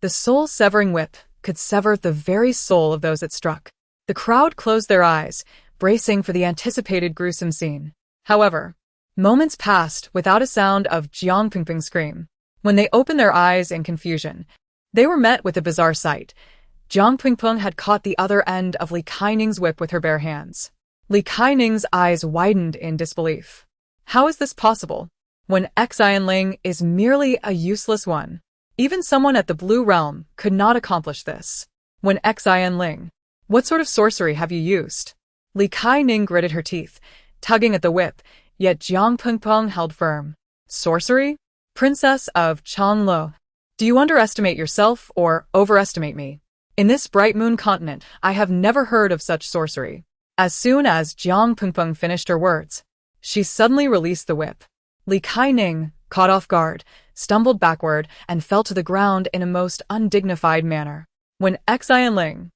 the soul-severing whip could sever the very soul of those it struck. The crowd closed their eyes, bracing for the anticipated gruesome scene. However, moments passed without a sound of Jiang Pingpeng's scream. When they opened their eyes in confusion, they were met with a bizarre sight. Jiang Pingpeng had caught the other end of Li Kaining's whip with her bare hands. Li Kaining's eyes widened in disbelief. How is this possible? When Xianling is merely a useless one. Even someone at the Blue Realm could not accomplish this. When Xianling, what sort of sorcery have you used? Li Kaining gritted her teeth, tugging at the whip, yet Jiang Pingpeng held firm. Sorcery? Princess of Changluo, do you underestimate yourself or overestimate me? In this bright moon continent, I have never heard of such sorcery. As soon as Jiang Pingpeng finished her words, she suddenly released the whip. Li Kaining, caught off guard, stumbled backward and fell to the ground in a most undignified manner. When Xianling,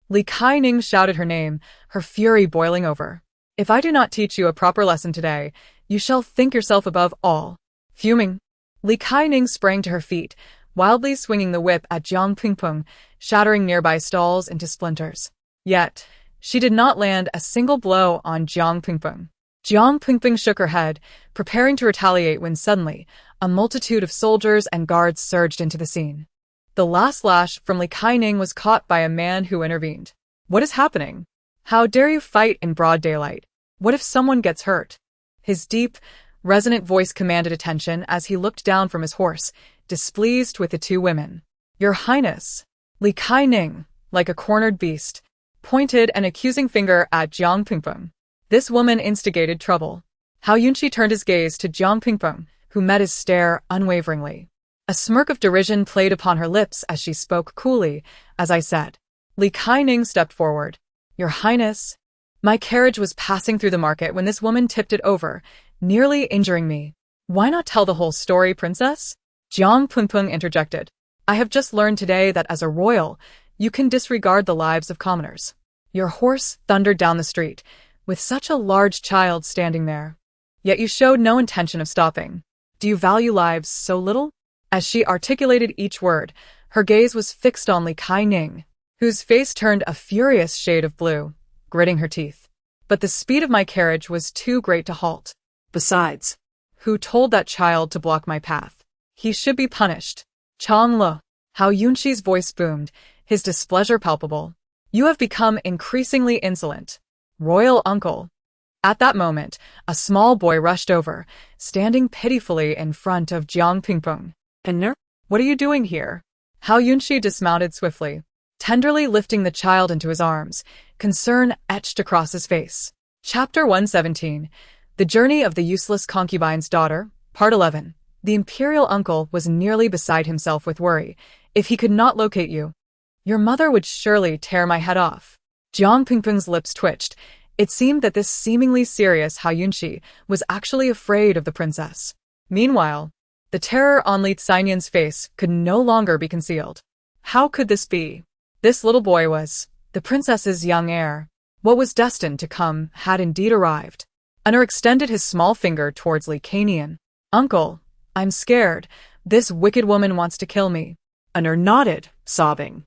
Li Kaining shouted her name, her fury boiling over. If I do not teach you a proper lesson today, you shall think yourself above all. Fuming, Li Kaining sprang to her feet, wildly swinging the whip at Jiang Pingpeng, shattering nearby stalls into splinters. Yet, she did not land a single blow on Jiang Pingpeng. Jiang Pingpeng shook her head, preparing to retaliate when suddenly, a multitude of soldiers and guards surged into the scene. The last lash from Li Kaining was caught by a man who intervened. What is happening? How dare you fight in broad daylight? What if someone gets hurt? His deep, resonant voice commanded attention as he looked down from his horse, displeased with the 2 women. Your Highness, Li Kaining, like a cornered beast, pointed an accusing finger at Jiang Pingpeng. This woman instigated trouble. Hao Yunqi turned his gaze to Jiang Pingpeng, who met his stare unwaveringly. A smirk of derision played upon her lips as she spoke coolly, as I said. Li Kaining stepped forward. Your Highness, my carriage was passing through the market when this woman tipped it over, nearly injuring me. Why not tell the whole story, princess? Jiang Pingpeng interjected. I have just learned today that as a royal, you can disregard the lives of commoners. Your horse thundered down the street, with such a large child standing there. Yet you showed no intention of stopping. Do you value lives so little? As she articulated each word, her gaze was fixed on Li Kaining, whose face turned a furious shade of blue. gritting her teeth. But the speed of my carriage was too great to halt. Besides, Who told that child to block my path? He should be punished. Changlu. How Yunshi's voice boomed, his displeasure palpable. You have become increasingly insolent. Royal uncle. At that moment, a small boy rushed over, standing pitifully in front of Jiang Pingpeng. Penner? What are you doing here? How Yunshi dismounted swiftly, tenderly lifting the child into his arms, concern etched across his face. Chapter 117. The Journey of the Useless Concubine's Daughter, Part 11. The imperial uncle was nearly beside himself with worry. If he could not locate you, your mother would surely tear my head off. Jiang Pingpeng's lips twitched. It seemed that this seemingly serious Hao Yunshi was actually afraid of the princess. Meanwhile, the terror on Li Xianyan's face could no longer be concealed. How could this be? This little boy was the princess's young heir. What was destined to come had indeed arrived. Unner extended his small finger towards Li Xianyan. Uncle, I'm scared. This wicked woman wants to kill me. Unner nodded, sobbing.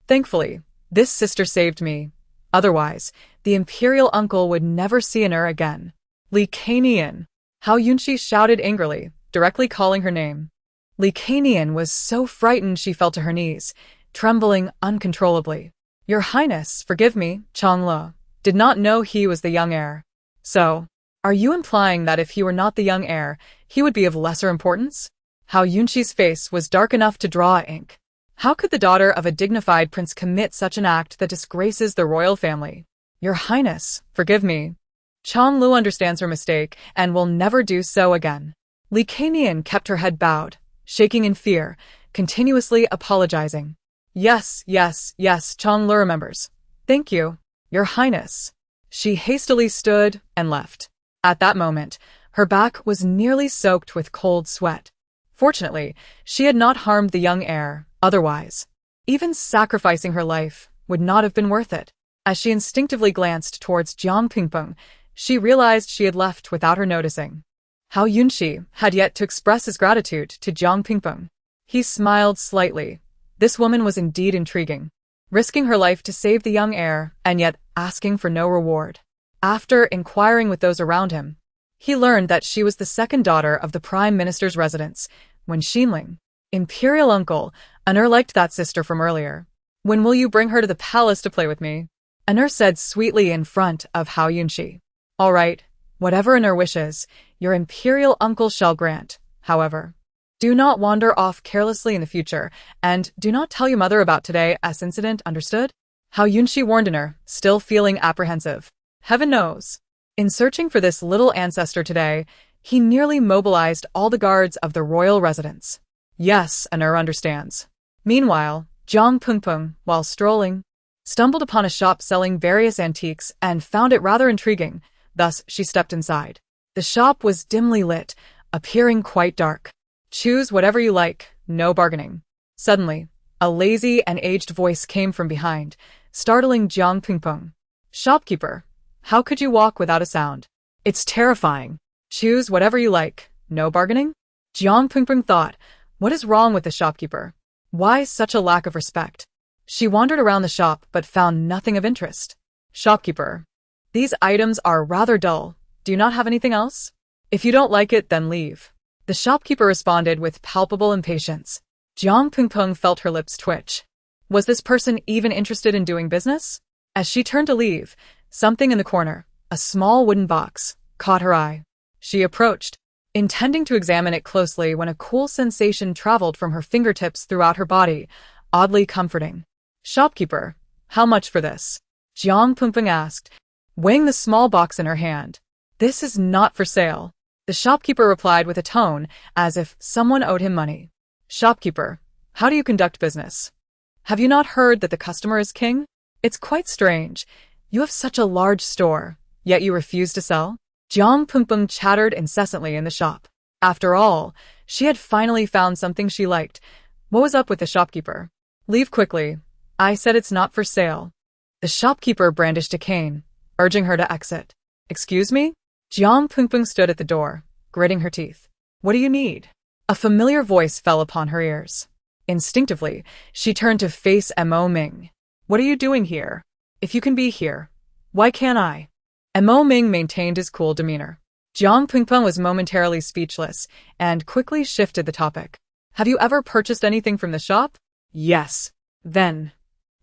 Thankfully, this sister saved me. Otherwise, the imperial uncle would never see Unner again. Li Xianyan. Hao Yunshi shouted angrily, directly calling her name. Li Xianyan was so frightened she fell to her knees, trembling uncontrollably. Your Highness, forgive me, Changlu. Did not know he was the young heir. So, are you implying that if he were not the young heir, he would be of lesser importance? Hao Yunshi's face was dark enough to draw ink. How could the daughter of a dignified prince commit such an act that disgraces the royal family? Your Highness, forgive me. Changlu understands her mistake and will never do so again. Li Xianyan kept her head bowed, shaking in fear, continuously apologizing. Yes, Changlu remembers. Thank you, Your Highness. She hastily stood and left. At that moment, her back was nearly soaked with cold sweat. Fortunately, she had not harmed the young heir, otherwise, even sacrificing her life would not have been worth it. As she instinctively glanced towards Jiang Pingpeng, she realized she had left without her noticing. Hao Yunshi had yet to express his gratitude to Jiang Pingpeng. He smiled slightly. This woman was indeed intriguing, risking her life to save the young heir and yet asking for no reward. After inquiring with those around him, he learned that she was the second daughter of the Prime Minister's residence, Wen Xinling. Imperial uncle, Unner liked that sister from earlier. When will you bring her to the palace to play with me? Unner said sweetly in front of Hao Yunshi. All right, whatever Unner wishes, your imperial uncle shall grant. However, do not wander off carelessly in the future, and do not tell your mother about today's incident, understood? Hao Yunshi warned Unner, still feeling apprehensive. Heaven knows. In searching for this little ancestor today, he nearly mobilized all the guards of the royal residence. Yes, Unner understands. Meanwhile, Jiang Pingpeng, while strolling, stumbled upon a shop selling various antiques and found it rather intriguing. Thus, she stepped inside. The shop was dimly lit, appearing quite dark. Choose whatever you like, no bargaining. Suddenly, a lazy and aged voice came from behind, startling Jiang Pingpeng. Shopkeeper, how could you walk without a sound? It's terrifying. Choose whatever you like, no bargaining? Jiang Pingpeng thought, what is wrong with the shopkeeper? Why such a lack of respect? She wandered around the shop but found nothing of interest. Shopkeeper, these items are rather dull. Do you not have anything else? If you don't like it, then leave. The shopkeeper responded with palpable impatience. Jiang Pingpeng felt her lips twitch. Was this person even interested in doing business? As she turned to leave, something in the corner, a small wooden box, caught her eye. She approached, intending to examine it closely when a cool sensation traveled from her fingertips throughout her body, oddly comforting. Shopkeeper, how much for this? Jiang Pingpeng asked, weighing the small box in her hand. This is not for sale. The shopkeeper replied with a tone as if someone owed him money. Shopkeeper, how do you conduct business? Have you not heard that the customer is king? It's quite strange. You have such a large store, yet you refuse to sell? Jiang Pingpeng chattered incessantly in the shop. After all, she had finally found something she liked. What was up with the shopkeeper? Leave quickly. I said it's not for sale. The shopkeeper brandished a cane, urging her to exit. Excuse me? Jiang Pingpeng stood at the door, gritting her teeth. What do you need? A familiar voice fell upon her ears. Instinctively, she turned to face Mo Ming. What are you doing here? If you can be here, Why can't I? Mo Ming maintained his cool demeanor. Jiang Pingpeng was momentarily speechless and quickly shifted the topic. Have you ever purchased anything from the shop? Yes. Then,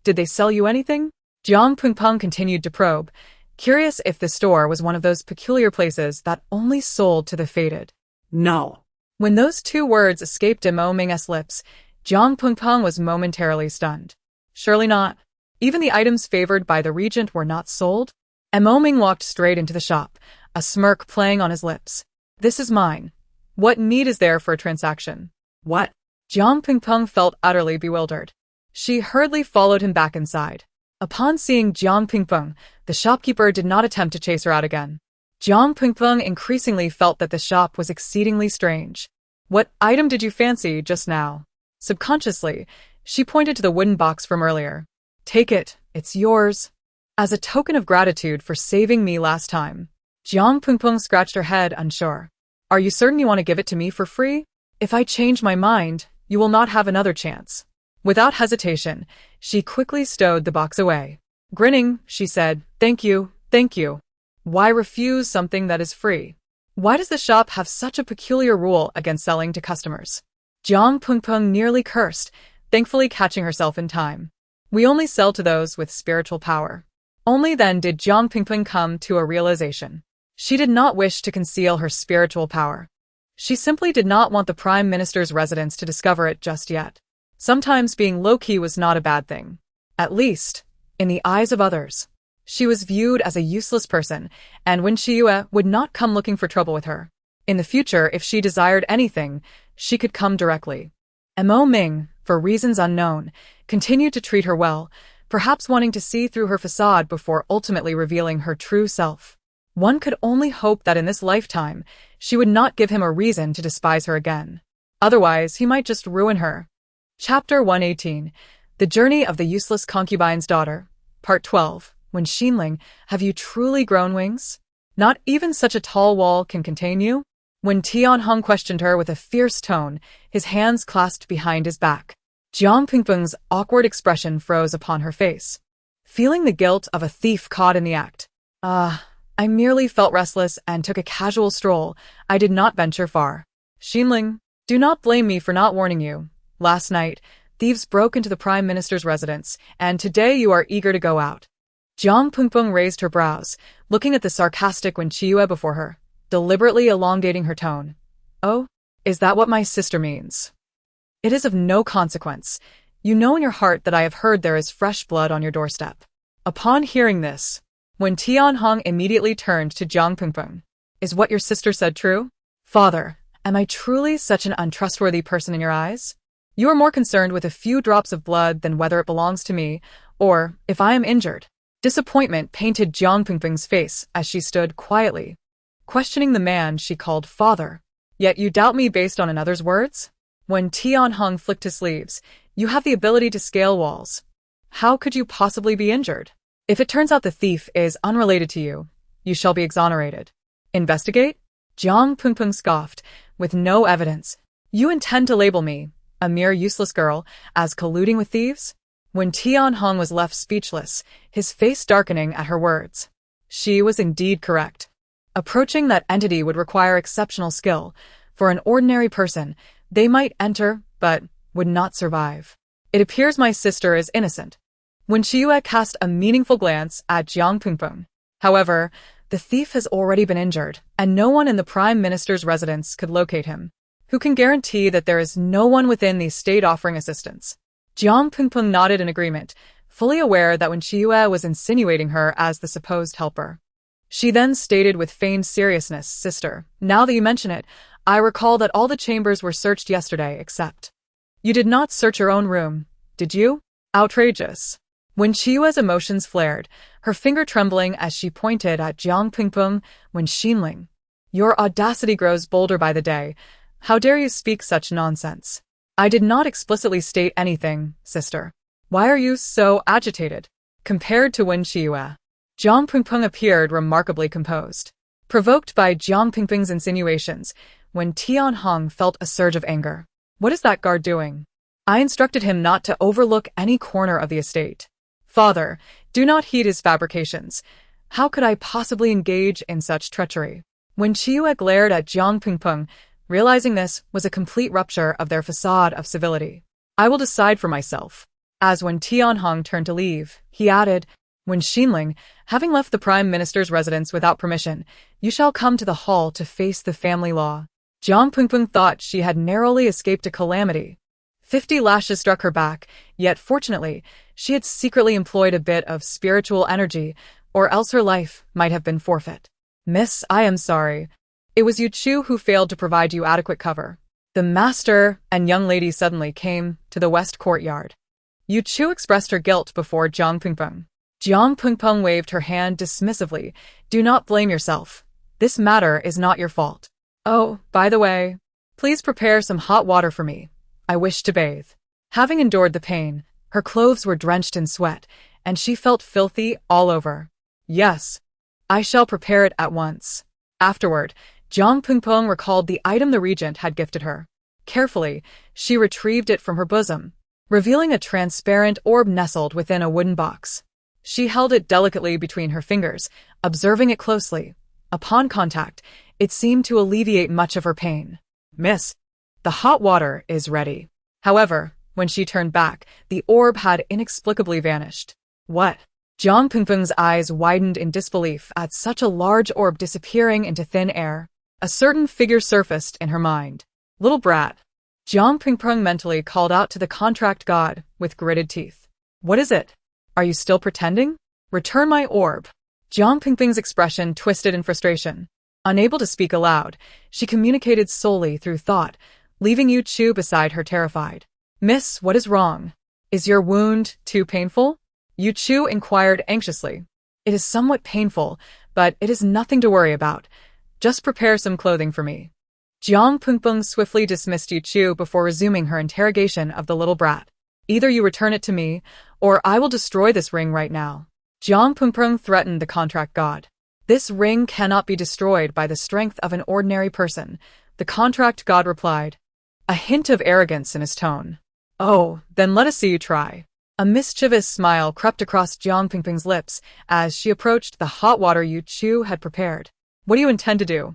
did they sell you anything? Jiang Pingpeng continued to probe, curious if the store was one of those peculiar places that only sold to the fated. No. When those two words escaped Mo Ming's lips, Jiang Pingpeng was momentarily stunned. Surely not. Even the items favored by the regent were not sold? Mo Ming walked straight into the shop, a smirk playing on his lips. This is mine. What need is there for a transaction? What? Jiang Pingpeng felt utterly bewildered. She hurriedly followed him back inside. Upon seeing Jiang Pingpeng, the shopkeeper did not attempt to chase her out again. Jiang Pingpeng increasingly felt that the shop was exceedingly strange. What item did you fancy just now? Subconsciously, she pointed to the wooden box from earlier. Take it, it's yours. As a token of gratitude for saving me last time. Jiang Pingpeng scratched her head, unsure. Are you certain you want to give it to me for free? If I change my mind, you will not have another chance. Without hesitation, she quickly stowed the box away. Grinning, she said, Thank you, thank you. Why refuse something that is free? Why does the shop have such a peculiar rule against selling to customers? Jiang Pingpeng nearly cursed, thankfully catching herself in time. We only sell to those with spiritual power. Only then did Jiang Pingpeng come to a realization. She did not wish to conceal her spiritual power. She simply did not want the Prime Minister's residents to discover it just yet. Sometimes being low-key was not a bad thing. At least, in the eyes of others. She was viewed as a useless person, and Wen Qiyu would not come looking for trouble with her. In the future, if she desired anything, she could come directly. Mo Ming, for reasons unknown, continued to treat her well, perhaps wanting to see through her facade before ultimately revealing her true self. One could only hope that in this lifetime, she would not give him a reason to despise her again. Otherwise, he might just ruin her. Chapter 118. The Journey of the Useless Concubine's Daughter. Part 12. When Xinling, have you truly grown wings? Not even such a tall wall can contain you? When Tianhong questioned her with a fierce tone, his hands clasped behind his back. Jiang Pingpeng's awkward expression froze upon her face. Feeling the guilt of a thief caught in the act. I merely felt restless and took a casual stroll. I did not venture far. Xinling, do not blame me for not warning you. Last night, thieves broke into the Prime Minister's residence, and today you are eager to go out. Jiang Pingpeng raised her brows, looking at the sarcastic Wen Qiyu before her, deliberately elongating her tone. Oh, is that what my sister means? It is of no consequence. You know in your heart that I have heard there is fresh blood on your doorstep. Upon hearing this, Wen Tianhong immediately turned to Jiang Pingpeng. Is what your sister said true? Father, am I truly such an untrustworthy person in your eyes? You are more concerned with a few drops of blood than whether it belongs to me, or if I am injured. Disappointment painted Jiang Pingpeng's face as she stood quietly, questioning the man she called father. Yet you doubt me based on another's words? When Tianhong flicked his sleeves, you have the ability to scale walls. How could you possibly be injured? If it turns out the thief is unrelated to you, you shall be exonerated. Investigate? Jiang Pingpeng scoffed, with no evidence. You intend to label me, a mere useless girl, as colluding with thieves? When Tianhong was left speechless, his face darkening at her words. She was indeed correct. Approaching that entity would require exceptional skill. For an ordinary person, they might enter, but would not survive. It appears my sister is innocent. Wen Qiyu cast a meaningful glance at Jiang Pingpeng. However, the thief has already been injured, and no one in the Prime Minister's residence could locate him. Who can guarantee that there is no one within the state offering assistance? Jiang Pingpeng nodded in agreement, fully aware that Wen Qiyu was insinuating her as the supposed helper. She then stated with feigned seriousness, Sister, now that you mention it, I recall that all the chambers were searched yesterday except. You did not search your own room, did you? Outrageous. When Qiyue's emotions flared, her finger trembling as she pointed at Jiang Pingpeng, when Xinling. Your audacity grows bolder by the day. How dare you speak such nonsense? I did not explicitly state anything, sister. Why are you so agitated? Compared to Wen Qiyu, Jiang Pingpeng appeared remarkably composed. Provoked by Jiang Pingpeng's insinuations, when Tianhong felt a surge of anger. What is that guard doing? I instructed him not to overlook any corner of the estate. Father, do not heed his fabrications. How could I possibly engage in such treachery? When Chiyu glared at Jiang Pingpeng, realizing this was a complete rupture of their facade of civility. I will decide for myself. As when Tianhong turned to leave, he added, when Xinling, having left the Prime Minister's residence without permission, you shall come to the hall to face the family law. Jiang Pingpeng thought she had narrowly escaped a calamity. 50 lashes struck her back, yet fortunately, she had secretly employed a bit of spiritual energy, or else her life might have been forfeit. Miss, I am sorry. It was Yu Chu who failed to provide you adequate cover. The master and young lady suddenly came to the west courtyard. Yu Chu expressed her guilt before Jiang Pingpeng. Jiang Pingpeng waved her hand dismissively. Do not blame yourself. This matter is not your fault. Oh, by the way, please prepare some hot water for me. I wish to bathe. Having endured the pain, her clothes were drenched in sweat, and she felt filthy all over. Yes, I shall prepare it at once. Afterward, Jiang Pingpeng recalled the item the regent had gifted her. Carefully, she retrieved it from her bosom, revealing a transparent orb nestled within a wooden box. She held it delicately between her fingers, observing it closely. Upon contact, it seemed to alleviate much of her pain. Miss, the hot water is ready. However, when she turned back, the orb had inexplicably vanished. What? Jiang Pingpeng's eyes widened in disbelief at such a large orb disappearing into thin air. A certain figure surfaced in her mind. Little brat. Jiang Pingpeng mentally called out to the contract god with gritted teeth. What is it? Are you still pretending? Return my orb. Jiang Pingpeng's expression twisted in frustration. Unable to speak aloud, she communicated solely through thought, leaving Yu Chu beside her terrified. Miss, what is wrong? Is your wound too painful? Yu Chu inquired anxiously. It is somewhat painful, but it is nothing to worry about. Just prepare some clothing for me. Jiang Pingpeng swiftly dismissed Yu Chu before resuming her interrogation of the little brat. Either you return it to me, or I will destroy this ring right now. Jiang Pingpeng threatened the contract god. This ring cannot be destroyed by the strength of an ordinary person, the contract god replied, a hint of arrogance in his tone. Oh, then let us see you try. A mischievous smile crept across Jiang Pingpeng's lips as she approached the hot water Yu Chu had prepared. What do you intend to do?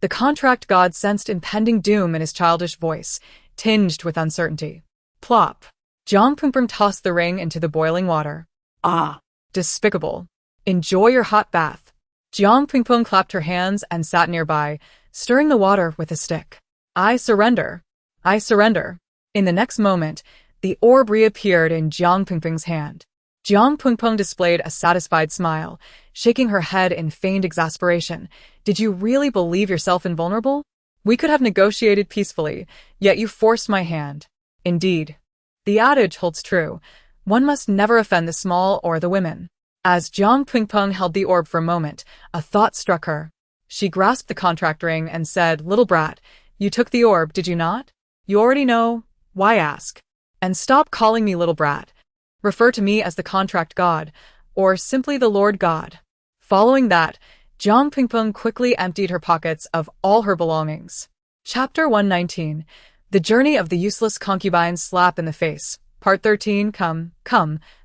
The contract god sensed impending doom in his childish voice, tinged with uncertainty. Plop. Jiang Pingpeng tossed the ring into the boiling water. Ah, despicable. Enjoy your hot bath. Jiang Pingpeng clapped her hands and sat nearby, stirring the water with a stick. I surrender. I surrender. In the next moment, the orb reappeared in Jiang Pingpeng's hand. Jiang Pingpeng displayed a satisfied smile, shaking her head in feigned exasperation. Did you really believe yourself invulnerable? We could have negotiated peacefully, yet you forced my hand. Indeed. The adage holds true. One must never offend the small or the women. As Jiang Pingpeng held the orb for a moment, a thought struck her. She grasped the contract ring and said, Little brat, you took the orb, did you not? You already know. Why ask? And stop calling me little brat. Refer to me as the contract god, or simply the Lord God. Following that, Jiang Pingpeng quickly emptied her pockets of all her belongings. Chapter 119. The Journey of the Useless Concubine's Slap in the Face. Part 13. Come,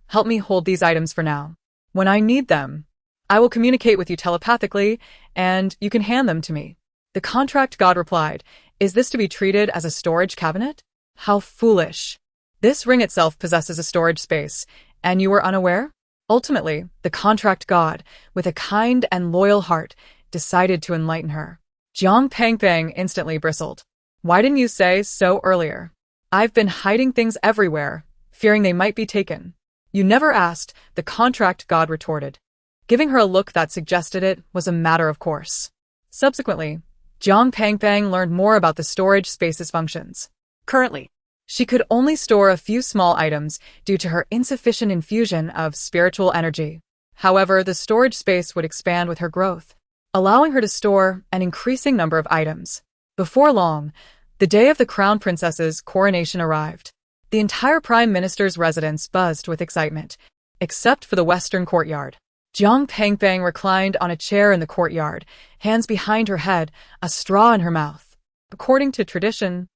help me hold these items for now. When I need them, I will communicate with you telepathically, and you can hand them to me. The contract god replied, Is this to be treated as a storage cabinet? How foolish. This ring itself possesses a storage space, and you were unaware? Ultimately, the contract god, with a kind and loyal heart, decided to enlighten her. Jiang Pingpeng instantly bristled. Why didn't you say so earlier? I've been hiding things everywhere, fearing they might be taken. You never asked, the contract god retorted. Giving her a look that suggested it was a matter of course. Subsequently, Jiang Pingpeng learned more about the storage space's functions. Currently, she could only store a few small items due to her insufficient infusion of spiritual energy. However, the storage space would expand with her growth, allowing her to store an increasing number of items. Before long, the day of the Crown Princess's coronation arrived. The entire Prime Minister's residence buzzed with excitement, except for the western courtyard. Jiang Pingpeng reclined on a chair in the courtyard, hands behind her head, a straw in her mouth. According to tradition,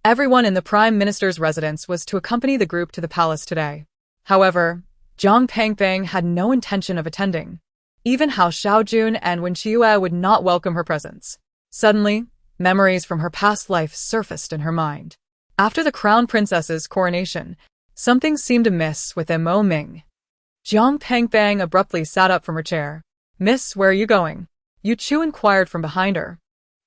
everyone in the Prime Minister's residence was to accompany the group to the palace today. However, Jiang Pingpeng had no intention of attending. Even Hao Xiaojun and Mingyue would not welcome her presence. Suddenly, memories from her past life surfaced in her mind. After the crown princess's coronation, something seemed amiss with Mo Ming. Jiang Pangbang abruptly sat up from her chair. "Miss, where are you going?" Yu Chu inquired from behind her.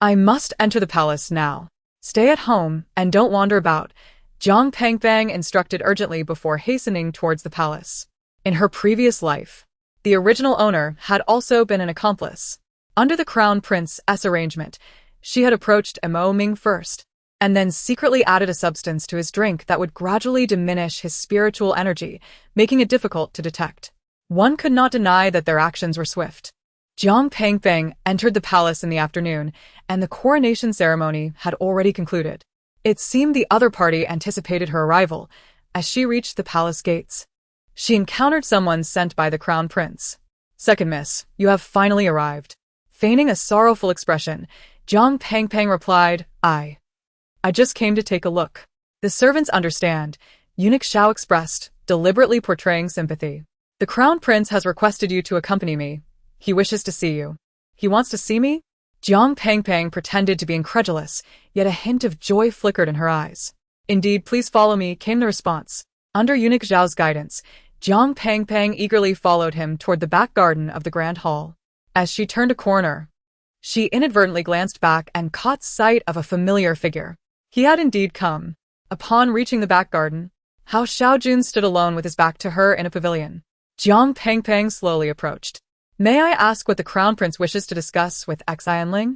"I must enter the palace now. Stay at home and don't wander about," Jiang Pangbang instructed urgently before hastening towards the palace. In her previous life, the original owner had also been an accomplice. Under the crown prince's arrangement, she had approached Mo Ming first, and then secretly added a substance to his drink that would gradually diminish his spiritual energy, making it difficult to detect. One could not deny that their actions were swift. Jiang Pangbang entered the palace in the afternoon, and the coronation ceremony had already concluded. It seemed the other party anticipated her arrival. As she reached the palace gates, she encountered someone sent by the crown prince. "Second miss, you have finally arrived." Feigning a sorrowful expression, Jiang Pangbang replied, I just came to take a look." "The servants understand," Eunuch Xiao expressed, deliberately portraying sympathy. "The crown prince has requested you to accompany me. He wishes to see you." "He wants to see me?" Jiang Pangbang pretended to be incredulous, yet a hint of joy flickered in her eyes. "Indeed, please follow me," came the response. Under Eunuch Xiao's guidance, Jiang Pangbang eagerly followed him toward the back garden of the grand hall. As she turned a corner, she inadvertently glanced back and caught sight of a familiar figure. He had indeed come. Upon reaching the back garden, Hao Xiaojun stood alone with his back to her in a pavilion. Jiang Pangbang slowly approached. "May I ask what the crown prince wishes to discuss with Xianling?"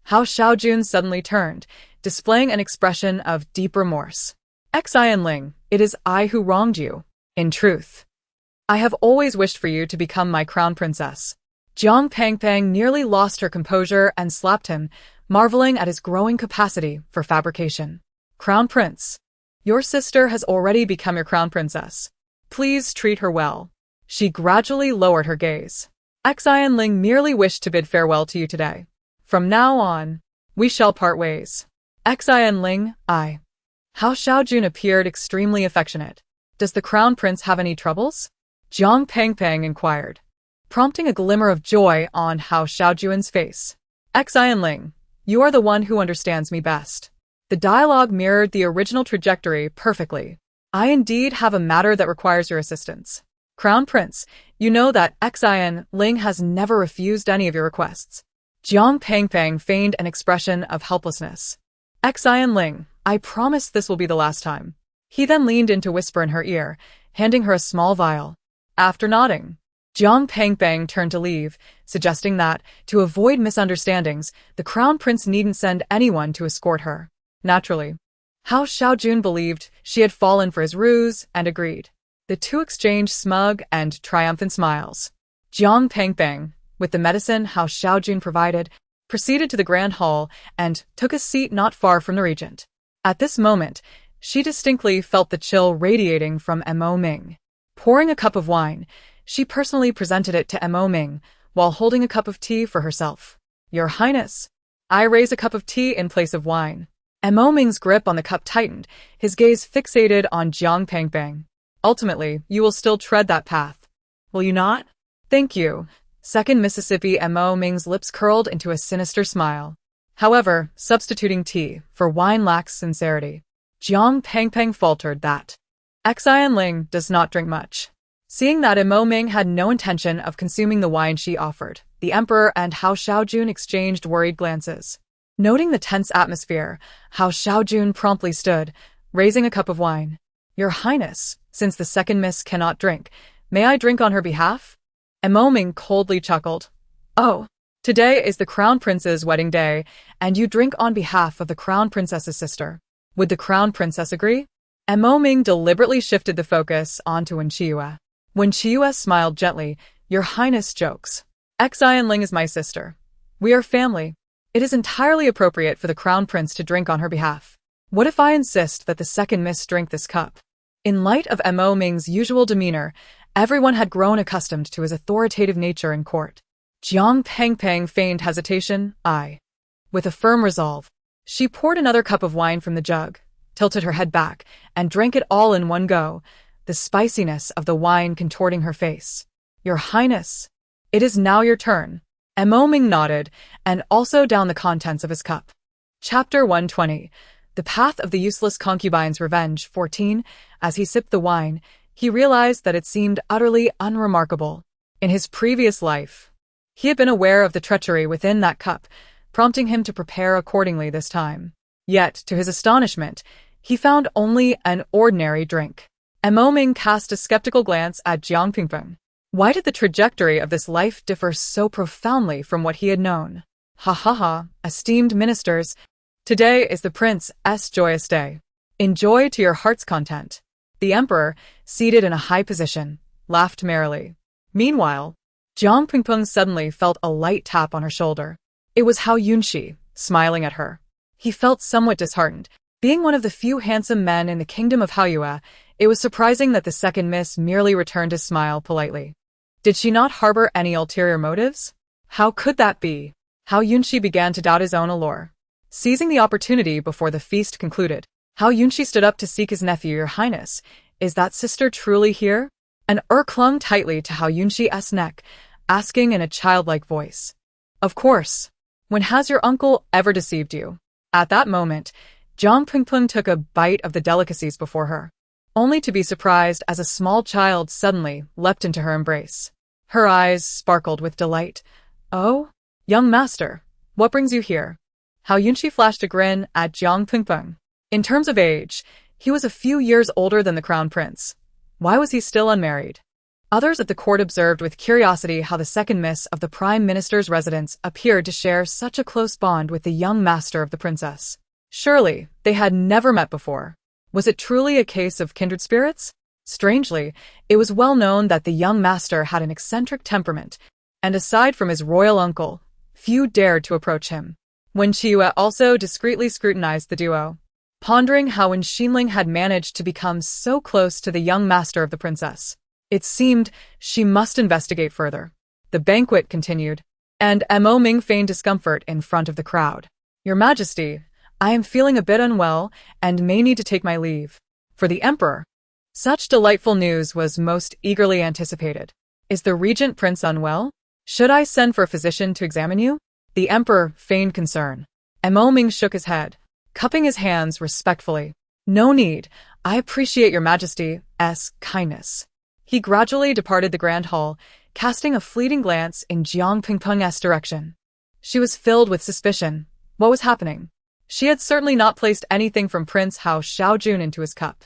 Hao Xiaojun suddenly turned, displaying an expression of deep remorse. "Xianling, it is I who wronged you. In truth, I have always wished for you to become my crown princess." Jiang Pangbang nearly lost her composure and slapped him, marveling at his growing capacity for fabrication. "Crown prince, your sister has already become your crown princess. Please treat her well." She gradually lowered her gaze. "Xianling merely wished to bid farewell to you today. From now on, we shall part ways." "Xianling, Hao Xiaojun appeared extremely affectionate. "Does the crown prince have any troubles?" Jiang Pangbang inquired, prompting a glimmer of joy on Hao Xiaojun's face. "Xianling, you are the one who understands me best." The dialogue mirrored the original trajectory perfectly. "I indeed have a matter that requires your assistance. Crown Prince, you know that Xianling has never refused any of your requests." Jiang Pangbang feigned an expression of helplessness. "Xianling, I promise this will be the last time." He then leaned in to whisper in her ear, handing her a small vial. After nodding, Jiang Pangbang turned to leave, suggesting that, to avoid misunderstandings, the crown prince needn't send anyone to escort her. Naturally, Hao Xiaojun believed she had fallen for his ruse and agreed. The two exchanged smug and triumphant smiles. Jiang Pangbang, with the medicine Hao Xiaojun provided, proceeded to the grand hall and took a seat not far from the regent. At this moment, she distinctly felt the chill radiating from Mo Ming. Pouring a cup of wine, she personally presented it to Mo Ming, while holding a cup of tea for herself. "Your Highness, I raise a cup of tea in place of wine." Mo Ming's grip on the cup tightened, his gaze fixated on Jiang Pangbang. "Ultimately, you will still tread that path, will you not?" "Thank you." Second Mississippi, Mo Ming's lips curled into a sinister smile. However, substituting tea for wine lacks sincerity. Jiang Pangbang faltered that Xianling does not drink much. Seeing that Mo Ming had no intention of consuming the wine she offered, the emperor and Hao Xiaojun exchanged worried glances. Noting the tense atmosphere, Hao Xiaojun promptly stood, raising a cup of wine. "Your Highness, since the second miss cannot drink, may I drink on her behalf?" Mo Ming coldly chuckled. "Oh, today is the crown prince's wedding day, and you drink on behalf of the crown princess's sister. Would the crown princess agree?" Mo Ming deliberately shifted the focus onto Mingyue. Mingyue smiled gently. "Your Highness jokes. Xianling is my sister. We are family. It is entirely appropriate for the crown prince to drink on her behalf. What if I insist that the second miss drink this cup?" In light of Mo Ming's usual demeanor, everyone had grown accustomed to his authoritative nature in court. Jiang Pangbang feigned hesitation. With a firm resolve, she poured another cup of wine from the jug, tilted her head back, and drank it all in one go, the spiciness of the wine contorting her face. "Your Highness, It is now your turn. Mo Ming nodded, and also downed the contents of his cup. Chapter 120. The Path of the Useless Concubine's Revenge. 14. As he sipped the wine, he realized that it seemed utterly unremarkable. In his previous life, he had been aware of the treachery within that cup, prompting him to prepare accordingly this time. Yet, to his astonishment, he found only an ordinary drink. Mo Ming cast a skeptical glance at Jiang Pingpeng. Why did the trajectory of this life differ so profoundly from what he had known? Ha ha ha, esteemed ministers, today is the prince's joyous day. Enjoy to your heart's content. The emperor, seated in a high position, laughed merrily. Meanwhile, Jiang Pingpeng suddenly felt a light tap on her shoulder. It was Hao Yunxi, smiling at her. He felt somewhat disheartened. Being one of the few handsome men in the kingdom of Haoyue, it was surprising that the second miss merely returned his smile politely. Did she not harbor any ulterior motives? How could that be? Hao Yunxi began to doubt his own allure. Seizing the opportunity before the feast concluded, Hao Yunxi stood up to seek his nephew. Your Highness, is that sister truly here? An clung tightly to Hao Yunxi's neck, asking in a childlike voice. Of course. When has your uncle ever deceived you? At that moment, Jiang Pingpeng took a bite of the delicacies before her, only to be surprised as a small child suddenly leapt into her embrace. Her eyes sparkled with delight. Oh, young master, what brings you here? Hao Yunxi flashed a grin at Jiang Pingpeng. In terms of age, he was a few years older than the crown prince. Why was he still unmarried? Others at the court observed with curiosity how the second miss of the prime minister's residence appeared to share such a close bond with the young master of the princess. Surely, they had never met before. Was it truly a case of kindred spirits? Strangely, it was well known that the young master had an eccentric temperament, and aside from his royal uncle, few dared to approach him. Wen Qiyu also discreetly scrutinized the duo, pondering how Wen Xinling had managed to become so close to the young master of the princess. It seemed she must investigate further. The banquet continued, and Mo Ming feigned discomfort in front of the crowd. Your Majesty, I am feeling a bit unwell and may need to take my leave. For the emperor, such delightful news was most eagerly anticipated. Is the regent prince unwell? Should I send for a physician to examine you? The emperor feigned concern. Mo Ming shook his head, cupping his hands respectfully. No need. I appreciate your Majesty's kindness. He gradually departed the grand hall, casting a fleeting glance in Jiang Pingpeng's direction. She was filled with suspicion. What was happening? She had certainly not placed anything from Prince Hao Xiaojun into his cup.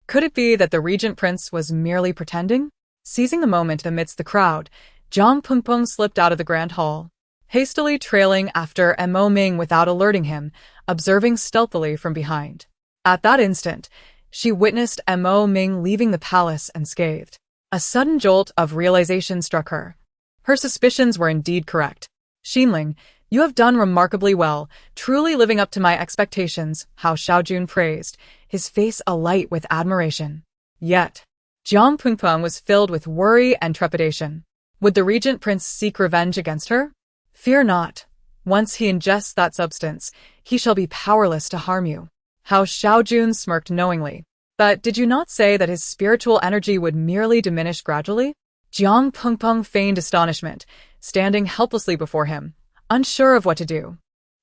Could it be that the regent prince was merely pretending? Seizing the moment amidst the crowd, Jiang Pingpeng slipped out of the grand hall, hastily trailing after Mo Ming without alerting him, observing stealthily from behind. At that instant, she witnessed Mo Ming leaving the palace unscathed. A sudden jolt of realization struck her. Her suspicions were indeed correct. Xinling, you have done remarkably well, truly living up to my expectations, Hao Xiaojun praised, his face alight with admiration. Yet, Jiang Pingpeng was filled with worry and trepidation. Would the regent prince seek revenge against her? Fear not. Once he ingests that substance, he shall be powerless to harm you. Hao Xiaojun smirked knowingly. But did you not say that his spiritual energy would merely diminish gradually? Jiang Pingpeng feigned astonishment, standing helplessly before him, unsure of what to do.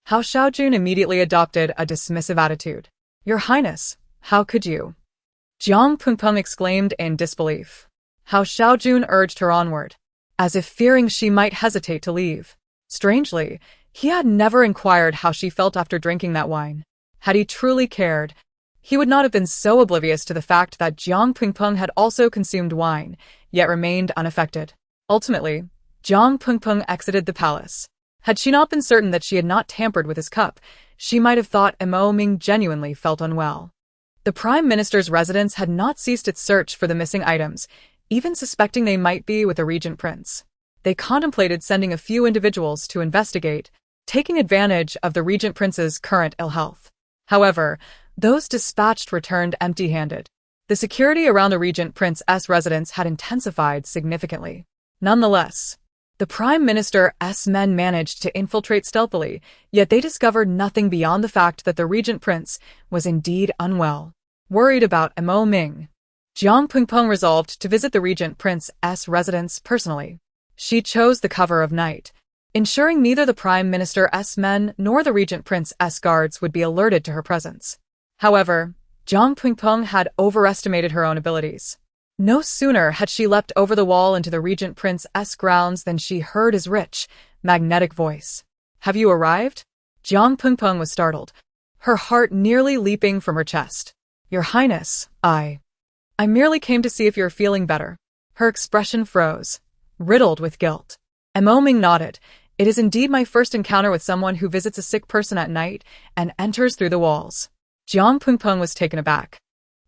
Hao Xiaojun immediately adopted a dismissive attitude. Your Highness, how could you? Jiang Pingpeng exclaimed in disbelief. Hao Xiaojun urged her onward, as if fearing she might hesitate to leave. Strangely, he had never inquired how she felt after drinking that wine. Had he truly cared, he would not have been so oblivious to the fact that Jiang Pingpeng had also consumed wine, yet remained unaffected. Ultimately, Jiang Pingpeng exited the palace. Had she not been certain that she had not tampered with his cup, she might have thought Mo Ming genuinely felt unwell. The Prime Minister's residence had not ceased its search for the missing items, even suspecting they might be with the regent prince. They contemplated sending a few individuals to investigate, taking advantage of the regent prince's current ill health. However, those dispatched returned empty-handed. The security around the regent prince's residence had intensified significantly. Nonetheless, the Prime Minister's men managed to infiltrate stealthily, yet they discovered nothing beyond the fact that the regent prince was indeed unwell. Worried about Mo Ming, Jiang Pingpeng resolved to visit the regent prince's residence personally. She chose the cover of night, ensuring neither the Prime Minister's men nor the Regent Prince's guards would be alerted to her presence. However, Jiang Pingpeng had overestimated her own abilities. No sooner had she leapt over the wall into the Regent Prince's grounds than she heard his rich, magnetic voice. "Have you arrived?" Jiang Pingpeng was startled, her heart nearly leaping from her chest. "Your Highness, I merely came to see if you're feeling better." Her expression froze, riddled with guilt. Ming nodded. "It is indeed my first encounter with someone who visits a sick person at night and enters through the walls." Jiang Pingpeng was taken aback.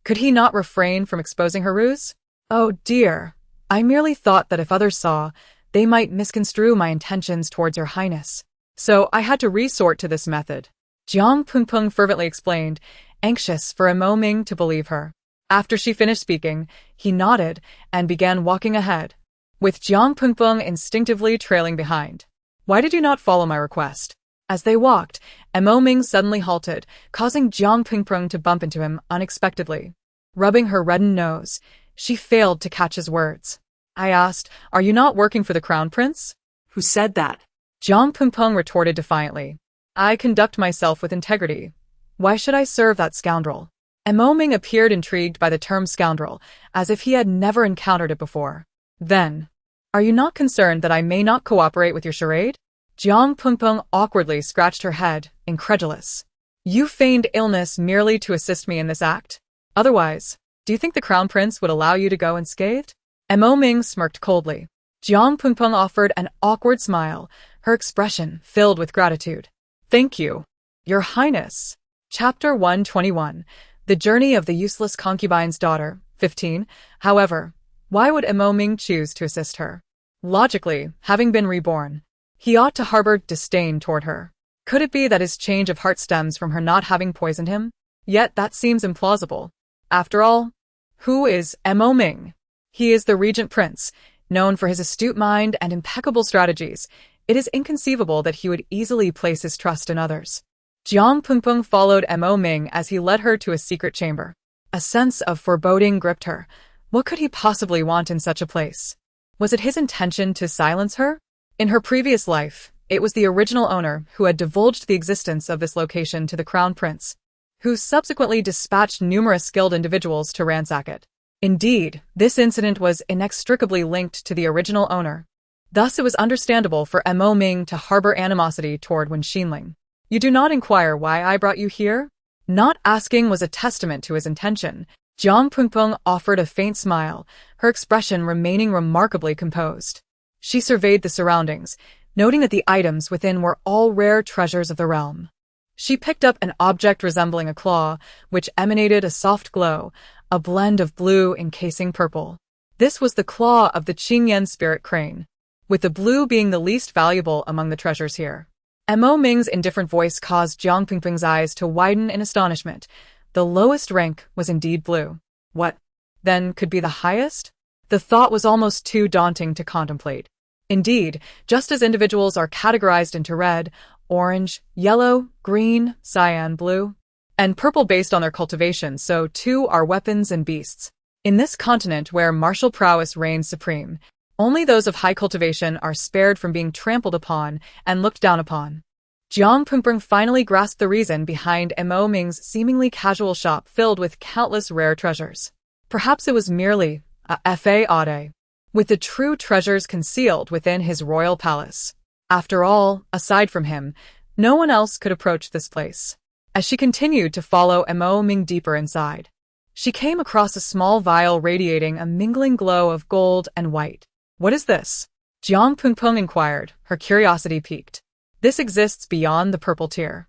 Could he not refrain from exposing her ruse? "Oh dear, I merely thought that if others saw, they might misconstrue my intentions towards your Highness. So I had to resort to this method," Jiang Pingpeng fervently explained, anxious for Ming to believe her. After she finished speaking, he nodded and began walking ahead, with Jiang Pingpeng instinctively trailing behind. "Why did you not follow my request?" As they walked, Ming suddenly halted, causing Jiang Pingpeng to bump into him unexpectedly. Rubbing her reddened nose, she failed to catch his words. "I asked, are you not working for the Crown Prince?" Who said that? Jiang Pingpeng retorted defiantly. "I conduct myself with integrity. Why should I serve that scoundrel?" Ming appeared intrigued by the term scoundrel, as if he had never encountered it before. "Then, are you not concerned that I may not cooperate with your charade?" Jiang Pingpeng awkwardly scratched her head, incredulous. "You feigned illness merely to assist me in this act? Otherwise, do you think the Crown Prince would allow you to go unscathed?" Ming smirked coldly. Jiang Pingpeng offered an awkward smile, her expression filled with gratitude. "Thank you, Your Highness." Chapter 121. The Journey of the Useless Concubine's Daughter, 15. However, why would Ming choose to assist her? Logically, having been reborn, he ought to harbor disdain toward her. Could it be that his change of heart stems from her not having poisoned him? Yet that seems implausible. After all, who is Ming? He is the Regent Prince, known for his astute mind and impeccable strategies. It is inconceivable that he would easily place his trust in others. Jiang Pingpeng followed Ming as he led her to a secret chamber. A sense of foreboding gripped her. What could he possibly want in such a place? Was it his intention to silence her? In her previous life, it was the original owner who had divulged the existence of this location to the Crown Prince, who subsequently dispatched numerous skilled individuals to ransack it. Indeed, this incident was inextricably linked to the original owner. Thus it was understandable for Ming to harbor animosity toward Wen Xinling. "You do not inquire why I brought you here?" Not asking was a testament to his intention. Jiang Pingpeng offered a faint smile, her expression remaining remarkably composed. She surveyed the surroundings, noting that the items within were all rare treasures of the realm. She picked up an object resembling a claw, which emanated a soft glow, a blend of blue encasing purple. This was the claw of the Qingyan spirit crane, with the blue being the least valuable among the treasures here. Ming's indifferent voice caused Jiang Pingpeng's eyes to widen in astonishment. The lowest rank was indeed blue. What, then, could be the highest? The thought was almost too daunting to contemplate. Indeed, just as individuals are categorized into red, orange, yellow, green, cyan blue, and purple based on their cultivation, so too are weapons and beasts. In this continent where martial prowess reigns supreme, only those of high cultivation are spared from being trampled upon and looked down upon. Jiang Pingpeng finally grasped the reason behind Ming's seemingly casual shop filled with countless rare treasures. Perhaps it was merely a fade, with the true treasures concealed within his royal palace. After all, aside from him, no one else could approach this place. As she continued to follow Ming deeper inside, she came across a small vial radiating a mingling glow of gold and white. "What is this?" Jiang Pingpeng inquired, her curiosity piqued. "This exists beyond the purple tier.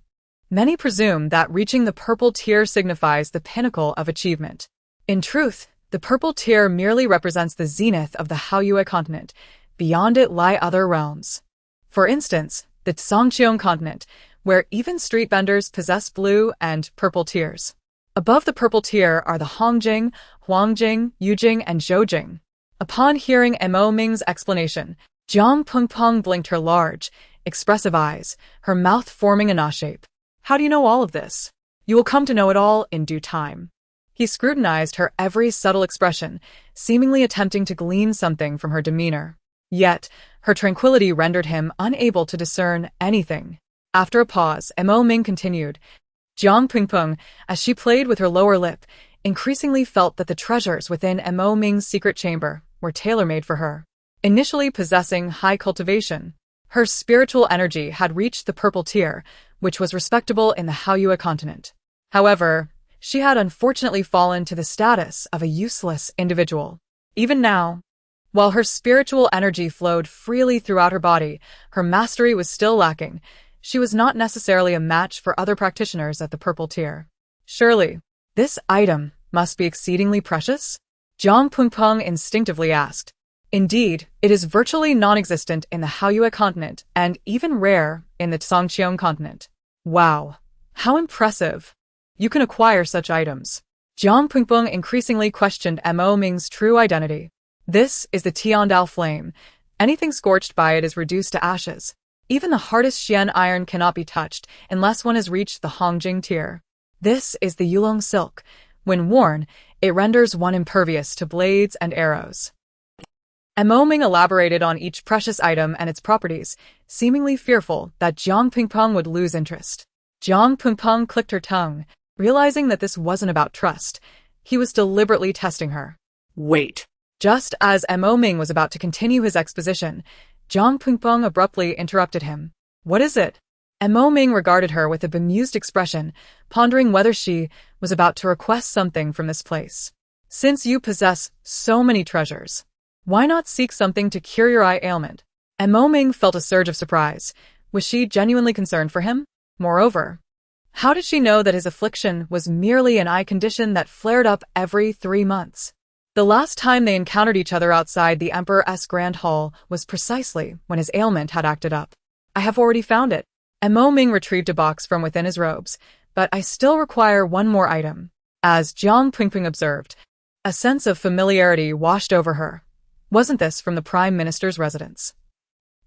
Many presume that reaching the purple tier signifies the pinnacle of achievement. In truth, the purple tier merely represents the zenith of the Haoyue continent. Beyond it lie other realms. For instance, the Songqiong continent, where even street vendors possess blue and purple tiers. Above the purple tier are the Hongjing, Huangjing, Yujing, and Zhoujing." Upon hearing Ming's explanation, Jiang Pingpeng blinked her large, expressive eyes, her mouth forming a na shape. "How do you know all of this?" "You will come to know it all in due time." He scrutinized her every subtle expression, seemingly attempting to glean something from her demeanor. Yet, her tranquility rendered him unable to discern anything. After a pause, Mo Ming continued. Jiang Pingpeng, as she played with her lower lip, increasingly felt that the treasures within Mo Ming's secret chamber were tailor-made for her. Initially possessing high cultivation, her spiritual energy had reached the purple tier, which was respectable in the Haoyue continent. However, she had unfortunately fallen to the status of a useless individual. Even now, while her spiritual energy flowed freely throughout her body, her mastery was still lacking. She was not necessarily a match for other practitioners at the purple tier. Surely, this item must be exceedingly precious? Jiang Pingpeng instinctively asked. Indeed, it is virtually non-existent in the Haoyue continent and even rare in the Songqiong continent. Wow, how impressive. You can acquire such items. Jiang Pingpeng increasingly questioned Mo Ming's true identity. This is the Tiandao flame. Anything scorched by it is reduced to ashes. Even the hardest Xian iron cannot be touched unless one has reached the Hongjing tier. This is the Yulong silk. When worn, it renders one impervious to blades and arrows. Mo Ming elaborated on each precious item and its properties, seemingly fearful that Jiang Pingpeng would lose interest. Jiang Pingpeng clicked her tongue, realizing that this wasn't about trust. He was deliberately testing her. Wait. Just as Mo Ming was about to continue his exposition, Jiang Pingpeng abruptly interrupted him. What is it? Mo Ming regarded her with a bemused expression, pondering whether she was about to request something from this place. Since you possess so many treasures, why not seek something to cure your eye ailment? Mo Ming felt a surge of surprise. Was she genuinely concerned for him? Moreover, how did she know that his affliction was merely an eye condition that flared up every 3 months? The last time they encountered each other outside the Emperor's Grand Hall was precisely when his ailment had acted up. I have already found it. Mo Ming retrieved a box from within his robes, but I still require one more item. As Jiang Pingpeng observed, a sense of familiarity washed over her. Wasn't this from the Prime Minister's residence?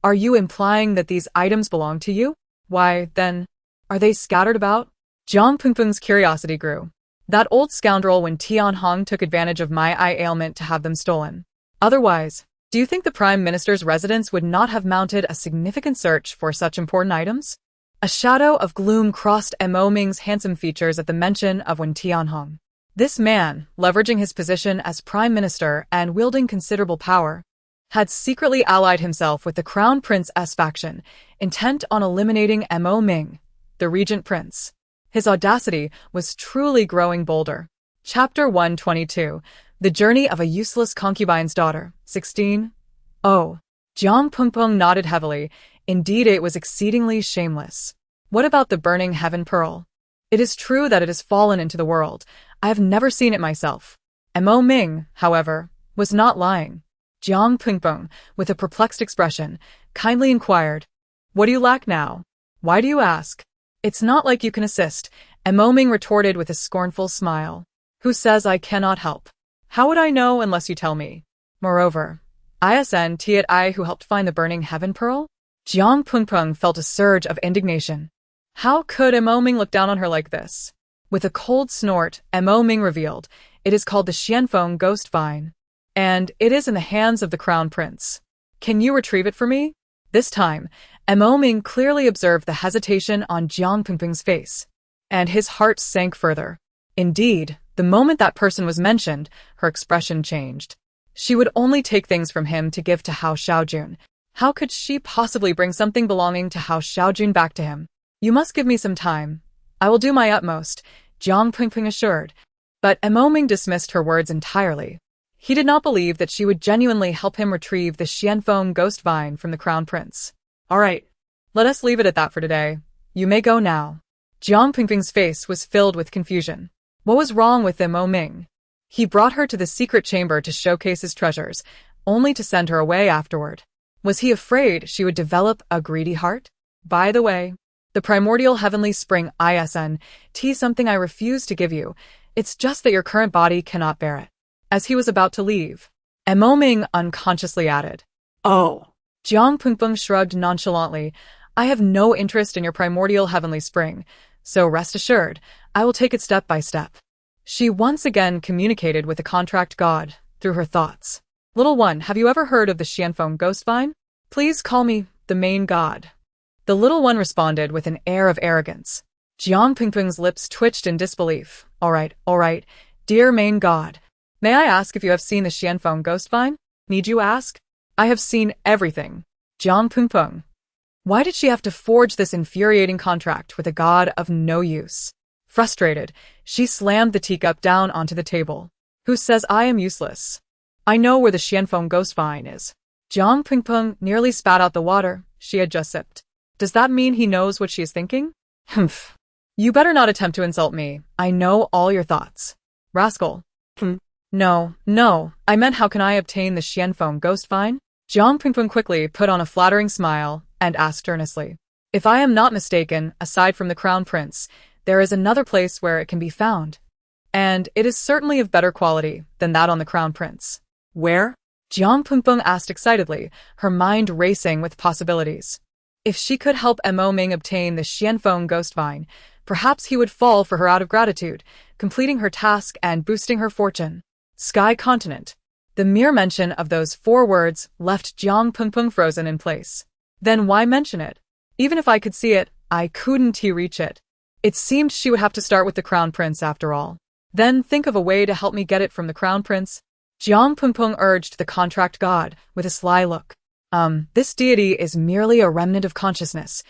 Are you implying that these items belong to you? Why, then, are they scattered about? Jiang Pingpeng's curiosity grew. That old scoundrel Wen Tianhong took advantage of my eye ailment to have them stolen. Otherwise, do you think the Prime Minister's residence would not have mounted a significant search for such important items? A shadow of gloom crossed Mo Ming's handsome features at the mention of Wen Tianhong. This man, leveraging his position as Prime Minister and wielding considerable power, had secretly allied himself with the Crown Prince's faction, intent on eliminating Mo Ming, the Regent Prince. His audacity was truly growing bolder. Chapter 122, The Journey of a Useless Concubine's Daughter, 16. Oh. Jiang Pingpeng nodded heavily. Indeed, it was exceedingly shameless. What about the burning heaven pearl? It is true that it has fallen into the world. I have never seen it myself. Mo Ming, however, was not lying. Jiang Pingpeng, with a perplexed expression, kindly inquired, What do you lack now? Why do you ask? It's not like you can assist, Mo Ming retorted with a scornful smile. Who says I cannot help? How would I know unless you tell me? Moreover, isn't it I who helped find the burning heaven pearl? Jiang Pingpeng felt a surge of indignation. How could Mo Ming look down on her like this? With a cold snort, Mo Ming revealed, It is called the Xianfeng Ghost Vine, and it is in the hands of the Crown Prince. Can you retrieve it for me? This time, Mo Ming clearly observed the hesitation on Jiang Pingpeng's face, and his heart sank further. Indeed, the moment that person was mentioned, her expression changed. She would only take things from him to give to Hao Xiaojun. How could she possibly bring something belonging to Hao Xiaojun back to him? You must give me some time. I will do my utmost, Jiang Pingpeng assured. But Mo Ming dismissed her words entirely. He did not believe that she would genuinely help him retrieve the Xianfeng Ghost Vine from the Crown Prince. All right, let us leave it at that for today. You may go now. Jiang Pingpeng's face was filled with confusion. What was wrong with Mo Ming? He brought her to the secret chamber to showcase his treasures, only to send her away afterward. Was he afraid she would develop a greedy heart? By the way, the primordial heavenly spring isn't something I refuse to give you. It's just that your current body cannot bear it. As he was about to leave, Mo Ming unconsciously added, Oh. Jiang Pingpeng shrugged nonchalantly. I have no interest in your primordial heavenly spring, so rest assured, I will take it step by step. She once again communicated with the contract god through her thoughts. Little one, have you ever heard of the Xianfeng ghost vine? Please call me the main god. The little one responded with an air of arrogance. Jiang Pingping's lips twitched in disbelief. All right, dear main god. May I ask if you have seen the Xianfeng ghost vine? Need you ask? I have seen everything. Jiang Pingping. Why did she have to forge this infuriating contract with a god of no use? Frustrated, she slammed the teacup down onto the table. Who says I am useless? I know where the Xianfeng ghost vine is. Jiang Pingping nearly spat out the water she had just sipped. Does that mean he knows what she is thinking? Humph. You better not attempt to insult me. I know all your thoughts. Rascal. No, I meant how can I obtain the Xianfeng ghost vine? Jiang Pingping quickly put on a flattering smile and asked earnestly. If I am not mistaken, aside from the Crown Prince, there is another place where it can be found. And it is certainly of better quality than that on the Crown Prince. Where? Jiang Pingping asked excitedly, her mind racing with possibilities. If she could help Mo Ming obtain the Xianfeng ghost vine, perhaps he would fall for her out of gratitude, completing her task and boosting her fortune. Sky Continent. The mere mention of those 4 words left Jiang Pingping frozen in place. Then why mention it? Even if I could see it, I couldn't reach it. It seemed she would have to start with the Crown Prince after all. Then think of a way to help me get it from the Crown Prince. Jiang Pingping urged the contract god with a sly look. This deity is merely a remnant of consciousness.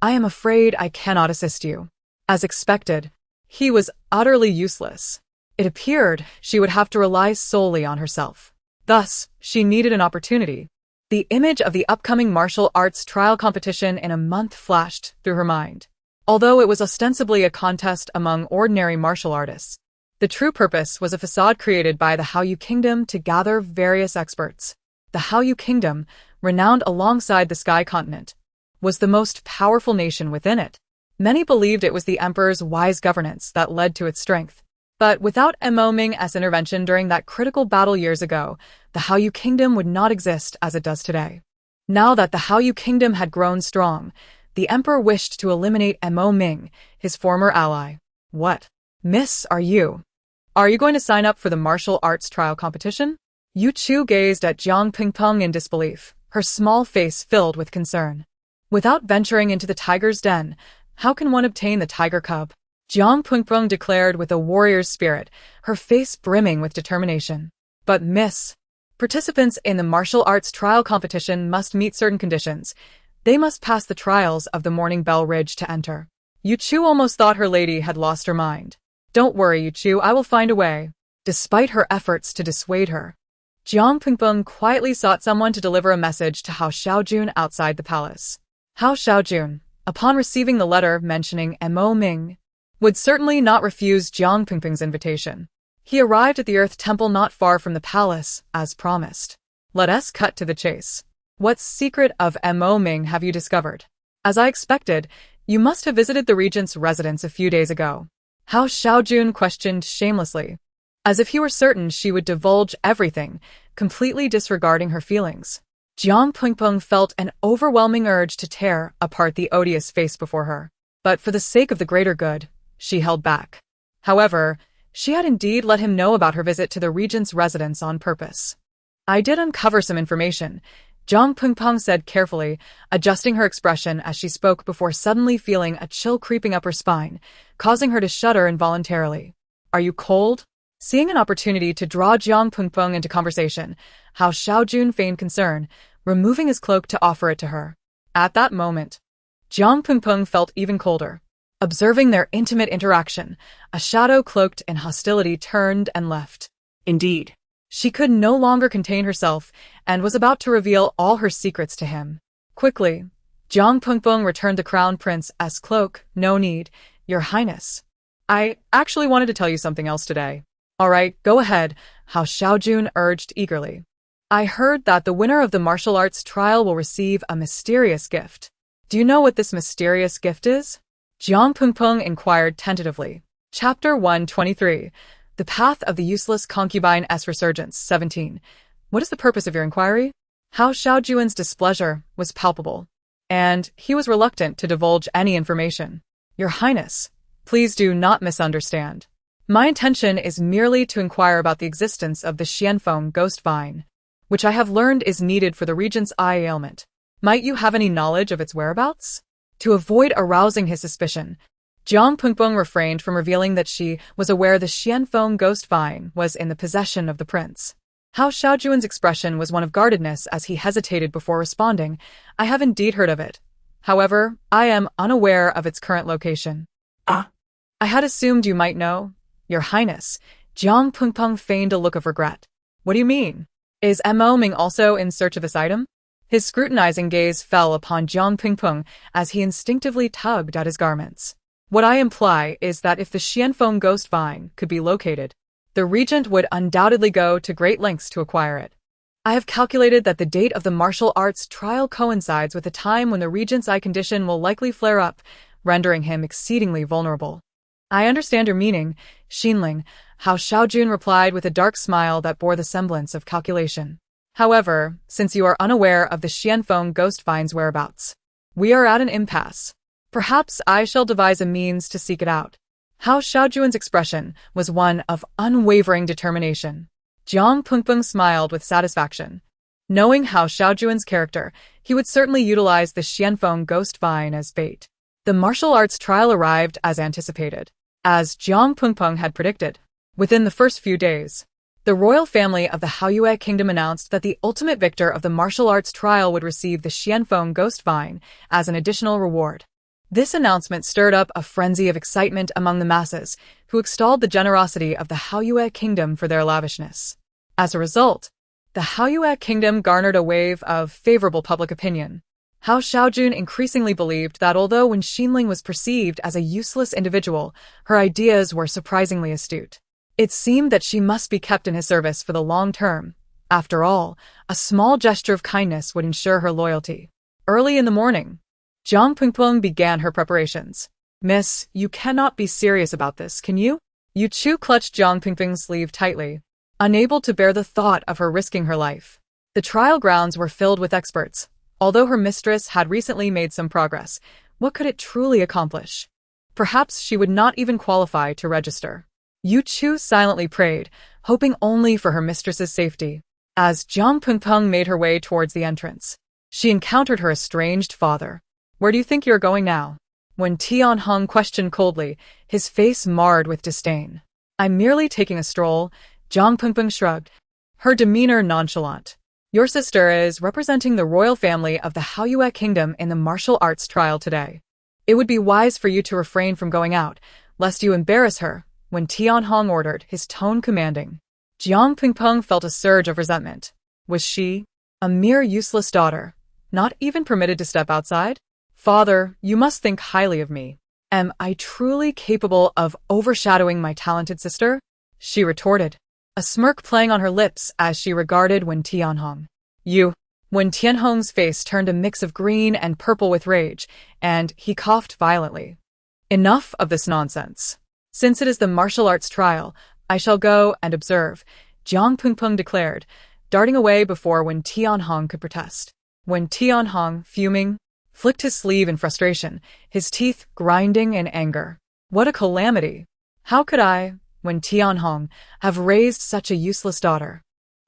I am afraid I cannot assist you. As expected, he was utterly useless. It appeared she would have to rely solely on herself. Thus, she needed an opportunity. The image of the upcoming martial arts trial competition in a month flashed through her mind. Although it was ostensibly a contest among ordinary martial artists, the true purpose was a facade created by the Haiyu Kingdom to gather various experts. The Haiyu Kingdom, renowned alongside the Sky Continent, was the most powerful nation within it. Many believed it was the emperor's wise governance that led to its strength. But without Mo Ming's intervention during that critical battle years ago, the Haiyu Kingdom would not exist as it does today. Now that the Haiyu Kingdom had grown strong, the emperor wished to eliminate Mo Ming, his former ally. What? Miss, are you going to sign up for the martial arts trial competition? Yu Chu gazed at Jiang Pingping in disbelief, her small face filled with concern. Without venturing into the tiger's den, how can one obtain the tiger cub? Jiang Pingping declared with a warrior's spirit, her face brimming with determination. But miss, participants in the martial arts trial competition must meet certain conditions. They must pass the trials of the Morning Bell Ridge to enter. Yu Chu almost thought her lady had lost her mind. Don't worry, Yu Chu, I will find a way. Despite her efforts to dissuade her, Jiang Pingping quietly sought someone to deliver a message to Hao Xiaojun outside the palace. Hao Xiaojun, upon receiving the letter mentioning Mo Ming, would certainly not refuse Jiang Pingping's invitation. He arrived at the Earth Temple not far from the palace, as promised. Let us cut to the chase. What secret of Mo Ming have you discovered? As I expected, you must have visited the regent's residence a few days ago. Hao Xiaojun questioned shamelessly, as if he were certain she would divulge everything, completely disregarding her feelings. Jiang Pingping felt an overwhelming urge to tear apart the odious face before her. But for the sake of the greater good, she held back. However, she had indeed let him know about her visit to the regent's residence on purpose. I did uncover some information, Jiang Pingping said carefully, adjusting her expression as she spoke before suddenly feeling a chill creeping up her spine, causing her to shudder involuntarily. Are you cold? Seeing an opportunity to draw Jiang Pingping into conversation, Hao Xiaojun feigned concern, removing his cloak to offer it to her. At that moment, Jiang Pingping felt even colder. Observing their intimate interaction, a shadow cloaked in hostility turned and left. Indeed, she could no longer contain herself and was about to reveal all her secrets to him. Quickly, Jiang Pingping returned the Crown Prince's cloak. No need, Your Highness. I actually wanted to tell you something else today. All right, go ahead, Hao Xiaojun urged eagerly. I heard that the winner of the martial arts trial will receive a mysterious gift. Do you know what this mysterious gift is? Jiang Pingping inquired tentatively. Chapter 123. The Path of the Useless Concubine's Resurgence. 17. What is the purpose of your inquiry? Hao Xiaojun's displeasure was palpable, and he was reluctant to divulge any information. Your Highness, please do not misunderstand. My intention is merely to inquire about the existence of the Xianfeng ghost vine. which I have learned is needed for the regent's eye ailment. Might you have any knowledge of its whereabouts? To avoid arousing his suspicion, Jiang Pengpeng refrained from revealing that she was aware the Xianfeng ghost vine was in the possession of the prince. Hao Xiaojun's expression was one of guardedness as he hesitated before responding. I have indeed heard of it. However, I am unaware of its current location. Ah. I had assumed you might know. Your Highness. Jiang Pengpeng feigned a look of regret. What do you mean? Is Mo Ming also in search of this item? His scrutinizing gaze fell upon Jiang Pengpeng as he instinctively tugged at his garments. What I imply is that if the Xianfeng ghost vine could be located, the regent would undoubtedly go to great lengths to acquire it. I have calculated that the date of the martial arts trial coincides with the time when the regent's eye condition will likely flare up, rendering him exceedingly vulnerable. I understand your meaning, Xinling, Hao Xiaojun replied with a dark smile that bore the semblance of calculation. However, since you are unaware of the Xianfeng ghost vine's whereabouts, we are at an impasse. Perhaps I shall devise a means to seek it out. Hao Xiaojun's expression was one of unwavering determination. Jiang Pengpeng smiled with satisfaction. Knowing Hao Xiaojun's character, he would certainly utilize the Xianfeng ghost vine as bait. The martial arts trial arrived as anticipated. As Jiang Pengpeng had predicted, within the first few days, the royal family of the Haoyue kingdom announced that the ultimate victor of the martial arts trial would receive the Xianfeng ghost vine as an additional reward. This announcement stirred up a frenzy of excitement among the masses, who extolled the generosity of the Haoyue kingdom for their lavishness. As a result, the Haoyue kingdom garnered a wave of favorable public opinion. Hao Xiaojun increasingly believed that although Wen Xinling was perceived as a useless individual, her ideas were surprisingly astute. It seemed that she must be kept in his service for the long term. After all, a small gesture of kindness would ensure her loyalty. Early in the morning, Jiang Pengpeng began her preparations. Miss, you cannot be serious about this, can you? Yu Chu clutched Jiang Pengpeng's sleeve tightly, unable to bear the thought of her risking her life. The trial grounds were filled with experts. Although her mistress had recently made some progress, what could it truly accomplish? Perhaps she would not even qualify to register. Yu Chu silently prayed, hoping only for her mistress's safety. As Jiang Pengpeng made her way towards the entrance, she encountered her estranged father. Where do you think you're going now? When Tianhong questioned coldly, his face marred with disdain. I'm merely taking a stroll, Jiang Pengpeng shrugged, her demeanor nonchalant. Your sister is representing the royal family of the Haoyue kingdom in the martial arts trial today. It would be wise for you to refrain from going out, lest you embarrass her, when Tianhong ordered, his tone commanding. Jiang Pengpeng felt a surge of resentment. Was she, a mere useless daughter, not even permitted to step outside? Father, you must think highly of me. Am I truly capable of overshadowing my talented sister? She retorted, a smirk playing on her lips as she regarded Wen Tianhong. You. Wen Tianhong's face turned a mix of green and purple with rage, and he coughed violently. Enough of this nonsense. Since it is the martial arts trial, I shall go and observe, Jiang Pengpeng declared, darting away before Wen Tianhong could protest. Wen Tianhong, fuming, flicked his sleeve in frustration, his teeth grinding in anger. What a calamity! How could I, Wen Tianhong, have raised such a useless daughter?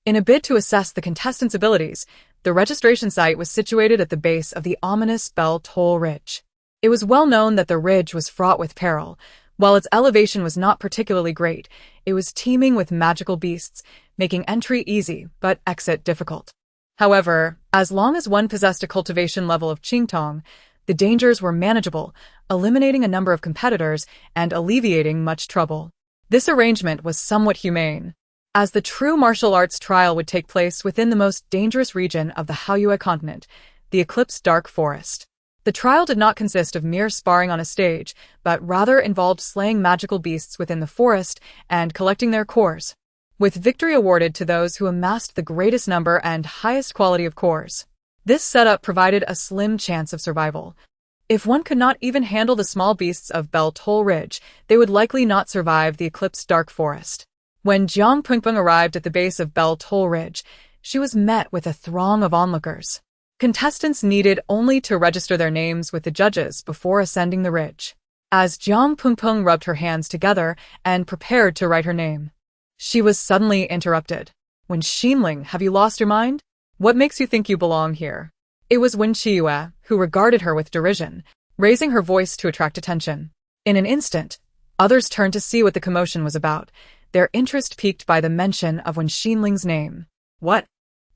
In a bid to assess the contestants' abilities, the registration site was situated at the base of the ominous Bell Toll Ridge. It was well known that the ridge was fraught with peril. While its elevation was not particularly great, it was teeming with magical beasts, making entry easy but exit difficult. However, as long as one possessed a cultivation level of Qingtong, the dangers were manageable, eliminating a number of competitors and alleviating much trouble. This arrangement was somewhat humane, as the true martial arts trial would take place within the most dangerous region of the Haoyue continent, the Eclipse Dark Forest. The trial did not consist of mere sparring on a stage, but rather involved slaying magical beasts within the forest and collecting their cores, with victory awarded to those who amassed the greatest number and highest quality of cores. This setup provided a slim chance of survival. If one could not even handle the small beasts of Bell Toll Ridge, they would likely not survive the Eclipse Dark Forest. When Jiang Pengpeng arrived at the base of Bell Toll Ridge, she was met with a throng of onlookers. Contestants needed only to register their names with the judges before ascending the ridge. As Jiang Pengpeng rubbed her hands together and prepared to write her name, she was suddenly interrupted. Wen Xinling, have you lost your mind? What makes you think you belong here? It was Wen Qiyu, who regarded her with derision, raising her voice to attract attention. In an instant, others turned to see what the commotion was about, their interest piqued by the mention of Wen Xinling's name. What?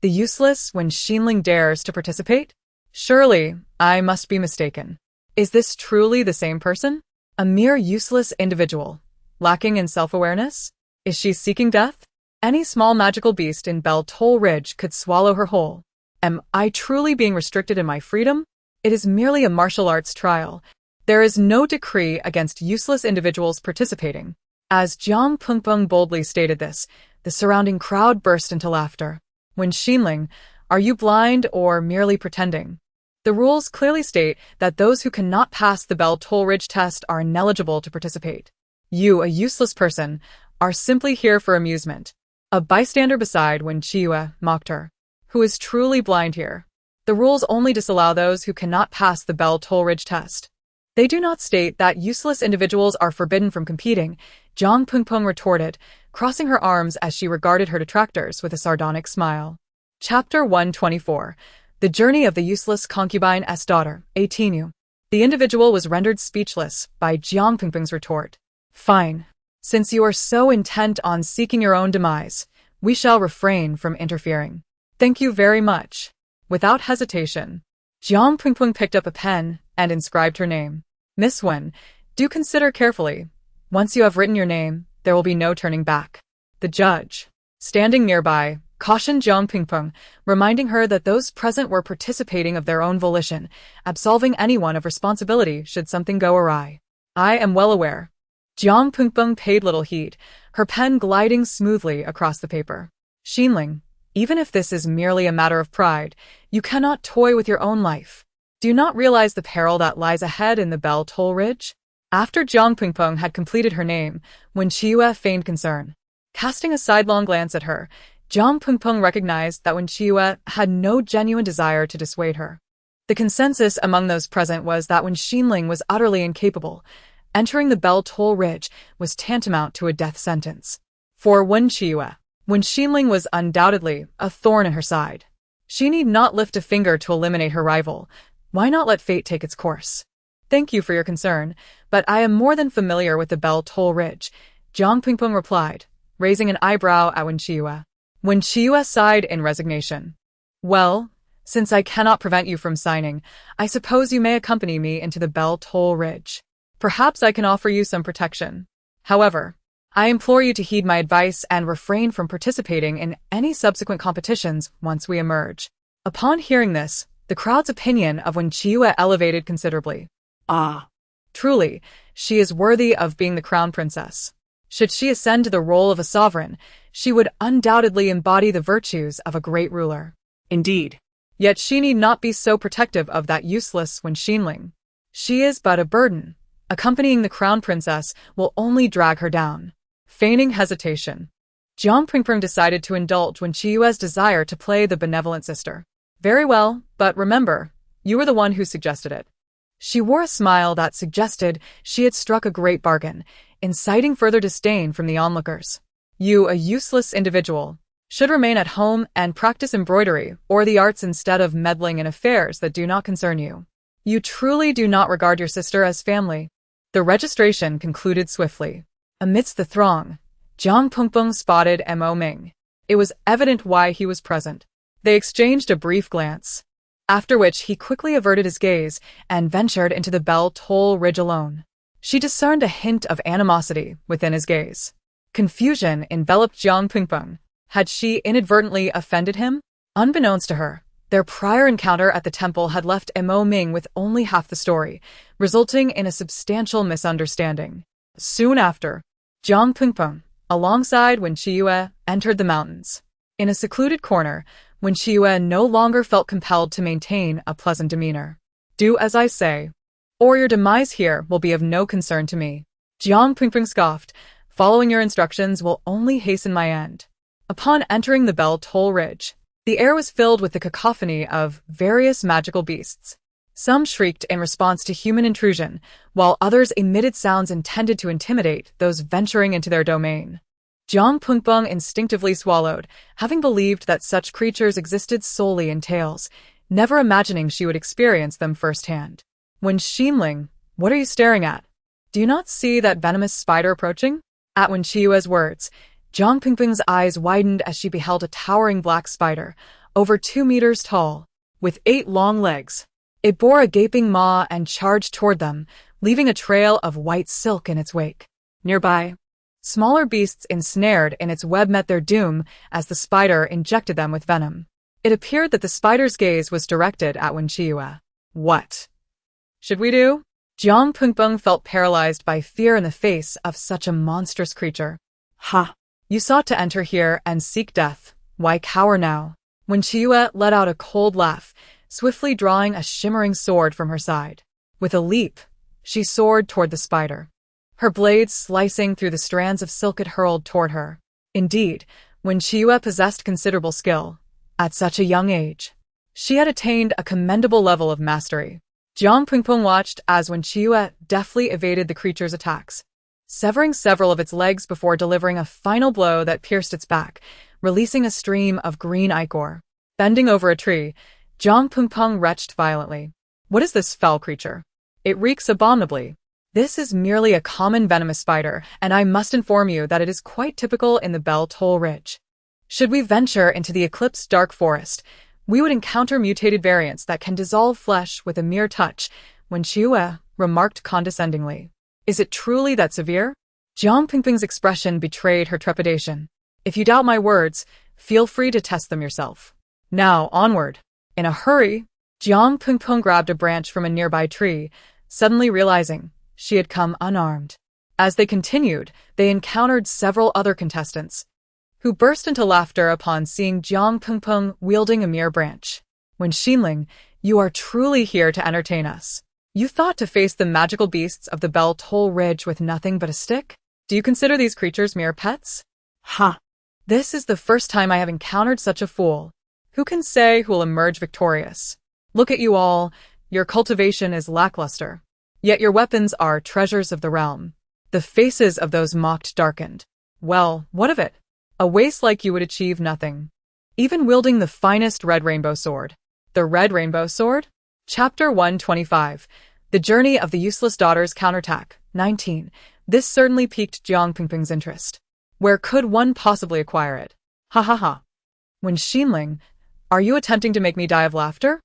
The useless Wen Xinling dares to participate? Surely, I must be mistaken. Is this truly the same person? A mere useless individual, lacking in self-awareness? Is she seeking death? Any small magical beast in Bell Toll Ridge could swallow her whole. Am I truly being restricted in my freedom? It is merely a martial arts trial. There is no decree against useless individuals participating. As Jiang Pengpeng boldly stated this, the surrounding crowd burst into laughter. Wen Xinling, are you blind or merely pretending? The rules clearly state that those who cannot pass the Bell Toll Ridge test are ineligible to participate. You, a useless person, are simply here for amusement. A bystander beside Wen Qiyu mocked her. Who is truly blind here? The rules only disallow those who cannot pass the Bell Toll Ridge test. They do not state that useless individuals are forbidden from competing, Jiang Pengpeng retorted, crossing her arms as she regarded her detractors with a sardonic smile. Chapter 124. The Journey of the Useless Concubine's Daughter, 18U. The individual was rendered speechless by Jiang Pengpeng's retort. Fine. Since you are so intent on seeking your own demise, we shall refrain from interfering. Thank you very much. Without hesitation, Jiang Pengpeng picked up a pen and inscribed her name. Miss Wen, do consider carefully. Once you have written your name, there will be no turning back. The judge, standing nearby, cautioned Jiang Pengpeng, reminding her that those present were participating of their own volition, absolving anyone of responsibility should something go awry. I am well aware. Jiang Pengpeng paid little heed, her pen gliding smoothly across the paper. Xinling, even if this is merely a matter of pride, you cannot toy with your own life. Do you not realize the peril that lies ahead in the Bell Toll Ridge? After Jiang Pengpeng had completed her name, Wen Qiyu feigned concern. Casting a sidelong glance at her, Jiang Pengpeng recognized that Wen Qiyu had no genuine desire to dissuade her. The consensus among those present was that Wen Xinling was utterly incapable. Entering the Bell Toll Ridge was tantamount to a death sentence. For Wen Qiyu, Wen Xinling was undoubtedly a thorn in her side. She need not lift a finger to eliminate her rival. Why not let fate take its course? Thank you for your concern, but I am more than familiar with the Bell Toll Ridge, Jiang Pengpeng replied, raising an eyebrow at Wen Qiyu. Wen Qiyu sighed in resignation. Well, since I cannot prevent you from signing, I suppose you may accompany me into the Bell Toll Ridge. Perhaps I can offer you some protection. However, I implore you to heed my advice and refrain from participating in any subsequent competitions once we emerge. Upon hearing this, the crowd's opinion of Wen Qiyu elevated considerably. Ah, truly, she is worthy of being the crown princess. Should she ascend to the role of a sovereign, she would undoubtedly embody the virtues of a great ruler. Indeed. Yet she need not be so protective of that useless Wen Xinling. She is but a burden. Accompanying the crown princess will only drag her down. Feigning hesitation, Jiang Pengpeng decided to indulge Wen Qiyu's desire to play the benevolent sister. Very well, but remember, you were the one who suggested it. She wore a smile that suggested she had struck a great bargain, inciting further disdain from the onlookers. You, a useless individual, should remain at home and practice embroidery or the arts instead of meddling in affairs that do not concern you. You truly do not regard your sister as family. The registration concluded swiftly. Amidst the throng, Jiang Pengpeng spotted Mo Ming. It was evident why he was present. They exchanged a brief glance, after which he quickly averted his gaze and ventured into the Bell Toll Ridge alone. She discerned a hint of animosity within his gaze. Confusion enveloped Jiang Pengpeng. Had she inadvertently offended him? Unbeknownst to her, their prior encounter at the temple had left Mo Ming with only half the story, resulting in a substantial misunderstanding. Soon after, Jiang Pengpeng, alongside Wen Qiyu, entered the mountains. In a secluded corner, Wen Qiyu no longer felt compelled to maintain a pleasant demeanor. Do as I say, or your demise here will be of no concern to me. Jiang Pengpeng scoffed. Following your instructions will only hasten my end. Upon entering the Bell Toll Ridge, the air was filled with the cacophony of various magical beasts. Some shrieked in response to human intrusion, while others emitted sounds intended to intimidate those venturing into their domain. Jiang Pungbong instinctively swallowed, having believed that such creatures existed solely in tales, never imagining she would experience them firsthand. When Xinling, what are you staring at? Do you not see that venomous spider approaching? At Wenqiue's words, Jiang Pungbong's eyes widened as she beheld a towering black spider, over 2 meters tall, with 8 long legs. It bore a gaping maw and charged toward them, leaving a trail of white silk in its wake. Nearby, smaller beasts ensnared in its web met their doom as the spider injected them with venom. It appeared that the spider's gaze was directed at Wenqiue. What should we do? Jiang Pungbong felt paralyzed by fear in the face of such a monstrous creature. Ha! You sought to enter here and seek death. Why cower now? Wenqiue let out a cold laugh, swiftly drawing a shimmering sword from her side. With a leap, she soared toward the spider, her blades slicing through the strands of silk it hurled toward her. Indeed, Wenqiue possessed considerable skill. At such a young age, she had attained a commendable level of mastery. Jiang Pungbong watched as Wenqiue deftly evaded the creature's attacks, severing several of its legs before delivering a final blow that pierced its back, releasing a stream of green ichor. Bending over a tree, Jiang Pungbong retched violently. What is this foul creature? It reeks abominably. This is merely a common venomous spider, and I must inform you that it is quite typical in the Belle Toll Ridge. Should we venture into the Eclipse Dark Forest, we would encounter mutated variants that can dissolve flesh with a mere touch, Wenqiue remarked condescendingly. Is it truly that severe? Jiang Pungbong's expression betrayed her trepidation. If you doubt my words, feel free to test them yourself. Now, onward. In a hurry, Jiang Pungbong grabbed a branch from a nearby tree, suddenly realizing she had come unarmed. As they continued, they encountered several other contestants, who burst into laughter upon seeing Jiang Pungbong wielding a mere branch. When Xinling, you are truly here to entertain us. You thought to face the magical beasts of the Belle Toll Ridge with nothing but a stick? Do you consider these creatures mere pets? Ha! This is the first time I have encountered such a fool. Who can say who will emerge victorious? Look at you all, your cultivation is lackluster. Yet your weapons are treasures of the realm. The faces of those mocked darkened. Well, what of it? A waste like you would achieve nothing. Even wielding the finest red rainbow sword. The red rainbow sword? Chapter 125. The Journey of the Useless Daughter's Counterattack. 19. This certainly piqued Jiang Pungbong's interest. Where could one possibly acquire it? Ha ha ha. When Xinling, are you attempting to make me die of laughter?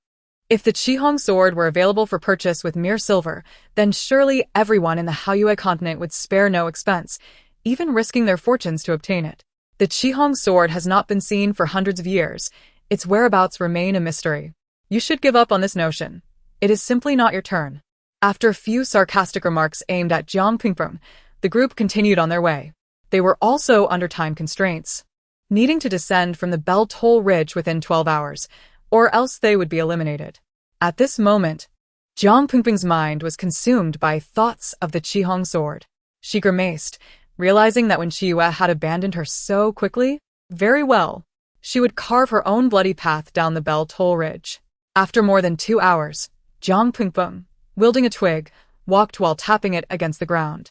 If the Qihong sword were available for purchase with mere silver, then surely everyone in the Haiyue continent would spare no expense, even risking their fortunes to obtain it. The Qihong sword has not been seen for hundreds of years. Its whereabouts remain a mystery. You should give up on this notion. It is simply not your turn. After a few sarcastic remarks aimed at Jiang Pungbong, the group continued on their way. They were also under time constraints, needing to descend from the Belle Toll Ridge within 12 hours, or else they would be eliminated. At this moment, Jiang Pungbong's mind was consumed by thoughts of the Qihong sword. She grimaced, realizing that Wenqiue had abandoned her so quickly. Very well. She would carve her own bloody path down the Belle Toll Ridge. After more than 2 hours, Jiang Pungbong, wielding a twig, walked while tapping it against the ground.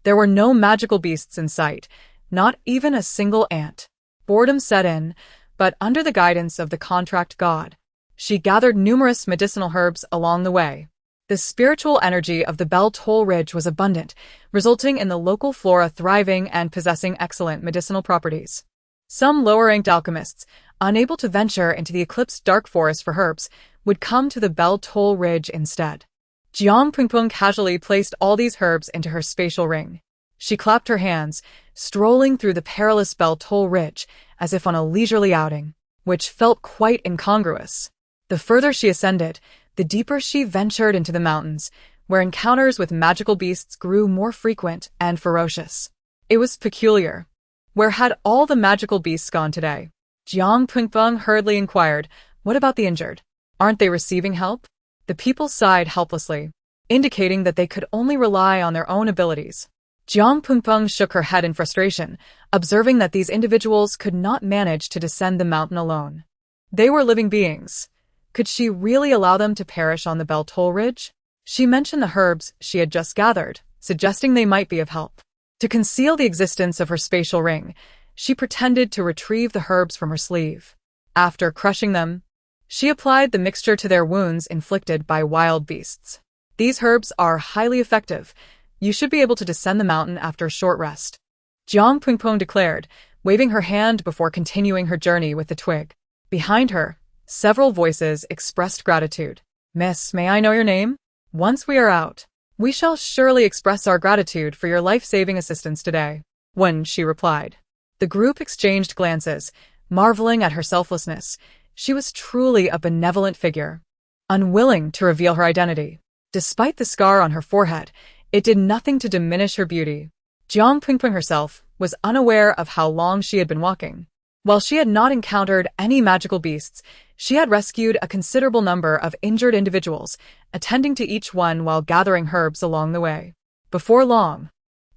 There were no magical beasts in sight, not even a single ant. Boredom set in, but under the guidance of the contract god, she gathered numerous medicinal herbs along the way. The spiritual energy of the Belle Toll Ridge was abundant, resulting in the local flora thriving and possessing excellent medicinal properties. Some lower-ranked alchemists, unable to venture into the Eclipse Dark Forest for herbs, would come to the Belle Toll Ridge instead. Jiang Pungbong casually placed all these herbs into her spatial ring. She clapped her hands, strolling through the perilous Belle Toll Ridge as if on a leisurely outing, which felt quite incongruous. The further she ascended, the deeper she ventured into the mountains, where encounters with magical beasts grew more frequent and ferocious. It was peculiar. Where had all the magical beasts gone today? Jiang Pungbong hurriedly inquired, what about the injured? Aren't they receiving help? The people sighed helplessly, indicating that they could only rely on their own abilities. Jiang Pungbong shook her head in frustration, observing that these individuals could not manage to descend the mountain alone. They were living beings. Could she really allow them to perish on the Belle Toll Ridge? She mentioned the herbs she had just gathered, suggesting they might be of help. To conceal the existence of her spatial ring, she pretended to retrieve the herbs from her sleeve. After crushing them, she applied the mixture to their wounds inflicted by wild beasts. These herbs are highly effective. You should be able to descend the mountain after a short rest, Jiang Pingpong declared, waving her hand before continuing her journey with the twig. Behind her, several voices expressed gratitude. Miss, may I know your name? Once we are out, we shall surely express our gratitude for your life-saving assistance today. When she replied. The group exchanged glances, marveling at her selflessness. She was truly a benevolent figure, unwilling to reveal her identity. Despite the scar on her forehead, it did nothing to diminish her beauty. Jiang Pingping herself was unaware of how long she had been walking. While she had not encountered any magical beasts, she had rescued a considerable number of injured individuals, attending to each one while gathering herbs along the way. Before long,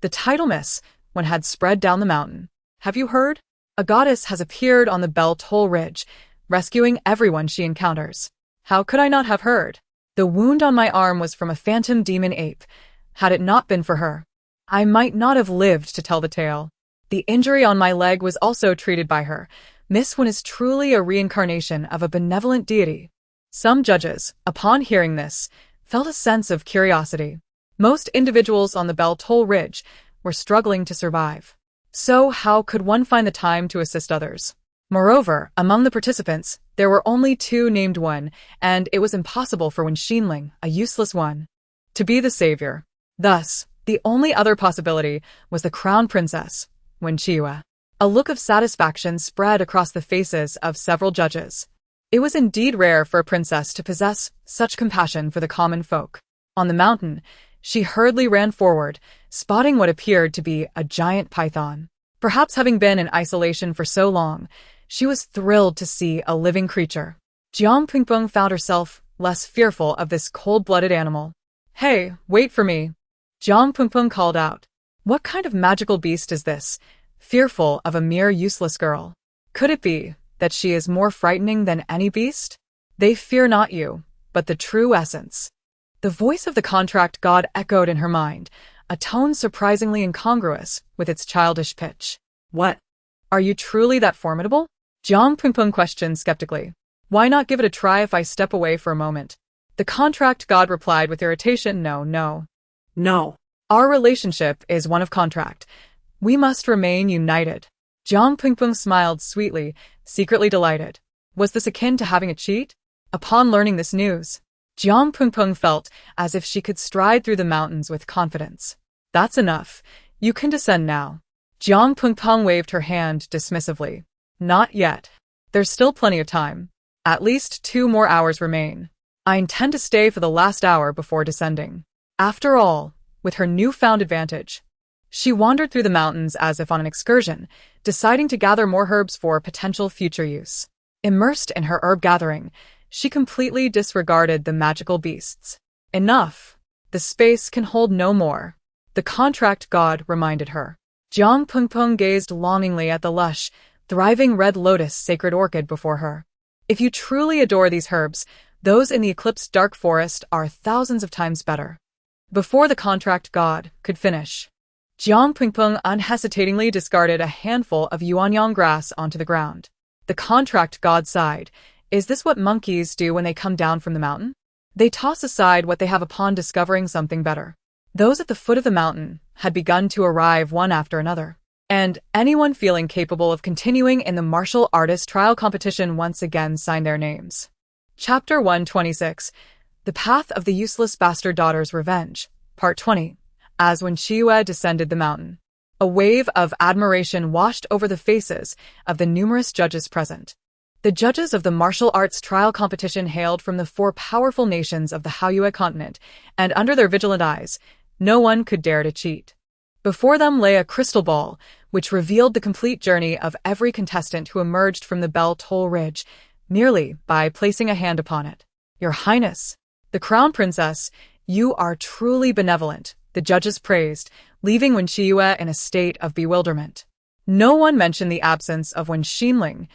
the title Miss One had spread down the mountain. Have you heard? A goddess has appeared on the Bell Toll Ridge, rescuing everyone she encounters. How could I not have heard? The wound on my arm was from a phantom demon ape. Had it not been for her, I might not have lived to tell the tale. The injury on my leg was also treated by her. Miss One is truly a reincarnation of a benevolent deity. Some judges, upon hearing this, felt a sense of curiosity. Most individuals on the Bell Toll Ridge were struggling to survive. So how could one find the time to assist others? Moreover, among the participants, there were only two named One, and it was impossible for Wen Xinling, a useless one, to be the savior. Thus, the only other possibility was the crown princess, Mingyue. A look of satisfaction spread across the faces of several judges. It was indeed rare for a princess to possess such compassion for the common folk. On the mountain, she hurriedly ran forward, spotting what appeared to be a giant python. Perhaps having been in isolation for so long, she was thrilled to see a living creature. Jiang Pingpong found herself less fearful of this cold-blooded animal. Hey, wait for me. Jiang Pingpong called out. What kind of magical beast is this, fearful of a mere useless girl? Could it be that she is more frightening than any beast? They fear not you, but the true essence. The voice of the contract god echoed in her mind, a tone surprisingly incongruous with its childish pitch. What? Are you truly that formidable? Jiang Pingpong questioned skeptically. Why not give it a try if I step away for a moment? The contract god replied with irritation. No. Our relationship is one of contract. We must remain united. Jiang Pingpong smiled sweetly, secretly delighted. Was this akin to having a cheat? Upon learning this news, Jiang Pingpong felt as if she could stride through the mountains with confidence. That's enough. You can descend now. Jiang Pingpong waved her hand dismissively. Not yet. There's still plenty of time. At least 2 more hours remain. I intend to stay for the last hour before descending. After all, with her newfound advantage, she wandered through the mountains as if on an excursion, deciding to gather more herbs for potential future use. Immersed in her herb gathering, she completely disregarded the magical beasts. Enough. The space can hold no more. The contract god reminded her. Jiang Pingpong gazed longingly at the lush, thriving red lotus sacred orchid before her. If you truly adore these herbs, those in the eclipsed dark forest are thousands of times better. Before the contract god could finish, Jiang Pingpong unhesitatingly discarded a handful of yuanyang grass onto the ground. The contract god sighed. Is this what monkeys do when they come down from the mountain? They toss aside what they have upon discovering something better. Those at the foot of the mountain had begun to arrive one after another, and anyone feeling capable of continuing in the martial artist trial competition once again signed their names. Chapter 126. The Path of the Useless Bastard Daughter's Revenge, Part 20. As Mingyue descended the mountain, a wave of admiration washed over the faces of the numerous judges present. The judges of the martial arts trial competition hailed from the 4 powerful nations of the Hijacks continent, and under their vigilant eyes, no one could dare to cheat. Before them lay a crystal ball, which revealed the complete journey of every contestant who emerged from the Bell Toll Ridge, merely by placing a hand upon it. Your Highness, the Crown Princess, you are truly benevolent, the judges praised, leaving Wen Xinling in a state of bewilderment. No one mentioned the absence of Wen Xinling,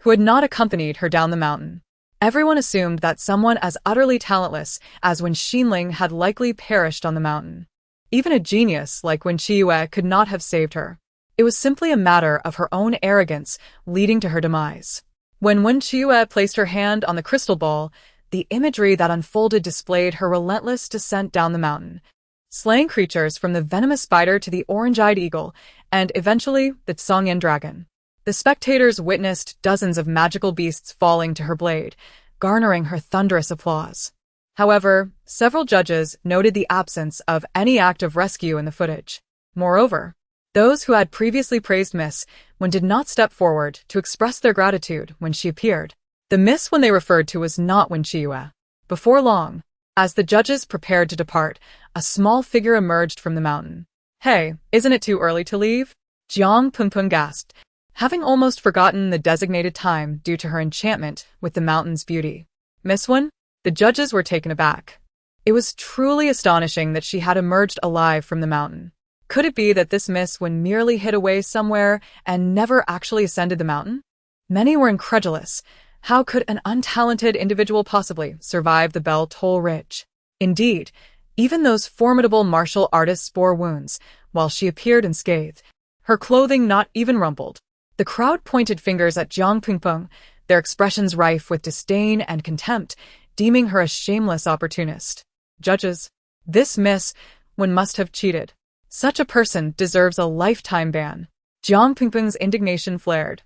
who had not accompanied her down the mountain. Everyone assumed that someone as utterly talentless as Wen Xinling had likely perished on the mountain. Even a genius like Mingyue could not have saved her. It was simply a matter of her own arrogance leading to her demise. When Mingyue placed her hand on the crystal ball, the imagery that unfolded displayed her relentless descent down the mountain, slaying creatures from the venomous spider to the orange-eyed eagle, and eventually the Tsongyan dragon. The spectators witnessed dozens of magical beasts falling to her blade, garnering her thunderous applause. However, several judges noted the absence of any act of rescue in the footage. Moreover, those who had previously praised Miss Wen did not step forward to express their gratitude when she appeared. The Miss Wen they referred to was not Mingyue. Before long, as the judges prepared to depart, a small figure emerged from the mountain. "Hey, isn't it too early to leave?" Jiang Pengpeng gasped, having almost forgotten the designated time due to her enchantment with the mountain's beauty. "Miss Wen?" The judges were taken aback. It was truly astonishing that she had emerged alive from the mountain. Could it be that this Miss Wen merely hid away somewhere and never actually ascended the mountain? Many were incredulous. How could an untalented individual possibly survive the Belle Toll Ridge? Indeed, even those formidable martial artists bore wounds, while she appeared unscathed, her clothing not even rumpled. The crowd pointed fingers at Jiang Pengpeng, their expressions rife with disdain and contempt, deeming her a shameless opportunist. Judges, this Miss Wen must have cheated. Such a person deserves a lifetime ban. Jiang Pengpeng's indignation flared.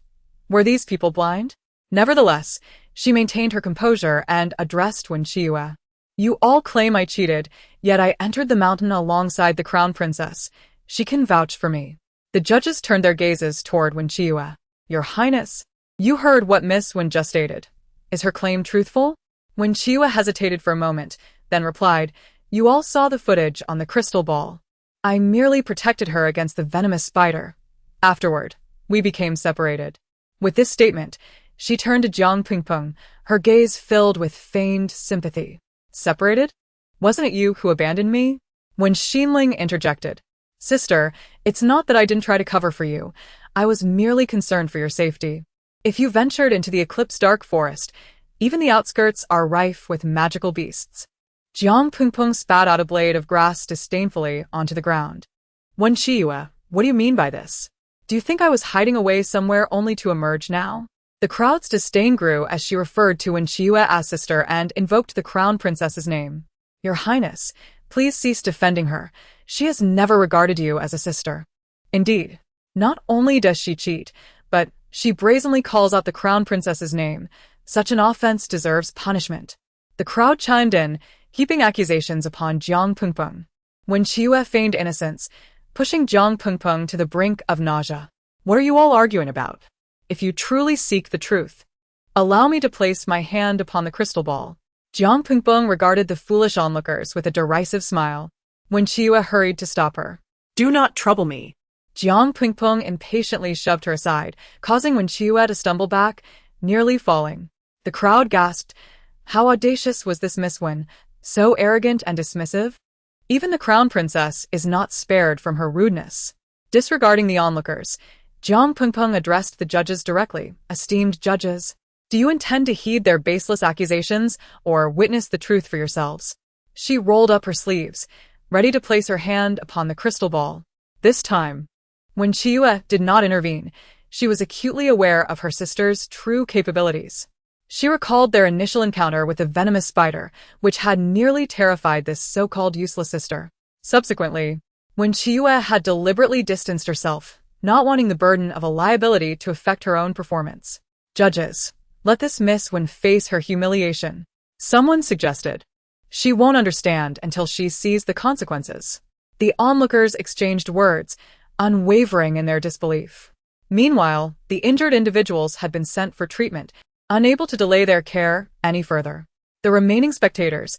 Were these people blind? Nevertheless, she maintained her composure and addressed Mingyue. "You all claim I cheated, yet I entered the mountain alongside the crown princess. She can vouch for me." The judges turned their gazes toward Mingyue. "Your Highness, you heard what Miss Wen just stated. Is her claim truthful?" Mingyue hesitated for a moment, then replied, "You all saw the footage on the crystal ball. I merely protected her against the venomous spider. Afterward, we became separated." With this statement, she turned to Jiang Pengpeng, her gaze filled with feigned sympathy. "Separated? Wasn't it you who abandoned me?" When Xinling interjected, "Sister, it's not that I didn't try to cover for you. I was merely concerned for your safety. If you ventured into the Eclipse Dark Forest, even the outskirts are rife with magical beasts." Jiang Pengpeng spat out a blade of grass disdainfully onto the ground. "Mingyue, what do you mean by this? Do you think I was hiding away somewhere only to emerge now?" The crowd's disdain grew as she referred to Mingyue as sister and invoked the crown princess's name. "Your Highness, please cease defending her. She has never regarded you as a sister. Indeed, not only does she cheat, but she brazenly calls out the crown princess's name. Such an offense deserves punishment." The crowd chimed in, heaping accusations upon Jiang Pengpeng. Mingyue feigned innocence, pushing Jiang Pengpeng to the brink of nausea. "What are you all arguing about? If you truly seek the truth, allow me to place my hand upon the crystal ball." Jiang Pengpeng regarded the foolish onlookers with a derisive smile. Mingyue hurried to stop her. "Do not trouble me." Jiang Pengpeng impatiently shoved her aside, causing Mingyue to stumble back, nearly falling. The crowd gasped. How audacious was this Miss Wen, so arrogant and dismissive? Even the crown princess is not spared from her rudeness. Disregarding the onlookers, Jiang Pengpeng addressed the judges directly. "Esteemed judges, do you intend to heed their baseless accusations or witness the truth for yourselves?" She rolled up her sleeves, ready to place her hand upon the crystal ball. This time, when Mingyue did not intervene, she was acutely aware of her sister's true capabilities. She recalled their initial encounter with the venomous spider, which had nearly terrified this so-called useless sister. Subsequently, when Mingyue had deliberately distanced herself, not wanting the burden of a liability to affect her own performance. "Judges, let this Miss Wen face her humiliation," someone suggested. "She won't understand until she sees the consequences." The onlookers exchanged words, unwavering in their disbelief. Meanwhile, the injured individuals had been sent for treatment, unable to delay their care any further. The remaining spectators,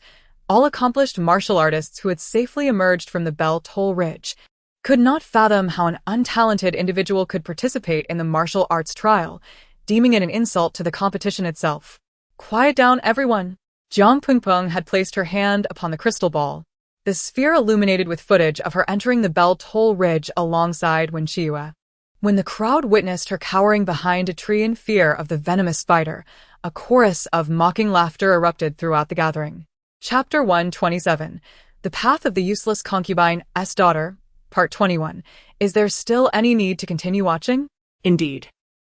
all accomplished martial artists who had safely emerged from the Belle Toll Ridge, could not fathom how an untalented individual could participate in the martial arts trial, deeming it an insult to the competition itself. "Quiet down, everyone." Jiang Pengpeng had placed her hand upon the crystal ball. The sphere illuminated with footage of her entering the Belle Toll Ridge alongside Mingyue. When the crowd witnessed her cowering behind a tree in fear of the venomous spider, a chorus of mocking laughter erupted throughout the gathering. Chapter 127. The Path of the Useless Concubine's Daughter, Part 21. Is there still any need to continue watching? Indeed.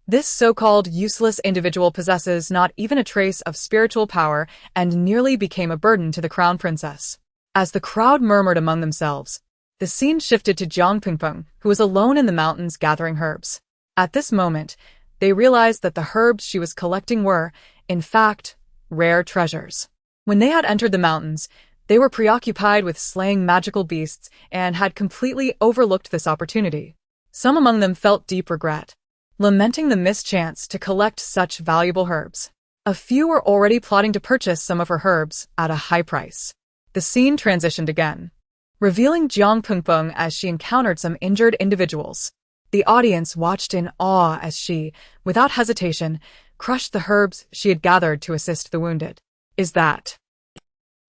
This so-called useless individual possesses not even a trace of spiritual power and nearly became a burden to the crown princess. As the crowd murmured among themselves, the scene shifted to Jiang Pingpeng, who was alone in the mountains gathering herbs. At this moment, they realized that the herbs she was collecting were, in fact, rare treasures. When they had entered the mountains, they were preoccupied with slaying magical beasts and had completely overlooked this opportunity. Some among them felt deep regret, lamenting the mischance to collect such valuable herbs. A few were already plotting to purchase some of her herbs at a high price. The scene transitioned again, revealing Jiang Pingpeng as she encountered some injured individuals. The audience watched in awe as she, without hesitation, crushed the herbs she had gathered to assist the wounded. Is that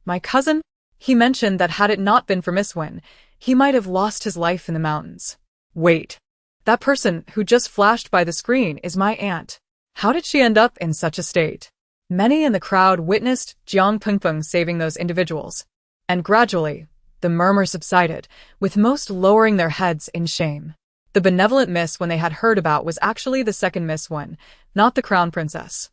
my cousin? He mentioned that had it not been for Miss Wen, he might have lost his life in the mountains. Wait. That person who just flashed by the screen is my aunt. How did she end up in such a state? Many in the crowd witnessed Jiang Pingpeng saving those individuals. And gradually, the murmur subsided, with most lowering their heads in shame. The benevolent Miss Wen they had heard about was actually the second Miss Wen, not the crown princess.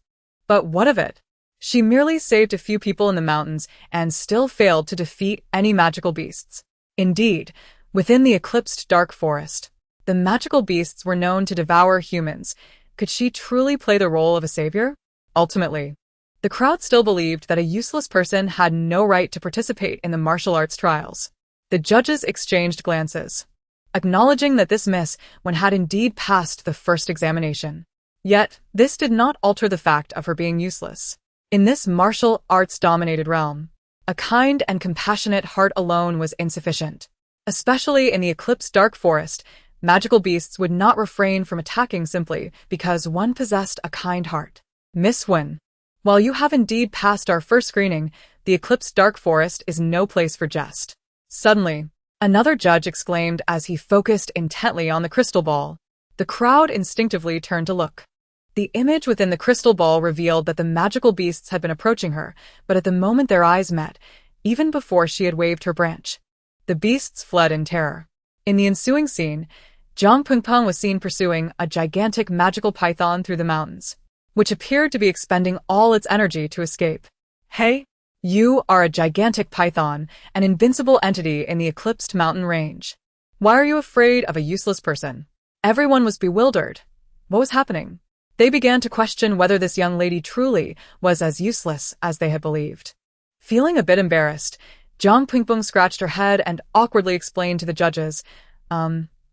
But what of it? She merely saved a few people in the mountains and still failed to defeat any magical beasts. Indeed, within the eclipsed dark forest, the magical beasts were known to devour humans. Could she truly play the role of a savior? Ultimately, the crowd still believed that a useless person had no right to participate in the martial arts trials. The judges exchanged glances, acknowledging that this Miss Wen had indeed passed the first examination. Yet, this did not alter the fact of her being useless. In this martial arts-dominated realm, a kind and compassionate heart alone was insufficient. Especially in the eclipsed dark forest, magical beasts would not refrain from attacking simply because one possessed a kind heart. Miss Wen, while you have indeed passed our first screening, the eclipsed dark forest is no place for jest. Suddenly, another judge exclaimed as he focused intently on the crystal ball. The crowd instinctively turned to look. The image within the crystal ball revealed that the magical beasts had been approaching her, but at the moment their eyes met, even before she had waved her branch, the beasts fled in terror. In the ensuing scene, Jiang Pingpeng was seen pursuing a gigantic magical python through the mountains, which appeared to be expending all its energy to escape. Hey, you are a gigantic python, an invincible entity in the eclipsed mountain range. Why are you afraid of a useless person? Everyone was bewildered. What was happening? They began to question whether this young lady truly was as useless as they had believed. Feeling a bit embarrassed, Jiang Pingpeng scratched her head and awkwardly explained to the judges,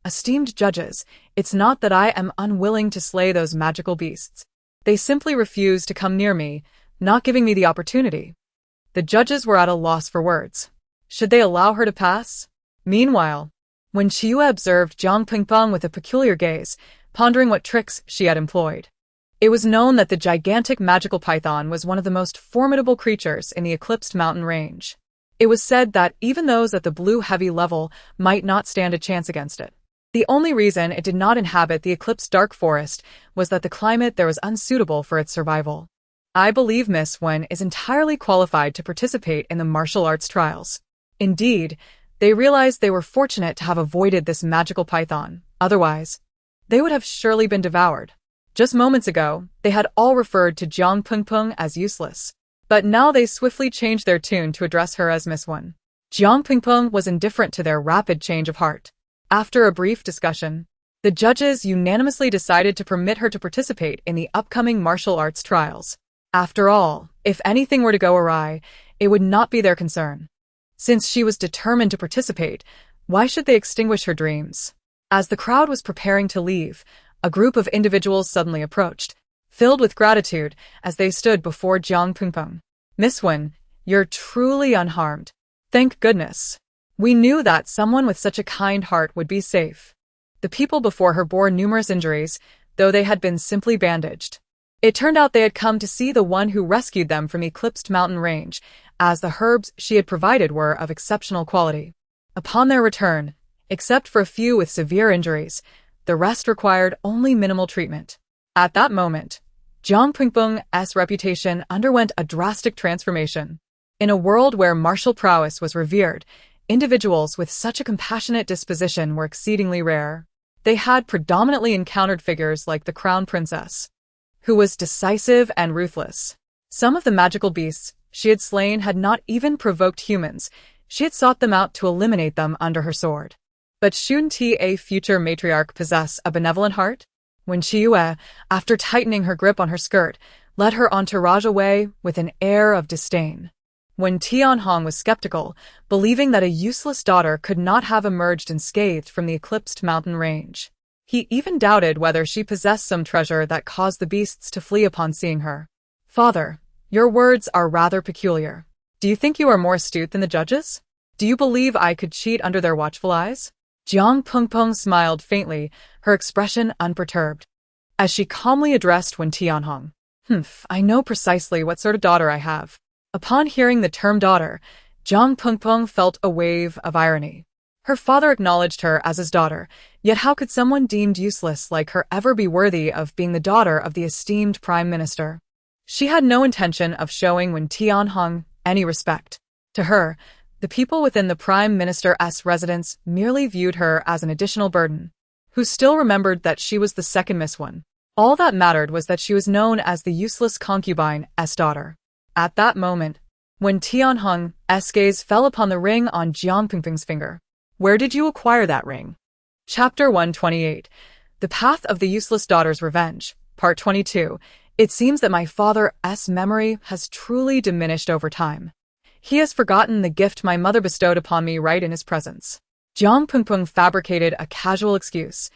Esteemed judges, it's not that I am unwilling to slay those magical beasts. They simply refuse to come near me, not giving me the opportunity. The judges were at a loss for words. Should they allow her to pass? Meanwhile, when Mingyue observed Jiang Pingpeng with a peculiar gaze, pondering what tricks she had employed, it was known that the gigantic magical python was one of the most formidable creatures in the eclipsed mountain range. It was said that even those at the blue heavy level might not stand a chance against it. The only reason it did not inhabit the eclipsed dark forest was that the climate there was unsuitable for its survival. I believe Miss Wen is entirely qualified to participate in the martial arts trials. Indeed, they realized they were fortunate to have avoided this magical python. Otherwise, they would have surely been devoured. Just moments ago, they had all referred to Jiang Pingpeng as useless. But now they swiftly changed their tune to address her as Miss Wen. Jiang Pingpeng was indifferent to their rapid change of heart. After a brief discussion, the judges unanimously decided to permit her to participate in the upcoming martial arts trials. After all, if anything were to go awry, it would not be their concern. Since she was determined to participate, why should they extinguish her dreams? As the crowd was preparing to leave, a group of individuals suddenly approached, filled with gratitude as they stood before Jiang Pingpeng. Miss Wen, you're truly unharmed. Thank goodness. We knew that someone with such a kind heart would be safe. The people before her bore numerous injuries, though they had been simply bandaged. It turned out they had come to see the one who rescued them from Eclipsed Mountain Range, as the herbs she had provided were of exceptional quality. Upon their return, except for a few with severe injuries, the rest required only minimal treatment. At that moment, Jiang Pingpeng's reputation underwent a drastic transformation. In a world where martial prowess was revered, individuals with such a compassionate disposition were exceedingly rare. They had predominantly encountered figures like the crown princess, who was decisive and ruthless. Some of the magical beasts she had slain had not even provoked humans. She had sought them out to eliminate them under her sword. But shouldn't a future matriarch possess a benevolent heart? When Mingyue, after tightening her grip on her skirt, led her entourage away with an air of disdain. When Tianhong was skeptical, believing that a useless daughter could not have emerged unscathed from the eclipsed mountain range. He even doubted whether she possessed some treasure that caused the beasts to flee upon seeing her. Father, your words are rather peculiar. Do you think you are more astute than the judges? Do you believe I could cheat under their watchful eyes? Jiang Pengpeng smiled faintly, her expression unperturbed, as she calmly addressed Wen Tianhong. I know precisely what sort of daughter I have. Upon hearing the term daughter, Jiang Pengpeng felt a wave of irony. Her father acknowledged her as his daughter, yet how could someone deemed useless like her ever be worthy of being the daughter of the esteemed prime minister? She had no intention of showing Wen Tianhong any respect. To her, the people within the prime minister's residence merely viewed her as an additional burden, who still remembered that she was the second Miss One. All that mattered was that she was known as the useless concubine's daughter. At that moment, when Tianhong's gaze fell upon the ring on Jiang Pengpeng's finger. Where did you acquire that ring? Chapter 128. The Path of the Useless Daughter's Revenge. Part 22. It seems that my father's memory has truly diminished over time. He has forgotten the gift my mother bestowed upon me right in his presence. Jiang Pengpeng fabricated a casual excuse,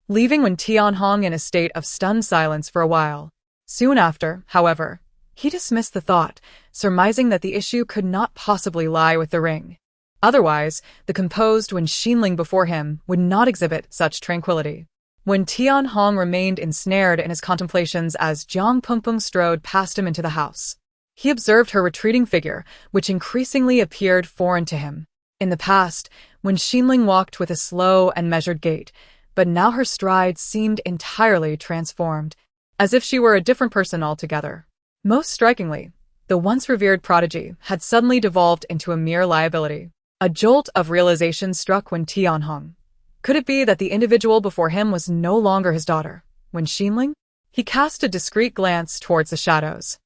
leaving Wen Tianhong in a state of stunned silence for a while. Soon after, however, he dismissed the thought, surmising that the issue could not possibly lie with the ring. Otherwise, the composed Wen Xinling before him would not exhibit such tranquility. When Tianhong remained ensnared in his contemplations as Jiang Pengpeng strode past him into the house, he observed her retreating figure, which increasingly appeared foreign to him. In the past, Wen Xinling walked with a slow and measured gait, but now her stride seemed entirely transformed, as if she were a different person altogether. Most strikingly, the once revered prodigy had suddenly devolved into a mere liability. A jolt of realization struck Wen Tianhong. Could it be that the individual before him was no longer his daughter, Wen Xinling? He cast a discreet glance towards the shadows,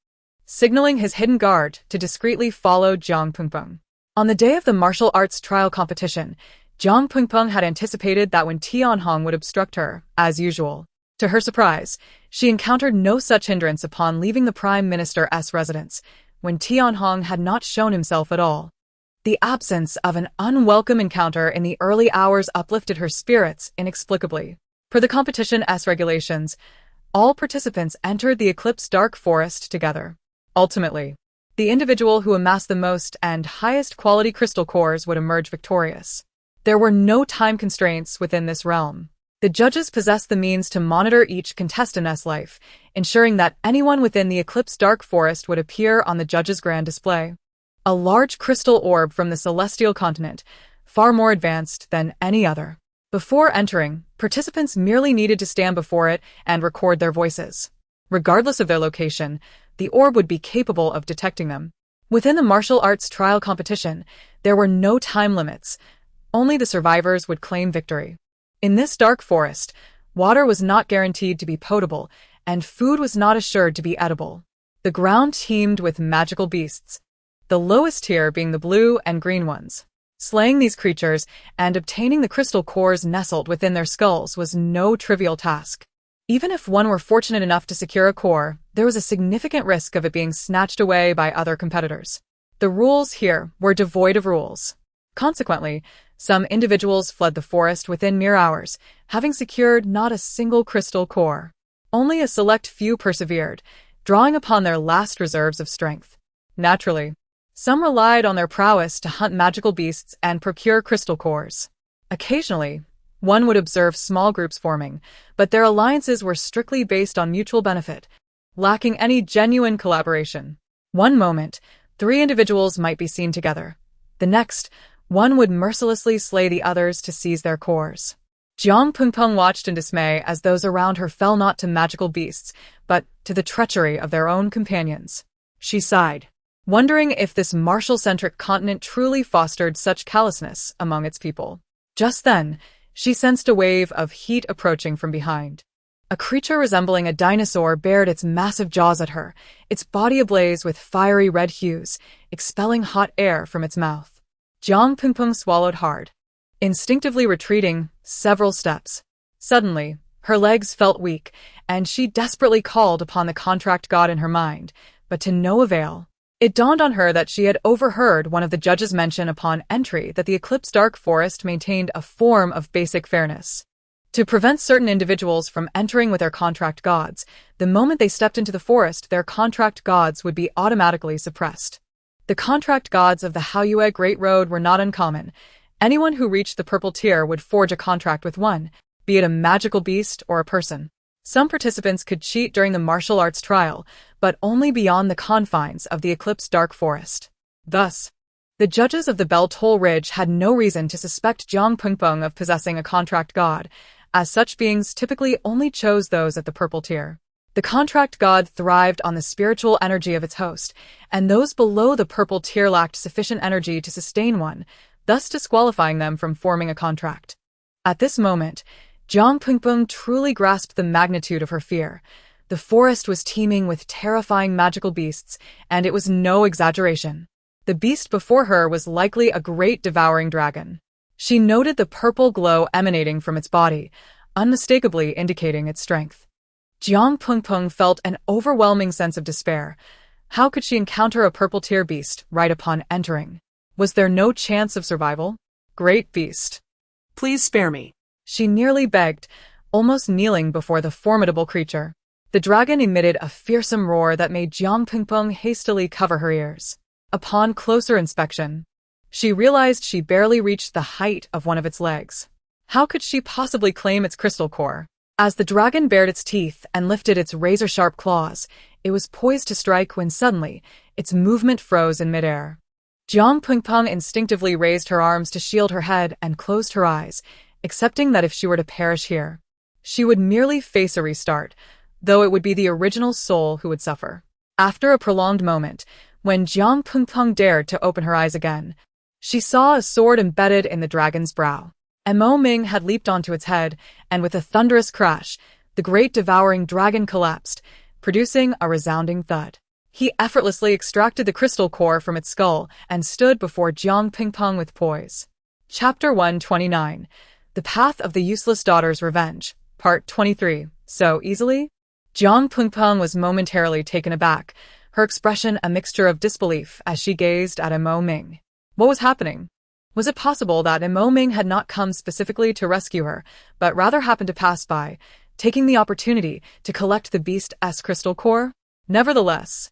signaling his hidden guard to discreetly follow Jiang Pengpeng. On the day of the martial arts trial competition, Jiang Pengpeng had anticipated that Wen Tianhong would obstruct her, as usual. To her surprise, she encountered no such hindrance upon leaving the Prime Minister's residence, when Tianhong had not shown himself at all. The absence of an unwelcome encounter in the early hours uplifted her spirits inexplicably. Per the competition's regulations, all participants entered the Eclipse Dark Forest together. Ultimately, the individual who amassed the most and highest quality crystal cores would emerge victorious. There were no time constraints within this realm. The judges possessed the means to monitor each contestant's life, ensuring that anyone within the Eclipse Dark Forest would appear on the judges' grand display. A large crystal orb from the celestial continent, far more advanced than any other. Before entering, participants merely needed to stand before it and record their voices. Regardless of their location, the orb would be capable of detecting them. Within the martial arts trial competition, there were no time limits. Only the survivors would claim victory. In this dark forest, water was not guaranteed to be potable, and food was not assured to be edible. The ground teemed with magical beasts, the lowest tier being the blue and green ones. Slaying these creatures and obtaining the crystal cores nestled within their skulls was no trivial task. Even if one were fortunate enough to secure a core, there was a significant risk of it being snatched away by other competitors. The rules here were devoid of rules. Consequently, some individuals fled the forest within mere hours, having secured not a single crystal core. Only a select few persevered, drawing upon their last reserves of strength. Naturally, some relied on their prowess to hunt magical beasts and procure crystal cores. Occasionally, one would observe small groups forming, but their alliances were strictly based on mutual benefit, lacking any genuine collaboration. One moment, 3 individuals might be seen together. The next, one would mercilessly slay the others to seize their cores. Jiang Pengpeng watched in dismay as those around her fell not to magical beasts, but to the treachery of their own companions. She sighed. wondering if this martial-centric continent truly fostered such callousness among its people. Just then, she sensed a wave of heat approaching from behind. A creature resembling a dinosaur bared its massive jaws at her, its body ablaze with fiery red hues, expelling hot air from its mouth. Jiang Pingpeng swallowed hard, instinctively retreating several steps. Suddenly, her legs felt weak, and she desperately called upon the contract god in her mind, but to no avail. It dawned on her that she had overheard one of the judges mention upon entry that the Eclipse Dark Forest maintained a form of basic fairness. To prevent certain individuals from entering with their contract gods, the moment they stepped into the forest, their contract gods would be automatically suppressed. The contract gods of the Haoyue Great Road were not uncommon. Anyone who reached the purple tier would forge a contract with one, be it a magical beast or a person. Some participants could cheat during the martial arts trial, but only beyond the confines of the Eclipse Dark Forest. Thus, the judges of the Bell Toll Ridge had no reason to suspect Jiang Pingpeng of possessing a contract god, as such beings typically only chose those at the purple tier. The contract god thrived on the spiritual energy of its host, and those below the purple tier lacked sufficient energy to sustain one, thus disqualifying them from forming a contract. At this moment, Jiang Pingpeng truly grasped the magnitude of her fear. The forest was teeming with terrifying magical beasts, and it was no exaggeration. The beast before her was likely a great devouring dragon. She noted the purple glow emanating from its body, unmistakably indicating its strength. Jiang Pingpeng felt an overwhelming sense of despair. How could she encounter a purple tier beast right upon entering? Was there no chance of survival? Great beast, Please spare me. she nearly begged, almost kneeling before the formidable creature. The dragon emitted a fearsome roar that made Jiang Pingpeng hastily cover her ears. Upon closer inspection, she realized she barely reached the height of one of its legs. How could she possibly claim its crystal core? As the dragon bared its teeth and lifted its razor-sharp claws, it was poised to strike when suddenly, its movement froze in midair. Jiang Pingpeng instinctively raised her arms to shield her head and closed her eyes, accepting that if she were to perish here, she would merely face a restart, though it would be the original soul who would suffer. After a prolonged moment, when Jiang Pingpeng dared to open her eyes again, she saw a sword embedded in the dragon's brow. Ming had leaped onto its head, and with a thunderous crash, the great devouring dragon collapsed, producing a resounding thud. He effortlessly extracted the crystal core from its skull and stood before Jiang Pingpeng with poise. Chapter 129. The Path of the Useless Daughter's Revenge, Part 23. So easily? Jiang Pingpeng was momentarily taken aback, her expression a mixture of disbelief as she gazed at Ming. What was happening? Was it possible that Ming had not come specifically to rescue her, but rather happened to pass by, taking the opportunity to collect the beast's crystal core? Nevertheless,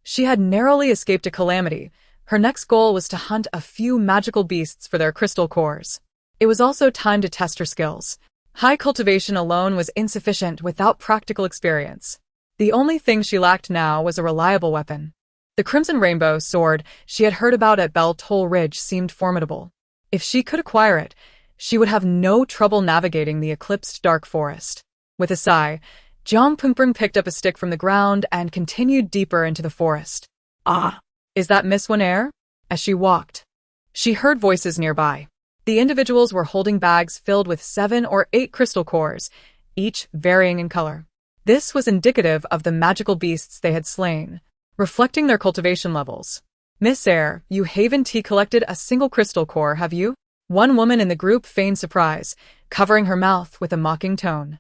she had narrowly escaped a calamity. Her next goal was to hunt a few magical beasts for their crystal cores. It was also time to test her skills. High cultivation alone was insufficient without practical experience. The only thing she lacked now was a reliable weapon. The Crimson Rainbow sword she had heard about at Bell Toll Ridge seemed formidable. If she could acquire it, she would have no trouble navigating the eclipsed dark forest. With a sigh, Jiang Pingpeng picked up a stick from the ground and continued deeper into the forest. Ah, Is that Miss Wanair? As she walked, she heard voices nearby. The individuals were holding bags filled with 7 or 8 crystal cores, each varying in color. This was indicative of the magical beasts they had slain, reflecting their cultivation levels. Miss Eyre, you haven't collected a single crystal core, have you? One woman in the group feigned surprise, covering her mouth with a mocking tone.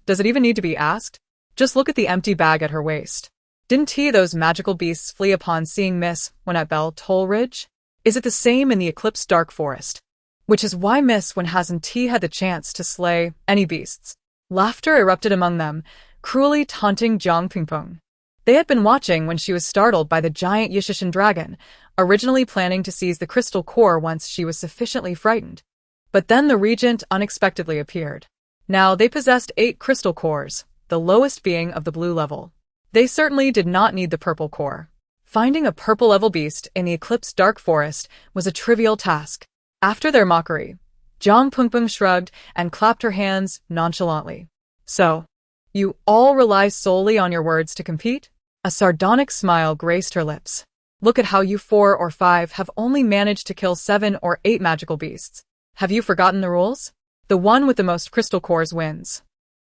Does it even need to be asked? Just look at the empty bag at her waist. Didn't those magical beasts flee upon seeing Miss when at Bell Toll Ridge? Is it the same in the Eclipse Dark Forest? Which is why Miss Wen hasn't had the chance to slay any beasts. Laughter erupted among them, cruelly taunting Jiang Pingpeng. They had been watching when she was startled by the giant Yishishin dragon, originally planning to seize the crystal core once she was sufficiently frightened. But then the regent unexpectedly appeared. Now they possessed 8 crystal cores, the lowest being of the blue level. They certainly did not need the purple core. Finding a purple-level beast in the Eclipse Dark Forest was a trivial task. After their mockery, Jiang Pingpeng shrugged and clapped her hands nonchalantly. So, you all rely solely on your words to compete? A sardonic smile graced her lips. Look at how you 4 or 5 have only managed to kill 7 or 8 magical beasts. Have you forgotten the rules? The one with the most crystal cores wins.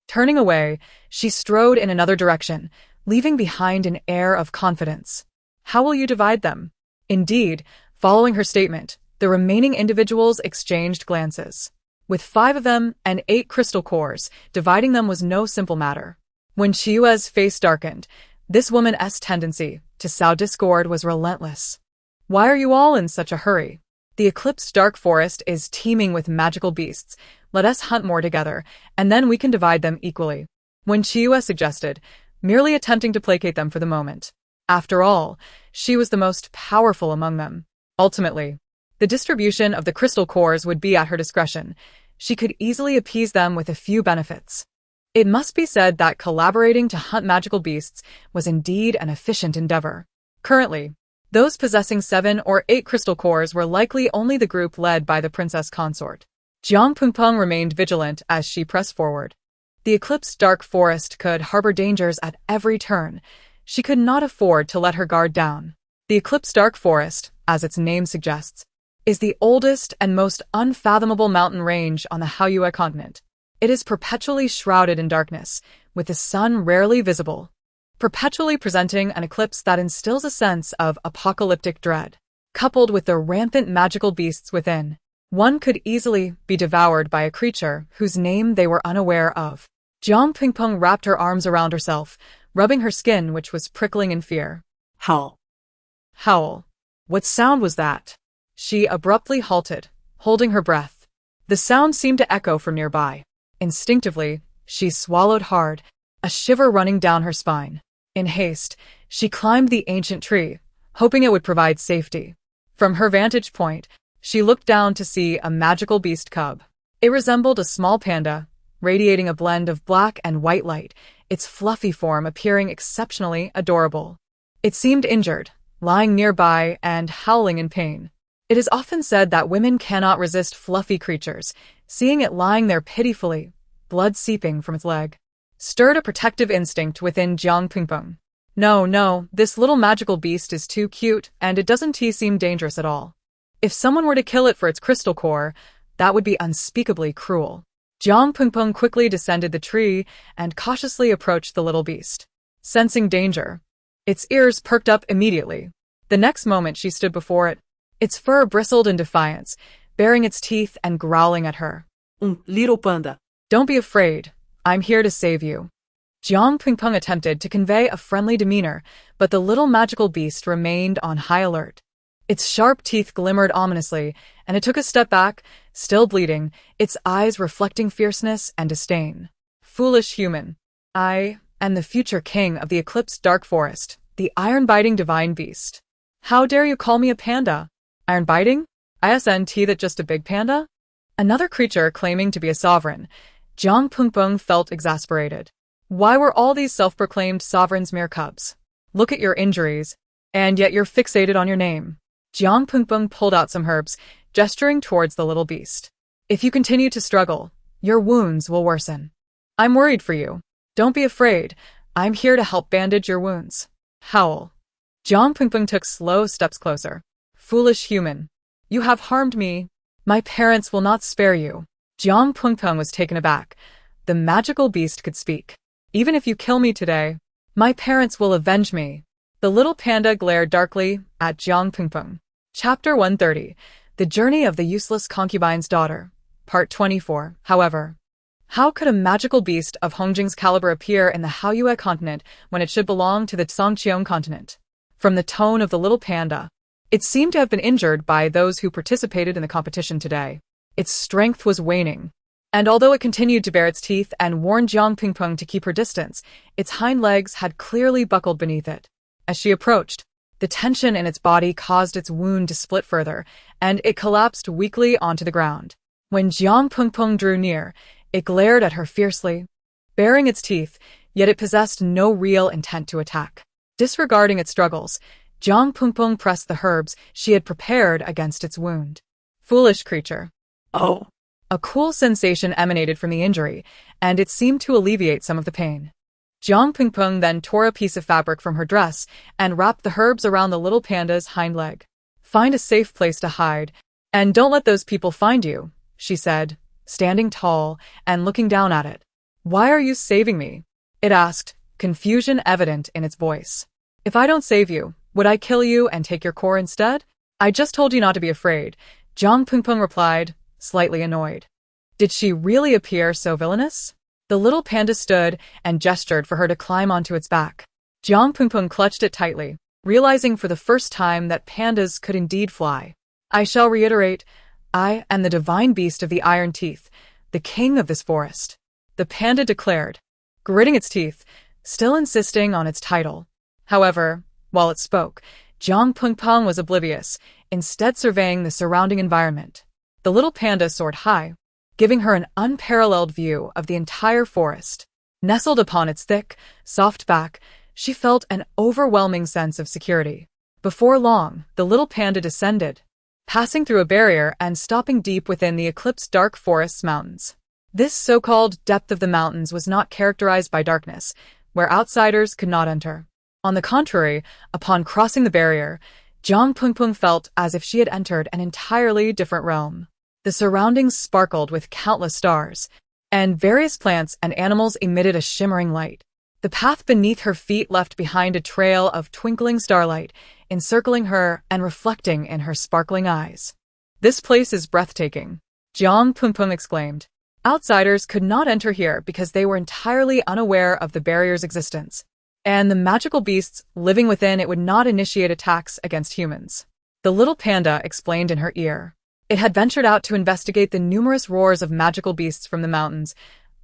Turning away, she strode in another direction, leaving behind an air of confidence. How will you divide them? Indeed, following her statement, the remaining individuals exchanged glances. With 5 of them and 8 crystal cores, dividing them was no simple matter. When Chiyue's face darkened, this woman's tendency to sow discord was relentless. Why are you all in such a hurry? The eclipsed dark forest is teeming with magical beasts. Let us hunt more together, and then we can divide them equally. When Chiyue suggested, merely attempting to placate them for the moment. After all, she was the most powerful among them. Ultimately, the distribution of the crystal cores would be at her discretion. She could easily appease them with a few benefits. It must be said that collaborating to hunt magical beasts was indeed an efficient endeavor. Currently, those possessing 7 or 8 crystal cores were likely only the group led by the princess consort. Jiang Pengpeng remained vigilant as she pressed forward. The eclipsed dark forest could harbor dangers at every turn. She could not afford to let her guard down. The eclipsed dark forest, as its name suggests, is the oldest and most unfathomable mountain range on the Hijacks continent. It is perpetually shrouded in darkness, with the sun rarely visible, perpetually presenting an eclipse that instills a sense of apocalyptic dread. Coupled with the rampant magical beasts within, one could easily be devoured by a creature whose name they were unaware of. Jiang Pingpeng wrapped her arms around herself, rubbing her skin, which was prickling in fear. Howl. Howl. What sound was that? She abruptly halted, holding her breath. The sound seemed to echo from nearby. Instinctively, she swallowed hard, a shiver running down her spine. In haste, she climbed the ancient tree, hoping it would provide safety. From her vantage point, she looked down to see a magical beast cub. It resembled a small panda, radiating a blend of black and white light, its fluffy form appearing exceptionally adorable. It seemed injured, lying nearby and howling in pain. It is often said that women cannot resist fluffy creatures. Seeing it lying there pitifully, blood seeping from its leg, stirred a protective instinct within Jiang Pingpeng. No, this little magical beast is too cute, and it doesn't seem dangerous at all. If someone were to kill it for its crystal core, that would be unspeakably cruel. Jiang Pingpeng quickly descended the tree and cautiously approached the little beast. Sensing danger, its ears perked up immediately. The next moment she stood before it. Its fur bristled in defiance, baring its teeth and growling at her. Little panda. Don't be afraid. I'm here to save you. Jiang Pingpeng attempted to convey a friendly demeanor, but the little magical beast remained on high alert. Its sharp teeth glimmered ominously, and it took a step back, still bleeding, its eyes reflecting fierceness and disdain. Foolish human. I am the future king of the eclipsed dark forest, the iron-biting divine beast. How dare you call me a panda? Iron-biting? Isn't that just a big panda? Another creature claiming to be a sovereign. Jiang Pingpeng felt exasperated. Why were all these self-proclaimed sovereigns mere cubs? Look at your injuries, and yet you're fixated on your name. Jiang Pingpeng pulled out some herbs, gesturing towards the little beast. If you continue to struggle, your wounds will worsen. I'm worried for you. Don't be afraid. I'm here to help bandage your wounds. Howl. Jiang Pingpeng took slow steps closer. Foolish human. You have harmed me. My parents will not spare you. Jiang Pingpeng was taken aback. The magical beast could speak. Even if you kill me today, my parents will avenge me. The little panda glared darkly at Jiang Pingpeng. Chapter 130. The Journey of the Useless Concubine's Daughter. Part 24. However, how could a magical beast of Hongjing's caliber appear in the Haoyue continent when it should belong to the Songqiong continent? From the tone of the little panda, it seemed to have been injured by those who participated in the competition today. Its strength was waning, and although it continued to bare its teeth and warned Jiang Pingpeng to keep her distance, its hind legs had clearly buckled beneath it. As she approached, the tension in its body caused its wound to split further, and it collapsed weakly onto the ground. When Jiang Pingpeng drew near, it glared at her fiercely, baring its teeth, yet it possessed no real intent to attack. Disregarding its struggles, Jiang Pingpeng pressed the herbs she had prepared against its wound. Foolish creature. Oh. A cool sensation emanated from the injury, and it seemed to alleviate some of the pain. Jiang Pingpeng then tore a piece of fabric from her dress and wrapped the herbs around the little panda's hind leg. Find a safe place to hide, and don't let those people find you, she said, standing tall and looking down at it. Why are you saving me? It asked, confusion evident in its voice. If I don't save you, would I kill you and take your core instead? I just told you not to be afraid, Jiang Pingpeng replied, slightly annoyed. Did she really appear so villainous? The little panda stood and gestured for her to climb onto its back. Jiang Pingpeng clutched it tightly, realizing for the first time that pandas could indeed fly. I shall reiterate, I am the divine beast of the iron teeth, the king of this forest, the panda declared, gritting its teeth, still insisting on its title. However, while it spoke, Jiang Pingpeng was oblivious, instead surveying the surrounding environment. The little panda soared high, giving her an unparalleled view of the entire forest. Nestled upon its thick, soft back, she felt an overwhelming sense of security. Before long, the little panda descended, passing through a barrier and stopping deep within the eclipsed dark forest's mountains. This so-called depth of the mountains was not characterized by darkness, where outsiders could not enter. On the contrary, upon crossing the barrier, Jiang Pingpeng felt as if she had entered an entirely different realm. The surroundings sparkled with countless stars, and various plants and animals emitted a shimmering light. The path beneath her feet left behind a trail of twinkling starlight, encircling her and reflecting in her sparkling eyes. This place is breathtaking, Jiang Pingpeng exclaimed. Outsiders could not enter here because they were entirely unaware of the barrier's existence, and the magical beasts living within it would not initiate attacks against humans. The little panda explained in her ear. It had ventured out to investigate the numerous roars of magical beasts from the mountains,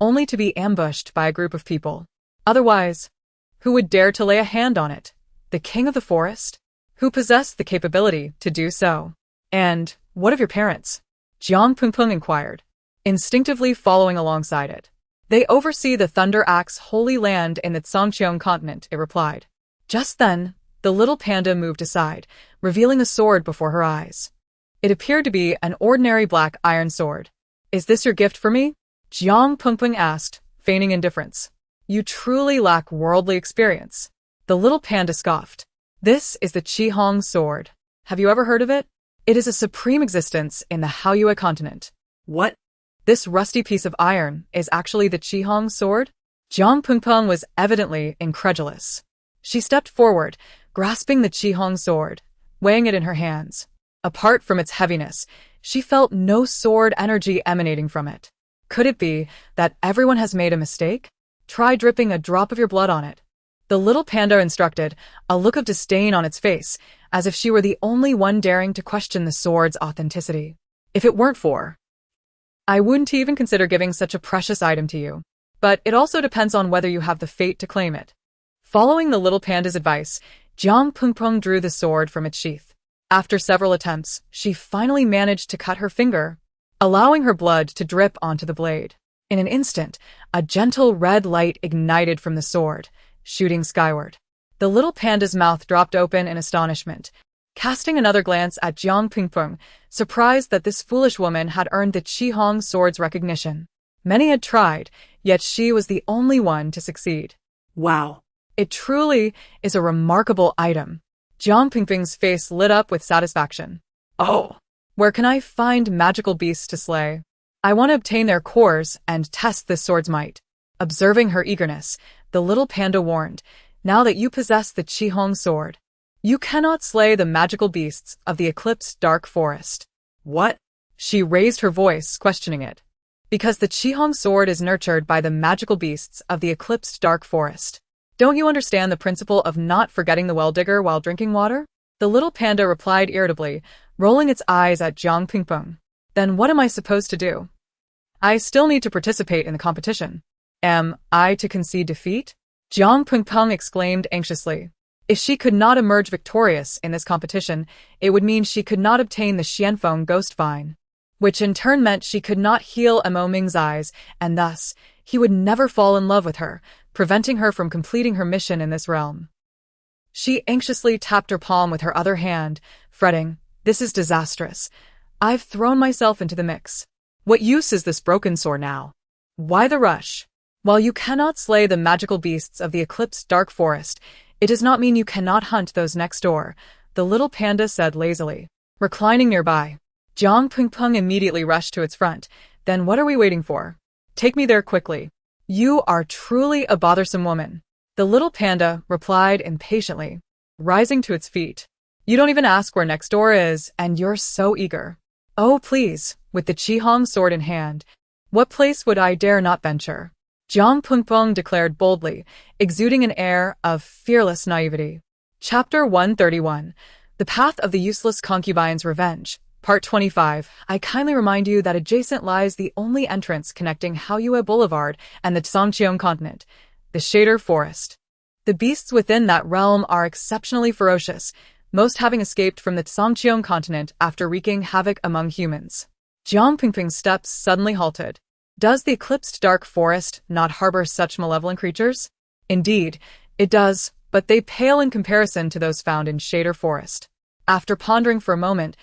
only to be ambushed by a group of people. Otherwise, who would dare to lay a hand on it? The king of the forest? Who possessed the capability to do so? And what of your parents? Jiang Pingpeng inquired, instinctively following alongside it. They oversee the Thunder Axe Holy Land in the Zhangqiang continent, it replied. Just then, the little panda moved aside, revealing a sword before her eyes. It appeared to be an ordinary black iron sword. Is this your gift for me? Jiang Pingpeng asked, feigning indifference. You truly lack worldly experience. The little panda scoffed. This is the Qihong sword. Have you ever heard of it? It is a supreme existence in the Haoyue continent. What? This rusty piece of iron is actually the Qihong sword? Jiang Pingpeng was evidently incredulous. She stepped forward, grasping the Qihong sword, weighing it in her hands. Apart from its heaviness, she felt no sword energy emanating from it. Could it be that everyone has made a mistake? Try dripping a drop of your blood on it. The little panda instructed, a look of disdain on its face, as if she were the only one daring to question the sword's authenticity. If it weren't for, I wouldn't even consider giving such a precious item to you. But it also depends on whether you have the fate to claim it. Following the little panda's advice, Jiang Pingpeng drew the sword from its sheath. After several attempts, she finally managed to cut her finger, allowing her blood to drip onto the blade. In an instant, a gentle red light ignited from the sword, shooting skyward. The little panda's mouth dropped open in astonishment, casting another glance at Jiang Pingpeng, surprised that this foolish woman had earned the Qihong sword's recognition. Many had tried, yet she was the only one to succeed. Wow. It truly is a remarkable item. Jiang Pingpeng's face lit up with satisfaction. Oh, where can I find magical beasts to slay? I want to obtain their cores and test this sword's might. Observing her eagerness, the little panda warned, now that you possess the Qihong sword, you cannot slay the magical beasts of the eclipsed dark forest. What? She raised her voice, questioning it. Because the Qihong sword is nurtured by the magical beasts of the eclipsed dark forest. Don't you understand the principle of not forgetting the well-digger while drinking water? The little panda replied irritably, rolling its eyes at Jiang Pingpeng. Then what am I supposed to do? I still need to participate in the competition. Am I to concede defeat? Jiang Pingpeng exclaimed anxiously. If she could not emerge victorious in this competition, it would mean she could not obtain the Xianfeng ghost vine, which in turn meant she could not heal Mo Ming's eyes, and thus, he would never fall in love with her, preventing her from completing her mission in this realm. She anxiously tapped her palm with her other hand, fretting, this is disastrous. I've thrown myself into the mix. What use is this broken sword now? Why the rush? While you cannot slay the magical beasts of the eclipsed dark forest, it does not mean you cannot hunt those next door, the little panda said lazily. Reclining nearby, Jiang Pingpeng immediately rushed to its front. Then what are we waiting for? Take me there quickly. You are truly a bothersome woman, the little panda replied impatiently, rising to its feet. You don't even ask where next door is, and you're so eager. Oh, please, with the Qihong sword in hand, what place would I dare not venture? Jiang Pingpeng declared boldly, exuding an air of fearless naivety. Chapter 131. The Path of the Useless Concubine's Revenge. Part 25. I kindly remind you that adjacent lies the only entrance connecting Haoyue Boulevard and the Zhangqiang continent, the Shader Forest. The beasts within that realm are exceptionally ferocious, most having escaped from the Zhangqiang continent after wreaking havoc among humans. Jiang Pingpeng's steps suddenly halted. Does the eclipsed dark forest not harbor such malevolent creatures? Indeed, it does, but they pale in comparison to those found in Shader Forest. After pondering for a moment,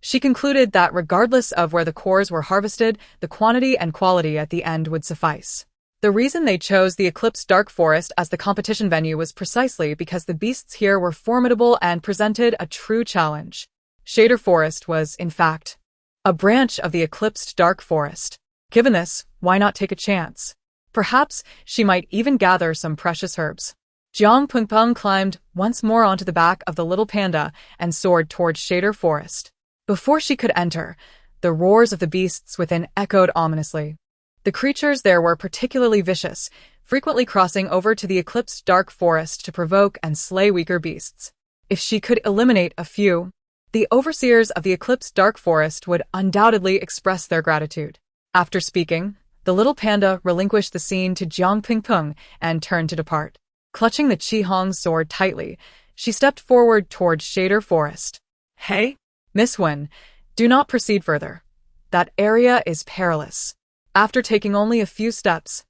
she concluded that regardless of where the cores were harvested, the quantity and quality at the end would suffice. The reason they chose the eclipsed dark forest as the competition venue was precisely because the beasts here were formidable and presented a true challenge. Shader Forest was, in fact, a branch of the eclipsed dark forest. Given this, why not take a chance? Perhaps she might even gather some precious herbs. Jiang Pingpeng climbed once more onto the back of the little panda and soared towards Shader Forest. Before she could enter, the roars of the beasts within echoed ominously. The creatures there were particularly vicious, frequently crossing over to the eclipsed dark forest to provoke and slay weaker beasts. If she could eliminate a few, the overseers of the eclipsed dark forest would undoubtedly express their gratitude. After speaking, the little panda relinquished the scene to Jiang Pingpeng and turned to depart. Clutching the Qihong sword tightly, she stepped forward towards Shader Forest. Hey, Miss Wen, do not proceed further. That area is perilous. After taking only a few steps,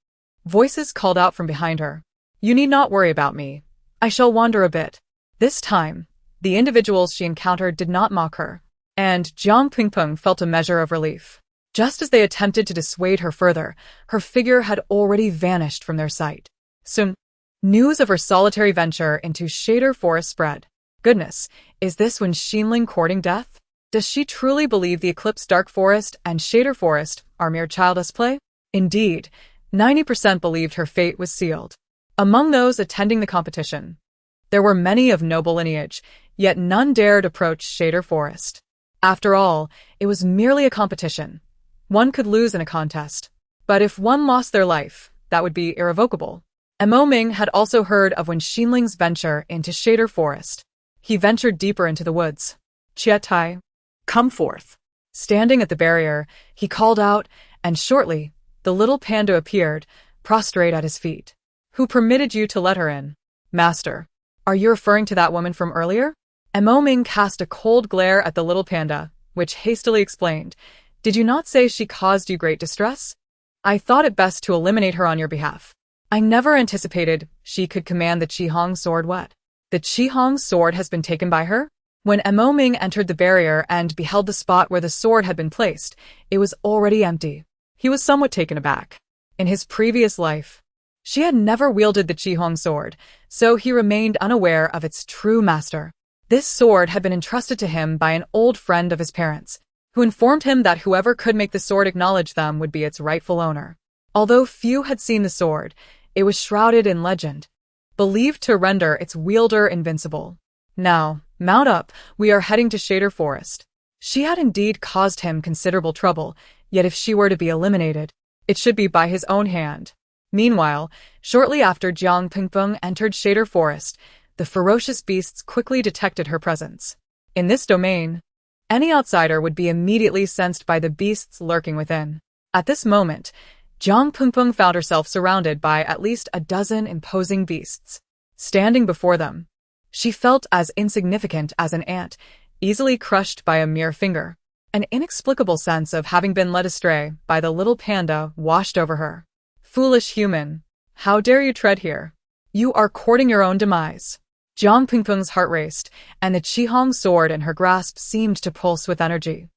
voices called out from behind her. You need not worry about me. I shall wander a bit. This time, the individuals she encountered did not mock her, and Jiang Pingpeng felt a measure of relief. Just as they attempted to dissuade her further, her figure had already vanished from their sight. Soon, news of her solitary venture into Shader Forest spread. Goodness, is this Wen Xinling courting death? Does she truly believe the eclipsed dark forest and Shader Forest are mere child's play? Indeed, 90% believed her fate was sealed. Among those attending the competition, there were many of noble lineage, yet none dared approach Shader Forest. After all, it was merely a competition. One could lose in a contest, but if one lost their life, that would be irrevocable. Mo Ming had also heard of Wen Xinling's venture into Shader Forest. He ventured deeper into the woods. Jie Tai, come forth. Standing at the barrier, he called out, and shortly, the little panda appeared, prostrate at his feet. Who permitted you to let her in? Master, are you referring to that woman from earlier? Mo Ming cast a cold glare at the little panda, which hastily explained, Did you not say she caused you great distress? I thought it best to eliminate her on your behalf. I never anticipated she could command the Qihong sword. What? The Qihong sword has been taken by her? When Mo Ming entered the barrier and beheld the spot where the sword had been placed, it was already empty. He was somewhat taken aback. In his previous life, she had never wielded the Qihong sword, so he remained unaware of its true master. This sword had been entrusted to him by an old friend of his parents, who informed him that whoever could make the sword acknowledge them would be its rightful owner. Although few had seen the sword, it was shrouded in legend, believed to render its wielder invincible. Now, mount up, we are heading to Shader Forest. She had indeed caused him considerable trouble, yet if she were to be eliminated, it should be by his own hand. Meanwhile, shortly after Jiang Pingpeng entered Shader Forest, the ferocious beasts quickly detected her presence. In this domain, any outsider would be immediately sensed by the beasts lurking within. At this moment, Jiang Pingpeng found herself surrounded by at least a dozen imposing beasts. Standing before them, she felt as insignificant as an ant, easily crushed by a mere finger. An inexplicable sense of having been led astray by the little panda washed over her. Foolish human, how dare you tread here? You are courting your own demise. Jiang Pingpeng's heart raced, and the Qihong sword in her grasp seemed to pulse with energy.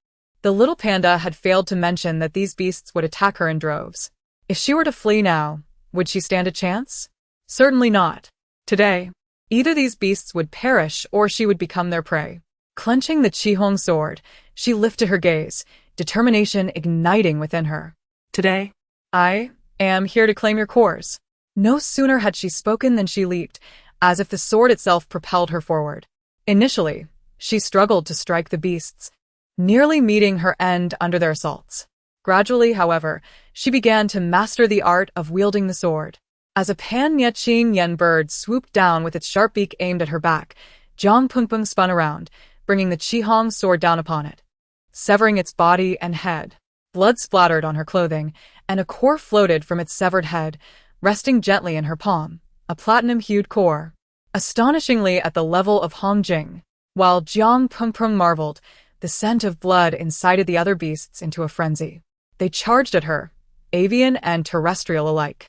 The little panda had failed to mention that these beasts would attack her in droves. If she were to flee now, Would she stand a chance? Certainly not. Today, either these beasts would perish or she would become their prey. Clenching the Qihong sword, she lifted her gaze, determination igniting within her. Today, I am here to claim your cores. No sooner had she spoken than she leaped, as if the sword itself propelled her forward. Initially, she struggled to strike the beasts, nearly meeting her end under their assaults. Gradually, however, she began to master the art of wielding the sword. As a pan-Nyeching yen bird swooped down with its sharp beak aimed at her back, Jiang Pengpeng spun around, bringing the Qihong sword down upon it, severing its body and head. Blood splattered on her clothing, and a core floated from its severed head, resting gently in her palm, a platinum-hued core. Astonishingly at the level of Hongjing. While Jiang Pengpeng marveled, the scent of blood incited the other beasts into a frenzy. They charged at her, avian and terrestrial alike.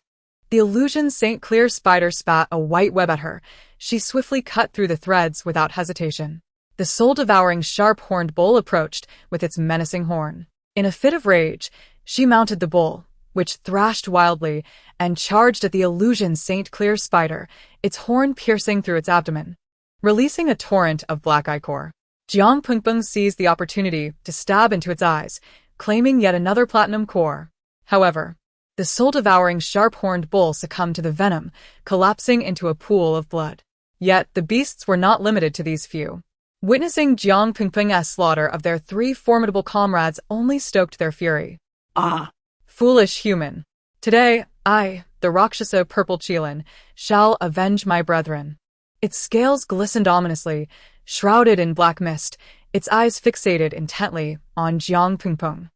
The illusion St. Clear spider spat a white web at her. She swiftly cut through the threads without hesitation. The soul-devouring sharp-horned bull approached with its menacing horn. In a fit of rage, she mounted the bull, which thrashed wildly and charged at the illusion St. Clear spider, its horn piercing through its abdomen. Releasing a torrent of black ichor, Jiang Pengpeng seized the opportunity to stab into its eyes, claiming yet another platinum core. However, the soul-devouring sharp-horned bull succumbed to the venom, collapsing into a pool of blood. Yet the beasts were not limited to these few. Witnessing Jiang Pengpeng's slaughter of their three formidable comrades only stoked their fury. ah, Foolish human. Today, I, the Rakshasa Purple Qilin, shall avenge my brethren. Its scales glistened ominously, shrouded in black mist, its eyes fixated intently on Jiang Pengpeng.